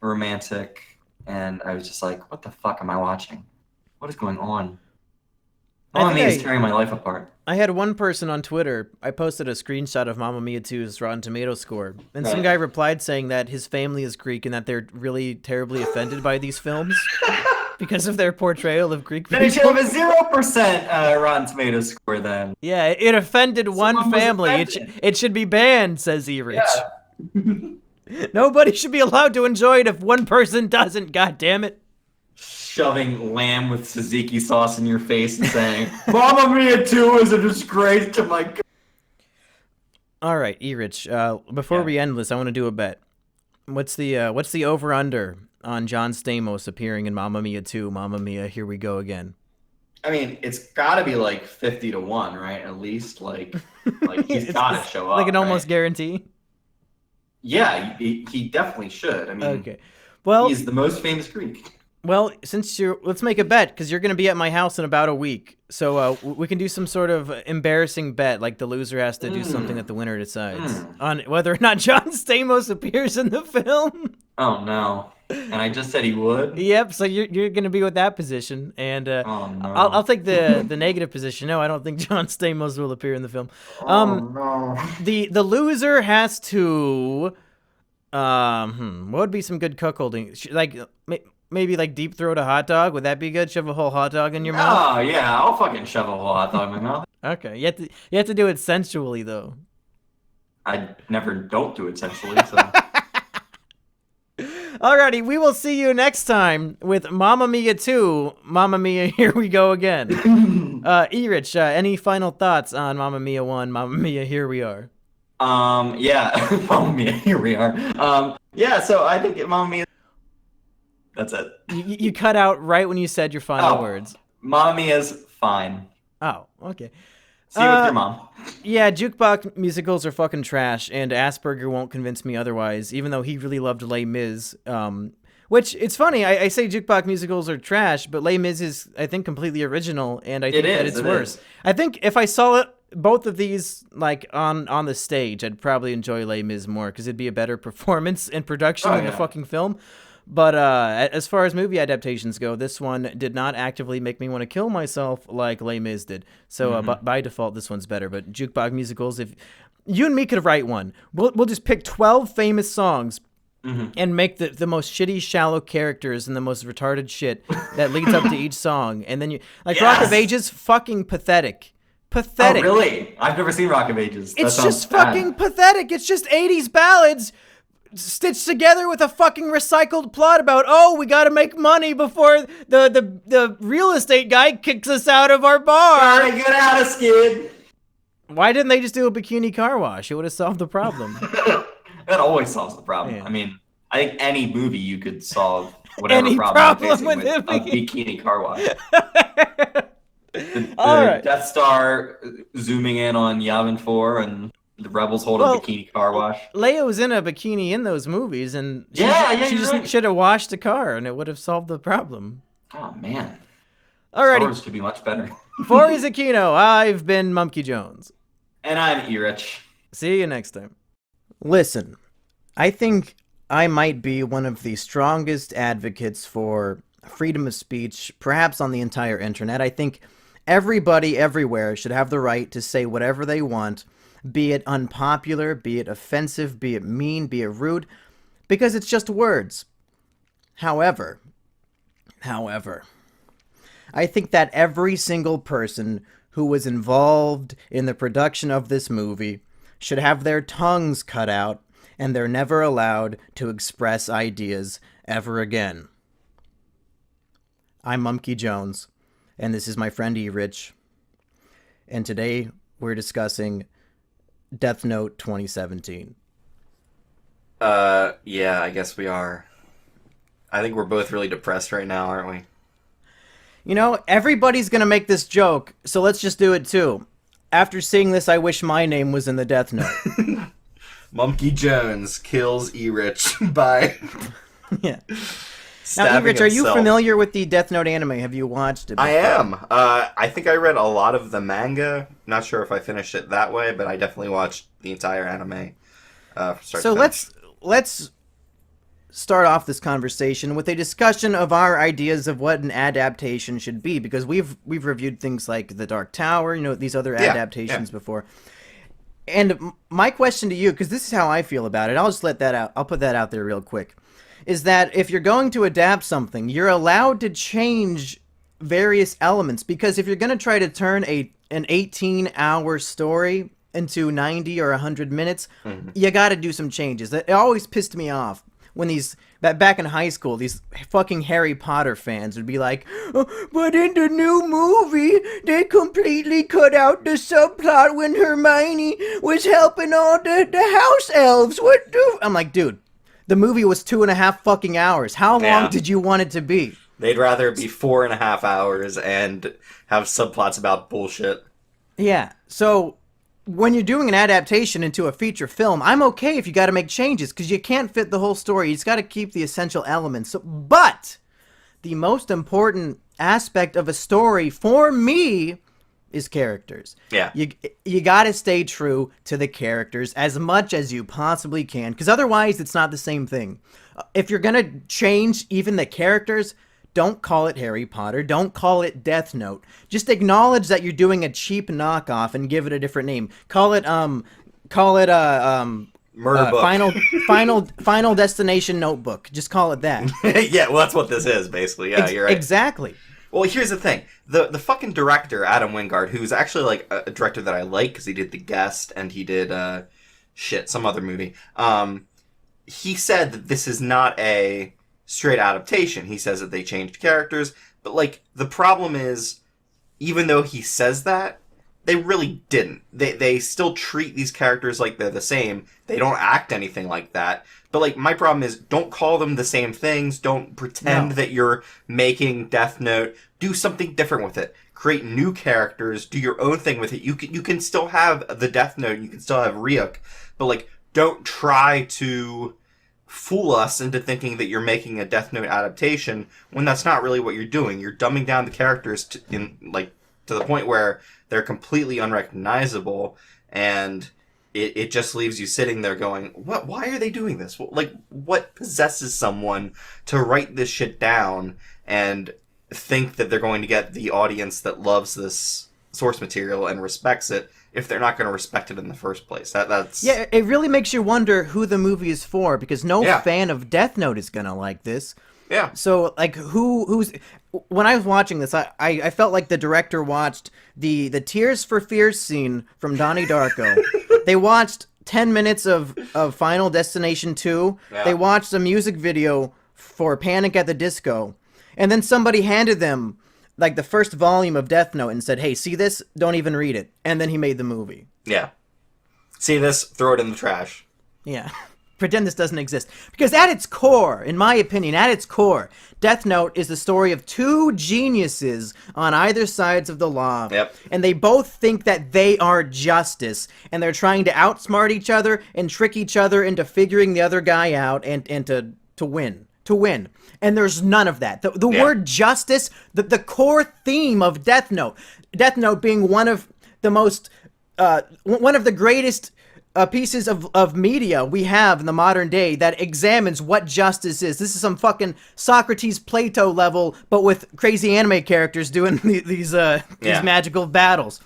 romantic, and I was just like, what the fuck am I watching? What is going on? Mamma Mia is tearing my life apart. I had one person on Twitter, I posted a screenshot of Mamma Mia 2's Rotten Tomatoes score, and some guy replied saying that his family is Greek and that they're really terribly offended by these films. Because of their portrayal of Greek people. Then it should have a 0% Rotten Tomatoes score then. Yeah, it offended one family. It should be banned, says Erich. Yeah. Nobody should be allowed to enjoy it if one person doesn't, God damn it. Shoving lamb with tzatziki sauce in your face and saying, Mamma Mia 2 is a disgrace to my... All right, Erich, before we end this, I want to do a bet. What's the over-under on John Stamos appearing in Mamma Mia 2, Mamma Mia, Here We Go Again? I mean, it's got to be like 50-1, right? At least, like he's got to show up. Like an almost guarantee? Yeah, he definitely should. I mean, okay. Well, he's the most famous Greek. Well, let's make a bet, because you're going to be at my house in about a week. So we can do some sort of embarrassing bet, like the loser has to do something that the winner decides on whether or not John Stamos appears in the film. Oh, no. And I just said he would? Yep, so you're going to be with that position. And I'll take the negative position. No, I don't think John Stamos will appear in the film. No. The loser has to... what would be some good cuckolding? Like... Maybe like deep throat a hot dog. Would that be good? Shove a whole hot dog in your mouth? Oh yeah, I'll fucking shove a whole hot dog in my mouth. Okay, you have to do it sensually though. I never don't do it sensually. So. Alrighty, we will see you next time with Mamma Mia 2, Mamma Mia, Here We Go Again. Erich, any final thoughts on Mamma Mia 1, Mamma Mia, Here We Are? Yeah, Mamma Mia, Here We Are. Yeah, so I think Mamma Mia. That's it. You cut out right when you said your final words. Mamma Mia's fine. Oh, okay. See you with your mom. Yeah, jukebox musicals are fucking trash, and Assburger won't convince me otherwise, even though he really loved Les Mis. Which, it's funny, I say jukebox musicals are trash, but Les Mis is, I think, completely original, and I think that it's worse. I think if I saw both of these like on the stage, I'd probably enjoy Les Mis more, because it'd be a better performance and production than the fucking film. But as far as movie adaptations go, this one did not actively make me want to kill myself like Les Mis did. So by default, this one's better. But jukebox musicals, if you and me could write one, we'll just pick 12 famous songs and make the most shitty, shallow characters and the most retarded shit that leads up to each song. And then Rock of Ages, fucking pathetic. Pathetic. Oh, really? I've never seen Rock of Ages. It's just fucking pathetic. It's just 80s ballads stitched together with a fucking recycled plot about, we gotta make money before the real estate guy kicks us out of our bar. Gotta get out of skid. Why didn't they just do a bikini car wash? It would have solved the problem. That always solves the problem. Yeah. I mean, I think any movie you could solve whatever Any problem you're problem facing with with a bikini car wash. The All right. Death Star zooming in on Yavin 4 and the rebels hold a bikini car wash. Leia was in a bikini in those movies, and she just should have washed the car, and it would have solved the problem. Oh, man. Alrighty. Star Wars could be much better. For is a KINO, I've been Mumkey Jones. And I'm Erich. See you next time. Listen, I think I might be one of the strongest advocates for freedom of speech, perhaps on the entire internet. I think everybody everywhere should have the right to say whatever they want, be it unpopular, be it offensive, be it mean, be it rude, because it's just words. However, I think that every single person who was involved in the production of this movie should have their tongues cut out, and they're never allowed to express ideas ever again. I'm Mumkey Jones, and this is my friend Erich, and today we're discussing Death Note 2017. Yeah, I guess we are. I think we're both really depressed right now, aren't we? You know, everybody's gonna make this joke, so let's just do it too. After seeing this, I wish my name was in the Death Note. Mumkey Jones kills Erich by yeah. Now, Erich, are you familiar with the Death Note anime? Have you watched it before? I am. I think I read a lot of the manga. Not sure if I finished it that way, but I definitely watched the entire anime. So let's start off this conversation with a discussion of our ideas of what an adaptation should be, because we've reviewed things like The Dark Tower, these other adaptations before. And my question to you, because this is how I feel about it, I'll just let that out. I'll put that out there real quick. Is that if you're going to adapt something, you're allowed to change various elements, because if you're going to try to turn an 18-hour story into 90 or 100 minutes, you got to do some changes. It always pissed me off when back in high school, these fucking Harry Potter fans would be like, but in the new movie, they completely cut out the subplot when Hermione was helping all the house elves. I'm like, dude, the movie was 2.5 fucking hours. How long did you want it to be? They'd rather be 4.5 hours and have subplots about bullshit. Yeah, so when you're doing an adaptation into a feature film, I'm okay if you got to make changes, because you can't fit the whole story. You just got to keep the essential elements. But the most important aspect of a story for me is characters. Yeah. You got to stay true to the characters as much as you possibly can, because otherwise it's not the same thing. If you're going to change even the characters, don't call it Harry Potter. Don't call it Death Note. Just acknowledge that you're doing a cheap knockoff and give it a different name. Call it Murder Book. Final Destination Notebook. Just call it that. Yeah, well, that's what this is, basically. Yeah, you're right. Exactly. Well, here's the thing. The fucking director, Adam Wingard, who's actually like a director that I like because he did The Guest and he did some other movie. He said that this is not a straight adaptation. He says that they changed characters, but like the problem is, even though he says that, they really didn't. They still treat these characters like they're the same. They don't act anything like that. But like my problem is, don't call them the same things. Don't pretend that you're making Death Note. Do something different with it. Create new characters. Do your own thing with it. You can still have the Death Note. You can still have Ryuk, but like don't try to fool us into thinking that you're making a Death Note adaptation when that's not really what you're doing. You're dumbing down the characters to the point where they're completely unrecognizable, and it just leaves you sitting there going, "What? Why are they doing this? Like, what possesses someone to write this shit down and think that they're going to get the audience that loves this source material and respects it if they're not going to respect it in the first place?" That's Yeah, it really makes you wonder who the movie is for, because no fan of Death Note is gonna like this. Yeah. So, like, who's... When I was watching this, I felt like the director watched the Tears for Fears scene from Donnie Darko. They watched 10 minutes of Final Destination 2. Yeah. They watched a music video for Panic at the Disco. And then somebody handed them, like, the first volume of Death Note and said, "Hey, see this? Don't even read it." And then he made the movie. Yeah. See this? Throw it in the trash. Yeah. Pretend this doesn't exist. Because at its core, in my opinion, at its core, Death Note is the story of two geniuses on either sides of the law. Yep. And they both think that they are justice. And they're trying to outsmart each other and trick each other into figuring the other guy out and to win. To win. And there's none of that. The word justice, the core theme of Death Note. Death Note being one of the most, one of the greatest pieces of media we have in the modern day that examines what justice is. This is some fucking Socrates Plato level, but with crazy anime characters doing these magical battles.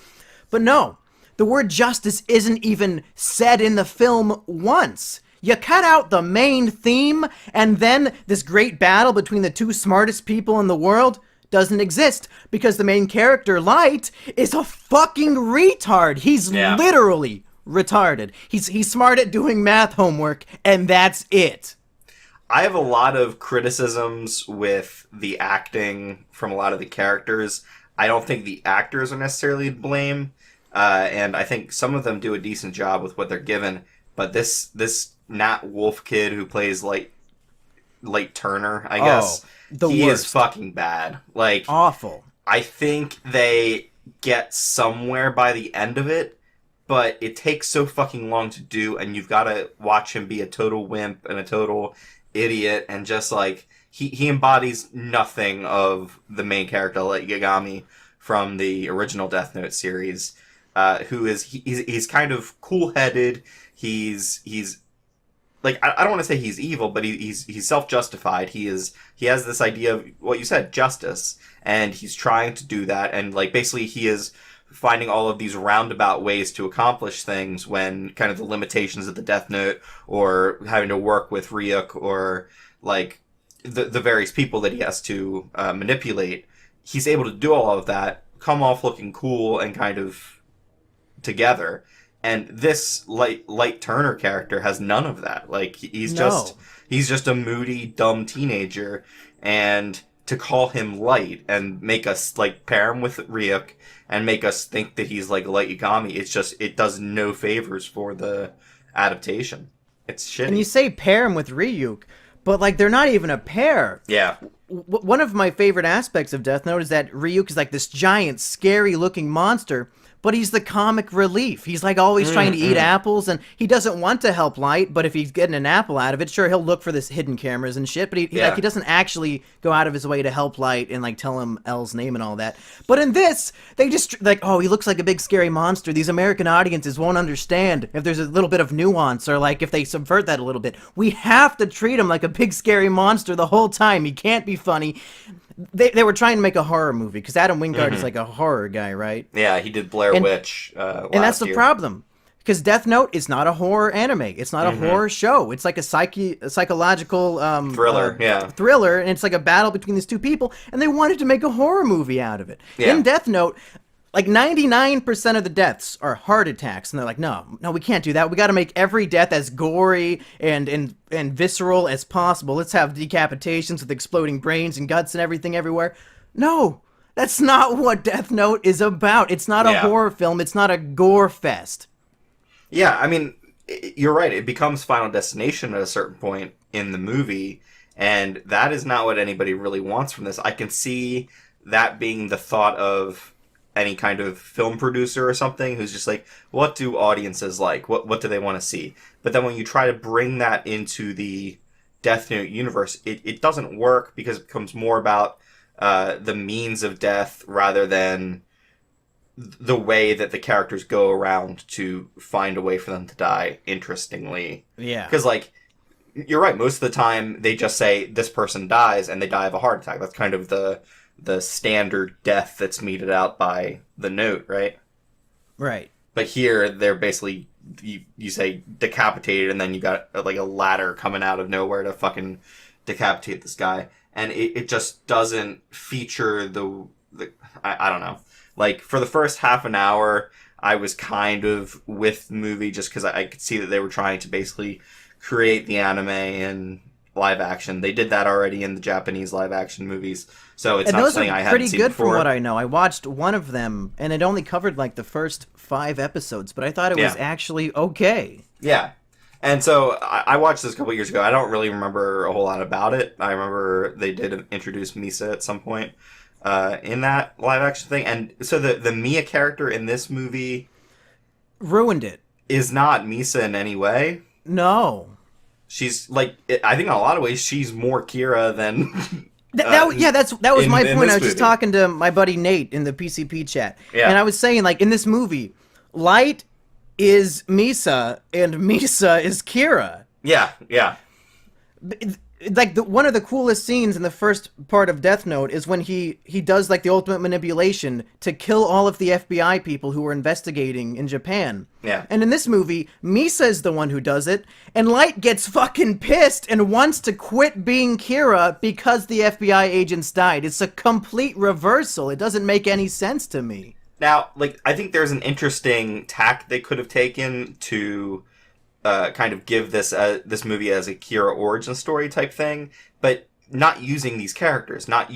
But no, the word justice isn't even said in the film once. You cut out the main theme, and then this great battle between the two smartest people in the world doesn't exist, because the main character, Light, is a fucking retard. He's literally retarded. He's smart at doing math homework, and that's it. I have a lot of criticisms with the acting from a lot of the characters. I don't think the actors are necessarily to blame, and I think some of them do a decent job with what they're given. But this Nat Wolf kid who plays Light Turner, I guess, he is fucking bad. Like, awful. I think they get somewhere by the end of it, but it takes so fucking long to do, and you've got to watch him be a total wimp and a total idiot, and just like he embodies nothing of the main character, like Yagami from the original Death Note series, who is he's kind of cool-headed. He's like, I don't want to say he's evil, but he's self-justified. He has this idea of what you said, justice, and he's trying to do that, and like basically he is finding all of these roundabout ways to accomplish things when kind of the limitations of the Death Note, or having to work with Ryuk, or like the various people that he has to manipulate. He's able to do all of that, come off looking cool and kind of together. And this Light Turner character has none of that. Like, he's just a moody, dumb teenager, and to call him Light and make us like pair him with Ryuk and make us think that he's like Light Yagami, it does no favors for the adaptation. It's shitty. And you say pair him with Ryuk, but like they're not even a pair. Yeah. One of my favorite aspects of Death Note is that Ryuk is like this giant, scary-looking monster, but he's the comic relief. He's like always trying to eat apples, and he doesn't want to help Light, but if he's getting an apple out of it, sure, he'll look for this hidden cameras and shit, but he doesn't actually go out of his way to help Light and like tell him L's name and all that. But in this, they just like, oh, he looks like a big scary monster. These American audiences won't understand if there's a little bit of nuance, or like if they subvert that a little bit. We have to treat him like a big scary monster the whole time. He can't be funny. They were trying to make a horror movie, because Adam Wingard is like a horror guy, right? Yeah, he did Blair Witch last and that's the year. problem, because Death Note is not a horror anime. It's not a horror show. It's like a psychological thriller, thriller, and it's like a battle between these two people, and they wanted to make a horror movie out of it. Yeah. In Death Note, like 99% of the deaths are heart attacks, and they're like, no, we can't do that. We got to make every death as gory and visceral as possible. Let's have decapitations with exploding brains and guts and everything everywhere. No, that's not what Death Note is about. It's not a horror film. It's not a gore fest. Yeah, I mean, you're right. It becomes Final Destination at a certain point in the movie, and that is not what anybody really wants from this. I can see that being the thought of any kind of film producer or something who's just like, what do audiences like? What do they want to see? But then when you try to bring that into the Death Note universe, it doesn't work because it becomes more about the means of death rather than the way that the characters go around to find a way for them to die interestingly. Yeah. Because, like, you're right, most of the time they just say this person dies and they die of a heart attack. That's kind of the standard death that's meted out by the note, right? Right. But here, they're basically, you say decapitated, and then you got like a ladder coming out of nowhere to fucking decapitate this guy. And it just doesn't feature the I don't know. Like, for the first half an hour, I was kind of with the movie just because I could see that they were trying to basically create the anime in live action. They did that already in the Japanese live action movies, so it's not something I hadn't seen before. Those are pretty good from what I know. I watched one of them, and it only covered like the first 5 episodes, but I thought it was actually okay. Yeah. And so I watched this a couple years ago. I don't really remember a whole lot about it. I remember they did introduce Misa at some point in that live action thing. And so the Mia character in this movie ruined it. Is not Misa in any way. No. She's like, I think in a lot of ways she's more Kira than that was my point. I was just talking to my buddy Nate in the PCP chat. Yeah. And I was saying, like, in this movie, Light is Misa and Misa is Kira. Yeah, yeah. Like, one of the coolest scenes in the first part of Death Note is when he does, like, the ultimate manipulation to kill all of the FBI people who were investigating in Japan. Yeah. And in this movie, Misa is the one who does it, and Light gets fucking pissed and wants to quit being Kira because the FBI agents died. It's a complete reversal. It doesn't make any sense to me. Now, like, I think there's an interesting tack they could have taken to kind of give this movie as a Kira origin story type thing, but not using these characters, not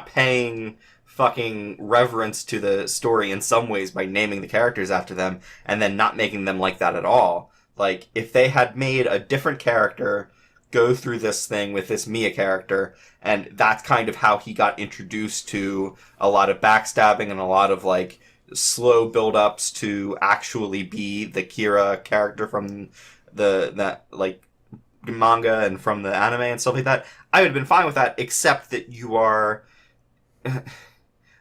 paying fucking reverence to the story in some ways by naming the characters after them, and then not making them like that at all. Like, if they had made a different character go through this thing with this Mia character, and that's kind of how he got introduced to a lot of backstabbing and a lot of, like, slow build-ups to actually be the Kira character from that like manga and from the anime and stuff like that, I would have been fine with that, except that you are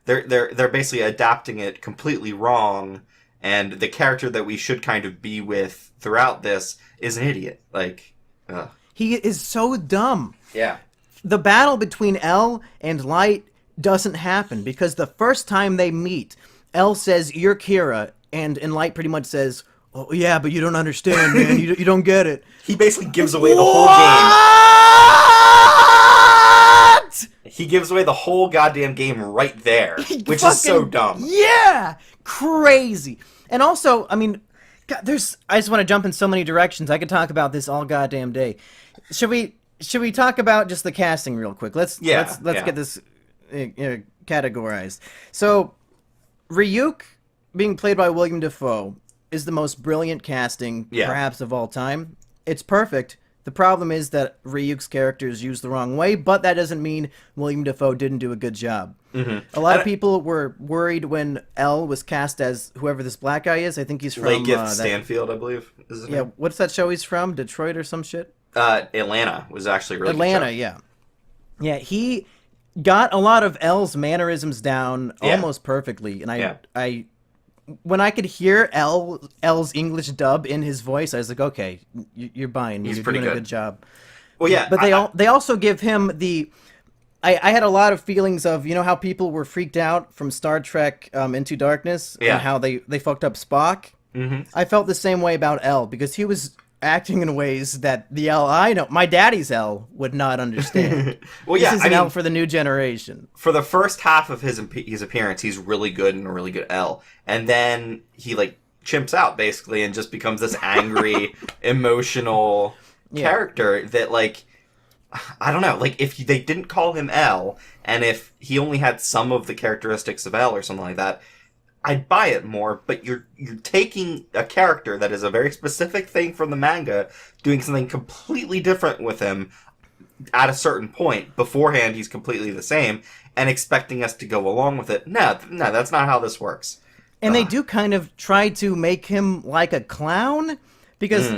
they're basically adapting it completely wrong, and the character that we should kind of be with throughout this is an idiot. Like, he is so dumb. Yeah. The battle between L and Light doesn't happen because the first time they meet, L says, "You're Kira," and Light pretty much says, "Oh, yeah, but you don't understand, man. You don't get it." He basically gives away the whole game. He gives away the whole goddamn game right there, which is so dumb. Yeah! Crazy. And also, I mean, God, I just want to jump in so many directions. I could talk about this all goddamn day. Should we talk about just the casting real quick? Let's get this categorized. So, Ryuk, being played by William Dafoe, is the most brilliant casting, perhaps, of all time. It's perfect. The problem is that Ryuk's character is used the wrong way, but that doesn't mean William Dafoe didn't do a good job. Mm-hmm. A lot of people were worried when L was cast as whoever this black guy is. I think he's from... Lakeith Stanfield, I believe. Is his name? What's that show he's from? Detroit or some shit? Atlanta was actually a really good show. Atlanta, yeah. Yeah, he got a lot of L's mannerisms down almost perfectly, and I when I could hear L's English dub in his voice, I was like, okay, you're buying. You're doing a good job. Well, yeah, but they also give him the. I had a lot of feelings of, you know how people were freaked out from Star Trek Into Darkness and how they fucked up Spock. Mm-hmm. I felt the same way about L because he was acting in ways that the L I know, my daddy's L, would not understand. Well, this is an L for the new generation. For the first half of his appearance, he's really good and a really good L, and then he like chimps out basically and just becomes this angry, emotional character that, like, I don't know, like if they didn't call him L, and if he only had some of the characteristics of L or something like that, I'd buy it more, but you're taking a character that is a very specific thing from the manga, doing something completely different with him at a certain point. Beforehand, he's completely the same, and expecting us to go along with it. No, that's not how this works. And they do kind of try to make him like a clown, Because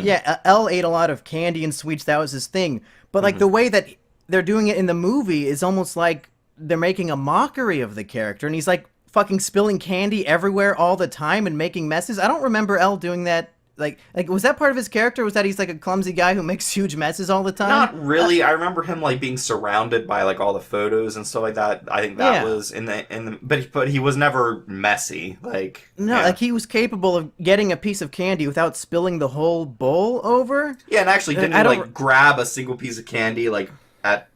Elle ate a lot of candy and sweets. That was his thing. But like the way that they're doing it in the movie is almost like they're making a mockery of the character, and he's like fucking spilling candy everywhere all the time and making messes. I don't remember Elle doing that. Like was that part of his character? Was that he's like a clumsy guy who makes huge messes all the time? Not really. I remember him like being surrounded by like all the photos and stuff like that. I think that was in the but he was never messy. Like like he was capable of getting a piece of candy without spilling the whole bowl over. Yeah, and actually didn't he like grab a single piece of candy like at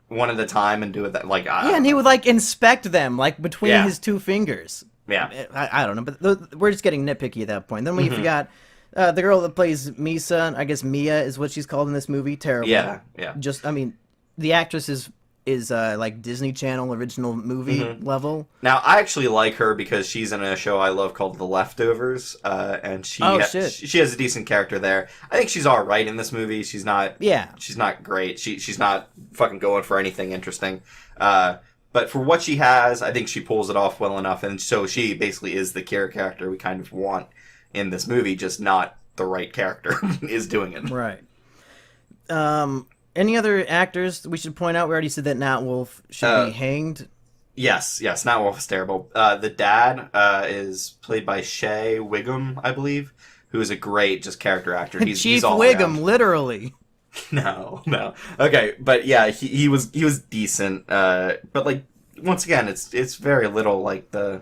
one at a time and do it that like and he would like inspect them like between his two fingers. Yeah, I don't know, but we're just getting nitpicky at that point. Then we forgot the girl that plays Misa. I guess Mia is what she's called in this movie. Terrible. Yeah. Just I mean, the actress is like Disney Channel original movie level. Now I actually like her because she's in a show I love called The Leftovers, and she has a decent character there. I think she's all right in this movie. She's not great. She's not fucking going for anything interesting. But for what she has, I think she pulls it off well enough, and so she basically is the character we kind of want in this movie, just not the right character is doing it. Right. Any other actors we should point out? We already said that Nat Wolff should be hanged. Yes, Nat Wolff is terrible. The dad is played by Shea Wiggum, I believe, who is a great just character actor. He's all Wiggum, around. Literally. No. Okay, but yeah, he was decent. But like once again, it's very little like the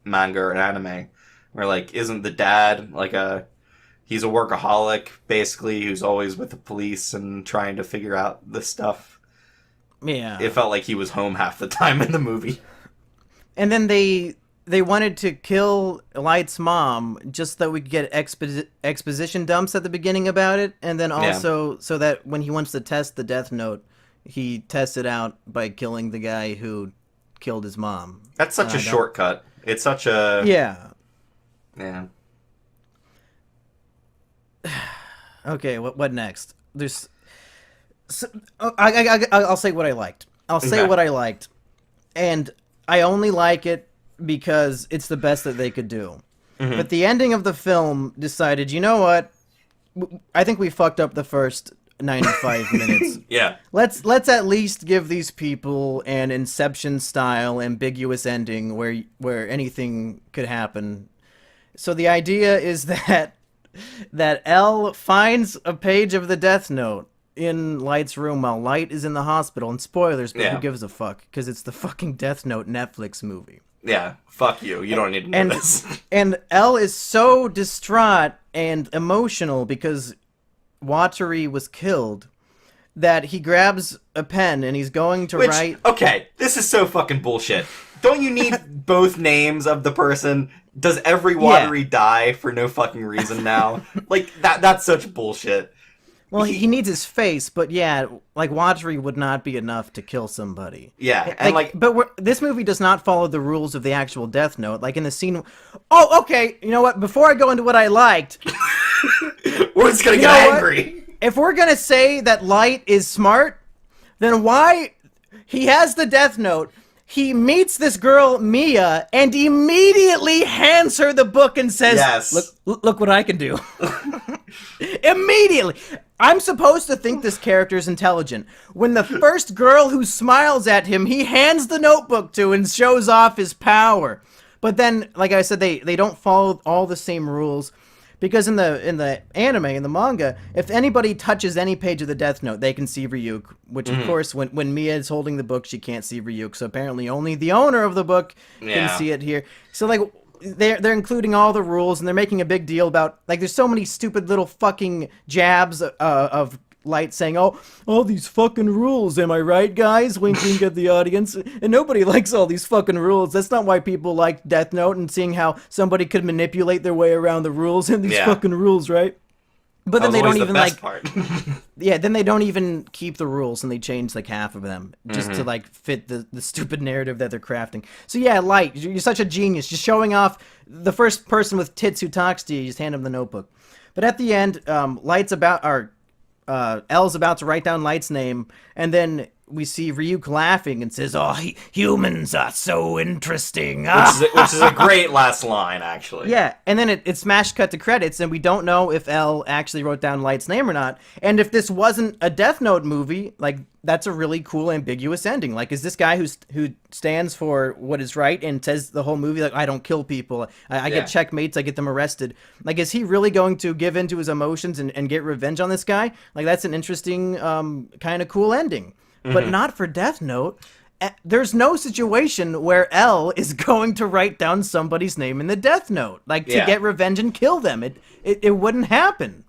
manga or anime, where like isn't the dad like he's a workaholic basically who's always with the police and trying to figure out this stuff. Yeah, it felt like he was home half the time in the movie. And then they wanted to kill Light's mom just so we could get exposition dumps at the beginning about it, and then also so that when he wants to test the Death Note, he tests it out by killing the guy who killed his mom. That's such a shortcut. It's such a... Yeah. Okay, what next? There's... I'll say what I liked. What I liked. And I only like it because it's the best that they could do. But the ending of the film decided, you know what? I think we fucked up the first 95 minutes. Yeah. Let's at least give these people an Inception style ambiguous ending where anything could happen. So the idea is that Elle finds a page of the Death Note in Light's room while Light is in the hospital. And spoilers, but who gives a fuck? Because it's the fucking Death Note Netflix movie. Yeah, fuck you. You don't need to know this. And Elle is so distraught and emotional because Watari was killed that he grabs a pen and he's going to write... Okay, this is so fucking bullshit. Don't you need both names of the person? Does every Watari die for no fucking reason now? Like, that's such bullshit. Well, he needs his face, but yeah, like Watari would not be enough to kill somebody. Yeah, and but this movie does not follow the rules of the actual Death Note. Like in the scene, oh, okay, you know what? Before I go into what I liked, we're just gonna get angry. If we're gonna say that Light is smart, then why he has the Death Note? He meets this girl Mia and immediately hands her the book and says, "Yes, look what I can do." Immediately. I'm supposed to think this character is intelligent. When the first girl who smiles at him, he hands the notebook to and shows off his power. But then, like I said, they don't follow all the same rules. Because in the anime, in the manga, if anybody touches any page of the Death Note, they can see Ryuk. Which, of course, when Mia is holding the book, she can't see Ryuk. So apparently only the owner of the book can see it here. So, like... They're including all the rules, and they're making a big deal about, like, there's so many stupid little fucking jabs of Light saying, oh, all these fucking rules, am I right, guys? Wink, wink at the audience. And nobody likes all these fucking rules. That's not why people like Death Note and seeing how somebody could manipulate their way around the rules and these fucking rules, right? But then they don't even then they don't even keep the rules and they change like half of them just to like fit the stupid narrative that they're crafting. So yeah, Light, you're such a genius, just showing off the first person with tits who talks to you. Just hand him the notebook. But at the end, Elle's about to write down Light's name, and then we see Ryuk laughing and says, "Oh, humans are so interesting." Which is a great last line, actually. Yeah, and then it smash cut to credits, and we don't know if L actually wrote down Light's name or not. And if this wasn't a Death Note movie, like, that's a really cool, ambiguous ending. Like, is this guy who stands for what is right and says the whole movie, like, I don't kill people, I get checkmates, I get them arrested. Like, is he really going to give into his emotions and get revenge on this guy? Like, that's an interesting, kind of cool ending. But not for Death Note. There's no situation where L is going to write down somebody's name in the Death Note, like, to get revenge and kill them. It wouldn't happen.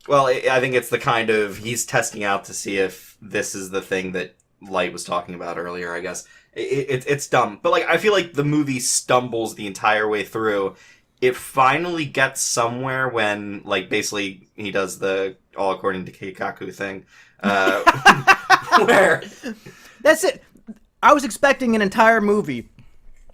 Well, I think it's the kind of, he's testing out to see if this is the thing that Light was talking about earlier, I guess. It's dumb. But, like, I feel like the movie stumbles the entire way through. It finally gets somewhere when, like, basically he does the all according to Keikaku thing. Where? That's it. I was expecting an entire movie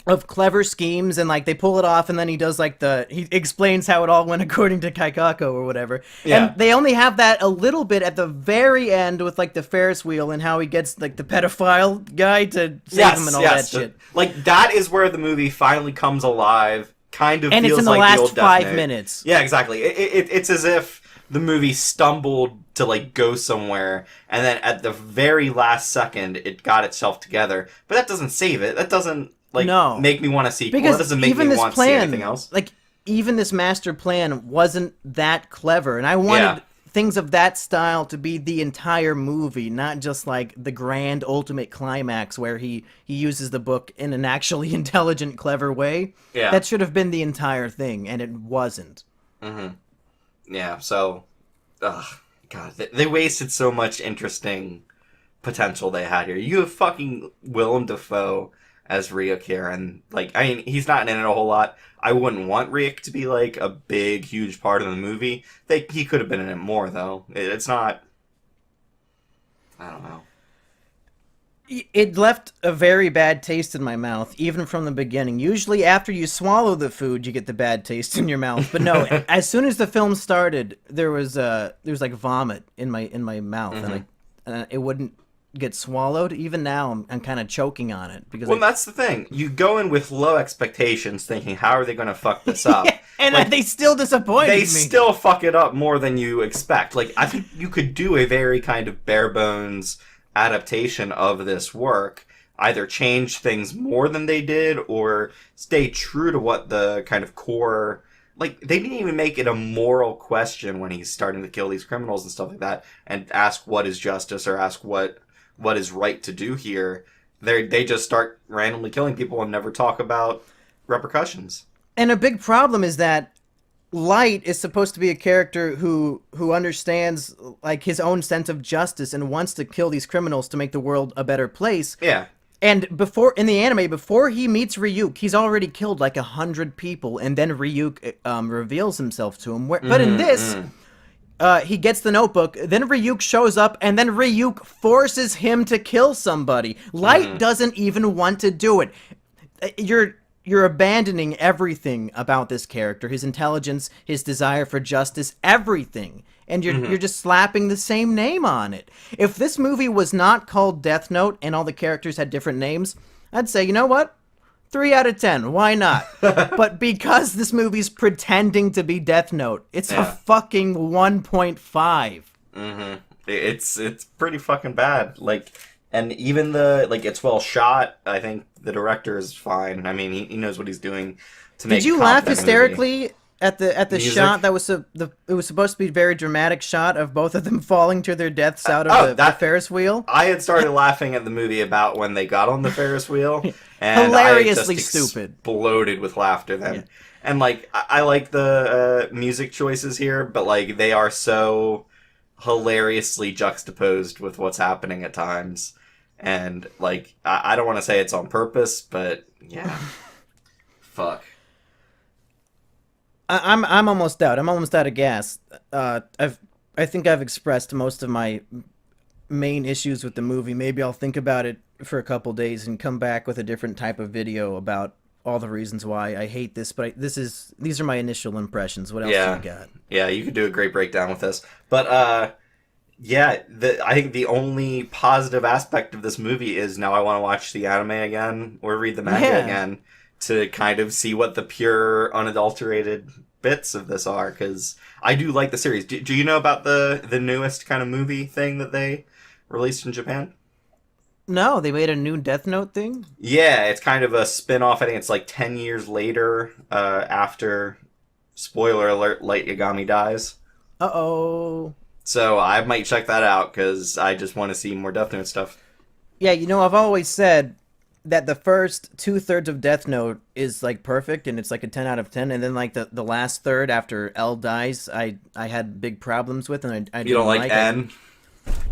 of clever schemes, and, like, they pull it off, and then he does, like, he explains how it all went according to Keikaku or whatever. Yeah. And they only have that a little bit at the very end with, like, the Ferris wheel and how he gets, like, the pedophile guy to save him and all that shit. Like, that is where the movie finally comes alive. Kind of and feels it's in the like last the old 5 minutes. Yeah, exactly. It's as if the movie stumbled to, like, go somewhere, and then at the very last second, it got itself together. But that doesn't save it. That doesn't, like, make me want to see. Because that doesn't make me want to see anything else. Like, even this master plan wasn't that clever, and I wanted things of that style to be the entire movie, not just, like, the grand ultimate climax where he uses the book in an actually intelligent, clever way. Yeah. That should have been the entire thing, and it wasn't. Mm-hmm. Yeah, so, God, they wasted so much interesting potential they had here. You have fucking Willem Dafoe as Ryuk here, and, like, I mean, he's not in it a whole lot. I wouldn't want Ryuk to be, like, a big, huge part of the movie. He could have been in it more, though. It's not... I don't know. It left a very bad taste in my mouth, even from the beginning. Usually after you swallow the food, you get the bad taste in your mouth. But no, as soon as the film started, there was like vomit in my mouth, and it wouldn't get swallowed. Even now, I'm kind of choking on it because. Well, that's the thing. You go in with low expectations, thinking, "How are they going to fuck this up?" And like, they still disappointed me. They still fuck it up more than you expect. Like, I think you could do a very kind of bare bones adaptation of this work, either change things more than they did or stay true to what the kind of core, like, they didn't even make it a moral question when he's starting to kill these criminals and stuff like that and ask what is justice or ask what is right to do here. They just start randomly killing people and never talk about repercussions. And a big problem is that Light is supposed to be a character who understands, like, his own sense of justice and wants to kill these criminals to make the world a better place. Yeah. And in the anime, before he meets Ryuk, he's already killed like 100 people, and then Ryuk reveals himself to him. But in this, he gets the notebook, then Ryuk shows up, and then Ryuk forces him to kill somebody. Light doesn't even want to do it. You're abandoning everything about this character, his intelligence, his desire for justice, everything. And you're just slapping the same name on it. If this movie was not called Death Note and all the characters had different names, I'd say, you know what? 3 out of 10. Why not? But because this movie's pretending to be Death Note, it's a fucking 1.5. It's pretty fucking bad. Like, and even it's well shot. I think the director is fine. I mean, he knows what he's doing to make. Did you laugh hysterically at the shot that was it was supposed to be a very dramatic shot of both of them falling to their deaths out of the Ferris wheel? I had started laughing at the movie about when they got on the Ferris wheel, and hilariously I just stupid, exploded with laughter then. Yeah. And like I like the music choices here, but like they are so hilariously juxtaposed with what's happening at times. And, like, I don't want to say it's on purpose, but, yeah. Fuck. I'm almost out. I'm almost out of gas. I think I've expressed most of my main issues with the movie. Maybe I'll think about it for a couple days and come back with a different type of video about all the reasons why I hate this. But these are my initial impressions. What else do you got? Yeah, you could do a great breakdown with this. But, Yeah, I think the only positive aspect of this movie is now I want to watch the anime again or read the manga again to kind of see what the pure, unadulterated bits of this are, because I do like the series. Do you know about the newest kind of movie thing that they released in Japan? No, they made a new Death Note thing? Yeah, it's kind of a spin-off. I think it's like 10 years later after, spoiler alert, Light Yagami dies. Uh-oh. So I might check that out because I just want to see more Death Note stuff. Yeah, I've always said that the first 2/3 of Death Note is like perfect and it's like a 10 out of 10, and then like the last third after L dies, I had big problems with, and I you don't like N?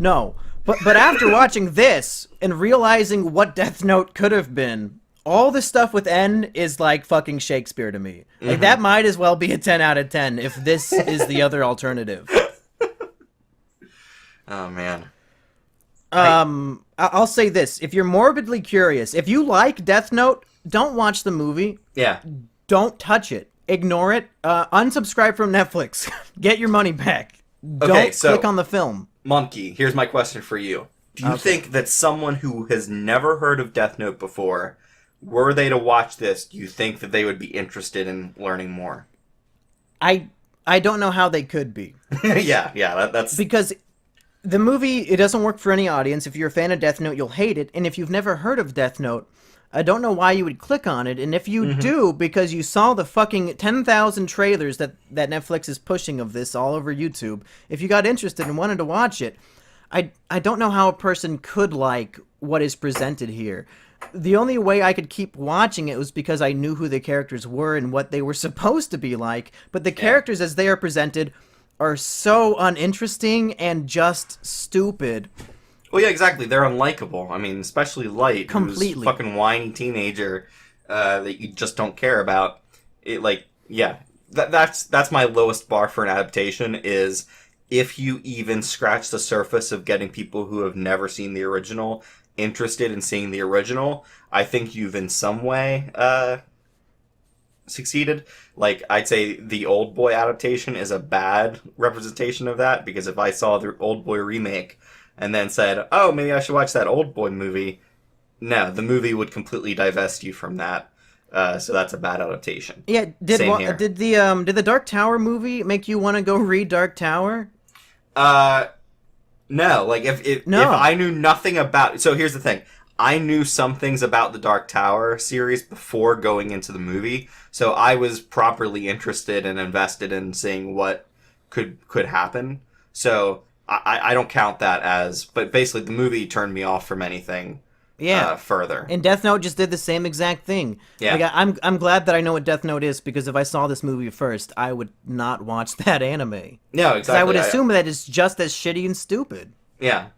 No, but after watching this and realizing what Death Note could have been, all the stuff with N is like fucking Shakespeare to me. Like that might as well be a 10 out of 10 if this is the other alternative. Oh man. I'll say this: if you're morbidly curious, if you like Death Note, don't watch the movie. Yeah. Don't touch it. Ignore it. Unsubscribe from Netflix. Get your money back. Don't click on the film. Monkey, here's my question for you. Do you think that someone who has never heard of Death Note before, were they to watch this, do you think that they would be interested in learning more? I don't know how they could be. That's... Because the movie, it doesn't work for any audience. If you're a fan of Death Note, you'll hate it. And if you've never heard of Death Note, I don't know why you would click on it. And if you do, because you saw the fucking 10,000 trailers that Netflix is pushing of this all over YouTube, if you got interested and wanted to watch it, I don't know how a person could like what is presented here. The only way I could keep watching it was because I knew who the characters were and what they were supposed to be like. But the characters as they are presented are so uninteresting and just stupid. Well, yeah, exactly. They're unlikable. I mean, especially Light, completely. Who's a fucking whiny teenager that you just don't care about. It, like, yeah, that's my lowest bar for an adaptation, is if you even scratch the surface of getting people who have never seen the original interested in seeing the original, I think you've in some way succeeded. Like, I'd say the Old Boy adaptation is a bad representation of that, because if I saw the Old Boy remake and then said, oh, maybe I should watch that Old Boy movie, no, the movie would completely divest you from that. So that's a bad adaptation. Yeah, did the Dark Tower movie make you want to go read Dark Tower? No. Like, if I knew nothing about... So here's the thing. I knew some things about the Dark Tower series before going into the movie, so I was properly interested and invested in seeing what could happen. So I don't count that as... But basically, the movie turned me off from anything further. And Death Note just did the same exact thing. Yeah. Like, I'm glad that I know what Death Note is, because if I saw this movie first, I would not watch that anime. No, exactly. I would assume that it's just as shitty and stupid. Yeah.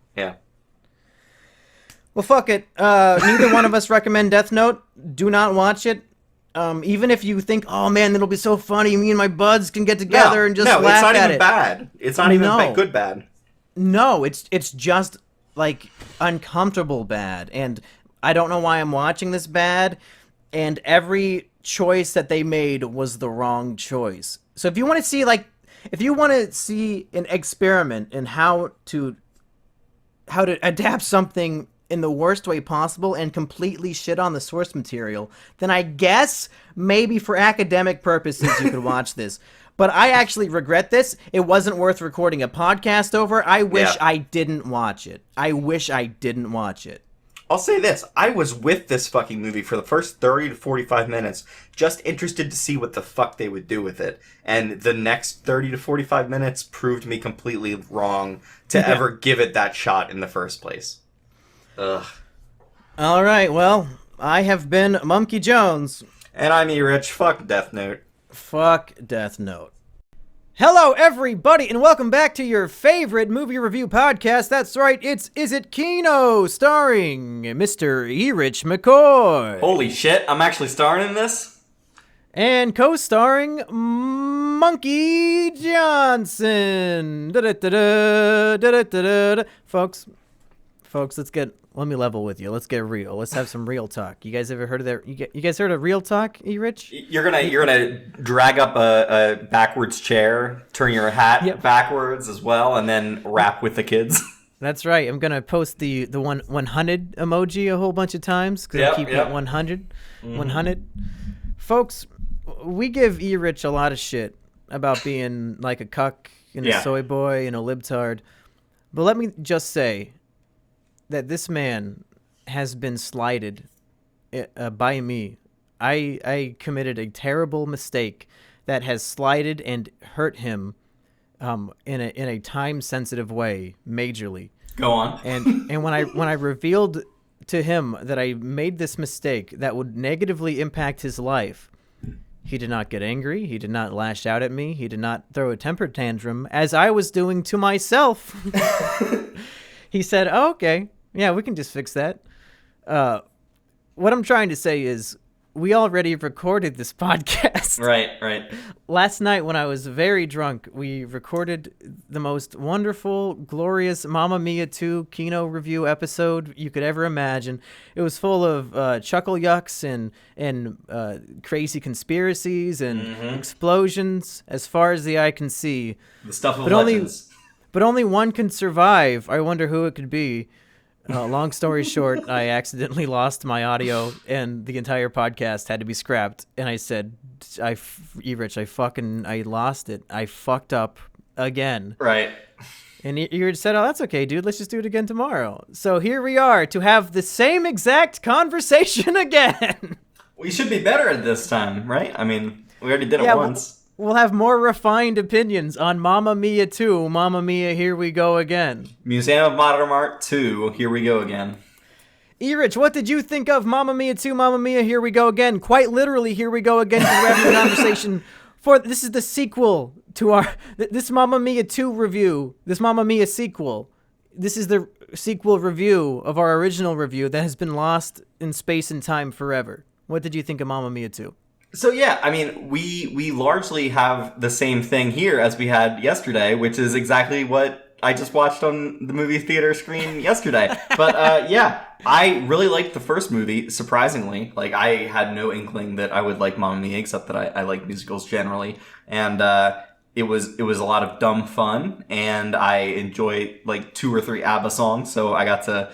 Well, fuck it. Neither one of us recommend Death Note. Do not watch it. Even if you think, oh man, it'll be so funny, me and my buds can get together and just laugh at it. No, it's not even bad. It's not even good bad. No, it's just like uncomfortable bad, and I don't know why I'm watching this bad, and every choice that they made was the wrong choice. So if you want to see an experiment in how to adapt something in the worst way possible and completely shit on the source material, then I guess maybe for academic purposes you could watch this. But I actually regret this. It wasn't worth recording a podcast over. I wish I didn't watch it. I'll say this. I was with this fucking movie for the first 30 to 45 minutes, just interested to see what the fuck they would do with it. And the next 30 to 45 minutes proved me completely wrong to ever give it that shot in the first place. Ugh. All right, well, I have been Monkey Jones. And I'm Erich. Fuck Death Note. Fuck Death Note. Hello, everybody, and welcome back to your favorite movie review podcast. That's right, it's Is It KINO, starring Mr. Erich McCoy. Holy shit, I'm actually starring in this? And co-starring Monkey Johnson. Folks, Folks, let me level with you. Let's get real. Let's have some real talk. You guys ever heard of that? You guys heard of real talk, Erich? You're gonna drag up a backwards chair, turn your hat backwards as well, and then rap with the kids. That's right. I'm gonna post the 100 emoji a whole bunch of times because I keep it 100. Mm-hmm. 100. Folks, we give Erich a lot of shit about being like a cuck and a soy boy and a libtard, but let me just say that this man has been slighted by me. I committed a terrible mistake that has slighted and hurt him in a time sensitive way, majorly. Go on. And when I revealed to him that I made this mistake that would negatively impact his life, he did not get angry. He did not lash out at me. He did not throw a temper tantrum as I was doing to myself. He said, "Oh, okay. Yeah, we can just fix that." What I'm trying to say is we already recorded this podcast. Right. Last night when I was very drunk, we recorded the most wonderful, glorious Mamma Mia 2 KINO review episode you could ever imagine. It was full of chuckle yucks and crazy conspiracies and explosions as far as the eye can see. The stuff of legends. But only one can survive. I wonder who it could be. Long story short, I accidentally lost my audio and the entire podcast had to be scrapped. And I said, Erich, I lost it. I fucked up again. Right. And Erich said, "Oh, that's okay, dude. Let's just do it again tomorrow." So here we are to have the same exact conversation again. We should be better at this time, right? I mean, we already did it once. We'll have more refined opinions on Mamma Mia 2, Mamma Mia, Here We Go Again. Museum of Modern Art 2, Here We Go Again. Erich, what did you think of Mamma Mia 2, Mamma Mia, Here We Go Again? Quite literally, Here We Go Again. We're having a conversation this is the sequel to this Mamma Mia 2 review, this Mamma Mia sequel. This is the sequel review of our original review that has been lost in space and time forever. What did you think of Mamma Mia 2? So yeah, I mean, we largely have the same thing here as we had yesterday, which is exactly what I just watched on the movie theater screen yesterday. But yeah, I really liked the first movie, surprisingly. Like, I had no inkling that I would like Mamma Mia, except that I like musicals generally. And it was a lot of dumb fun, and I enjoy like 2 or 3 ABBA songs, so I got to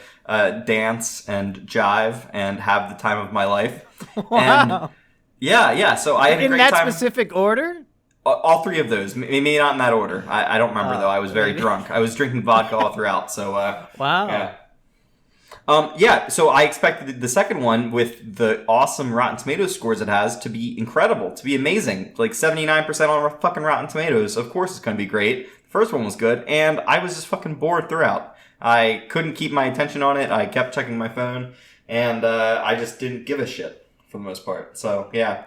dance and jive and have the time of my life. Wow. And yeah. So I had a great time. In that specific order? All 3 of those. Maybe not in that order. I don't remember, though. I was very drunk. I was drinking vodka all throughout, so... wow. Yeah. So I expected the second one, with the awesome Rotten Tomatoes scores it has, to be incredible, to be amazing. Like 79% on fucking Rotten Tomatoes. Of course it's going to be great. The first one was good, and I was just fucking bored throughout. I couldn't keep my attention on it. I kept checking my phone, and I just didn't give a shit. For the most part. So, yeah.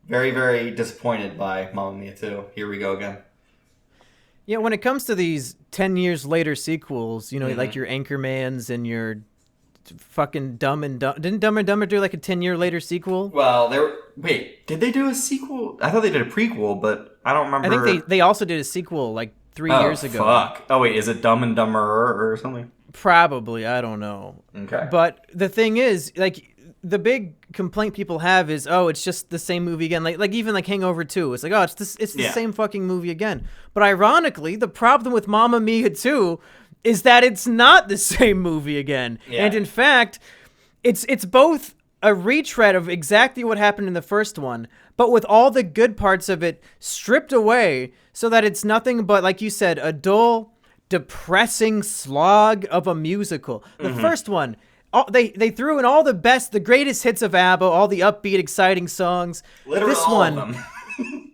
Very, very disappointed by Mamma Mia 2. Here we go again. Yeah, when it comes to these 10 years later sequels, you know, like your Anchormans and your fucking Dumb and Dumber... Didn't Dumb and Dumber do like a 10-year later sequel? Well, wait, did they do a sequel? I thought they did a prequel, but I don't remember. I think they also did a sequel like 3 years ago. Fuck. Oh, wait, is it Dumb and Dumber or something? Probably, I don't know. Okay. But the thing is, like... The big complaint people have is, oh, it's just the same movie again. Like even like Hangover 2. It's like, oh, it's the same fucking movie again. But ironically, the problem with Mamma Mia 2 is that it's not the same movie again. Yeah. And in fact, it's both a retread of exactly what happened in the first one, but with all the good parts of it stripped away so that it's nothing but, like you said, a dull, depressing slog of a musical. The first one... They threw in all the greatest hits of ABBA, all the upbeat, exciting songs. Literally this all one, of them.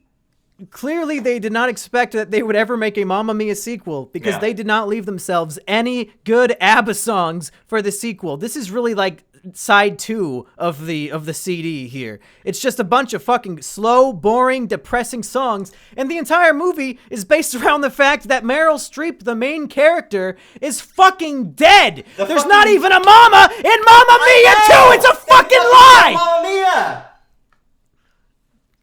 Clearly they did not expect that they would ever make a Mamma Mia sequel because they did not leave themselves any good ABBA songs for the sequel. This is really like side 2 of the CD here. It's just a bunch of fucking slow, boring, depressing songs, and the entire movie is based around the fact that Meryl Streep, the main character, is fucking dead. There's not even a mama in Mamma Mia 2. It's a fucking lie. Mamma Mia.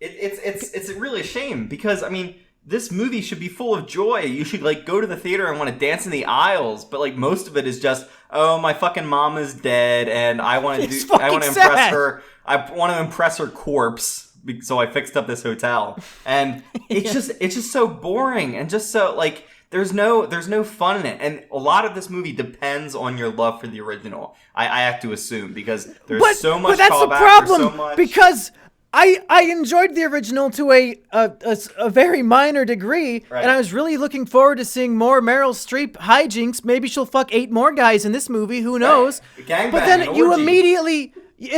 It's really a shame because, I mean, this movie should be full of joy. You should like go to the theater and want to dance in the aisles, but like most of it is just, oh, my fucking mom is dead, and I want to impress her. I want to impress her corpse, so I fixed up this hotel, and it's just so boring and just so like there's no fun in it, and a lot of this movie depends on your love for the original. I have to assume because there's so much. But that's the callback, problem so much. because I enjoyed the original to a very minor degree, Right. and I was really looking forward to seeing more Meryl Streep hijinks. Maybe she'll fuck 8 more guys in this movie. Who knows? Gangbang, But then an it orgy.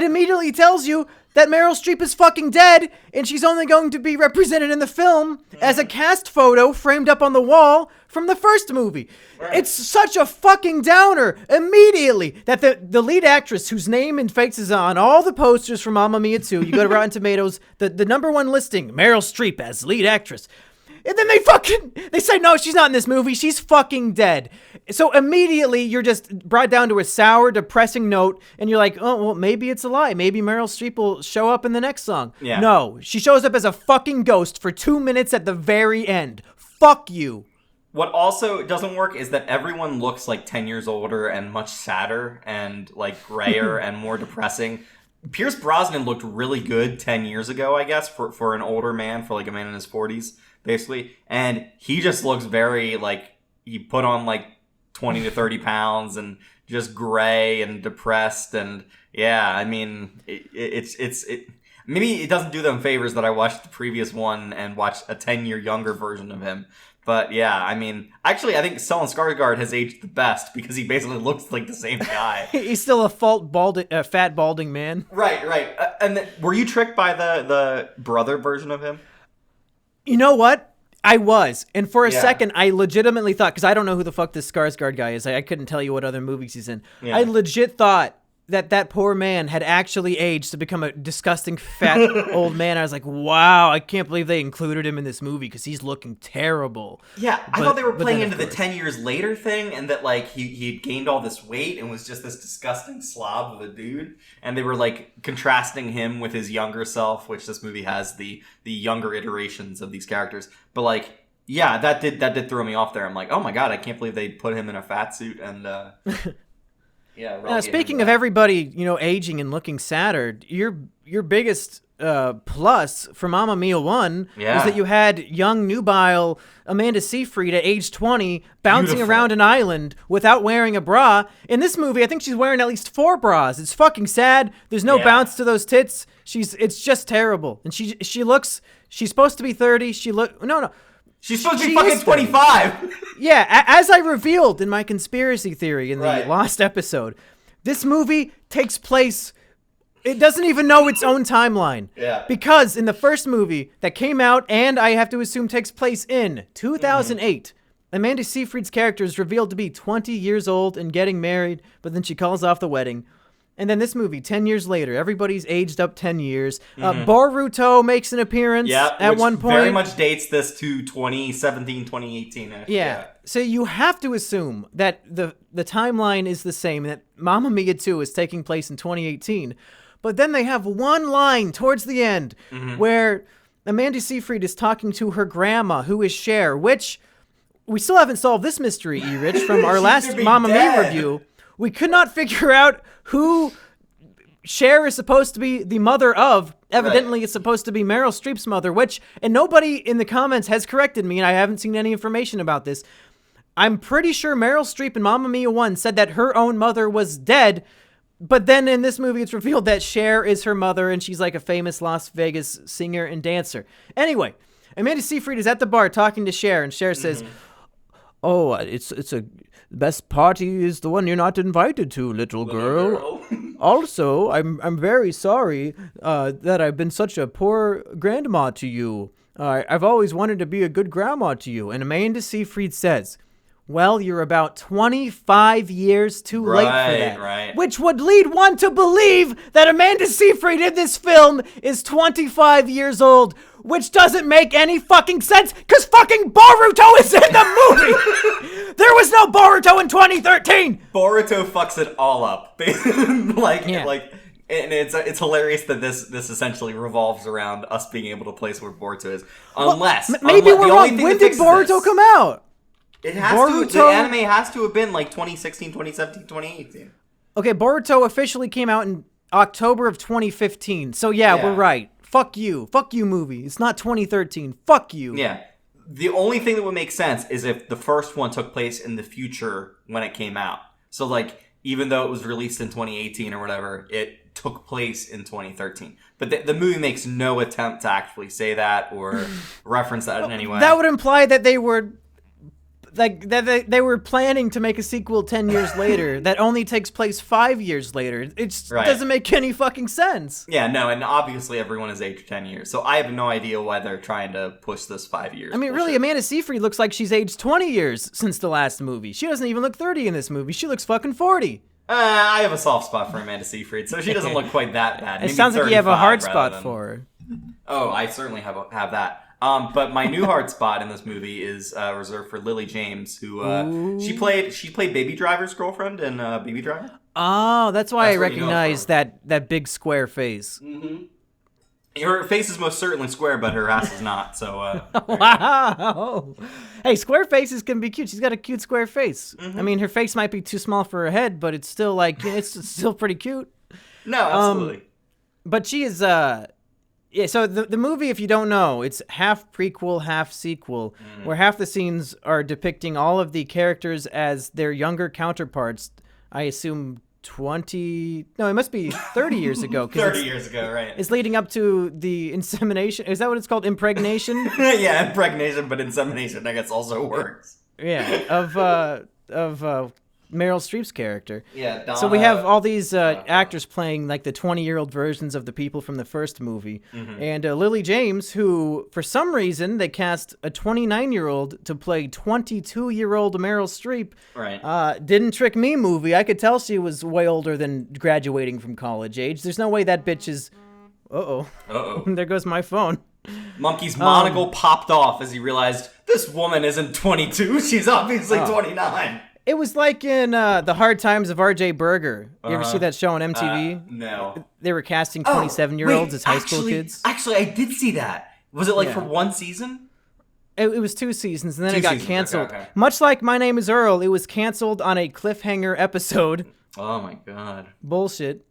immediately tells you that Meryl Streep is fucking dead, and she's only going to be represented in the film as a cast photo framed up on the wall from the first movie. Right. It's such a fucking downer immediately that the lead actress, whose name and face is on all the posters for Mamma Mia 2, you go to Rotten Tomatoes, the number 1 listing, Meryl Streep as lead actress. And then they say, no, she's not in this movie. She's fucking dead. So immediately you're just brought down to a sour, depressing note. And you're like, oh, well, maybe it's a lie. Maybe Meryl Streep will show up in the next song. Yeah. No, she shows up as a fucking ghost for 2 minutes at the very end. Fuck you. What also doesn't work is that everyone looks like 10 years older and much sadder and like grayer and more depressing. Pierce Brosnan looked really good 10 years ago, I guess, for an older man, for like a man in his 40s. Basically, and he just looks very like he put on like 20 to 30 pounds and just gray and depressed, and yeah, I mean it's maybe it doesn't do them favors that I watched the previous one and watched a 10-year younger version of him, but yeah, I mean actually I think Stellan Skarsgård has aged the best because he basically looks like the same guy. He's still a fat balding man. Right. And were you tricked by the brother version of him? You know what? I was. And for a second, I legitimately thought, because I don't know who the fuck this Skarsgård guy is. I couldn't tell you what other movies he's in. Yeah. I legit thought that poor man had actually aged to become a disgusting fat old man. I was like, wow, I can't believe they included him in this movie because he's looking terrible. Yeah, I thought they were playing into the 10 years later thing, and that like he had gained all this weight and was just this disgusting slob of a dude. And they were like contrasting him with his younger self, which this movie has the younger iterations of these characters. But like, yeah, that did throw me off there. I'm like, oh my god, I can't believe they put him in a fat suit and yeah. Speaking of everybody, aging and looking sadder, your biggest plus for Mamma Mia 1 was that you had young nubile Amanda Seyfried at age 20 bouncing around an island without wearing a bra. In this movie, I think she's wearing at least 4 bras. It's fucking sad. There's no bounce to those tits. It's just terrible. And she's supposed to be 30. No. She's supposed to be fucking 25. Yeah, as I revealed in my conspiracy theory in the last episode, this movie takes place. It doesn't even know its own timeline. Yeah. Because in the first movie that came out, and I have to assume takes place in 2008, Amanda Seyfried's character is revealed to be 20 years old and getting married, but then she calls off the wedding. And then this movie, 10 years later, everybody's aged up 10 years. Boruto makes an appearance at one point. Very much dates this to 2017, 2018. Yeah. So you have to assume that the timeline is the same, that Mamma Mia 2 is taking place in 2018. But then they have one line towards the end where Amanda Seyfried is talking to her grandma, who is Cher, which we still haven't solved this mystery, Erich, from our last Mamma Mia review. We could not figure out who Cher is supposed to be the mother of. Evidently, it's supposed to be Meryl Streep's mother, and nobody in the comments has corrected me, and I haven't seen any information about this. I'm pretty sure Meryl Streep in Mamma Mia 1 said that her own mother was dead, but then in this movie, it's revealed that Cher is her mother, and she's like a famous Las Vegas singer and dancer. Anyway, Amanda Seyfried is at the bar talking to Cher, and Cher says, "Oh, it's a best party is the one you're not invited to, little girl. Also, I'm very sorry that I've been such a poor grandma to you. I've always wanted to be a good grandma to you." And Amanda Seyfried says, well, you're about 25 years too late for that. Right. Which would lead one to believe that Amanda Seyfried in this film is 25 years old, which doesn't make any fucking sense, because fucking Boruto is in the movie! There was no Boruto in 2013! Boruto fucks it all up. And it's hilarious that this essentially revolves around us being able to place where Boruto is, unless maybe we're wrong. When did Boruto come out? It has to. The anime has to have been like 2016, 2017, 2018. Okay, Boruto officially came out in October of 2015. So yeah, we're right. Fuck you, movie. It's not 2013. Fuck you. Yeah. The only thing that would make sense is if the first one took place in the future when it came out. So like, even though it was released in 2018 or whatever, it took place in 2013. But the movie makes no attempt to actually say that or reference that in any way. That would imply that they were they were planning to make a sequel 10 years later that only takes place 5 years later. It just doesn't make any fucking sense. Yeah, no, and obviously everyone is aged 10 years. So I have no idea why they're trying to push this 5 years. I mean, really, Amanda Seyfried looks like she's aged 20 years since the last movie. She doesn't even look 30 in this movie. She looks fucking 40. I have a soft spot for Amanda Seyfried, so she doesn't look quite that bad. It sounds like you have a hard spot for her. Oh, I certainly have that. But my new hard spot in this movie is reserved for Lily James, who she played Baby Driver's girlfriend in Baby Driver. Oh, that's why I recognize that big square face. Mm-hmm. Her face is most certainly square, but her ass is not. So wow. Hey, square faces can be cute. She's got a cute square face. Mm-hmm. I mean, her face might be too small for her head, but it's still it's still pretty cute. No, absolutely. But she is yeah, so the movie, if you don't know, it's half prequel, half sequel, where half the scenes are depicting all of the characters as their younger counterparts. I assume 20... No, it must be 30 years ago. 30 years ago, right. It's leading up to the insemination. Is that what it's called? Impregnation? Yeah, impregnation, but insemination, I guess, also works. Yeah, of Meryl Streep's character. Yeah, Donna, so we have all these actors playing like the 20-year-old versions of the people from the first movie. Mm-hmm. And Lily James, who for some reason they cast a 29-year-old to play 22-year-old Meryl Streep. Right. Didn't trick me, movie. I could tell she was way older than graduating from college age. There's no way that bitch is... Uh-oh. There goes my phone. Monkey's monocle popped off as he realized this woman isn't 22. She's obviously 29. It was like in The Hard Times of R.J. Berger. You ever see that show on MTV? No. They were casting 27-year-olds as high school kids. Actually, I did see that. Was it for one season? It was 2 seasons, and then it got canceled. Okay. Much like My Name is Earl, it was canceled on a cliffhanger episode. Oh my god. Bullshit.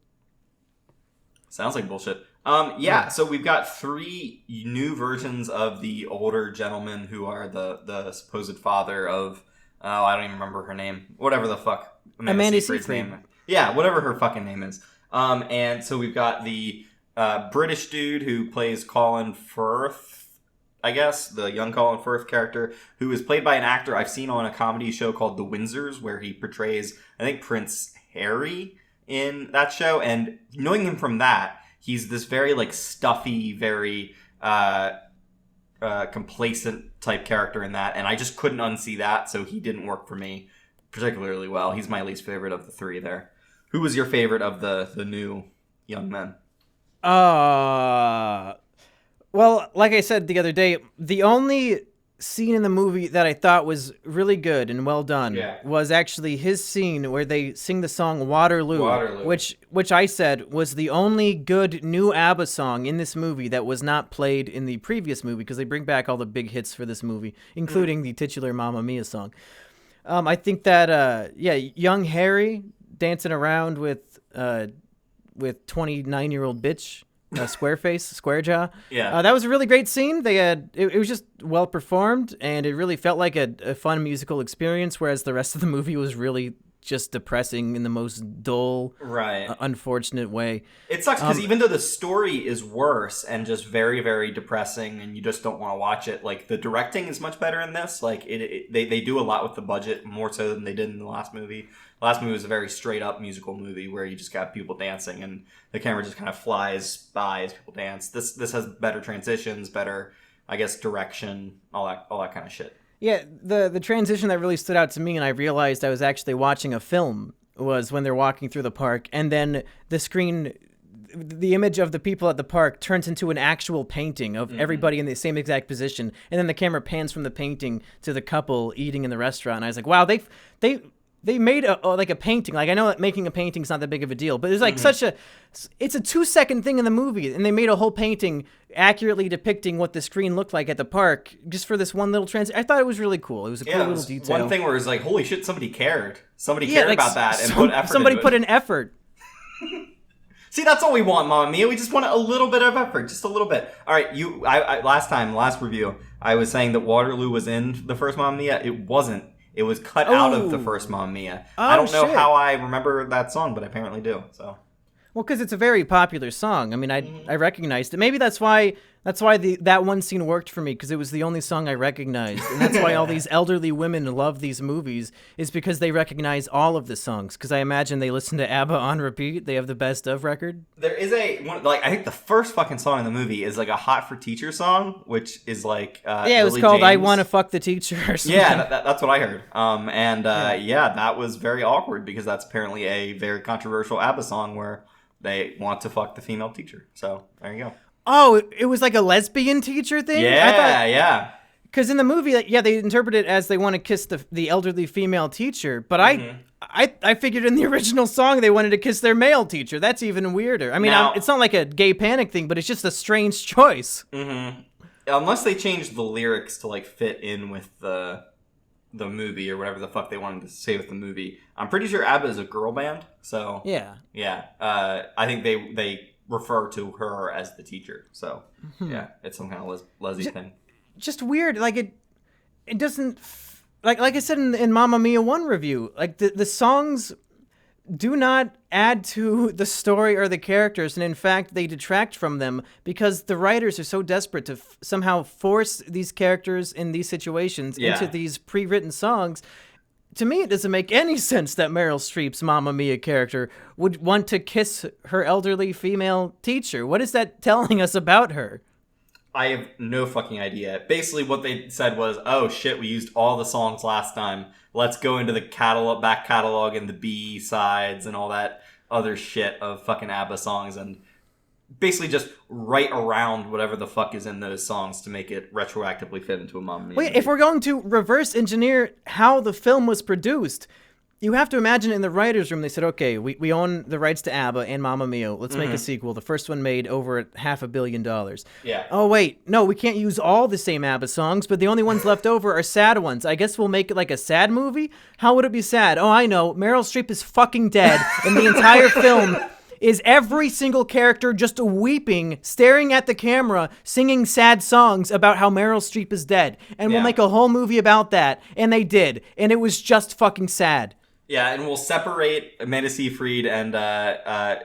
Sounds like bullshit. So we've got 3 new versions of the older gentleman who are the supposed father of... Oh, I don't even remember her name. Whatever the fuck. Amanda Seyfried. Name. Yeah, whatever her fucking name is. And so we've got the British dude who plays Colin Firth, I guess, the young Colin Firth character, who is played by an actor I've seen on a comedy show called The Windsors, where he portrays, I think, Prince Harry in that show. And knowing him from that, he's this very, stuffy, very... complacent type character in that, and I just couldn't unsee that, so he didn't work for me particularly well. He's my least favorite of the 3 there. Who was your favorite of the new young men? Well, like I said the other day, the only scene in the movie that I thought was really good and well done was actually his scene where they sing the song Waterloo. Which I said was the only good new ABBA song in this movie that was not played in the previous movie, because they bring back all the big hits for this movie, including the titular Mamma Mia song. I think that young Harry dancing around with 29-year-old bitch, square jaw. Yeah, that was a really great scene. They had it was just well performed, and it really felt like a fun musical experience. Whereas the rest of the movie was really just depressing in the most dull, unfortunate way. It sucks because even though the story is worse and just very, very depressing, and you just don't want to watch it, the directing is much better in this. They do a lot with the budget, more so than they did in the last movie. The last movie was a very straight up musical movie where you just got people dancing and the camera just kind of flies by as people dance. This has better transitions, better, I guess, direction, all that kind of shit. Yeah, the transition that really stood out to me, and I realized I was actually watching a film, was when they're walking through the park, and then the screen, the image of the people at the park turns into an actual painting of everybody in the same exact position, and then the camera pans from the painting to the couple eating in the restaurant. And I was like, wow, they made a painting. Like, I know that making a painting is not that big of a deal, but it's like it's a 2-second thing in the movie, and they made a whole painting accurately depicting what the screen looked like at the park just for this one little I thought it was really cool. It was a cool little detail. One thing where it's like, holy shit, somebody cared. Somebody cared about that and put effort Somebody into put it. an effort. See, that's all we want, Mamma Mia. We just want a little bit of effort, just a little bit. All right, last review, I was saying that Waterloo was in the first Mamma Mia. It wasn't. It was cut out of the first Mamma Mia. I don't know how I remember that song, but I apparently do. So. Well, because it's a very popular song. I mean, I recognized it. Maybe that's why that one scene worked for me, because it was the only song I recognized, and that's why all these elderly women love these movies, is because they recognize all of the songs. Because I imagine they listen to ABBA on repeat. They have the best of record. There is I think the first fucking song in the movie is like a Hot for Teacher song, which is like it was called "I Want to Fuck the Teacher" or something. Yeah, that's what I heard. That was very awkward because that's apparently a very controversial ABBA song where they want to fuck the female teacher. So there you go. Oh, it was like a lesbian teacher thing? Yeah. Because in the movie, they interpret it as they want to kiss the elderly female teacher. But I figured in the original song they wanted to kiss their male teacher. That's even weirder. I mean, it's not like a gay panic thing, but it's just a strange choice. Mm-hmm. Unless they changed the lyrics to like fit in with the movie or whatever the fuck they wanted to say with the movie. I'm pretty sure ABBA is a girl band, so yeah. I think they refer to her as the teacher, so yeah, it's some kind of lesbian thing. Just weird, like it doesn't like I said in Mamma Mia 1 review, like the songs do not add to the story or the characters, and in fact they detract from them because the writers are so desperate to somehow force these characters in these situations into these pre-written songs. To me, it doesn't make any sense that Meryl Streep's Mamma Mia character would want to kiss her elderly female teacher. What is that telling us about her? I have no fucking idea. Basically, what they said was, oh shit, we used all the songs last time. Let's go into the back catalog and the B-sides and all that other shit of fucking ABBA songs and basically just write around whatever the fuck is in those songs to make it retroactively fit into a Mamma Mia movie. If we're going to reverse engineer how the film was produced, you have to imagine in the writer's room, they said, okay, we own the rights to ABBA and Mamma Mia. Let's make a sequel. The first one made over $500 million. Yeah. Oh, wait. No, we can't use all the same ABBA songs, but the only ones left over are sad ones. I guess we'll make it like a sad movie? How would it be sad? Oh, I know. Meryl Streep is fucking dead, and the entire film is every single character just weeping, staring at the camera, singing sad songs about how Meryl Streep is dead. And we'll make a whole movie about that. And they did. And it was just fucking sad. Yeah, and we'll separate Amanda Seyfried and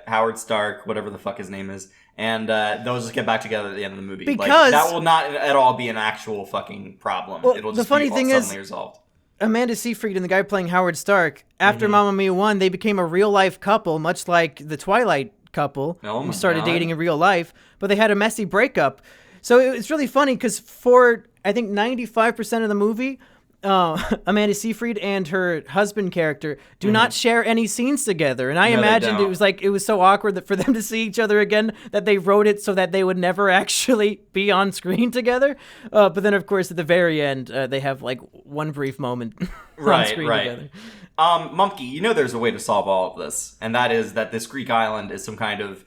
Howard Stark, whatever the fuck his name is, and they'll just get back together at the end of the movie. Because that will not at all be an actual fucking problem. Well, it'll just be suddenly resolved. Amanda Seyfried and the guy playing Howard Stark, after Mamma Mia 1, they became a real-life couple, much like the Twilight couple, who started dating in real life, but they had a messy breakup. So it's really funny, because for, I think, 95% of the movie, Amanda Seyfried and her husband character do not share any scenes together, and I imagined it was so awkward that for them to see each other again that they wrote it so that they would never actually be on screen together. But then, of course, at the very end, they have like one brief moment on screen together. Mumkey, you know there's a way to solve all of this, and that is that this Greek island is some kind of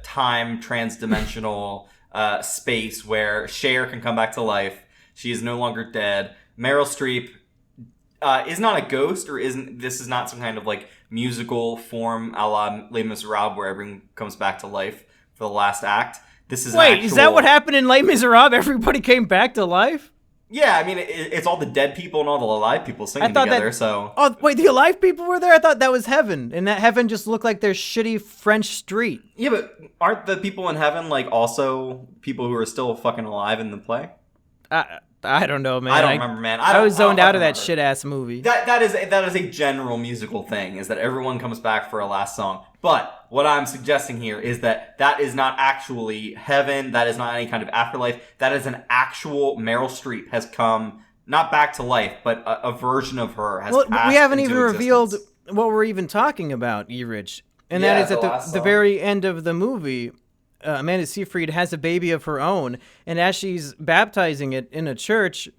time transdimensional space where Cher can come back to life. She is no longer dead. Meryl Streep is not a ghost, or this is not some kind of like musical form a la Les Miserables where everyone comes back to life for the last act. This is is that what happened in Les Miserables? Everybody came back to life? Yeah, I mean, it's all the dead people and all the alive people singing together, so... Oh, wait, the alive people were there? I thought that was heaven, and that heaven just looked like their shitty French street. Yeah, but aren't the people in heaven, like, also people who are still fucking alive in the play? I don't know, man. I don't remember, man. I was zoned out of that shit-ass movie. That is a general musical thing, is that everyone comes back for a last song. But what I'm suggesting here is that is not actually heaven. That is not any kind of afterlife. That is an actual Meryl Streep has come, not back to life, but a version of her has passed we haven't even revealed what we're even talking about, Erich. And that is at the very end of the movie... Amanda Seyfried has a baby of her own, and as she's baptizing it in a church,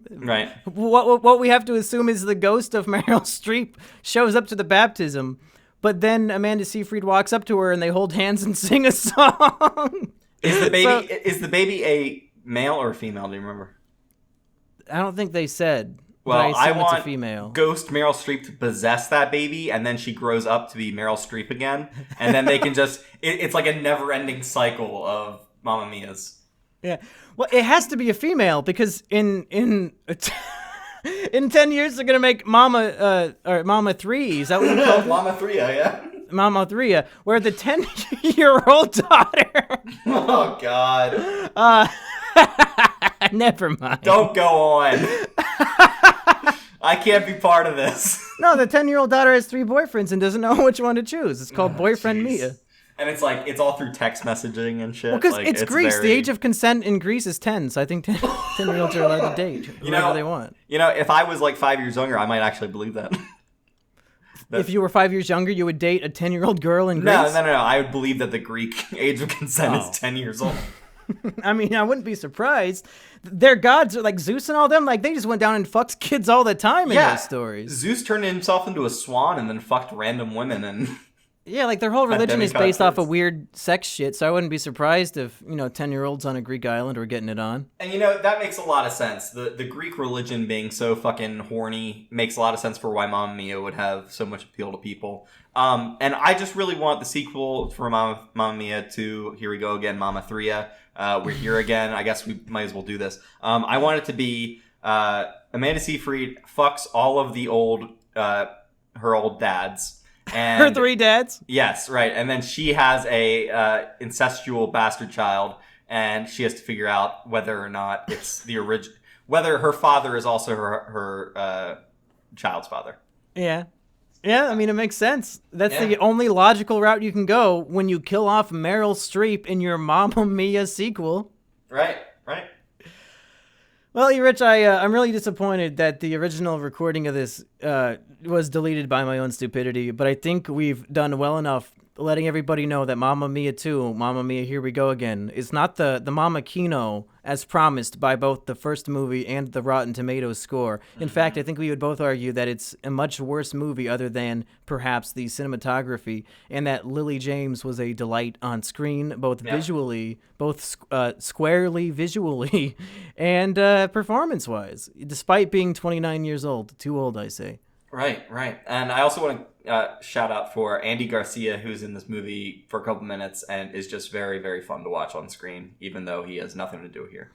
Right. What we have to assume is the ghost of Meryl Streep shows up to the baptism, but then Amanda Seyfried walks up to her and they hold hands and sing a song. Is the baby a male or a female? Do you remember? I don't think they said. Well, but I assume want it's a female. Ghost Meryl Streep to possess that baby, and then she grows up to be Meryl Streep again, and then they can just. It's like a never-ending cycle of Mamma Mia's. Yeah. Well, it has to be a female because in 10 years they're gonna make Mama 3. Is that what you call it? Mama 3, yeah. Mama 3, where the 10-year-old daughter. Oh God. Never mind. Don't go on. I can't be part of this. No, the 10-year-old daughter has 3 boyfriends and doesn't know which one to choose. It's called Boyfriend Mia. And it's all through text messaging and shit. Well, because it's Greece. The age of consent in Greece is 10, so I think 10-year-olds are allowed to date whoever they want. If I was like 5 years younger, I might actually believe that. If you were 5 years younger, you would date a 10-year-old girl in Greece? No. I would believe that the Greek age of consent is 10 years old. I mean, I wouldn't be surprised. Their gods are like Zeus and all them. Like, they just went down and fucked kids all the time in those stories. Zeus turned himself into a swan and then fucked random women and... Yeah, like their whole religion is based off of weird sex shit, so I wouldn't be surprised if, 10-year-olds on a Greek island were getting it on. And that makes a lot of sense. The Greek religion being so fucking horny makes a lot of sense for why Mamma Mia would have so much appeal to people. And I just really want the sequel for Mamma Mia to Here We Go Again, Mama 3. We're here again. I guess we might as well do this. I want it to be Amanda Seyfried fucks all of the her old dads. And her 3 dads? Yes, right. And then she has a incestual bastard child, and she has to figure out whether or not it's the original, whether her father is also her child's father. Yeah. Yeah, I mean, it makes sense. That's the only logical route you can go when you kill off Meryl Streep in your Mamma Mia sequel. Right. Well, Erich, I'm really disappointed that the original recording of this was deleted by my own stupidity, but I think we've done well enough letting everybody know that Mamma Mia 2, Mamma Mia Here We Go Again, is not the Mama KINO as promised by both the first movie and the Rotten Tomatoes score. In fact, I think we would both argue that it's a much worse movie other than perhaps the cinematography, and that Lily James was a delight on screen, both visually, squarely visually, and performance-wise, despite being 29 years old. Too old, I say. Right. And I also want to shout out for Andy Garcia, who's in this movie for a couple minutes and is just very, very fun to watch on screen, even though he has nothing to do here.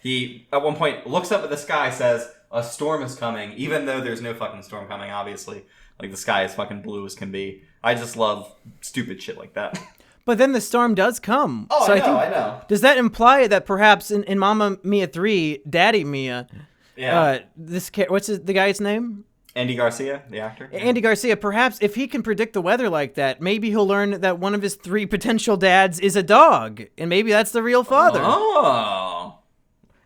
He, at one point, looks up at the sky, says, "A storm is coming," even though there's no fucking storm coming, obviously. Like, the sky is fucking blue as can be. I just love stupid shit like that. But then the storm does come. Oh, so I know. Does that imply that perhaps in Mamma Mia 3, Daddy Mia, what's the guy's name? Andy Garcia, the actor. Andy Garcia, perhaps if he can predict the weather like that, maybe he'll learn that one of his 3 potential dads is a dog, and maybe that's the real father. Oh.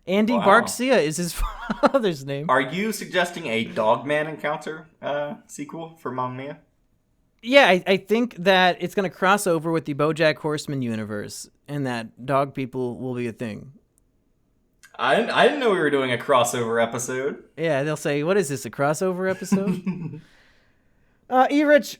Andy Garcia is his father's name. Are you suggesting a Dogman encounter sequel for Mamma Mia? Yeah, I think that it's going to cross over with the BoJack Horseman universe, and that dog people will be a thing. I didn't know we were doing a crossover episode. Yeah, they'll say, "What is this, a crossover episode?" Erich,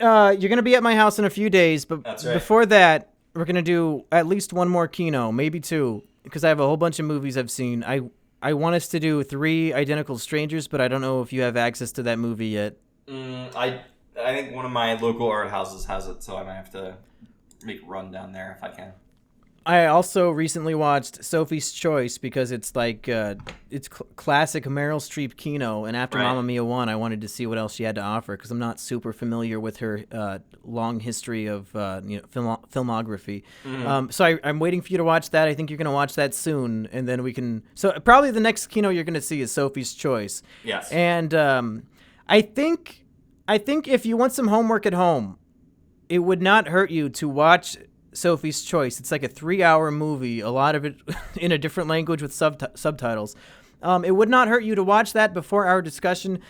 you're going to be at my house in a few days, but before that, we're going to do at least one more KINO, maybe 2, because I have a whole bunch of movies I've seen. I want us to do 3 Identical Strangers, but I don't know if you have access to that movie yet. I think one of my local art houses has it, so I might have to make a run down there if I can. I also recently watched Sophie's Choice because it's like classic Meryl Streep KINO, and after Mamma Mia 1, I wanted to see what else she had to offer because I'm not super familiar with her long history of filmography. Mm-hmm. So I'm waiting for you to watch that. I think you're going to watch that soon, and then we can. So probably the next KINO you're going to see is Sophie's Choice. Yes. And I think if you want some homework at home, it would not hurt you to watch Sophie's Choice. It's like a 3-hour movie, a lot of it in a different language with subtitles. It would not hurt you to watch that before our discussion,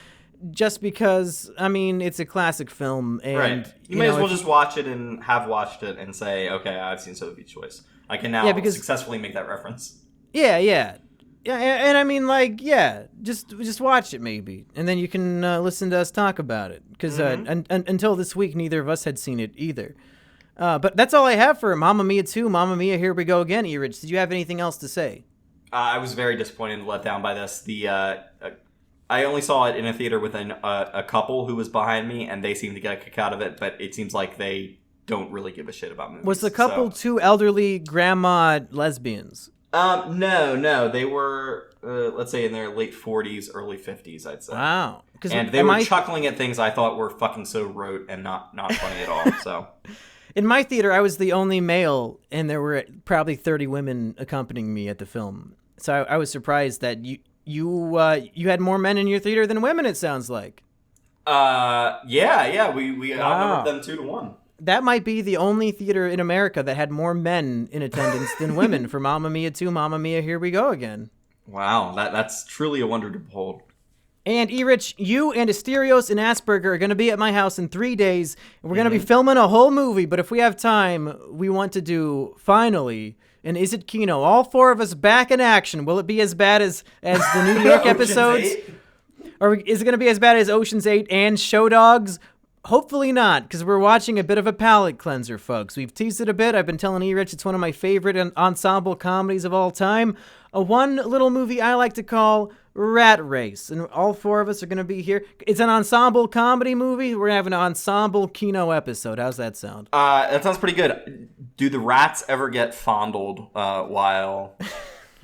just because, I mean, it's a classic film. And, You may as well just watch it and have watched it and say, okay, I've seen Sophie's Choice. I can now successfully make that reference. Yeah. Yeah, and I mean, like, yeah, just watch it maybe, and then you can listen to us talk about it. Because until this week, neither of us had seen it either. But that's all I have for Mamma Mia 2. Mamma Mia, here we go again. Erich, did you have anything else to say? I was very disappointed and let down by this. I only saw it in a theater with a couple who was behind me, and they seemed to get a kick out of it, but it seems like they don't really give a shit about movies. Was the couple two elderly grandma lesbians? No. They were, let's say, in their late 40s, early 50s, I'd say. Wow. And they were chuckling at things I thought were fucking so rote and not funny at all, so... In my theater, I was the only male, and there were probably 30 women accompanying me at the film. So I was surprised that you had more men in your theater than women, it sounds like. Yeah, we outnumbered them 2-1. That might be the only theater in America that had more men in attendance than women for Mamma Mia 2, Mamma Mia, Here We Go Again. Wow, that's truly a wonder to behold. And Erich, you and Asterios and Assburger are going to be at my house in 3 days. And we're going to be filming a whole movie, but if we have time, we want to do, finally, an Is It KINO? All 4 of us back in action. Will it be as bad as the New York episodes? Or is it going to be as bad as Ocean's 8 and Show Dogs? Hopefully not, because we're watching a bit of a palate cleanser, folks. We've teased it a bit. I've been telling Erich it's one of my favorite ensemble comedies of all time. One little movie I like to call Rat Race. And all 4 of us are going to be here. It's an ensemble comedy movie. We're going to have an ensemble KINO episode. How's that sound? That sounds pretty good. Do the rats ever get fondled while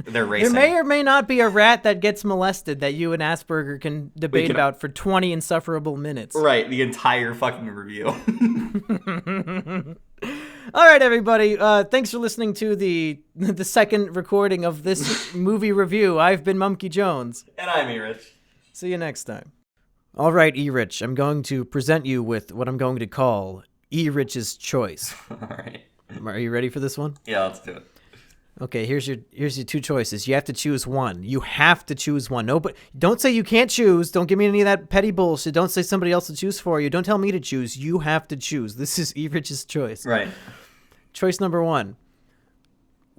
they're racing? There may or may not be a rat that gets molested that you and Assburger can debate about for 20 insufferable minutes. Right, the entire fucking review. All right, everybody. Thanks for listening to the second recording of this movie review. I've been Mumkey Jones. And I'm Erich. See you next time. All right, Erich. I'm going to present you with what I'm going to call Erich's Choice. All right. Are you ready for this one? Yeah, let's do it. Okay, here's your 2 choices. You have to choose one. You have to choose one. Nobody, don't say you can't choose. Don't give me any of that petty bullshit. Don't say somebody else to choose for you. Don't tell me to choose. You have to choose. This is Erich's choice. Right. Choice number 1.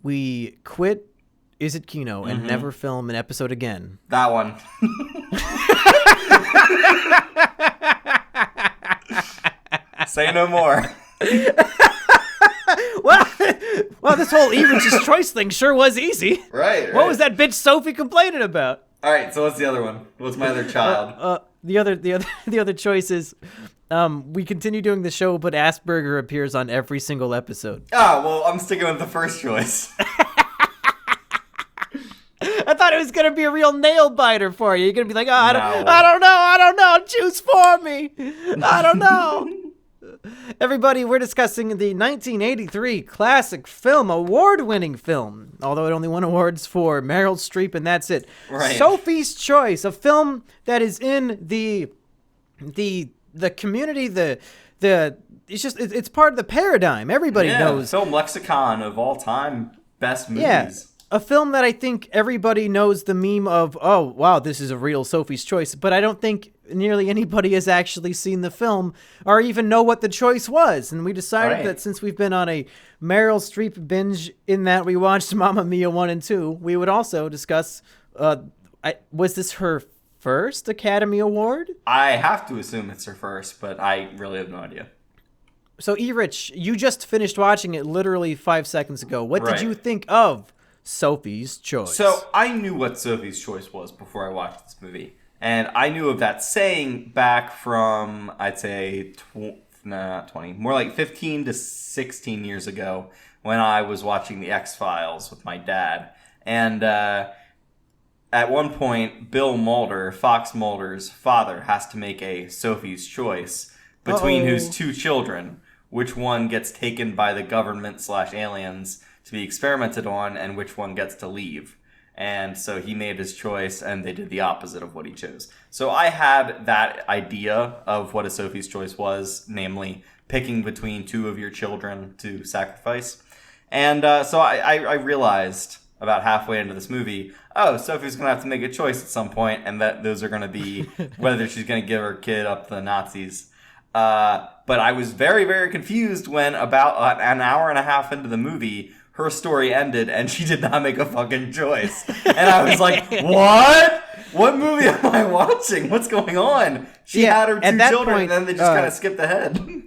We quit Is It KINO and never film an episode again. That one. Say no more. Well, this whole Erich's Choice thing sure was easy. Right. What was that bitch Sophie complaining about? All right, so what's the other one? What's my other child? The other choice is we continue doing the show, but Assburger appears on every single episode. Oh, well, I'm sticking with the first choice. I thought it was going to be a real nail biter for you. You're going to be like, I don't know. Choose for me. I don't know. Everybody, we're discussing the 1983 classic film, award-winning film, although it only won awards for Meryl Streep, and that's it. Right. Sophie's Choice, a film that is in the community, it's part of the paradigm. Everybody knows. Film lexicon of all time best movies. Yeah. A film that I think everybody knows the meme of, oh, wow, this is a real Sophie's Choice, but I don't think nearly anybody has actually seen the film or even know what the choice was. And we decided that since we've been on a Meryl Streep binge in that we watched Mamma Mia 1 and 2, we would also discuss, was this her first Academy Award? I have to assume it's her first, but I really have no idea. So, Erich, you just finished watching it literally 5 seconds ago. What did you think of Sophie's Choice? So I knew what Sophie's Choice was before I watched this movie. And I knew of that saying back from, I'd say, not 20, more like 15 to 16 years ago when I was watching The X-Files with my dad. And at one point, Bill Mulder, Fox Mulder's father, has to make a Sophie's Choice between whose 2 children, which one gets taken by the government/aliens to be experimented on, and which one gets to leave. And so he made his choice, and they did the opposite of what he chose. So I had that idea of what a Sophie's Choice was, namely picking between 2 of your children to sacrifice. And so I realized about halfway into this movie, Sophie's going to have to make a choice at some point, and that those are going to be whether she's going to give her kid up to the Nazis. But I was very, very confused when about an hour and a half into the movie, her story ended and she did not make a fucking choice. And I was like, what? What movie am I watching? What's going on? She had her 2 children and then they just kind of skipped ahead.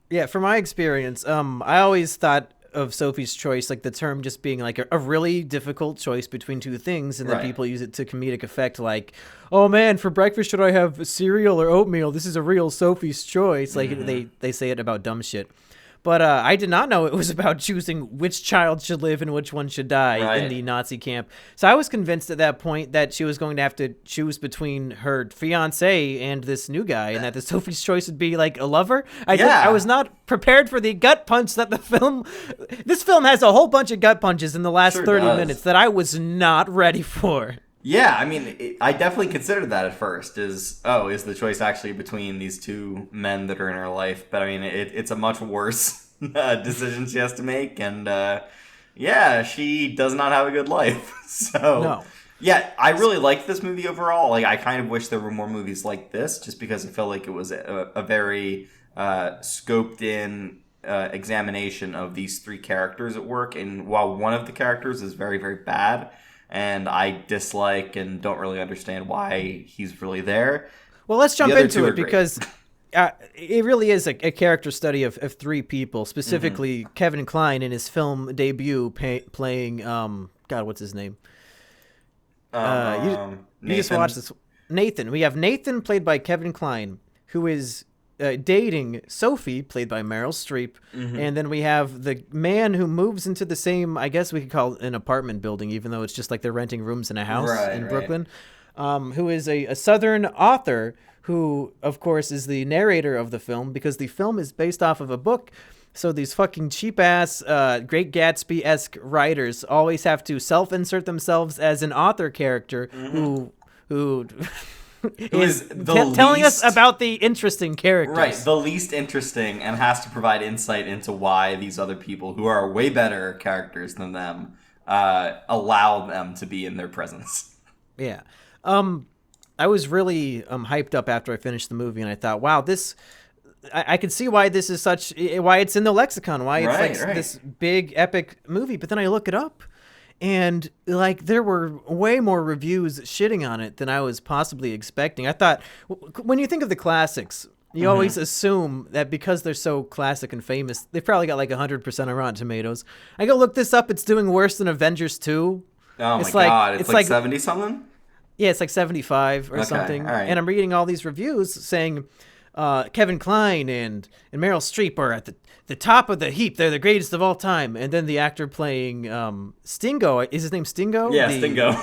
Yeah, from my experience, I always thought of Sophie's choice, like the term just being like a really difficult choice between two things, and then people use it to comedic effect, like, oh man, for breakfast should I have cereal or oatmeal? This is a real Sophie's choice. Like they say it about dumb shit. But I did not know it was about choosing which child should live and which one should die in the Nazi camp. So I was convinced at that point that she was going to have to choose between her fiancé and this new guy, and that the Sophie's choice would be like a lover. I was not prepared for the gut punch that this film has a whole bunch of gut punches in the last 30 minutes that I was not ready for. Yeah, I mean, I definitely considered that at first. Is the choice actually between these two men that are in her life? But I mean, it's a much worse decision she has to make, and she does not have a good life. So, I really liked this movie overall. Like, I kind of wish there were more movies like this, just because I felt like it was a very scoped in examination of these three characters at work. And while one of the characters is very, very bad, and I dislike and don't really understand why he's really there. Well, let's jump into it because it really is a character study of three people, specifically Kevin Kline in his film debut playing, God, what's his name? You just watched this. Nathan. We have Nathan, played by Kevin Kline, who is dating Sophie, played by Meryl Streep, and then we have the man who moves into the same, I guess we could call it an apartment building, even though it's just like they're renting rooms in a house in Brooklyn, who is a Southern author who, of course, is the narrator of the film, because the film is based off of a book. So these fucking cheap-ass Great Gatsby-esque writers always have to self-insert themselves as an author character who is telling us about the interesting characters. Right, the least interesting, and has to provide insight into why these other people, who are way better characters than them, allow them to be in their presence. Yeah. I was really hyped up after I finished the movie, and I thought, wow, this... I could see why this is why it's in the lexicon, why it's this big, epic movie. But then I look it up, and like there were way more reviews shitting on it than I was possibly expecting. I thought, when you think of the classics, you always assume that because they're so classic and famous, they've probably got like 100% on Rotten Tomatoes. I go look this up; it's doing worse than Avengers 2. Oh my god! It's like 70 something. Yeah, it's like 75 or something. All right. And I'm reading all these reviews saying Kevin Kline and Meryl Streep are at the top of the heap. They're the greatest of all time. And then the actor playing Stingo, is his name Stingo? Yeah, Stingo.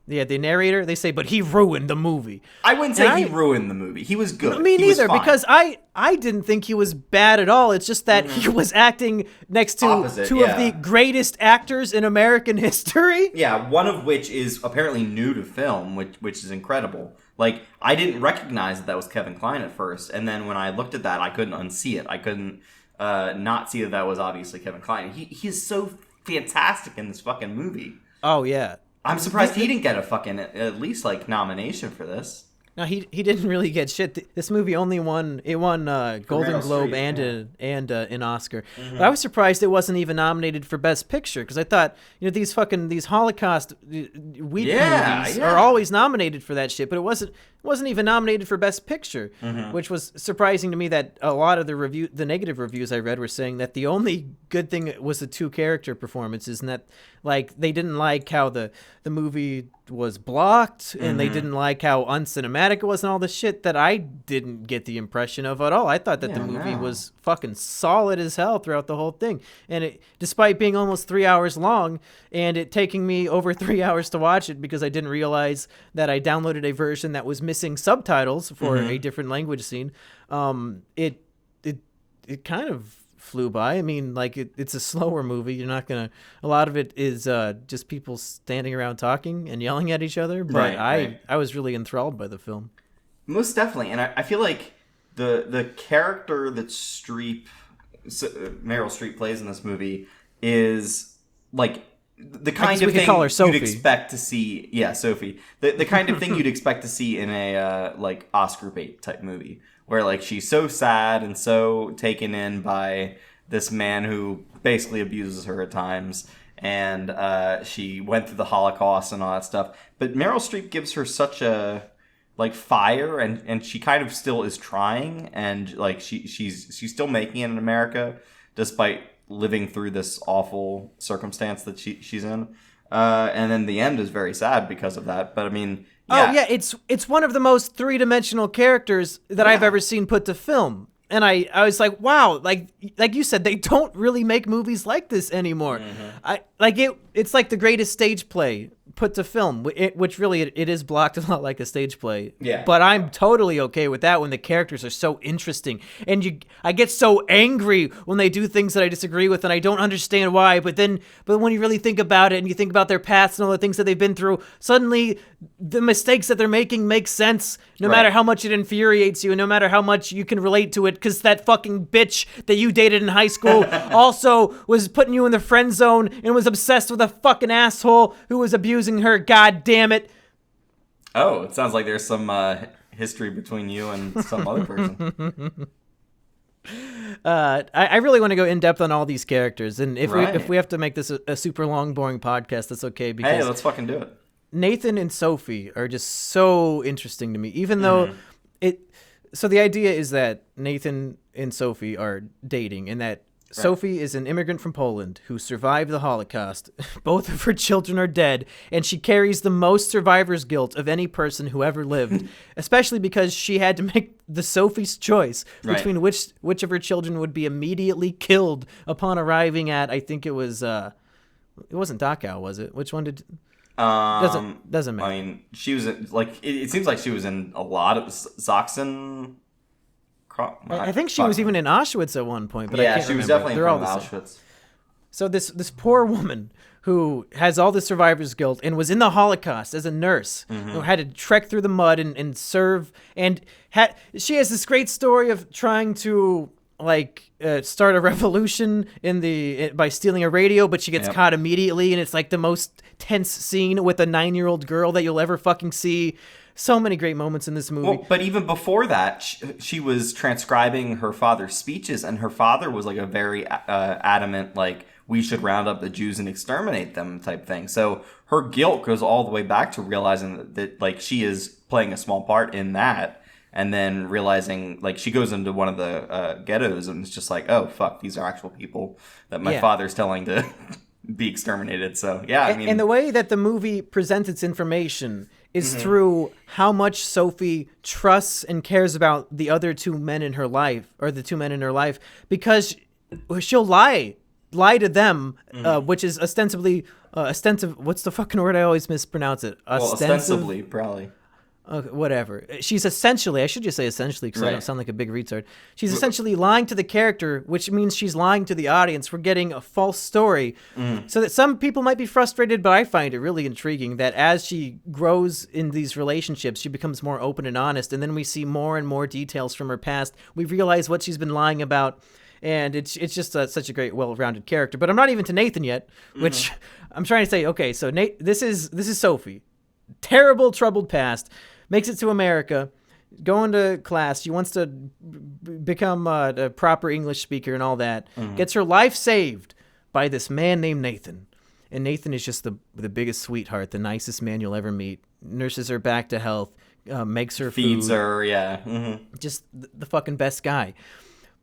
Yeah, the narrator, they say, but he ruined the movie. I wouldn't say he ruined the movie. He was good. Me neither, because I didn't think he was bad at all. It's just that he was acting next to two of the greatest actors in American history. Yeah, one of which is apparently new to film, which is incredible. Like, I didn't recognize that was Kevin Kline at first, and then when I looked at that, I couldn't unsee it. I couldn't not see that was obviously Kevin Kline. He is so fantastic in this fucking movie. Oh, yeah. I'm surprised he didn't get a fucking, at least, like, nomination for this. No, he didn't really get shit. This movie only won Golden Globe and an Oscar. But I was surprised it wasn't even nominated for Best Picture, because I thought, these Holocaust week movies are always nominated for that shit, but it wasn't even nominated for Best Picture, which was surprising to me. That a lot of the negative reviews I read were saying that the only good thing was the two character performances, and that like they didn't like how the movie was blocked, and they didn't like how uncinematic it was, and all the shit that I didn't get the impression of at all. I thought that the movie was fucking solid as hell throughout the whole thing, and despite being almost 3 hours long, and it taking me over 3 hours to watch it because I didn't realize that I downloaded a version that was missing subtitles for a different language scene. It kind of flew by. I mean, like it's a slower movie. You're not gonna. A lot of it is just people standing around talking and yelling at each other. But I was really enthralled by the film. Most definitely, and I feel like the character that Meryl Streep plays in this movie is like the kind of thing you'd expect to see. Yeah, Sophie. The kind of thing you'd expect to see in a like Oscar bait type movie, where like she's so sad and so taken in by this man who basically abuses her at times, and she went through the Holocaust and all that stuff. But Meryl Streep gives her such a like fire, and she kind of still is trying, and like she's still making it in America despite living through this awful circumstance that she's in. And then the end is very sad because of that. But I mean, yeah. Oh yeah, it's one of the most three-dimensional characters that I've ever seen put to film. And I was like, wow, like you said, they don't really make movies like this anymore. It's like the greatest stage play put to film, which really it is blocked a lot like a stage play. Yeah. But I'm totally okay with that when the characters are so interesting, and I get so angry when they do things that I disagree with, and I don't understand why. But when you really think about it, and you think about their past and all the things that they've been through, suddenly the mistakes that they're making make sense, no matter how much it infuriates you, and no matter how much you can relate to it, because that fucking bitch that you dated in high school also was putting you in the friend zone and was obsessed with a fucking asshole who was abusing her. God damn it. Oh, it sounds like there's some history between you and some other person. I really want to go in depth on all these characters, and if we have to make this a super long, boring podcast, that's okay. Because hey, let's fucking do it. Nathan and Sophie are just so interesting to me, even though So the idea is that Nathan and Sophie are dating, and that Sophie is an immigrant from Poland who survived the Holocaust. Both of her children are dead, and she carries the most survivor's guilt of any person who ever lived, especially because she had to make the Sophie's choice between which of her children would be immediately killed upon arriving at, I think it was, it wasn't Dachau, was it? Which one did... Doesn't matter. I mean, she was in, like, it seems like she was in a lot of Sachsen... I think she was even in Auschwitz at one point, but yeah, I can't she was remember. definitely They're in all Auschwitz. So this poor woman who has all the survivor's guilt and was in the Holocaust as a nurse, who had to trek through the mud and serve, and she has this great story of trying to start a revolution by stealing a radio, but she gets caught immediately, and it's like the most tense scene with a 9-year-old girl that you'll ever fucking see. So many great moments in this movie. Well, but even before that, she was transcribing her father's speeches, and her father was like a very adamant, like, we should round up the Jews and exterminate them type thing. So her guilt goes all the way back to realizing that like, she is playing a small part in that, and then realizing, like, she goes into one of the ghettos, and it's just like, oh, fuck, these are actual people that my father's telling to be exterminated. So, yeah, I mean... And the way that the movie presents its information is through how much Sophie trusts and cares about the other two men in her life, or the two men in her life, because she'll lie to them, which is ostensibly, what's the fucking word? I always mispronounce it. Ostensibly, probably. Whatever. She's essentially, I should just say essentially because I don't sound like a big retard. She's essentially lying to the character, which means she's lying to the audience. We're getting a false story. So that some people might be frustrated, but I find it really intriguing that as she grows in these relationships, she becomes more open and honest. And then we see more and more details from her past. We realize what she's been lying about. And it's just such a great, well-rounded character. But I'm not even to Nathan yet, which I'm trying to say, okay, so this is Sophie. Terrible, troubled past. Makes it to America, going to class. She wants to become a proper English speaker and all that. Gets her life saved by this man named Nathan. And Nathan is just the biggest sweetheart, the nicest man you'll ever meet. Nurses her back to health, makes her feeds food. her, Just the fucking best guy.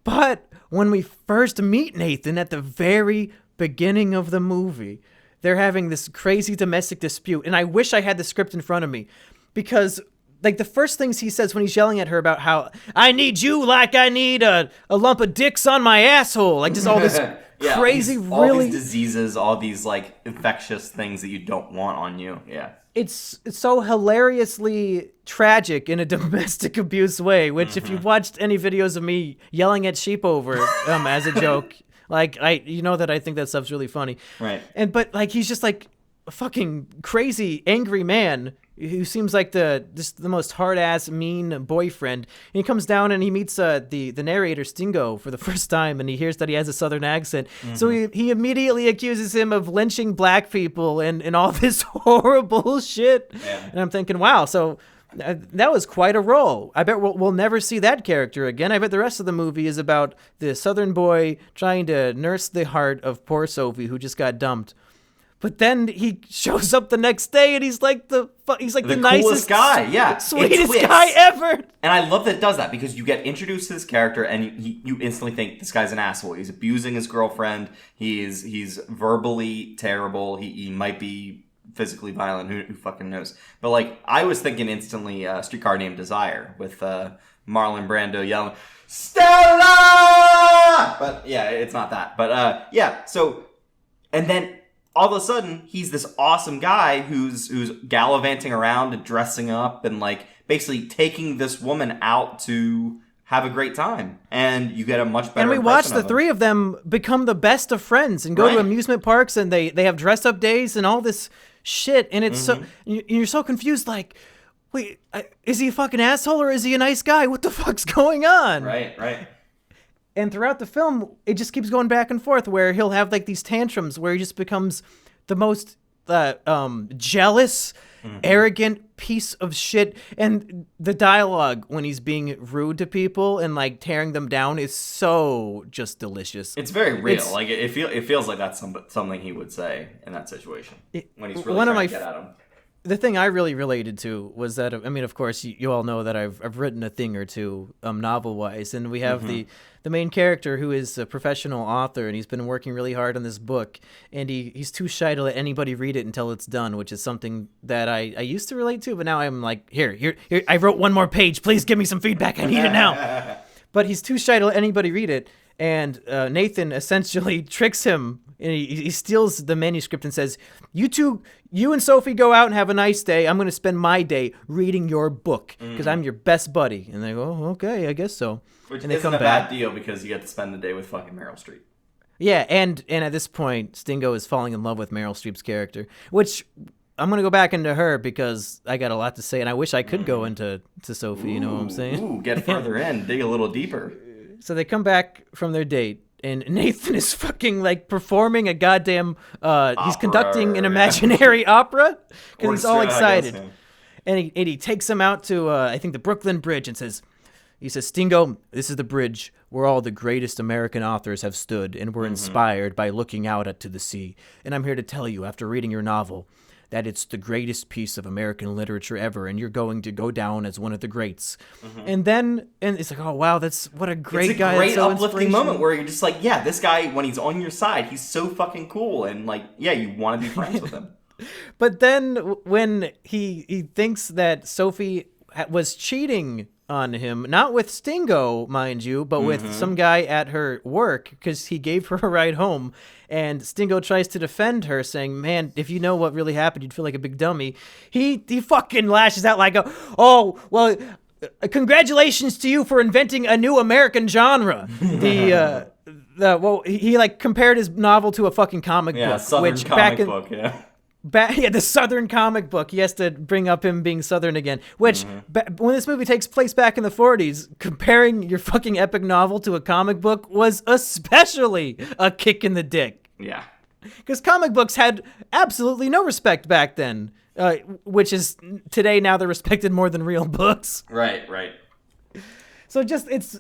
But when we first meet Nathan at the very beginning of the movie, they're having this crazy domestic dispute. And I wish I had the script in front of me, because like the first things he says when he's yelling at her about how I need you like I need a lump of dicks on my asshole, like just all this crazy, all these diseases, all these like infectious things that you don't want on you. Yeah. It's so hilariously tragic in a domestic abuse way, which if you've watched any videos of me yelling at sheep over as a joke, like you know that I think that stuff's really funny. Right. But like he's just like a fucking crazy, angry man who seems like the most hard-ass, mean boyfriend. And he comes down and he meets the narrator, Stingo, for the first time, and he hears that he has a southern accent. So he immediately accuses him of lynching black people and all this horrible shit. Yeah. And I'm thinking, wow, so that was quite a role. I bet we'll never see that character again. I bet the rest of the movie is about the southern boy trying to nurse the heart of poor Sophie, who just got dumped. But then he shows up the next day and he's like the nicest coolest guy, yeah, sweetest guy ever. And I love that it does that because you get introduced to this character and you instantly think this guy's an asshole. He's abusing his girlfriend. He's verbally terrible. He might be physically violent. Who fucking knows? But like I was thinking instantly, Streetcar Named Desire with Marlon Brando yelling Stella. But yeah, it's not that. But yeah. So and then. All of a sudden, he's this awesome guy who's gallivanting around and dressing up and like basically taking this woman out to have a great time, and you get a much better. And we watch the three of them become the best of friends and go to amusement parks, and they have dress up days and all this shit, and it's so you're so confused. Like, wait, is he a fucking asshole or is he a nice guy? What the fuck's going on? Right. And throughout the film, it just keeps going back and forth where he'll have like these tantrums where he just becomes the most jealous, arrogant piece of shit. And the dialogue when he's being rude to people and like tearing them down is so just delicious. It's very real. Like it feels like that's something he would say in that situation when he's really trying to get at him. The thing I really related to was that, I mean, of course, you all know that I've written a thing or two novel-wise, and we have the main character who is a professional author, and he's been working really hard on this book, and he's too shy to let anybody read it until it's done, which is something that I used to relate to, but now I'm like, here, I wrote one more page, please give me some feedback, I need it now. But he's too shy to let anybody read it, and Nathan essentially tricks him. And he steals the manuscript and says, you and Sophie go out and have a nice day. I'm going to spend my day reading your book because I'm your best buddy. And they go, oh, okay, I guess so. Which and they isn't a bad deal because you get to spend the day with fucking Meryl Streep. Yeah, and at this point, Stingo is falling in love with Meryl Streep's character, which I'm going to go back into her because I got a lot to say, and I wish I could go into Sophie, you know what I'm saying? Ooh, get further in, dig a little deeper. So they come back from their date. And Nathan is fucking like performing a goddamn. He's conducting an imaginary opera because he's all excited, and he takes him out to I think the Brooklyn Bridge and says, Stingo, this is the bridge where all the greatest American authors have stood and were inspired by looking out to the sea. And I'm here to tell you, after reading your novel, that it's the greatest piece of American literature ever, and you're going to go down as one of the greats. And it's like, oh wow, that's what a great guy. It's a great uplifting moment where you're just like, yeah, this guy, when he's on your side, he's so fucking cool, and like, yeah, you want to be friends with him. But then when he thinks that Sophie was cheating on him, not with Stingo, mind you, but with some guy at her work because he gave her a ride home. And Stingo tries to defend her, saying, man, if you know what really happened, you'd feel like a big dummy. He fucking lashes out like, oh, well, congratulations to you for inventing a new American genre. He like compared his novel to a fucking comic book. Southern comic book, yeah. The Southern comic book. He has to bring up him being Southern again. Which, when this movie takes place back in the 40s, comparing your fucking epic novel to a comic book was especially a kick in the dick. Yeah. Because comic books had absolutely no respect back then, which is today now they're respected more than real books. Right. So it's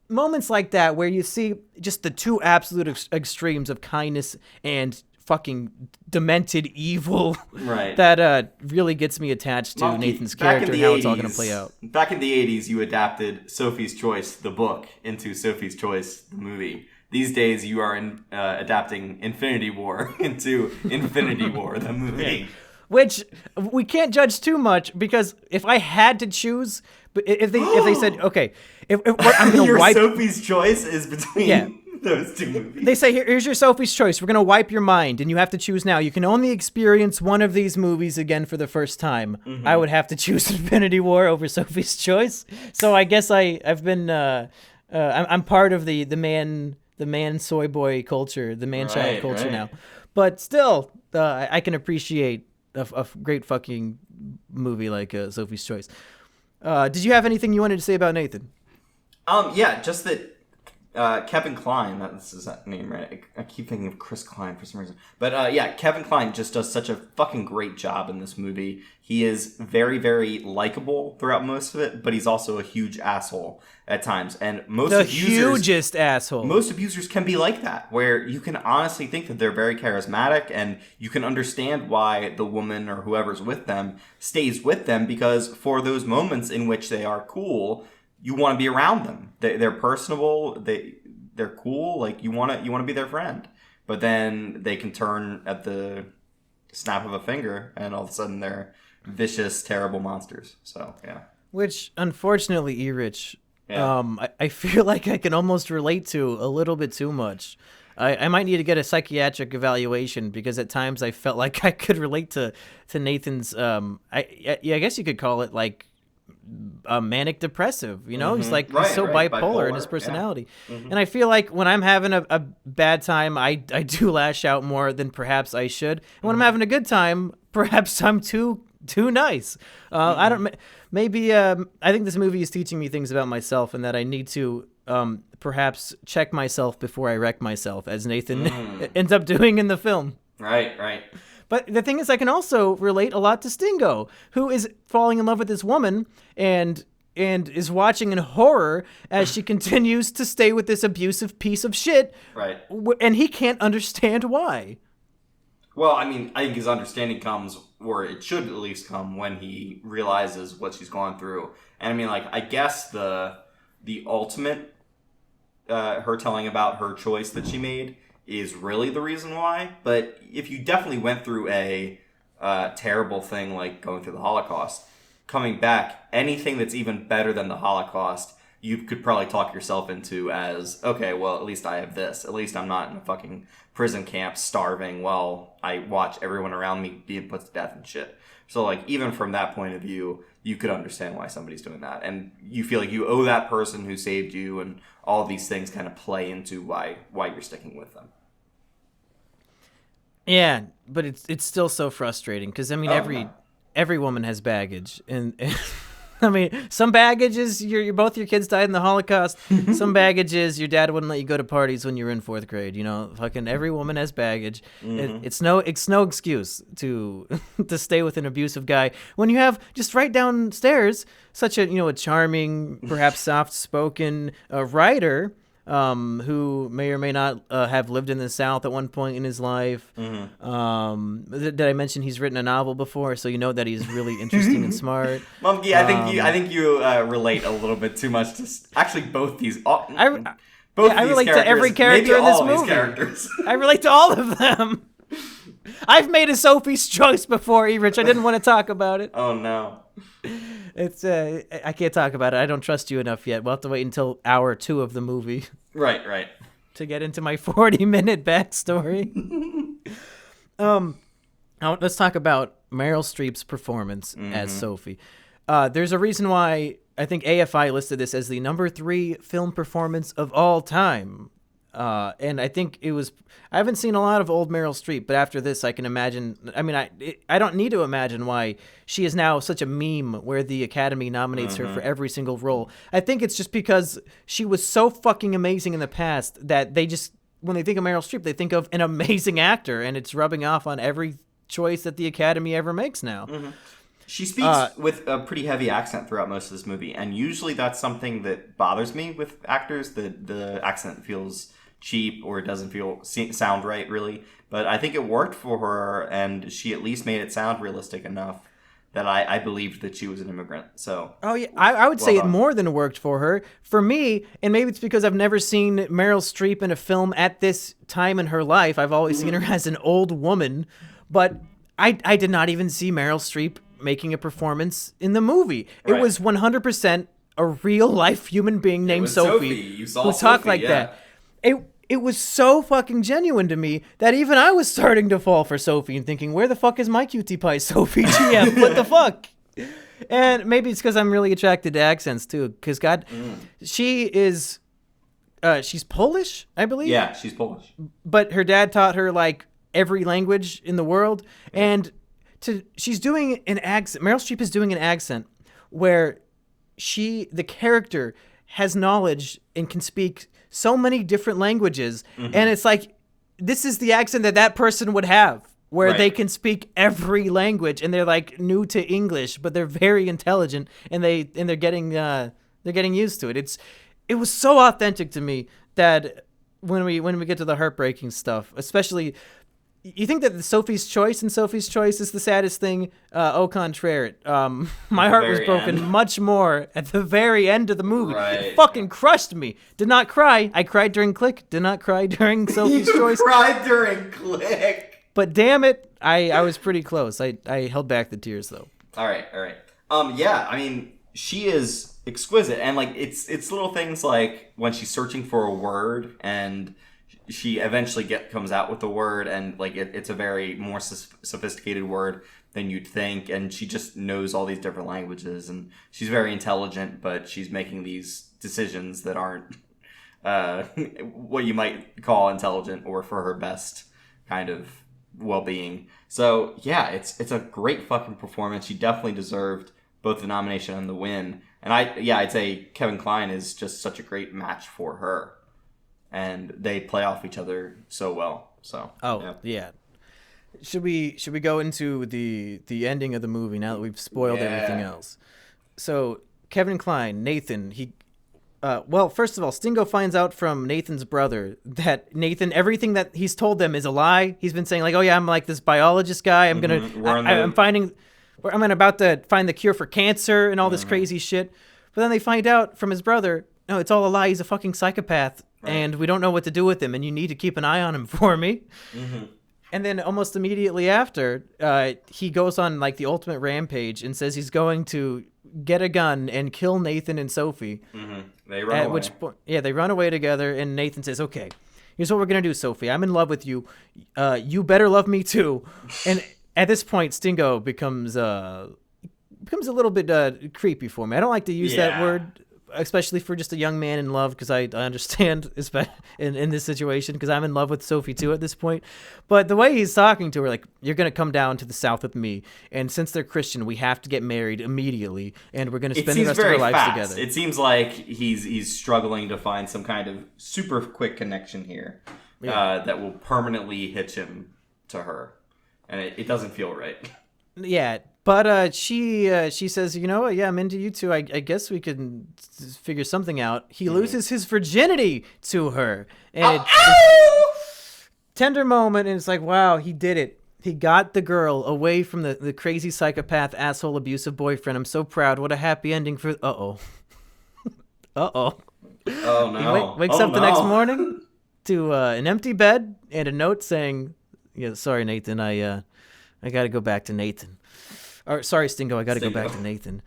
moments like that where you see just the two absolute extremes of kindness and fucking demented evil that really gets me attached to Nathan's character and how it's all going to play out. Back in the 80s, you adapted Sophie's Choice, the book, into Sophie's Choice, the movie. These days, you are adapting Infinity War into Infinity War, the movie. Which we can't judge too much because if I had to choose, if they said, okay, if I'm going to wipe Sophie's Choice is between those two movies. They say, here's your Sophie's Choice. We're going to wipe your mind, and you have to choose now. You can only experience one of these movies again for the first time. I would have to choose Infinity War over Sophie's Choice. So I guess I've been I'm part of the man soy boy culture, the man child culture now. But still, I can appreciate a great fucking movie like Sophie's Choice. Did you have anything you wanted to say about Nathan? Yeah, just that Kevin Kline, that's his name, right? I keep thinking of Chris Klein for some reason. But yeah, Kevin Kline just does such a fucking great job in this movie. He is very, very likable throughout most of it, but he's also a huge asshole at times. And hugest asshole. Most abusers can be like that, where you can honestly think that they're very charismatic, and you can understand why the woman or whoever's with them stays with them, because for those moments in which they are cool, you want to be around them. They're personable. They're cool. Like you want to be their friend. But then they can turn at the snap of a finger, and all of a sudden they're vicious, terrible monsters. So yeah. Which unfortunately, Erich, Yeah. I feel like I can almost relate to a little bit too much. I might need to get a psychiatric evaluation, because at times I felt like I could relate to Nathan's. I guess you could call it like manic depressive, you know. He's like he's so bipolar in his personality. And I feel like when I'm having a bad time, I do lash out more than perhaps I should, and when I'm having a good time, perhaps I'm too nice. I don't maybe I think this movie is teaching me things about myself, and that I need to perhaps check myself before I wreck myself, as Nathan ends up doing in the film. Right. But the thing is, I can also relate a lot to Stingo, who is falling in love with this woman and is watching in horror as she continues to stay with this abusive piece of shit. Right. And he can't understand why. Well, I mean, I think his understanding comes, or it should at least come, when he realizes what she's gone through. And I mean, like, I guess the ultimate, her telling about her choice that she made is really the reason why. But if you definitely went through a terrible thing like going through the Holocaust, coming back, anything that's even better than the Holocaust, you could probably talk yourself into as, okay, well, at least I have this. At least I'm not in a fucking prison camp starving while I watch everyone around me being put to death and shit. So, like, even from that point of view, you could understand why somebody's doing that. And you feel like you owe that person who saved you, and all of these things kind of play into why you're sticking with them. Yeah, but it's still so frustrating, because I mean every woman has baggage, and I mean some baggage is both your kids died in the Holocaust. Some baggage is your dad wouldn't let you go to parties when you were in 4th grade. You know, fucking every woman has baggage. It's no excuse to stay with an abusive guy when you have just right downstairs such a charming, perhaps soft spoken writer. Who may or may not have lived in the South at one point in his life. Did I mention he's written a novel before? So you know that he's really interesting and smart. Monkey, I think you relate a little bit too much to actually both these. I relate to every character in this movie. I relate to all of them. I've made a Sophie's choice before, Erich. I didn't want to talk about it. Oh no. It's I can't talk about it. I don't trust you enough yet. We'll have to wait until hour 2 of the movie. Right. To get into my 40-minute backstory. Now let's talk about Meryl Streep's performance as Sophie. There's a reason why I think AFI listed this as the number 3 film performance of all time. And I think I haven't seen a lot of old Meryl Streep, but after this, I can imagine. I mean, I don't need to imagine why she is now such a meme where the Academy nominates her for every single role. I think it's just because she was so fucking amazing in the past that they just, when they think of Meryl Streep, they think of an amazing actor, and it's rubbing off on every choice that the Academy ever makes now. She speaks with a pretty heavy accent throughout most of this movie, and usually that's something that bothers me with actors, that the accent feels cheap or it doesn't sound right, really. But I think it worked for her, and she at least made it sound realistic enough that I believed that she was an immigrant. So I would say it more than worked for her. For me, and maybe it's because I've never seen Meryl Streep in a film at this time in her life. I've always seen her as an old woman, but I did not even see Meryl Streep making a performance in the movie. It was 100% a real life human being named Sophie. You saw who talked like that. It was so fucking genuine to me that even I was starting to fall for Sophie and thinking, where the fuck is my cutie pie Sophie GF? What the fuck? And maybe it's because I'm really attracted to accents too. Because she is, she's Polish, I believe. Yeah, she's Polish. But her dad taught her like every language in the world, and she's doing an accent. Meryl Streep is doing an accent where the character has knowledge and can speak so many different languages, and it's like this is the accent that person would have, where they can speak every language, and they're like new to English, but they're very intelligent, and they're getting used to it. It was so authentic to me that when we get to the heartbreaking stuff, especially. You think that Sophie's choice is the saddest thing? Au contraire. My heart was broken much more at the very end of the movie. Right. It fucking crushed me. Did not cry. I cried during Click. Did not cry during Sophie's choice. You cried during Click. But damn it, I was pretty close. I held back the tears though. All right. Yeah, I mean, she is exquisite, and like it's little things like when she's searching for a word and she eventually comes out with the word, and like it's a very more sophisticated word than you'd think, and she just knows all these different languages, and she's very intelligent, but she's making these decisions that aren't what you might call intelligent or for her best kind of well-being. So yeah, it's a great fucking performance. She definitely deserved both the nomination and the win, and I'd say Kevin Kline is just such a great match for her. And they play off each other so well. So yeah. Should we go into the ending of the movie now that we've spoiled everything else? So Kevin Kline, Nathan, first of all, Stingo finds out from Nathan's brother that Nathan, everything that he's told them is a lie. He's been saying like, oh yeah, I'm like this biologist guy. I'm about to find the cure for cancer and all this crazy shit. But then they find out from his brother, no, it's all a lie. He's a fucking psychopath. Right. And we don't know what to do with him, and you need to keep an eye on him for me. And then almost immediately after, he goes on like the ultimate rampage and says he's going to get a gun and kill Nathan and Sophie. They run away. They run away together, and Nathan says, okay, here's what we're going to do, Sophie. I'm in love with you. You better love me too. And at this point, Stingo becomes a little bit creepy for me. I don't like to use that word, especially for just a young man in love, because I understand in this situation, because I'm in love with Sophie too at this point. But the way he's talking to her, like, you're going to come down to the south with me, and since they're Christian, we have to get married immediately, and we're going to spend the rest of our lives together. It seems like he's struggling to find some kind of super quick connection here that will permanently hitch him to her, and it doesn't feel right. Yeah. But she says, you know what? Yeah, I'm into you too. I guess we can figure something out. He loses his virginity to her. And it's tender moment, and it's like, wow, he did it. He got the girl away from the crazy psychopath, asshole, abusive boyfriend. I'm so proud. What a happy ending for... Uh-oh. Oh, no. He wakes up the next morning to an empty bed and a note saying, yeah, sorry, Nathan, I got to go back to Nathan. Or, sorry, Stingo, I gotta go back to Nathan.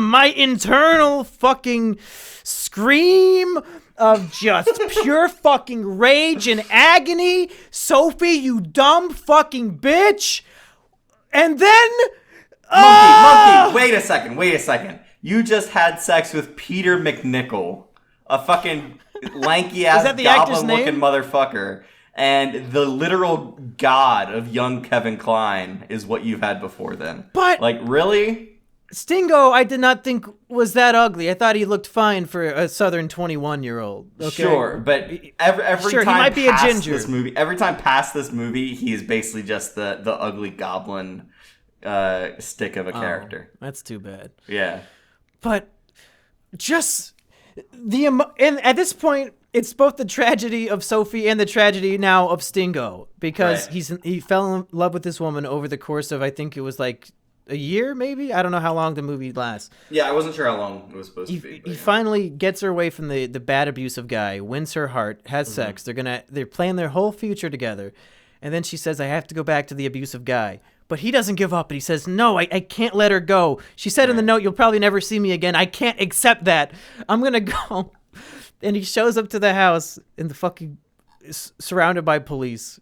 My internal fucking scream of just pure fucking rage and agony. Sophie, you dumb fucking bitch. And then... Monkey, wait a second. You just had sex with Peter McNichol, a fucking lanky-ass goblin-looking motherfucker. And the literal god of young Kevin Kline is what you've had before then. But... like, really? Stingo, I did not think was that ugly. I thought he looked fine for a Southern 21-year-old. Okay? Sure, but every sure, time he might be a ginger. Every time past this movie, he is basically just the ugly goblin stick of a character. That's too bad. Yeah. But just and at this point, it's both the tragedy of Sophie and the tragedy now of Stingo, because he fell in love with this woman over the course of, I think it was like a year, maybe? I don't know how long the movie lasts. Yeah, I wasn't sure how long it was supposed to be. He finally gets her away from the bad abusive guy, wins her heart, has sex. They're playing their whole future together. And then she says, I have to go back to the abusive guy. But he doesn't give up, and he says, no, I can't let her go. She said in the note, you'll probably never see me again. I can't accept that. I'm going to go. And he shows up to the house in the fucking surrounded by police.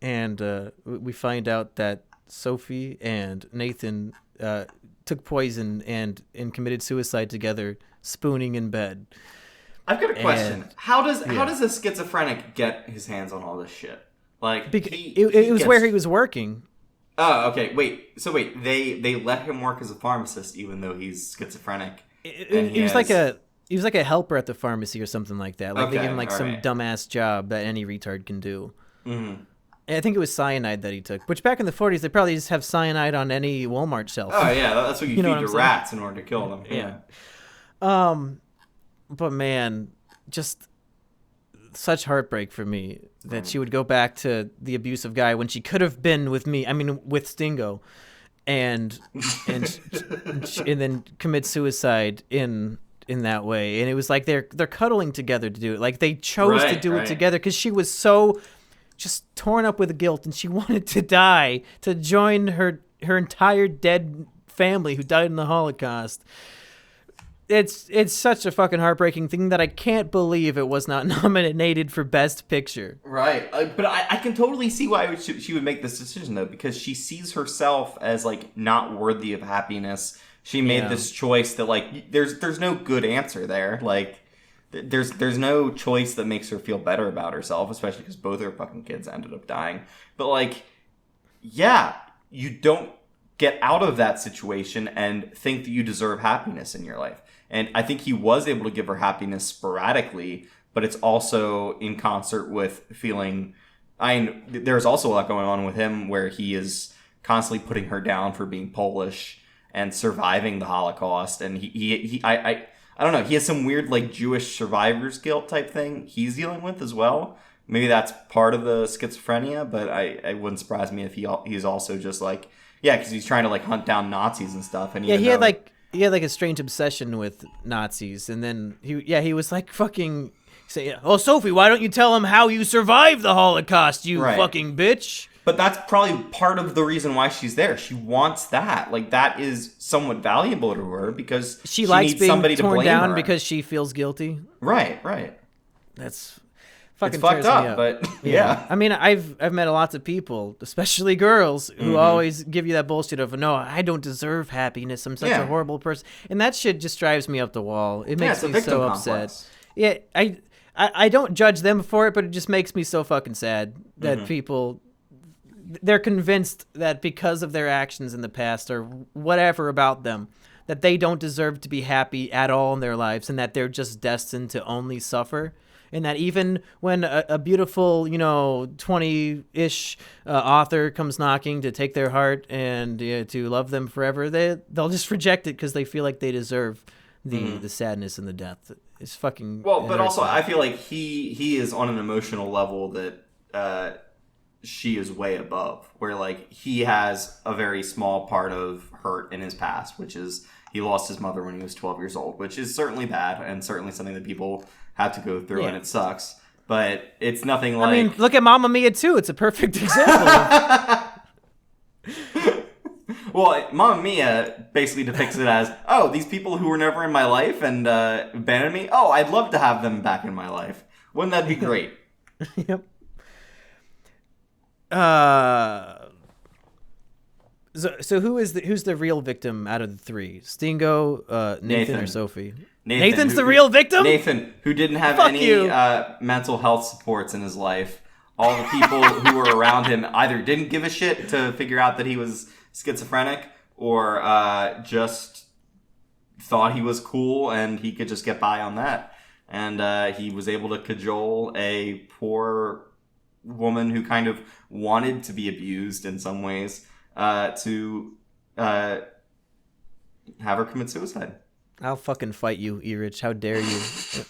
And we find out that Sophie and Nathan took poison and committed suicide together, spooning in bed. I've got a question. How does a schizophrenic get his hands on all this shit? Like, it was where he was working. Oh, okay. Wait. So wait, they let him work as a pharmacist even though he's schizophrenic. He was like a helper at the pharmacy or something like that. Like they Okay, give him like some alright. dumbass job that any retard can do. Mm-hmm. And I think it was cyanide that he took. Which back in the 40s, they probably just have cyanide on any Walmart shelf. Oh yeah, that's what you know feed what I'm to saying? rats in order to kill them. Yeah. But man, just such heartbreak for me that she would go back to the abusive guy when she could have been with me. I mean, with Stingo, and then commit suicide in that way. And it was like they're cuddling together to do it. Like they chose to do it together because she was so just torn up with guilt and she wanted to die to join her entire dead family who died in the Holocaust. It's such a fucking heartbreaking thing that I can't believe it was not nominated for Best Picture. Right, but I can totally see why she would make this decision though, because she sees herself as like not worthy of happiness. She made this choice that like there's no good answer there. Like there's no choice that makes her feel better about herself, especially because both her fucking kids ended up dying. But like, yeah, you don't get out of that situation and think that you deserve happiness in your life. And I think he was able to give her happiness sporadically, but it's also in concert with feeling. There's also a lot going on with him where he is constantly putting her down for being Polish and surviving the Holocaust. And I don't know. He has some weird like Jewish survivor's guilt type thing he's dealing with as well. Maybe that's part of the schizophrenia, but I wouldn't surprise me if he's also just like, yeah, because he's trying to like hunt down Nazis and stuff. And he had like a strange obsession with Nazis, and then he was like fucking saying, "Oh, Sophie, why don't you tell him how you survived the Holocaust, you fucking bitch?" But that's probably part of the reason why she's there. She wants that. Like that is somewhat valuable to her because she likes needs being somebody to torn blame down her. because she feels guilty. Right. That's fucking it's fucked tears me up, but yeah. I mean, I've met lots of people, especially girls, who always give you that bullshit of, no, I don't deserve happiness. I'm such a horrible person. And that shit just drives me up the wall. It makes me so upset. Yeah, I don't judge them for it, but it just makes me so fucking sad that people, they're convinced that because of their actions in the past or whatever about them, that they don't deserve to be happy at all in their lives and that they're just destined to only suffer. And that even when a beautiful, 20-ish author comes knocking to take their heart and to love them forever, they'll just reject it because they feel like they deserve the sadness and the death. It's fucking... Well, but also I feel like he is on an emotional level that she is way above, where like he has a very small part of hurt in his past, which is he lost his mother when he was 12 years old, which is certainly bad and certainly something that people have to go through and it sucks. But it's nothing like... I mean, look at Mamma Mia 2. It's a perfect example. Well, Mamma Mia basically depicts it as, oh, these people who were never in my life and abandoned me, oh, I'd love to have them back in my life. Wouldn't that be great? Yep. So who's the real victim out of the three? Stingo, Nathan, or Sophie? Nathan's the real victim? Nathan, who didn't have any mental health supports in his life. All the people who were around him either didn't give a shit to figure out that he was schizophrenic or just thought he was cool and he could just get by on that. And he was able to cajole a poor woman who kind of wanted to be abused in some ways to have her commit suicide. I'll fucking fight you, Erich. How dare you?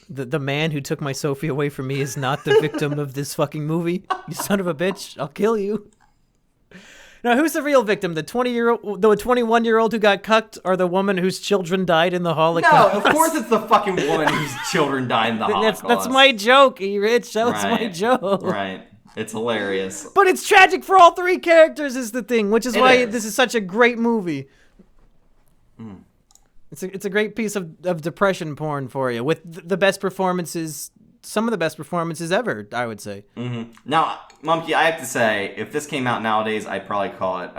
The man who took my Sophie away from me is not the victim of this fucking movie. You son of a bitch. I'll kill you. Now, who's the real victim? The 21-year-old who got cucked, or the woman whose children died in the Holocaust? No, of course it's the fucking woman whose children died in the Holocaust. That's my joke, Erich. That was my joke. Right. It's hilarious. But it's tragic for all three characters is the thing, which is why this is such a great movie. It's a great piece of depression porn for you, with the best performances, some of the best performances ever, I would say. Now, Monkey, I have to say, if this came out nowadays, I'd probably call it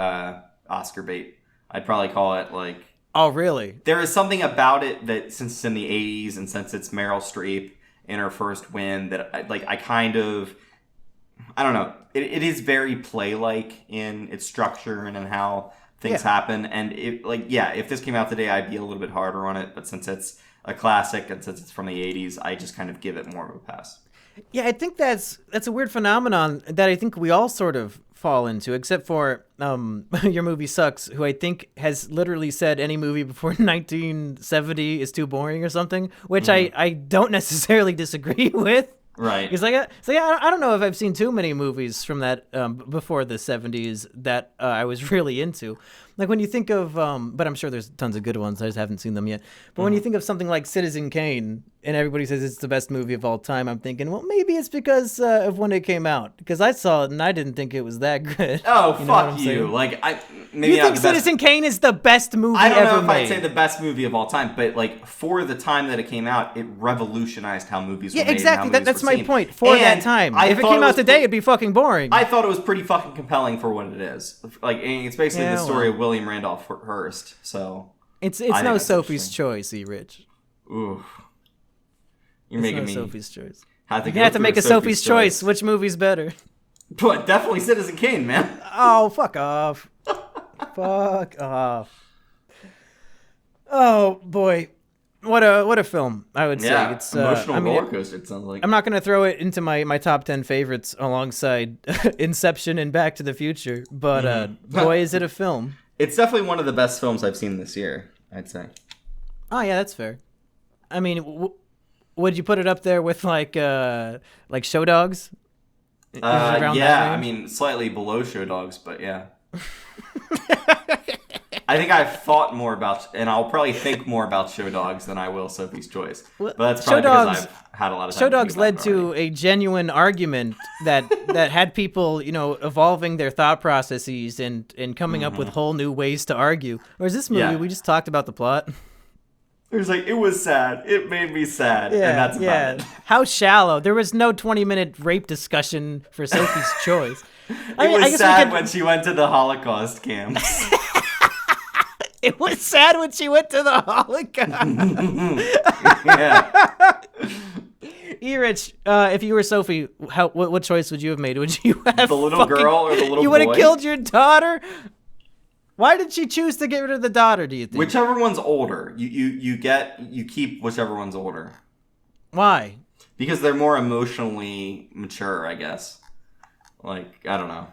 Oscar bait. I'd probably call it like... Oh, really? There is something about it that, since it's in the 80s and since it's Meryl Streep in her first win, that I kind of... I don't know. It is very play-like in its structure and in how things happen. And if this came out today, I'd be a little bit harder on it. But since it's a classic and since it's from the 80s, I just kind of give it more of a pass. Yeah, I think that's a weird phenomenon that I think we all sort of fall into, except for Your Movie Sucks, who I think has literally said any movie before 1970 is too boring or something, which I don't necessarily disagree with. Right. It's like, I don't know if I've seen too many movies from that before the 70s that I was really into. Like when you think of, but I'm sure there's tons of good ones. I just haven't seen them yet. But when you think of something like Citizen Kane, and everybody says it's the best movie of all time, I'm thinking, well, maybe it's because of when it came out. Because I saw it and I didn't think it was that good. Oh, fuck you! Like maybe you think Citizen Kane is the best movie ever made? I don't know if I'd say the best movie of all time, but like for the time that it came out, it revolutionized how movies were made. Yeah, exactly. And how That's were my seen. point. For that time, if it came out today, it'd be fucking boring. I thought it was pretty fucking compelling for what it is. Like it's basically the story of William Randolph Hearst. So it's no Sophie's Choice, Rich. Ooh. You're making me Sophie's Choice. You have to make a Sophie's choice. Which movie's better? But definitely Citizen Kane, man. Oh, fuck off. Fuck off. Oh boy, what a film! I would say it's emotional roller coaster. It sounds like. I'm not gonna throw it into my top 10 favorites alongside Inception and Back to the Future, but boy, is it a film! It's definitely one of the best films I've seen this year. I'd say. Oh yeah, that's fair. I mean. Would you put it up there with like Show Dogs? I mean slightly below Show Dogs, but yeah. I think I've thought more about, and I'll probably think more about Show Dogs than I will Sophie's Choice. But that's probably because I've had a lot of time. Show Dogs led to a genuine argument that had people, evolving their thought processes and coming up with whole new ways to argue. Whereas this movie, we just talked about the plot. It was like, it was sad. It made me sad. Yeah, and that's about it. How shallow. There was no 20-minute rape discussion for Sophie's Choice. It was sad when she went to the Holocaust camps. It was sad when she went to the Holocaust. Yeah. Erich, if you were Sophie, what choice would you have made? Would you have the little girl or the little boy? You would have killed your daughter? Why did she choose to get rid of the daughter, do you think? Whichever one's older. You keep whichever one's older. Why? Because they're more emotionally mature, I guess. Like, I don't know.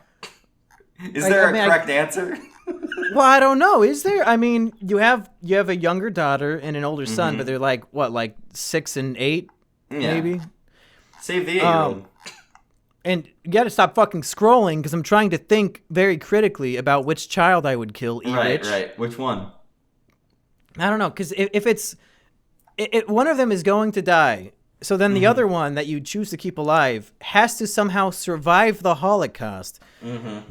Is there a correct answer? Well, I don't know. Is there? I mean, you have a younger daughter and an older son, but they're like 6 and 8, maybe? Save the 8-year-old. And you got to stop fucking scrolling because I'm trying to think very critically about which child I would kill. Right. Which one? I don't know, because if it's one of them is going to die, so then the other one that you choose to keep alive has to somehow survive the Holocaust.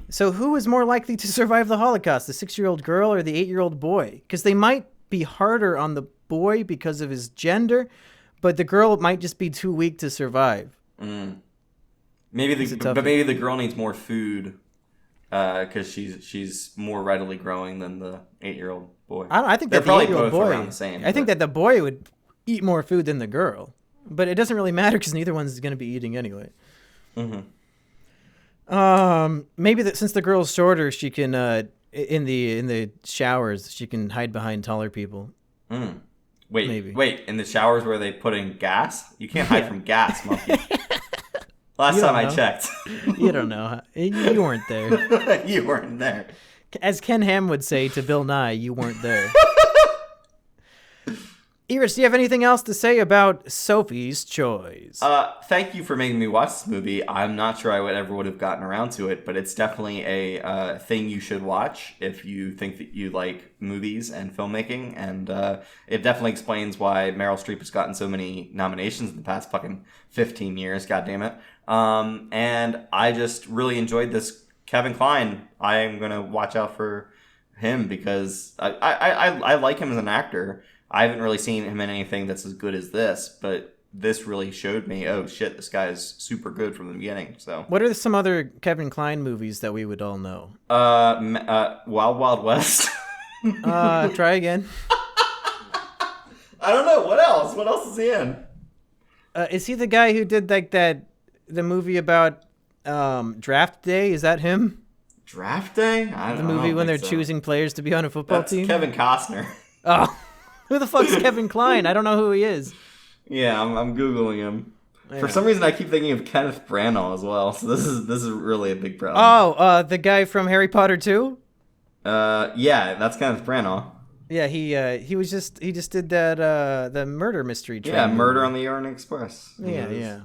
So who is more likely to survive the Holocaust, the 6-year-old girl or the 8-year-old boy? Because they might be harder on the boy because of his gender, but the girl might just be too weak to survive. Maybe the girl needs more food because she's more readily growing than the 8-year-old boy. I think that the 8-year-old boy around the same. I think that the boy would eat more food than the girl, but it doesn't really matter because neither one's going to be eating anyway. Maybe that since the girl's shorter, she can in the showers she can hide behind taller people. Wait, in the showers where they put in gas? You can't hide from gas, monkey. Last time I checked. You don't know. You weren't there. You weren't there. As Ken Ham would say to Bill Nye, you weren't there. Erich, do you have anything else to say about Sophie's Choice? Thank you for making me watch this movie. I'm not sure I ever would have gotten around to it, but it's definitely a thing you should watch if you think that you like movies and filmmaking. And it definitely explains why Meryl Streep has gotten so many nominations in the past fucking 15 years. God damn it. And I just really enjoyed this. Kevin Kline, I am going to watch out for him because I like him as an actor. I haven't really seen him in anything that's as good as this, but this really showed me, oh shit, this guy is super good from the beginning. So, what are some other Kevin Kline movies that we would all know? Wild Wild West. Try again. I don't know. What else? What else is he in? Is he the guy who did the movie about Draft Day, is that him? Draft Day? I The don't movie know, when they're so. choosing players to be on a football That's team? Kevin Costner. Oh, who the fuck's Kevin Kline? I don't know who he is. Yeah, I'm Googling him. Yeah. For some reason, I keep thinking of Kenneth Branagh as well, so this is really a big problem. Oh, the guy from Harry Potter 2? Yeah, that's Kenneth Branagh. Yeah, he just did that the murder mystery train. Yeah, Murder on the Orient Express. Yeah.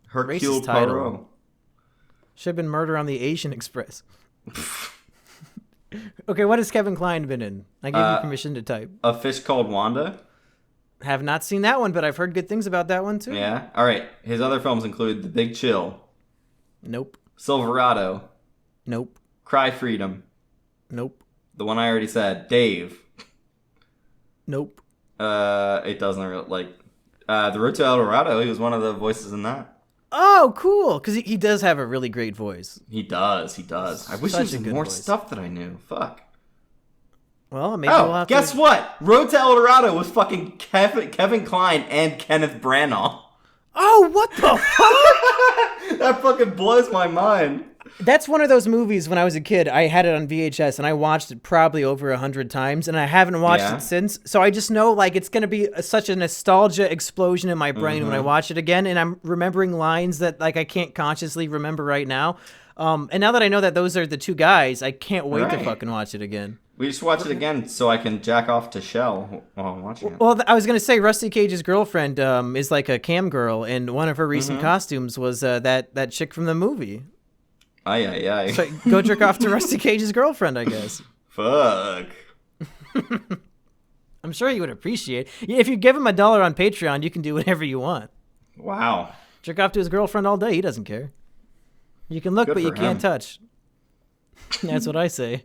Hercule Racist title. Poirot. Should have been Murder on the Asian Express. Okay, what has Kevin Kline been in? I gave you permission to type. A Fish Called Wanda. Have not seen that one, but I've heard good things about that one too. Yeah. All right. His other films include The Big Chill. Nope. Silverado. Nope. Cry Freedom. Nope. The one I already said. Dave. Nope. It doesn't The Road to El Dorado. He was one of the voices in that. Oh, cool! Because he does have a really great voice. He does. I wish there Such a was good more voice. stuff that I knew. Fuck. Well, maybe we'll have guess to... what? Road to El Dorado was fucking Kevin Kline and Kenneth Branagh. Oh, what the fuck? That fucking blows my mind. That's one of those movies when I was a kid, I had it on VHS and I watched it probably over 100 times and I haven't watched it since. So I just know like it's going to be such a nostalgia explosion in my brain when I watch it again. And I'm remembering lines that like I can't consciously remember right now. And now that I know that those are the two guys, I can't wait to fucking watch it again. We just watch it again so I can jack off to Shell while I'm watching it. Well, I was going to say Rusty Cage's girlfriend is like a cam girl and one of her recent costumes was that chick from the movie. Aye. So go jerk off to Rusty Cage's girlfriend, I guess. Fuck. I'm sure you would appreciate. If you give him $1 on Patreon, you can do whatever you want. Wow. Jerk off to his girlfriend all day. He doesn't care. You can look, Good but you for can't him. touch. That's what I say.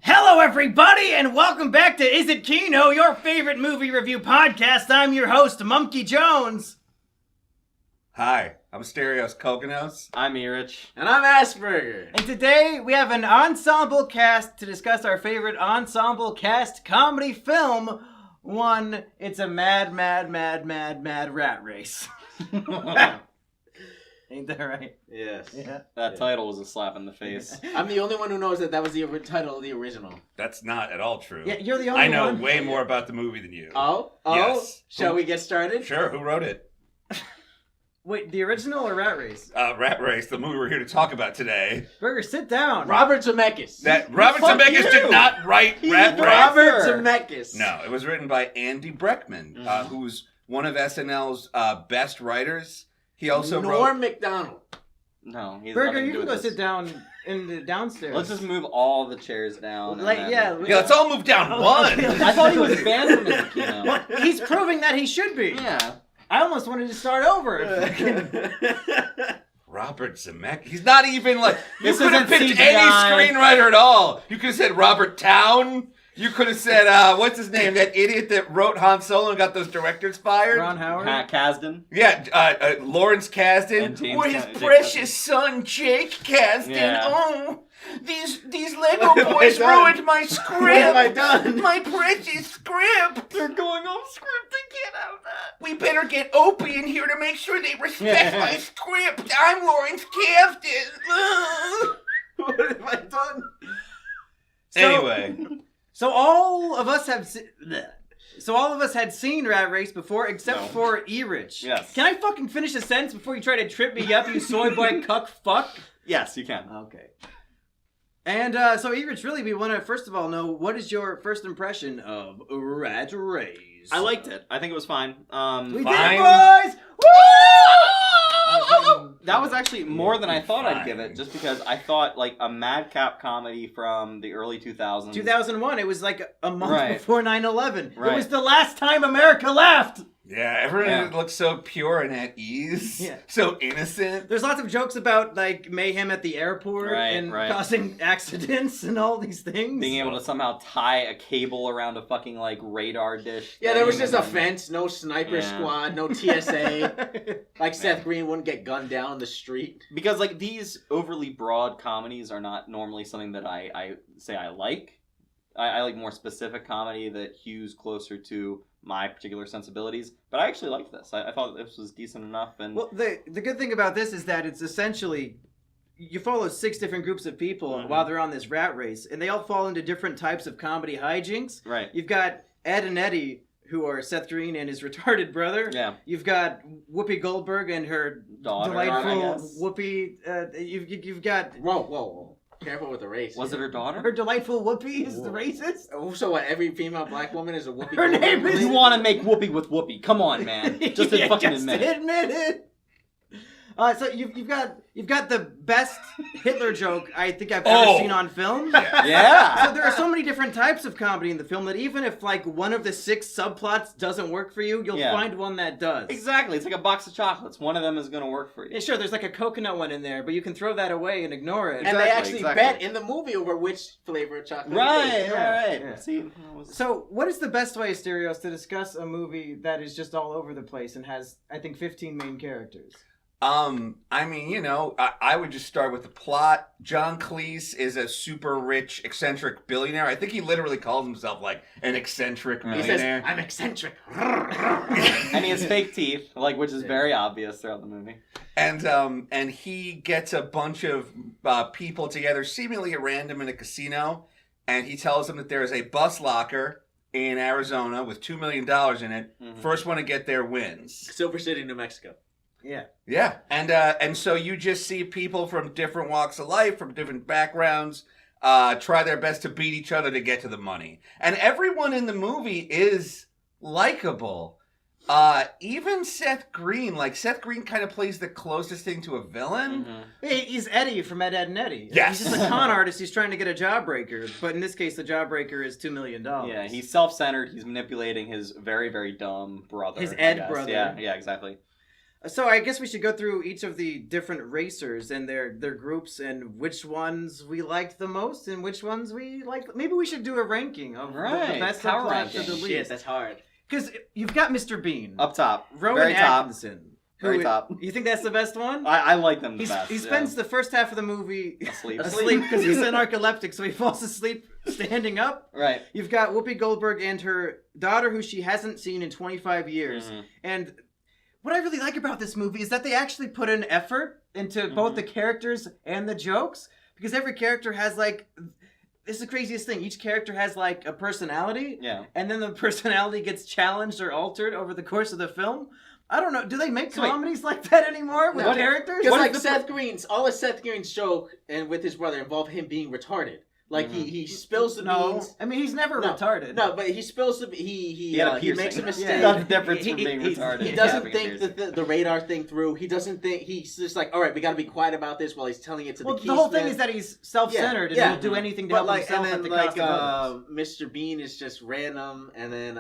Hello, everybody, and welcome back to Is It KINO, your favorite movie review podcast. I'm your host, Monkey Jones. Hi, I'm Asterios Kokonos. I'm Erich. And I'm Assburger. And today we have an ensemble cast to discuss our favorite ensemble cast comedy film. One, it's a mad rat race. Ain't that right? Yes. Yeah. That title was a slap in the face. I'm the only one who knows that was the title of the original. That's not at all true. Yeah, you're the only I know one. way more about the movie than you. Oh? Yes. Shall we get started? Sure, who wrote it? Wait, the original or Rat Race? Rat Race, the movie we're here to talk about today. Burger, sit down. Robert Zemeckis. Robert Fuck Zemeckis you. did not write Rat Race. Robert Zemeckis. No, it was written by Andy Breckman, who's one of SNL's best writers. He also Norm Macdonald. No, he's Burger, nothing to you do can with go this. sit down in the downstairs. Let's just move all the chairs down. Like, and yeah. then... Yeah, let's all move down one. I thought he was banned from his Kino. He's proving that he should be. Yeah. I almost wanted to start over. Robert Zemeckis. He's not even like... You This could have isn't picked CGI. any screenwriter at all. You could have said Robert Towne. You could have said, what's his name? That idiot that wrote Han Solo and got those directors fired? Ron Howard? Kasdan. Yeah, Lawrence Kasdan. And James Or his Jake precious son, Jake Kasdan. Yeah. Oh, these Lego What have I boys done? ruined my script. What have I done? My precious script. They're going off script. They can't have that. We better get Opie in here to make sure they respect my script. I'm Lawrence Kasdan. What have I done? Anyway. So all of us have... So all of us had seen Rat Race before, except for Erich. Yes. Can I fucking finish a sentence before you try to trip me up, you soy boy cuck fuck? Yes, you can. Okay. And so Erich, really, we want to first of all know, what is your first impression of Rat Race? I liked it. I think it was fine. We did Fine. it, boys! Woo! That was actually more than I thought I'd give it, just because I thought like a madcap comedy from the early 2000s. 2001, it was like a month Right. before 9/11. Right. It was the last time America laughed! Yeah, everyone looks so pure and at ease. Yeah. So innocent. There's lots of jokes about like mayhem at the airport and causing accidents and all these things. Being able to somehow tie a cable around a fucking like radar dish. Yeah, there was thing just a and then- fence, no sniper squad, no TSA. Like Seth Green wouldn't get gunned down on the street. Because like these overly broad comedies are not normally something that I say I like. I like more specific comedy that hews closer to my particular sensibilities. But I actually liked this. I thought this was decent enough. And well, the good thing about this is that it's essentially you follow 6 different groups of people while they're on this rat race, and they all fall into different types of comedy hijinks. Right. You've got Ed and Eddie, who are Seth Green and his retarded brother. Yeah. You've got Whoopi Goldberg and her daughter, delightful Whoopi. You've got Whoa. Careful with the race. Was it her daughter? Her delightful Whoopi is the racist. Oh, so what? Every female black woman is a Whoopi. Her name is. You want to make Whoopi with Whoopi? Come on, man. Just fucking admit it. Admit it. So you've got the best Hitler joke I think I've ever seen on film. Yeah. So there are so many different types of comedy in the film that even if like one of the 6 subplots doesn't work for you, you'll find one that does. Exactly. It's like a box of chocolates. One of them is going to work for you. Yeah, sure. There's like a coconut one in there, but you can throw that away and ignore it. And they actually bet in the movie over which flavor of chocolate. Right. Yeah. See. So what is the best way, Asterios, to discuss a movie that is just all over the place and has I think 15 main characters? I mean, you know, I would just start with the plot. John Cleese is a super rich, eccentric billionaire. I think he literally calls himself like an eccentric millionaire. He says, "I'm eccentric," and he has fake teeth, like which is very obvious throughout the movie. And he gets a bunch of people together, seemingly at random, in a casino, and he tells them that there is a bus locker in Arizona with $2 million in it. First one to get there wins. Silver City, New Mexico. Yeah, and so you just see people from different walks of life, from different backgrounds, try their best to beat each other to get to the money. And everyone in the movie is likable. Even Seth Green. Like, Seth Green kind of plays the closest thing to a villain. He's Eddie from Ed, Ed, and Eddie. Yes. He's just a con artist. He's trying to get a jawbreaker. But in this case, the jawbreaker is $2 million. Yeah, he's self-centered. He's manipulating his very, very dumb brother. His Ed brother. Yeah, exactly. So I guess we should go through each of the different racers and their groups and which ones we liked the most and which ones we liked. Maybe we should do a ranking of the best power subplots ranking. to the least. Shit, that's hard. Because you've got Mr. Bean. Up top. Rowan very top. Atkinson. Very top. You think that's the best one? I like them the best. He spends the first half of the movie asleep because he's an narcoleptic, so he falls asleep standing up. Right. You've got Whoopi Goldberg and her daughter, who she hasn't seen in 25 years. And what I really like about this movie is that they actually put an effort into both the characters and the jokes, because every character has like, this is the craziest thing. Each character has like a personality, and then the personality gets challenged or altered over the course of the film. I don't know. Do they make comedies like that anymore with characters? Because like Seth Green's, all of Seth Green's joke and with his brother involve him being retarded. Like he spills the beans. I mean, he's never retarded. No, but he spills the he makes a mistake. That's the difference from being retarded. He doesn't think the radar thing through. He doesn't think, he's just like, all right, we got to be quiet about this while he's telling it to the keysmith. The whole thing is that he's self-centered and he'll do anything to help himself at the cost of others. Mr. Bean is just random, and then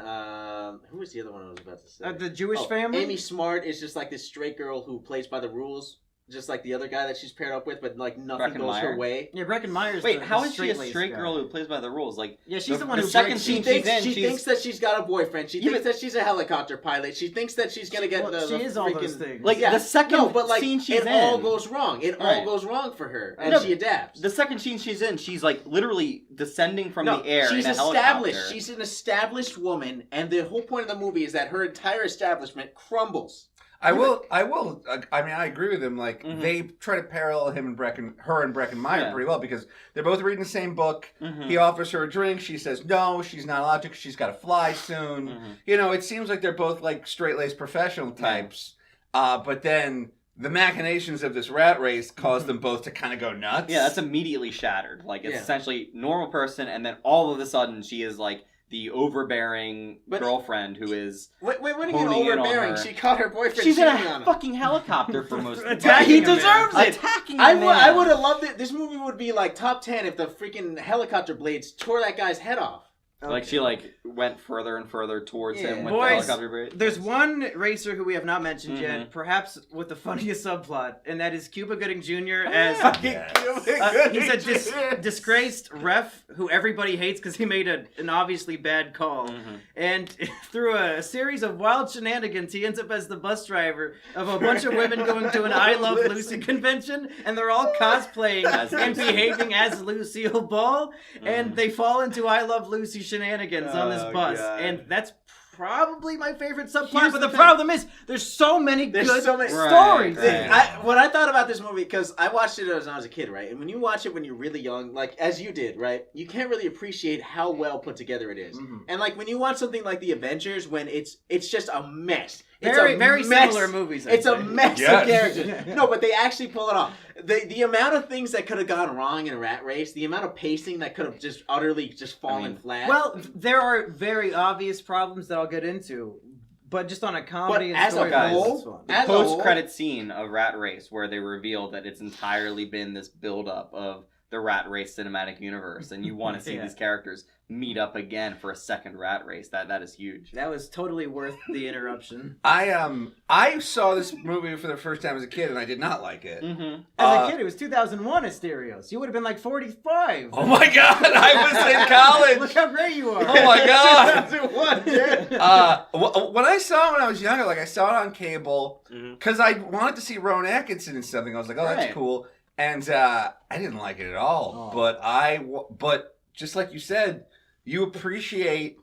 who was the other one I was about to say? The Jewish family. Amy Smart is just like this straight girl who plays by the rules. Just like the other guy that she's paired up with, but like nothing goes her way. Yeah, Breckenmeyer's. Wait, how is she a straight girl who plays by the rules? Like, yeah, she's the one who. Second she thinks that she's got a boyfriend. She thinks that she's a helicopter pilot. She thinks that she's gonna get the. She is all those things. Like the second scene she's in, it all goes wrong. It all goes wrong for her, and she adapts. The second scene she's in, she's like literally descending from the air. She's in a established. Helicopter. She's an established woman, and the whole point of the movie is that her entire establishment crumbles. I will. I mean, I agree with him. Like they try to parallel her and Breckenmeyer pretty well, because they're both reading the same book. He offers her a drink. She says no. She's not allowed to because she's got to fly soon. You know, it seems like they're both like straight-laced professional types. But then the machinations of this rat race cause them both to kind of go nuts. Yeah, that's immediately shattered. Like it's essentially normal person, and then all of a sudden she is like the overbearing girlfriend who is what do you mean overbearing? She caught her boyfriend. She's in a fucking helicopter for most of the time. He deserves it. Attacking I would have loved it. This movie would be like top 10 if the freaking helicopter blades tore that guy's head off. Okay. Like she went further and further towards him with the Boys, helicopter bridge. There's one racer who we have not mentioned yet, perhaps with the funniest subplot, and that is Cuba Gooding Jr. as he's a disgraced ref who everybody hates because he made an obviously bad call. And through a series of wild shenanigans, he ends up as the bus driver of a bunch of women going to an I Love Lucy convention, and they're all cosplaying and behaving as Lucille Ball, and they fall into I Love Lucy shenanigans on this bus, and that's probably my favorite subplot. But the problem is, there's so many good stories. When I thought about this movie, because I watched it when I was a kid, right? And when you watch it when you're really young, like as you did, right? You can't really appreciate how well put together it is. And like when you watch something like The Avengers, when it's just a mess. Very similar movies. It's a mess of characters. No, but they actually pull it off. The amount of things that could have gone wrong in Rat Race, the amount of pacing that could have just utterly just fallen flat. Well, there are very obvious problems that I'll get into, but just on a comedy and as story, a whole, the post-credit scene of Rat Race, where they reveal that it's entirely been this build-up of the Rat Race cinematic universe, and you want to see these characters meet up again for a second Rat Race. That is huge. That was totally worth the interruption. I saw this movie for the first time as a kid, and I did not like it. As a kid, it was 2001 Asterios. You would have been like 45. Oh my God, I was in college. Look how great you are. Oh my God. 2001, dude. When I saw it when I was younger, like I saw it on cable because I wanted to see Rowan Atkinson and something. I was like, oh, that's cool. And I didn't like it at all. But just like you said, you appreciate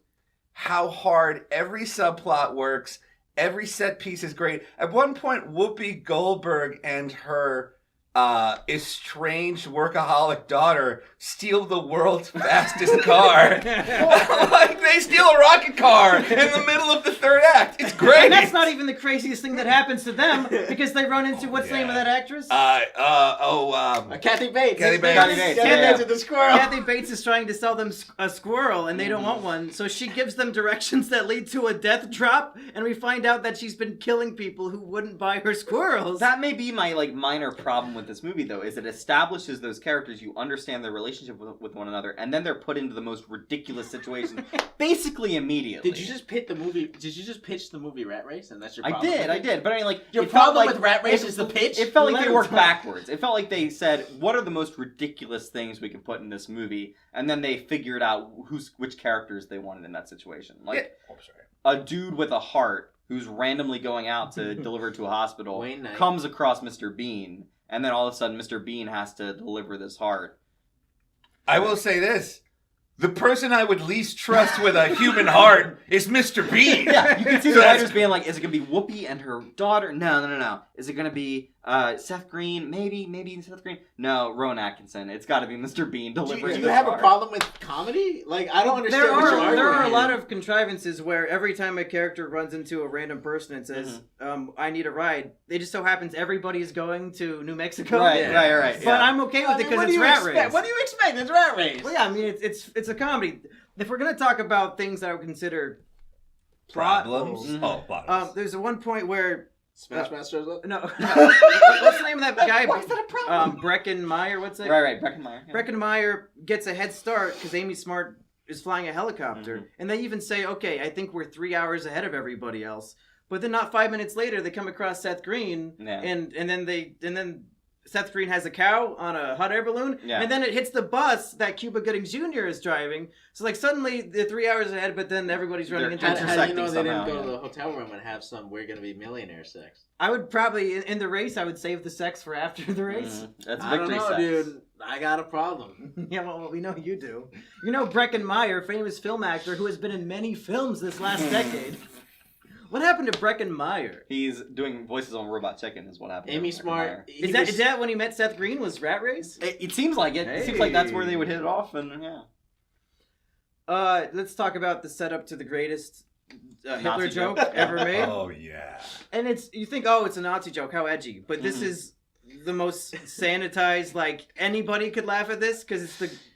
how hard every subplot works. Every set piece is great. At one point, Whoopi Goldberg and her estranged workaholic daughter steal the world's fastest car. Like they steal a rocket car in the middle of the third act. It's great. And that's not even the craziest thing that happens to them because they run into what's the name of that actress? Kathy Bates. Kathy Bates with the squirrel. Kathy Bates is trying to sell them a squirrel, and they don't want one. So she gives them directions that lead to a death drop, and we find out that she's been killing people who wouldn't buy her squirrels. That may be my minor problem with this movie, though, is it establishes those characters, you understand their relationship with one another, and then they're put into the most ridiculous situations basically immediately. Did you just pitch the movie? Did you just pitch the movie Rat Race, and that's your problem? I did. But I mean, your problem with Rat Race is the pitch. It felt like they worked backwards. It felt like they said, "What are the most ridiculous things we can put in this movie?" And then they figured out which characters they wanted in that situation. Like a dude with a heart who's randomly going out to deliver to a hospital comes across Mr. Bean. And then all of a sudden, Mr. Bean has to deliver this heart. I will say this. The person I would least trust with a human heart is Mr. Bean. Yeah, you can see the writers being like, is it going to be Whoopi and her daughter? No. Is it going to be Seth Green? Maybe Seth Green. No, Rowan Atkinson. It's got to be Mr. Bean delivering. Do you have a problem with comedy? Like, I don't understand what you're arguing. There are a lot of contrivances where every time a character runs into a random person and says, I need a ride, it just so happens everybody is going to New Mexico. Right. But I'm okay with it because it's Rat Race. What do you expect? It's Rat Race. Well, yeah, I mean, it's a comedy. If we're going to talk about things that I would consider problems, there's one point where Smash shows up? No. What's the name of that guy? Why is that a problem? Brecken Meyer, what's that? Right, Brecken Meyer. Yeah. Brecken Meyer gets a head start because Amy Smart is flying a helicopter. And they even say, okay, I think we're 3 hours ahead of everybody else. But then not 5 minutes later, they come across Seth Green, and then Seth Green has a cow on a hot air balloon, and then it hits the bus that Cuba Gooding Jr. is driving. So like suddenly they're 3 hours ahead, but then everybody's running into intersecting. How do you know they didn't go to the hotel room and have some "We're gonna be millionaire" sex? I would probably in the race. I would save the sex for after the race. That's I victory don't know, sex. dude. I got a problem. Yeah, well, we know you do. You know Brecken Meyer, famous film actor who has been in many films this last decade. What happened to Brecken Meyer? He's doing voices on Robot Chicken is what happened. Amy Smart. Is that when he met Seth Green was Rat Race? It seems like it. It seems like that's where they would hit it off, and let's talk about the setup to the greatest Hitler joke ever made. Oh yeah. And you think, oh, it's a Nazi joke, how edgy. But this is the most sanitized, like anybody could laugh at this because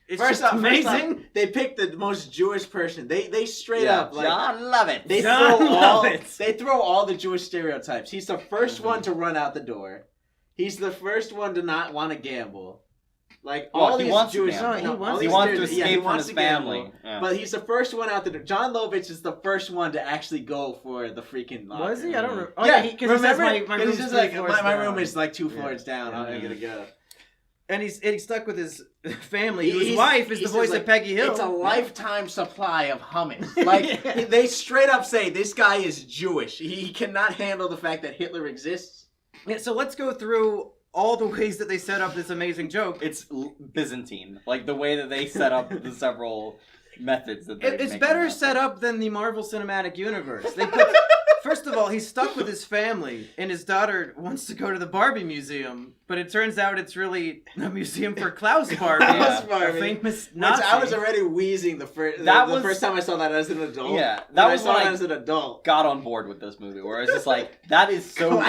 it's First just off, amazing. They picked the most Jewish person. They straight up like John Lovett. They throw all the Jewish stereotypes. He's the first one to run out the door. He's the first one to not want to gamble. Like Well, all he these wants to Jewish, gamble. no, all He these wants to Jews- escape he from wants his to gamble. family. Yeah. But he's the first one out the. John Lovitz is the first one to actually go for the freaking. Locker. Was he? I don't remember. Oh, Yeah, yeah, because he says remember? my He's room's just 3 like floors my down. room is like 2 floors down. I'm gonna go. And he's stuck with his family. His wife is the voice of Peggy Hill. It's a lifetime supply of hummus. Like they straight up say this guy is Jewish. He cannot handle the fact that Hitler exists. Yeah, so let's go through all the ways that they set up this amazing joke. It's Byzantine, like the way that they set up the several methods that they. It's better set up than the Marvel Cinematic Universe. They put, first of all, he's stuck with his family, and his daughter wants to go to the Barbie Museum, but it turns out it's really a museum for Klaus Barbie, a famous Nazi. Which I was already wheezing the first time I saw that as an adult. Yeah, that was when I saw when that as an adult. Got on board with this movie, where I was just like, that is so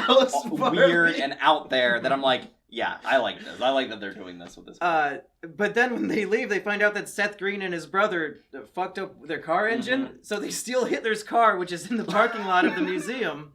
weird and out there that I'm like, yeah, I like this. I like that they're doing this with this movie. But then when they leave, they find out that Seth Green and his brother fucked up their car engine, so they steal Hitler's car, which is in the parking lot of the museum.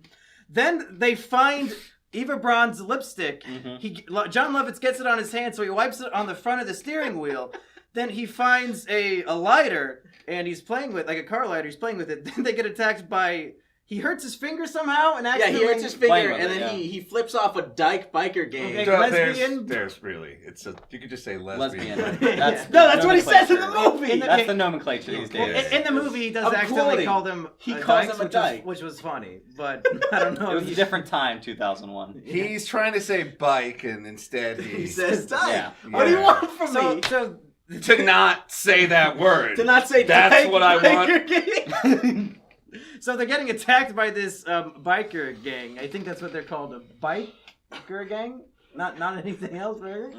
Then they find Eva Braun's lipstick. John Lovitz gets it on his hand, so he wipes it on the front of the steering wheel. Then he finds a lighter, and he's playing with, like a car lighter, he's playing with it. Then they get attacked by... He hurts his finger somehow, and accidentally... Yeah, he hurts his finger, and then he flips off a dyke biker gang. Okay, lesbian. There's really, you could just say lesbian. That's what he says in the movie. That's the nomenclature these days. In the movie, he does accidentally call them a dyke, which was funny, but I don't know. It was a different time, 2001. He's trying to say bike, and instead he says dyke. Yeah. What do you want from me? To not say that word. To not say that's dyke, what I want. gang. So they're getting attacked by this biker gang. I think that's what they're called, a biker gang? Not anything else, really.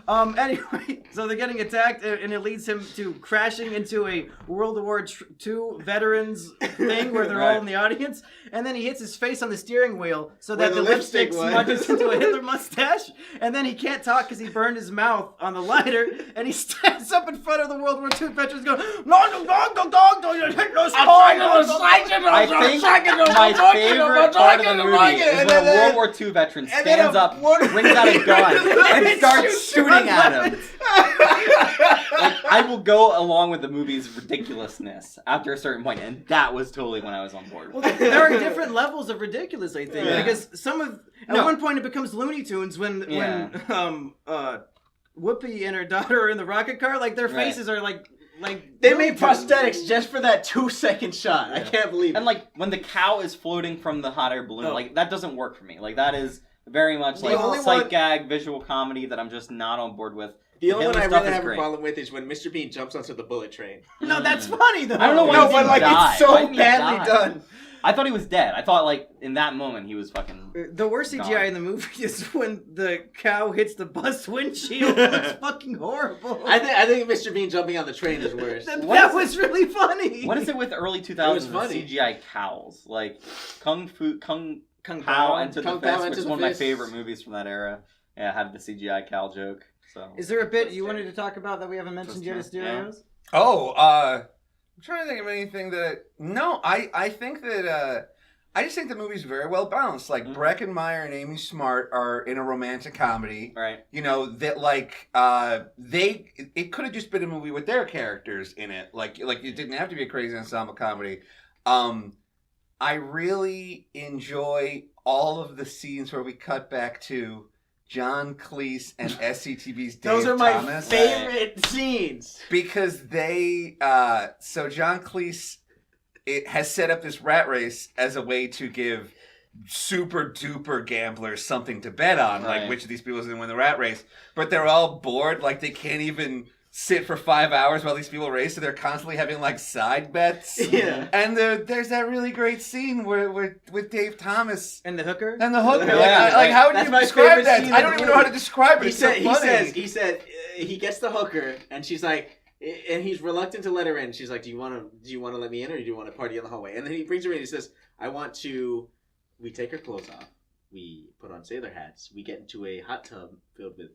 Anyway, so they're getting attacked, and it leads him to crashing into a World War II veterans thing where they're all in the audience, and then he hits his face on the steering wheel so that the lipstick smudges into a Hitler mustache, and then he can't talk because he burned his mouth on the lighter, and he stands up in front of the World War II veterans going, I think my favorite part of the movie is when a World War II veteran stands up, brings out a gun, and starts shooting at him. I will go along with the movie's ridiculousness after a certain point, and that was totally when I was on board. Well, there are different levels of ridiculous, I think, because at one point it becomes Looney Tunes when Whoopi and her daughter are in the rocket car, like their faces are like they made prosthetics just for that 2-second shot. I can't believe it. And like when the cow is floating from the hot air balloon, like that doesn't work for me. Like that is very much like sight gag visual comedy that I'm just not on board with. The only one I really have a problem with is when Mr. Bean jumps onto the bullet train. No, that's funny though. I don't know why but like it's so badly done. I thought he was dead. I thought like in that moment he was fucking. The worst CGI in the movie is when the cow hits the bus windshield. It looks fucking horrible. I think Mr. Bean jumping on the train is worse. That was really funny. What is it with early 2000s CGI cows? Like Kung Pao Enter the Fist, which is one of my favorite movies from that era. Yeah, had the CGI cow joke. So is there a bit you wanted to talk about that we haven't mentioned yet, Asterios? I'm trying to think of anything that... No, I think that... I just think the movie's very well balanced. Like, Breckenmeyer and Amy Smart are in a romantic comedy. Right. You know, that, like, it could have just been a movie with their characters in it. Like it didn't have to be a crazy ensemble comedy. I really enjoy all of the scenes where we cut back to John Cleese and SCTV's Dave Thomas. Those are my favorite scenes. Because they... so John Cleese has set up this rat race as a way to give super duper gamblers something to bet on. Right. Like, which of these people is going to win the rat race. But they're all bored. Like, they can't even sit for 5 hours while these people race, so they're constantly having like side bets. Yeah. And there's that really great scene where with Dave Thomas and the hooker. Like how would you describe that? I don't even know how to describe it. He said he gets the hooker, and she's like, and he's reluctant to let her in. She's like, do you want to let me in, or do you want to party in the hallway? And then he brings her in. He says, we take her clothes off, we put on sailor hats, we get into a hot tub filled with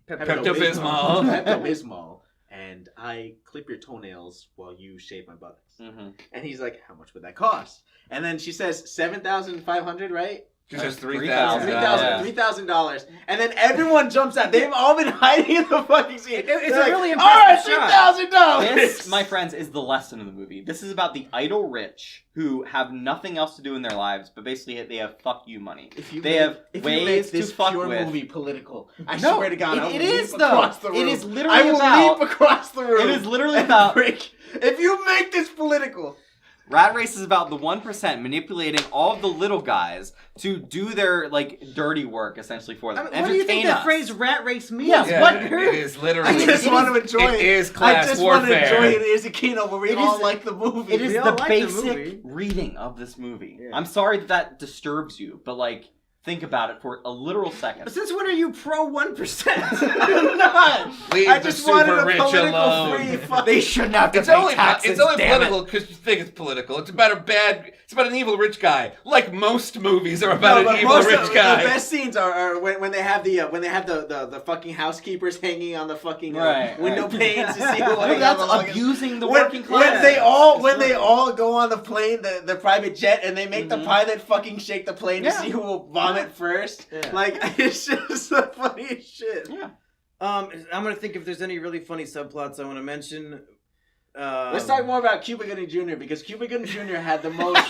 Pepto-Bismol, and I clip your toenails while you shave my buttocks. And he's like, how much would that cost? And then she says $7,500, right? Just as $3,000. $3,000. And then everyone jumps out. They've all been hiding in the fucking scene. It's like, a really all impressive right, $3,000. This, my friends, is the lesson of the movie. This is about the idle rich who have nothing else to do in their lives, but basically they have fuck you money. They have ways to fuck pure with. Movie political. I swear to God, it is though. It is literally I will about. leap across the room. It is literally about. If you make this political. Rat Race is about the 1% manipulating all of the little guys to do their dirty work essentially for them. What do you think that phrase "rat race" means? Yes, what? It is literally. I just want to enjoy it. It is class warfare. I just want to enjoy it. It is a KINO where we all like the movie. It is the basic reading of this movie. Yeah. I'm sorry that disturbs you, but think about it for a literal second. But since when are you pro 1%? I'm not. Leave I the just wanted super a rich political alone. free. They shouldn't have to It's pay only taxes. it's only damn political because you think it's political. It's about It's about an evil rich guy. Like most movies are about an evil rich guy. The best scenes are when they have the fucking housekeepers hanging on the fucking window panes to see who. That's abusing the working class. When they all go on the plane, the private jet, and they make the pilot fucking shake the plane to see who will vomit first. Yeah. It's just the funniest shit. Yeah. I'm gonna think if there's any really funny subplots I want to mention. Let's talk more about Cuba Gooding Jr. because Cuba Gooding Jr. had the most.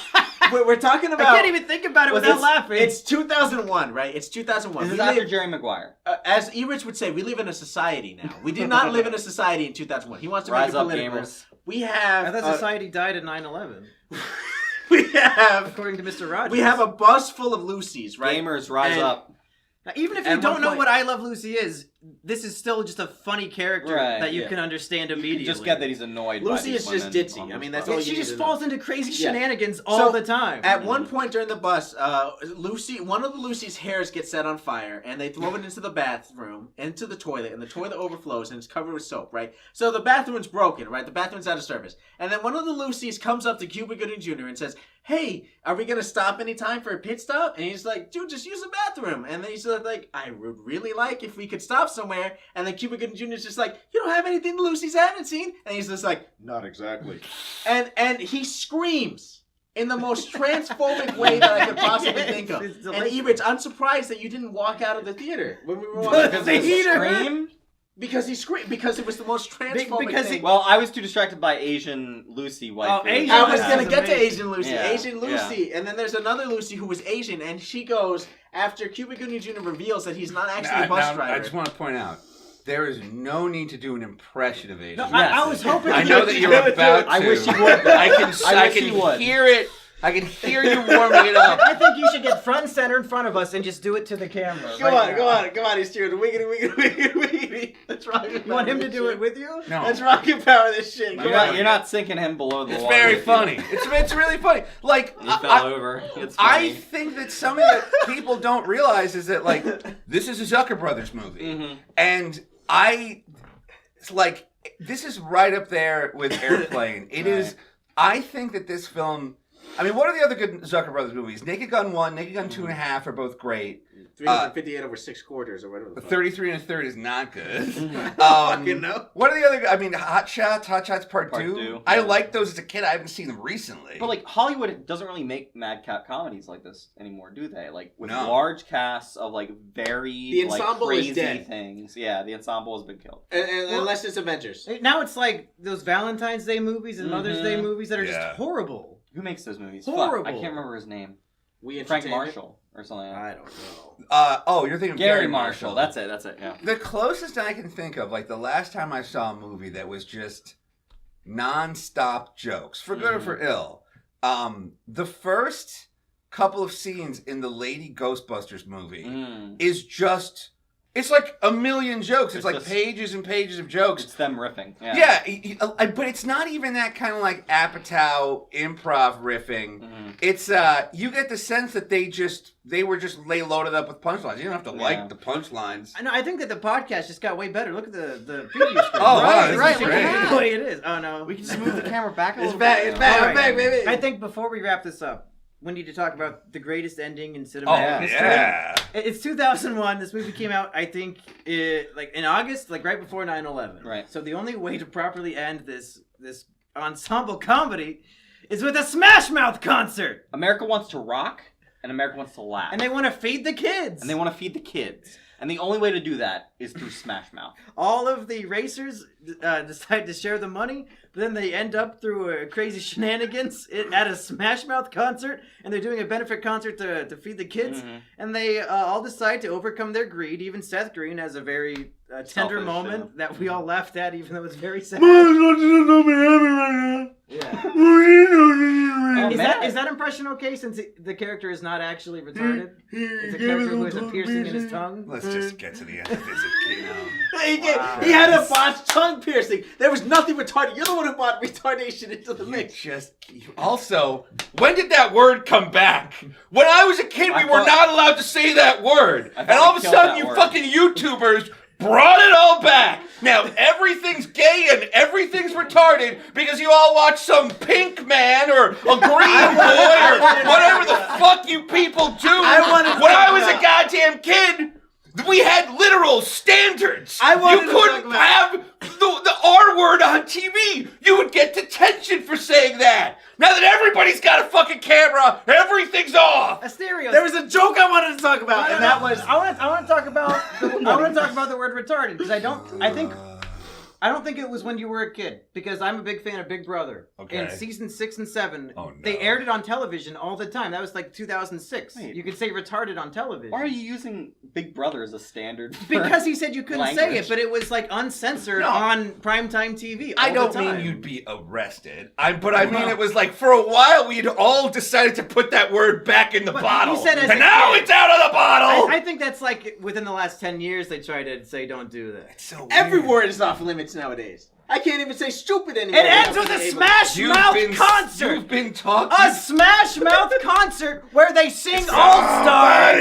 We're talking about. I can't even think about it without laughing. It's 2001, right? It's 2001. This is after Jerry Maguire. As Erich would say, we live in a society now. We did not live in a society in 2001. He wants to make it political. Gamers. We have. I thought society died at 9/11. We have, according to Mr. Rogers. We have a bus full of Lucy's, right? Gamers, rise up. Now, even if you don't know what I Love Lucy is, this is still just a funny character that you can understand immediately. You just get that he's annoyed. Lucy is just ditzy. I mean, that's all you She need just to falls know. into crazy shenanigans all the time. At one point during the bus, one of Lucy's hairs gets set on fire, and they throw it into the bathroom, into the toilet, and the toilet overflows, and it's covered with soap, right? So the bathroom's broken, right? The bathroom's out of service. And then one of the Lucys comes up to Cuba Gooding Jr. and says, "Hey, are we gonna stop any time for a pit stop?" And he's like, "Dude, just use the bathroom." And then he's like, "I would really like if we could stop somewhere." And then Cuba Gooding Jr. is just like, "You don't have anything the Lucys haven't seen?" And he's just like, "Not exactly." And he screams in the most transphobic way that I could possibly think of. And Erich, I'm surprised that you didn't walk out of the theater when we were watching the theater. Because he screamed. Because it was the most transphobic thing. Well, I was too distracted by Asian Lucy wife. Oh, Asian. I was going to get to Asian Lucy. Yeah. Asian Lucy. Yeah. And then there's another Lucy who was Asian, and she goes, after Cuba Gooding Jr. reveals that he's not actually a bus driver. I just want to point out, there is no need to do an impression of Asian. No, I was hoping. I know that you're about to. I wish you would. I can hear it. I can hear you warming it up. I think you should get front and center in front of us and just do it to the camera. Go on, he's cheering. Wiggity. Let's rock and power. You want him to do it with you? No. Let's rock and power this shit. You're not sinking him below the water. It's very funny. It's really funny. Like, he fell over. It's funny. I think that something that people don't realize is that, like, this is a Zucker Brothers movie. Mm-hmm. And it's like, this is right up there with Airplane. It is, I think that this film... I mean, what are the other good Zucker Brothers movies? Naked Gun 1, Naked Gun 2.5 are both great. 358 over 6 quarters or whatever. 33 1/3 is not good. No. What are the other? I mean, Hot Shots Part 2. I liked those as a kid. I haven't seen them recently. But like Hollywood doesn't really make madcap comedies like this anymore, do they? Like with large casts of like very crazy things. Yeah, the ensemble has been killed. Unless it's Avengers. Now it's like those Valentine's Day movies and Mother's Day movies that are just horrible. Who makes those movies? Horrible. Fuck, I can't remember his name. Frank Marshall or something. I don't know. You're thinking of Gary Marshall. That's it. Yeah. The closest I can think of, like the last time I saw a movie that was just non-stop jokes, for good or for ill. The first couple of scenes in the Lady Ghostbusters movie is just. It's like a million jokes. It's like just, pages and pages of jokes. It's them riffing. Yeah, but it's not even that kind of like Apatow improv riffing. Mm-hmm. It's you get the sense that they were just loaded up with punchlines. You don't have to like the punchlines. I know. I think that the podcast just got way better. Look at the preview screen. Right. Look at the way it is. Oh no, we can just move the camera back a little bit. It's back. I'm back, baby. I think before we wrap this up, we need to talk about the greatest ending in cinematic history. Yeah. It's 2001. This movie came out, I think, in August, like right before 9/11. Right. So the only way to properly end this ensemble comedy is with a Smash Mouth concert. America Wants to Rock And America wants to laugh. And they want to feed the kids. And they want to feed the kids. And the only way to do that is through Smash Mouth. All of the racers decide to share the money, but then they end up through a crazy shenanigans at a Smash Mouth concert, and they're doing a benefit concert to feed the kids, and they all decide to overcome their greed. Even Seth Green has a very tender moment that we all laughed at, even though it was very sad. Is that impression okay, since the character is not actually retarded? It's a character who has a piercing in his tongue? Let's just get to the end of this, KINO. He had a botched tongue piercing. There was nothing retarded. You're the one who brought retardation into the mix. Also, when did that word come back? When I was a kid, we were not allowed to say that word. And all of a sudden, you fucking YouTubers brought it all back. Now, everything's gay and everything's retarded because you all watch some pink man or a green boy or whatever the fuck you people do. When I was a goddamn kid, we had literal standards. You couldn't have the R word on TV. You would get detention for saying that. Now that everybody's got a fucking camera, everything's off. Asterios. There was a joke I wanted to talk about, and that was I want to talk about the word retarded because I don't think it was when you were a kid, because I'm a big fan of Big Brother. Okay. In season 6 and 7, they aired it on television all the time. That was like 2006. Wait. You could say retarded on television. Why are you using Big Brother as a standard? Because he said you couldn't say it, but it was like uncensored on primetime TV. I don't mean you'd be arrested. But I mean it was like for a while we'd all decided to put that word back in the bottle. You said and now it's out of the bottle. I think that's like within the last 10 years they try to say don't do that. It's so every word is off limits nowadays. I can't even say stupid anymore. It ends with a Smash Mouth concert. You've been talking. A Smash Mouth concert where they sing All Stars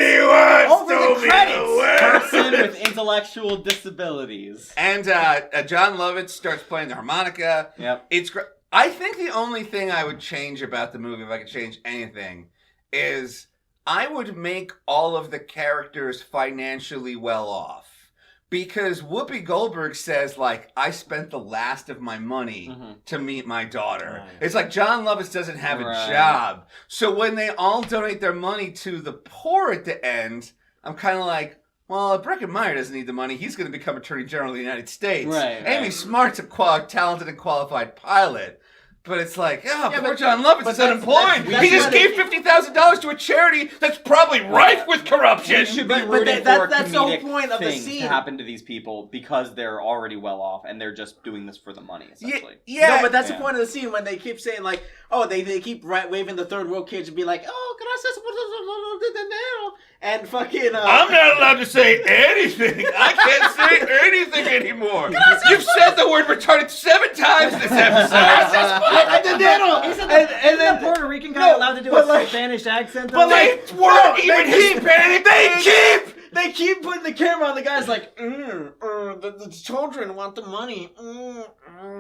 over the credits. Person with intellectual disabilities. And John Lovitz starts playing the harmonica. Yep. It's great. I think the only thing I would change about the movie, if I could change anything, is I would make all of the characters financially well off. Because Whoopi Goldberg says, like, I spent the last of my money to meet my daughter. Right. It's like John Lovitz doesn't have a job. So when they all donate their money to the poor at the end, I'm kind of like, well, if Breckin Meyer doesn't need the money, he's going to become Attorney General of the United States. Amy Smart's a talented and qualified pilot. But it's like, poor John Lovitz is unemployed. He just gave $50,000 to a charity that's probably rife with corruption. You should be rooting for that's the whole point of the scene to happen to these people because they're already well off and they're just doing this for the money, essentially. Yeah, no, but that's the point of the scene when they keep saying like, they keep waving the third world kids and be like, oh, can I say something? And fucking. I'm not allowed to say anything. I can't say anything anymore. You've said the word retarded 7 times this episode. And then Puerto Rican guy allowed to do a Spanish accent. But they weren't even Hispanic. They keep putting the camera on the guys like, the children want the money.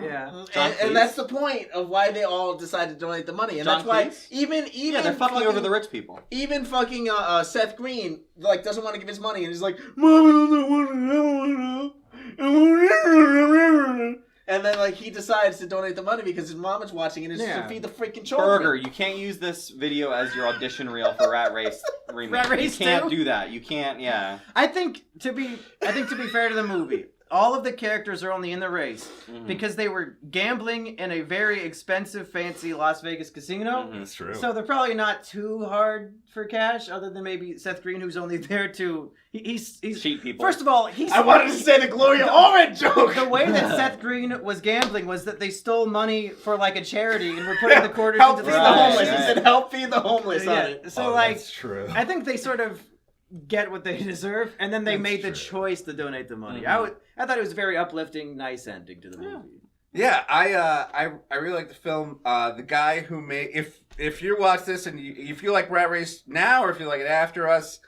Yeah. And that's the point of why they all decide to donate the money. And John that's why Cleese? even they're fucking over the rich people. Even fucking Seth Green like doesn't want to give his money and he's like, Mom, and then like he decides to donate the money because his mom is watching and it's to feed the freaking children. Burger, you can't use this video as your audition reel for Rat Race remake. Rat Race you can't 2? do that. You can't. Yeah. I think to be fair to the movie, all of the characters are only in the race because they were gambling in a very expensive, fancy Las Vegas casino. That's true. So they're probably not too hard for cash, other than maybe Seth Green, who's only there to he's cheat people. First of all, I wanted to say the Gloria Allred joke. The way that Seth Green was gambling was that they stole money for like a charity and were putting the quarters into the homeless. He said, "Help feed the homeless." On it. So that's true. I think they sort of get what they deserve, and then they made the choice to donate the money. I thought it was a very uplifting, nice ending to the movie. Yeah, I really like the film. The guy who made if you watch this and you feel like Rat Race now, or if you like it after us,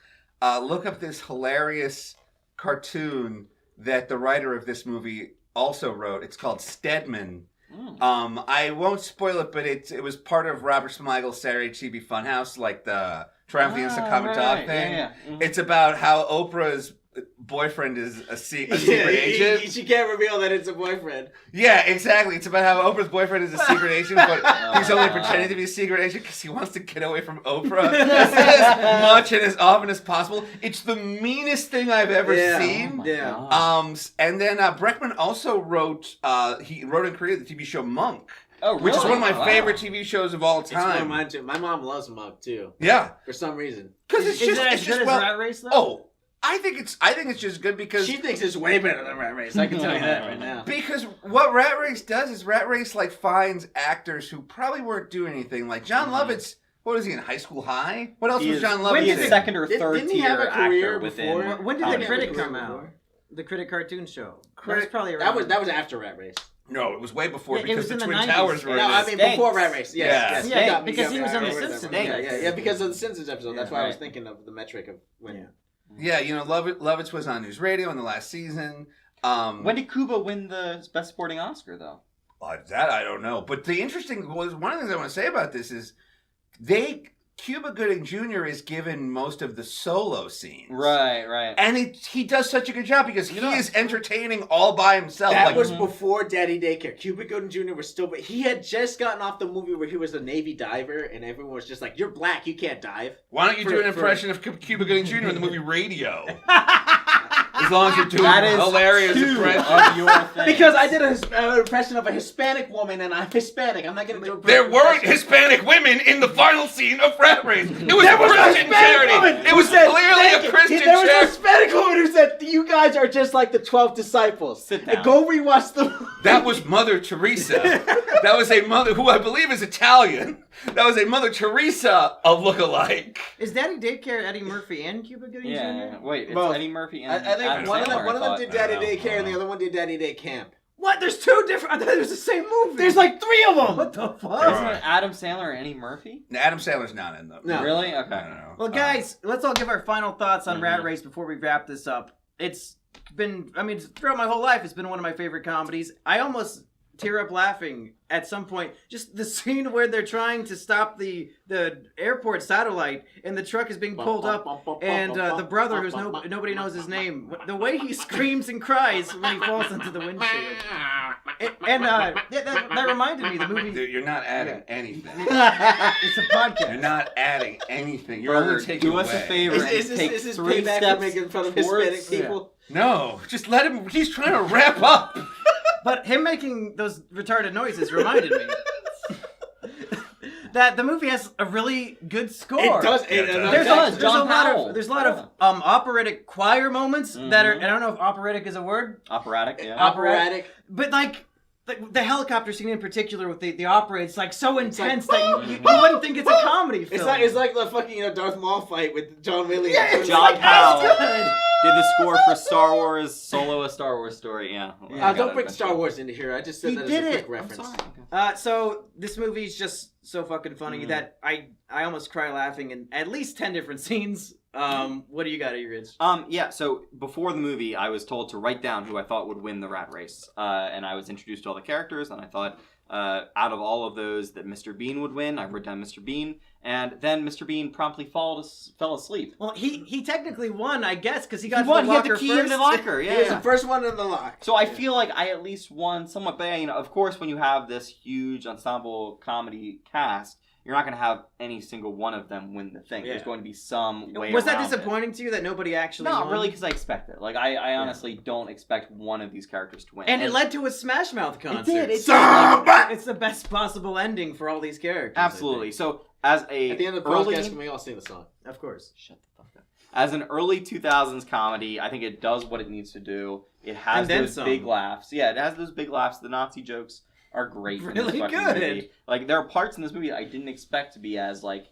look up this hilarious cartoon that the writer of this movie also wrote. It's called Stedman. I won't spoil it, but it was part of Robert Smigel's Saturday TV Funhouse, like the Triumph of the Instant Common Dog thing. Yeah. It's about how Oprah's boyfriend is a secret agent. She can't reveal that it's a boyfriend. Yeah, exactly. It's about how Oprah's boyfriend is a secret agent, but he's only pretending to be a secret agent because he wants to get away from Oprah as much and as often as possible. It's the meanest thing I've ever seen. And then Breckman also wrote. He wrote and created the TV show Monk. Oh, really? Which is one of my favorite TV shows of all time. It's one of mine too. My mom loves Monk too. Yeah, for some reason. Because it's just as good as Rat Race though. Oh, I think it's just good because she thinks it's way better than Rat Race. I can tell you that right now. Because what Rat Race does is Rat Race like finds actors who probably weren't doing anything. Like John Lovitz. What is he in high school high? What else was John Lovitz? He's second or third tier actor within. When did The Critic come out? The Critic cartoon show. That was probably around. That was after Rat Race. No, it was way before because it was the in Twin 90s. Towers were. No, I mean before Rat Race. Yes. Yeah, because he was on the Simpsons. Yeah, because of the Simpsons episode. That's why I was thinking of the metric of when. Yeah, Lovitz was on News Radio in the last season. When did Cuba win the Best Supporting Oscar, though? That I don't know. But the interesting was one of the things I want to say about this is Cuba Gooding Jr. is given most of the solo scenes. Right. And he does such a good job because he is entertaining all by himself. That was before Daddy Daycare. Cuba Gooding Jr. was still, but he had just gotten off the movie where he was a Navy diver, and everyone was just like, "You're black, you can't dive." Why don't you do an impression of Cuba Gooding Jr. in the movie Radio? As long as you're doing hilarious impression. Because I did an impression of a Hispanic woman, and I'm Hispanic. I'm not going to do. There weren't Hispanic women in the final scene of Rat Race. It was a Christian charity. It was clearly a Christian charity. There was a Hispanic woman who said, "You guys are just like the 12 disciples." Sit down. And go rewatch the. That was Mother Teresa. That was a mother who I believe is Italian. That was a Mother Teresa, a lookalike. Is Daddy Daycare Eddie Murphy and Cuba Gooding Jr.? Yeah. Wait, it's Eddie Murphy and I think Adam one Sandler, of them did Daddy Daycare and the other one did Daddy Day Camp. What? There's two different. I thought it was the same movie. There's like three of them. What the fuck? Isn't it Adam Sandler and Eddie Murphy? Adam Sandler's not in them. No. Really? Okay. Well, guys, let's all give our final thoughts on Rat Race before we wrap this up. It's been, throughout my whole life, it's been one of my favorite comedies. I almost tear up laughing at some point. Just the scene where they're trying to stop the airport satellite and the truck is being pulled up and the brother who's nobody knows his name. The way he screams and cries when he falls into the windshield. That reminded me of the movie. Dude, you're not adding anything. It's a podcast. You're not adding anything. You're only taking do us away. a favor and Is take this 3 payback steps for making fun of Hispanic people? No, just let him. He's trying to wrap up. But him making those retarded noises reminded me that the movie has a really good score. It does. There's a lot of operatic choir moments that are. And I don't know if operatic is a word. Operatic, yeah. Operatic. But like the helicopter scene in particular with the opera, it's like so intense that you wouldn't think it's a comedy film. It's like the fucking Darth Maul fight with John Williams. Yeah, John Powell did the score for Star Wars Solo, a Star Wars story. Yeah. Don't bring Star Wars into here. I just said that as a quick reference. So this movie is just so fucking funny that I almost cry laughing in at least 10 different scenes. What do you got, Erich? Yeah, so before the movie, I was told to write down who I thought would win the Rat Race. And I was introduced to all the characters, and I thought, out of all of those, that Mr. Bean would win. I wrote down Mr. Bean, and then Mr. Bean promptly fell asleep. Well, he technically won, I guess, because he got won. The he had the locker key first. in the locker. Yeah, he was the first one in the lock. So I feel like I at least won somewhat. But of course, when you have this huge ensemble comedy cast, you're not going to have any single one of them win the thing. There's going to be some way. Was that disappointing to you that nobody actually won? Not really, because I expect it. Like I honestly don't expect one of these characters to win. And it led to a Smash Mouth concert. It did. It's the best possible ending for all these characters. Absolutely. So at the end of the podcast, can we all sing the song? Of course. Shut the fuck up. As an early 2000s comedy, I think it does what it needs to do. It has those big laughs. Yeah, it has those big laughs. The Nazi jokes are great. Really in this good. Movie. Like there are parts in this movie I didn't expect to be as like,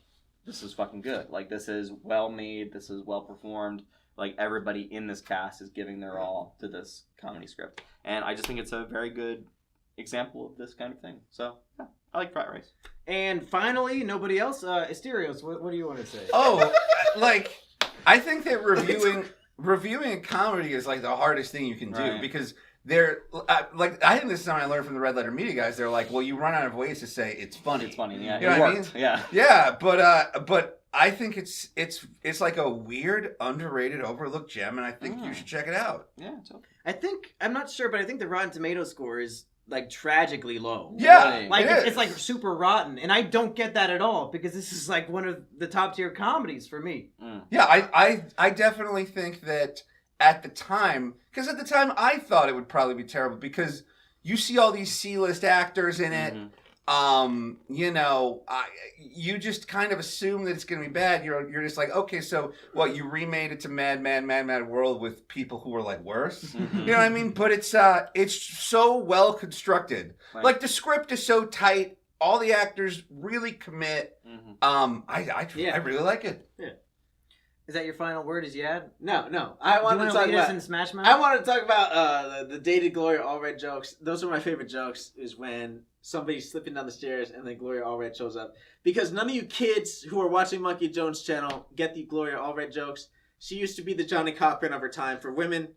this is fucking good. Like this is well made. This is well performed. Like everybody in this cast is giving their all to this comedy script, and I just think it's a very good example of this kind of thing. So yeah, I like Rat Race. And finally, nobody else. Asterios, what do you want to say? Oh, I think that reviewing a comedy is like the hardest thing you can do because. They're I think this is something I learned from the Red Letter Media guys. They're like, well, you run out of ways to say it's funny. It's funny, yeah. You know what I mean? Yeah. Yeah, but I think it's like a weird, underrated, overlooked gem, and I think you should check it out. Yeah, it's okay. I think I'm not sure, but I think the Rotten Tomato score is like tragically low. Yeah, like it's like super rotten, and I don't get that at all because this is like one of the top tier comedies for me. Yeah, I definitely think that at the time, because at the time I thought it would probably be terrible because you see all these C-list actors in it. You know, you just kind of assume that it's going to be bad. You're just like, okay, so what? You remade it to Mad World with people who were like worse. You know what I mean? But it's so well constructed. Right. Like the script is so tight. All the actors really commit. I really like it. Yeah. Is that your final word? Is Yad? No. I want to talk about in Smash Mouth? I want to talk about the dated Gloria Allred jokes. Those are my favorite jokes. Is when somebody's slipping down the stairs and then Gloria Allred shows up. Because none of you kids who are watching Monkey Jones' channel get the Gloria Allred jokes. She used to be the Johnny Cochran of her time for women.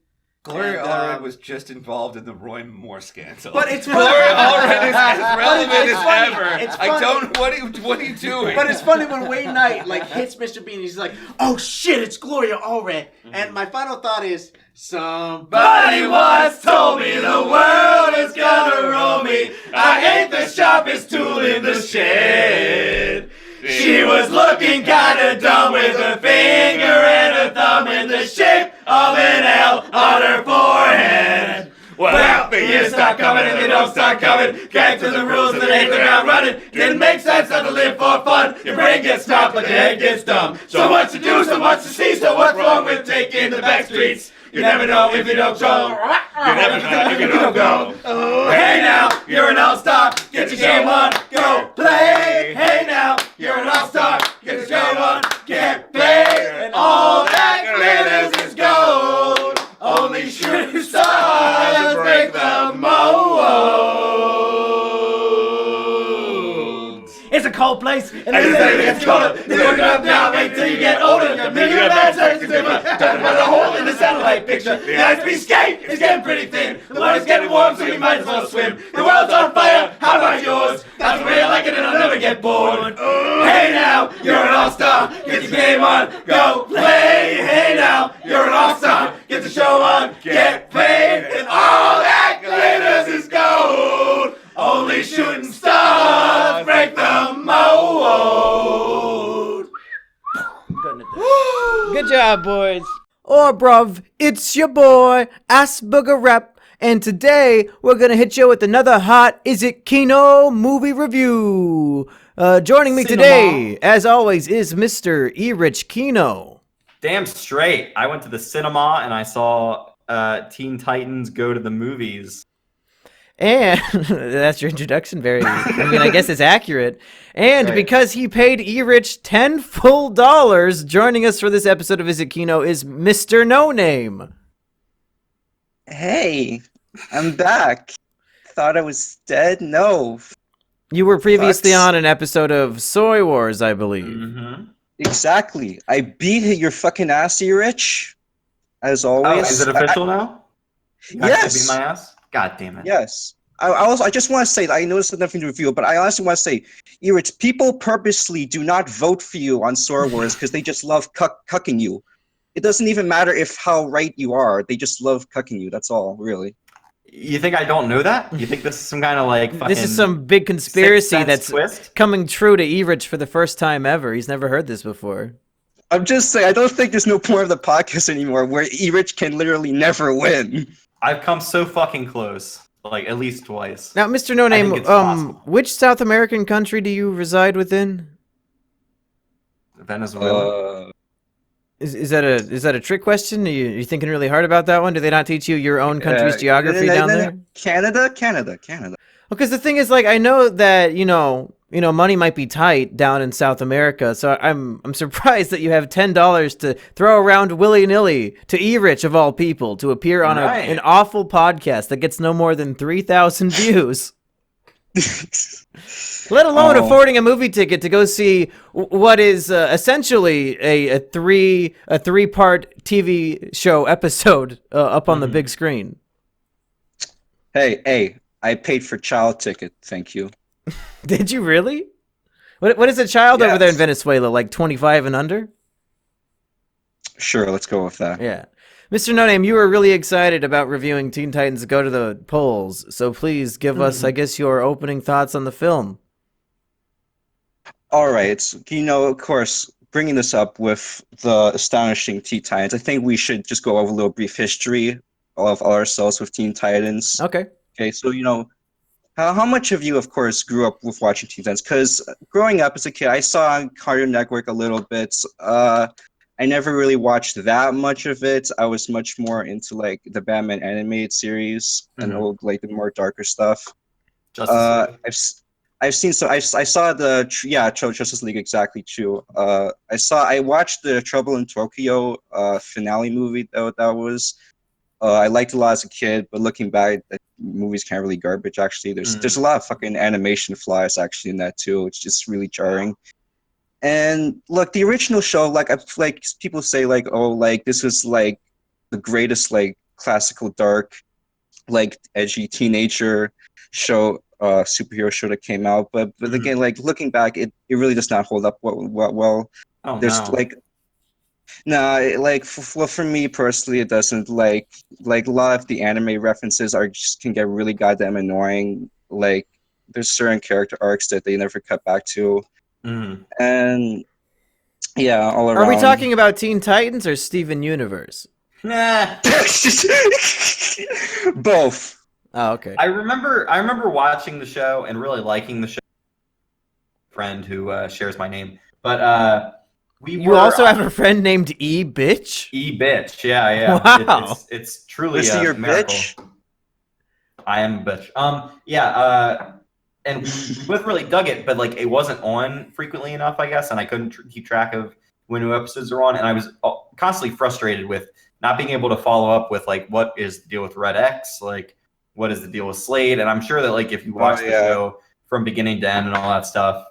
Gloria Allred was just involved in the Roy Moore scandal. But it's Gloria Allred is as relevant it's as funny. ever. It's I funny. don't. What are you doing? But it's funny when Wayne Knight like hits Mr. Bean. He's like, "Oh shit, it's Gloria Allred." And my final thought is, somebody once told me the world is gonna roll me. I ain't the sharpest tool in the shed. She was looking kinda dumb with a finger and a thumb in the shape of an L on her forehead. Well, the years start coming and they don't start coming. Gang to the rules and they hit the ground running. Didn't make sense not to live for fun. Your brain gets stopped but your head gets dumb. So much to do, so much to see. So what's wrong with taking the back streets? You never know if you don't go. You never know if you don't go. Oh, hey now, you're an all-star. Get your game on, go play. Hey now, you're an all-star. Get your game on, get paid. And all that glitters is gold. Only shooting stars break the mold. It's a cold place, and it's colder. They look up now, wait till you get older. The bigger that search is different. Talking about the hole in the satellite picture. The ice cream skate is getting pretty thin. The water's getting warm, so you might as well swim. The world's on fire, how about yours? That's the way I like it, and I'll never get bored. Hey now, you're an all-star. Get your game on, go play. Hey now, you're an all-star. Get the show on, get paid. And all that glitters is gold. Only shooting stars break the mold. Good job, boys. Oh, bruv, it's your boy, Assburger Rep, and today we're gonna hit you with another hot Is It KINO movie review. Joining me today, as always, is Mr. Erich KINO. Damn straight. I went to the cinema and I saw Teen Titans Go to the Movies. And that's your introduction. I guess it's accurate. And right. Because he paid Erich $10 full, joining us for this episode of Is It KINO is Mr. No Name. Hey, I'm back. Thought I was dead? No. You were previously on an episode of Soy Wars, I believe. Mm-hmm. Exactly. I beat your fucking ass, Erich. As always. Oh, is it official now? You yes. Beat my ass? God damn it. Yes. I just want to say that I know this is nothing to review, but I honestly want to say, Erich, people purposely do not vote for you on Soy Wars because they just love cucking you. It doesn't even matter if how right you are. They just love cucking you. That's all, really. You think I don't know that? You think this is some kind of like fucking This is some big conspiracy that's twist? Coming true to Erich for the first time ever. He's never heard this before. I'm just saying, I don't think there's no point of the podcast anymore where Erich can literally never win. I've come so fucking close. Like, at least twice. Now, Mr. No Name, which South American country do you reside within? Venezuela. Is that a trick question? Are you thinking really hard about that one? Do they not teach you your own country's geography down there? Canada. Because the thing is, like, I know that you know, money might be tight down in South America, so I'm surprised that you have $10 to throw around willy-nilly to Erich of all people to appear on an awful podcast that gets no more than 3,000 views. Let alone affording a movie ticket to go see what is essentially a three-part TV show episode up on the big screen. Hey, I paid for child ticket, thank you. Did you really? What is a child over there in Yes. Venezuela, like 25 and under? Sure, let's go with that. Yeah. Mr. No Name, you were really excited about reviewing Teen Titans Go to the Polls, so please give us, I guess, your opening thoughts on the film. All right, of course, bringing this up with the astonishing Teen Titans, I think we should just go over a little brief history of ourselves with Teen Titans. Okay. Okay, so how much of you, of course, grew up with watching Teen Titans? Because growing up as a kid, I saw on Cartoon Network a little bit. I never really watched that much of it. I was much more into like the Batman animated series and old, like the more darker stuff. Justice League. I saw the Justice League, exactly true. I watched the Trouble in Tokyo finale movie though. That was I liked a lot as a kid, but looking back, the movie's kind of really garbage. Actually, there's a lot of fucking animation flaws actually in that too. It's just really jarring. And look, the original show, like people say, like, oh, like this was like the greatest like classical dark, like edgy teenager show, superhero show that came out. But again, like looking back, it really does not hold up well. Oh, There's no. like. No, like for me personally, it doesn't. Like a lot of the anime references can get really goddamn annoying. Like there's certain character arcs that they never cut back to, and yeah, all around. Are we talking about Teen Titans or Steven Universe? Nah. Both. Oh, okay. I remember watching the show and really liking the show. Friend who shares my name, but you also have a friend named E-Bitch? E-Bitch, yeah. Wow. It's truly Is he a your miracle. bitch? I am a bitch. And we both really dug it, but like it wasn't on frequently enough, I guess, and I couldn't keep track of when new episodes are on, and I was constantly frustrated with not being able to follow up with like what is the deal with Red X, like what is the deal with Slade, and I'm sure that like if you watch the show from beginning to end and all that stuff,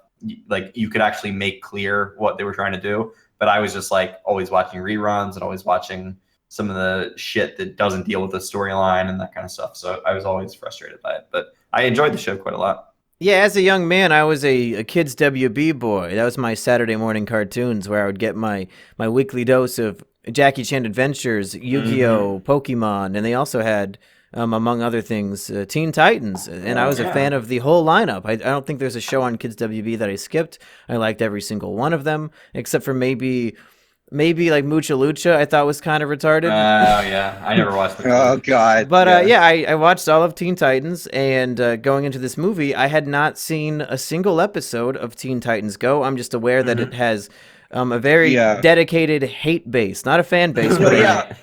like you could actually make clear what they were trying to do. But I was just like always watching reruns and always watching some of the shit that doesn't deal with the storyline and that kind of stuff. So I was always frustrated by it, but I enjoyed the show quite a lot. Yeah, as a young man, I was a kid's WB boy. That was my Saturday morning cartoons where I would get my weekly dose of Jackie Chan Adventures, Yu-Gi-Oh, Pokemon, and they also had, among other things, Teen Titans. And I was a fan of the whole lineup. I don't think there's a show on Kids WB that I skipped. I liked every single one of them, except for maybe like Mucha Lucha, I thought was kind of retarded. Oh, yeah. I never watched it. Oh, God. But I watched all of Teen Titans, and going into this movie, I had not seen a single episode of Teen Titans Go. I'm just aware that it has a very dedicated hate base. Not a fan base, but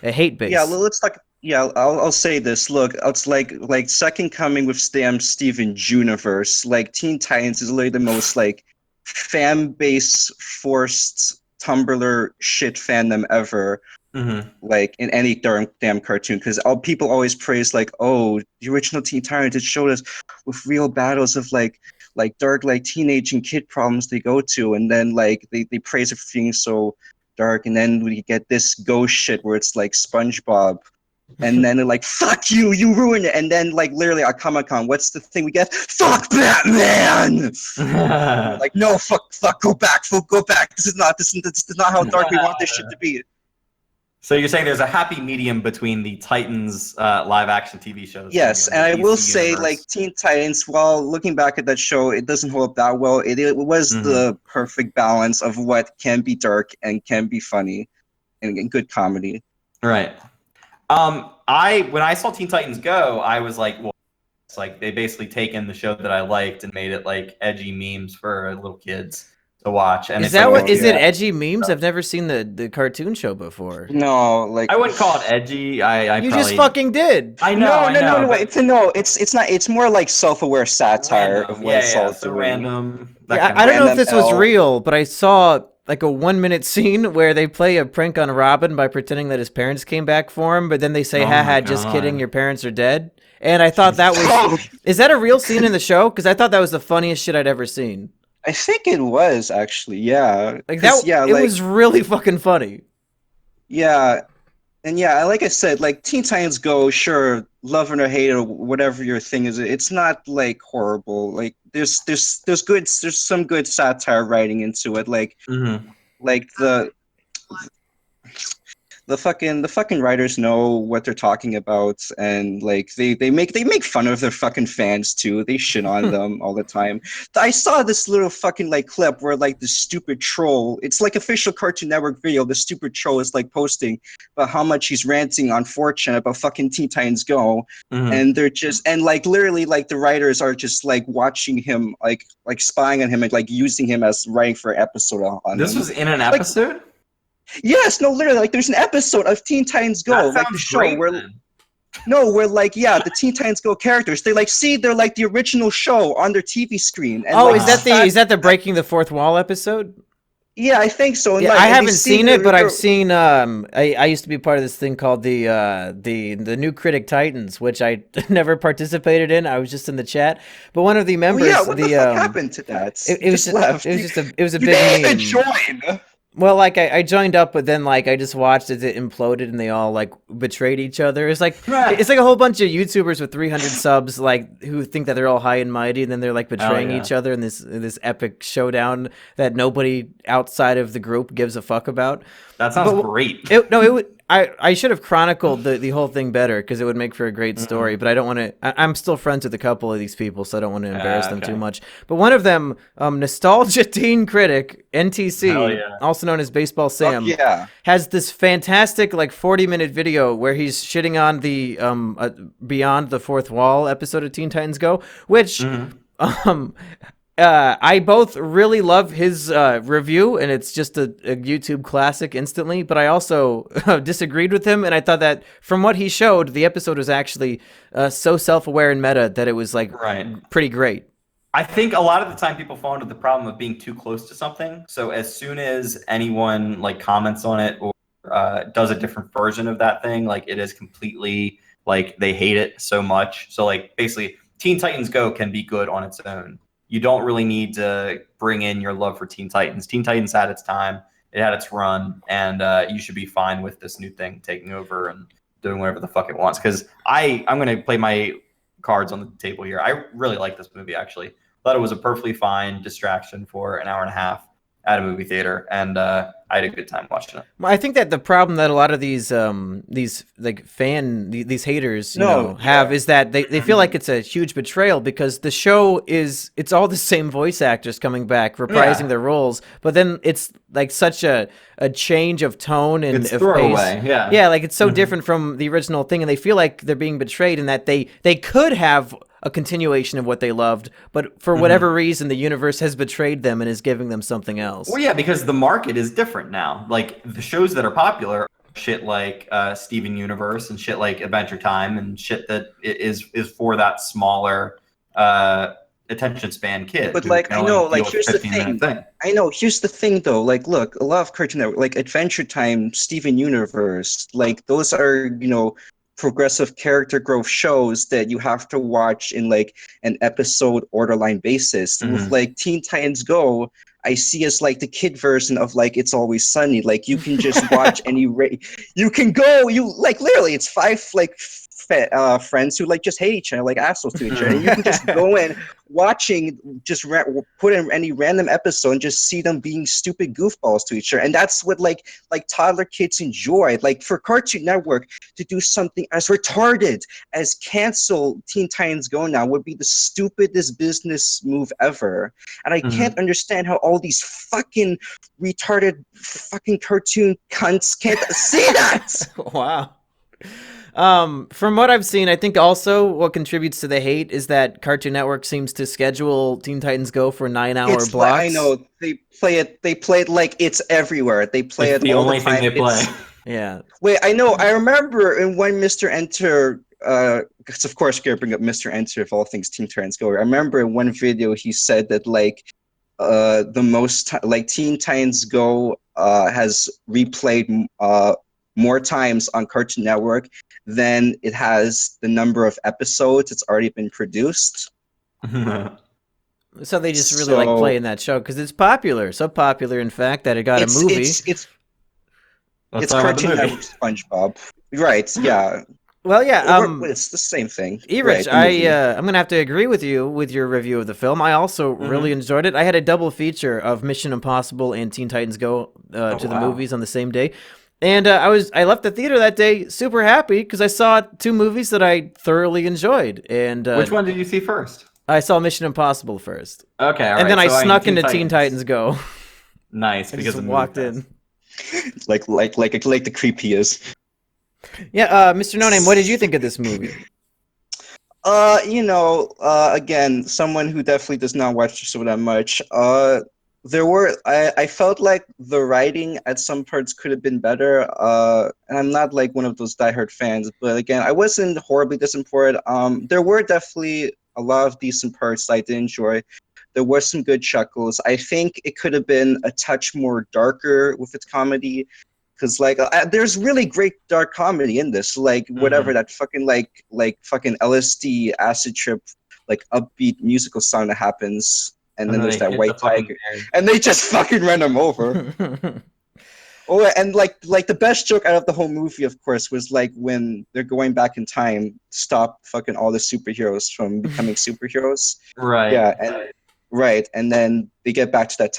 a hate base. Yeah, let's talk. Yeah, I'll say this. Look, it's like second coming with Steven Universe. Like Teen Titans is literally the most like fan base forced Tumblr shit fandom ever. Like in any damn cartoon, because people always praise like, oh, the original Teen Titans, it showed us with real battles of like dark like teenage and kid problems they go to, and then like they praise it for being so dark, and then we get this ghost shit where it's like SpongeBob. And then they're like, fuck you, you ruined it. And then like literally at Comic-Con, what's the thing we get? Fuck Batman! Like, no, fuck, go back. This is not how dark we want this shit to be. So you're saying there's a happy medium between the Titans live action TV shows? Yes, and I will say like Teen Titans, while looking back at that show, it doesn't hold up that well. It was the perfect balance of what can be dark and can be funny and good comedy. Right. When I saw Teen Titans Go, I was like, well, it's like they basically taken the show that I liked and made it like edgy memes for little kids to watch. And is that what is it? Edgy memes? I've never seen the cartoon show before. No, like I wouldn't call it edgy. You just fucking did. I know. No. It's not. It's more like self-aware satire of what it's all doing. Random. I don't know if this was real, but I saw like a 1-minute scene where they play a prank on Robin by pretending that his parents came back for him, but then they say, haha, just kidding, your parents are dead. And I thought that was... Is that a real scene in the show? Because I thought that was the funniest shit I'd ever seen. I think it was, actually, yeah. Like that, it was really fucking funny. Yeah. And yeah, like I said, like Teen Titans Go, sure, love it or hate it or whatever your thing is, it's not like horrible. Like there's some good satire writing into it, like the fucking writers know what they're talking about, and like they make fun of their fucking fans too. They shit on them all the time. I saw this little fucking like clip where like the stupid troll, it's like official Cartoon Network video, the stupid troll is like posting about how much he's ranting on 4chan about fucking Teen Titans Go, and they're just, and like literally like the writers are just like watching him, like spying on him and like using him as writing for an episode on This him. was in an episode? Like, yes, no, literally, like there's an episode of Teen Titans Go, like the show great, where, man. where like the Teen Titans Go characters, they're like the original show on their TV screen. And, Oh, like, is that the breaking the fourth wall episode? Yeah, I think so. And, Yeah, like, I and haven't they seen see it, but their- I've seen. I used to be part of this thing called the New Critic Titans, which I never participated in. I was just in the chat. But one of the members, yeah, what the fuck happened to that? It was Just left. It was a You big didn't even meme. join. Well, like I joined up, but then like I just watched as it imploded, and they all like betrayed each other. It's like a whole bunch of YouTubers with 300 subs, like who think that they're all high and mighty, and then they're like betraying each other in this epic showdown that nobody outside of the group gives a fuck about. That sounds great. I should have chronicled the whole thing better because it would make for a great story, but I don't want to. I'm still friends with a couple of these people, so I don't want to embarrass them too much. But one of them, Nostalgia Teen Critic, NTC, also known as Baseball Sam, has this fantastic like 40-minute video where he's shitting on the Beyond the Fourth Wall episode of Teen Titans Go, which I both really love his review, and it's just a YouTube classic instantly, but I also disagreed with him, and I thought that from what he showed, the episode was actually so self-aware and meta that it was like pretty great. I think a lot of the time people fall into the problem of being too close to something. So as soon as anyone like comments on it or does a different version of that thing, like it is completely like they hate it so much. So like basically Teen Titans Go can be good on its own. You don't really need to bring in your love for Teen Titans. Teen Titans had its time, it had its run, and you should be fine with this new thing taking over and doing whatever the fuck it wants. Because I'm going to play my cards on the table here. I really like this movie, actually. Thought it was a perfectly fine distraction for an hour and a half at a movie theater, and I had a good time watching it. Well, I think that the problem that a lot of these like these haters have is that they feel like it's a huge betrayal because the show it's all the same voice actors coming back reprising their roles, but then it's like such a change of tone and it's of throwaway, pace. yeah, like it's so different from the original thing, and they feel like they're being betrayed, and that they could have a continuation of what they loved, but for whatever reason, the universe has betrayed them and is giving them something else. Well, yeah, because the market is different now. Like the shows that are popular, shit like Steven Universe and shit like Adventure Time and shit that is for that smaller attention span kid. But like I know, like here's the thing. I know, here's the thing though. Like, look, a lot of Cartoon Network, like Adventure Time, Steven Universe, like those are progressive character growth shows that you have to watch in like an episode order line basis. With like Teen Titans Go, I see as like the kid version of like It's Always Sunny. Like you can just watch you can go, literally it's 5 like friends who like just hate each other, like assholes to each other. And you can just go in watching, just put in any random episode and just see them being stupid goofballs to each other. And that's what like toddler kids enjoy. Like for Cartoon Network to do something as retarded as cancel Teen Titans Go now would be the stupidest business move ever. And I can't understand how all these fucking retarded fucking cartoon cunts can't see that. Wow. From what I've seen, I think also what contributes to the hate is that Cartoon Network seems to schedule Teen Titans Go for 9-hour blocks. I know they play it like it's everywhere. They play it the all only the time. thing they play. Yeah. Wait, I know. I remember in when Mr. Enter, because of course you're gonna bring up Mr. Enter if all things Teen Titans Go. I remember in one video he said that like the most like Teen Titans Go has replayed more times on Cartoon Network than it has the number of episodes it's already been produced. So they just really like playing that show because it's popular. So popular, in fact, that it got a movie. It's Cartoon Network SpongeBob. Right, yeah. Well, yeah. It's the same thing. Erich, I'm gonna have to agree with you with your review of the film. I also really enjoyed it. I had a double feature of Mission Impossible and Teen Titans Go to the movies on the same day, and I left the theater that day super happy because I saw two movies that I thoroughly enjoyed. And which one did you see first? I saw Mission Impossible first. Okay, all and then I so snuck into Teen Titans Go. Nice, because I walked in. like the creep he is. Yeah, Mr. No Name, what did you think of this movie? Again, someone who definitely does not watch the show that much. I felt like the writing at some parts could have been better. And I'm not like one of those diehard fans, but again, I wasn't horribly disappointed. There were definitely a lot of decent parts I did enjoy. There were some good chuckles. I think it could have been a touch more darker with its comedy. Because there's really great dark comedy in this, like whatever that fucking like fucking LSD acid trip, like upbeat musical song that happens, and then there's that white tiger, and they just fucking run him over. Oh, and like the best joke out of the whole movie, of course, was like when they're going back in time to stop fucking all the superheroes from becoming superheroes. Right. Yeah, and then they get back to that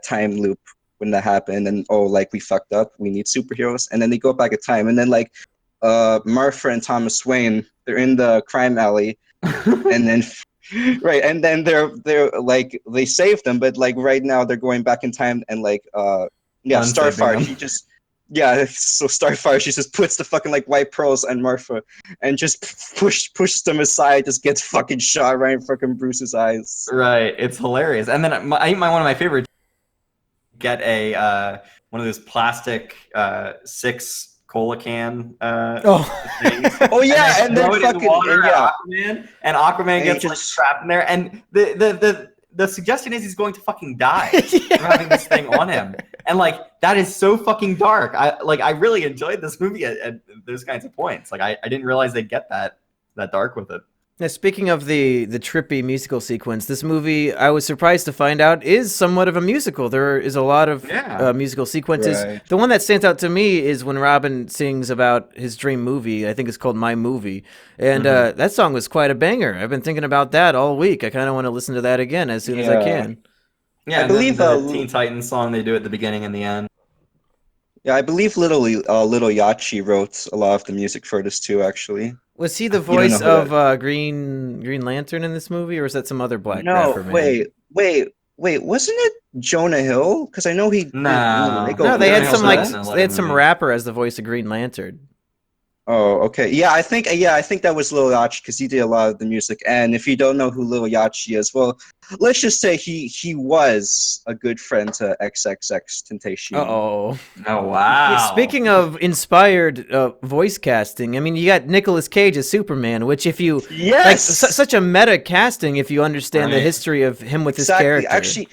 time loop. When that happened, and we fucked up, we need superheroes, and then they go back in time, and then Martha and Thomas Wayne, they're in the crime alley, and then and then they're like they saved them, but like right now they're going back in time, and Starfire, so Starfire, she just puts the fucking white pearls on Martha, and just pushes them aside, just gets fucking shot right in fucking Bruce's eyes. Right, it's hilarious, and then one of my favorite. Get one of those plastic 6 cola can things. And then fucking Aquaman gets trapped in there, and the suggestion is he's going to fucking die from having this thing on him, and that is so fucking dark. I really enjoyed this movie at those kinds of points. I didn't realize they'd get that dark with it. Now, speaking of the trippy musical sequence, this movie, I was surprised to find out, is somewhat of a musical. There is a lot of musical sequences. Right. The one that stands out to me is when Robin sings about his dream movie. I think it's called My Movie. And that song was quite a banger. I've been thinking about that all week. I kind of want to listen to that again as soon as I can. Yeah, I believe the Teen Titans song they do at the beginning and the end. Yeah, I believe Little Yachi wrote a lot of the music for this too, actually. Was he the voice of Green Lantern in this movie, or is that some other black rapper? No, wait, wasn't it Jonah Hill? Because I know he. No, they had some rapper as the voice of Green Lantern. Oh, okay. Yeah, I think that was Lil Yachty because he did a lot of the music. And if you don't know who Lil Yachty is, well, let's just say he was a good friend to XXXTentacion. Oh wow! Yeah, speaking of inspired voice casting, I mean, you got Nicolas Cage as Superman, which if you such a meta casting if you understand the history of him with his character. Actually,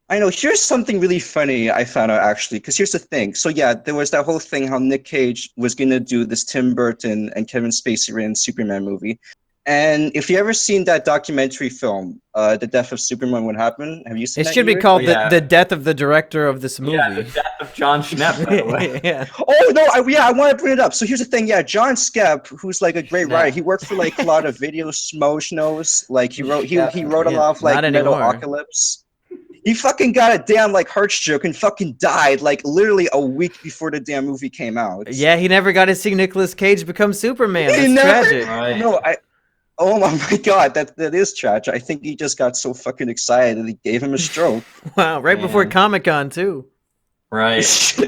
I know. Here's something really funny I found out, actually, because here's the thing. So, yeah, there was that whole thing how Nick Cage was going to do this Tim Burton and Kevin Spacey written Superman movie. And if you ever seen that documentary film, The Death of Superman, What Happened? Have you seen it? It should be called the Death of the Director of this movie. Yeah, The Death of John Schnepp, by the way. Oh, no, I want to bring it up. So here's the thing. Yeah, John Skepp, who's a great writer. He worked for a lot of Video Smosh knows. He wrote a lot of Metalocalypse. He fucking got a damn heart stroke and fucking died literally a week before the damn movie came out. Yeah, he never got to see Nicolas Cage become Superman. That's tragic. Right. No, oh my god, that is tragic. I think he just got so fucking excited that he gave him a stroke. Wow, right before Comic-Con too. Right. So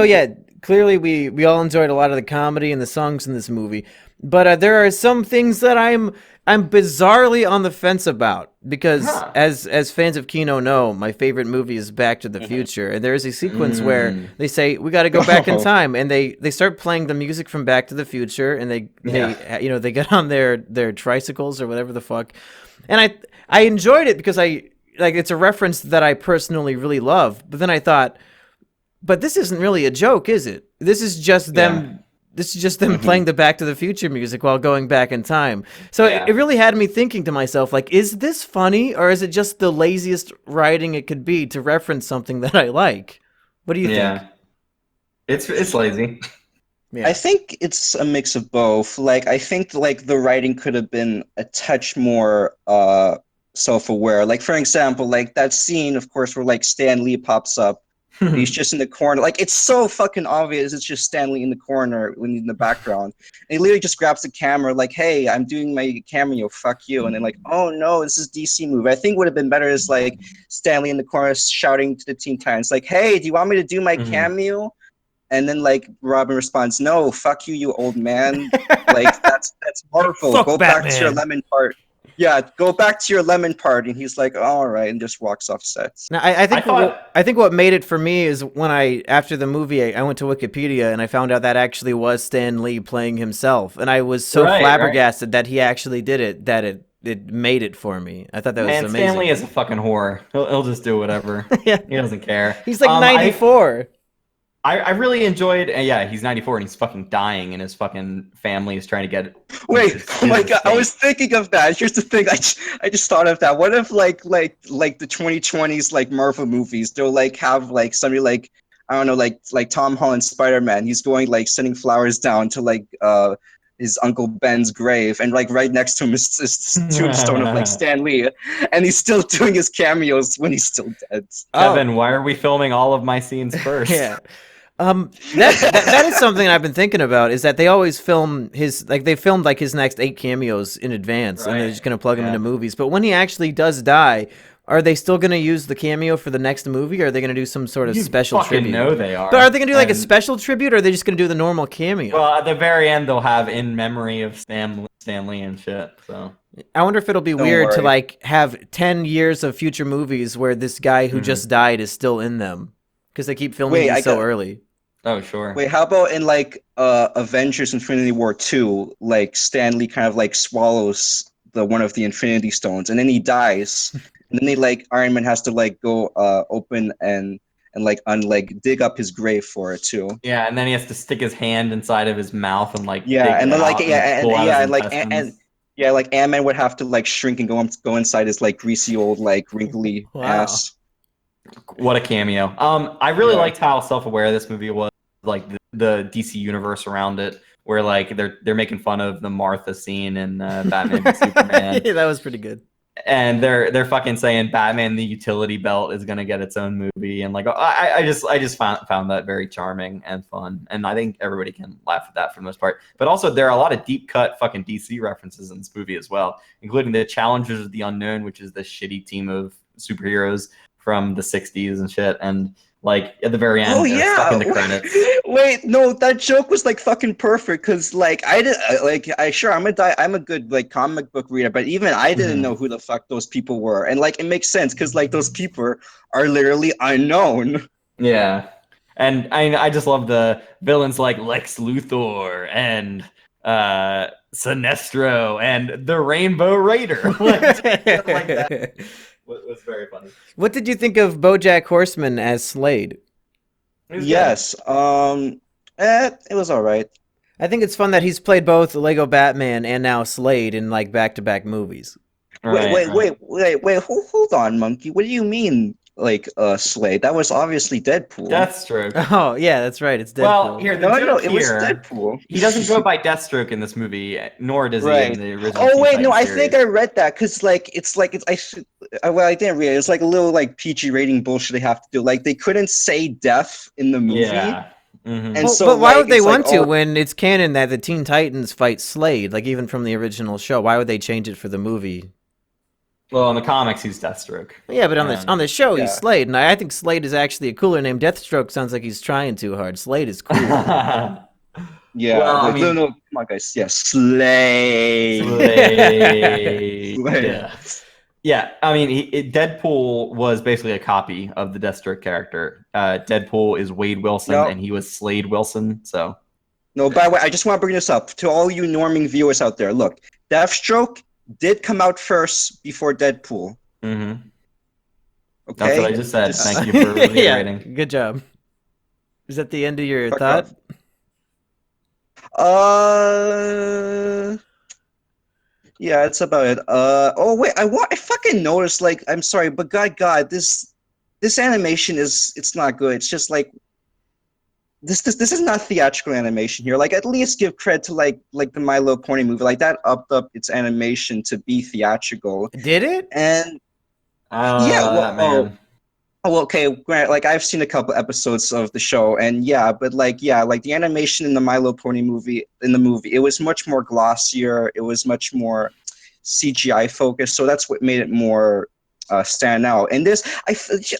yeah, clearly we all enjoyed a lot of the comedy and the songs in this movie. But there are some things that I'm bizarrely on the fence about because as fans of KINO know, my favorite movie is Back to the Future, and there is a sequence where they say we got to go back in time, and they start playing the music from Back to the Future, and they get on their tricycles or whatever the fuck, and I enjoyed it because it's a reference that I personally really love, but then I thought, but this isn't really a joke, is it? This is just them. Yeah. This is just them playing the Back to the Future music while going back in time. So it really had me thinking to myself, is this funny or is it just the laziest writing it could be to reference something that I like? What do you think? It's lazy. Yeah. I think it's a mix of both. Like, I think like the writing could have been a touch more self-aware. Like, for example, like that scene, of course, where like Stan Lee pops up. He's just in the corner. Like, it's so fucking obvious. It's just Stan Lee in the corner when he's in the background. And he literally just grabs the camera, like, hey, I'm doing my cameo, fuck you. And then, like, oh no, this is DC movie. I think would have been better is like Stan Lee in the corner shouting to the Teen Titans, like, hey, do you want me to do my cameo? And then like Robin responds, no, fuck you, you old man. Like, that's Marvel. Fuck Go Batman. back to your lemon part. Yeah, go back to your lemon part. And he's like, all right, and just walks off set. Now, I think what made it for me is when after the movie, I went to Wikipedia and I found out that actually was Stan Lee playing himself, and I was so flabbergasted that he actually did it that it made it for me. I thought that was amazing. Stan Lee is a fucking whore. He'll just do whatever. He doesn't care. He's like 94. I really enjoyed, he's 94 and he's fucking dying, and his fucking family is trying to get. Wait, oh my god! I was thinking of that. Here's the thing. I just thought of that. What if like the 2020s like Marvel movies? They'll like have like somebody like I don't know like Tom Holland Spider-Man. He's going like sending flowers down to like his Uncle Ben's grave, and like right next to him is this tombstone of like Stan Lee, and he's still doing his cameos when he's still dead. Kevin, why are we filming all of my scenes first? Yeah. That is something I've been thinking about, is that they always film they filmed like his next 8 cameos in advance, and they're just going to plug him into movies. But when he actually does die, are they still going to use the cameo for the next movie, or are they going to do some sort of special tribute? No, they are. But are they going to do like a special tribute, or are they just going to do the normal cameo? Well, at the very end, they'll have in memory of Stan Lee and shit, so... I wonder if it'll be weird to like have 10 years of future movies where this guy who just died is still in them, because they keep filming these so early. Oh, sure. Wait, how about in like Avengers Infinity War 2, like Stan Lee kind of like swallows one of the Infinity Stones and then he dies. And then Iron Man has to like go open and dig up his grave for it too. Yeah, and then he has to stick his hand inside of his mouth and like Ant-Man would have to like shrink and go inside his like greasy old like wrinkly ass. What a cameo. I really liked how self-aware this movie was, like the DC universe around it, where like they're making fun of the Martha scene in Batman v Superman. Yeah, that was pretty good. And they're fucking saying Batman the Utility Belt is gonna get its own movie, and like I just found that very charming and fun, and I think everybody can laugh at that for the most part. But also there are a lot of deep cut fucking DC references in this movie as well, including the Challengers of the Unknown, which is the shitty team of superheroes from the 60s and shit, and like at the very end, stuck in the credits. Wait, no, that joke was like fucking perfect, because like I'm a good like comic book reader, but even I didn't know who the fuck those people were, and like it makes sense because like those people are literally unknown. Yeah, and I just love the villains like Lex Luthor and Sinestro and the Rainbow Raider. Like that. Was very funny. What did you think of BoJack Horseman as Slade? Yes, it was all right. I think it's fun that he's played both Lego Batman and now Slade in like back-to-back movies. Wait, hold on, Monkey. What do you mean, like Slade? That was obviously Deadpool. Deathstroke. Oh yeah, that's right. It's Deadpool. Well, here it was Deadpool. He doesn't go by Deathstroke in this movie, nor does he in the original. Oh wait, no, I series. think I read that because like I didn't read it. It's like a little like PG rating bullshit they have to do. Like they couldn't say death in the movie. Yeah. Mm-hmm. And but why would they want to when it's canon that the Teen Titans fight Slade, like even from the original show? Why would they change it for the movie? Well, in the comics, he's Deathstroke. Yeah, but on the show, he's Slade, and I think Slade is actually a cooler name. Deathstroke sounds like he's trying too hard. Slade is cool. Yeah, well, no, come on, guys. Yeah, Slade. Yeah, I mean, Deadpool was basically a copy of the Deathstroke character. Deadpool is Wade Wilson, and he was Slade Wilson, so... No, by the way, I just want to bring this up to all you norming viewers out there. Look, Deathstroke did come out first before Deadpool. Mm-hmm. Okay? That's what I just said. Thank you for reiterating. Yeah, good job. Is that the end of your thought? Yeah, it's about it. Oh wait, I fucking noticed. Like, I'm sorry, but God, this animation it's not good. It's just like, this is not theatrical animation here. Like, at least give credit to like the My Little Pony movie. Like, that upped up its animation to be theatrical. Did it? And yeah, well, man. oh, okay. Like, I've seen a couple episodes of the show, and yeah, but like the animation in the My Little Pony movie, it was much more glossier. It was much more CGI focused. So that's what made it more stand out. And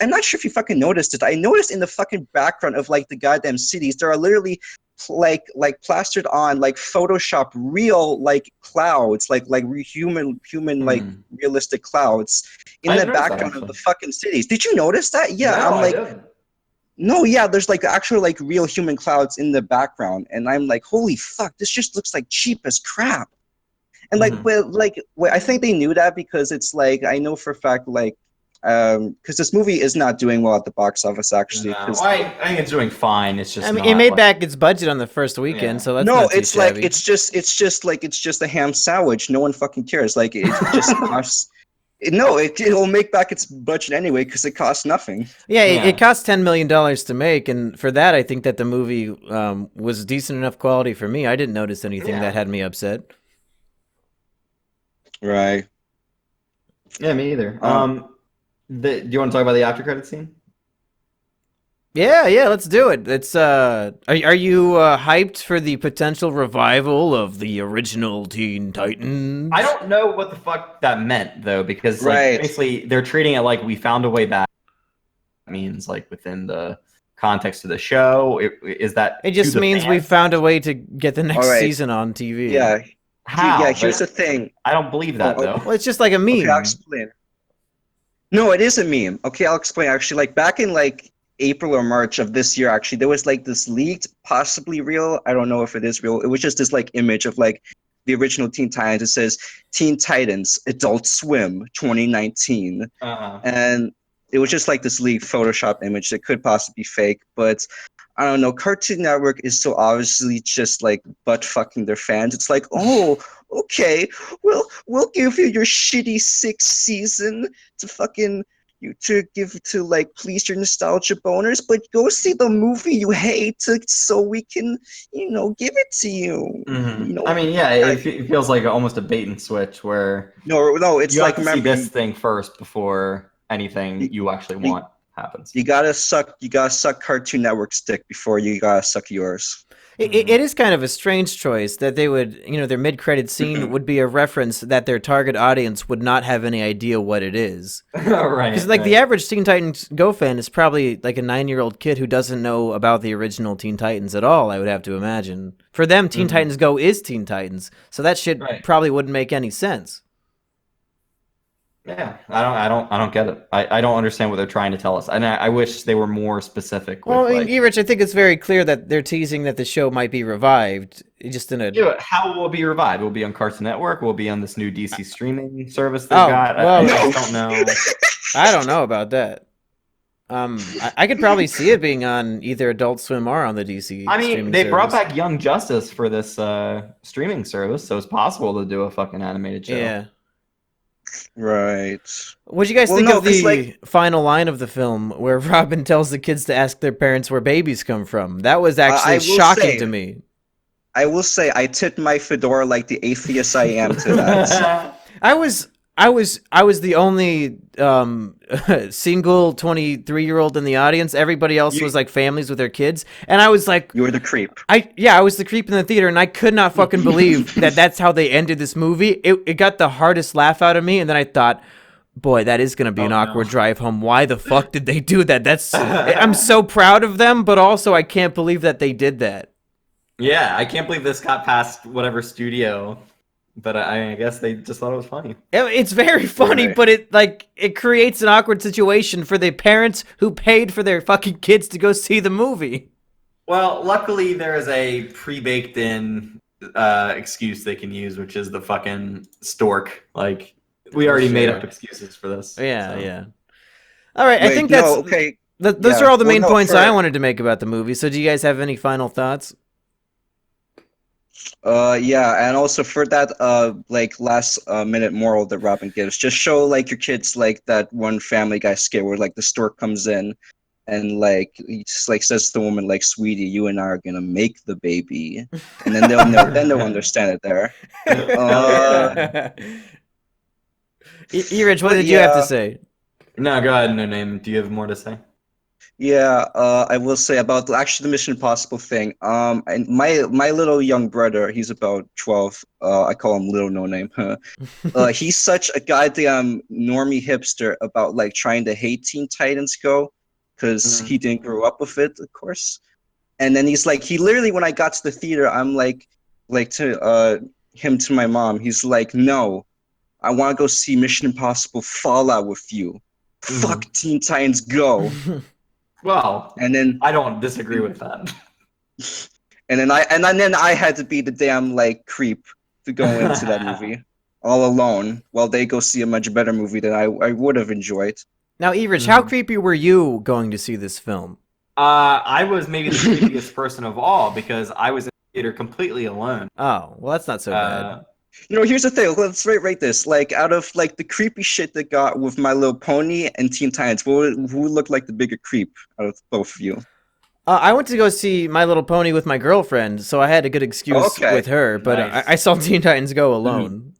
I'm not sure if you fucking noticed it. I noticed in the fucking background of like the goddamn cities, there are literally like plastered on like Photoshop real like clouds, like human like realistic clouds in the background of the fucking cities. Did you notice that? Yeah, No, I'm like, I didn't. no, yeah, there's like actual like real human clouds in the background, and I'm like, holy fuck, this just looks like cheap as crap. And like, I think they knew that because it's like, I know for a fact, like, because this movie is not doing well at the box office, actually. No, I think it's doing fine. It's just I mean, not, it made like, back its budget on the first weekend, so that's no, not too it's like shabby. it's just a ham sandwich. No one fucking cares. Like, it just costs. No, it'll make back its budget anyway because it costs nothing. Yeah, it cost $10 million to make, and for that, I think that the movie was decent enough quality for me. I didn't notice anything that had me upset. Right. Yeah, me either. Do you want to talk about the after credit scene? Yeah, let's do it. It's are you hyped for the potential revival of the original Teen Titans? I don't know what the fuck that meant though, because like basically they're treating it like we found a way back. That means like within the context of the show, is that it just means we found a way to get the next season on TV. Yeah. How? Yeah, here's the thing. I don't believe that though. Well, it's just like a meme. Okay, I'll explain. No, it is a meme. Okay, I'll explain. Actually, like back in like April or March of this year, actually, there was like this leaked, possibly real. I don't know if it is real. It was just this like image of like the original Teen Titans. It says Teen Titans Adult Swim 2019, and it was just like this leaked Photoshop image that could possibly be fake, but I don't know. Cartoon Network is so obviously just like butt fucking their fans. It's like, oh, okay, we'll give you your shitty 6th season to fucking to like please your nostalgia boners, but go see the movie you hate so we can give it to you. I mean, yeah, it feels like almost a bait and switch where no, it's you like have to see this thing first before anything you actually want happens. You gotta suck Cartoon Network's dick before you gotta suck yours. It is kind of a strange choice that they would, their mid-credit scene would be a reference that their target audience would not have any idea what it is. Right. Because the average Teen Titans Go fan is probably like a 9-year-old kid who doesn't know about the original Teen Titans at all, I would have to imagine. For them, Teen Titans Go is Teen Titans, so that shit probably wouldn't make any sense. Yeah, I don't get it. I don't understand what they're trying to tell us, and I wish they were more specific. Well, Erich, I think it's very clear that they're teasing that the show might be revived, just in a. How will it be revived? Will it be on Cartoon Network? Will it be on this new DC streaming service they've got? Well, I don't know. I don't know about that. I could probably see it being on either Adult Swim or on the DC. I mean, streaming they brought service. back Young Justice for this streaming service, so it's possible to do a fucking animated show. Yeah. Right. What do you guys think of the final line of the film where Robin tells the kids to ask their parents where babies come from? That was actually shocking to me. I will say I tipped my fedora like the atheist I am to that. I was the only single 23-year-old in the audience. Everybody else was like families with their kids, and I was like, "You were the creep." I was the creep in the theater, and I could not fucking believe that that's how they ended this movie. It got the hardest laugh out of me, and then I thought, boy, that is gonna be an awkward drive home. Why the fuck did they do that? I'm so proud of them, but also I can't believe that they did that. Yeah, I can't believe this got past whatever studio. But I guess they just thought it was funny. It's very funny, but it creates an awkward situation for the parents who paid for their fucking kids to go see the movie. Well, luckily there is a pre-baked in excuse they can use, which is the fucking stork. Like, we already made up excuses for this. Yeah. All right, I think that's okay. Those are all the main points I wanted to make about the movie. So, do you guys have any final thoughts? Yeah, and also for that like last minute moral that Robin gives, just show like your kids like that one Family Guy skit where like the stork comes in and like he just like says to the woman like, "Sweetie, you and I are gonna make the baby," and then they'll know, then they'll understand it there. Erich, what did you have to say? No, go ahead. No name. Do you have more to say? Yeah, I will say about actually the Mission Impossible thing. And my little young brother, he's about 12. I call him Little No Name. He's such a goddamn normie hipster about like trying to hate Teen Titans Go, because he didn't grow up with it, of course. And then he's like, he literally, when I got to the theater, I'm like to him to my mom. He's like, no, I want to go see Mission Impossible Fallout with you. Fuck Teen Titans Go. Well, and then I don't disagree with that. And then I had to be the damn like creep to go into that movie all alone while they go see a much better movie that I would have enjoyed. Now, Erich, how creepy were you going to see this film? I was maybe the creepiest person of all because I was in the theater completely alone. Oh, well, that's not so bad. You know, here's the thing. Let's rate this. Like, out of like the creepy shit that got with My Little Pony and Teen Titans, who would look like the bigger creep out of both of you? I went to go see My Little Pony with my girlfriend, so I had a good excuse with her. But Nice. I saw Teen Titans Go alone.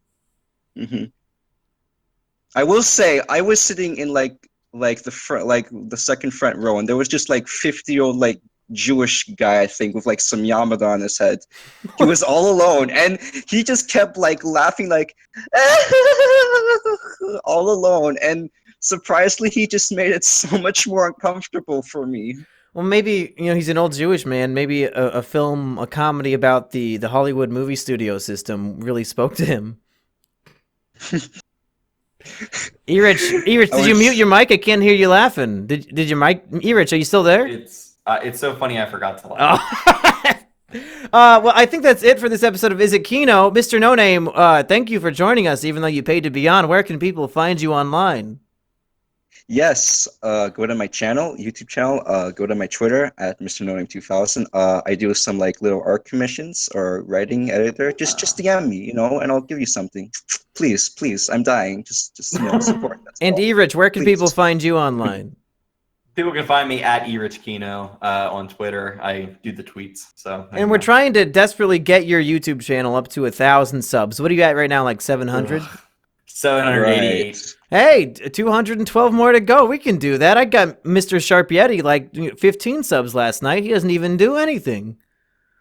I will say I was sitting in like the front, like the second front row, and there was just like 50-year-old like Jewish guy, I think, with like some yarmulke on his head. He was all alone, and he just kept like laughing, like all alone. And surprisingly, he just made it so much more uncomfortable for me. Well, maybe, you know, he's an old Jewish man. Maybe a film, a comedy about the Hollywood movie studio system really spoke to him. Erich, did you mute your mic? I can't hear you laughing. Did your mic? Erich, are you still there? It's so funny I forgot to laugh. Well, I think that's it for this episode of Is It KINO? Mr. No Name, thank you for joining us, even though you paid to be on. Where can people find you online? Yes, go to my channel, YouTube channel. Go to my Twitter at Mr. No Name 2000. I do some like little art commissions or writing editor. Just DM me, you know, and I'll give you something. Please, I'm dying. Just you know, support. And Erich, where can people find you online? People can find me at Erich KINO on Twitter. I do the tweets. So. And we're trying to desperately get your YouTube channel up to 1,000 subs. What are you at right now? Like 700? 788. Right. Hey, 212 more to go. We can do that. I got Mr. Sharp Yeti like 15 subs last night. He doesn't even do anything.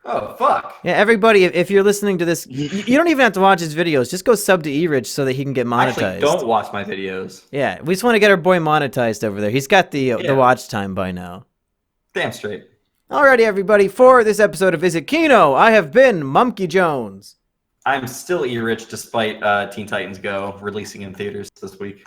Oh, fuck. Yeah, everybody, if you're listening to this, you don't even have to watch his videos. Just go sub to Erich so that he can get monetized. Actually, don't watch my videos. Yeah, we just want to get our boy monetized over there. He's got the watch time by now. Damn straight. Alrighty, everybody. For this episode of Is It KINO, I have been Mumkey Jones. I'm still Erich despite Teen Titans Go releasing in theaters this week.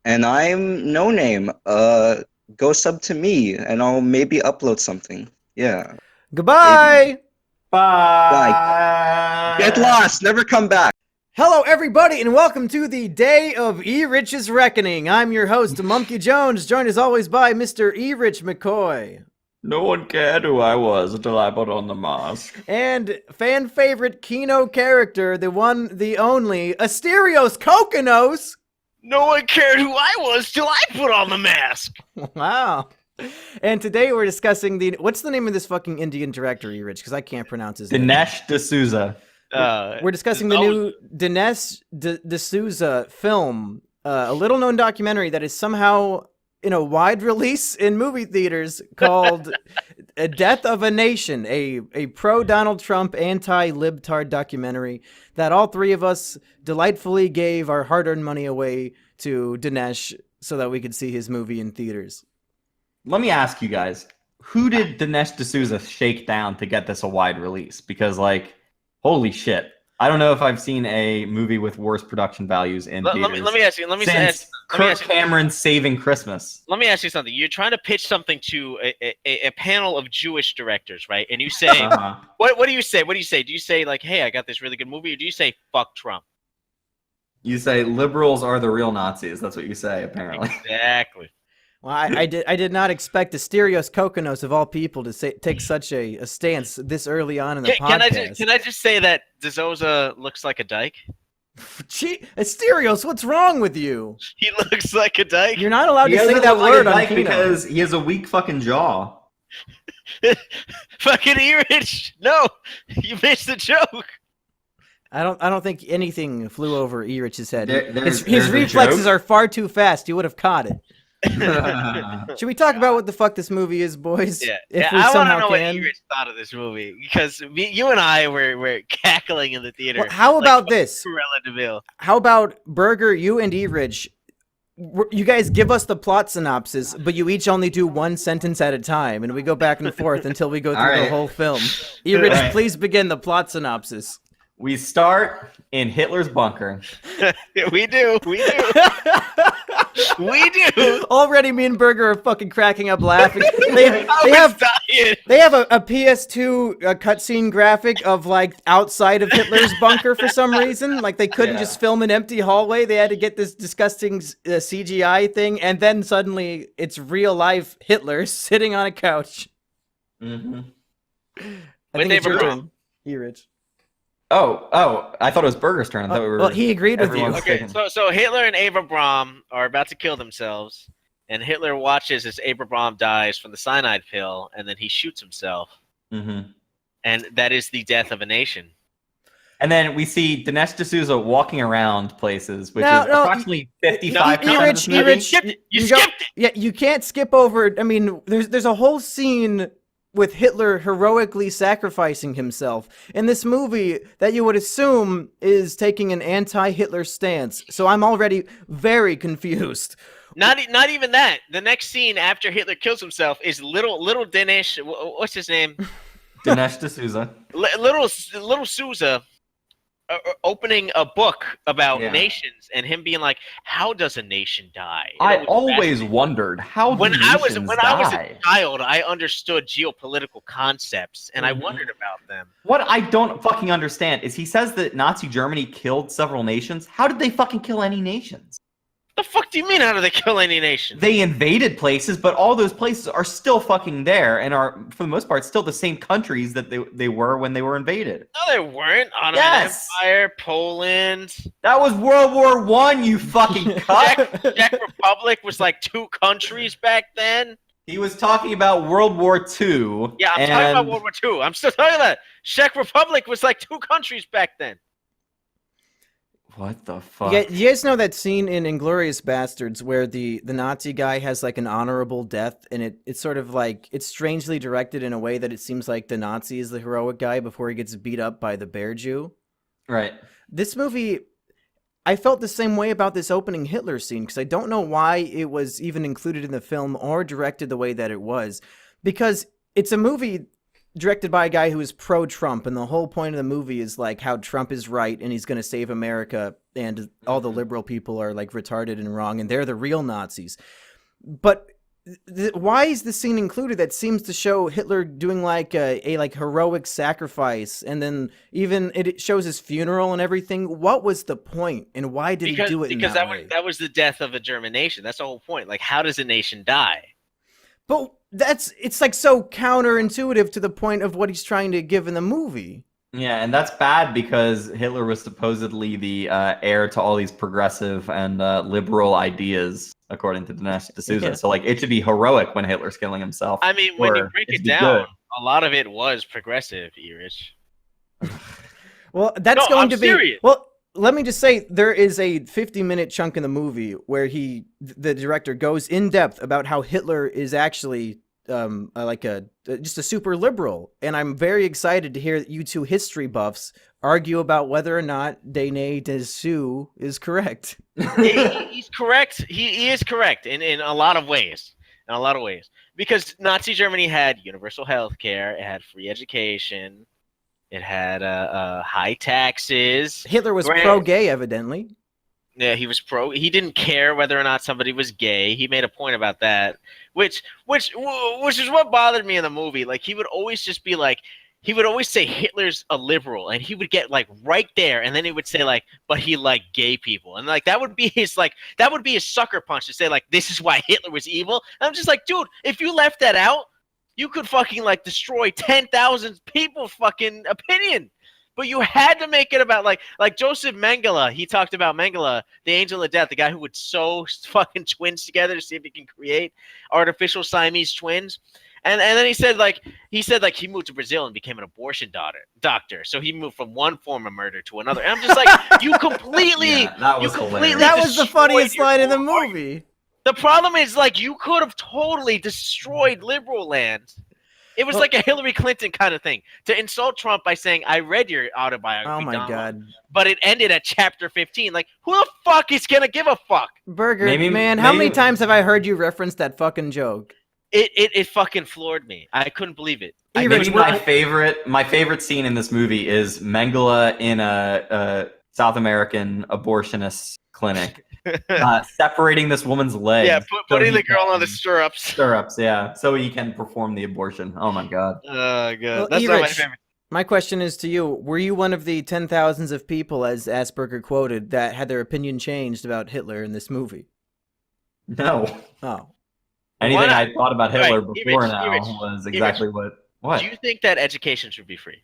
And I'm No Name. Go sub to me, and I'll maybe upload something. Yeah. Goodbye. Maybe. Bye. Get lost. Never come back. Hello, everybody, and welcome to the Day of Erich's Reckoning. I'm your host, Mumkey Jones, joined as always by Mr. Erich McCoy. No one cared who I was until I put on the mask. And fan favorite KINO character, the one, the only, Asterios Kokonos. No one cared who I was till I put on the mask. Wow. And today we're discussing what's the name of this fucking Indian director, Erich? Because I can't pronounce his name. Dinesh D'Souza. We're discussing the new Dinesh D'Souza film, a little-known documentary that is somehow in a wide release in movie theaters called "A Death of a Nation," a pro-Donald Trump, anti-libtard documentary that all three of us delightfully gave our hard-earned money away to Dinesh so that we could see his movie in theaters. Let me ask you guys, who did Dinesh D'Souza shake down to get this a wide release? Because, like, holy shit. I don't know if I've seen a movie with worse production values in theaters. Let me ask you. Kirk Cameron's Saving Christmas. Let me ask you something. You're trying to pitch something to a panel of Jewish directors, right? And you say, what do you say? What do you say? Do you say, like, hey, I got this really good movie? Or do you say, fuck Trump? You say liberals are the real Nazis. That's what you say, apparently. Exactly. Well, I did not expect Asterios Kokonos of all people to take such a stance this early on in the podcast. Can I just say that D'Souza looks like a dyke? Asterios, what's wrong with you? He looks like a dyke. You're not allowed He to say doesn't that look like word a on dyke KINO. because he has a weak fucking jaw. Fucking Erich! No, you missed the joke. I don't think anything flew over Erich's head. There's His a reflexes joke? are far too fast. He would have caught it. Should we talk about what the fuck this movie is, boys? Yeah, If yeah, we I want to somehow know what can. Erich thought of this movie because you and I were cackling in the theater. Well, how about this? Cruella de Vil. How about Burger, you and Erich? You guys give us the plot synopsis, but you each only do one sentence at a time, and we go back and forth until we go through the whole film. Erich, Right. please begin the plot synopsis. We start in Hitler's bunker. We do. We do. Already, me and Burger are fucking cracking up laughing. They have a PS2 cutscene graphic of like outside of Hitler's bunker for some reason. Like they couldn't just film an empty hallway. They had to get this disgusting CGI thing, and then suddenly it's real life Hitler sitting on a couch. Mm-hmm. I think it's your turn, Erich. Oh, I thought it was Burger's turn. I thought we were. Well, he agreed with you. Okay, so Hitler and Ava Braun are about to kill themselves, and Hitler watches as Ava Braun dies from the cyanide pill, and then he shoots himself. Mm-hmm. And that is the death of a nation. And then we see Dinesh D'Souza walking around places, which is approximately 55% of this movie. You skipped it! Yeah, you can't skip over. I mean, there's a whole scene with Hitler heroically sacrificing himself in this movie that you would assume is taking an anti-Hitler stance. So I'm already very confused. Not even that. The next scene after Hitler kills himself is little Dinesh. What's his name? Dinesh D'Souza. Little Souza opening a book about nations and him being like, "How does a nation die?" I always wondered how when do I was nations a child, I understood geopolitical concepts and I wondered about them. What I don't fucking understand is he says that Nazi Germany killed several nations. How did they fucking kill any nations? The fuck do you mean? How do they kill any nation? They invaded places, but all those places are still fucking there and are, for the most part, still the same countries that they were when they were invaded. No, they weren't. Ottoman Empire, Poland. That was World War I, you fucking cunt. Czech Republic was like 2 countries back then. He was talking about World War II. Yeah, I'm talking about World War II. I'm still talking about it. Czech Republic was like 2 countries back then. What the fuck? Yeah, you guys know that scene in Inglourious Bastards where the Nazi guy has like an honorable death, and it's sort of like it's strangely directed in a way that it seems like the Nazi is the heroic guy before he gets beat up by the bear Jew. Right. This movie, I felt the same way about this opening Hitler scene because I don't know why it was even included in the film or directed the way that it was, because it's a movie directed by a guy who is pro-Trump, and the whole point of the movie is like how Trump is right and he's going to save America, and all the liberal people are like retarded and wrong, and they're the real Nazis. But why is the scene included that seems to show Hitler doing like a like heroic sacrifice, and then even it shows his funeral and everything? What was the point, and why did he do it in that way? That was the death of a German nation. That's the whole point. Like, how does a nation die? But it's like so counterintuitive to the point of what he's trying to give in the movie. Yeah, and that's bad because Hitler was supposedly the heir to all these progressive and liberal ideas, according to Dinesh D'Souza. Yeah. So, like, it should be heroic when Hitler's killing himself. I mean, when you or break it it should be down, good. a lot of it was progressive, Erich. Well, that's No, going I'm to be serious. well. Let me just say, there is a 50-minute chunk in the movie where the director goes in depth about how Hitler is actually just a super liberal, and I'm very excited to hear you two history buffs argue about whether or not Dinesh D'Souza is correct. He's correct. He is correct in a lot of ways. In a lot of ways, because Nazi Germany had universal health care, it had free education. It had high taxes. Hitler was pro-gay, evidently. Yeah, he was pro. He didn't care whether or not somebody was gay. He made a point about that, which is what bothered me in the movie. Like, he would always just be like, he would always say Hitler's a liberal, and he would get like right there, and then he would say like, but he liked gay people, and like that would be his sucker punch to say like, this is why Hitler was evil. And I'm just like, dude, if you left that out, you could fucking like destroy 10,000 people's fucking opinion. But you had to make it about like Joseph Mengele. He talked about Mengele, the angel of death, the guy who would sew fucking twins together to see if he can create artificial Siamese twins. And then he said he moved to Brazil and became an abortion doctor. So he moved from one form of murder to another. And I'm just like, you completely that was hilarious. That was the funniest line in the movie. The problem is, like, you could have totally destroyed liberal land. It was like a Hillary Clinton kind of thing to insult Trump by saying, "I read your autobiography." Oh my Donald, God! But it ended at chapter 15. Like, who the fuck is gonna give a fuck? Burger, how many times have I heard you reference that fucking joke? It fucking floored me. I couldn't believe it. Maybe my favorite scene in this movie is Mengele in a South American abortionist clinic. Separating this woman's legs. Yeah, putting the girl on the stirrups. Stirrups, yeah, so he can perform the abortion. Oh my God. Oh God, Well, that's not my favorite. My question is to you: were you one of the 10,000s of people, as Assburger quoted, that had their opinion changed about Hitler in this movie? No. Oh. Anything I thought about Hitler Right, before Erich, now Erich, was exactly what. Do you think that education should be free?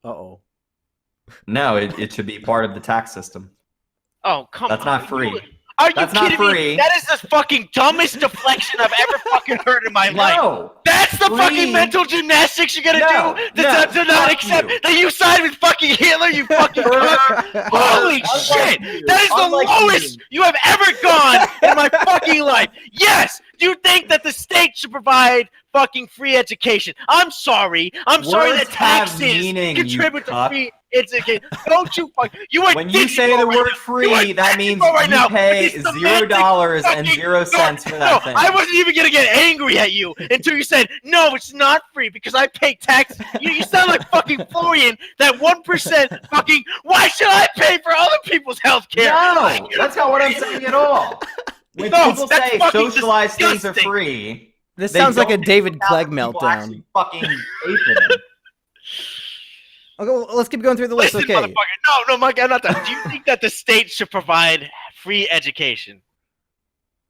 Uh-oh. No, it should be part of the tax system. Oh, come on. That's not free. Are you That's not kidding free. me? That is the fucking dumbest deflection I've ever fucking heard in my life. No. That's the Free. fucking mental gymnastics you're gonna No, do no, to not fuck accept you. that you sided with fucking Hitler, you fucking cunt. Holy shit! That is the lowest you have ever gone in my fucking life. Yes! You think that the state should provide fucking free education. I'm sorry. I'm sorry that Words have taxes meaning, you contribute to cuck. free education. Don't you fuck. You are When you say the word free, that means right you now. pay It's semantic $0 and fucking- 0 cents for No, that thing. I wasn't even gonna get angry at you until you said no. It's not free because I pay tax. You sound like fucking Florian. That 1% fucking. Why should I pay for other people's health care? No, that's not what I'm saying at all. When No, people that's say fucking socialized things are disgusting. free, This they sounds like a don't David think Clegg people meltdown. actually fucking pay for them. Okay, well, let's keep going through the list. Listen, Okay. motherfucker. No, Mike, I'm not done. Do you think that the state should provide free education?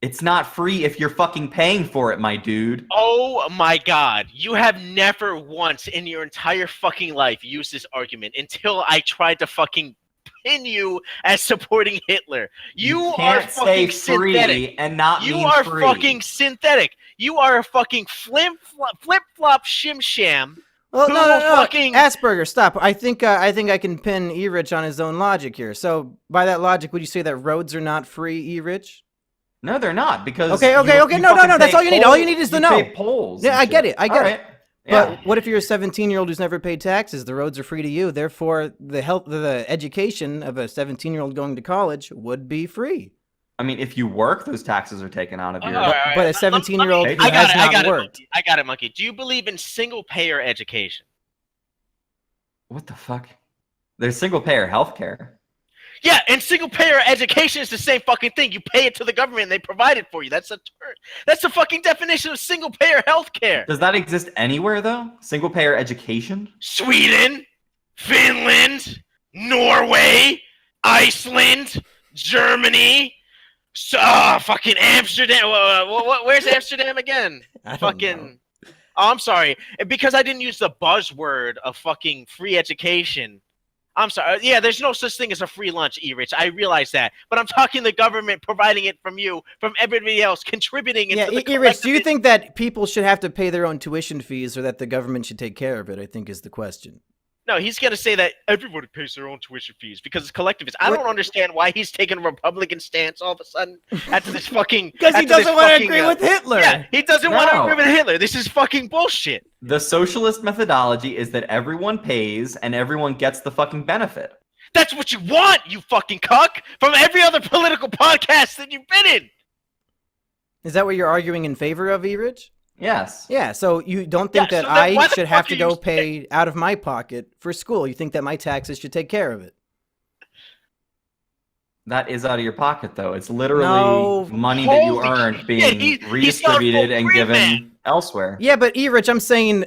It's not free if you're fucking paying for it, my dude. Oh my God. You have never once in your entire fucking life used this argument until I tried to fucking pin you as supporting Hitler. You are can't say fucking free synthetic. and not You mean are free. fucking synthetic. You are a fucking flip-flop shim-sham. Well, who no, will no. fucking- Asperger, stop. I think I can pin Erich on his own logic here. So, by that logic, would you say that roads are not free, Erich? No, they're not because. Okay. you No. fucking That's pay all you need. All you polls- need is the you no. pay polls. Yeah, and I get shit. it. I All get right. it. Yeah. But what if you're a 17-year-old who's never paid taxes? The roads are free to you. Therefore, the education of a 17-year-old going to college would be free. I mean, if you work, those taxes are taken out of your. All right. But a 17-year-old who I got has it. not worked. I got it, Monkey. Do you believe in single-payer education? What the fuck? There's single-payer healthcare. Yeah, and single-payer education is the same fucking thing. You pay it to the government and they provide it for you. That's the fucking definition of single-payer healthcare. Does that exist anywhere though? Single-payer education? Sweden, Finland, Norway, Iceland, Germany, fucking Amsterdam. Where's Amsterdam again? I don't Fucking. know. Oh, I'm sorry. Because I didn't use the buzzword of fucking free education. I'm sorry. Yeah, there's no such thing as a free lunch, Erich. I realize that. But I'm talking the government providing it from you, from everybody else, contributing it Yeah, to the Erich, do you think that people should have to pay their own tuition fees or that the government should take care of it, I think is the question. No, he's going to say that everybody pays their own tuition fees because it's collectivist. I don't understand why he's taking a Republican stance all of a sudden after this fucking... Because he doesn't want to agree with Hitler. Yeah, he doesn't want to No. agree with Hitler. This is fucking bullshit. The socialist methodology is that everyone pays and everyone gets the fucking benefit. That's what you want, you fucking cuck, from every other political podcast that you've been in. Is that what you're arguing in favor of, Erich? Yes. Yeah, so you don't think Yeah, that so then why I the should fuck have are to you go saying- pay out of my pocket for school. You think that my taxes should take care of it. That is out of your pocket though. It's literally No. money that you Holy earned shit, being he's redistributed not and free, given man. elsewhere. Yeah, but Erich, I'm saying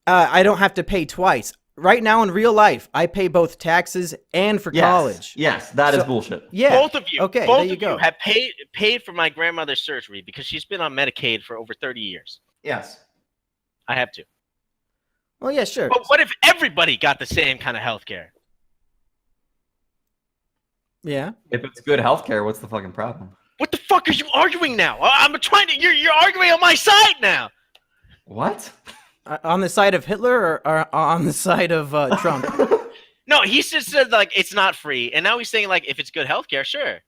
I don't have to pay twice. Right now in real life, I pay both taxes and for Yes. college. Yes, that is So- bullshit. Yeah. Both of you, Okay, both there you of go. you have paid for my grandmother's surgery because she's been on Medicaid for over 30 years. Yes. I have to. Well, yeah, sure. But what if everybody got the same kind of healthcare? Yeah. If it's good healthcare, what's the fucking problem? What the fuck are you arguing now? I'm trying to. You're arguing on my side now. What? On the side of Hitler or on the side of Trump? No, he just said like it's not free, and now he's saying like if it's good healthcare, sure.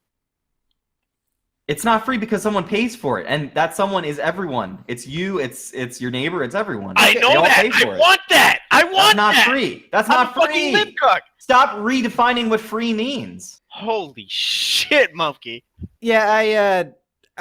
It's not free because someone pays for it, and that someone is everyone. It's you, it's your neighbor, it's everyone. I know They all that. pay for I it. want that. I want That's not that. free. That's I'm not a fucking free. libcuck. Stop redefining what free means. Holy shit, Monkey. Yeah,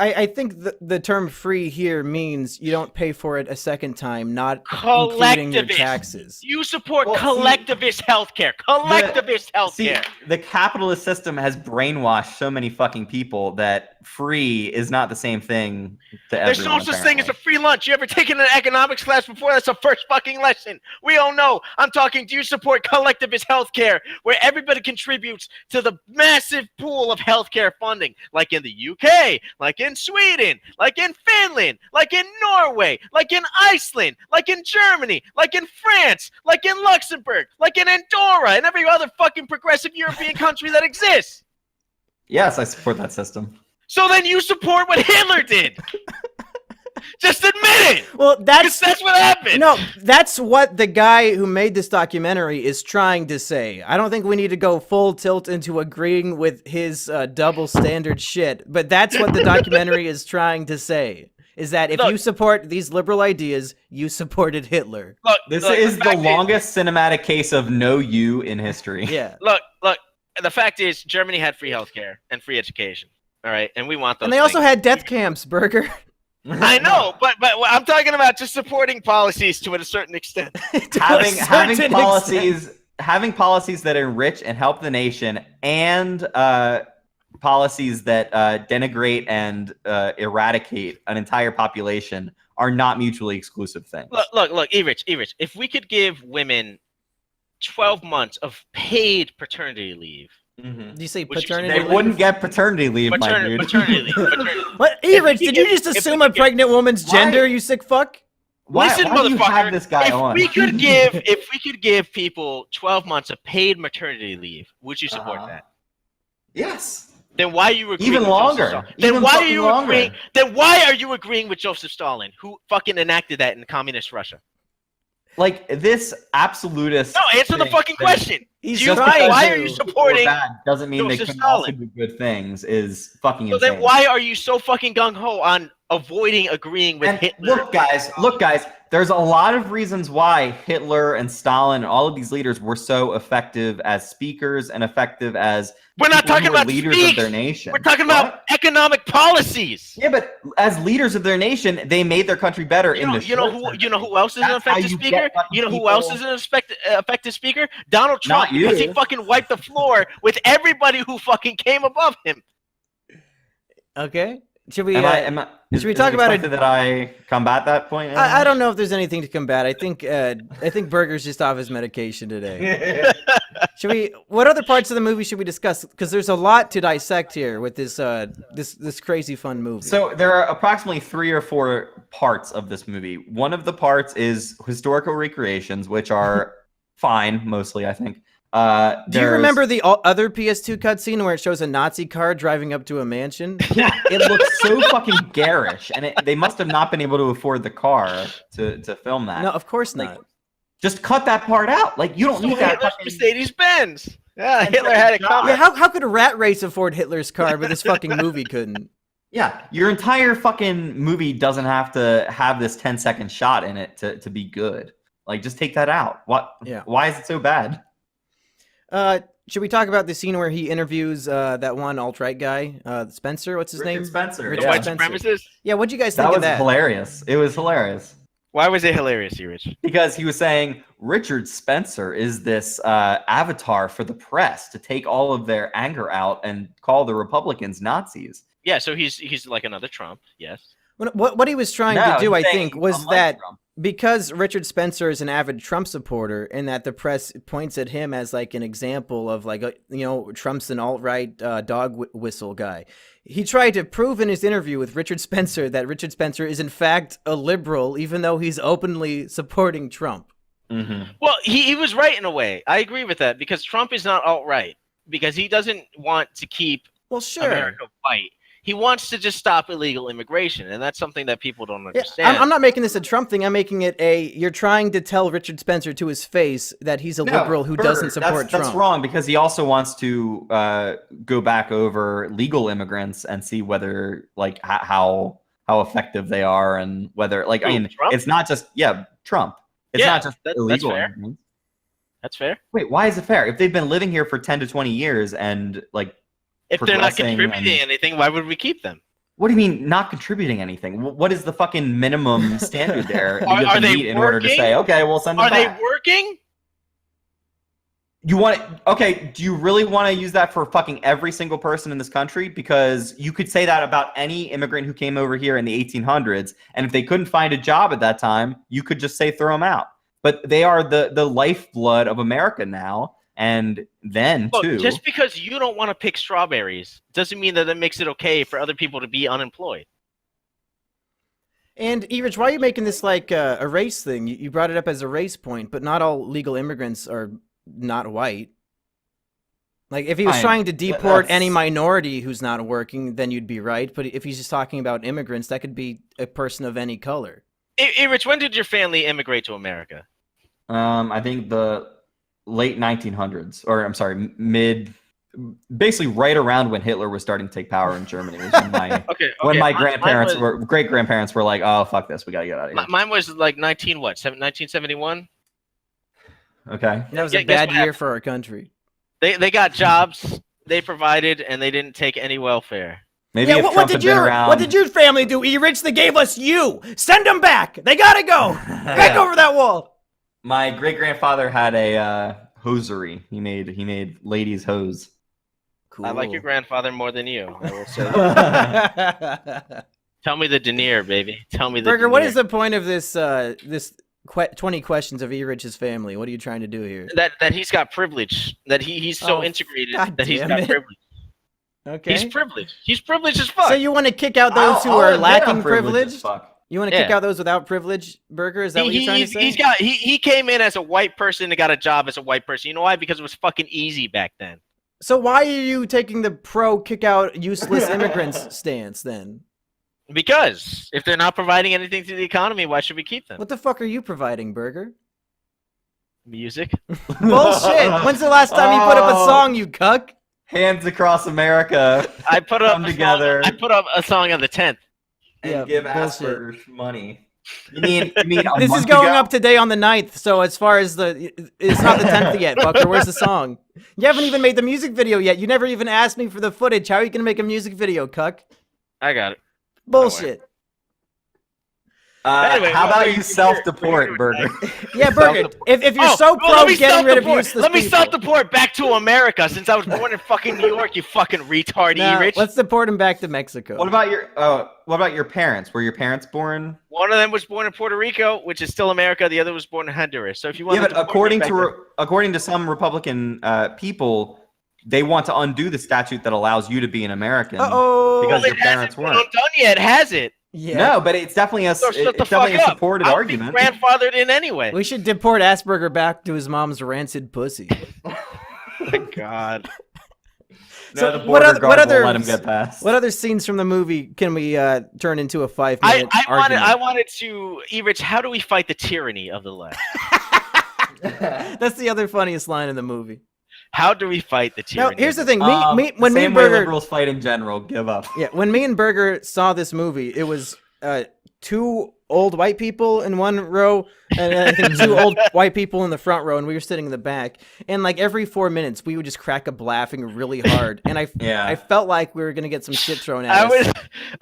I think the term free here means you don't pay for it a second time, not including your taxes. You support collectivist healthcare. Collectivist healthcare. See, the capitalist system has brainwashed so many fucking people that free is not the same thing to everyone. There's no such thing as a free lunch. You ever taken an economics class before? That's the first fucking lesson. We all know. I'm talking, do you support collectivist healthcare where everybody contributes to the massive pool of healthcare funding, like in the UK, like in Sweden, like in Finland, like in Norway, like in Iceland, like in Germany, like in France, like in Luxembourg, like in Andorra, and every other fucking progressive European country that exists? Yes, I support that system. So then you support what Hitler did. Just admit it. Well, that's what happened. No, that's what the guy who made this documentary is trying to say. I don't think we need to go full tilt into agreeing with his double standard shit, but that's what the documentary is trying to say. Is that if you support these liberal ideas, you supported Hitler. This is the longest cinematic case of no you in history. Yeah. Look. The fact is, Germany had free healthcare and free education. All right, and we want those. And they also had death camps, Burger. I know, but I'm talking about just supporting policies to a certain extent. having policies that enrich and help the nation, and policies that denigrate and eradicate an entire population are not mutually exclusive things. Look, Erich, if we could give women 12 months of paid paternity leave. Mm-hmm. Did you say paternity leave? They wouldn't get paternity leave, my dude. Paternity leave. What, Erich, did you just assume a pregnant woman's gender, you sick fuck? Listen, why do you motherfucker. have this guy on? If we could give people 12 months of paid maternity leave, would you support that? Yes. Then why are you agreeing Even with longer. Joseph Stalin? Even Then why are fucking you longer. agreeing? Then why are you agreeing with Joseph Stalin, who fucking enacted that in communist Russia? Like this absolutist. No, answer the fucking question. Why Why are you supporting? Doesn't mean they Joseph couldn't also Stalin? do good things. Is fucking So insane. then why are you so fucking gung ho on avoiding agreeing with Hitler? Look, guys. There's a lot of reasons why Hitler and Stalin and all of these leaders were so effective as speakers and effective as We're not people who talking were about leaders speaks. of their nation. We're talking about economic policies. Yeah, but as leaders of their nation, they made their country better in the You know who else is an That's how effective you speaker? get fucking You know who people- else is an effective speaker? Donald Trump, Not you. because he fucking wiped the floor with everybody who fucking came above him. Okay. Should we? Should we talk about it? That I combat that point? I don't know if there's anything to combat. I think Burger's just off his medication today. Should we? What other parts of the movie should we discuss? Because there's a lot to dissect here with this this crazy fun movie. So there are approximately 3 or 4 parts of this movie. One of the parts is historical recreations, which are fine, mostly, I think. Do you remember the other PS2 cutscene where it shows a Nazi car driving up to a mansion? It looks so fucking garish, and they must have not been able to afford the car to film that. No, of course not. Just cut that part out. Like, you don't need that. Hitler's Mercedes Benz. Yeah, Hitler had it coming. Yeah, how could a rat race afford Hitler's car, but this fucking movie couldn't? Yeah, your entire fucking movie doesn't have to have this 10-second shot in it to be good. Like, just take that out. What? Yeah. Why is it so bad? Should we talk about the scene where he interviews that one alt-right guy, Spencer? What's his name? Spencer. Richard Yeah. White Spencer. supremacist? Yeah, what'd you guys think of was that? hilarious. It was hilarious. Why was it hilarious, Erich? Because he was saying Richard Spencer is this avatar for the press to take all of their anger out and call the Republicans Nazis. Yeah, so he's like another Trump. Yes. What he was trying to do, I think, was unlike that Trump. because Richard Spencer is an avid Trump supporter, and that the press points at him as like an example of like Trump's an alt-right dog whistle guy. He tried to prove in his interview with Richard Spencer that Richard Spencer is in fact a liberal, even though he's openly supporting Trump. Well, he was right in a way. I agree with that because Trump is not alt-right because he doesn't want to keep America white. He wants to just stop illegal immigration, and that's something that people don't understand. I'm not making this a Trump thing. I'm making it you're trying to tell Richard Spencer to his face that he's a liberal who doesn't support Trump. That's wrong because he also wants to go back over legal immigrants and see whether, like, how effective they are and whether, like, I mean, Trump? it's not just, Trump. It's not just illegal immigrants. That's fair. Wait, why is it fair? If they've been living here for 10 to 20 years and, like, if they're not contributing anything, why would we keep them? What do you mean not contributing anything? What is the fucking minimum standard there you have Are to they meet in order to working? say, okay, we'll send them Are they back? working? You want okay, do you really want to use that for fucking every single person in this country? Because you could say that about any immigrant who came over here in the 1800s, and if they couldn't find a job at that time, you could just say throw them out. But they are the lifeblood of America now. And then, too... Just because you don't want to pick strawberries doesn't mean that it makes it okay for other people to be unemployed. And, Erich, why are you making this like a race thing? You brought it up as a race point, but not all legal immigrants are not white. Like, if he was trying to deport any minority who's not working, then you'd be right. But if he's just talking about immigrants, that could be a person of any color. Erich, when did your family immigrate to America? I think the late 1900s, or I'm sorry, basically right around when Hitler was starting to take power in Germany. When my great grandparents were like, "Oh, fuck this, we gotta get out of here." Mine was like 1971. Okay, that was a bad year for our country. They got jobs, they provided, and they didn't take any welfare. Maybe if Trump had been around... What did your family do, Erich? They gave us you. Send them back. They gotta go back over that wall. My great grandfather had a hosiery. He made ladies' hose. Cool. I like your grandfather more than you. I will say that. Tell me the denier, baby. Tell me the Burger, denier. what is the point of this 20 questions of Erich's family? What are you trying to do here? That he's got privilege. That he's so integrated that he's got privilege. Okay. He's privileged. He's privileged as fuck. So you want to kick out those who are lacking privilege? Fuck. You want to kick out those without privilege, Burger? Is that what you're trying to say? He came in as a white person and got a job as a white person. You know why? Because it was fucking easy back then. So why are you taking the pro kick out useless immigrants stance then? Because if they're not providing anything to the economy, why should we keep them? What the fuck are you providing, Burger? Music. Bullshit. When's the last time you put up a song, you cuck? Hands across America. I put up together. I put up a song on the 10th. And give Asperger's money. You mean this is going up today on the 9th, so as far as it's not the 10th yet, fucker. Where's the song? You haven't even made the music video yet. You never even asked me for the footage. How are you gonna make a music video, cuck? I got it. Bullshit. Anyway, how about you self-deport, Burger? Yeah, Burger. If you're so pro getting rid of useless let me self-deport back to America since I was born in fucking New York. You fucking retard, Erich. Let's deport him back to Mexico. What about your parents? Were your parents born? One of them was born in Puerto Rico, which is still America. The other was born in Honduras. So if you want, but according to some Republican people, they want to undo the statute that allows you to be an American because your parents weren't. Not done yet, has it? Yeah. No, but it's definitely a supported argument. Grandfathered in anyway. We should deport Asperger back to his mom's rancid pussy. God. So the border guard won't let him get past. What other scenes from the movie can we turn into a 5-minute argument? I wanted to, Erich, how do we fight the tyranny of the left? That's the other funniest line in the movie. How do we fight the tyranny? Now, here's the thing. When me and Burger liberals fight in general, give up. Yeah, when me and Burger saw this movie, it was 2 old white people in one row, and I think 2 old white people in the front row, and we were sitting in the back. And like every 4 minutes, we would just crack up laughing really hard, and I felt like we were gonna get some shit thrown at us.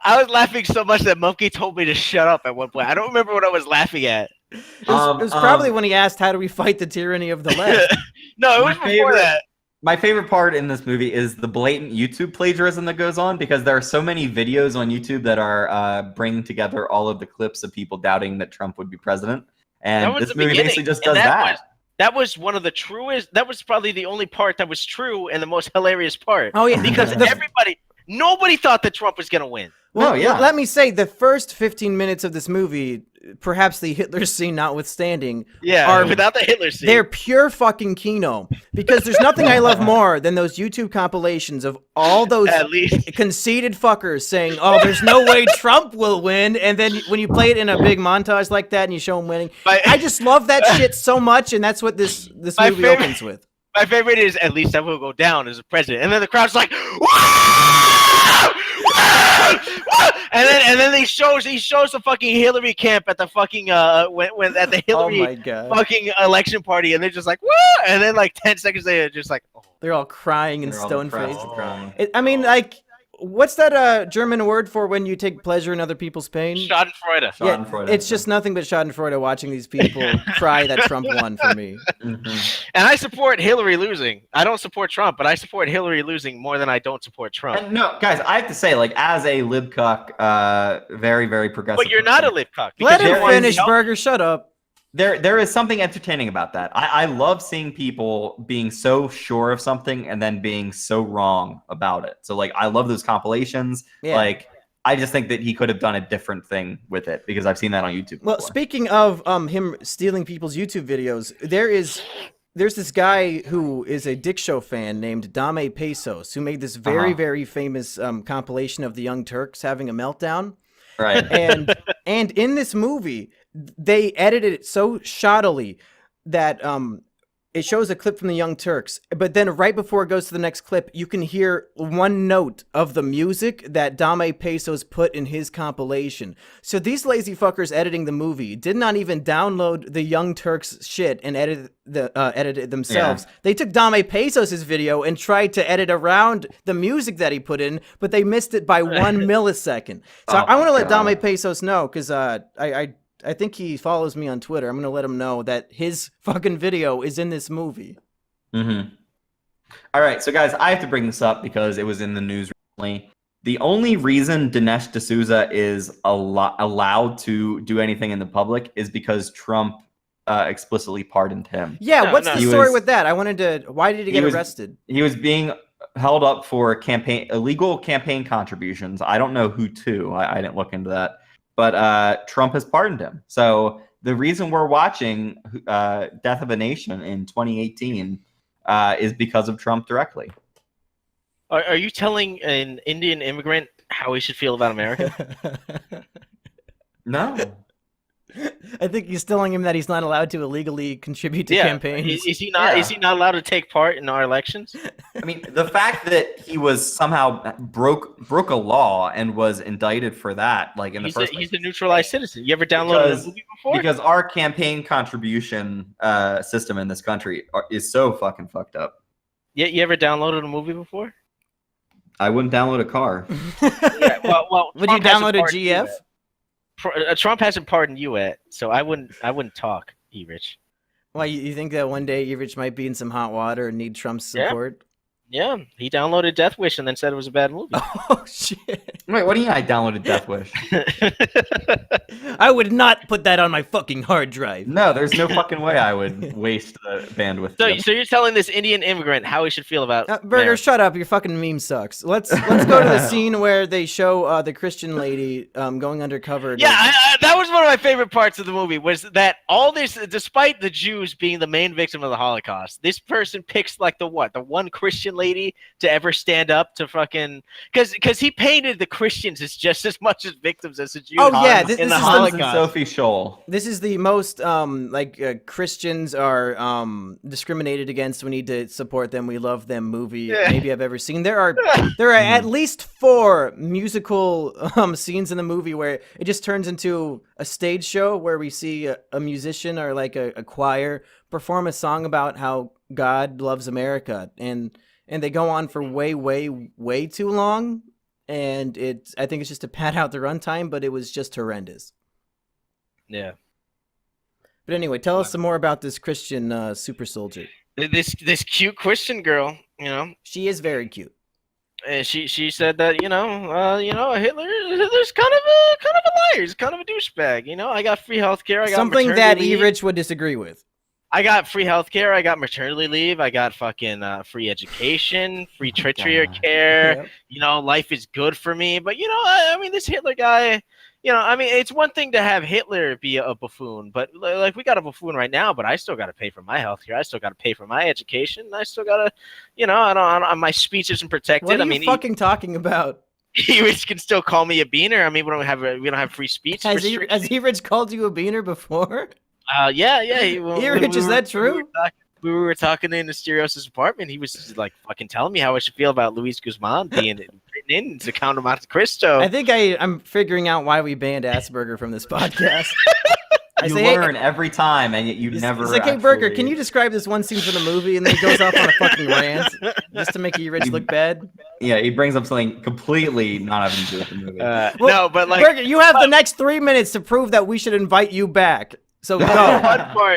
I was laughing so much that Monkey told me to shut up at one point. I don't remember what I was laughing at. It was probably when he asked, "How do we fight the tyranny of the left?" No, it was before that. My favorite part in this movie is the blatant YouTube plagiarism that goes on, because there are so many videos on YouTube that are bringing together all of the clips of people doubting that Trump would be president. And this movie basically just does that. That was one of the truest. That was probably the only part that was true and the most hilarious part. Oh yeah, because nobody thought that Trump was gonna win. Well, let me say, the first 15 minutes of this movie perhaps the Hitler scene notwithstanding, without the Hitler scene, they're pure fucking KINO. Because there's nothing I love more than those YouTube compilations of all those conceited fuckers saying, "Oh, there's no way Trump will win," and then when you play it in a big montage like that and you show him winning, I just love that shit so much, and that's what this movie opens with. My favorite is at least I will go down as a president, and then the crowd's like, and then he shows the fucking Hillary camp at the fucking when at the Hillary fucking election party, and they're just like, woo! And then like 10 seconds later, just like, oh. They're all crying and stone faced. I mean, like, what's that German word for when you take pleasure in other people's pain? Schadenfreude. Yeah, it's just nothing but Schadenfreude watching these people cry that Trump won for me. And I support Hillary losing. I don't support Trump, but I support Hillary losing more than I don't support Trump. And no, guys, I have to say, like, as a libcuck, very, very progressive. But you're not a libcuck. Let him finish, Burger. Shut up. There is something entertaining about that. I love seeing people being so sure of something and then being so wrong about it. So, like, I love those compilations. Yeah. Like, I just think that he could have done a different thing with it because I've seen that on YouTube before. Well, speaking of him stealing people's YouTube videos, there's this guy who is a Dick Show fan named Dame Pesos who made this very, very famous compilation of the Young Turks having a meltdown. Right. And in this movie, they edited it so shoddily that it shows a clip from the Young Turks, but then right before it goes to the next clip, you can hear one note of the music that Dame Pesos put in his compilation. So these lazy fuckers editing the movie did not even download the Young Turks shit and edit it themselves. Yeah. They took Dame Pesos' video and tried to edit around the music that he put in, but they missed it by 1 millisecond. So I want to let Dame Pesos know, because I think he follows me on Twitter. I'm going to let him know that his fucking video is in this movie. Mm-hmm. All right, so guys, I have to bring this up because it was in the news recently. The only reason Dinesh D'Souza is allowed to do anything in the public is because Trump explicitly pardoned him. Yeah, what's the story with that? Why did he get arrested? He was being held up for illegal campaign contributions. I don't know who to. I didn't look into that. But Trump has pardoned him. So the reason we're watching Death of a Nation in 2018 is because of Trump directly. Are you telling an Indian immigrant how he should feel about America? No. I think he's telling him that he's not allowed to illegally contribute to campaigns. Is he not? Yeah. Is he not allowed to take part in our elections? I mean, the fact that he was somehow broke a law and was indicted for that, like in the first place. He's a neutralized citizen. You ever downloaded a movie before? Because our campaign contribution system in this country is so fucking fucked up. Yeah, you ever downloaded a movie before? I wouldn't download a car. Yeah, well, would you download a GF? Trump hasn't pardoned you yet, so I wouldn't talk, Erich. Why, you think that one day Erich might be in some hot water and need Trump's support? Yeah, he downloaded Death Wish and then said it was a bad movie. Oh, shit. Wait, what do you mean I downloaded Death Wish? I would not put that on my fucking hard drive. No, there's no fucking way I would waste the bandwidth. So you're telling this Indian immigrant how he should feel about Burger, shut up. Your fucking meme sucks. Let's go to the scene where they show the Christian lady going undercover. Yeah, that was one of my favorite parts of the movie, was that all this, despite the Jews being the main victim of the Holocaust, this person picks like the one Christian lady to ever stand up to fucking, because he painted the Christians as just as much as victims as the Jews. Oh yeah, this is Sophie Scholl. This is the most Christians are discriminated against. We need to support them. We love them movie maybe I've ever seen. There are at least 4 musical scenes in the movie where it just turns into a stage show where we see a musician or like a choir perform a song about how God loves America, and they go on for way too long, and I think it's just to pad out the runtime, but it was just horrendous. Yeah. But anyway, tell us some more about this Christian super soldier. This cute Christian girl, she is very cute. And she said that Hitler's kind of a liar. He's kind of a douchebag. I got free healthcare. I got something that Erich would disagree with. I got free healthcare. I got maternity leave. I got fucking free education, free treatment care. Yep. You know, life is good for me. But you know, I mean, this Hitler guy. You know, I mean, it's one thing to have Hitler be a buffoon, but like we got a buffoon right now. But I still got to pay for my healthcare. I still got to pay for my education. I still got to, you know, I don't. My speech isn't protected. What are I mean, you fucking talking about? He can still call me a beaner. I mean, we don't have free speech. Has Erich called you a beaner before? Yeah. Erich, is that true? We were talking in Asterios' apartment. He was just, like fucking telling me how I should feel about Luis Guzman being written in to Count Monte Cristo. I think I'm figuring out why we banned Assburger from this podcast. You learn every time, and yet you never. It's like, hey, Burger, can you describe this one scene from the movie? And then he goes off on a fucking rant just to make Erich look bad. Yeah, he brings up something completely not having to do with the movie. No, but like, Burger, you have the next 3 minutes to prove that we should invite you back. So go.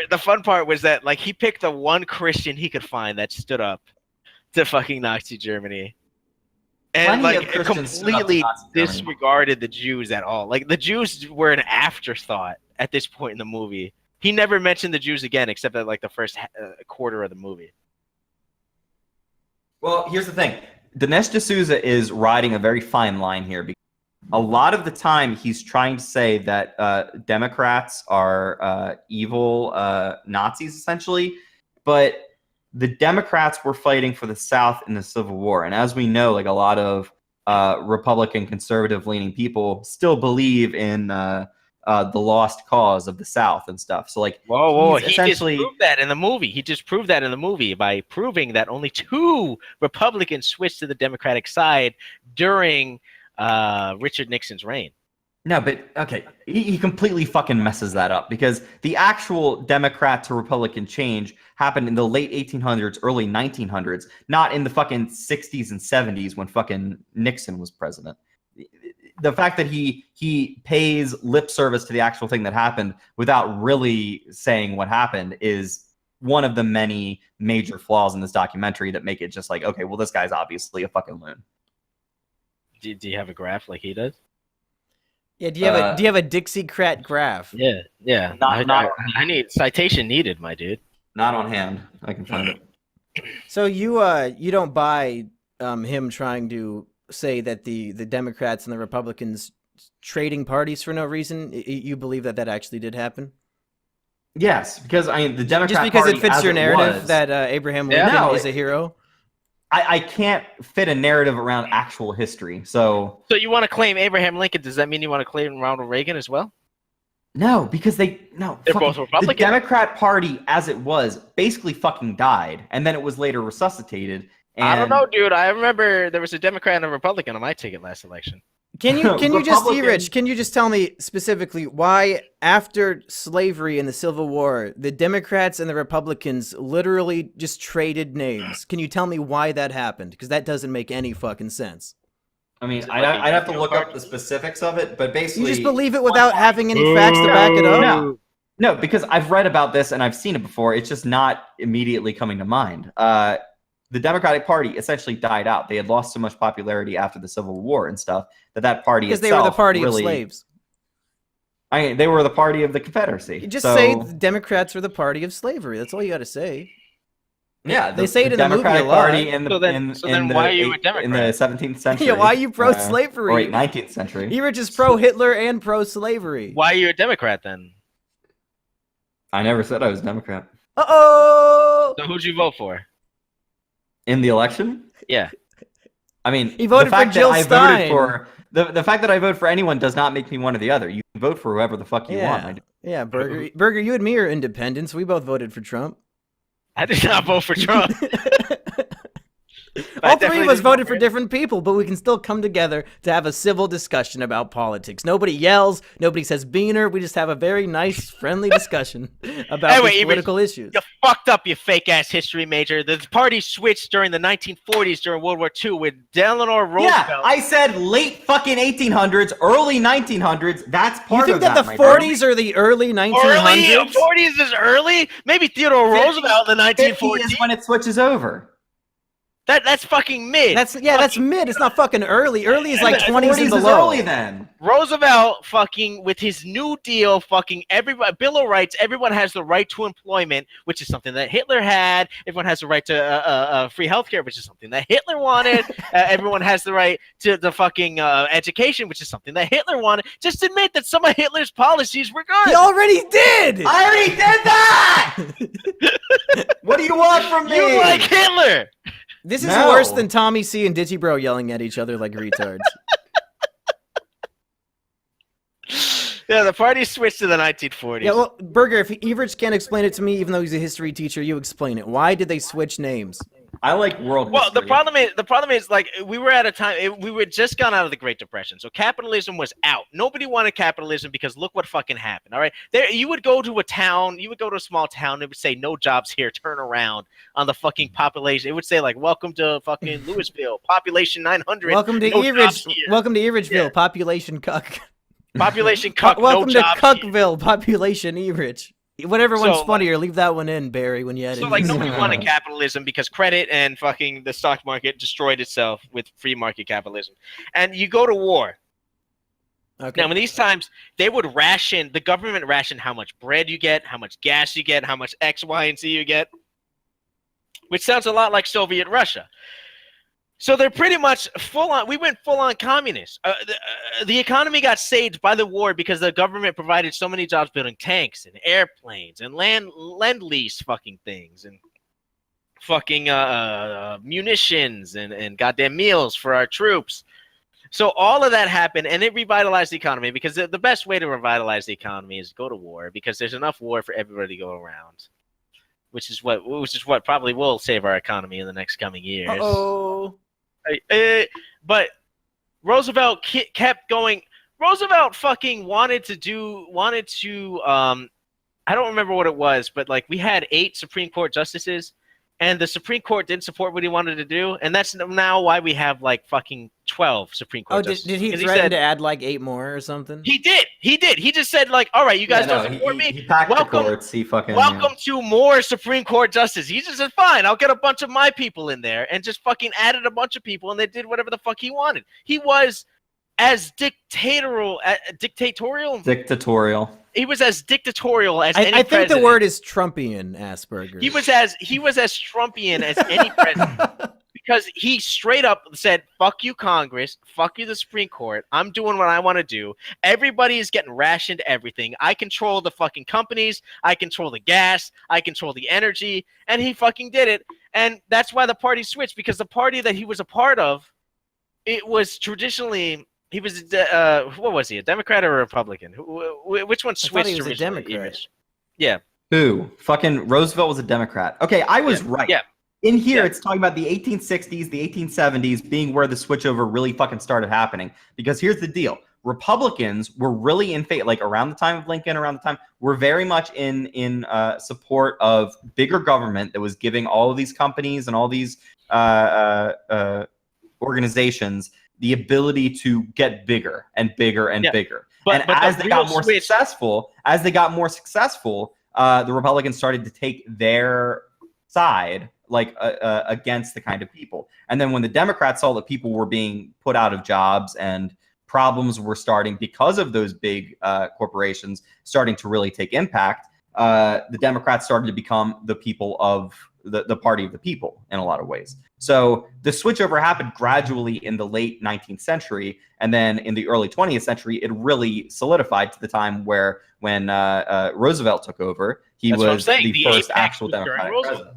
The fun part was that like he picked the one Christian he could find that stood up to fucking Nazi Germany. And like completely disregarded the Jews at all. Like the Jews were an afterthought at this point in the movie. He never mentioned the Jews again, except at like the first quarter of the movie. Well, here's the thing: Dinesh D'Souza is riding a very fine line here. Because a lot of the time, he's trying to say that Democrats are evil Nazis, essentially, but the Democrats were fighting for the South in the Civil War. And as we know, like a lot of Republican conservative-leaning people still believe in the lost cause of the South and stuff. So like, whoa, he just proved that in the movie. He just proved that in the movie by proving that only 2 Republicans switched to the Democratic side during Richard Nixon's reign. No, but okay, he completely fucking messes that up because the actual Democrat to Republican change happened in the late 1800s, early 1900s, not in the fucking 60s and 70s when fucking Nixon was president. The fact that he pays lip service to the actual thing that happened without really saying what happened is one of the many major flaws in this documentary that make it just like, okay, well, this guy's obviously a fucking loon. Do you have a graph like he does? Yeah, do you have a Dixiecrat graph? Yeah. I need citation needed, my dude. Not on hand. I can find it. So you don't buy him trying to say that the Democrats and the Republicans trading parties for no reason? You believe that actually did happen? Yes, because I mean the Democrat just because Party, it fits your narrative that Abraham Lincoln is a hero. I can't fit a narrative around actual history. So you want to claim Abraham Lincoln? Does that mean you want to claim Ronald Reagan as well? No, because they're both Republican. The Democrat Party, as it was, basically fucking died, and then it was later resuscitated. And I don't know, dude. I remember there was a Democrat and a Republican on my ticket last election. Can you just, Erich, can you just tell me specifically why after slavery and the Civil War, the Democrats and the Republicans literally just traded names? Can you tell me why that happened? Because that doesn't make any fucking sense. I mean, I'd have to look up the specifics of it, but basically... You just believe it without having any facts to back it up? No, because I've read about this and I've seen it before. It's just not immediately coming to mind. The Democratic Party essentially died out. They had lost so much popularity after the Civil War and stuff that party because they were the party of slaves. I mean, they were the party of the Confederacy. You just say the Democrats are the party of slavery. That's all you got to say. Yeah, they say it in Democratic the movie a lot. Party in the, so then why are you a Democrat? In the 17th century. Yeah, why are you pro-slavery? Or 19th century. You were just pro-Hitler and pro-slavery. Why are you a Democrat then? I never said I was a Democrat. Uh-oh! So who'd you vote for? In the election? Yeah. I mean, he voted for Jill Stein. The fact that I vote for anyone does not make me one or the other. You can vote for whoever the fuck you want. Yeah, Burger, you and me are independents. We both voted for Trump. I did not vote for Trump. All 3 of us voted for different people, but we can still come together to have a civil discussion about politics. Nobody yells. Nobody says beaner. We just have a very nice, friendly discussion about these political issues. You fucked up, you fake-ass history major. The party switched during the 1940s during World War II with Delano Roosevelt. Yeah, I said late fucking 1800s, early 1900s. That's part of that. You think that the 40s are the early 1900s? Early 40s is early? Maybe Theodore Roosevelt in the 1940s. Is when it switches over. That's fucking mid. That's mid. It's not fucking early. Early is like 20s and below. Early then. Roosevelt fucking with his New Deal fucking everybody. Bill of Rights. Everyone has the right to employment, which is something that Hitler had. Everyone has the right to free healthcare, which is something that Hitler wanted. Everyone has the right to the fucking education, which is something that Hitler wanted. Just admit that some of Hitler's policies were good. He already did. I already did that. What do you want from me? You like Hitler. This is worse than Tommy C and Digibro yelling at each other like retards. Yeah, the party switched to the 1940s. Yeah, well, Burger, if Everich can't explain it to me, even though he's a history teacher, you explain it. Why did they switch names? I like world Well, history. the problem is like we were at a time we were just gone out of the Great Depression, so capitalism was out. Nobody wanted capitalism because look what fucking happened. All right, there you would go to a town, you would go to a small town, it would say no jobs here, turn around on the fucking population. It would say like welcome to fucking Louisville, population 900. Welcome to Erichville, population cuck. Population cuck. Welcome no to jobs Cuckville, population Erich. Whatever one's So, funnier, leave that one in, Barry, when you edit. So like nobody wanted capitalism because credit and fucking the stock market destroyed itself with free market capitalism. And you go to war. Okay. Now in these times, they would ration, the government rationed how much bread you get, how much gas you get, how much X, Y, and Z you get. Which sounds a lot like Soviet Russia. So they're pretty much full on. We went full on communist. The economy got saved by the war because the government provided so many jobs building tanks and airplanes and lend lease fucking things and fucking munitions and goddamn meals for our troops. So all of that happened and it revitalized the economy because the best way to revitalize the economy is go to war because there's enough war for everybody to go around. Which is what probably will save our economy in the next coming years. Uh-oh. But Roosevelt kept going. Roosevelt fucking wanted to I don't remember what it was, but like we had 8 Supreme Court justices and the Supreme Court didn't support what he wanted to do, and that's now why we have like fucking 12 Supreme Court justices. Did he threaten to add like 8 more or something? He did. He just said like, all right, you guys don't support me. He packed the courts. He fucking Welcome to more Supreme Court justices. He just said, fine, I'll get a bunch of my people in there, and just fucking added a bunch of people, and they did whatever the fuck he wanted. He was as dictatorial. He was as dictatorial as any I think president. the word is Trumpian, Asperger. He was as Trumpian as any president. Because he straight up said, fuck you, Congress, fuck you, the Supreme Court, I'm doing what I want to do. Everybody is getting rationed everything. I control the fucking companies, I control the gas, I control the energy, and he fucking did it. And that's why the party switched, because the party that he was a part of, it was traditionally, he was, what was he, a Democrat or a Republican? Which one switched? I thought he was a Democrat. Yeah. Who? Fucking Roosevelt was a Democrat. Okay, I was right. Yeah. In here, it's talking about the 1860s, the 1870s being where the switchover really fucking started happening. Because here's the deal. Republicans were really in favor, like around the time of Lincoln, were very much in support of bigger government that was giving all of these companies and all these organizations the ability to get bigger and bigger and bigger. But as they got more successful, the Republicans started to take their side, like against the kind of people. And then when the Democrats saw that people were being put out of jobs and problems were starting because of those big corporations starting to really take impact, the Democrats started to become the people of the party of the people in a lot of ways. So the switchover happened gradually in the late 19th century, and then in the early 20th century, it really solidified to the time when Roosevelt took over. He was the first actual Democratic president.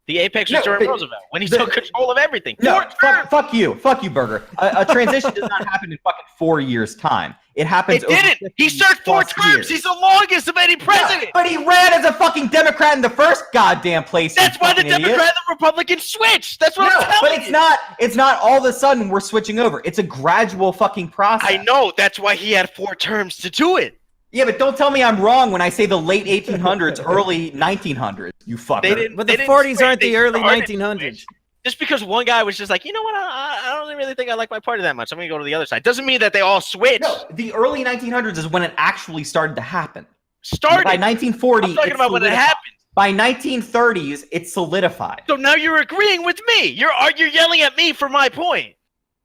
The apex was during Roosevelt, when he took control of everything. No, fuck you, Burger. A transition does not happen in fucking 4 years' time. It happens. It didn't. He served 4 terms. Years. He's the longest of any president. No, but he ran as a fucking Democrat in the first goddamn place. That's why the Democrat and the Republican switched. That's what I'm telling you. But it's not all of a sudden we're switching over. It's a gradual fucking process. I know. That's why he had 4 terms to do it. Yeah, but don't tell me I'm wrong when I say the late 1800s, early 1900s. You fucker. But the 40s aren't the early 1900s. Just because one guy was just like, you know what, I don't really think I like my party that much. I'm going to go to the other side. Doesn't mean that they all switched. No, the early 1900s is when it actually started to happen. Started? By 1940, I'm talking about when it happened. By 1930s, it's solidified. So now you're agreeing with me. You're yelling at me for my point.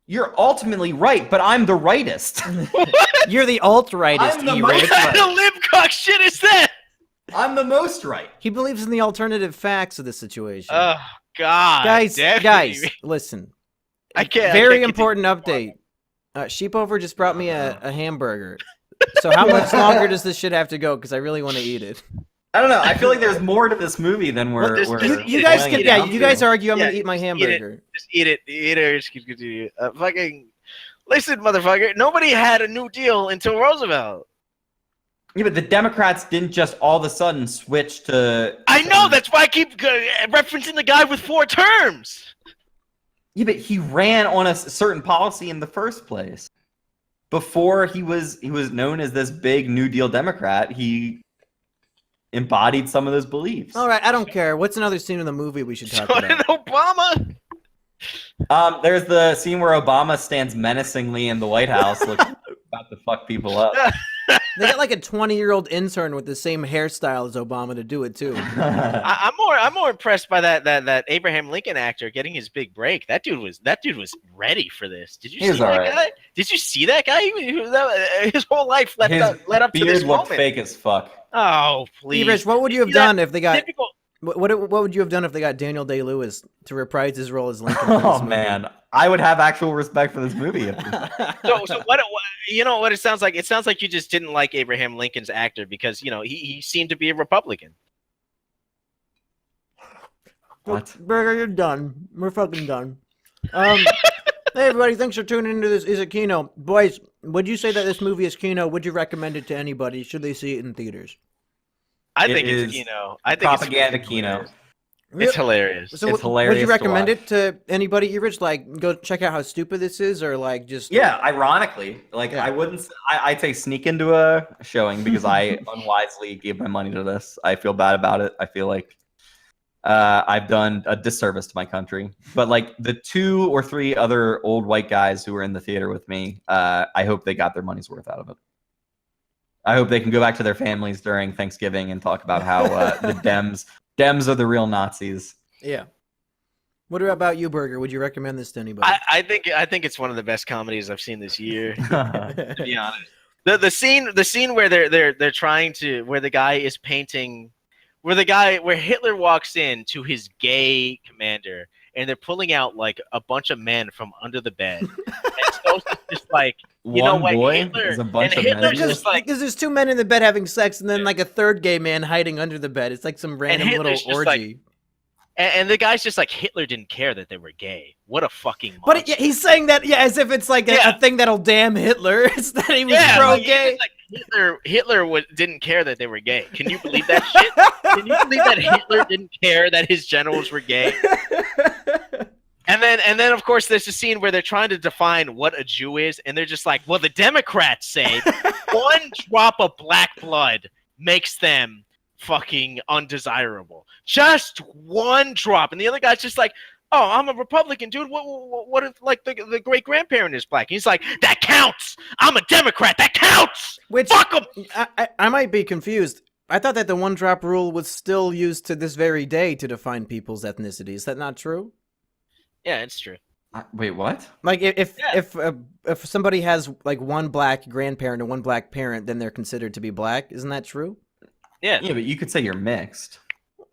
You're ultimately right, but I'm the rightist. You're the alt-rightist, I'm the Erich. most What kind of libcock shit is that? I'm the most right. He believes in the alternative facts of the situation. Oh God, Guys, listen. I can't. Very important update. Sheepover just brought me a hamburger. So how much longer does this shit have to go? Because I really want to eat it. I don't know. I feel like there's more to this movie than you guys can. Yeah, you guys argue. I'm gonna eat my hamburger. Just eat it. Eat it. Just continue. Fucking listen, motherfucker. Nobody had a New Deal until Roosevelt. Yeah, but the Democrats didn't just all of a sudden switch to. I know. That's why I keep referencing the guy with 4 terms. Yeah, but he ran on a certain policy in the first place. Before he was known as this big New Deal Democrat, he embodied some of those beliefs. All right, I don't care. What's another scene in the movie we should talk about? Obama. There's the scene where Obama stands menacingly in the White House, looking about to fuck people up. They got like a 20-year-old intern with the same hairstyle as Obama to do it too. I'm more impressed by that Abraham Lincoln actor getting his big break. That dude was ready for this. Did you see that guy? Did you see that guy? His whole life led up to this moment. Beard looked fake as fuck. Oh please, Erich, what would you have done if they got? What would you have done if they got Daniel Day-Lewis to reprise his role as Lincoln? Oh man, I would have actual respect for this movie. So what? You know what it sounds like? It sounds like you just didn't like Abraham Lincoln's actor because he seemed to be a Republican. What? Burger, you're done. We're fucking done. Hey everybody, thanks for tuning into this. Is it KINO? Boys, would you say that this movie is KINO? Would you recommend it to anybody? Should they see it in theaters? I think it's KINO. I think propaganda KINO. It's hilarious. So it's hilarious. Would you recommend it to anybody, Erich? Like, go check out how stupid this is, or like just? Yeah, ironically, like I wouldn't. I'd say sneak into a showing because I unwisely gave my money to this. I feel bad about it. I feel like I've done a disservice to my country. But like the 2 or 3 other old white guys who were in the theater with me, I hope they got their money's worth out of it. I hope they can go back to their families during Thanksgiving and talk about how the Dems are the real Nazis. Yeah. What about you, Burger? Would you recommend this to anybody? I think it's one of the best comedies I've seen this year. To be honest, the scene where they're trying to where the guy is painting, where Hitler walks in to his gay commander and they're pulling out like a bunch of men from under the bed. And so it's just like. You know what, Hitler, a bunch of Hitler's men. just like because there's 2 men in the bed having sex, and then like a third gay man hiding under the bed. It's like some random little orgy. And the guy's just like, Hitler didn't care that they were gay. What a fucking monster. But he's saying that as if it's like a thing that'll damn Hitler. It's that he was pro-gay. Like Hitler didn't care that they were gay. Can you believe that shit? Can you believe that Hitler didn't care that his generals were gay? And then of course there's a scene where they're trying to define what a Jew is, and they're just like, well, the Democrats say 1 drop of black blood makes them fucking undesirable. Just 1 drop. And the other guy's just like, oh, I'm a Republican, dude. What if like the great grandparent is black? And he's like, that counts. I'm a Democrat. That counts. Which fuck him. I might be confused. I thought that the 1 drop rule was still used to this very day to define people's ethnicity. Is that not true? Yeah, it's true. Wait, what? Like if somebody has like 1 black grandparent and 1 black parent, then they're considered to be black. Isn't that true? Yeah. Yeah, but you could say you're mixed.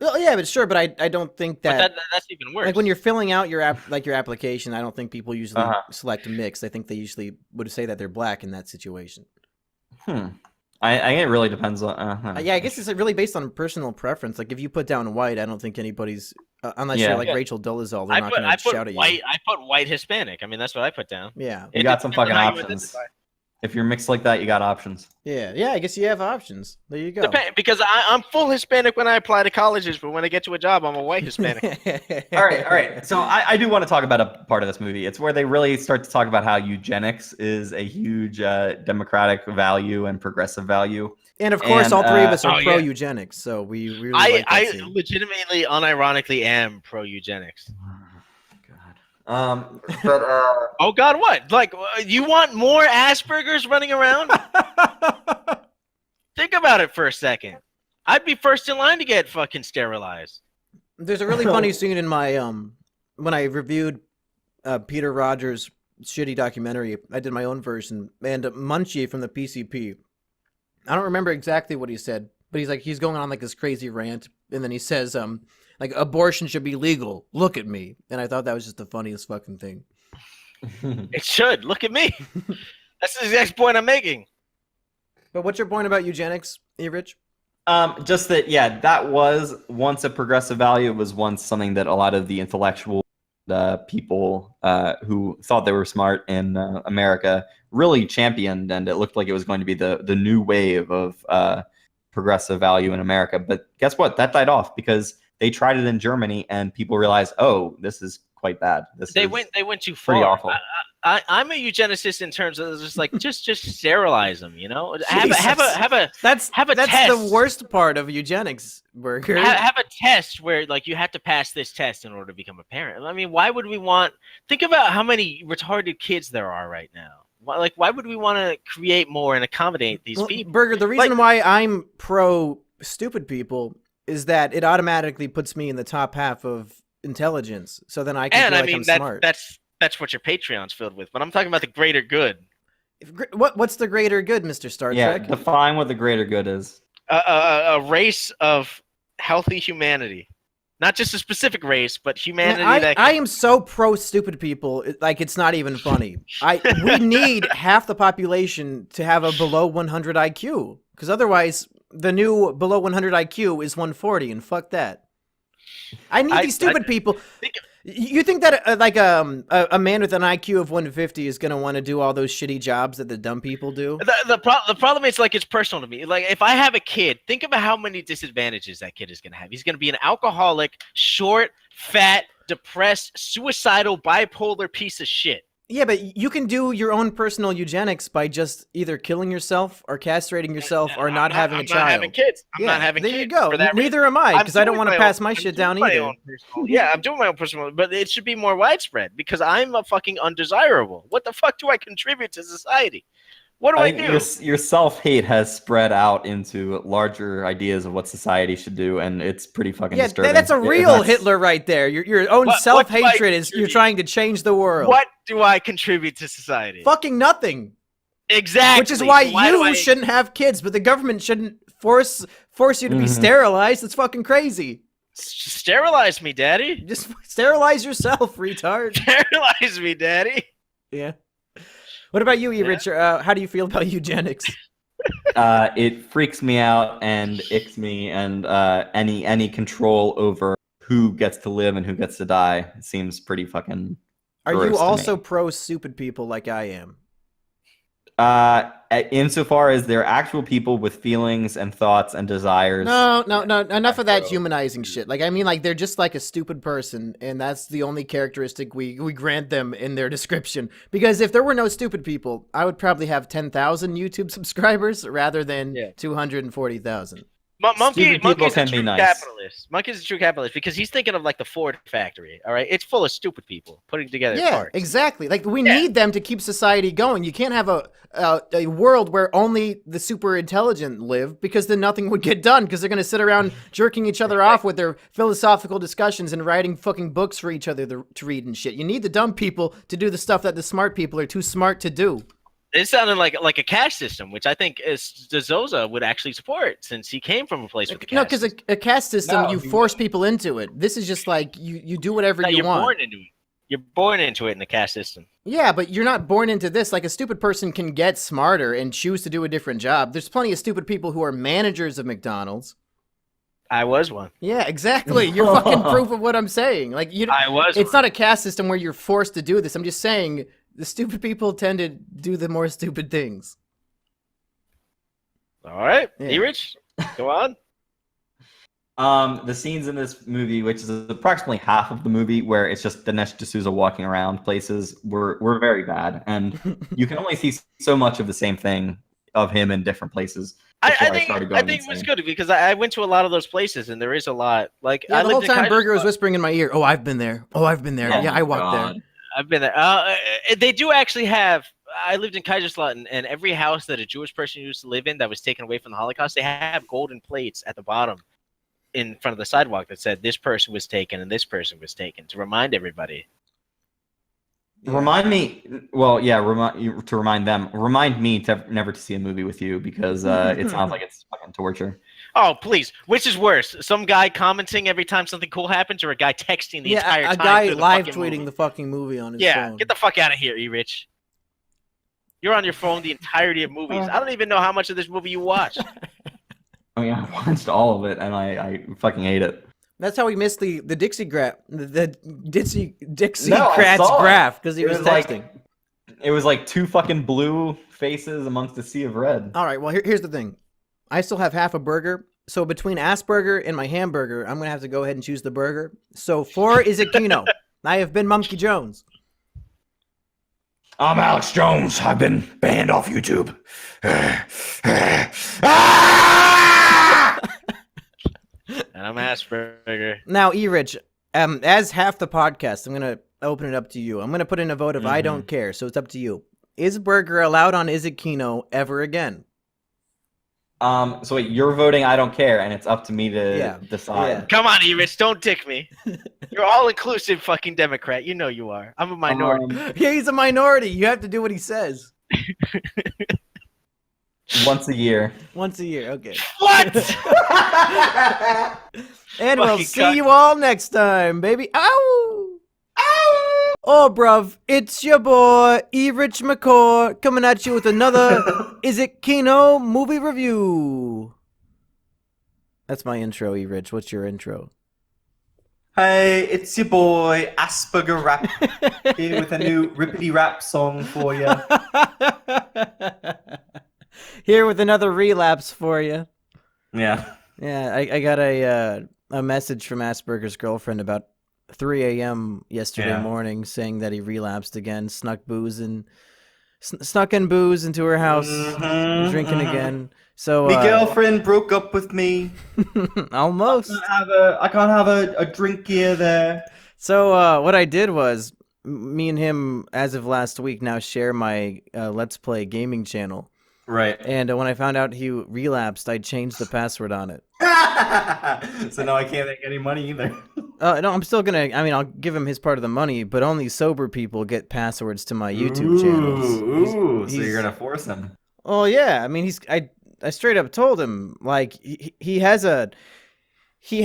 Well, yeah, but sure, but I don't think that, that's even worse. Like when you're filling out your application, I don't think people usually select mixed. I think they usually would say that they're black in that situation. It really depends on. Yeah, I guess it's really based on personal preference. Like if you put down white, I don't think anybody's unless you're like Rachel Dolezal, they're not going to shout at you. I put white Hispanic. I mean, that's what I put down. Yeah, you got some fucking options. If you're mixed like that, you got options. Yeah, I guess you have options. There you go. Because I'm full Hispanic when I apply to colleges, but when I get to a job, I'm a white Hispanic. All right. So I do want to talk about a part of this movie. It's where they really start to talk about how eugenics is a huge democratic value and progressive value. And of course, all 3 of us are pro-eugenics, so we really like that scene. Legitimately, unironically am pro-eugenics. Oh God, what? Like, you want more Aspergers running around? Think about it for a second. I'd be first in line to get fucking sterilized. There's a really funny scene in my when I reviewed Peter Rogers' shitty documentary. I did my own version, and Munchie from the PCP. I don't remember exactly what he said, but he's going on like this crazy rant, and then he says like abortion should be legal. Look at me, and I thought that was just the funniest fucking thing. It should. Look at me. That's the exact point I'm making. But what's your point about eugenics, Erich? Just that, yeah, that was once a progressive value. It was once something that a lot of the intellectual people who thought they were smart in America really championed, and it looked like it was going to be the new wave of progressive value in America. But guess what? That died off because they tried it in Germany, and people realized, oh, this is quite bad. They went too far. Pretty awful. I'm a eugenicist in terms of just like just sterilize them, you know. That's test. The worst part of eugenics, Burger. Have a test where like you have to pass this test in order to become a parent. I mean, why would we want? Think about how many retarded kids there are right now. Why would we want to create more and accommodate these people? Burger, the reason why I'm pro stupid people is that it automatically puts me in the top half of intelligence, so then I can feel like I'm smart. That's what your Patreon's filled with. But I'm talking about the greater good. What's the greater good, Mr. Star Trek? Define what the greater good is. A race of healthy humanity. Not just a specific race, but humanity. I am so pro stupid people, like it's not even funny. We need half the population to have a below 100 IQ, because otherwise the new below 100 IQ is 140, and fuck that. I need these stupid people. You think that a man with an IQ of 150 is gonna want to do all those shitty jobs that the dumb people do? The problem is like it's personal to me. Like if I have a kid, think about how many disadvantages that kid is gonna have. He's gonna be an alcoholic, short, fat, depressed, suicidal, bipolar piece of shit. Yeah, but you can do your own personal eugenics by just either killing yourself or castrating yourself or not having a child. I'm not having kids. I'm not having kids. There you go. Neither am I, because I don't want to pass my shit down either. Yeah, I'm doing my own personal, but it should be more widespread because I'm a fucking undesirable. What the fuck do I contribute to society? What do I do? Your self-hate has spread out into larger ideas of what society should do, and it's pretty fucking disturbing. That's a real Hitler right there. Your own self-hatred is you're trying to change the world. What do I contribute to society? Fucking nothing. Exactly. Which is why you shouldn't have kids, but the government shouldn't force you to be sterilized. It's fucking crazy. Sterilize me, daddy. Just sterilize yourself, retard. Sterilize me, daddy. Yeah. What about you, Erich? How do you feel about eugenics? It freaks me out and icks me, and any control over who gets to live and who gets to die seems pretty fucking. Are you also pro stupid people like I am? Insofar as they're actual people with feelings and thoughts and desires. No. Enough of that humanizing shit. Like, I mean, like, they're just like a stupid person, and that's the only characteristic we grant them in their description. Because if there were no stupid people, I would probably have 10,000 YouTube subscribers rather than 240,000. Monkey's a true capitalist. Monkey's a true capitalist because he's thinking of like the Ford factory. All right, it's full of stupid people putting together parts. Exactly. Like we need them to keep society going. You can't have a world where only the super intelligent live, because then nothing would get done, because they're gonna sit around jerking each other off with their philosophical discussions and writing fucking books for each other to read and shit. You need the dumb people to do the stuff that the smart people are too smart to do. It sounded like a caste system, which I think Zoza would actually support, since he came from a place with a caste. No, because a caste system, you force people into it. This is just like you do whatever you want. Born into it. You're born into it in the caste system. Yeah, but you're not born into this. Like, a stupid person can get smarter and choose to do a different job. There's plenty of stupid people who are managers of McDonald's. I was one. Yeah, exactly. You're fucking proof of what I'm saying. Like, I was. It's not a caste system where you're forced to do this. I'm just saying the stupid people tend to do the more stupid things. All right, Erich, go on. The scenes in this movie, which is approximately half of the movie, where it's just Dinesh D'Souza walking around places, were very bad, and you can only see so much of the same thing of him in different places. I think it was good because I went to a lot of those places, and there is a lot. Like, the whole time Burger was whispering in my ear, "Oh, I've been there. Oh, I've been there. Yeah, I walked there. I've been there." They do actually have I lived in Kaiserslautern, and every house that a Jewish person used to live in that was taken away from the Holocaust, they have golden plates at the bottom in front of the sidewalk that said this person was taken and this person was taken to remind everybody. Remind me, to remind them, remind me to never to see a movie with you because it sounds like it's fucking torture. Oh, please. Which is worse? Some guy commenting every time something cool happens or a guy texting the entire time? A guy through the live fucking tweeting movie? the fucking movie on his Yeah, phone. get the fuck out of here, Erich. You're on your phone the entirety of movies. I don't even know how much of this movie you watched. I mean, I watched all of it and I fucking hate it. That's how we missed the Dixie graph, the Dixie No, I Kratz saw it. graph because he was like- texting. It was like two fucking blue faces amongst a sea of red. All right, well here's the thing, I still have half a burger, so between Assburger and my hamburger, I'm gonna have to go ahead and choose the burger. So 4 is a KINO. I have been Monkey Jones. I'm Alex Jones. I've been banned off YouTube. And I'm Asperger. Now, Erich, as half the podcast, I'm gonna open it up to you. I'm gonna put in a vote of I don't care, so it's up to you. Is burger allowed on Is It KINO ever again? So wait, you're voting I don't care, and it's up to me to decide. Yeah. Come on, Erich, don't dick me. You're all-inclusive fucking Democrat. You know you are. I'm a minority. Yeah, he's a minority. You have to do what he says. Once a year. Once a year, okay. What? And we'll Fucking see you all next time, baby. Ow! Ow! Oh, bruv, it's your boy, Erich McCord, coming at you with another Is It KINO movie review. That's my intro, Erich. What's your intro? Hey, it's your boy, Asperger Rap, here with a new rippity rap song for you. Here with another relapse for you. Yeah. Yeah, I got a message from Asperger's girlfriend about 3 a.m. yesterday morning saying that he relapsed again, snuck in booze into her house, drinking again. So My girlfriend broke up with me. Almost. I can't have a drink here there. So what I did was, me and him, as of last week, now share my Let's Play gaming channel. Right. And when I found out he relapsed, I changed the password on it. So now I can't make any money either. No, I'm still gonna. I mean, I'll give him his part of the money, but only sober people get passwords to my YouTube channels. So you're gonna force him? Oh yeah, I mean, I straight up told him like he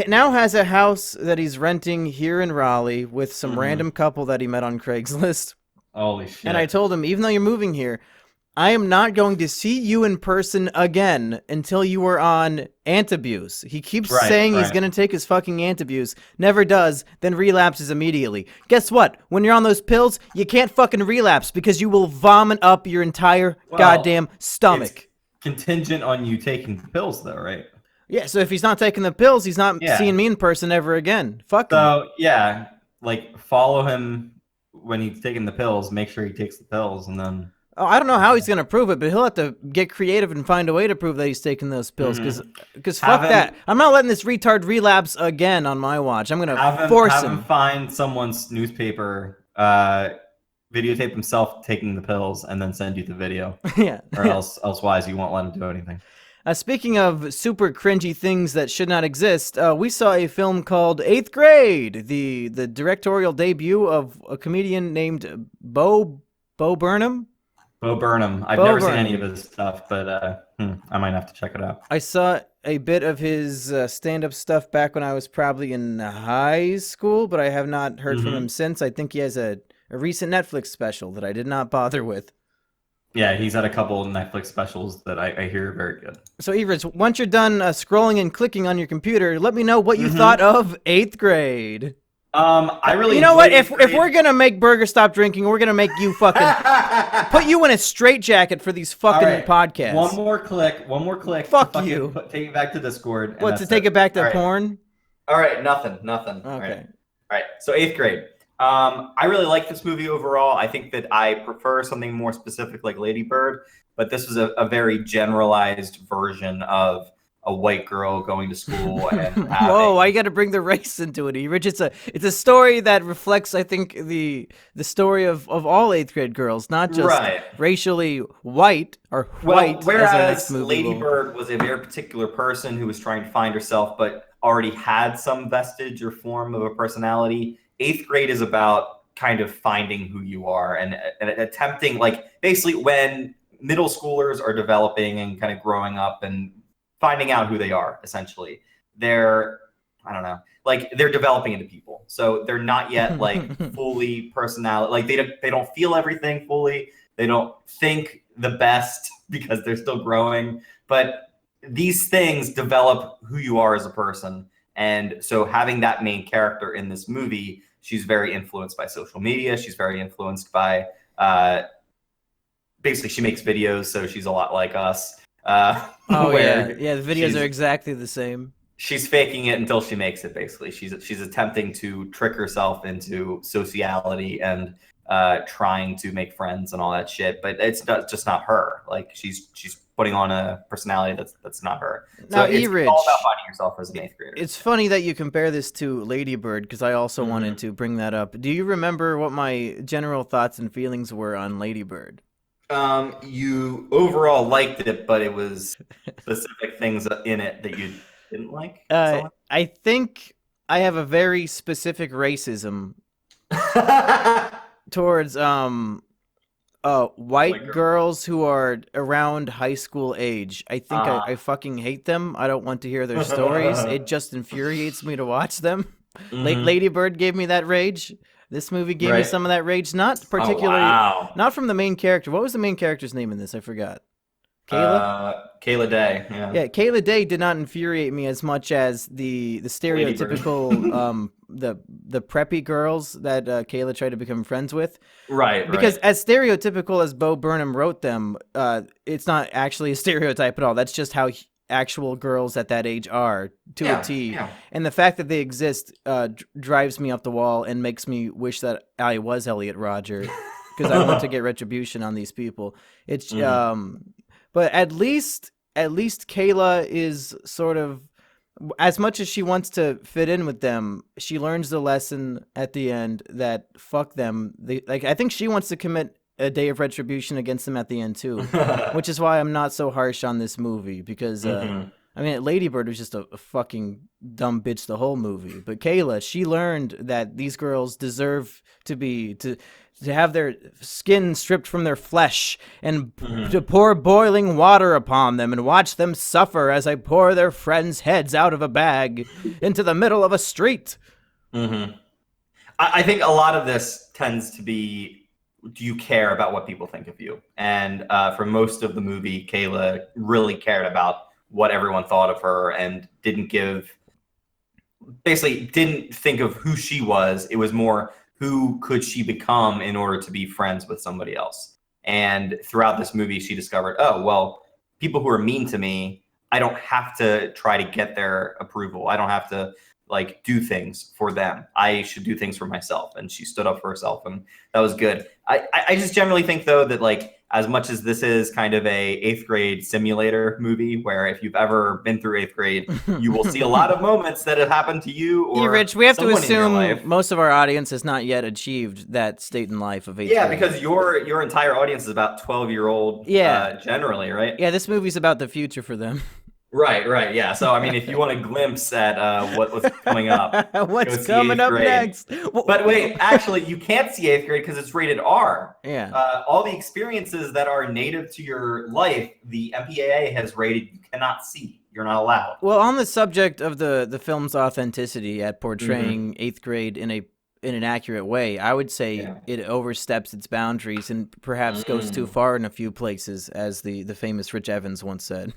now has a house that he's renting here in Raleigh with some random couple that he met on Craigslist. Holy shit! And I told him, even though you're moving here, I am not going to see you in person again until you are on antabuse. He keeps saying he's going to take his fucking antabuse, never does, then relapses immediately. Guess what? When you're on those pills, you can't fucking relapse because you will vomit up your entire goddamn stomach. It's contingent on you taking the pills, though, right? Yeah, so if he's not taking the pills, he's not seeing me in person ever again. Fuck him. So, yeah, like, follow him when he's taking the pills, make sure he takes the pills, and then... Oh, I don't know how he's going to prove it, but he'll have to get creative and find a way to prove that he's taking those pills, because fuck that. I'm not letting this retard relapse again on my watch. I'm going to force him. Have him find someone's newspaper, videotape himself taking the pills, and then send you the video. Yeah. Or elsewise you won't let him do anything. Speaking of super cringy things that should not exist, we saw a film called 8th Grade, the directorial debut of a comedian named Bo Burnham. Bo Burnham. I've never seen any of his stuff, but I might have to check it out. I saw a bit of his stand-up stuff back when I was probably in high school, but I have not heard from him since. I think he has a recent Netflix special that I did not bother with. Yeah, he's had a couple Netflix specials that I hear are very good. So, Erich, once you're done scrolling and clicking on your computer, let me know what you thought of 8th Grade. I really. You know what? If we're gonna make Burger stop drinking, we're gonna make you fucking put you in a straitjacket for these fucking podcasts. One more click. Fuck you. Take it back to Discord. What, to take it back to porn? All right, nothing. Okay. All right. So 8th Grade. I really like this movie overall. I think that I prefer something more specific like Lady Bird, but this was a very generalized version of a white girl going to school and Whoa, why you got to bring the race into it, Erich? It's a story that reflects, I think, the story of all 8th grade girls, not just racially white or white. Whereas Lady Bird was a very particular person who was trying to find herself, but already had some vestige or form of a personality. 8th grade is about kind of finding who you are and attempting, like, basically when middle schoolers are developing and kind of growing up and finding out who they are, essentially. They're developing into people. So they're not yet like fully personality. Like they don't feel everything fully. They don't think the best because they're still growing. But these things develop who you are as a person. And so having that main character in this movie, she's very influenced by social media. She's very influenced by, basically she makes videos. So she's a lot like us. The videos are exactly the same. She's faking it until she makes it. Basically, she's attempting to trick herself into sociality and trying to make friends and all that shit. But it's just not her. Like she's putting on a personality that's not her. Now, so it's Erich, all about finding yourself as an 8th grader. It's funny that you compare this to Lady Bird because I also wanted to bring that up. Do you remember what my general thoughts and feelings were on Lady Bird? You overall liked it, but it was specific things in it that you didn't like? I think I have a very specific racism towards white girls who are around high school age. I think I fucking hate them. I don't want to hear their stories. It just infuriates me to watch them. Lady Bird gave me that rage. This movie gave me some of that rage, not particularly, not from the main character. What was the main character's name in this? I forgot. Kayla? Kayla Day, Yeah, Kayla Day did not infuriate me as much as the stereotypical, the preppy girls that Kayla tried to become friends with. Right, Because as stereotypical as Bo Burnham wrote them, it's not actually a stereotype at all. That's just how actual girls at that age are to a T. Yeah. And the fact that they exist drives me up the wall and makes me wish that I was Elliot Rodger because I want to get retribution on these people. It's but at least Kayla is sort of, as much as she wants to fit in with them, she learns the lesson at the end that fuck them. I think she wants to commit a day of retribution against them at the end too, which is why I'm not so harsh on this movie because I mean, Lady Bird was just a fucking dumb bitch the whole movie, but Kayla, she learned that these girls deserve to have their skin stripped from their flesh and to pour boiling water upon them and watch them suffer as I pour their friends' heads out of a bag into the middle of a street. I think a lot of this tends to be, do you care about what people think of you? And for most of the movie, Kayla really cared about what everyone thought of her and didn't think of who she was. It was more, who could she become in order to be friends with somebody else? And throughout this movie, she discovered, oh, well, people who are mean to me, I don't have to try to get their approval. I don't have to do things for them. I should do things for myself. And she stood up for herself, and that was good. I just generally think, though, that as much as this is kind of a 8th grade simulator movie, where if you've ever been through 8th grade, you will see a lot of moments that have happened to you or Rich, we have to someone in your assume life. most of our audience has not yet achieved that state in life of 8th grade. Yeah, because your entire audience is about 12-year-old generally, right? Yeah, this movie's about the future for them. Right, yeah. So, I mean, if you want a glimpse at what's coming up. What's coming up next? But wait, actually, you can't see 8th grade because it's rated R. Yeah. All the experiences that are native to your life, the MPAA has rated you cannot see. You're not allowed. Well, on the subject of the film's authenticity at portraying 8th grade in an accurate way, I would say it oversteps its boundaries and perhaps goes too far in a few places, as the famous Rich Evans once said.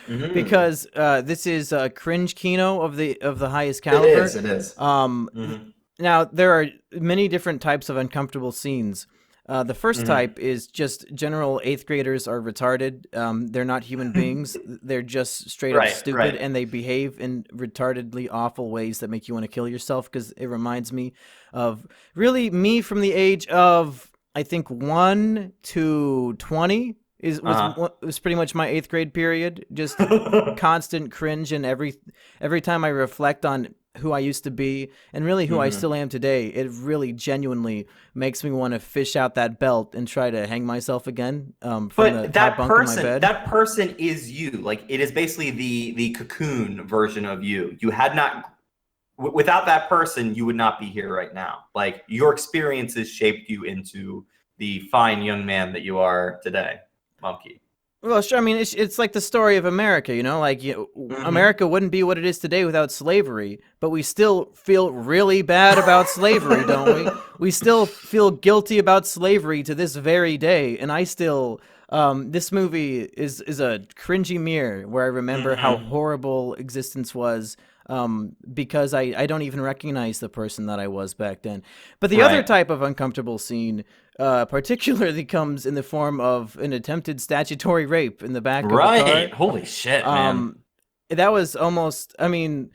Because this is a cringe KINO of the highest caliber. It is. Now, there are many different types of uncomfortable scenes. The first type is just general 8th graders are retarded. They're not human beings. They're just straight up stupid, and they behave in retardedly awful ways that make you want to kill yourself, because it reminds me of really me from the age of, I think, 1 to 20 was pretty much my 8th grade period. Just constant cringe, and every time I reflect on who I used to be and really who I still am today, it really genuinely makes me want to fish out that belt and try to hang myself again. But that person is you. Like, it is basically the cocoon version of you. You had not, without that person, you would not be here right now. Like, your experiences shaped you into the fine young man that you are today, Monkey. Well, sure. I mean, it's like the story of America, you know? Like, America wouldn't be what it is today without slavery, but we still feel really bad about slavery, don't we? We still feel guilty about slavery to this very day, and I still... this movie is a cringy mirror where I remember how horrible existence was, because I don't even recognize the person that I was back then. But the other type of uncomfortable scene particularly comes in the form of an attempted statutory rape in the back of the car. Holy shit, man. That was almost, I mean,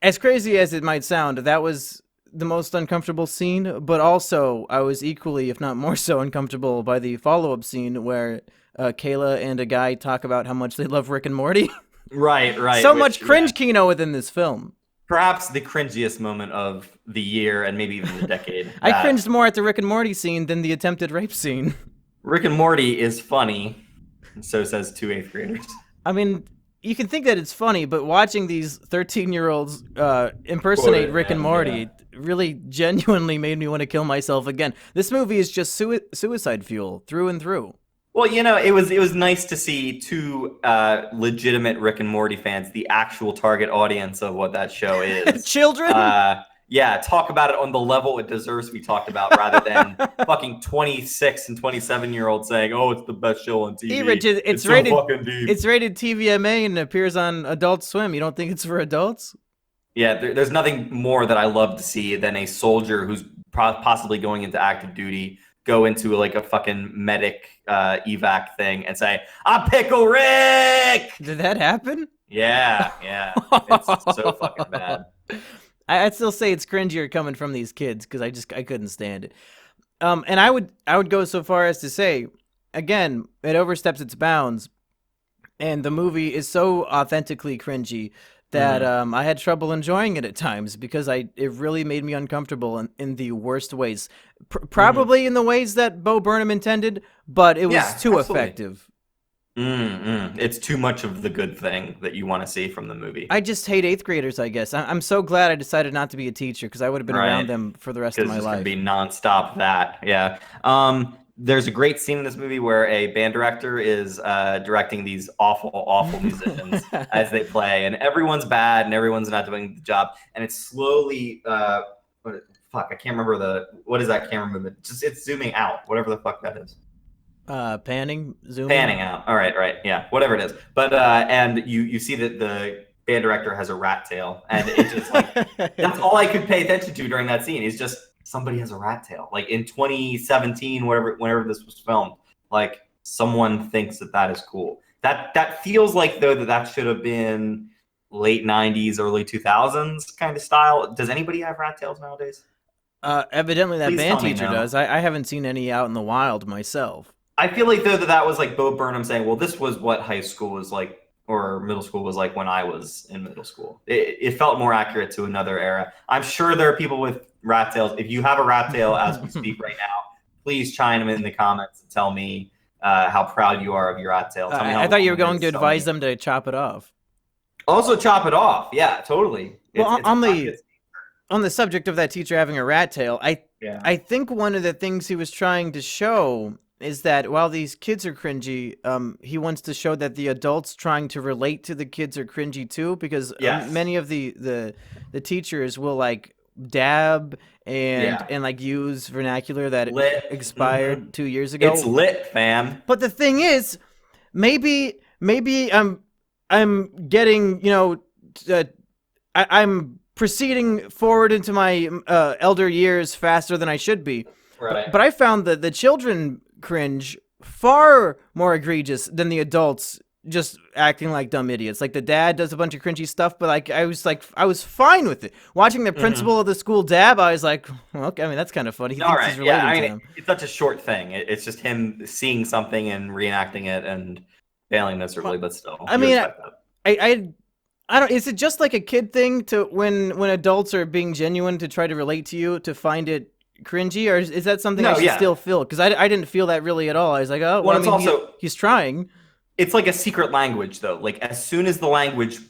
as crazy as it might sound, that was the most uncomfortable scene, but also I was equally, if not more so, uncomfortable by the follow-up scene where Kayla and a guy talk about how much they love Rick and Morty. Right. So much cringe KINO within this film. Perhaps the cringiest moment of the year and maybe even the decade. I cringed more at the Rick and Morty scene than the attempted rape scene. Rick and Morty is funny, and so says 2 8th graders. I mean, you can think that it's funny, but watching these 13-year-olds impersonate Rick and Morty really genuinely made me want to kill myself again. This movie is just suicide fuel through and through. Well, you know, it was nice to see 2 legitimate Rick and Morty fans, the actual target audience of what that show is. Children? Yeah, talk about it on the level it deserves to be talked about, rather than fucking 26 and 27-year-olds saying, "Oh, it's the best show on TV." Erich, it's rated. So fucking deep. It's rated TVMA and appears on Adult Swim. You don't think it's for adults? Yeah, there's nothing more that I love to see than a soldier who's possibly going into active duty go into like a fucking medic evac thing and say, "I'm Pickle Rick." Did that happen? Yeah. It's so fucking bad. I'd still say it's cringier coming from these kids because I couldn't stand it. And I would go so far as to say, again, it oversteps its bounds, and the movie is so authentically cringy that I had trouble enjoying it at times because it really made me uncomfortable in the worst ways. Probably in the ways that Bo Burnham intended, but it was too effective. It's too much of the good thing that you want to see from the movie. I just hate 8th graders, I guess. I'm so glad I decided not to be a teacher because I would have been around them for the rest of my life. It's going to be nonstop that, yeah. There's a great scene in this movie where a band director is directing these awful musicians as they play, and everyone's bad and everyone's not doing the job, and it's slowly I can't remember what is that camera movement? It's zooming out, whatever the fuck that is. Panning, zooming, panning out. All right, yeah, whatever it is. But and you see that the band director has a rat tail, and it's just like that's all I could pay attention to during that scene. Is just somebody has a rat tail. Like in 2017, whenever this was filmed, like someone thinks that is cool. That feels like though that should have been late 90s, early 2000s kind of style. Does anybody have rat tails nowadays? Evidently that Please band tell me teacher no. does. I haven't seen any out in the wild myself. I feel like though that was like Bo Burnham saying, well, this was what high school was like or middle school was like when I was in middle school. It felt more accurate to another era. I'm sure there are people with rat tails. If you have a rat tail as we speak right now, please chime in the comments and tell me how proud you are of your rat tail. Tell me how I thought you were long going it to is. advise them to chop it off. Also chop it off. Yeah, totally. Well, on the subject of that teacher having a rat tail, I think one of the things he was trying to show is that while these kids are cringy, he wants to show that the adults trying to relate to the kids are cringy too, because many of the teachers will like dab and like use vernacular that expired 2 years ago. It's lit, fam. But the thing is, maybe I'm getting, I'm proceeding forward into my elder years faster than I should be. Right. But I found that the children cringe far more egregious than the adults just acting like dumb idiots. Like the dad does a bunch of cringy stuff, but I was fine with it. Watching the principal of the school dab, I was like, well, okay, I mean that's kind of funny. He thinks he's relating to him. It's such a short thing. It's just him seeing something and reenacting it and failing miserably, but still. I mean, I don't. Is it just like a kid thing to when adults are being genuine to try to relate to you to find it cringy, or is that something I should still feel? Because I didn't feel that really at all. I was like, oh, well, I mean, he's trying. It's like a secret language, though. Like, as soon as the language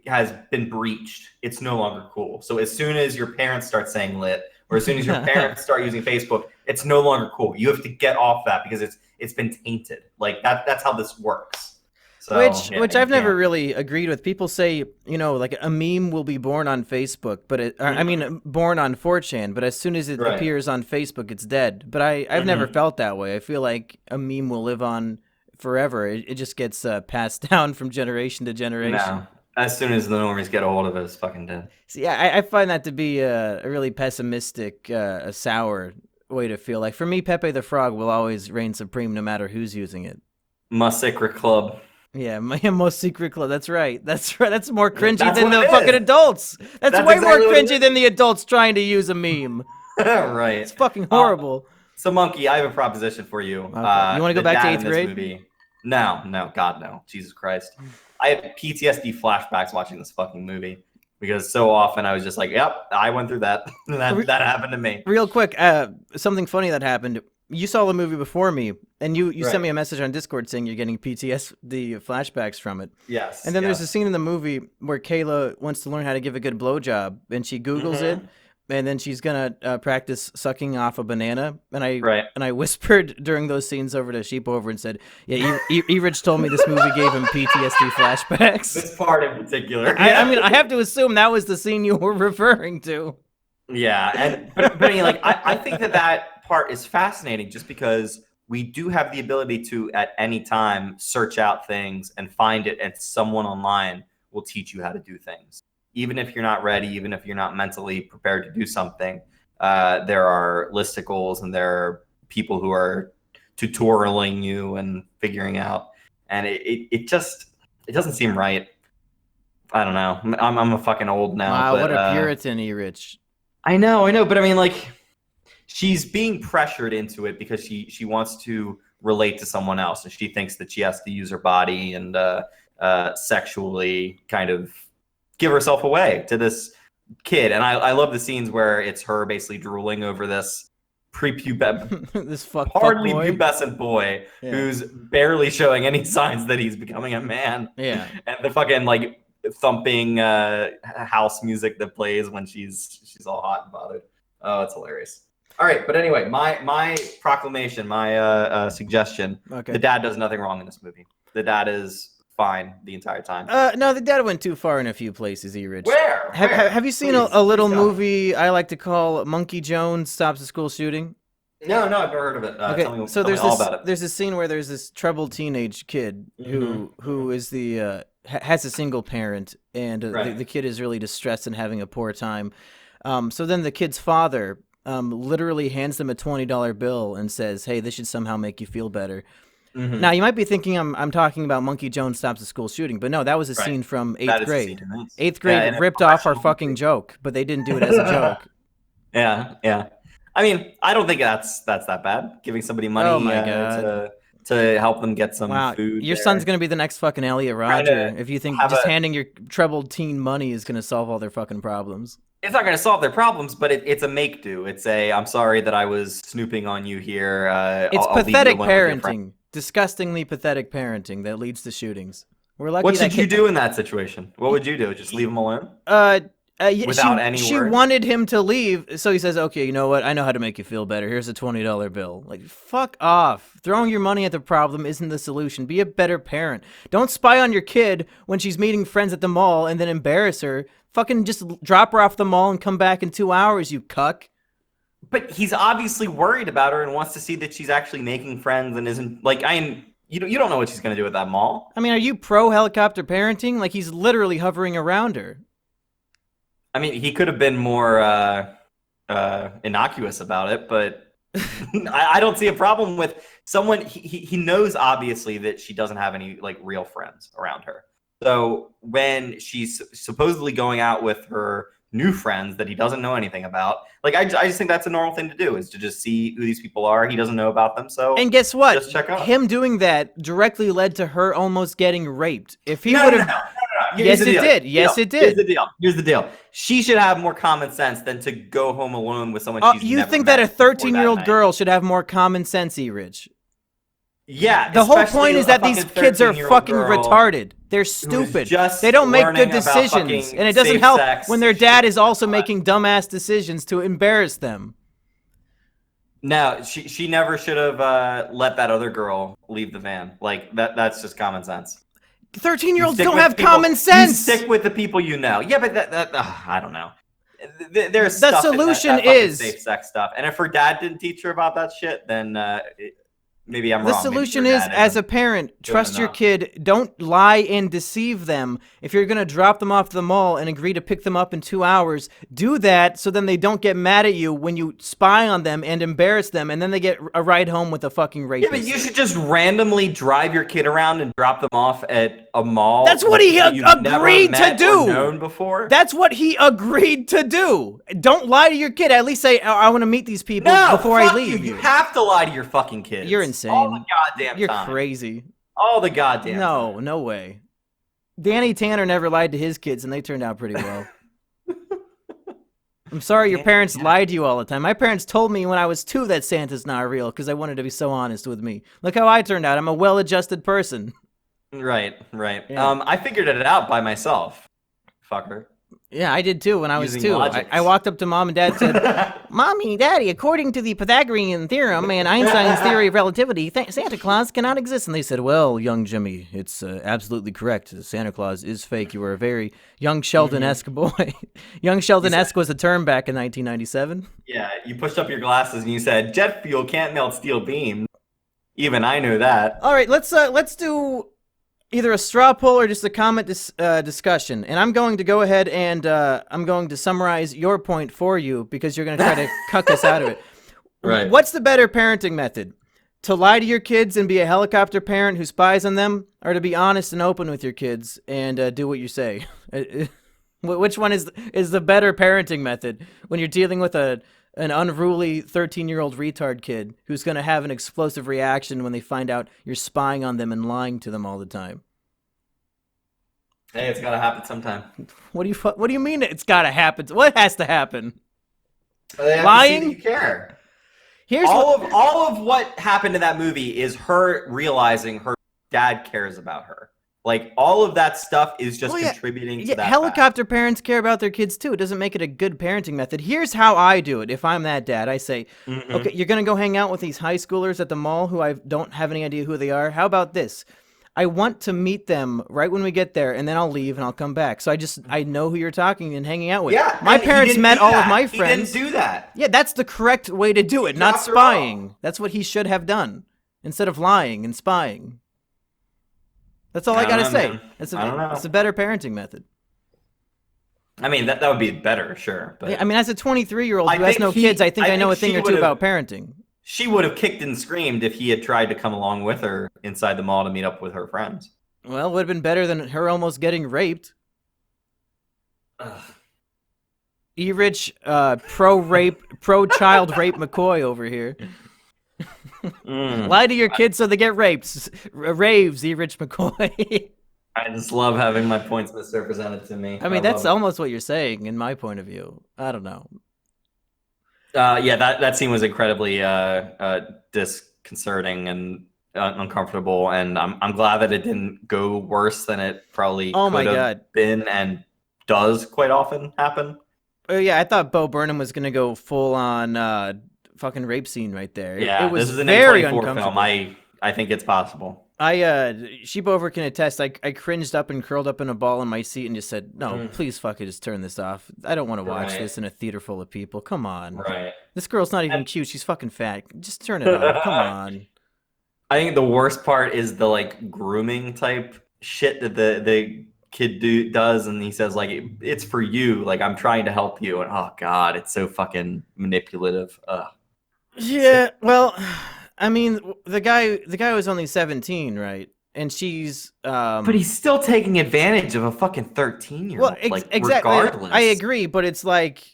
has been breached, it's no longer cool. So as soon as your parents start saying lit, or as soon as your parents start using Facebook, it's no longer cool. You have to get off that because it's been tainted. Like, that's how this works. So, which I've never really agreed with. People say, you know, like a meme will be born on Facebook, but born on 4chan, but as soon as it appears on Facebook, it's dead. But I've never felt that way. I feel like a meme will live on forever. It just gets passed down from generation to generation. No. As soon as the normies get a hold of it, it's fucking dead. See, I find that to be a really pessimistic, a sour way to feel. Like for me, Pepe the Frog will always reign supreme no matter who's using it. My secret club. Yeah, my most secret club. That's right. That's right. That's more cringy than the fucking adults. That's way exactly more cringy than the adults trying to use a meme. Right. It's fucking horrible. So, Monkey, I have a proposition for you. Okay. You want to go back to 8th grade? Movie. No, God, no. Jesus Christ. I have PTSD flashbacks watching this fucking movie because so often I was just like, yep, I went through that. that happened to me. Real quick, something funny that happened. You saw the movie before me, and you sent me a message on Discord saying you're getting PTSD flashbacks from it. Yes. And then there's a scene in the movie where Kayla wants to learn how to give a good blowjob, and she Googles it, and then she's gonna practice sucking off a banana. And I whispered during those scenes over to Sheep over and said, "Yeah, Erich told me this movie gave him PTSD flashbacks." This part in particular. I mean, I have to assume that was the scene you were referring to. Yeah, but I mean, like, I think that part is fascinating just because we do have the ability to at any time search out things and find it, and someone online will teach you how to do things. Even if you're not ready, even if you're not mentally prepared to do something, there are listicles and there are people who are tutorialing you and figuring out, and it doesn't seem right. I don't know. I'm a fucking old now. Wow, but, what a Puritan, Erich. I know, but I mean, like, she's being pressured into it because she wants to relate to someone else, and she thinks that she has to use her body and sexually kind of give herself away to this kid. And I love the scenes where it's her basically drooling over this this hardly pubescent boy who's barely showing any signs that he's becoming a man. Yeah, and the fucking like thumping house music that plays when she's all hot and bothered. Oh, it's hilarious. All right, but anyway, my proclamation, my suggestion. Okay. The dad does nothing wrong in this movie. The dad is fine the entire time. No, the dad went too far in a few places, Erich. Where? Have you seen a little movie I like to call Monkey Jones Stops a School Shooting? No, I've never heard of it. Okay, tell me there's all about it. There's this scene where there's this troubled teenage kid who is the has a single parent, and the kid is really distressed and having a poor time. So then the kid's father literally hands them a $20 bill and says, "Hey, this should somehow make you feel better." Now you might be thinking I'm talking about Monkey Jones Stops a School Shooting, but no, that was a scene from 8th grade. 8th grade ripped off our fucking joke, but they didn't do it as a joke. Yeah. I mean, I don't think that's that bad. Giving somebody money to help them get some food. Your son's gonna be the next fucking Elliot Rodger if you think just handing your troubled teen money is gonna solve all their fucking problems. It's not going to solve their problems, but it's a make-do. It's I'm sorry that I was snooping on you here. It's pathetic parenting. Disgustingly pathetic parenting that leads to shootings. We're lucky. What should you do in that situation? What would you do? Just leave him alone? Without any She word? wanted him to leave, so he says, "Okay, you know what? I know how to make you feel better. Here's a $20 bill." Like, fuck off. Throwing your money at the problem isn't the solution. Be a better parent. Don't spy on your kid when she's meeting friends at the mall and then embarrass her. Fucking just drop her off the mall and come back in 2 hours, you cuck. But he's obviously worried about her and wants to see that she's actually making friends and isn't like you don't know what she's gonna do at that mall. I mean, are you pro helicopter parenting? Like, he's literally hovering around her. I mean, he could have been more innocuous about it, but I don't see a problem with someone. He knows obviously that she doesn't have any like real friends around her. So when she's supposedly going out with her new friends that he doesn't know anything about, like I just think that's a normal thing to do, is to just see who these people are. He doesn't know about them, so and guess what? Just check out. Him doing that directly led to her almost getting raped. If he would have, yes, it did. Yes, it did. Here's the deal. She should have more common sense than to go home alone with someone she's you never think met that a before 13-year-old night. girl should have more common sense, Erich? Yeah. The whole especially point is a that these fucking kids are 13-year-old fucking girl retarded. They're stupid. just They don't make good learning about decisions. fucking And it doesn't safe help sex. when their dad is also making dumbass decisions to embarrass them. No, she never should have let that other girl leave the van. Like that's just common sense. 13-year-olds You stick don't with have people- common sense. You stick with the people you know. Yeah, but I don't know. There's The stuff in solution that fucking is- safe sex stuff. And if her dad didn't teach her about that shit, then maybe I'm The wrong. Maybe solution your is, dad as isn't a parent, doing trust your enough. kid. Don't lie and deceive them. If you're going to drop them off to the mall and agree to pick them up in 2 hours, do that so then they don't get mad at you when you spy on them and embarrass them, and then they get a ride home with a fucking rapist. Yeah, but you should just randomly drive your kid around and drop them off at a mall. That's what he that you've never agreed to met or do. known before. That's what he agreed to do. Don't lie to your kid. At least say, I want to meet these people No, before I fuck leave you. You have to lie to your fucking kids. You're insane. All the goddamn You're time. crazy. All the goddamn time. No way. Danny Tanner never lied to his kids, and they turned out pretty well. I'm sorry your parents lied to you all the time. My parents told me when I was 2 that Santa's not real because I wanted to be so honest with me. Look how I turned out. I'm a well-adjusted person. Right. Yeah. I figured it out by myself. Fucker. Yeah, I did too when I was Using 2. logic. I walked up to Mom and Dad and said, Mommy, Daddy, according to the Pythagorean theorem and Einstein's theory of relativity, Santa Claus cannot exist. And they said, well, young Jimmy, it's absolutely correct. Santa Claus is fake. You were a very young Sheldon-esque boy. Young Sheldon-esque was a term back in 1997. Yeah, you pushed up your glasses and you said, jet fuel can't melt steel beams. Even I knew that. All right, let's do either a straw poll or just a comment discussion. And I'm going to go ahead and I'm going to summarize your point for you because you're going to try to cuck us out of it. Right. What's the better parenting method? To lie to your kids and be a helicopter parent who spies on them, or to be honest and open with your kids and do what you say? Which one is the better parenting method when you're dealing with an unruly 13-year-old retard kid who's going to have an explosive reaction when they find out you're spying on them and lying to them all the time? Hey, it's gotta happen sometime. What do you mean it's got to happen? What has to happen? They have Lying? to see that you care. Here's all of what happened in that movie is her realizing her dad cares about her. Like all of that stuff is just contributing to that. Helicopter parents care about their kids too. It doesn't make it a good parenting method. Here's how I do it. If I'm that dad, I say, okay, you're gonna go hang out with these high schoolers at the mall who I don't have any idea who they are. How about this? I want to meet them right when we get there, and then I'll leave and I'll come back. So I know who you're talking and hanging out with. Yeah, my and he parents didn't met do all that. of my He friends. didn't do that. Yeah, that's the correct way to do it, not dropped her spying. That's what he should have done instead of lying and spying. That's all I gotta say. Man. It's I don't know. a better parenting method. I mean, that would be better, sure. But Yeah, I mean, as a 23-year-old I who has think no kids, I think I know a thing she or two would've- about parenting. She would have kicked and screamed if he had tried to come along with her inside the mall to meet up with her friends. Well, it would have been better than her almost getting raped. Erich, pro-child rape McCoy over here. Lie to your kids so they get raped. Raves, Erich McCoy. I just love having my points misrepresented to me. I mean, that's almost what you're saying in my point of view. I don't know. Yeah, that scene was incredibly disconcerting and uncomfortable, and I'm glad that it didn't go worse than it probably my could have God. been and does quite often happen. Oh yeah, I thought Bo Burnham was gonna go full on fucking rape scene right there. Yeah, it was this is an very A24 uncomfortable. film. I think it's possible. Sheepover can attest. I cringed up and curled up in a ball in my seat and just said, "No, Mm. please, fuck it, just turn this off. I don't want to watch Right. this in a theater full of people. Come on, Right. This girl's not even cute. She's fucking fat. Just turn it off. Come on." I think the worst part is the like grooming type shit that the kid does, and he says like it's for you, like I'm trying to help you, and oh god, it's so fucking manipulative. Ugh. Yeah, well, I mean, the guy was only 17, right? And she's But he's still taking advantage of a fucking 13-year-old. well, like exactly. regardless. I agree, but it's like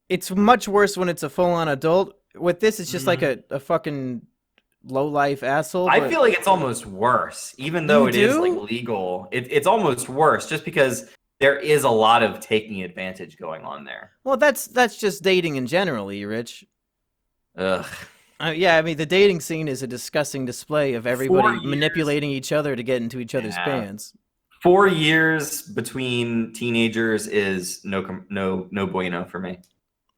it's much worse when it's a full-on adult. With this, it's just like a fucking low-life asshole. I but- feel like it's almost worse, even though it is like legal. It's almost worse just because there is a lot of taking advantage going on there. Well, that's just dating in general, Erich. Ugh. Yeah, I mean, the dating scene is a disgusing display of everybody manipulating each other to get into each other's pants. 4 years between teenagers is no bueno for me.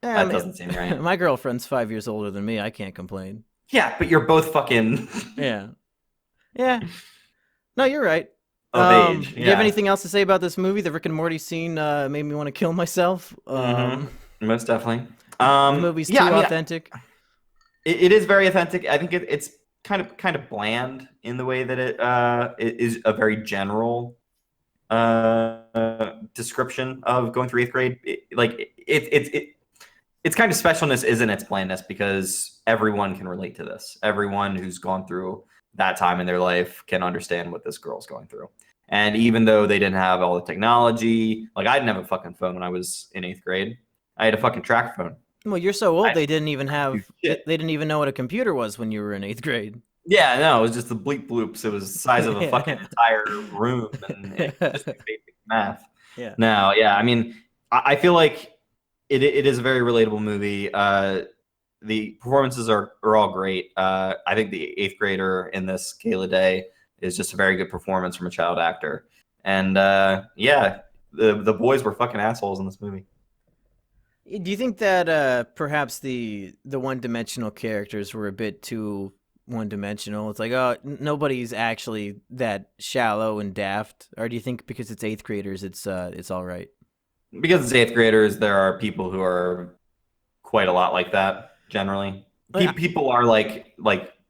Yeah, That doesn't seem right. My girlfriend's 5 years older than me. I can't complain. Yeah, but you're both fucking Yeah. No, you're right. Of age. Do you have anything else to say about this movie? The Rick and Morty scene made me want to kill myself. Most definitely. The movie's too authentic. It is very authentic. I think it's kind of bland in the way that it is a very general description of going through 8th grade. Its kind of specialness isn't its blandness because everyone can relate to this. Everyone who's gone through that time in their life can understand what this girl's going through. And even though they didn't have all the technology, like I didn't have a fucking phone when I was in 8th grade. I had a fucking track phone. Well, you're so old they didn't even know what a computer was when you were in 8th grade. Yeah, no, it was just the bleep bloops. It was the size of a fucking entire room and just basic math. Yeah. No, yeah, I mean, I feel like it is a very relatable movie. The performances are all great. I think the 8th grader in this, Kayla Day, is just a very good performance from a child actor. And yeah, the boys were fucking assholes in this movie. Do you think that perhaps the one-dimensional characters were a bit too one-dimensional? It's like, oh, nobody's actually that shallow and daft. Or do you think because it's 8th graders, it's all right? Because it's 8th graders, there are people who are quite a lot like that. Generally, people are like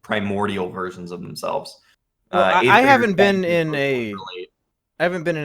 primordial versions of themselves. Well, I haven't been in a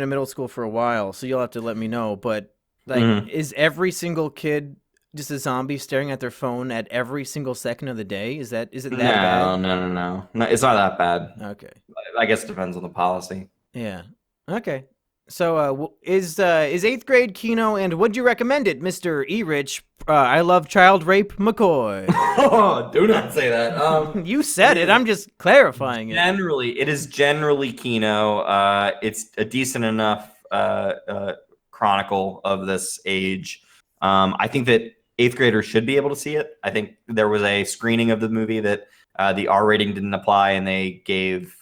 middle school for a while, so you'll have to let me know. But like, is every single kid just a zombie staring at their phone at every single second of the day? Is it that bad? No. It's not that bad. Okay. I guess it depends on the policy. Yeah. Okay. So is 8th grade KINO, and would you recommend it, Mr. Erich? I love child rape McCoy. Oh, do not say that. You said it. I'm just clarifying it. It is generally KINO. It's a decent enough chronicle of this age. I think that 8th graders should be able to see it. I think there was a screening of the movie that the R rating didn't apply, and they gave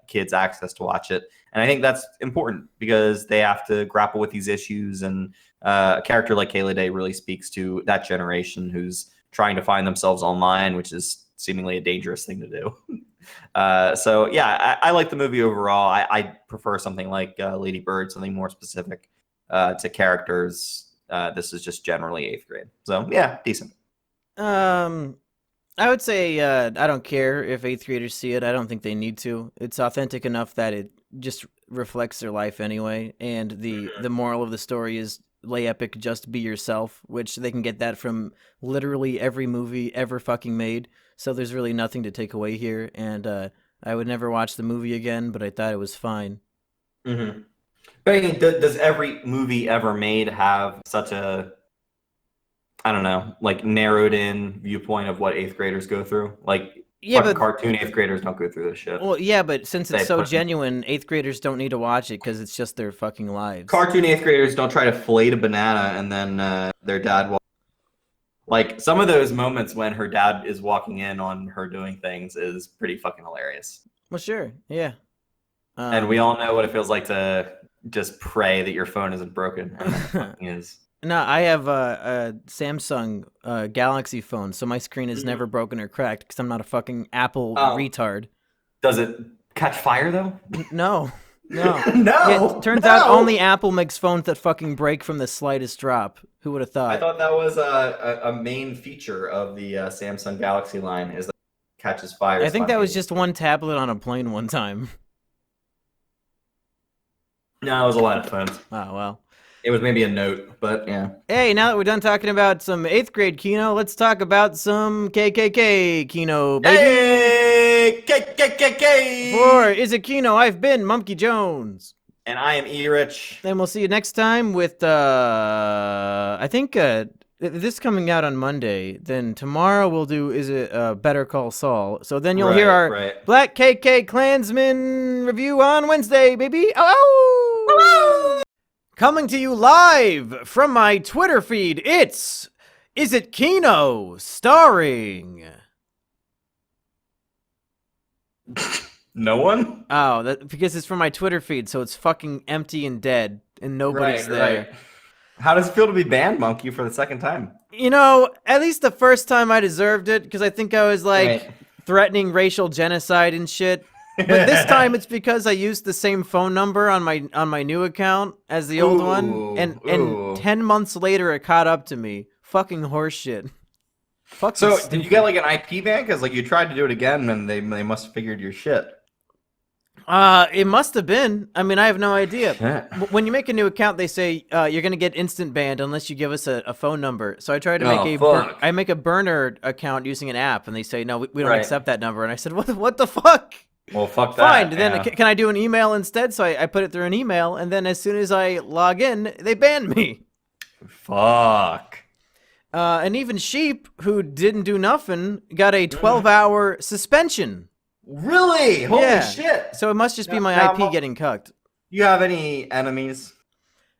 kids access to watch it. And I think that's important because they have to grapple with these issues. And a character like Kayla Day really speaks to that generation who's trying to find themselves online, which is seemingly a dangerous thing to do. So, yeah, I like the movie overall. I prefer something like Lady Bird, something more specific to characters. This is just generally 8th grade. So, yeah, decent. I would say I don't care if 8th graders see it. I don't think they need to. It's authentic enough that it just reflects their life anyway. And the moral of the story is lay epic, just be yourself, which they can get that from literally every movie ever fucking made. So there's really nothing to take away here. And I would never watch the movie again, but I thought it was fine. Mm-hmm. But I mean, does every movie ever made have such a, I don't know, like narrowed in viewpoint of what 8th graders go through? Like, yeah, but cartoon 8th graders don't go through this shit. Well, yeah, but since it's so genuine, 8th graders don't need to watch it because it's just their fucking lives. Cartoon 8th graders don't try to flay a banana and then their dad walks. Like, some of those moments when her dad is walking in on her doing things is pretty fucking hilarious. Well, sure, yeah. And we all know what it feels like to just pray that your phone isn't broken. And it fucking is. No, I have a Samsung Galaxy phone, so my screen is never broken or cracked because I'm not a fucking Apple retard. Does it catch fire, though? No. No. It turns out only Apple makes phones that fucking break from the slightest drop. Who would have thought? I thought that was a main feature of the Samsung Galaxy line, is that it catches fire. I think that was just one tablet on a plane one time. No, it was a lot of phones. Oh, well. It was maybe a note, but yeah. Hey, now that we're done talking about some 8th grade KINO, let's talk about some KKK KINO, baby. Hey, KKK. For Is It KINO, I've been Monkey Jones. And I am Erich. Then we'll see you next time with, I think, this coming out on Monday. Then tomorrow we'll do Is It Better Call Saul. So then you'll hear our Black KK Klansman review on Wednesday, baby. Oh! Coming to you live from my Twitter feed, it's Is It KINO, starring... No one? Oh, because it's from my Twitter feed, so it's fucking empty and dead, and nobody's there. Right. How does it feel to be banned, Monkey, for the second time? You know, at least the first time I deserved it, because I think I was, like, threatening racial genocide and shit. But this time it's because I used the same phone number on my new account as the old one, and 10 months later it caught up to me. Fucking horseshit. So did you get like an IP ban? Because like you tried to do it again, and they must have figured your shit. It must have been. I mean, I have no idea. When you make a new account, they say you're gonna get instant banned unless you give us a phone number. So I tried to make a burner account using an app, and they say no, we don't accept that number. And I said, what the fuck? Well, fuck that. Fine. Then can I do an email instead? So I put it through an email, and then as soon as I log in, they ban me. Fuck. And even Sheep, who didn't do nothing, got a 12-hour suspension. Really? Holy shit. So it must just be my IP getting cucked. You have any enemies?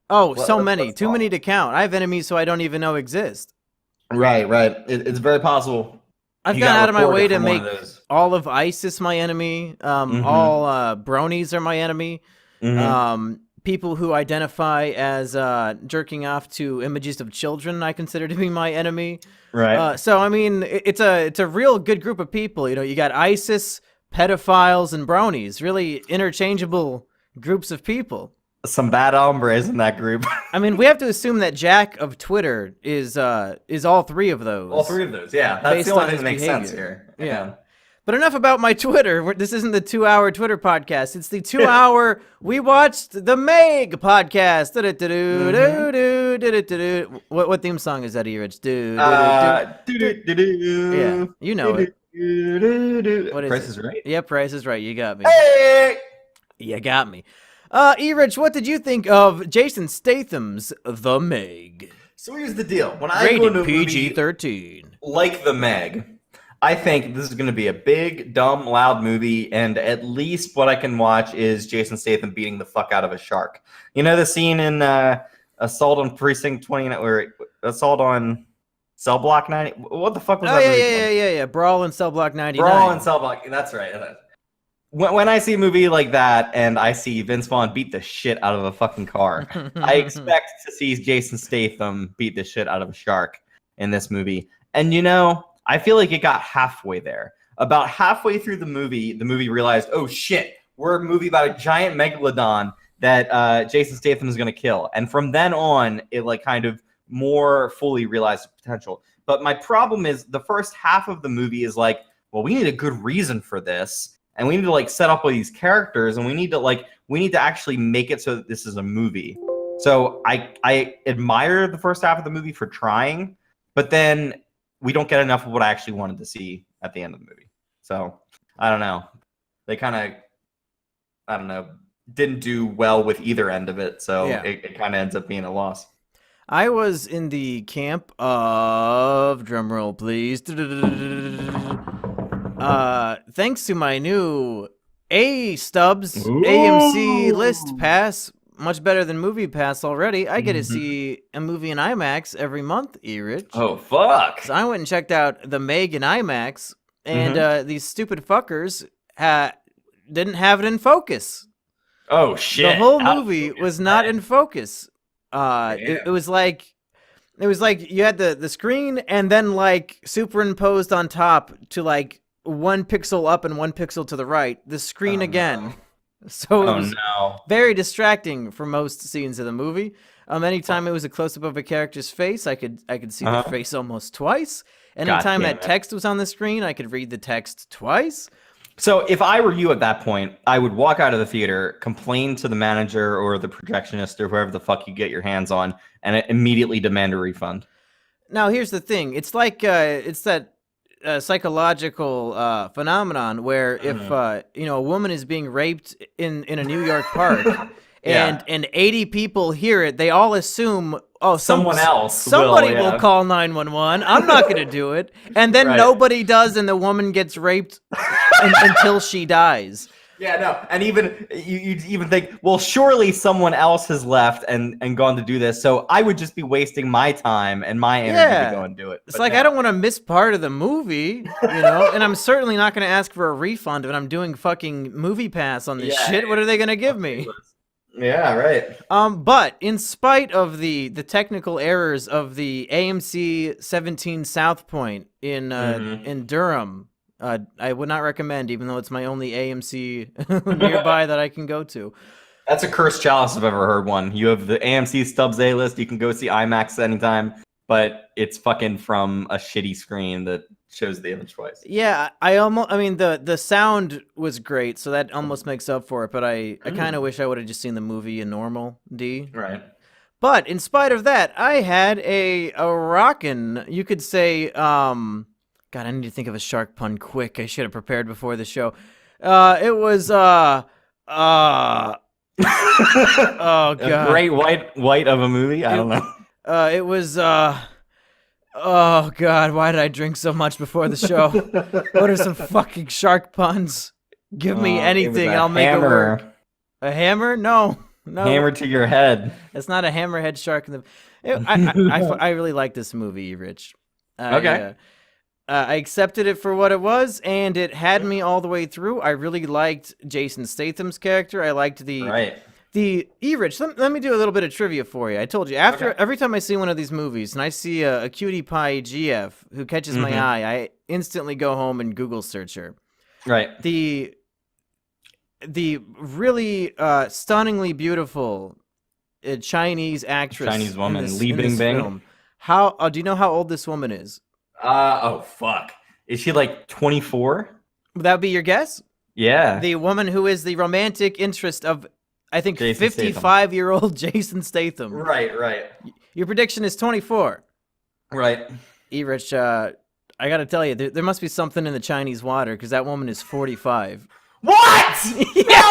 Oh, so many. Too many to count. I have enemies so I don't even know exist. Right. It's very possible. I've gone out of my way to make all of ISIS my enemy. All bronies are my enemy. People who identify as jerking off to images of children I consider to be my enemy. Right. So I mean, it's a real good group of people. You know, you got ISIS, pedophiles, and bronies. Really interchangeable groups of people. Some bad hombres in that group. I mean, we have to assume that Jack of Twitter is all three of those. All three of those, yeah. That's the only thing that makes sense here. Yeah. But enough about my Twitter. This isn't the 2-hour Twitter podcast. It's the 2-hour We Watched the Meg podcast. What theme song is that, Erich? Yeah, you know it. What is Price is Right? Yeah, Price is Right. You got me. Hey! You got me. Erich, what did you think of Jason Statham's The Meg? So here's the deal. When I go to a PG-13. like The Meg, I think this is going to be a big, dumb, loud movie, and at least what I can watch is Jason Statham beating the fuck out of a shark. You know the scene in Assault on Precinct 29, or Assault on Cell Block 90? What the fuck was that movie called? Yeah. Brawl in Cell Block 99. Brawl in Cell Block, that's right. When I see a movie like that and I see Vince Vaughn beat the shit out of a fucking car, I expect to see Jason Statham beat the shit out of a shark in this movie. And you know, I feel like it got halfway there. About halfway through the movie realized, oh shit, we're a movie about a giant megalodon that Jason Statham is going to kill. And from then on, it like kind of more fully realized the potential. But my problem is the first half of the movie is like, well, we need a good reason for this. And we need to like set up all these characters, and we need to actually make it so that this is a movie. So I admire the first half of the movie for trying, but then we don't get enough of what I actually wanted to see at the end of the movie. So I don't know. They kind of, didn't do well with either end of it. So it kind of ends up being a loss. I was in the camp of, drumroll please, thanks to my new A-Stubs AMC list pass, much better than Movie Pass already, I get to see a movie in IMAX every month, Erich. Oh, fuck. So I went and checked out The Meg in IMAX, and these stupid fuckers didn't have it in focus. Oh, shit. The whole movie was not in focus. It was like you had the screen and then like superimposed on top to like 1 pixel up and 1 pixel to the right, the screen again. So it was very distracting for most scenes of the movie. Anytime it was a close up of a character's face, I could see the face almost twice. Anytime that text was on the screen, I could read the text twice. So if I were you at that point, I would walk out of the theater, complain to the manager or the projectionist or whoever the fuck you get your hands on, and immediately demand a refund. Now, here's the thing. It's like it's that psychological phenomenon where if a woman is being raped in a New York park and 80 people hear it, they all assume, oh, somebody will call 911. I'm not going to do it. And then nobody does, and the woman gets raped until she dies. Yeah, no, and even you even think, well, surely someone else has left and gone to do this, so I would just be wasting my time and my energy to go and do it. It's like, I don't want to miss part of the movie, and I'm certainly not going to ask for a refund when I'm doing fucking Movie Pass on this shit. What are they going to give me? Yeah, right. But in spite of the technical errors of the AMC 17 South Point in Durham, I would not recommend, even though it's my only AMC nearby that I can go to. That's a cursed chalice if I've ever heard one. You have the AMC Stubbs A list. You can go see IMAX anytime, but it's fucking from a shitty screen that shows the image twice. Yeah, the sound was great, so that almost makes up for it, but I kind of wish I would have just seen the movie in normal D. Right. But in spite of that, I had a rockin', you could say, God, I need to think of a shark pun quick. I should have prepared before the show. It was oh God, a great white of a movie. I don't know. It was oh God, why did I drink so much before the show? What are some fucking shark puns? Give me anything, and I'll make it work. A hammer? No. Hammer to your head. It's not a hammerhead shark. I really like this movie, Rich. Okay. I accepted it for what it was, and it had me all the way through. I really liked Jason Statham's character. I liked the Erich. Let me do a little bit of trivia for you. I told you, every time I see one of these movies and I see a cutie pie GF who catches my eye, I instantly go home and Google search her. Right. The really stunningly beautiful Chinese actress, Chinese woman, Li Bingbing. Do you know how old this woman is? Oh fuck. Is she like 24? Would that be your guess? Yeah. The woman who is the romantic interest of, I think, 55-year-old Jason Statham. Right. Your prediction is 24. Right. Erich, I got to tell you, there must be something in the Chinese water, because that woman is 45. What? Yeah,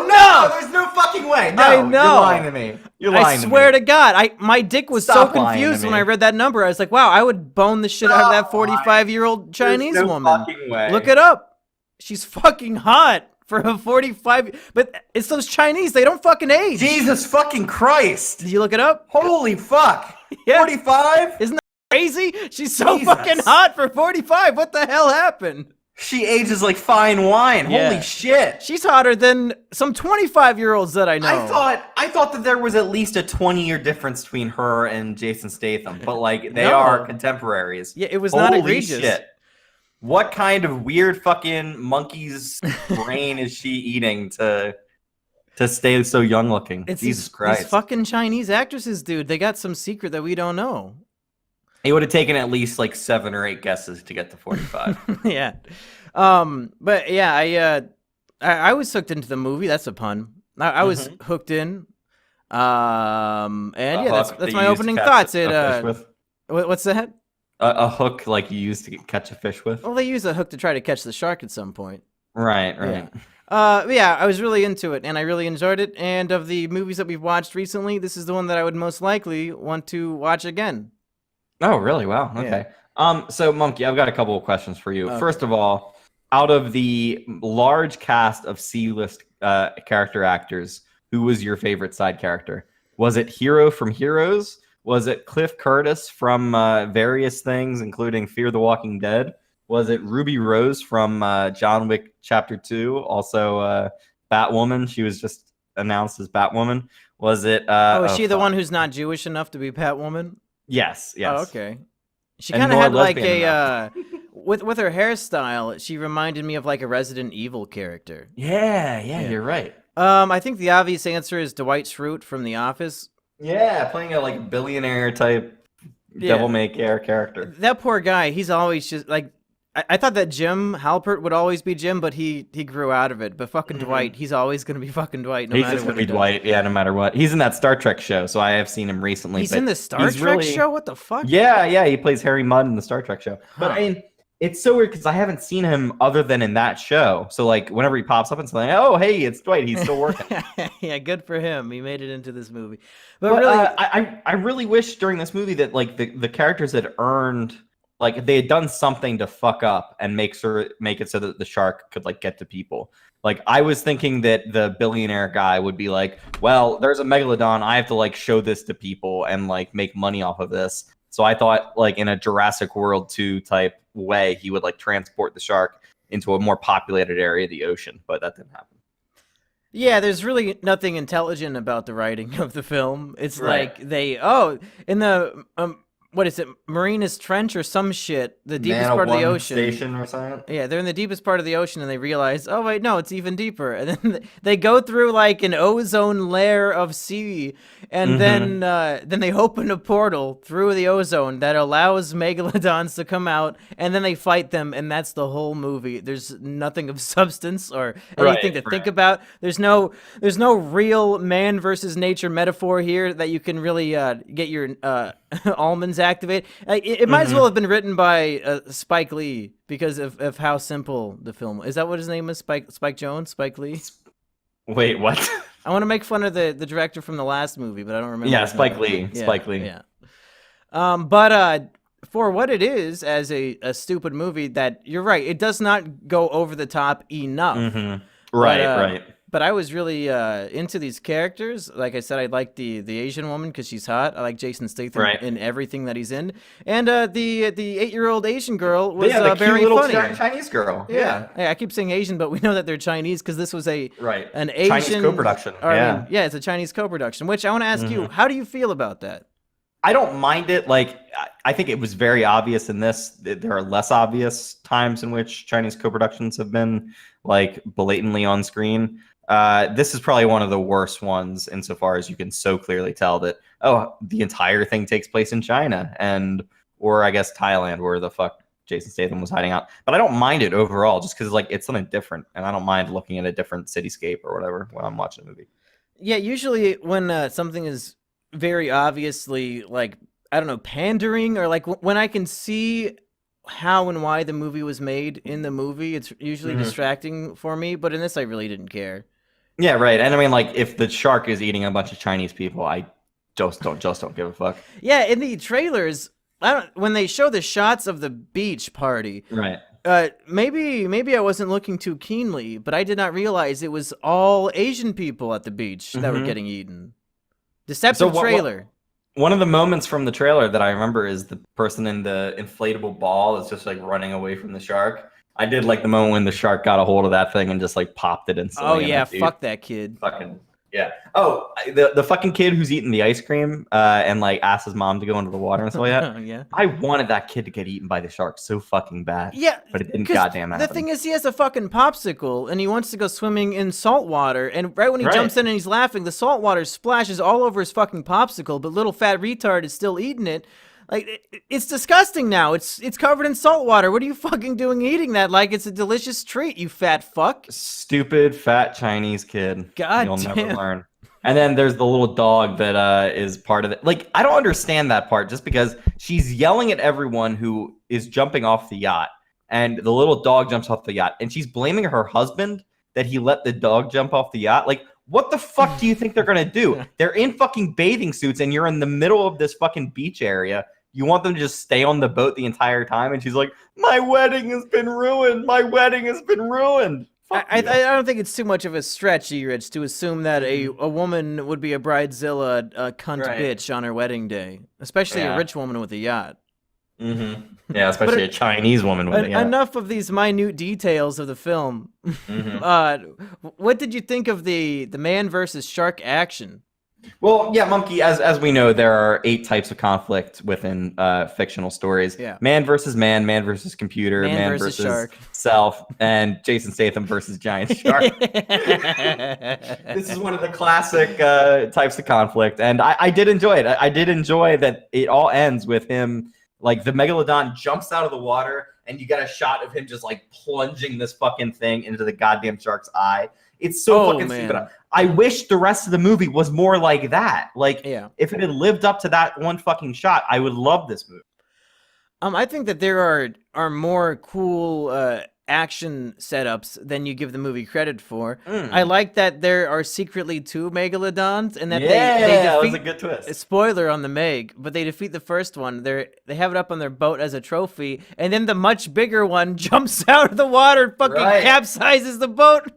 no, there's no fucking way. No, I know. You're lying to me. I swear to God, my dick was so confused when I read that number. I was like, wow, I would bone the shit out of that 45-year-old Chinese woman. Fucking way. Look it up. She's fucking hot for a 45. But it's those Chinese. They don't fucking age. Jesus fucking Christ. Did you look it up? Holy fuck. Yeah. 45? Isn't that crazy? She's so fucking hot for 45. What the hell happened? She ages like fine wine. Yeah. Holy shit. She's hotter than some 25-year-olds that I know. I thought that there was at least a 20-year difference between her and Jason Statham, but like they are contemporaries. Yeah, it was not egregious. Holy shit. What kind of weird fucking monkey's brain is she eating to stay so young looking? Jesus Christ. These fucking Chinese actresses, dude, they got some secret that we don't know. It would have taken at least like 7 or 8 guesses to get to 45. Yeah. But yeah, I was hooked into the movie. That's a pun. I was hooked in. And yeah, that's my opening thoughts. What's that? A hook like you used to catch a fish with? Well, they use a hook to try to catch the shark at some point. Right. Yeah, I was really into it, and I really enjoyed it. And of the movies that we've watched recently, this is the one that I would most likely want to watch again. Oh, really? Wow. Okay. Yeah. So, Monkey, I've got a couple of questions for you. Okay. First of all, out of the large cast of C-list character actors, who was your favorite side character? Was it Hero from Heroes? Was it Cliff Curtis from various things, including Fear the Walking Dead? Was it Ruby Rose from John Wick Chapter 2? Also, Batwoman. She was just announced as Batwoman. Was it... is she the one who's not Jewish enough to be Batwoman? Yes. Oh, okay. She kind of had like a with her hairstyle. She reminded me of like a Resident Evil character. Yeah, you're right. I think the obvious answer is Dwight Schrute from The Office. Yeah, playing a like billionaire type devil may care character. That poor guy. He's always just like I thought that Jim Halpert would always be Jim, but he grew out of it. But fucking Dwight, he's always going to be fucking Dwight. He's just going to be Dwight, yeah, no matter what. He's in that Star Trek show, so I have seen him recently. He's in the Star Trek show? What the fuck? Yeah, he plays Harry Mudd in the Star Trek show. But I mean, it's so weird because I haven't seen him other than in that show. So like, whenever he pops up and something, oh hey, it's Dwight. He's still working. Yeah, good for him. He made it into this movie. But really, really, I really wish during this movie that like the characters had earned. Like they had done something to fuck up and make it so that the shark could like get to people. Like I was thinking that the billionaire guy would be like, well, there's a megalodon. I have to like show this to people and like make money off of this. So I thought like in a Jurassic World 2 type way, he would like transport the shark into a more populated area of the ocean, but that didn't happen. Yeah, there's really nothing intelligent about the writing of the film. It's Right. like in the what is it, Marinas Trench or some shit, the deepest part of the ocean. Station or something. Yeah, they're in the deepest part of the ocean and they realize, oh wait, no, it's even deeper. And then they go through like an ozone layer of sea, and then they open a portal through the ozone that allows megalodons to come out, and then they fight them, and that's the whole movie. There's nothing of substance or anything to think about. There's no real man versus nature metaphor here that you can really get your almonds activate. It might as well have been written by Spike Lee because of how simple the film is. That what his name is? Spike Jones? Spike Lee? Wait, what? I want to make fun of the director from the last movie, but I don't remember. Yeah, his Spike name. Lee. Spike Lee. Yeah. But for what it is as a stupid movie, that you're right, it does not go over the top enough. Right. But I was really into these characters. Like I said, I like the Asian woman because she's hot. I like Jason Statham in everything that he's in. And the 8-year-old Asian girl was the very cute little funny. Chinese girl. Yeah. Hey, I keep saying Asian, but we know that they're Chinese because this was an Asian Chinese co-production. It's a Chinese co-production. Which I want to ask you, how do you feel about that? I don't mind it. Like, I think it was very obvious in this. There are less obvious times in which Chinese co-productions have been like blatantly on screen. This is probably one of the worst ones insofar as you can so clearly tell that, the entire thing takes place in China or I guess Thailand, where the fuck Jason Statham was hiding out. But I don't mind it overall just because like it's something different, and I don't mind looking at a different cityscape or whatever when I'm watching a movie. Yeah, usually when something is very obviously like, I don't know, pandering, or like when I can see how and why the movie was made in the movie, it's usually distracting for me. But in this, I really didn't care. Yeah, right. And I mean, like, if the shark is eating a bunch of Chinese people, I just don't give a fuck. Yeah, in the trailers, when they show the shots of the beach party, right? Maybe I wasn't looking too keenly, but I did not realize it was all Asian people at the beach that were getting eaten. Deceptive trailer. One of the moments from the trailer that I remember is the person in the inflatable ball is just like running away from the shark. I did like the moment when the shark got a hold of that thing and just like popped it instantly. Oh yeah, fuck that kid. Fucking yeah. Oh, the fucking kid who's eating the ice cream and like asked his mom to go into the water and stuff like that. Yeah. I wanted that kid to get eaten by the shark so fucking bad. Yeah, but it didn't goddamn happen. The thing is, he has a fucking popsicle and he wants to go swimming in salt water. And right when he jumps in and he's laughing, the salt water splashes all over his fucking popsicle. But little fat retard is still eating it. Like, it's disgusting now. It's covered in salt water. What are you fucking doing eating that like it's a delicious treat, you fat fuck? Stupid fat Chinese kid. God You'll damn. never learn. And then there's the little dog that is part of it. Like, I don't understand that part just because she's yelling at everyone who is jumping off the yacht. And the little dog jumps off the yacht. And she's blaming her husband that he let the dog jump off the yacht. Like, what the fuck do you think they're going to do? They're in fucking bathing suits and you're in the middle of this fucking beach area. You want them to just stay on the boat the entire time? And she's like, my wedding has been ruined. My wedding has been ruined. I don't think it's too much of a stretch, Erich, to assume that a woman would be a bridezilla, cunt bitch on her wedding day. Especially a rich woman with a yacht. Yeah, especially a Chinese woman with a yacht. Enough of these minute details of the film. What did you think of the man versus shark action? Well, yeah, Monkey, as we know, there are 8 types of conflict within fictional stories. Yeah. Man versus computer, man versus shark, self, and Jason Statham versus giant shark. This is one of the classic types of conflict, and I did enjoy it. I did enjoy that it all ends with him, like the megalodon jumps out of the water, and you get a shot of him just like plunging this fucking thing into the goddamn shark's eye. It's so fucking stupid. I wish the rest of the movie was more like that. Like, if it had lived up to that one fucking shot, I would love this movie. I think that there are more cool action setups than you give the movie credit for. I like that there are secretly 2 megalodons, and that they defeat. That was a good twist. Spoiler on the Meg, but they defeat the first one. They have it up on their boat as a trophy, and then the much bigger one jumps out of the water and fucking capsizes the boat.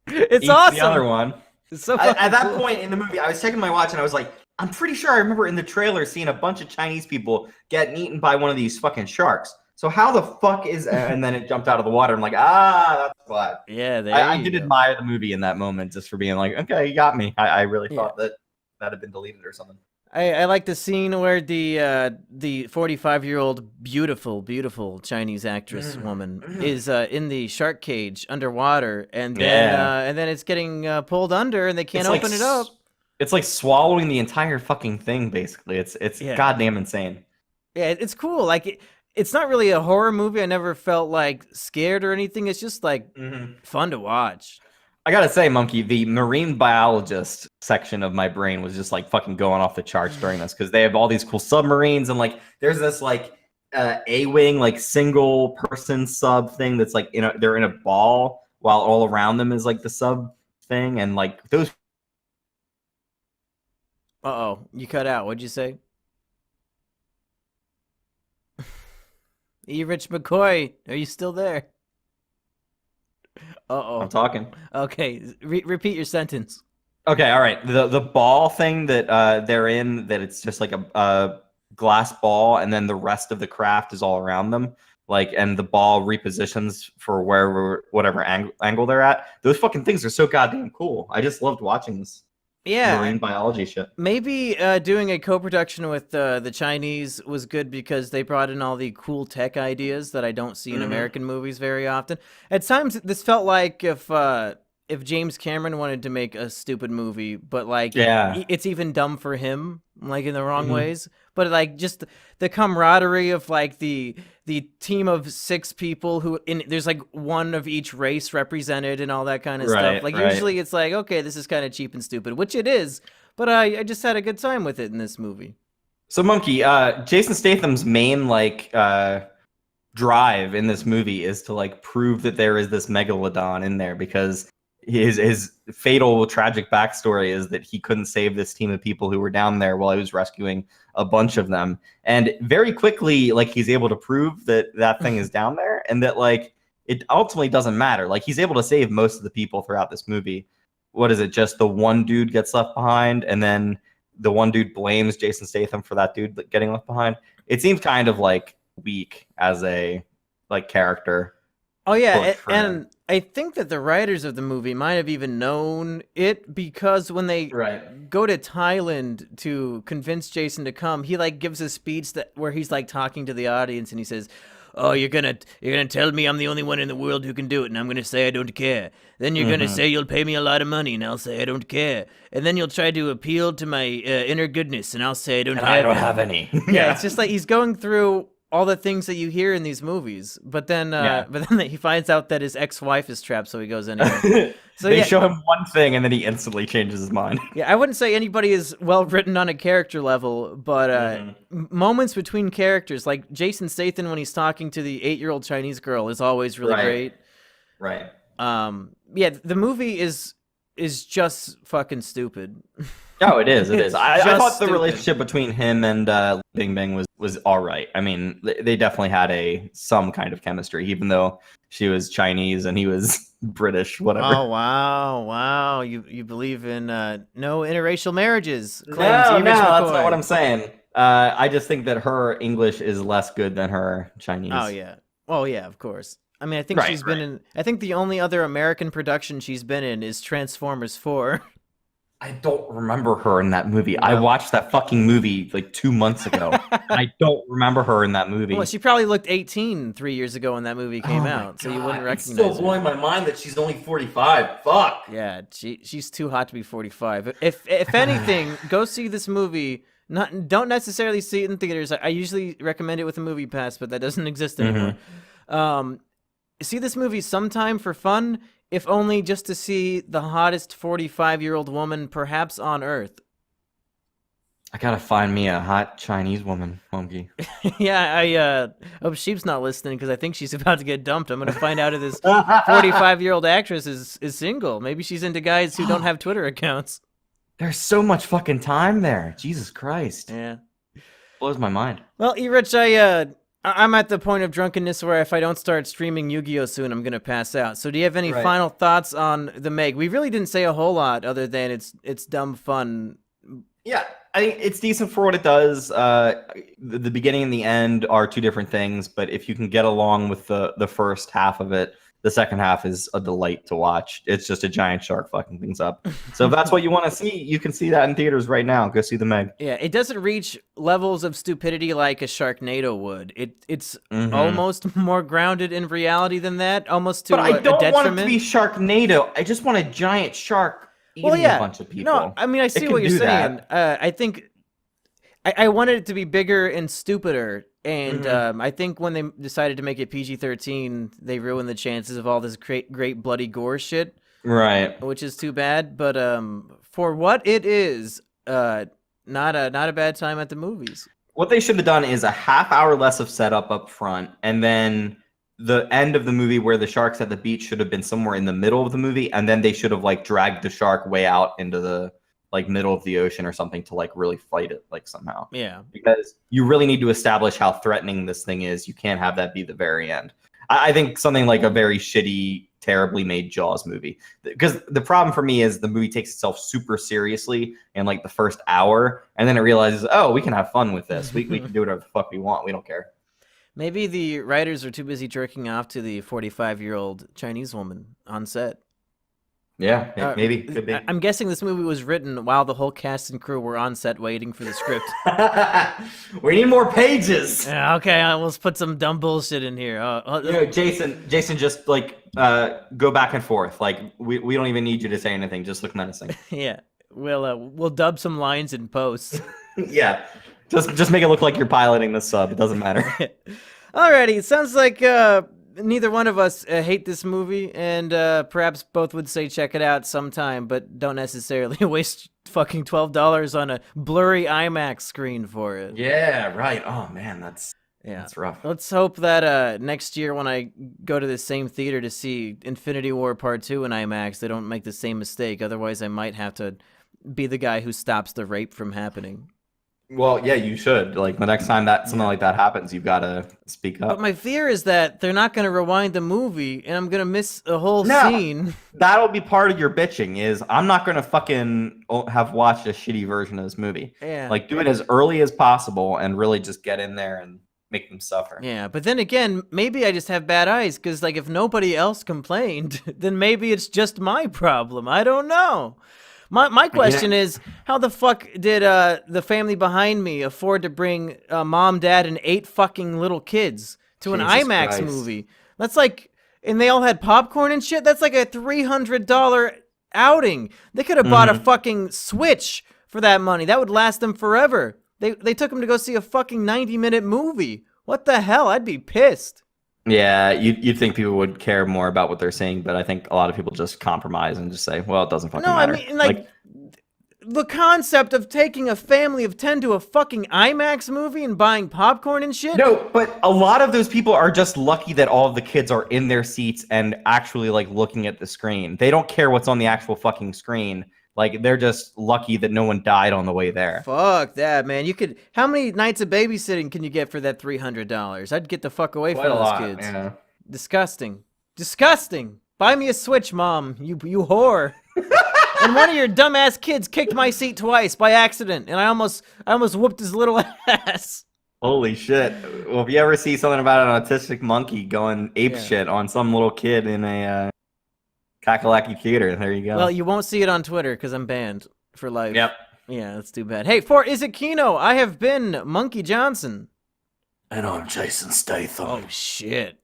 It's awesome. The other one. It's so at that point in the movie, I was checking my watch and I was like, I'm pretty sure I remember in the trailer seeing a bunch of Chinese people getting eaten by one of these fucking sharks. So how the fuck is... and then it jumped out of the water. I'm like, that's why. Yeah, I did admire the movie in that moment just for being like, okay, you got me. I really thought that had been deleted or something. I like the scene where the 45-year-old beautiful Chinese actress woman is in the shark cage underwater, and then it's getting pulled under, and they can't open it up. It's like swallowing the entire fucking thing, basically. It's goddamn insane. Yeah, it's cool. Like it's not really a horror movie. I never felt like scared or anything. It's just like fun to watch. I gotta say, Monkey, the marine biologist section of my brain was just like fucking going off the charts during this, because they have all these cool submarines, and like there's this like A-wing like single person sub thing that's like they're in a ball while all around them is like the sub thing, and like those. You cut out. What'd you say? Erich McCoy, are you still there? I'm talking. Okay, repeat your sentence. Okay, all right. The ball thing that they're in, that it's just like a glass ball, and then the rest of the craft is all around them. Like, and the ball repositions for whatever angle they're at. Those fucking things are so goddamn cool. I just loved watching this. Yeah, marine biology shit. Maybe doing a co-production with the Chinese was good because they brought in all the cool tech ideas that I don't see in American movies very often. At times, this felt like if James Cameron wanted to make a stupid movie, but like it's even dumb for him, like in the wrong ways. But like just the camaraderie of like the team of 6 people who there's like one of each race represented and all that kind of stuff. Like usually it's like, okay, this is kind of cheap and stupid, which it is. But I just had a good time with it in this movie. So Monkey, Jason Statham's main like drive in this movie is to like prove that there is this megalodon in there, because his fatal tragic backstory is that he couldn't save this team of people who were down there while he was rescuing a bunch of them. And very quickly, like, he's able to prove that that thing is down there, and that like it ultimately doesn't matter. Like, he's able to save most of the people throughout this movie. What is it? Just the one dude gets left behind, and then the one dude blames Jason Statham for that dude getting left behind. It seems kind of like weak as a like character. Oh yeah, and I think that the writers of the movie might have even known it, because when they go to Thailand to convince Jason to come, he like gives a speech where he's like talking to the audience, and he says, "Oh, you're gonna tell me I'm the only one in the world who can do it, and I'm gonna say I don't care. Then you're gonna say you'll pay me a lot of money, and I'll say I don't care. And then you'll try to appeal to my inner goodness, and I'll say I don't have any." Yeah, it's just like he's going through all the things that you hear in these movies, but then he finds out that his ex-wife is trapped, so he goes anyway. So they show him one thing, and then he instantly changes his mind. Yeah, I wouldn't say anybody is well written on a character level, but moments between characters, like Jason Statham when he's talking to the 8-year-old Chinese girl, is always really great. Right. Yeah, the movie is just fucking stupid. Oh, it is. It is. I thought the relationship between him and Bing Bing was all right. I mean, they definitely had some kind of chemistry, even though she was Chinese and he was British, whatever. Oh, wow. You believe in no interracial marriages? No, that's not what I'm saying. I just think that her English is less good than her Chinese. Oh, yeah. Oh, yeah, of course. I mean, I think she's been in... I think the only other American production she's been in is Transformers 4. I don't remember her in that movie. No. I watched that fucking movie like 2 months ago. I don't remember her in that movie. Well, she probably looked 18 3 years ago when that movie came out, so you wouldn't recognize her. It's still blowing my mind that she's only 45. Fuck. Yeah, she's too hot to be 45. If anything, go see this movie. Don't necessarily see it in theaters. I usually recommend it with a movie pass, but that doesn't exist anymore. See this movie sometime for fun, if only just to see the hottest 45-year-old woman perhaps on Earth. I gotta find me a hot Chinese woman, Monkey. Yeah, I hope Sheep's not listening because I think she's about to get dumped. I'm gonna find out if this 45-year-old actress is single. Maybe she's into guys who don't have Twitter accounts. There's so much fucking time there. Jesus Christ. Yeah. Blows my mind. Well, Erich, I'm at the point of drunkenness where if I don't start streaming Yu-Gi-Oh soon, I'm gonna pass out. So do you have any final thoughts on the Meg? We really didn't say a whole lot other than it's dumb fun. Yeah, I think it's decent for what it does. The beginning and the end are two different things, but if you can get along with the first half of it, the second half is a delight to watch. It's just a giant shark fucking things up. So if that's what you want to see, you can see that in theaters right now. Go see the Meg. Yeah, it doesn't reach levels of stupidity like a Sharknado would. It's almost more grounded in reality than that, almost to but I don't a detriment. want it to be Sharknado. I just want a giant shark eating a bunch of people. No, I mean, I see what you're saying. I think I wanted it to be bigger and stupider. And I think when they decided to make it PG-13, they ruined the chances of all this great bloody gore shit. Right. Which is too bad. But for what it is, not a bad time at the movies. What they should have done is a half hour less of setup up front, and then the end of the movie where the shark's at the beach should have been somewhere in the middle of the movie, and then they should have like dragged the shark way out into the like middle of the ocean or something to like really fight it like somehow. Yeah. Because you really need to establish how threatening this thing is. You can't have that be the very end. I think something like a very shitty, terribly made Jaws movie. Because the problem for me is the movie takes itself super seriously in like the first hour, and then it realizes, oh, we can have fun with this. We can do whatever the fuck we want. We don't care. Maybe the writers are too busy jerking off to the 45-year-old Chinese woman on set. Yeah, maybe. Could be. I'm guessing this movie was written while the whole cast and crew were on set waiting for the script. We need more pages. Yeah, okay, let's put some dumb bullshit in here. Jason, just like go back and forth. Like we don't even need you to say anything. Just look menacing. Yeah, we'll dub some lines in post. Yeah, just make it look like you're piloting the sub. It doesn't matter. Alrighty, it sounds like neither one of us hate this movie, and perhaps both would say check it out sometime, but don't necessarily waste fucking $12 on a blurry IMAX screen for it. Yeah, right. Oh man, that's rough. Let's hope that next year when I go to the same theater to see Infinity War Part 2 in IMAX, they don't make the same mistake. Otherwise, I might have to be the guy who stops the rape from happening. Well, yeah, you should. Like, the next time that something like that happens, you've got to speak up. But my fear is that they're not going to rewind the movie, and I'm going to miss a whole scene. That'll be part of your bitching, is I'm not going to fucking have watched a shitty version of this movie. Yeah. Like, do it as early as possible and really just get in there and make them suffer. Yeah, but then again, maybe I just have bad eyes, because, like, if nobody else complained, then maybe it's just my problem. I don't know. My question is, how the fuck did the family behind me afford to bring mom, dad, and 8 fucking little kids to an IMAX movie? That's like, and they all had popcorn and shit? That's like a $300 outing. They could have bought a fucking Switch for that money. That would last them forever. They took them to go see a fucking 90-minute movie. What the hell? I'd be pissed. Yeah, you'd think people would care more about what they're saying, but I think a lot of people just compromise and just say, well, it doesn't fucking matter. No, I mean, like, the concept of taking a family of 10 to a fucking IMAX movie and buying popcorn and shit? No, but a lot of those people are just lucky that all of the kids are in their seats and actually, like, looking at the screen. They don't care what's on the actual fucking screen. Like, they're just lucky that no one died on the way there. Fuck that, man. How many nights of babysitting can you get for that $300? I'd get the fuck away from those kids. Yeah. Disgusting. Disgusting. Buy me a Switch, Mom. You whore. And one of your dumbass kids kicked my seat twice by accident, and I almost whooped his little ass. Holy shit. Well, if you ever see something about an autistic monkey going ape shit on some little kid in a Kakalaki theater, there you go. Well, you won't see it on Twitter because I'm banned for life. Yep. Yeah, that's too bad. Hey, for Is It KINO? I have been Monkey Johnson. And I'm Jason Statham. Oh, shit.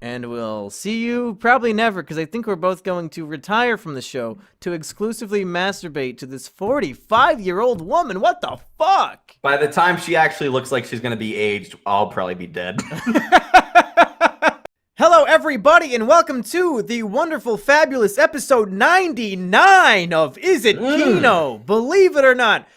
And we'll see you probably never, because I think we're both going to retire from the show to exclusively masturbate to this 45-year-old woman. What the fuck? By the time she actually looks like she's going to be aged, I'll probably be dead. Hello, everybody, and welcome to the wonderful, fabulous episode 99 of Is It KINO? Believe it or not.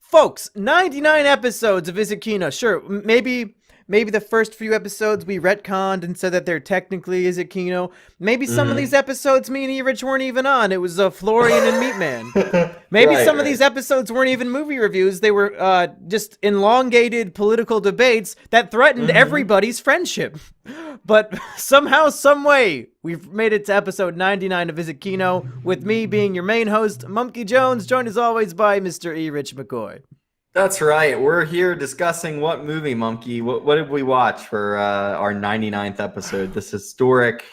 Folks, 99 episodes of Is It KINO? Sure, maybe the first few episodes we retconned and said that they're technically Is It KINO. Maybe some of these episodes me and Erich weren't even on. It was Florian and Meatman. Maybe some of these episodes weren't even movie reviews. They were just elongated political debates that threatened everybody's friendship. But somehow, some way, we've made it to episode 99 of Is It KINO, with me being your main host, Mumkey Jones, joined as always by Mr. Erich McCoy. That's right. We're here discussing what movie, Monkey. What did we watch for our 99th episode? This historic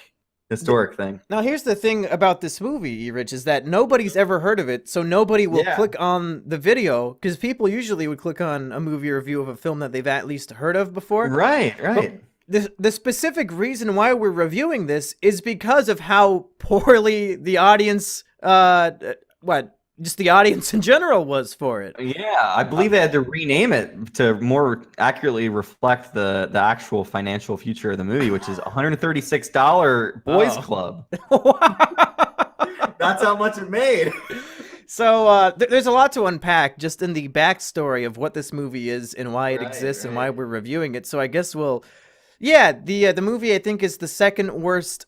thing. Now, here's the thing about this movie, Erich, is that nobody's ever heard of it, so nobody will click on the video, because people usually would click on a movie review of a film that they've at least heard of before. Right. But the specific reason why we're reviewing this is because of how poorly the audience, just the audience in general was for it. Yeah, I believe they had to rename it to more accurately reflect the actual financial future of the movie, which is $136 Boys Club. That's how much it made. So there's a lot to unpack just in the backstory of what this movie is and why it exists and why we're reviewing it. So I guess the movie I think is the second worst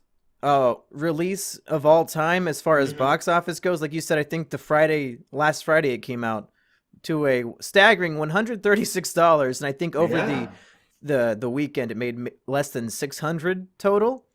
release of all time as far as box office goes. Like you said, I think last Friday it came out to a staggering $136, and I think over the weekend it made less than $600 total.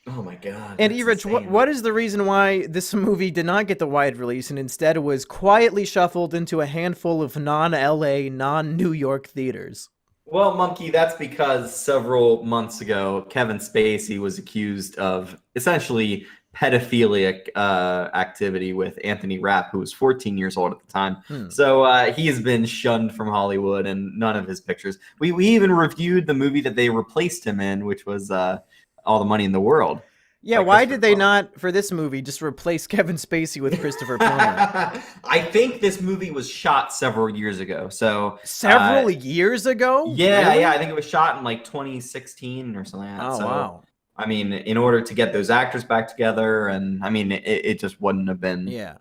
Oh my god! And Erich, what is the reason why this movie did not get the wide release and instead was quietly shuffled into a handful of non-LA, non-New York theaters? Well, Monkey, that's because several months ago, Kevin Spacey was accused of essentially pedophilic activity with Anthony Rapp, who was 14 years old at the time. So he has been shunned from Hollywood and none of his pictures. We even reviewed the movie that they replaced him in, which was All the Money in the World. Yeah, why did they not, for this movie, just replace Kevin Spacey with Christopher Plummer? I think this movie was shot several years ago. So several years ago? Yeah, really? yeah. I think it was shot in like 2016 or something like that. Oh, so, wow. I mean, in order to get those actors back together, and I mean, it just wouldn't have been. Yeah.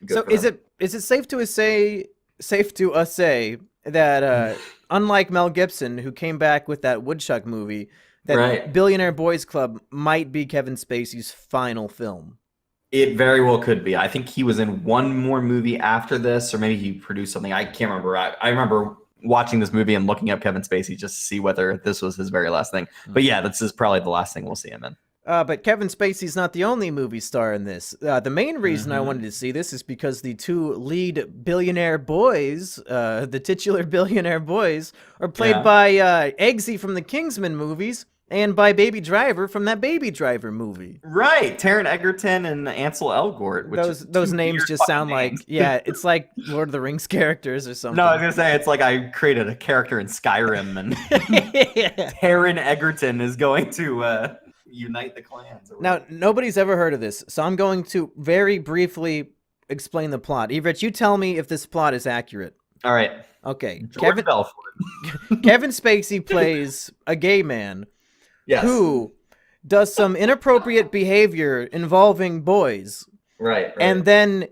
So is it safe to us say that unlike Mel Gibson, who came back with that Woodchuck movie, that Billionaire Boys Club might be Kevin Spacey's final film? It very well could be. I think he was in one more movie after this, or maybe he produced something. I can't remember. I remember watching this movie and looking up Kevin Spacey just to see whether this was his very last thing. But yeah, this is probably the last thing we'll see him in. But Kevin Spacey's not the only movie star in this. The main reason I wanted to see this is because the two lead billionaire boys, the titular billionaire boys, are played by Eggsy from the Kingsman movies and by Baby Driver from that Baby Driver movie. Right, Taron Egerton and Ansel Elgort. Those names just sound like, it's like Lord of the Rings characters or something. No, I was going to say, it's like I created a character in Skyrim and Taron Egerton is going to unite the clans. Now, nobody's ever heard of this, so I'm going to very briefly explain the plot. Erich, you tell me if this plot is accurate. All right. Okay. Kevin Spacey plays a gay man who does some inappropriate behavior involving boys. Right. And then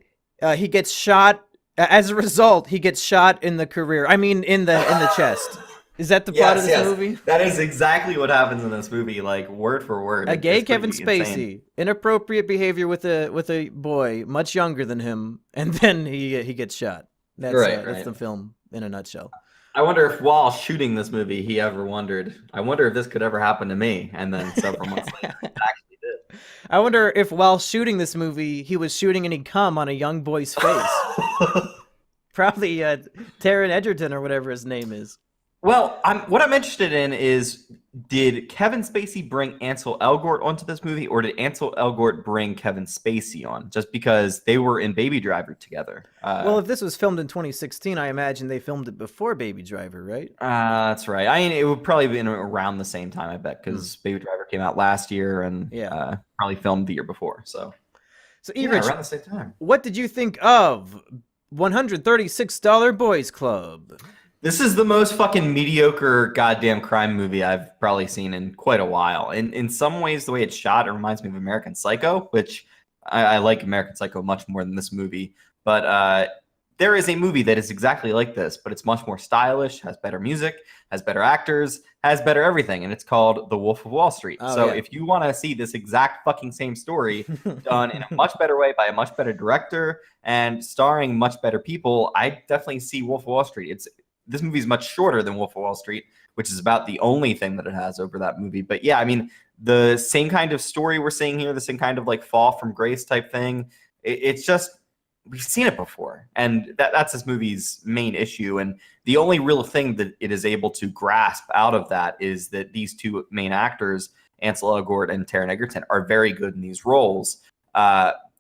he gets shot. As a result, he gets shot in the career. I mean, in the chest. Is that the plot of this movie? That is exactly what happens in this movie, like word for word. A gay Kevin Spacey, inappropriate behavior with a boy much younger than him, and then he gets shot. That's the film in a nutshell. I wonder if while shooting this movie, he ever wondered, I wonder if this could ever happen to me. And then several months later, it actually did. I wonder if while shooting this movie, he was shooting and he cum on a young boy's face. Probably Taron Egerton or whatever his name is. Well, what I'm interested in is, did Kevin Spacey bring Ansel Elgort onto this movie, or did Ansel Elgort bring Kevin Spacey on? Just because they were in Baby Driver together. Well, if this was filmed in 2016, I imagine they filmed it before Baby Driver, right? That's right. I mean, it would probably be around the same time, I bet, because Baby Driver came out last year and probably filmed the year before. So Erich, around the same time. What did you think of $136 Boys Club? This is the most fucking mediocre goddamn crime movie I've probably seen in quite a while. In some ways, the way it's shot, it reminds me of American Psycho, which I like American Psycho much more than this movie. But there is a movie that is exactly like this, but it's much more stylish, has better music, has better actors, has better everything, and it's called The Wolf of Wall Street. If you want to see this exact fucking same story done in a much better way by a much better director and starring much better people, I definitely see Wolf of Wall Street. This movie is much shorter than Wolf of Wall Street, which is about the only thing that it has over that movie. But yeah, I mean, the same kind of story we're seeing here, the same kind of like fall from grace type thing. It's just, we've seen it before, and that's this movie's main issue. And the only real thing that it is able to grasp out of that is that these two main actors, Ansel Elgort and Taron Egerton, are very good in these roles.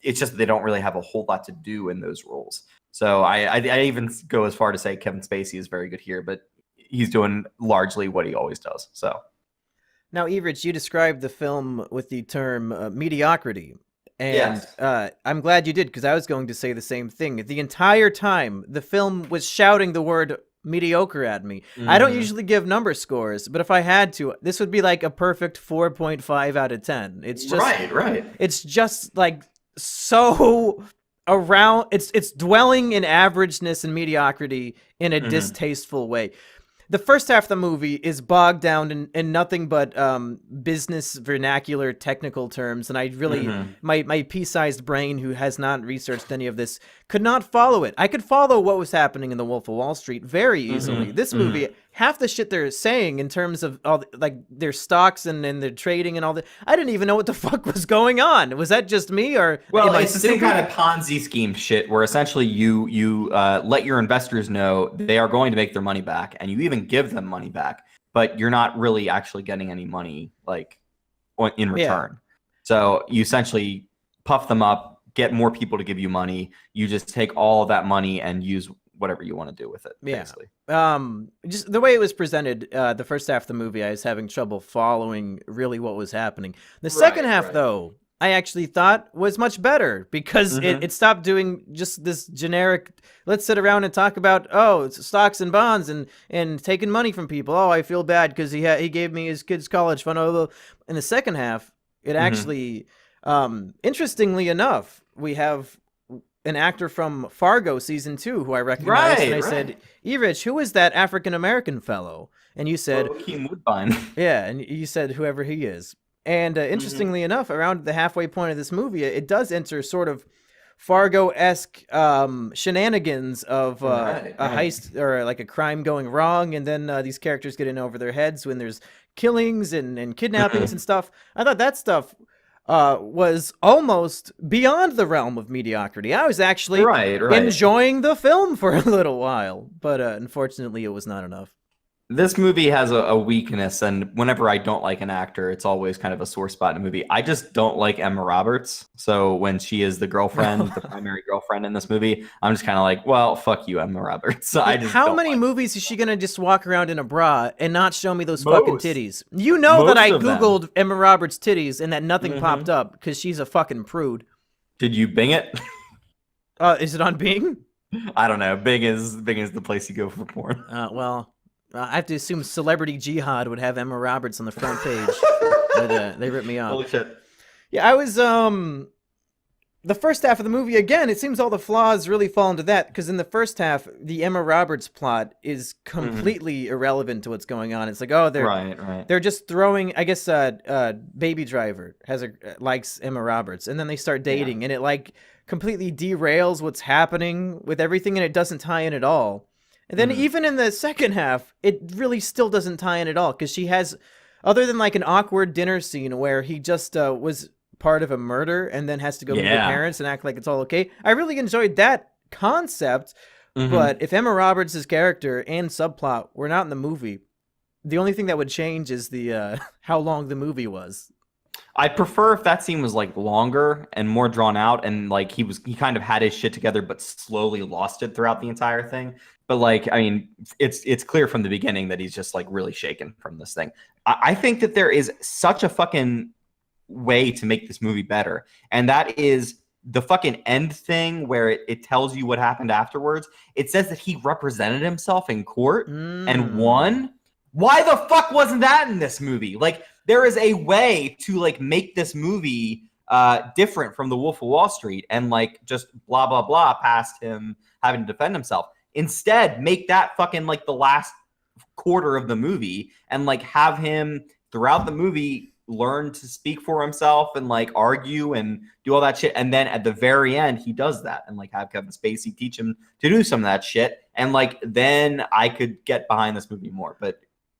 It's just that they don't really have a whole lot to do in those roles. So I even go as far to say Kevin Spacey is very good here, but he's doing largely what he always does. So now, Erich, you described the film with the term mediocrity. And yes. I'm glad you did, because I was going to say the same thing. The entire time, the film was shouting the word mediocre at me. I don't usually give number scores, but if I had to, this would be like a perfect 4.5 out of 10. It's just right. It's just like so around. It's dwelling in averageness and mediocrity in a distasteful way. The first half of the movie is bogged down in nothing but business vernacular technical terms, and I really my pea-sized brain, who has not researched any of this, could not follow it. I could follow what was happening in The Wolf of Wall Street very easily. This movie, half the shit they're saying in terms of all like their stocks and their trading and all that, I didn't even know what the fuck was going on. Was that just me, or well, it's the same kind of Ponzi scheme shit where essentially you let your investors know they are going to make their money back, and you even give them money back, but you're not really actually getting any money like in return. Yeah. So you essentially puff them up, get more people to give you money. You just take all of that money and use whatever you want to do with it. Basically. Just the way it was presented, the first half of the movie, I was having trouble following really what was happening. The second half, though, I actually thought was much better, because it stopped doing just this generic, let's sit around and talk about, it's stocks and bonds and taking money from people. Oh, I feel bad because he gave me his kid's college fund. In the second half, it actually, interestingly enough, we have an actor from Fargo season 2 who I recognized, and I said, Erich, who is that African-American fellow? And you said, Joaquin Woodbine. Yeah, and you said whoever he is. And interestingly enough, around the halfway point of this movie, it does enter sort of Fargo-esque shenanigans of a heist or like a crime going wrong, and then these characters get in over their heads when there's killings and kidnappings and stuff. I thought that stuff was almost beyond the realm of mediocrity. I was actually enjoying the film for a little while, but unfortunately it was not enough. This movie has a weakness, and whenever I don't like an actor, it's always kind of a sore spot in a movie. I just don't like Emma Roberts. So when she is the girlfriend, the primary girlfriend in this movie, I'm just kind of like, well, fuck you, Emma Roberts. How many movies is she going to just walk around in a bra and not show me those fucking titties? You know that I Googled Emma Roberts' titties and that nothing popped up because she's a fucking prude. Did you Bing it? Is it on Bing? I don't know. Bing is the place you go for porn. I have to assume Celebrity Jihad would have Emma Roberts on the front page. But they ripped me off. Holy shit. Yeah, I was, the first half of the movie, again, it seems all the flaws really fall into that, because in the first half, the Emma Roberts plot is completely irrelevant to what's going on. It's like, they're just throwing, I guess, Baby Driver likes Emma Roberts, and then they start dating, and it, like, completely derails what's happening with everything, and it doesn't tie in at all. And then even in the second half, it really still doesn't tie in at all, because she has, other than like an awkward dinner scene where he just was part of a murder and then has to go meet her parents and act like it's all okay. I really enjoyed that concept, but if Emma Roberts' character and subplot were not in the movie, the only thing that would change is the how long the movie was. I prefer if that scene was like longer and more drawn out, and like he kind of had his shit together but slowly lost it throughout the entire thing. But like, I mean, it's clear from the beginning that he's just like really shaken from this thing. I think that there is such a fucking way to make this movie better, and that is the fucking end thing where it tells you what happened afterwards, it says that he represented himself in court and won. Why the fuck wasn't that in this movie? Like, there is a way to like make this movie different from The Wolf of Wall Street and like just blah blah blah past him having to defend himself. Instead, make that fucking like the last quarter of the movie and like have him throughout the movie learn to speak for himself and like argue and do all that shit, and then at the very end he does that and like have Kevin Spacey teach him to do some of that shit, and like then I could get behind this movie more. But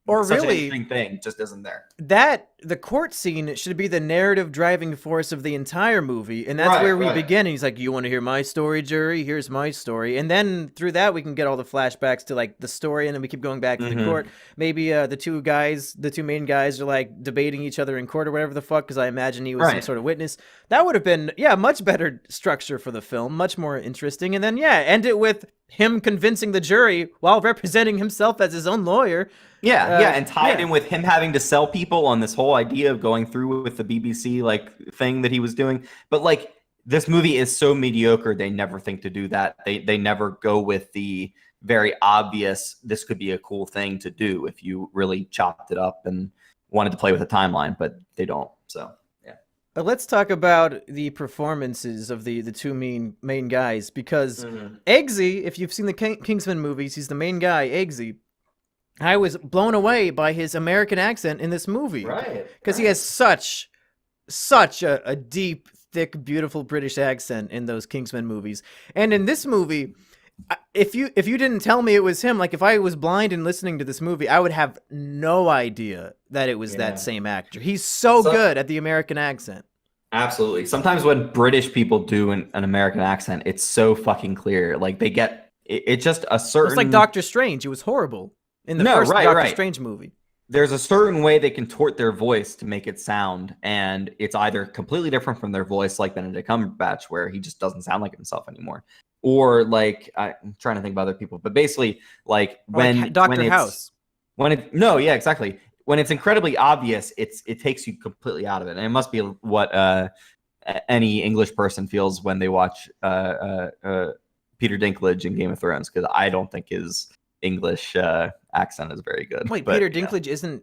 or such really, an interesting thing just isn't there. That the court scene should be the narrative driving force of the entire movie, and that's where we begin. And he's like, "You want to hear my story, jury? Here's my story." And then through that, we can get all the flashbacks to like the story, and then we keep going back to the court. Maybe the two main guys, are like debating each other in court or whatever the fuck. Because I imagine he was some sort of witness. That would have been much better structure for the film, much more interesting. And then end it with him convincing the jury while representing himself as his own lawyer. And tie it in with him having to sell people on this whole idea of going through with the BBC like thing that he was doing. But like, this movie is so mediocre, they never think to do that. They never go with the very obvious, this could be a cool thing to do if you really chopped it up and wanted to play with a timeline, but they don't. So but let's talk about the performances of the two main guys, because Eggsy, if you've seen the Kingsman movies, he's the main guy, Eggsy. I was blown away by his American accent in this movie. Right. Because he has such a deep, thick, beautiful British accent in those Kingsman movies. And in this movie, if you didn't tell me it was him, like if I was blind and listening to this movie, I would have no idea that it was that same actor. He's so good at the American accent. Absolutely. Sometimes when British people do an American accent, it's so fucking clear. Like they get it's just a certain. It's like Doctor Strange. It was horrible in the first Doctor Strange movie. There's a certain way they contort their voice to make it sound, and it's either completely different from their voice, like Benedict Cumberbatch, where he just doesn't sound like himself anymore, or like I'm trying to think of other people, but basically like when Dr. House. Exactly. When it's incredibly obvious, it takes you completely out of it, and it must be what any English person feels when they watch Peter Dinklage in Game of Thrones, because I don't think his English accent is very good. Wait, Peter Dinklage isn't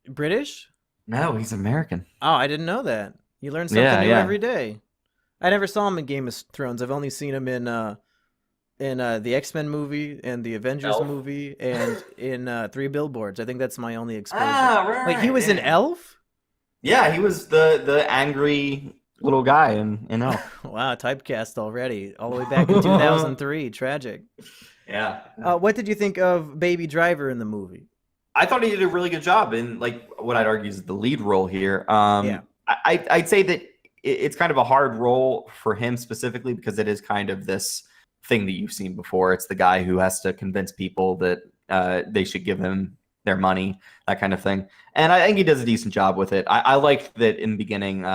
British? No, he's American. Oh, I didn't know that. You learn something new every day. I never saw him in Game of Thrones. I've only seen him in the X-Men movie and the Avengers movie and in 3 Billboards. I think that's my only exposure. Wait, he was in Elf? Yeah, he was the angry little guy in Elf. Wow, typecast already. All the way back in 2003. Tragic. Yeah. What did you think of Baby Driver in the movie? I thought he did a really good job in like what I'd argue is the lead role here. I'd say that it's kind of a hard role for him specifically because it is kind of this thing that you've seen before. It's the guy who has to convince people that they should give him their money, that kind of thing. And I think he does a decent job with it. I liked that in the beginning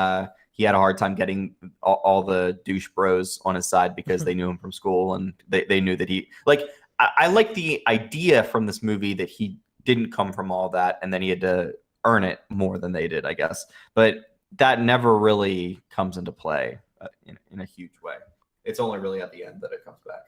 he had a hard time getting all the douche bros on his side because they knew him from school and they knew that he like. I like the idea from this movie that he didn't come from all that and then he had to earn it more than they did, I guess. But that never really comes into play in a huge way. It's only really at the end that it comes back.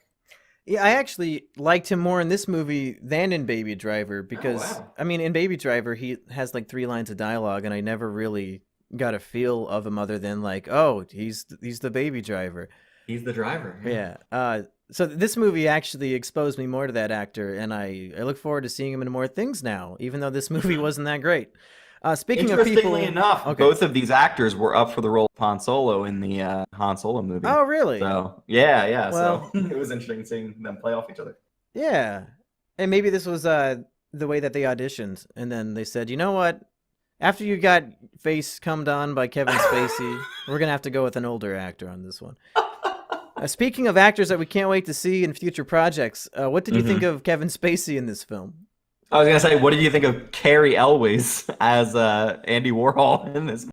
Yeah, I actually liked him more in this movie than in Baby Driver because, I mean, in Baby Driver, he has like 3 lines of dialogue and I never really got a feel of him other than like, oh, he's the Baby Driver. He's the driver. Yeah. So this movie actually exposed me more to that actor, and I look forward to seeing him in more things now, even though this movie wasn't that great. Speaking of people, enough, both of these actors were up for the role of Han Solo in the Han Solo movie. Oh, really? So yeah. Well, so it was interesting seeing them play off each other. Yeah, and maybe this was the way that they auditioned, and then they said, you know what? After you got face cummed on by Kevin Spacey, we're gonna have to go with an older actor on this one. Speaking of actors that we can't wait to see in future projects, what did you think of Kevin Spacey in this film? I was gonna say, what did you think of Carrie Elwes as Andy Warhol in this?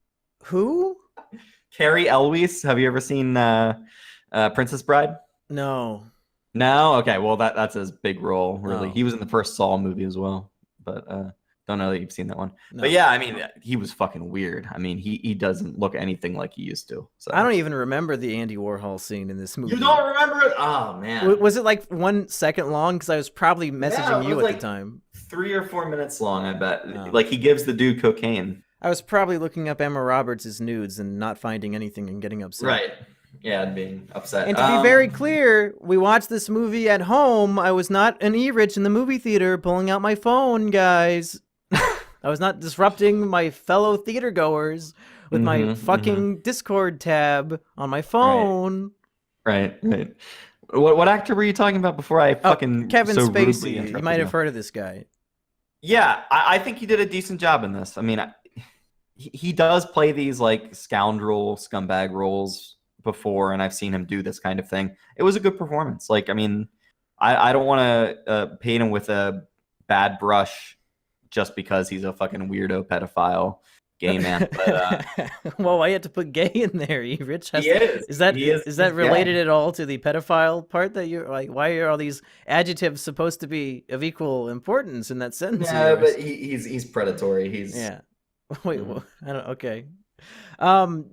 Who? Carrie Elwes. Have you ever seen Princess Bride? No. No. Okay. Well, that's his big role. Really, Oh. he was in the first Saw movie as well. But Don't know that you've seen that one. No. But yeah, I mean, he was fucking weird. I mean, he doesn't look anything like he used to. So I don't even remember the Andy Warhol scene in this movie. You don't remember it? Oh man. Was it like 1 second long? Because I was probably messaging you at the time. 3 or 4 minutes long, I bet. Oh. Like he gives the dude cocaine. I was probably looking up Emma Roberts' nudes and not finding anything and getting upset. Right. Yeah, and being upset. And to be very clear, we watched this movie at home. I was not an Erich in the movie theater pulling out my phone, guys. I was not disrupting my fellow theater goers with my fucking Discord tab on my phone. Right. What actor were you talking about before I fucking Kevin so Spacey. You might have heard of this guy. Yeah, I think he did a decent job in this. I mean, he does play these like scoundrel scumbag roles before, and I've seen him do this kind of thing. It was a good performance. Like, I mean, I don't want to paint him with a bad brush just because he's a fucking weirdo pedophile gay man. But, well, why you have to put gay in there? Erich has is he's that related gay. at all to the pedophile part that you're like? Why are all these adjectives supposed to be of equal importance in that sentence? Yeah, but he's predatory. He's Wait, well, I don't. Okay.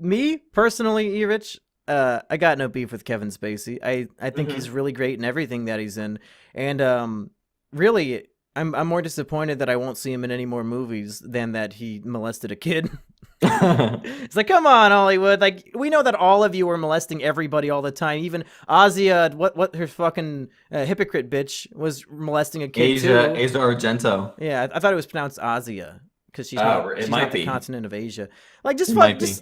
Me personally, Erich, I got no beef with Kevin Spacey. I think he's really great in everything that he's in, and really, I'm more disappointed that I won't see him in any more movies than that he molested a kid. It's like, come on, Hollywood! Like, we know that all of you are molesting everybody all the time. Even Asia, what her fucking hypocrite bitch was molesting a kid too. Asia Argento. Yeah, I thought it was pronounced Asia. Because she's not the continent of Asia. Like, just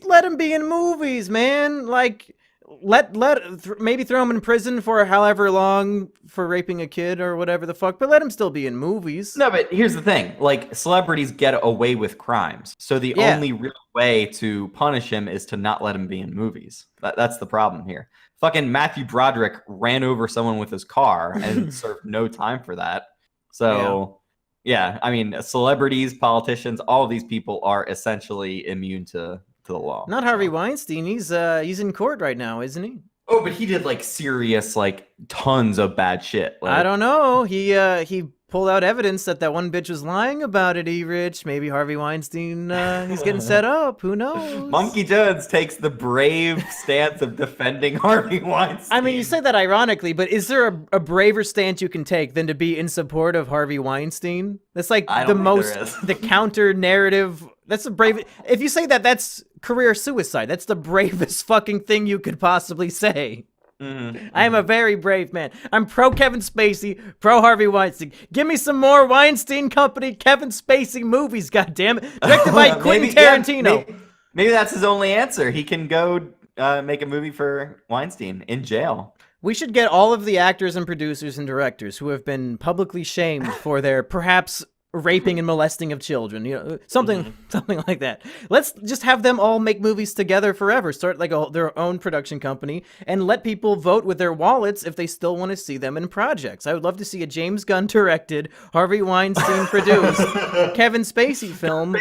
let him be in movies, man. Like, maybe throw him in prison for however long for raping a kid or whatever the fuck, but let him still be in movies. No, but here's the thing: like, celebrities get away with crimes, so the only real way to punish him is to not let him be in movies. That's the problem here. Fucking Matthew Broderick ran over someone with his car and served no time for that. So. Yeah, I mean, celebrities, politicians, all of these people are essentially immune to the law. Not Harvey Weinstein. He's in court right now, isn't he? Oh, but he did like serious, like tons of bad shit. Like, I don't know. He pulled out evidence that one bitch was lying about it, Erich. Maybe Harvey Weinstein, he's getting set up. Who knows? Monkey Jones takes the brave stance of defending Harvey Weinstein. I mean, you say that ironically, but is there a braver stance you can take than to be in support of Harvey Weinstein? That's like the counter narrative. That's the brave. If you say that, that's career suicide. That's the bravest fucking thing you could possibly say. I am a very brave man. I'm pro Kevin Spacey, pro Harvey Weinstein. Give me some more Weinstein Company Kevin Spacey movies, goddammit. Directed by Quentin Tarantino. Maybe that's his only answer. He can go make a movie for Weinstein in jail. We should get all of the actors and producers and directors who have been publicly shamed for their perhaps raping and molesting of children, something like that. Let's just have them all make movies together forever. Start like their own production company and let people vote with their wallets if they still want to see them in projects. I would love to see a James Gunn directed, Harvey Weinstein produced Kevin Spacey film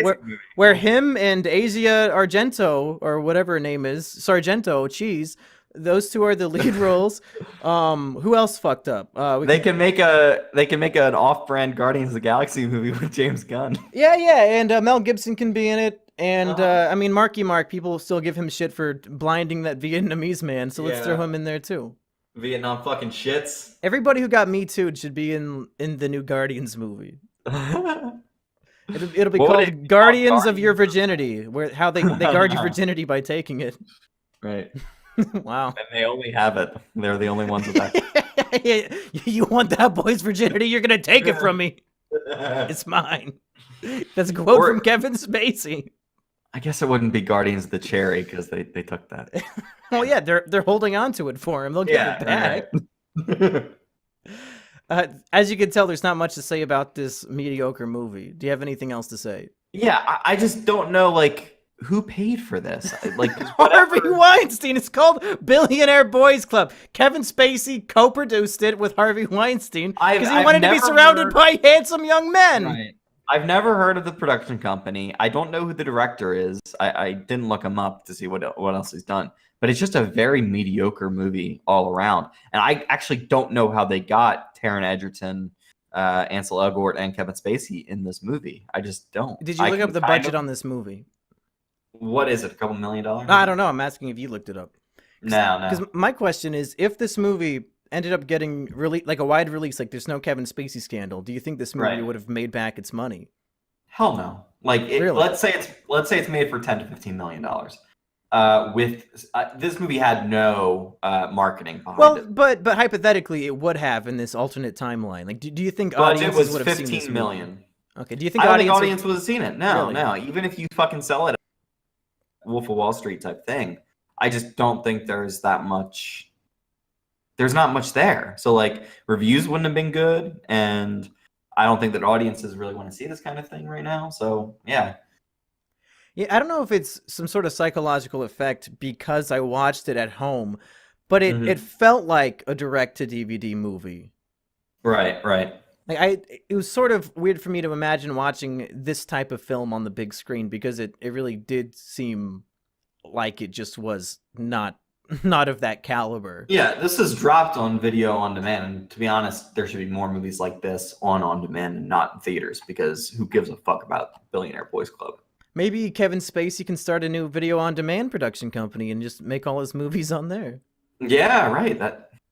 where him and Asia Argento or whatever her name is, Sargento Cheese. Those two are the lead roles. Who else fucked up? They can make an off-brand Guardians of the Galaxy movie with James Gunn. Yeah, and Mel Gibson can be in it. And I mean, Marky Mark, people still give him shit for blinding that Vietnamese man. So let's throw him in there too. Vietnam fucking shits. Everybody who got Me Too'd should be in the new Guardians movie. It'll be called Guardians of Your Virginity, where how they guard your virginity by taking it. Right. Wow. And they only have it. They're the only ones with that. You want that boy's virginity? You're going to take it from me. It's mine. That's a quote from Kevin Spacey. I guess it wouldn't be Guardians of the Cherry because they took that. Well, yeah, they're holding on to it for him. They'll get it back. As you can tell, there's not much to say about this mediocre movie. Do you have anything else to say? Yeah, I just don't know, like, who paid for this? Like Harvey Weinstein. It's called Billionaire Boys Club. Kevin Spacey co-produced it with Harvey Weinstein because he wanted to be surrounded by handsome young men. Right. I've never heard of the production company. I don't know who the director is. I didn't look him up to see what else he's done. But it's just a very mediocre movie all around. And I actually don't know how they got Taron Egerton Ansel Elgort and Kevin Spacey in this movie. I just don't. Did you look up the budget on this movie? What is it? A couple $1 million? I don't know. I'm asking if you looked it up. No. Because my question is, if this movie ended up getting like a wide release, like there's no Kevin Spacey scandal, do you think this movie would have made back its money? Hell no. Like, Really? let's say it's made for $10 to $15 million. This movie had no marketing behind it. But hypothetically, it would have in this alternate timeline. Like, do you think Budget audiences was would have seen this 15 movie? million. Okay. Do you think I don't think audience audience would have seen it? No, Really? no. Even if you fucking sell it, Wolf of Wall Street type thing, I just don't think there's that much. There's not much there. So like reviews wouldn't have been good, and I don't think that audiences really want to see this kind of thing right now. So yeah. Yeah, I don't know if it's some sort of psychological effect because I watched it at home, but it felt like a direct-to-DVD movie. Right. Like it was sort of weird for me to imagine watching this type of film on the big screen because it really did seem like it just was not of that caliber. Yeah, this is dropped on video on demand, and to be honest, there should be more movies like this on demand and not in theaters, because who gives a fuck about Billionaire Boys Club? Maybe Kevin Spacey can start a new video on demand production company and just make all his movies on there. Yeah, right.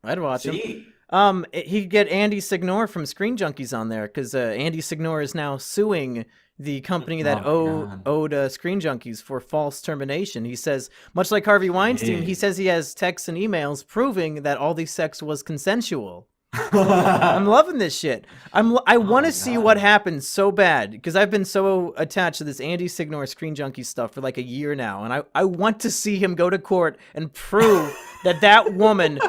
I'd watch him. He could get Andy Signore from Screen Junkies on there, because Andy Signore is now suing the company that owed Screen Junkies for false termination. He says, much like Harvey Weinstein, he says he has texts and emails proving that all the sex was consensual. I'm loving this shit. I want to see what happens so bad, because I've been so attached to this Andy Signore Screen Junkie stuff for like a year now, and I want to see him go to court and prove that woman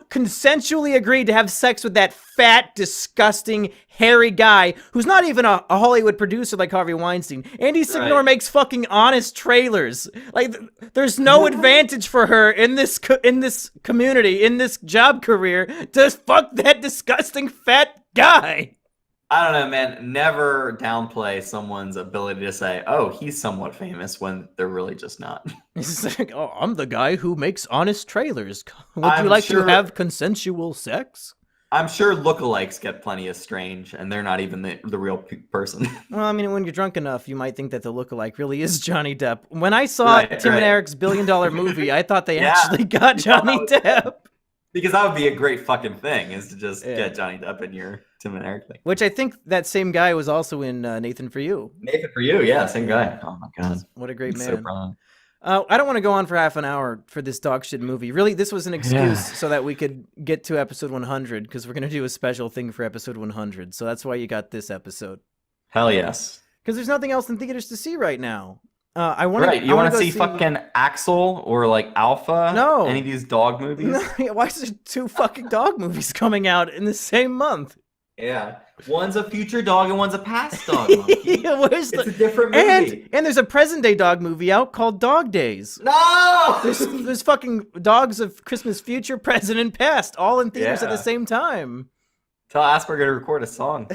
consensually agreed to have sex with that fat, disgusting, hairy guy who's not even a Hollywood producer like Harvey Weinstein. Andy Signore makes fucking honest trailers. Like, there's no advantage for her in this community, in this job career, to fuck that disgusting fat guy. I don't know, man. Never downplay someone's ability to say, oh, he's somewhat famous, when they're really just not. It's like, oh, I'm the guy who makes honest trailers. Would you like to have consensual sex? I'm sure lookalikes get plenty of strange, and they're not even the real person. Well, I mean, when you're drunk enough, you might think that the lookalike really is Johnny Depp. When I saw Tim and Eric's $1 billion movie, I thought they actually got Johnny Depp. Because that would be a great fucking thing, is to just get Johnny Depp in your Tim and Eric thing. Which I think that same guy was also in Nathan For You. Nathan For You, yeah, same guy. Oh my god. What a great man. So wrong. I don't want to go on for half an hour for this dog shit movie. Really, this was an excuse so that we could get to episode 100, because we're going to do a special thing for episode 100. So that's why you got this episode. Hell yes. Because there's nothing else in theaters to see right now. You want to see fucking Axel or like Alpha? No. Any of these dog movies? No, why is there 2 fucking dog movies coming out in the same month? Yeah. One's a future dog and one's a past dog. It's a different movie. And there's a present day dog movie out called Dog Days. No! There's fucking dogs of Christmas future, present, and past, all in theaters at the same time. Tell Asperger to record a song.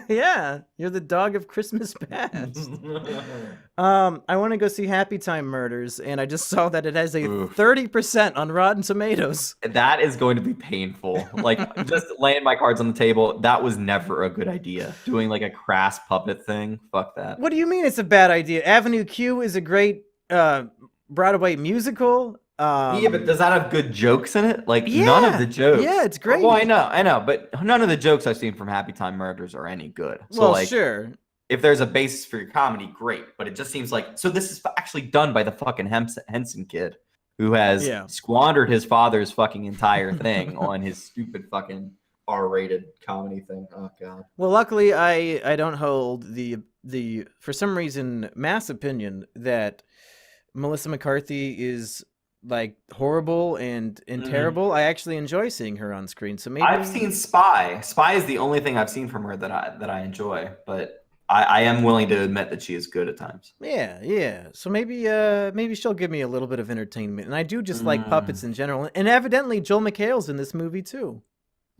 Yeah, you're the dog of Christmas past. I want to go see Happy Time Murders, and I just saw that it has a 30% on Rotten Tomatoes. That is going to be painful. Like, just laying my cards on the table, that was never a good idea. Doing like a crass puppet thing, fuck that. What do you mean it's a bad idea? Avenue Q is a great Broadway musical. Yeah, but does that have good jokes in it? Like, none of the jokes. Yeah, it's great. Well, I know, but none of the jokes I've seen from Happy Time Murders are any good. So, well, like, sure. If there's a basis for your comedy, great. But it just seems like, so this is actually done by the fucking Henson kid, who has squandered his father's fucking entire thing on his stupid fucking R-rated comedy thing. Oh god. Well, luckily I don't hold the for some reason mass opinion that Melissa McCarthy is like horrible and terrible. I actually enjoy seeing her on screen. So maybe I've seen Spy. Spy is the only thing I've seen from her that I enjoy, but I am willing to admit that she is good at times. Yeah. So maybe she'll give me a little bit of entertainment. And I do just like puppets in general. And evidently Joel McHale's in this movie too.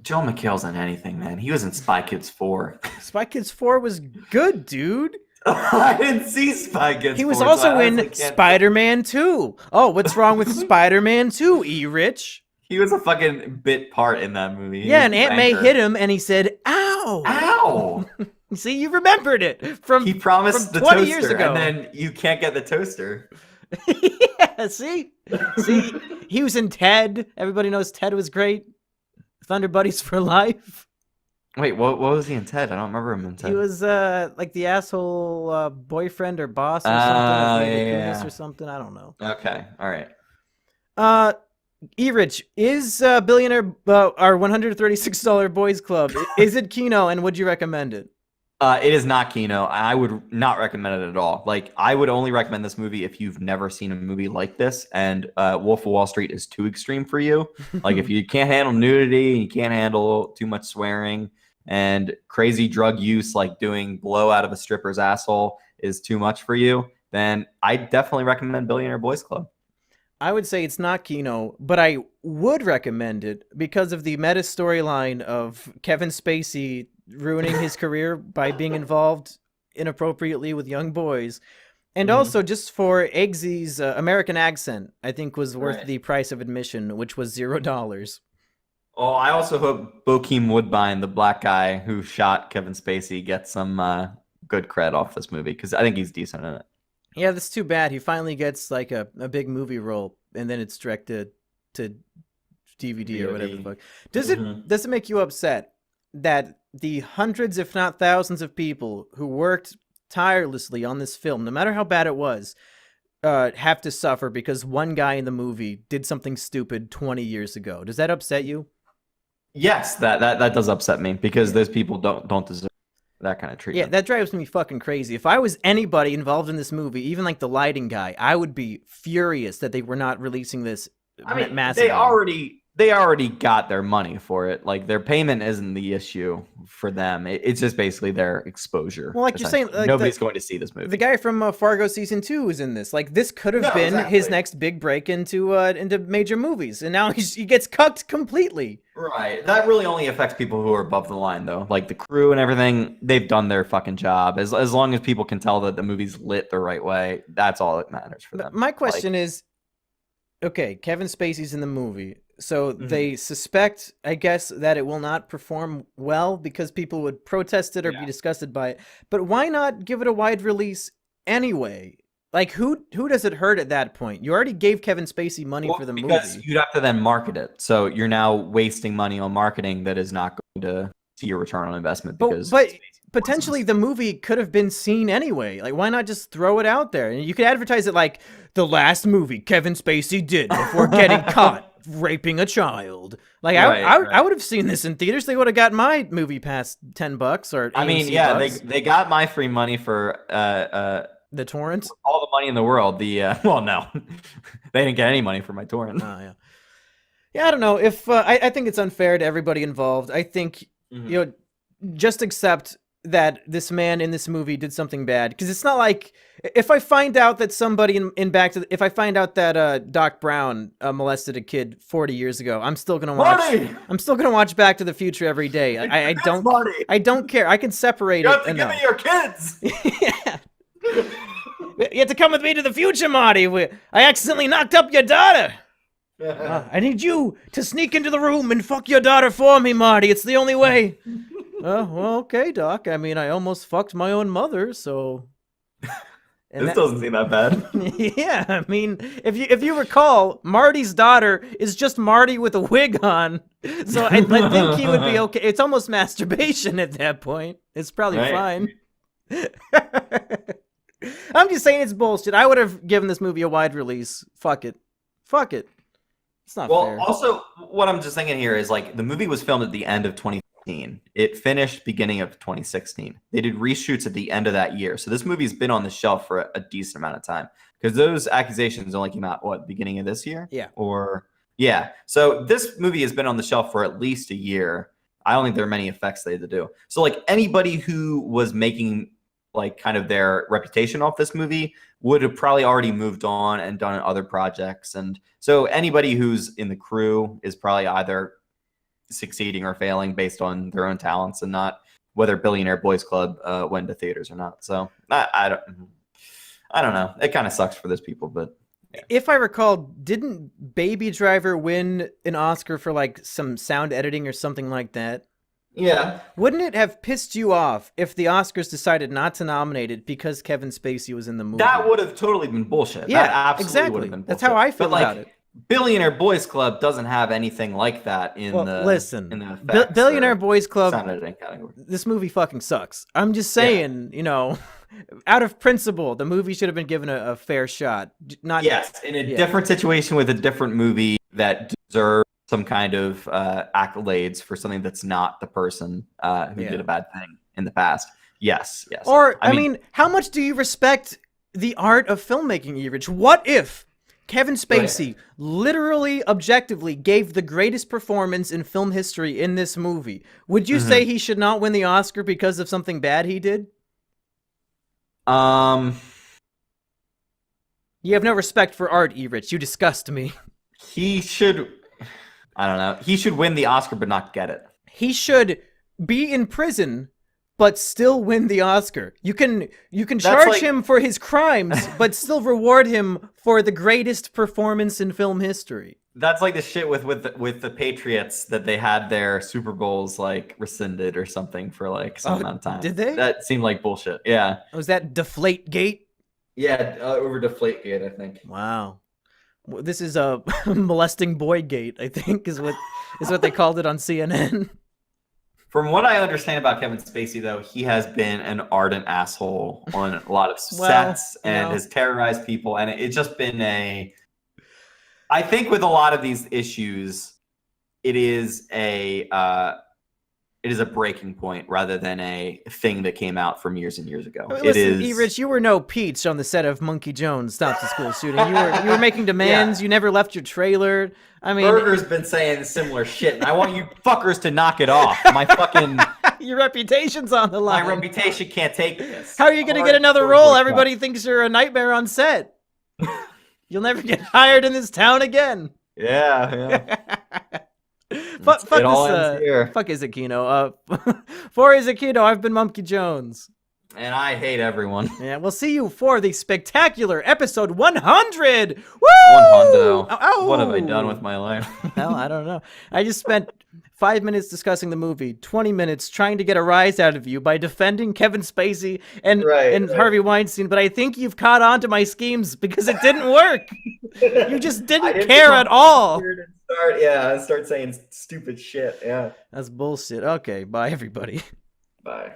Joel McHale's in anything, man. He was in Spy Kids 4. Spy Kids 4 was good, dude. I didn't see Spy Kids 4. He was also in Spider-Man 2. Oh, what's wrong with Spider-Man 2, Erich? He was a fucking bit part in that movie. Yeah, and Aunt May hit him, and he said, ow! Ow! Ow! See, you remembered it from He promised from the 20 toaster, years ago. and then you can't get the toaster. Yeah, see, he was in Ted. Everybody knows Ted was great. Thunder Buddies for life. Wait, what was he in Ted? I don't remember him in Ted. He was like the asshole boyfriend or boss or something of Mila Kunis or something. I don't know. Okay, all right. Erich, is Billionaire our $136 boys club? Is it KINO, and would you recommend it? It is not KINO. I would not recommend it at all. Like, I would only recommend this movie if you've never seen a movie like this, and Wolf of Wall Street is too extreme for you. Like, if you can't handle nudity, you can't handle too much swearing, and crazy drug use, like doing blow out of a stripper's asshole, is too much for you, then I definitely recommend Billionaire Boys Club. I would say it's not KINO, but I would recommend it because of the meta storyline of Kevin Spacey ruining his career by being involved inappropriately with young boys. And also just for Eggsy's American accent, I think was worth the price of admission, which was $0. Oh, I also hope Bokeem Woodbine, the black guy who shot Kevin Spacey, gets some good cred off this movie, because I think he's decent in it. Yeah, that's too bad. He finally gets like a big movie role, and then it's directed to DVD or whatever the fuck. Does it make you upset that the hundreds, if not thousands, of people who worked tirelessly on this film, no matter how bad it was, have to suffer because one guy in the movie did something stupid 20 years ago? Does that upset you? Yes, that does upset me, because those people don't deserve that kind of treatment. Yeah, that drives me fucking crazy. If I was anybody involved in this movie, even like the lighting guy, I would be furious that they were not releasing this. I mean, massively. they already got their money for it. Like, their payment isn't the issue for them. It's just basically their exposure. Well, like you're saying, like nobody's going to see this movie. The guy from Fargo season 2 is in this. Like, this could have been his next big break into major movies, and now he gets cucked completely. Right. That really only affects people who are above the line, though. Like, the crew and everything, they've done their fucking job. As long as people can tell that the movie's lit the right way, that's all that matters for them. My question is, okay, Kevin Spacey's in the movie. So they suspect, I guess, that it will not perform well because people would protest it or be disgusted by it. But why not give it a wide release anyway? Like, who does it hurt at that point? You already gave Kevin Spacey money for the movie. Because you'd have to then market it. So you're now wasting money on marketing that is not going to see your return on investment. But potentially the movie could have been seen anyway. Like, why not just throw it out there? And you could advertise it like the last movie Kevin Spacey did before getting caught raping a child. Like, I would have seen this in theaters. They would have got my movie pass $10 or I mean, yeah, they got my free money for the torrent. All the money in the world. Well, no, they didn't get any money for my torrent. Oh yeah. I don't know if I think it's unfair to everybody involved. I think you know, just accept that this man in this movie did something bad, because it's not like if I find out that somebody if I find out that Doc Brown molested a kid 40 years ago, I'm still gonna watch Back to the Future every day. I don't care. I can separate it. You have to give me your kids. Yeah. You have to come with me to the future, Marty. I accidentally knocked up your daughter. I need you to sneak into the room and fuck your daughter for me, Marty. It's the only way. Well, okay, Doc. I mean, I almost fucked my own mother, so. This doesn't seem that bad. Yeah, I mean, if you recall, Marty's daughter is just Marty with a wig on, so I think he would be okay. It's almost masturbation at that point. It's probably fine. I'm just saying it's bullshit. I would have given this movie a wide release. Fuck it. It's not fair. Well, also, what I'm just thinking here is, like, the movie was filmed at the end of 2015. It finished beginning of 2016. They did reshoots at the end of that year. So this movie's been on the shelf for a decent amount of time. Because those accusations only came out, beginning of this year? Yeah. Yeah. So this movie has been on the shelf for at least a year. I don't think there are many effects they had to do. So, like, anybody who was making, like, kind of their reputation off this movie would have probably already moved on and done other projects. And so anybody who's in the crew is probably either succeeding or failing based on their own talents and not whether Billionaire Boys Club went to theaters or not. So I don't know. It kind of sucks for those people, but yeah. If I recall, didn't Baby Driver win an Oscar for, like, some sound editing or something like that? Yeah. Wouldn't it have pissed you off if the Oscars decided not to nominate it because Kevin Spacey was in the movie? That would have totally been bullshit. Yeah, that absolutely exactly. would have been bullshit. That's how I feel but, about it. Billionaire Boys Club doesn't have anything like that in the listen. in the effects Billionaire or Boys Club. sound editing category. This movie fucking sucks. I'm just saying, you know, out of principle, the movie should have been given a fair shot. Not Yes, in a different situation with a different movie that deserves some kind of accolades for something that's not the person who did a bad thing in the past. Yes. Or, I mean, how much do you respect the art of filmmaking, Erich? What if Kevin Spacey literally, objectively gave the greatest performance in film history in this movie? Would you say he should not win the Oscar because of something bad he did? You have no respect for art, Erich. You disgust me. He should... I don't know. He should win the Oscar but not get it. He should be in prison but still win the Oscar. You can charge him for his crimes, but still reward him for the greatest performance in film history. That's like the shit with the Patriots that they had their Super Bowls like rescinded or something for like some amount of time. Did they? That seemed like bullshit. Yeah. Was that Deflategate? Yeah, over Deflategate, I think. Wow. This is a molesting boy gate, I think, is what they called it on CNN. From what I understand about Kevin Spacey, though, he has been an ardent asshole on a lot of sets and has terrorized people, and it's just been I think with a lot of these issues, it is a breaking point rather than a thing that came out from years and years ago. Listen, Erich, you were no Peach on the set of Monkey Jones Stops the School Shooting. You were making demands. Yeah. You never left your trailer. I mean, Burger's been saying similar shit, and I want you fuckers to knock it off. My fucking your reputation's on the line. My reputation can't take this. How are you gonna get another role? Everybody thinks you're a nightmare on set. You'll never get hired in this town again. Yeah. Fuck this. Fuck is it, KINO? For is it, KINO? I've been Monkey Jones. And I hate everyone. Yeah, we'll see you for the spectacular episode 100. Woo! 100. Oh. What have I done with my life? Well, I don't know. I just spent 5 minutes discussing the movie, 20 minutes trying to get a rise out of you by defending Kevin Spacey and Harvey Weinstein, but I think you've caught on to my schemes because it didn't work. You just didn't care at all. Start saying stupid shit. Yeah. That's bullshit. Okay, bye everybody. Bye.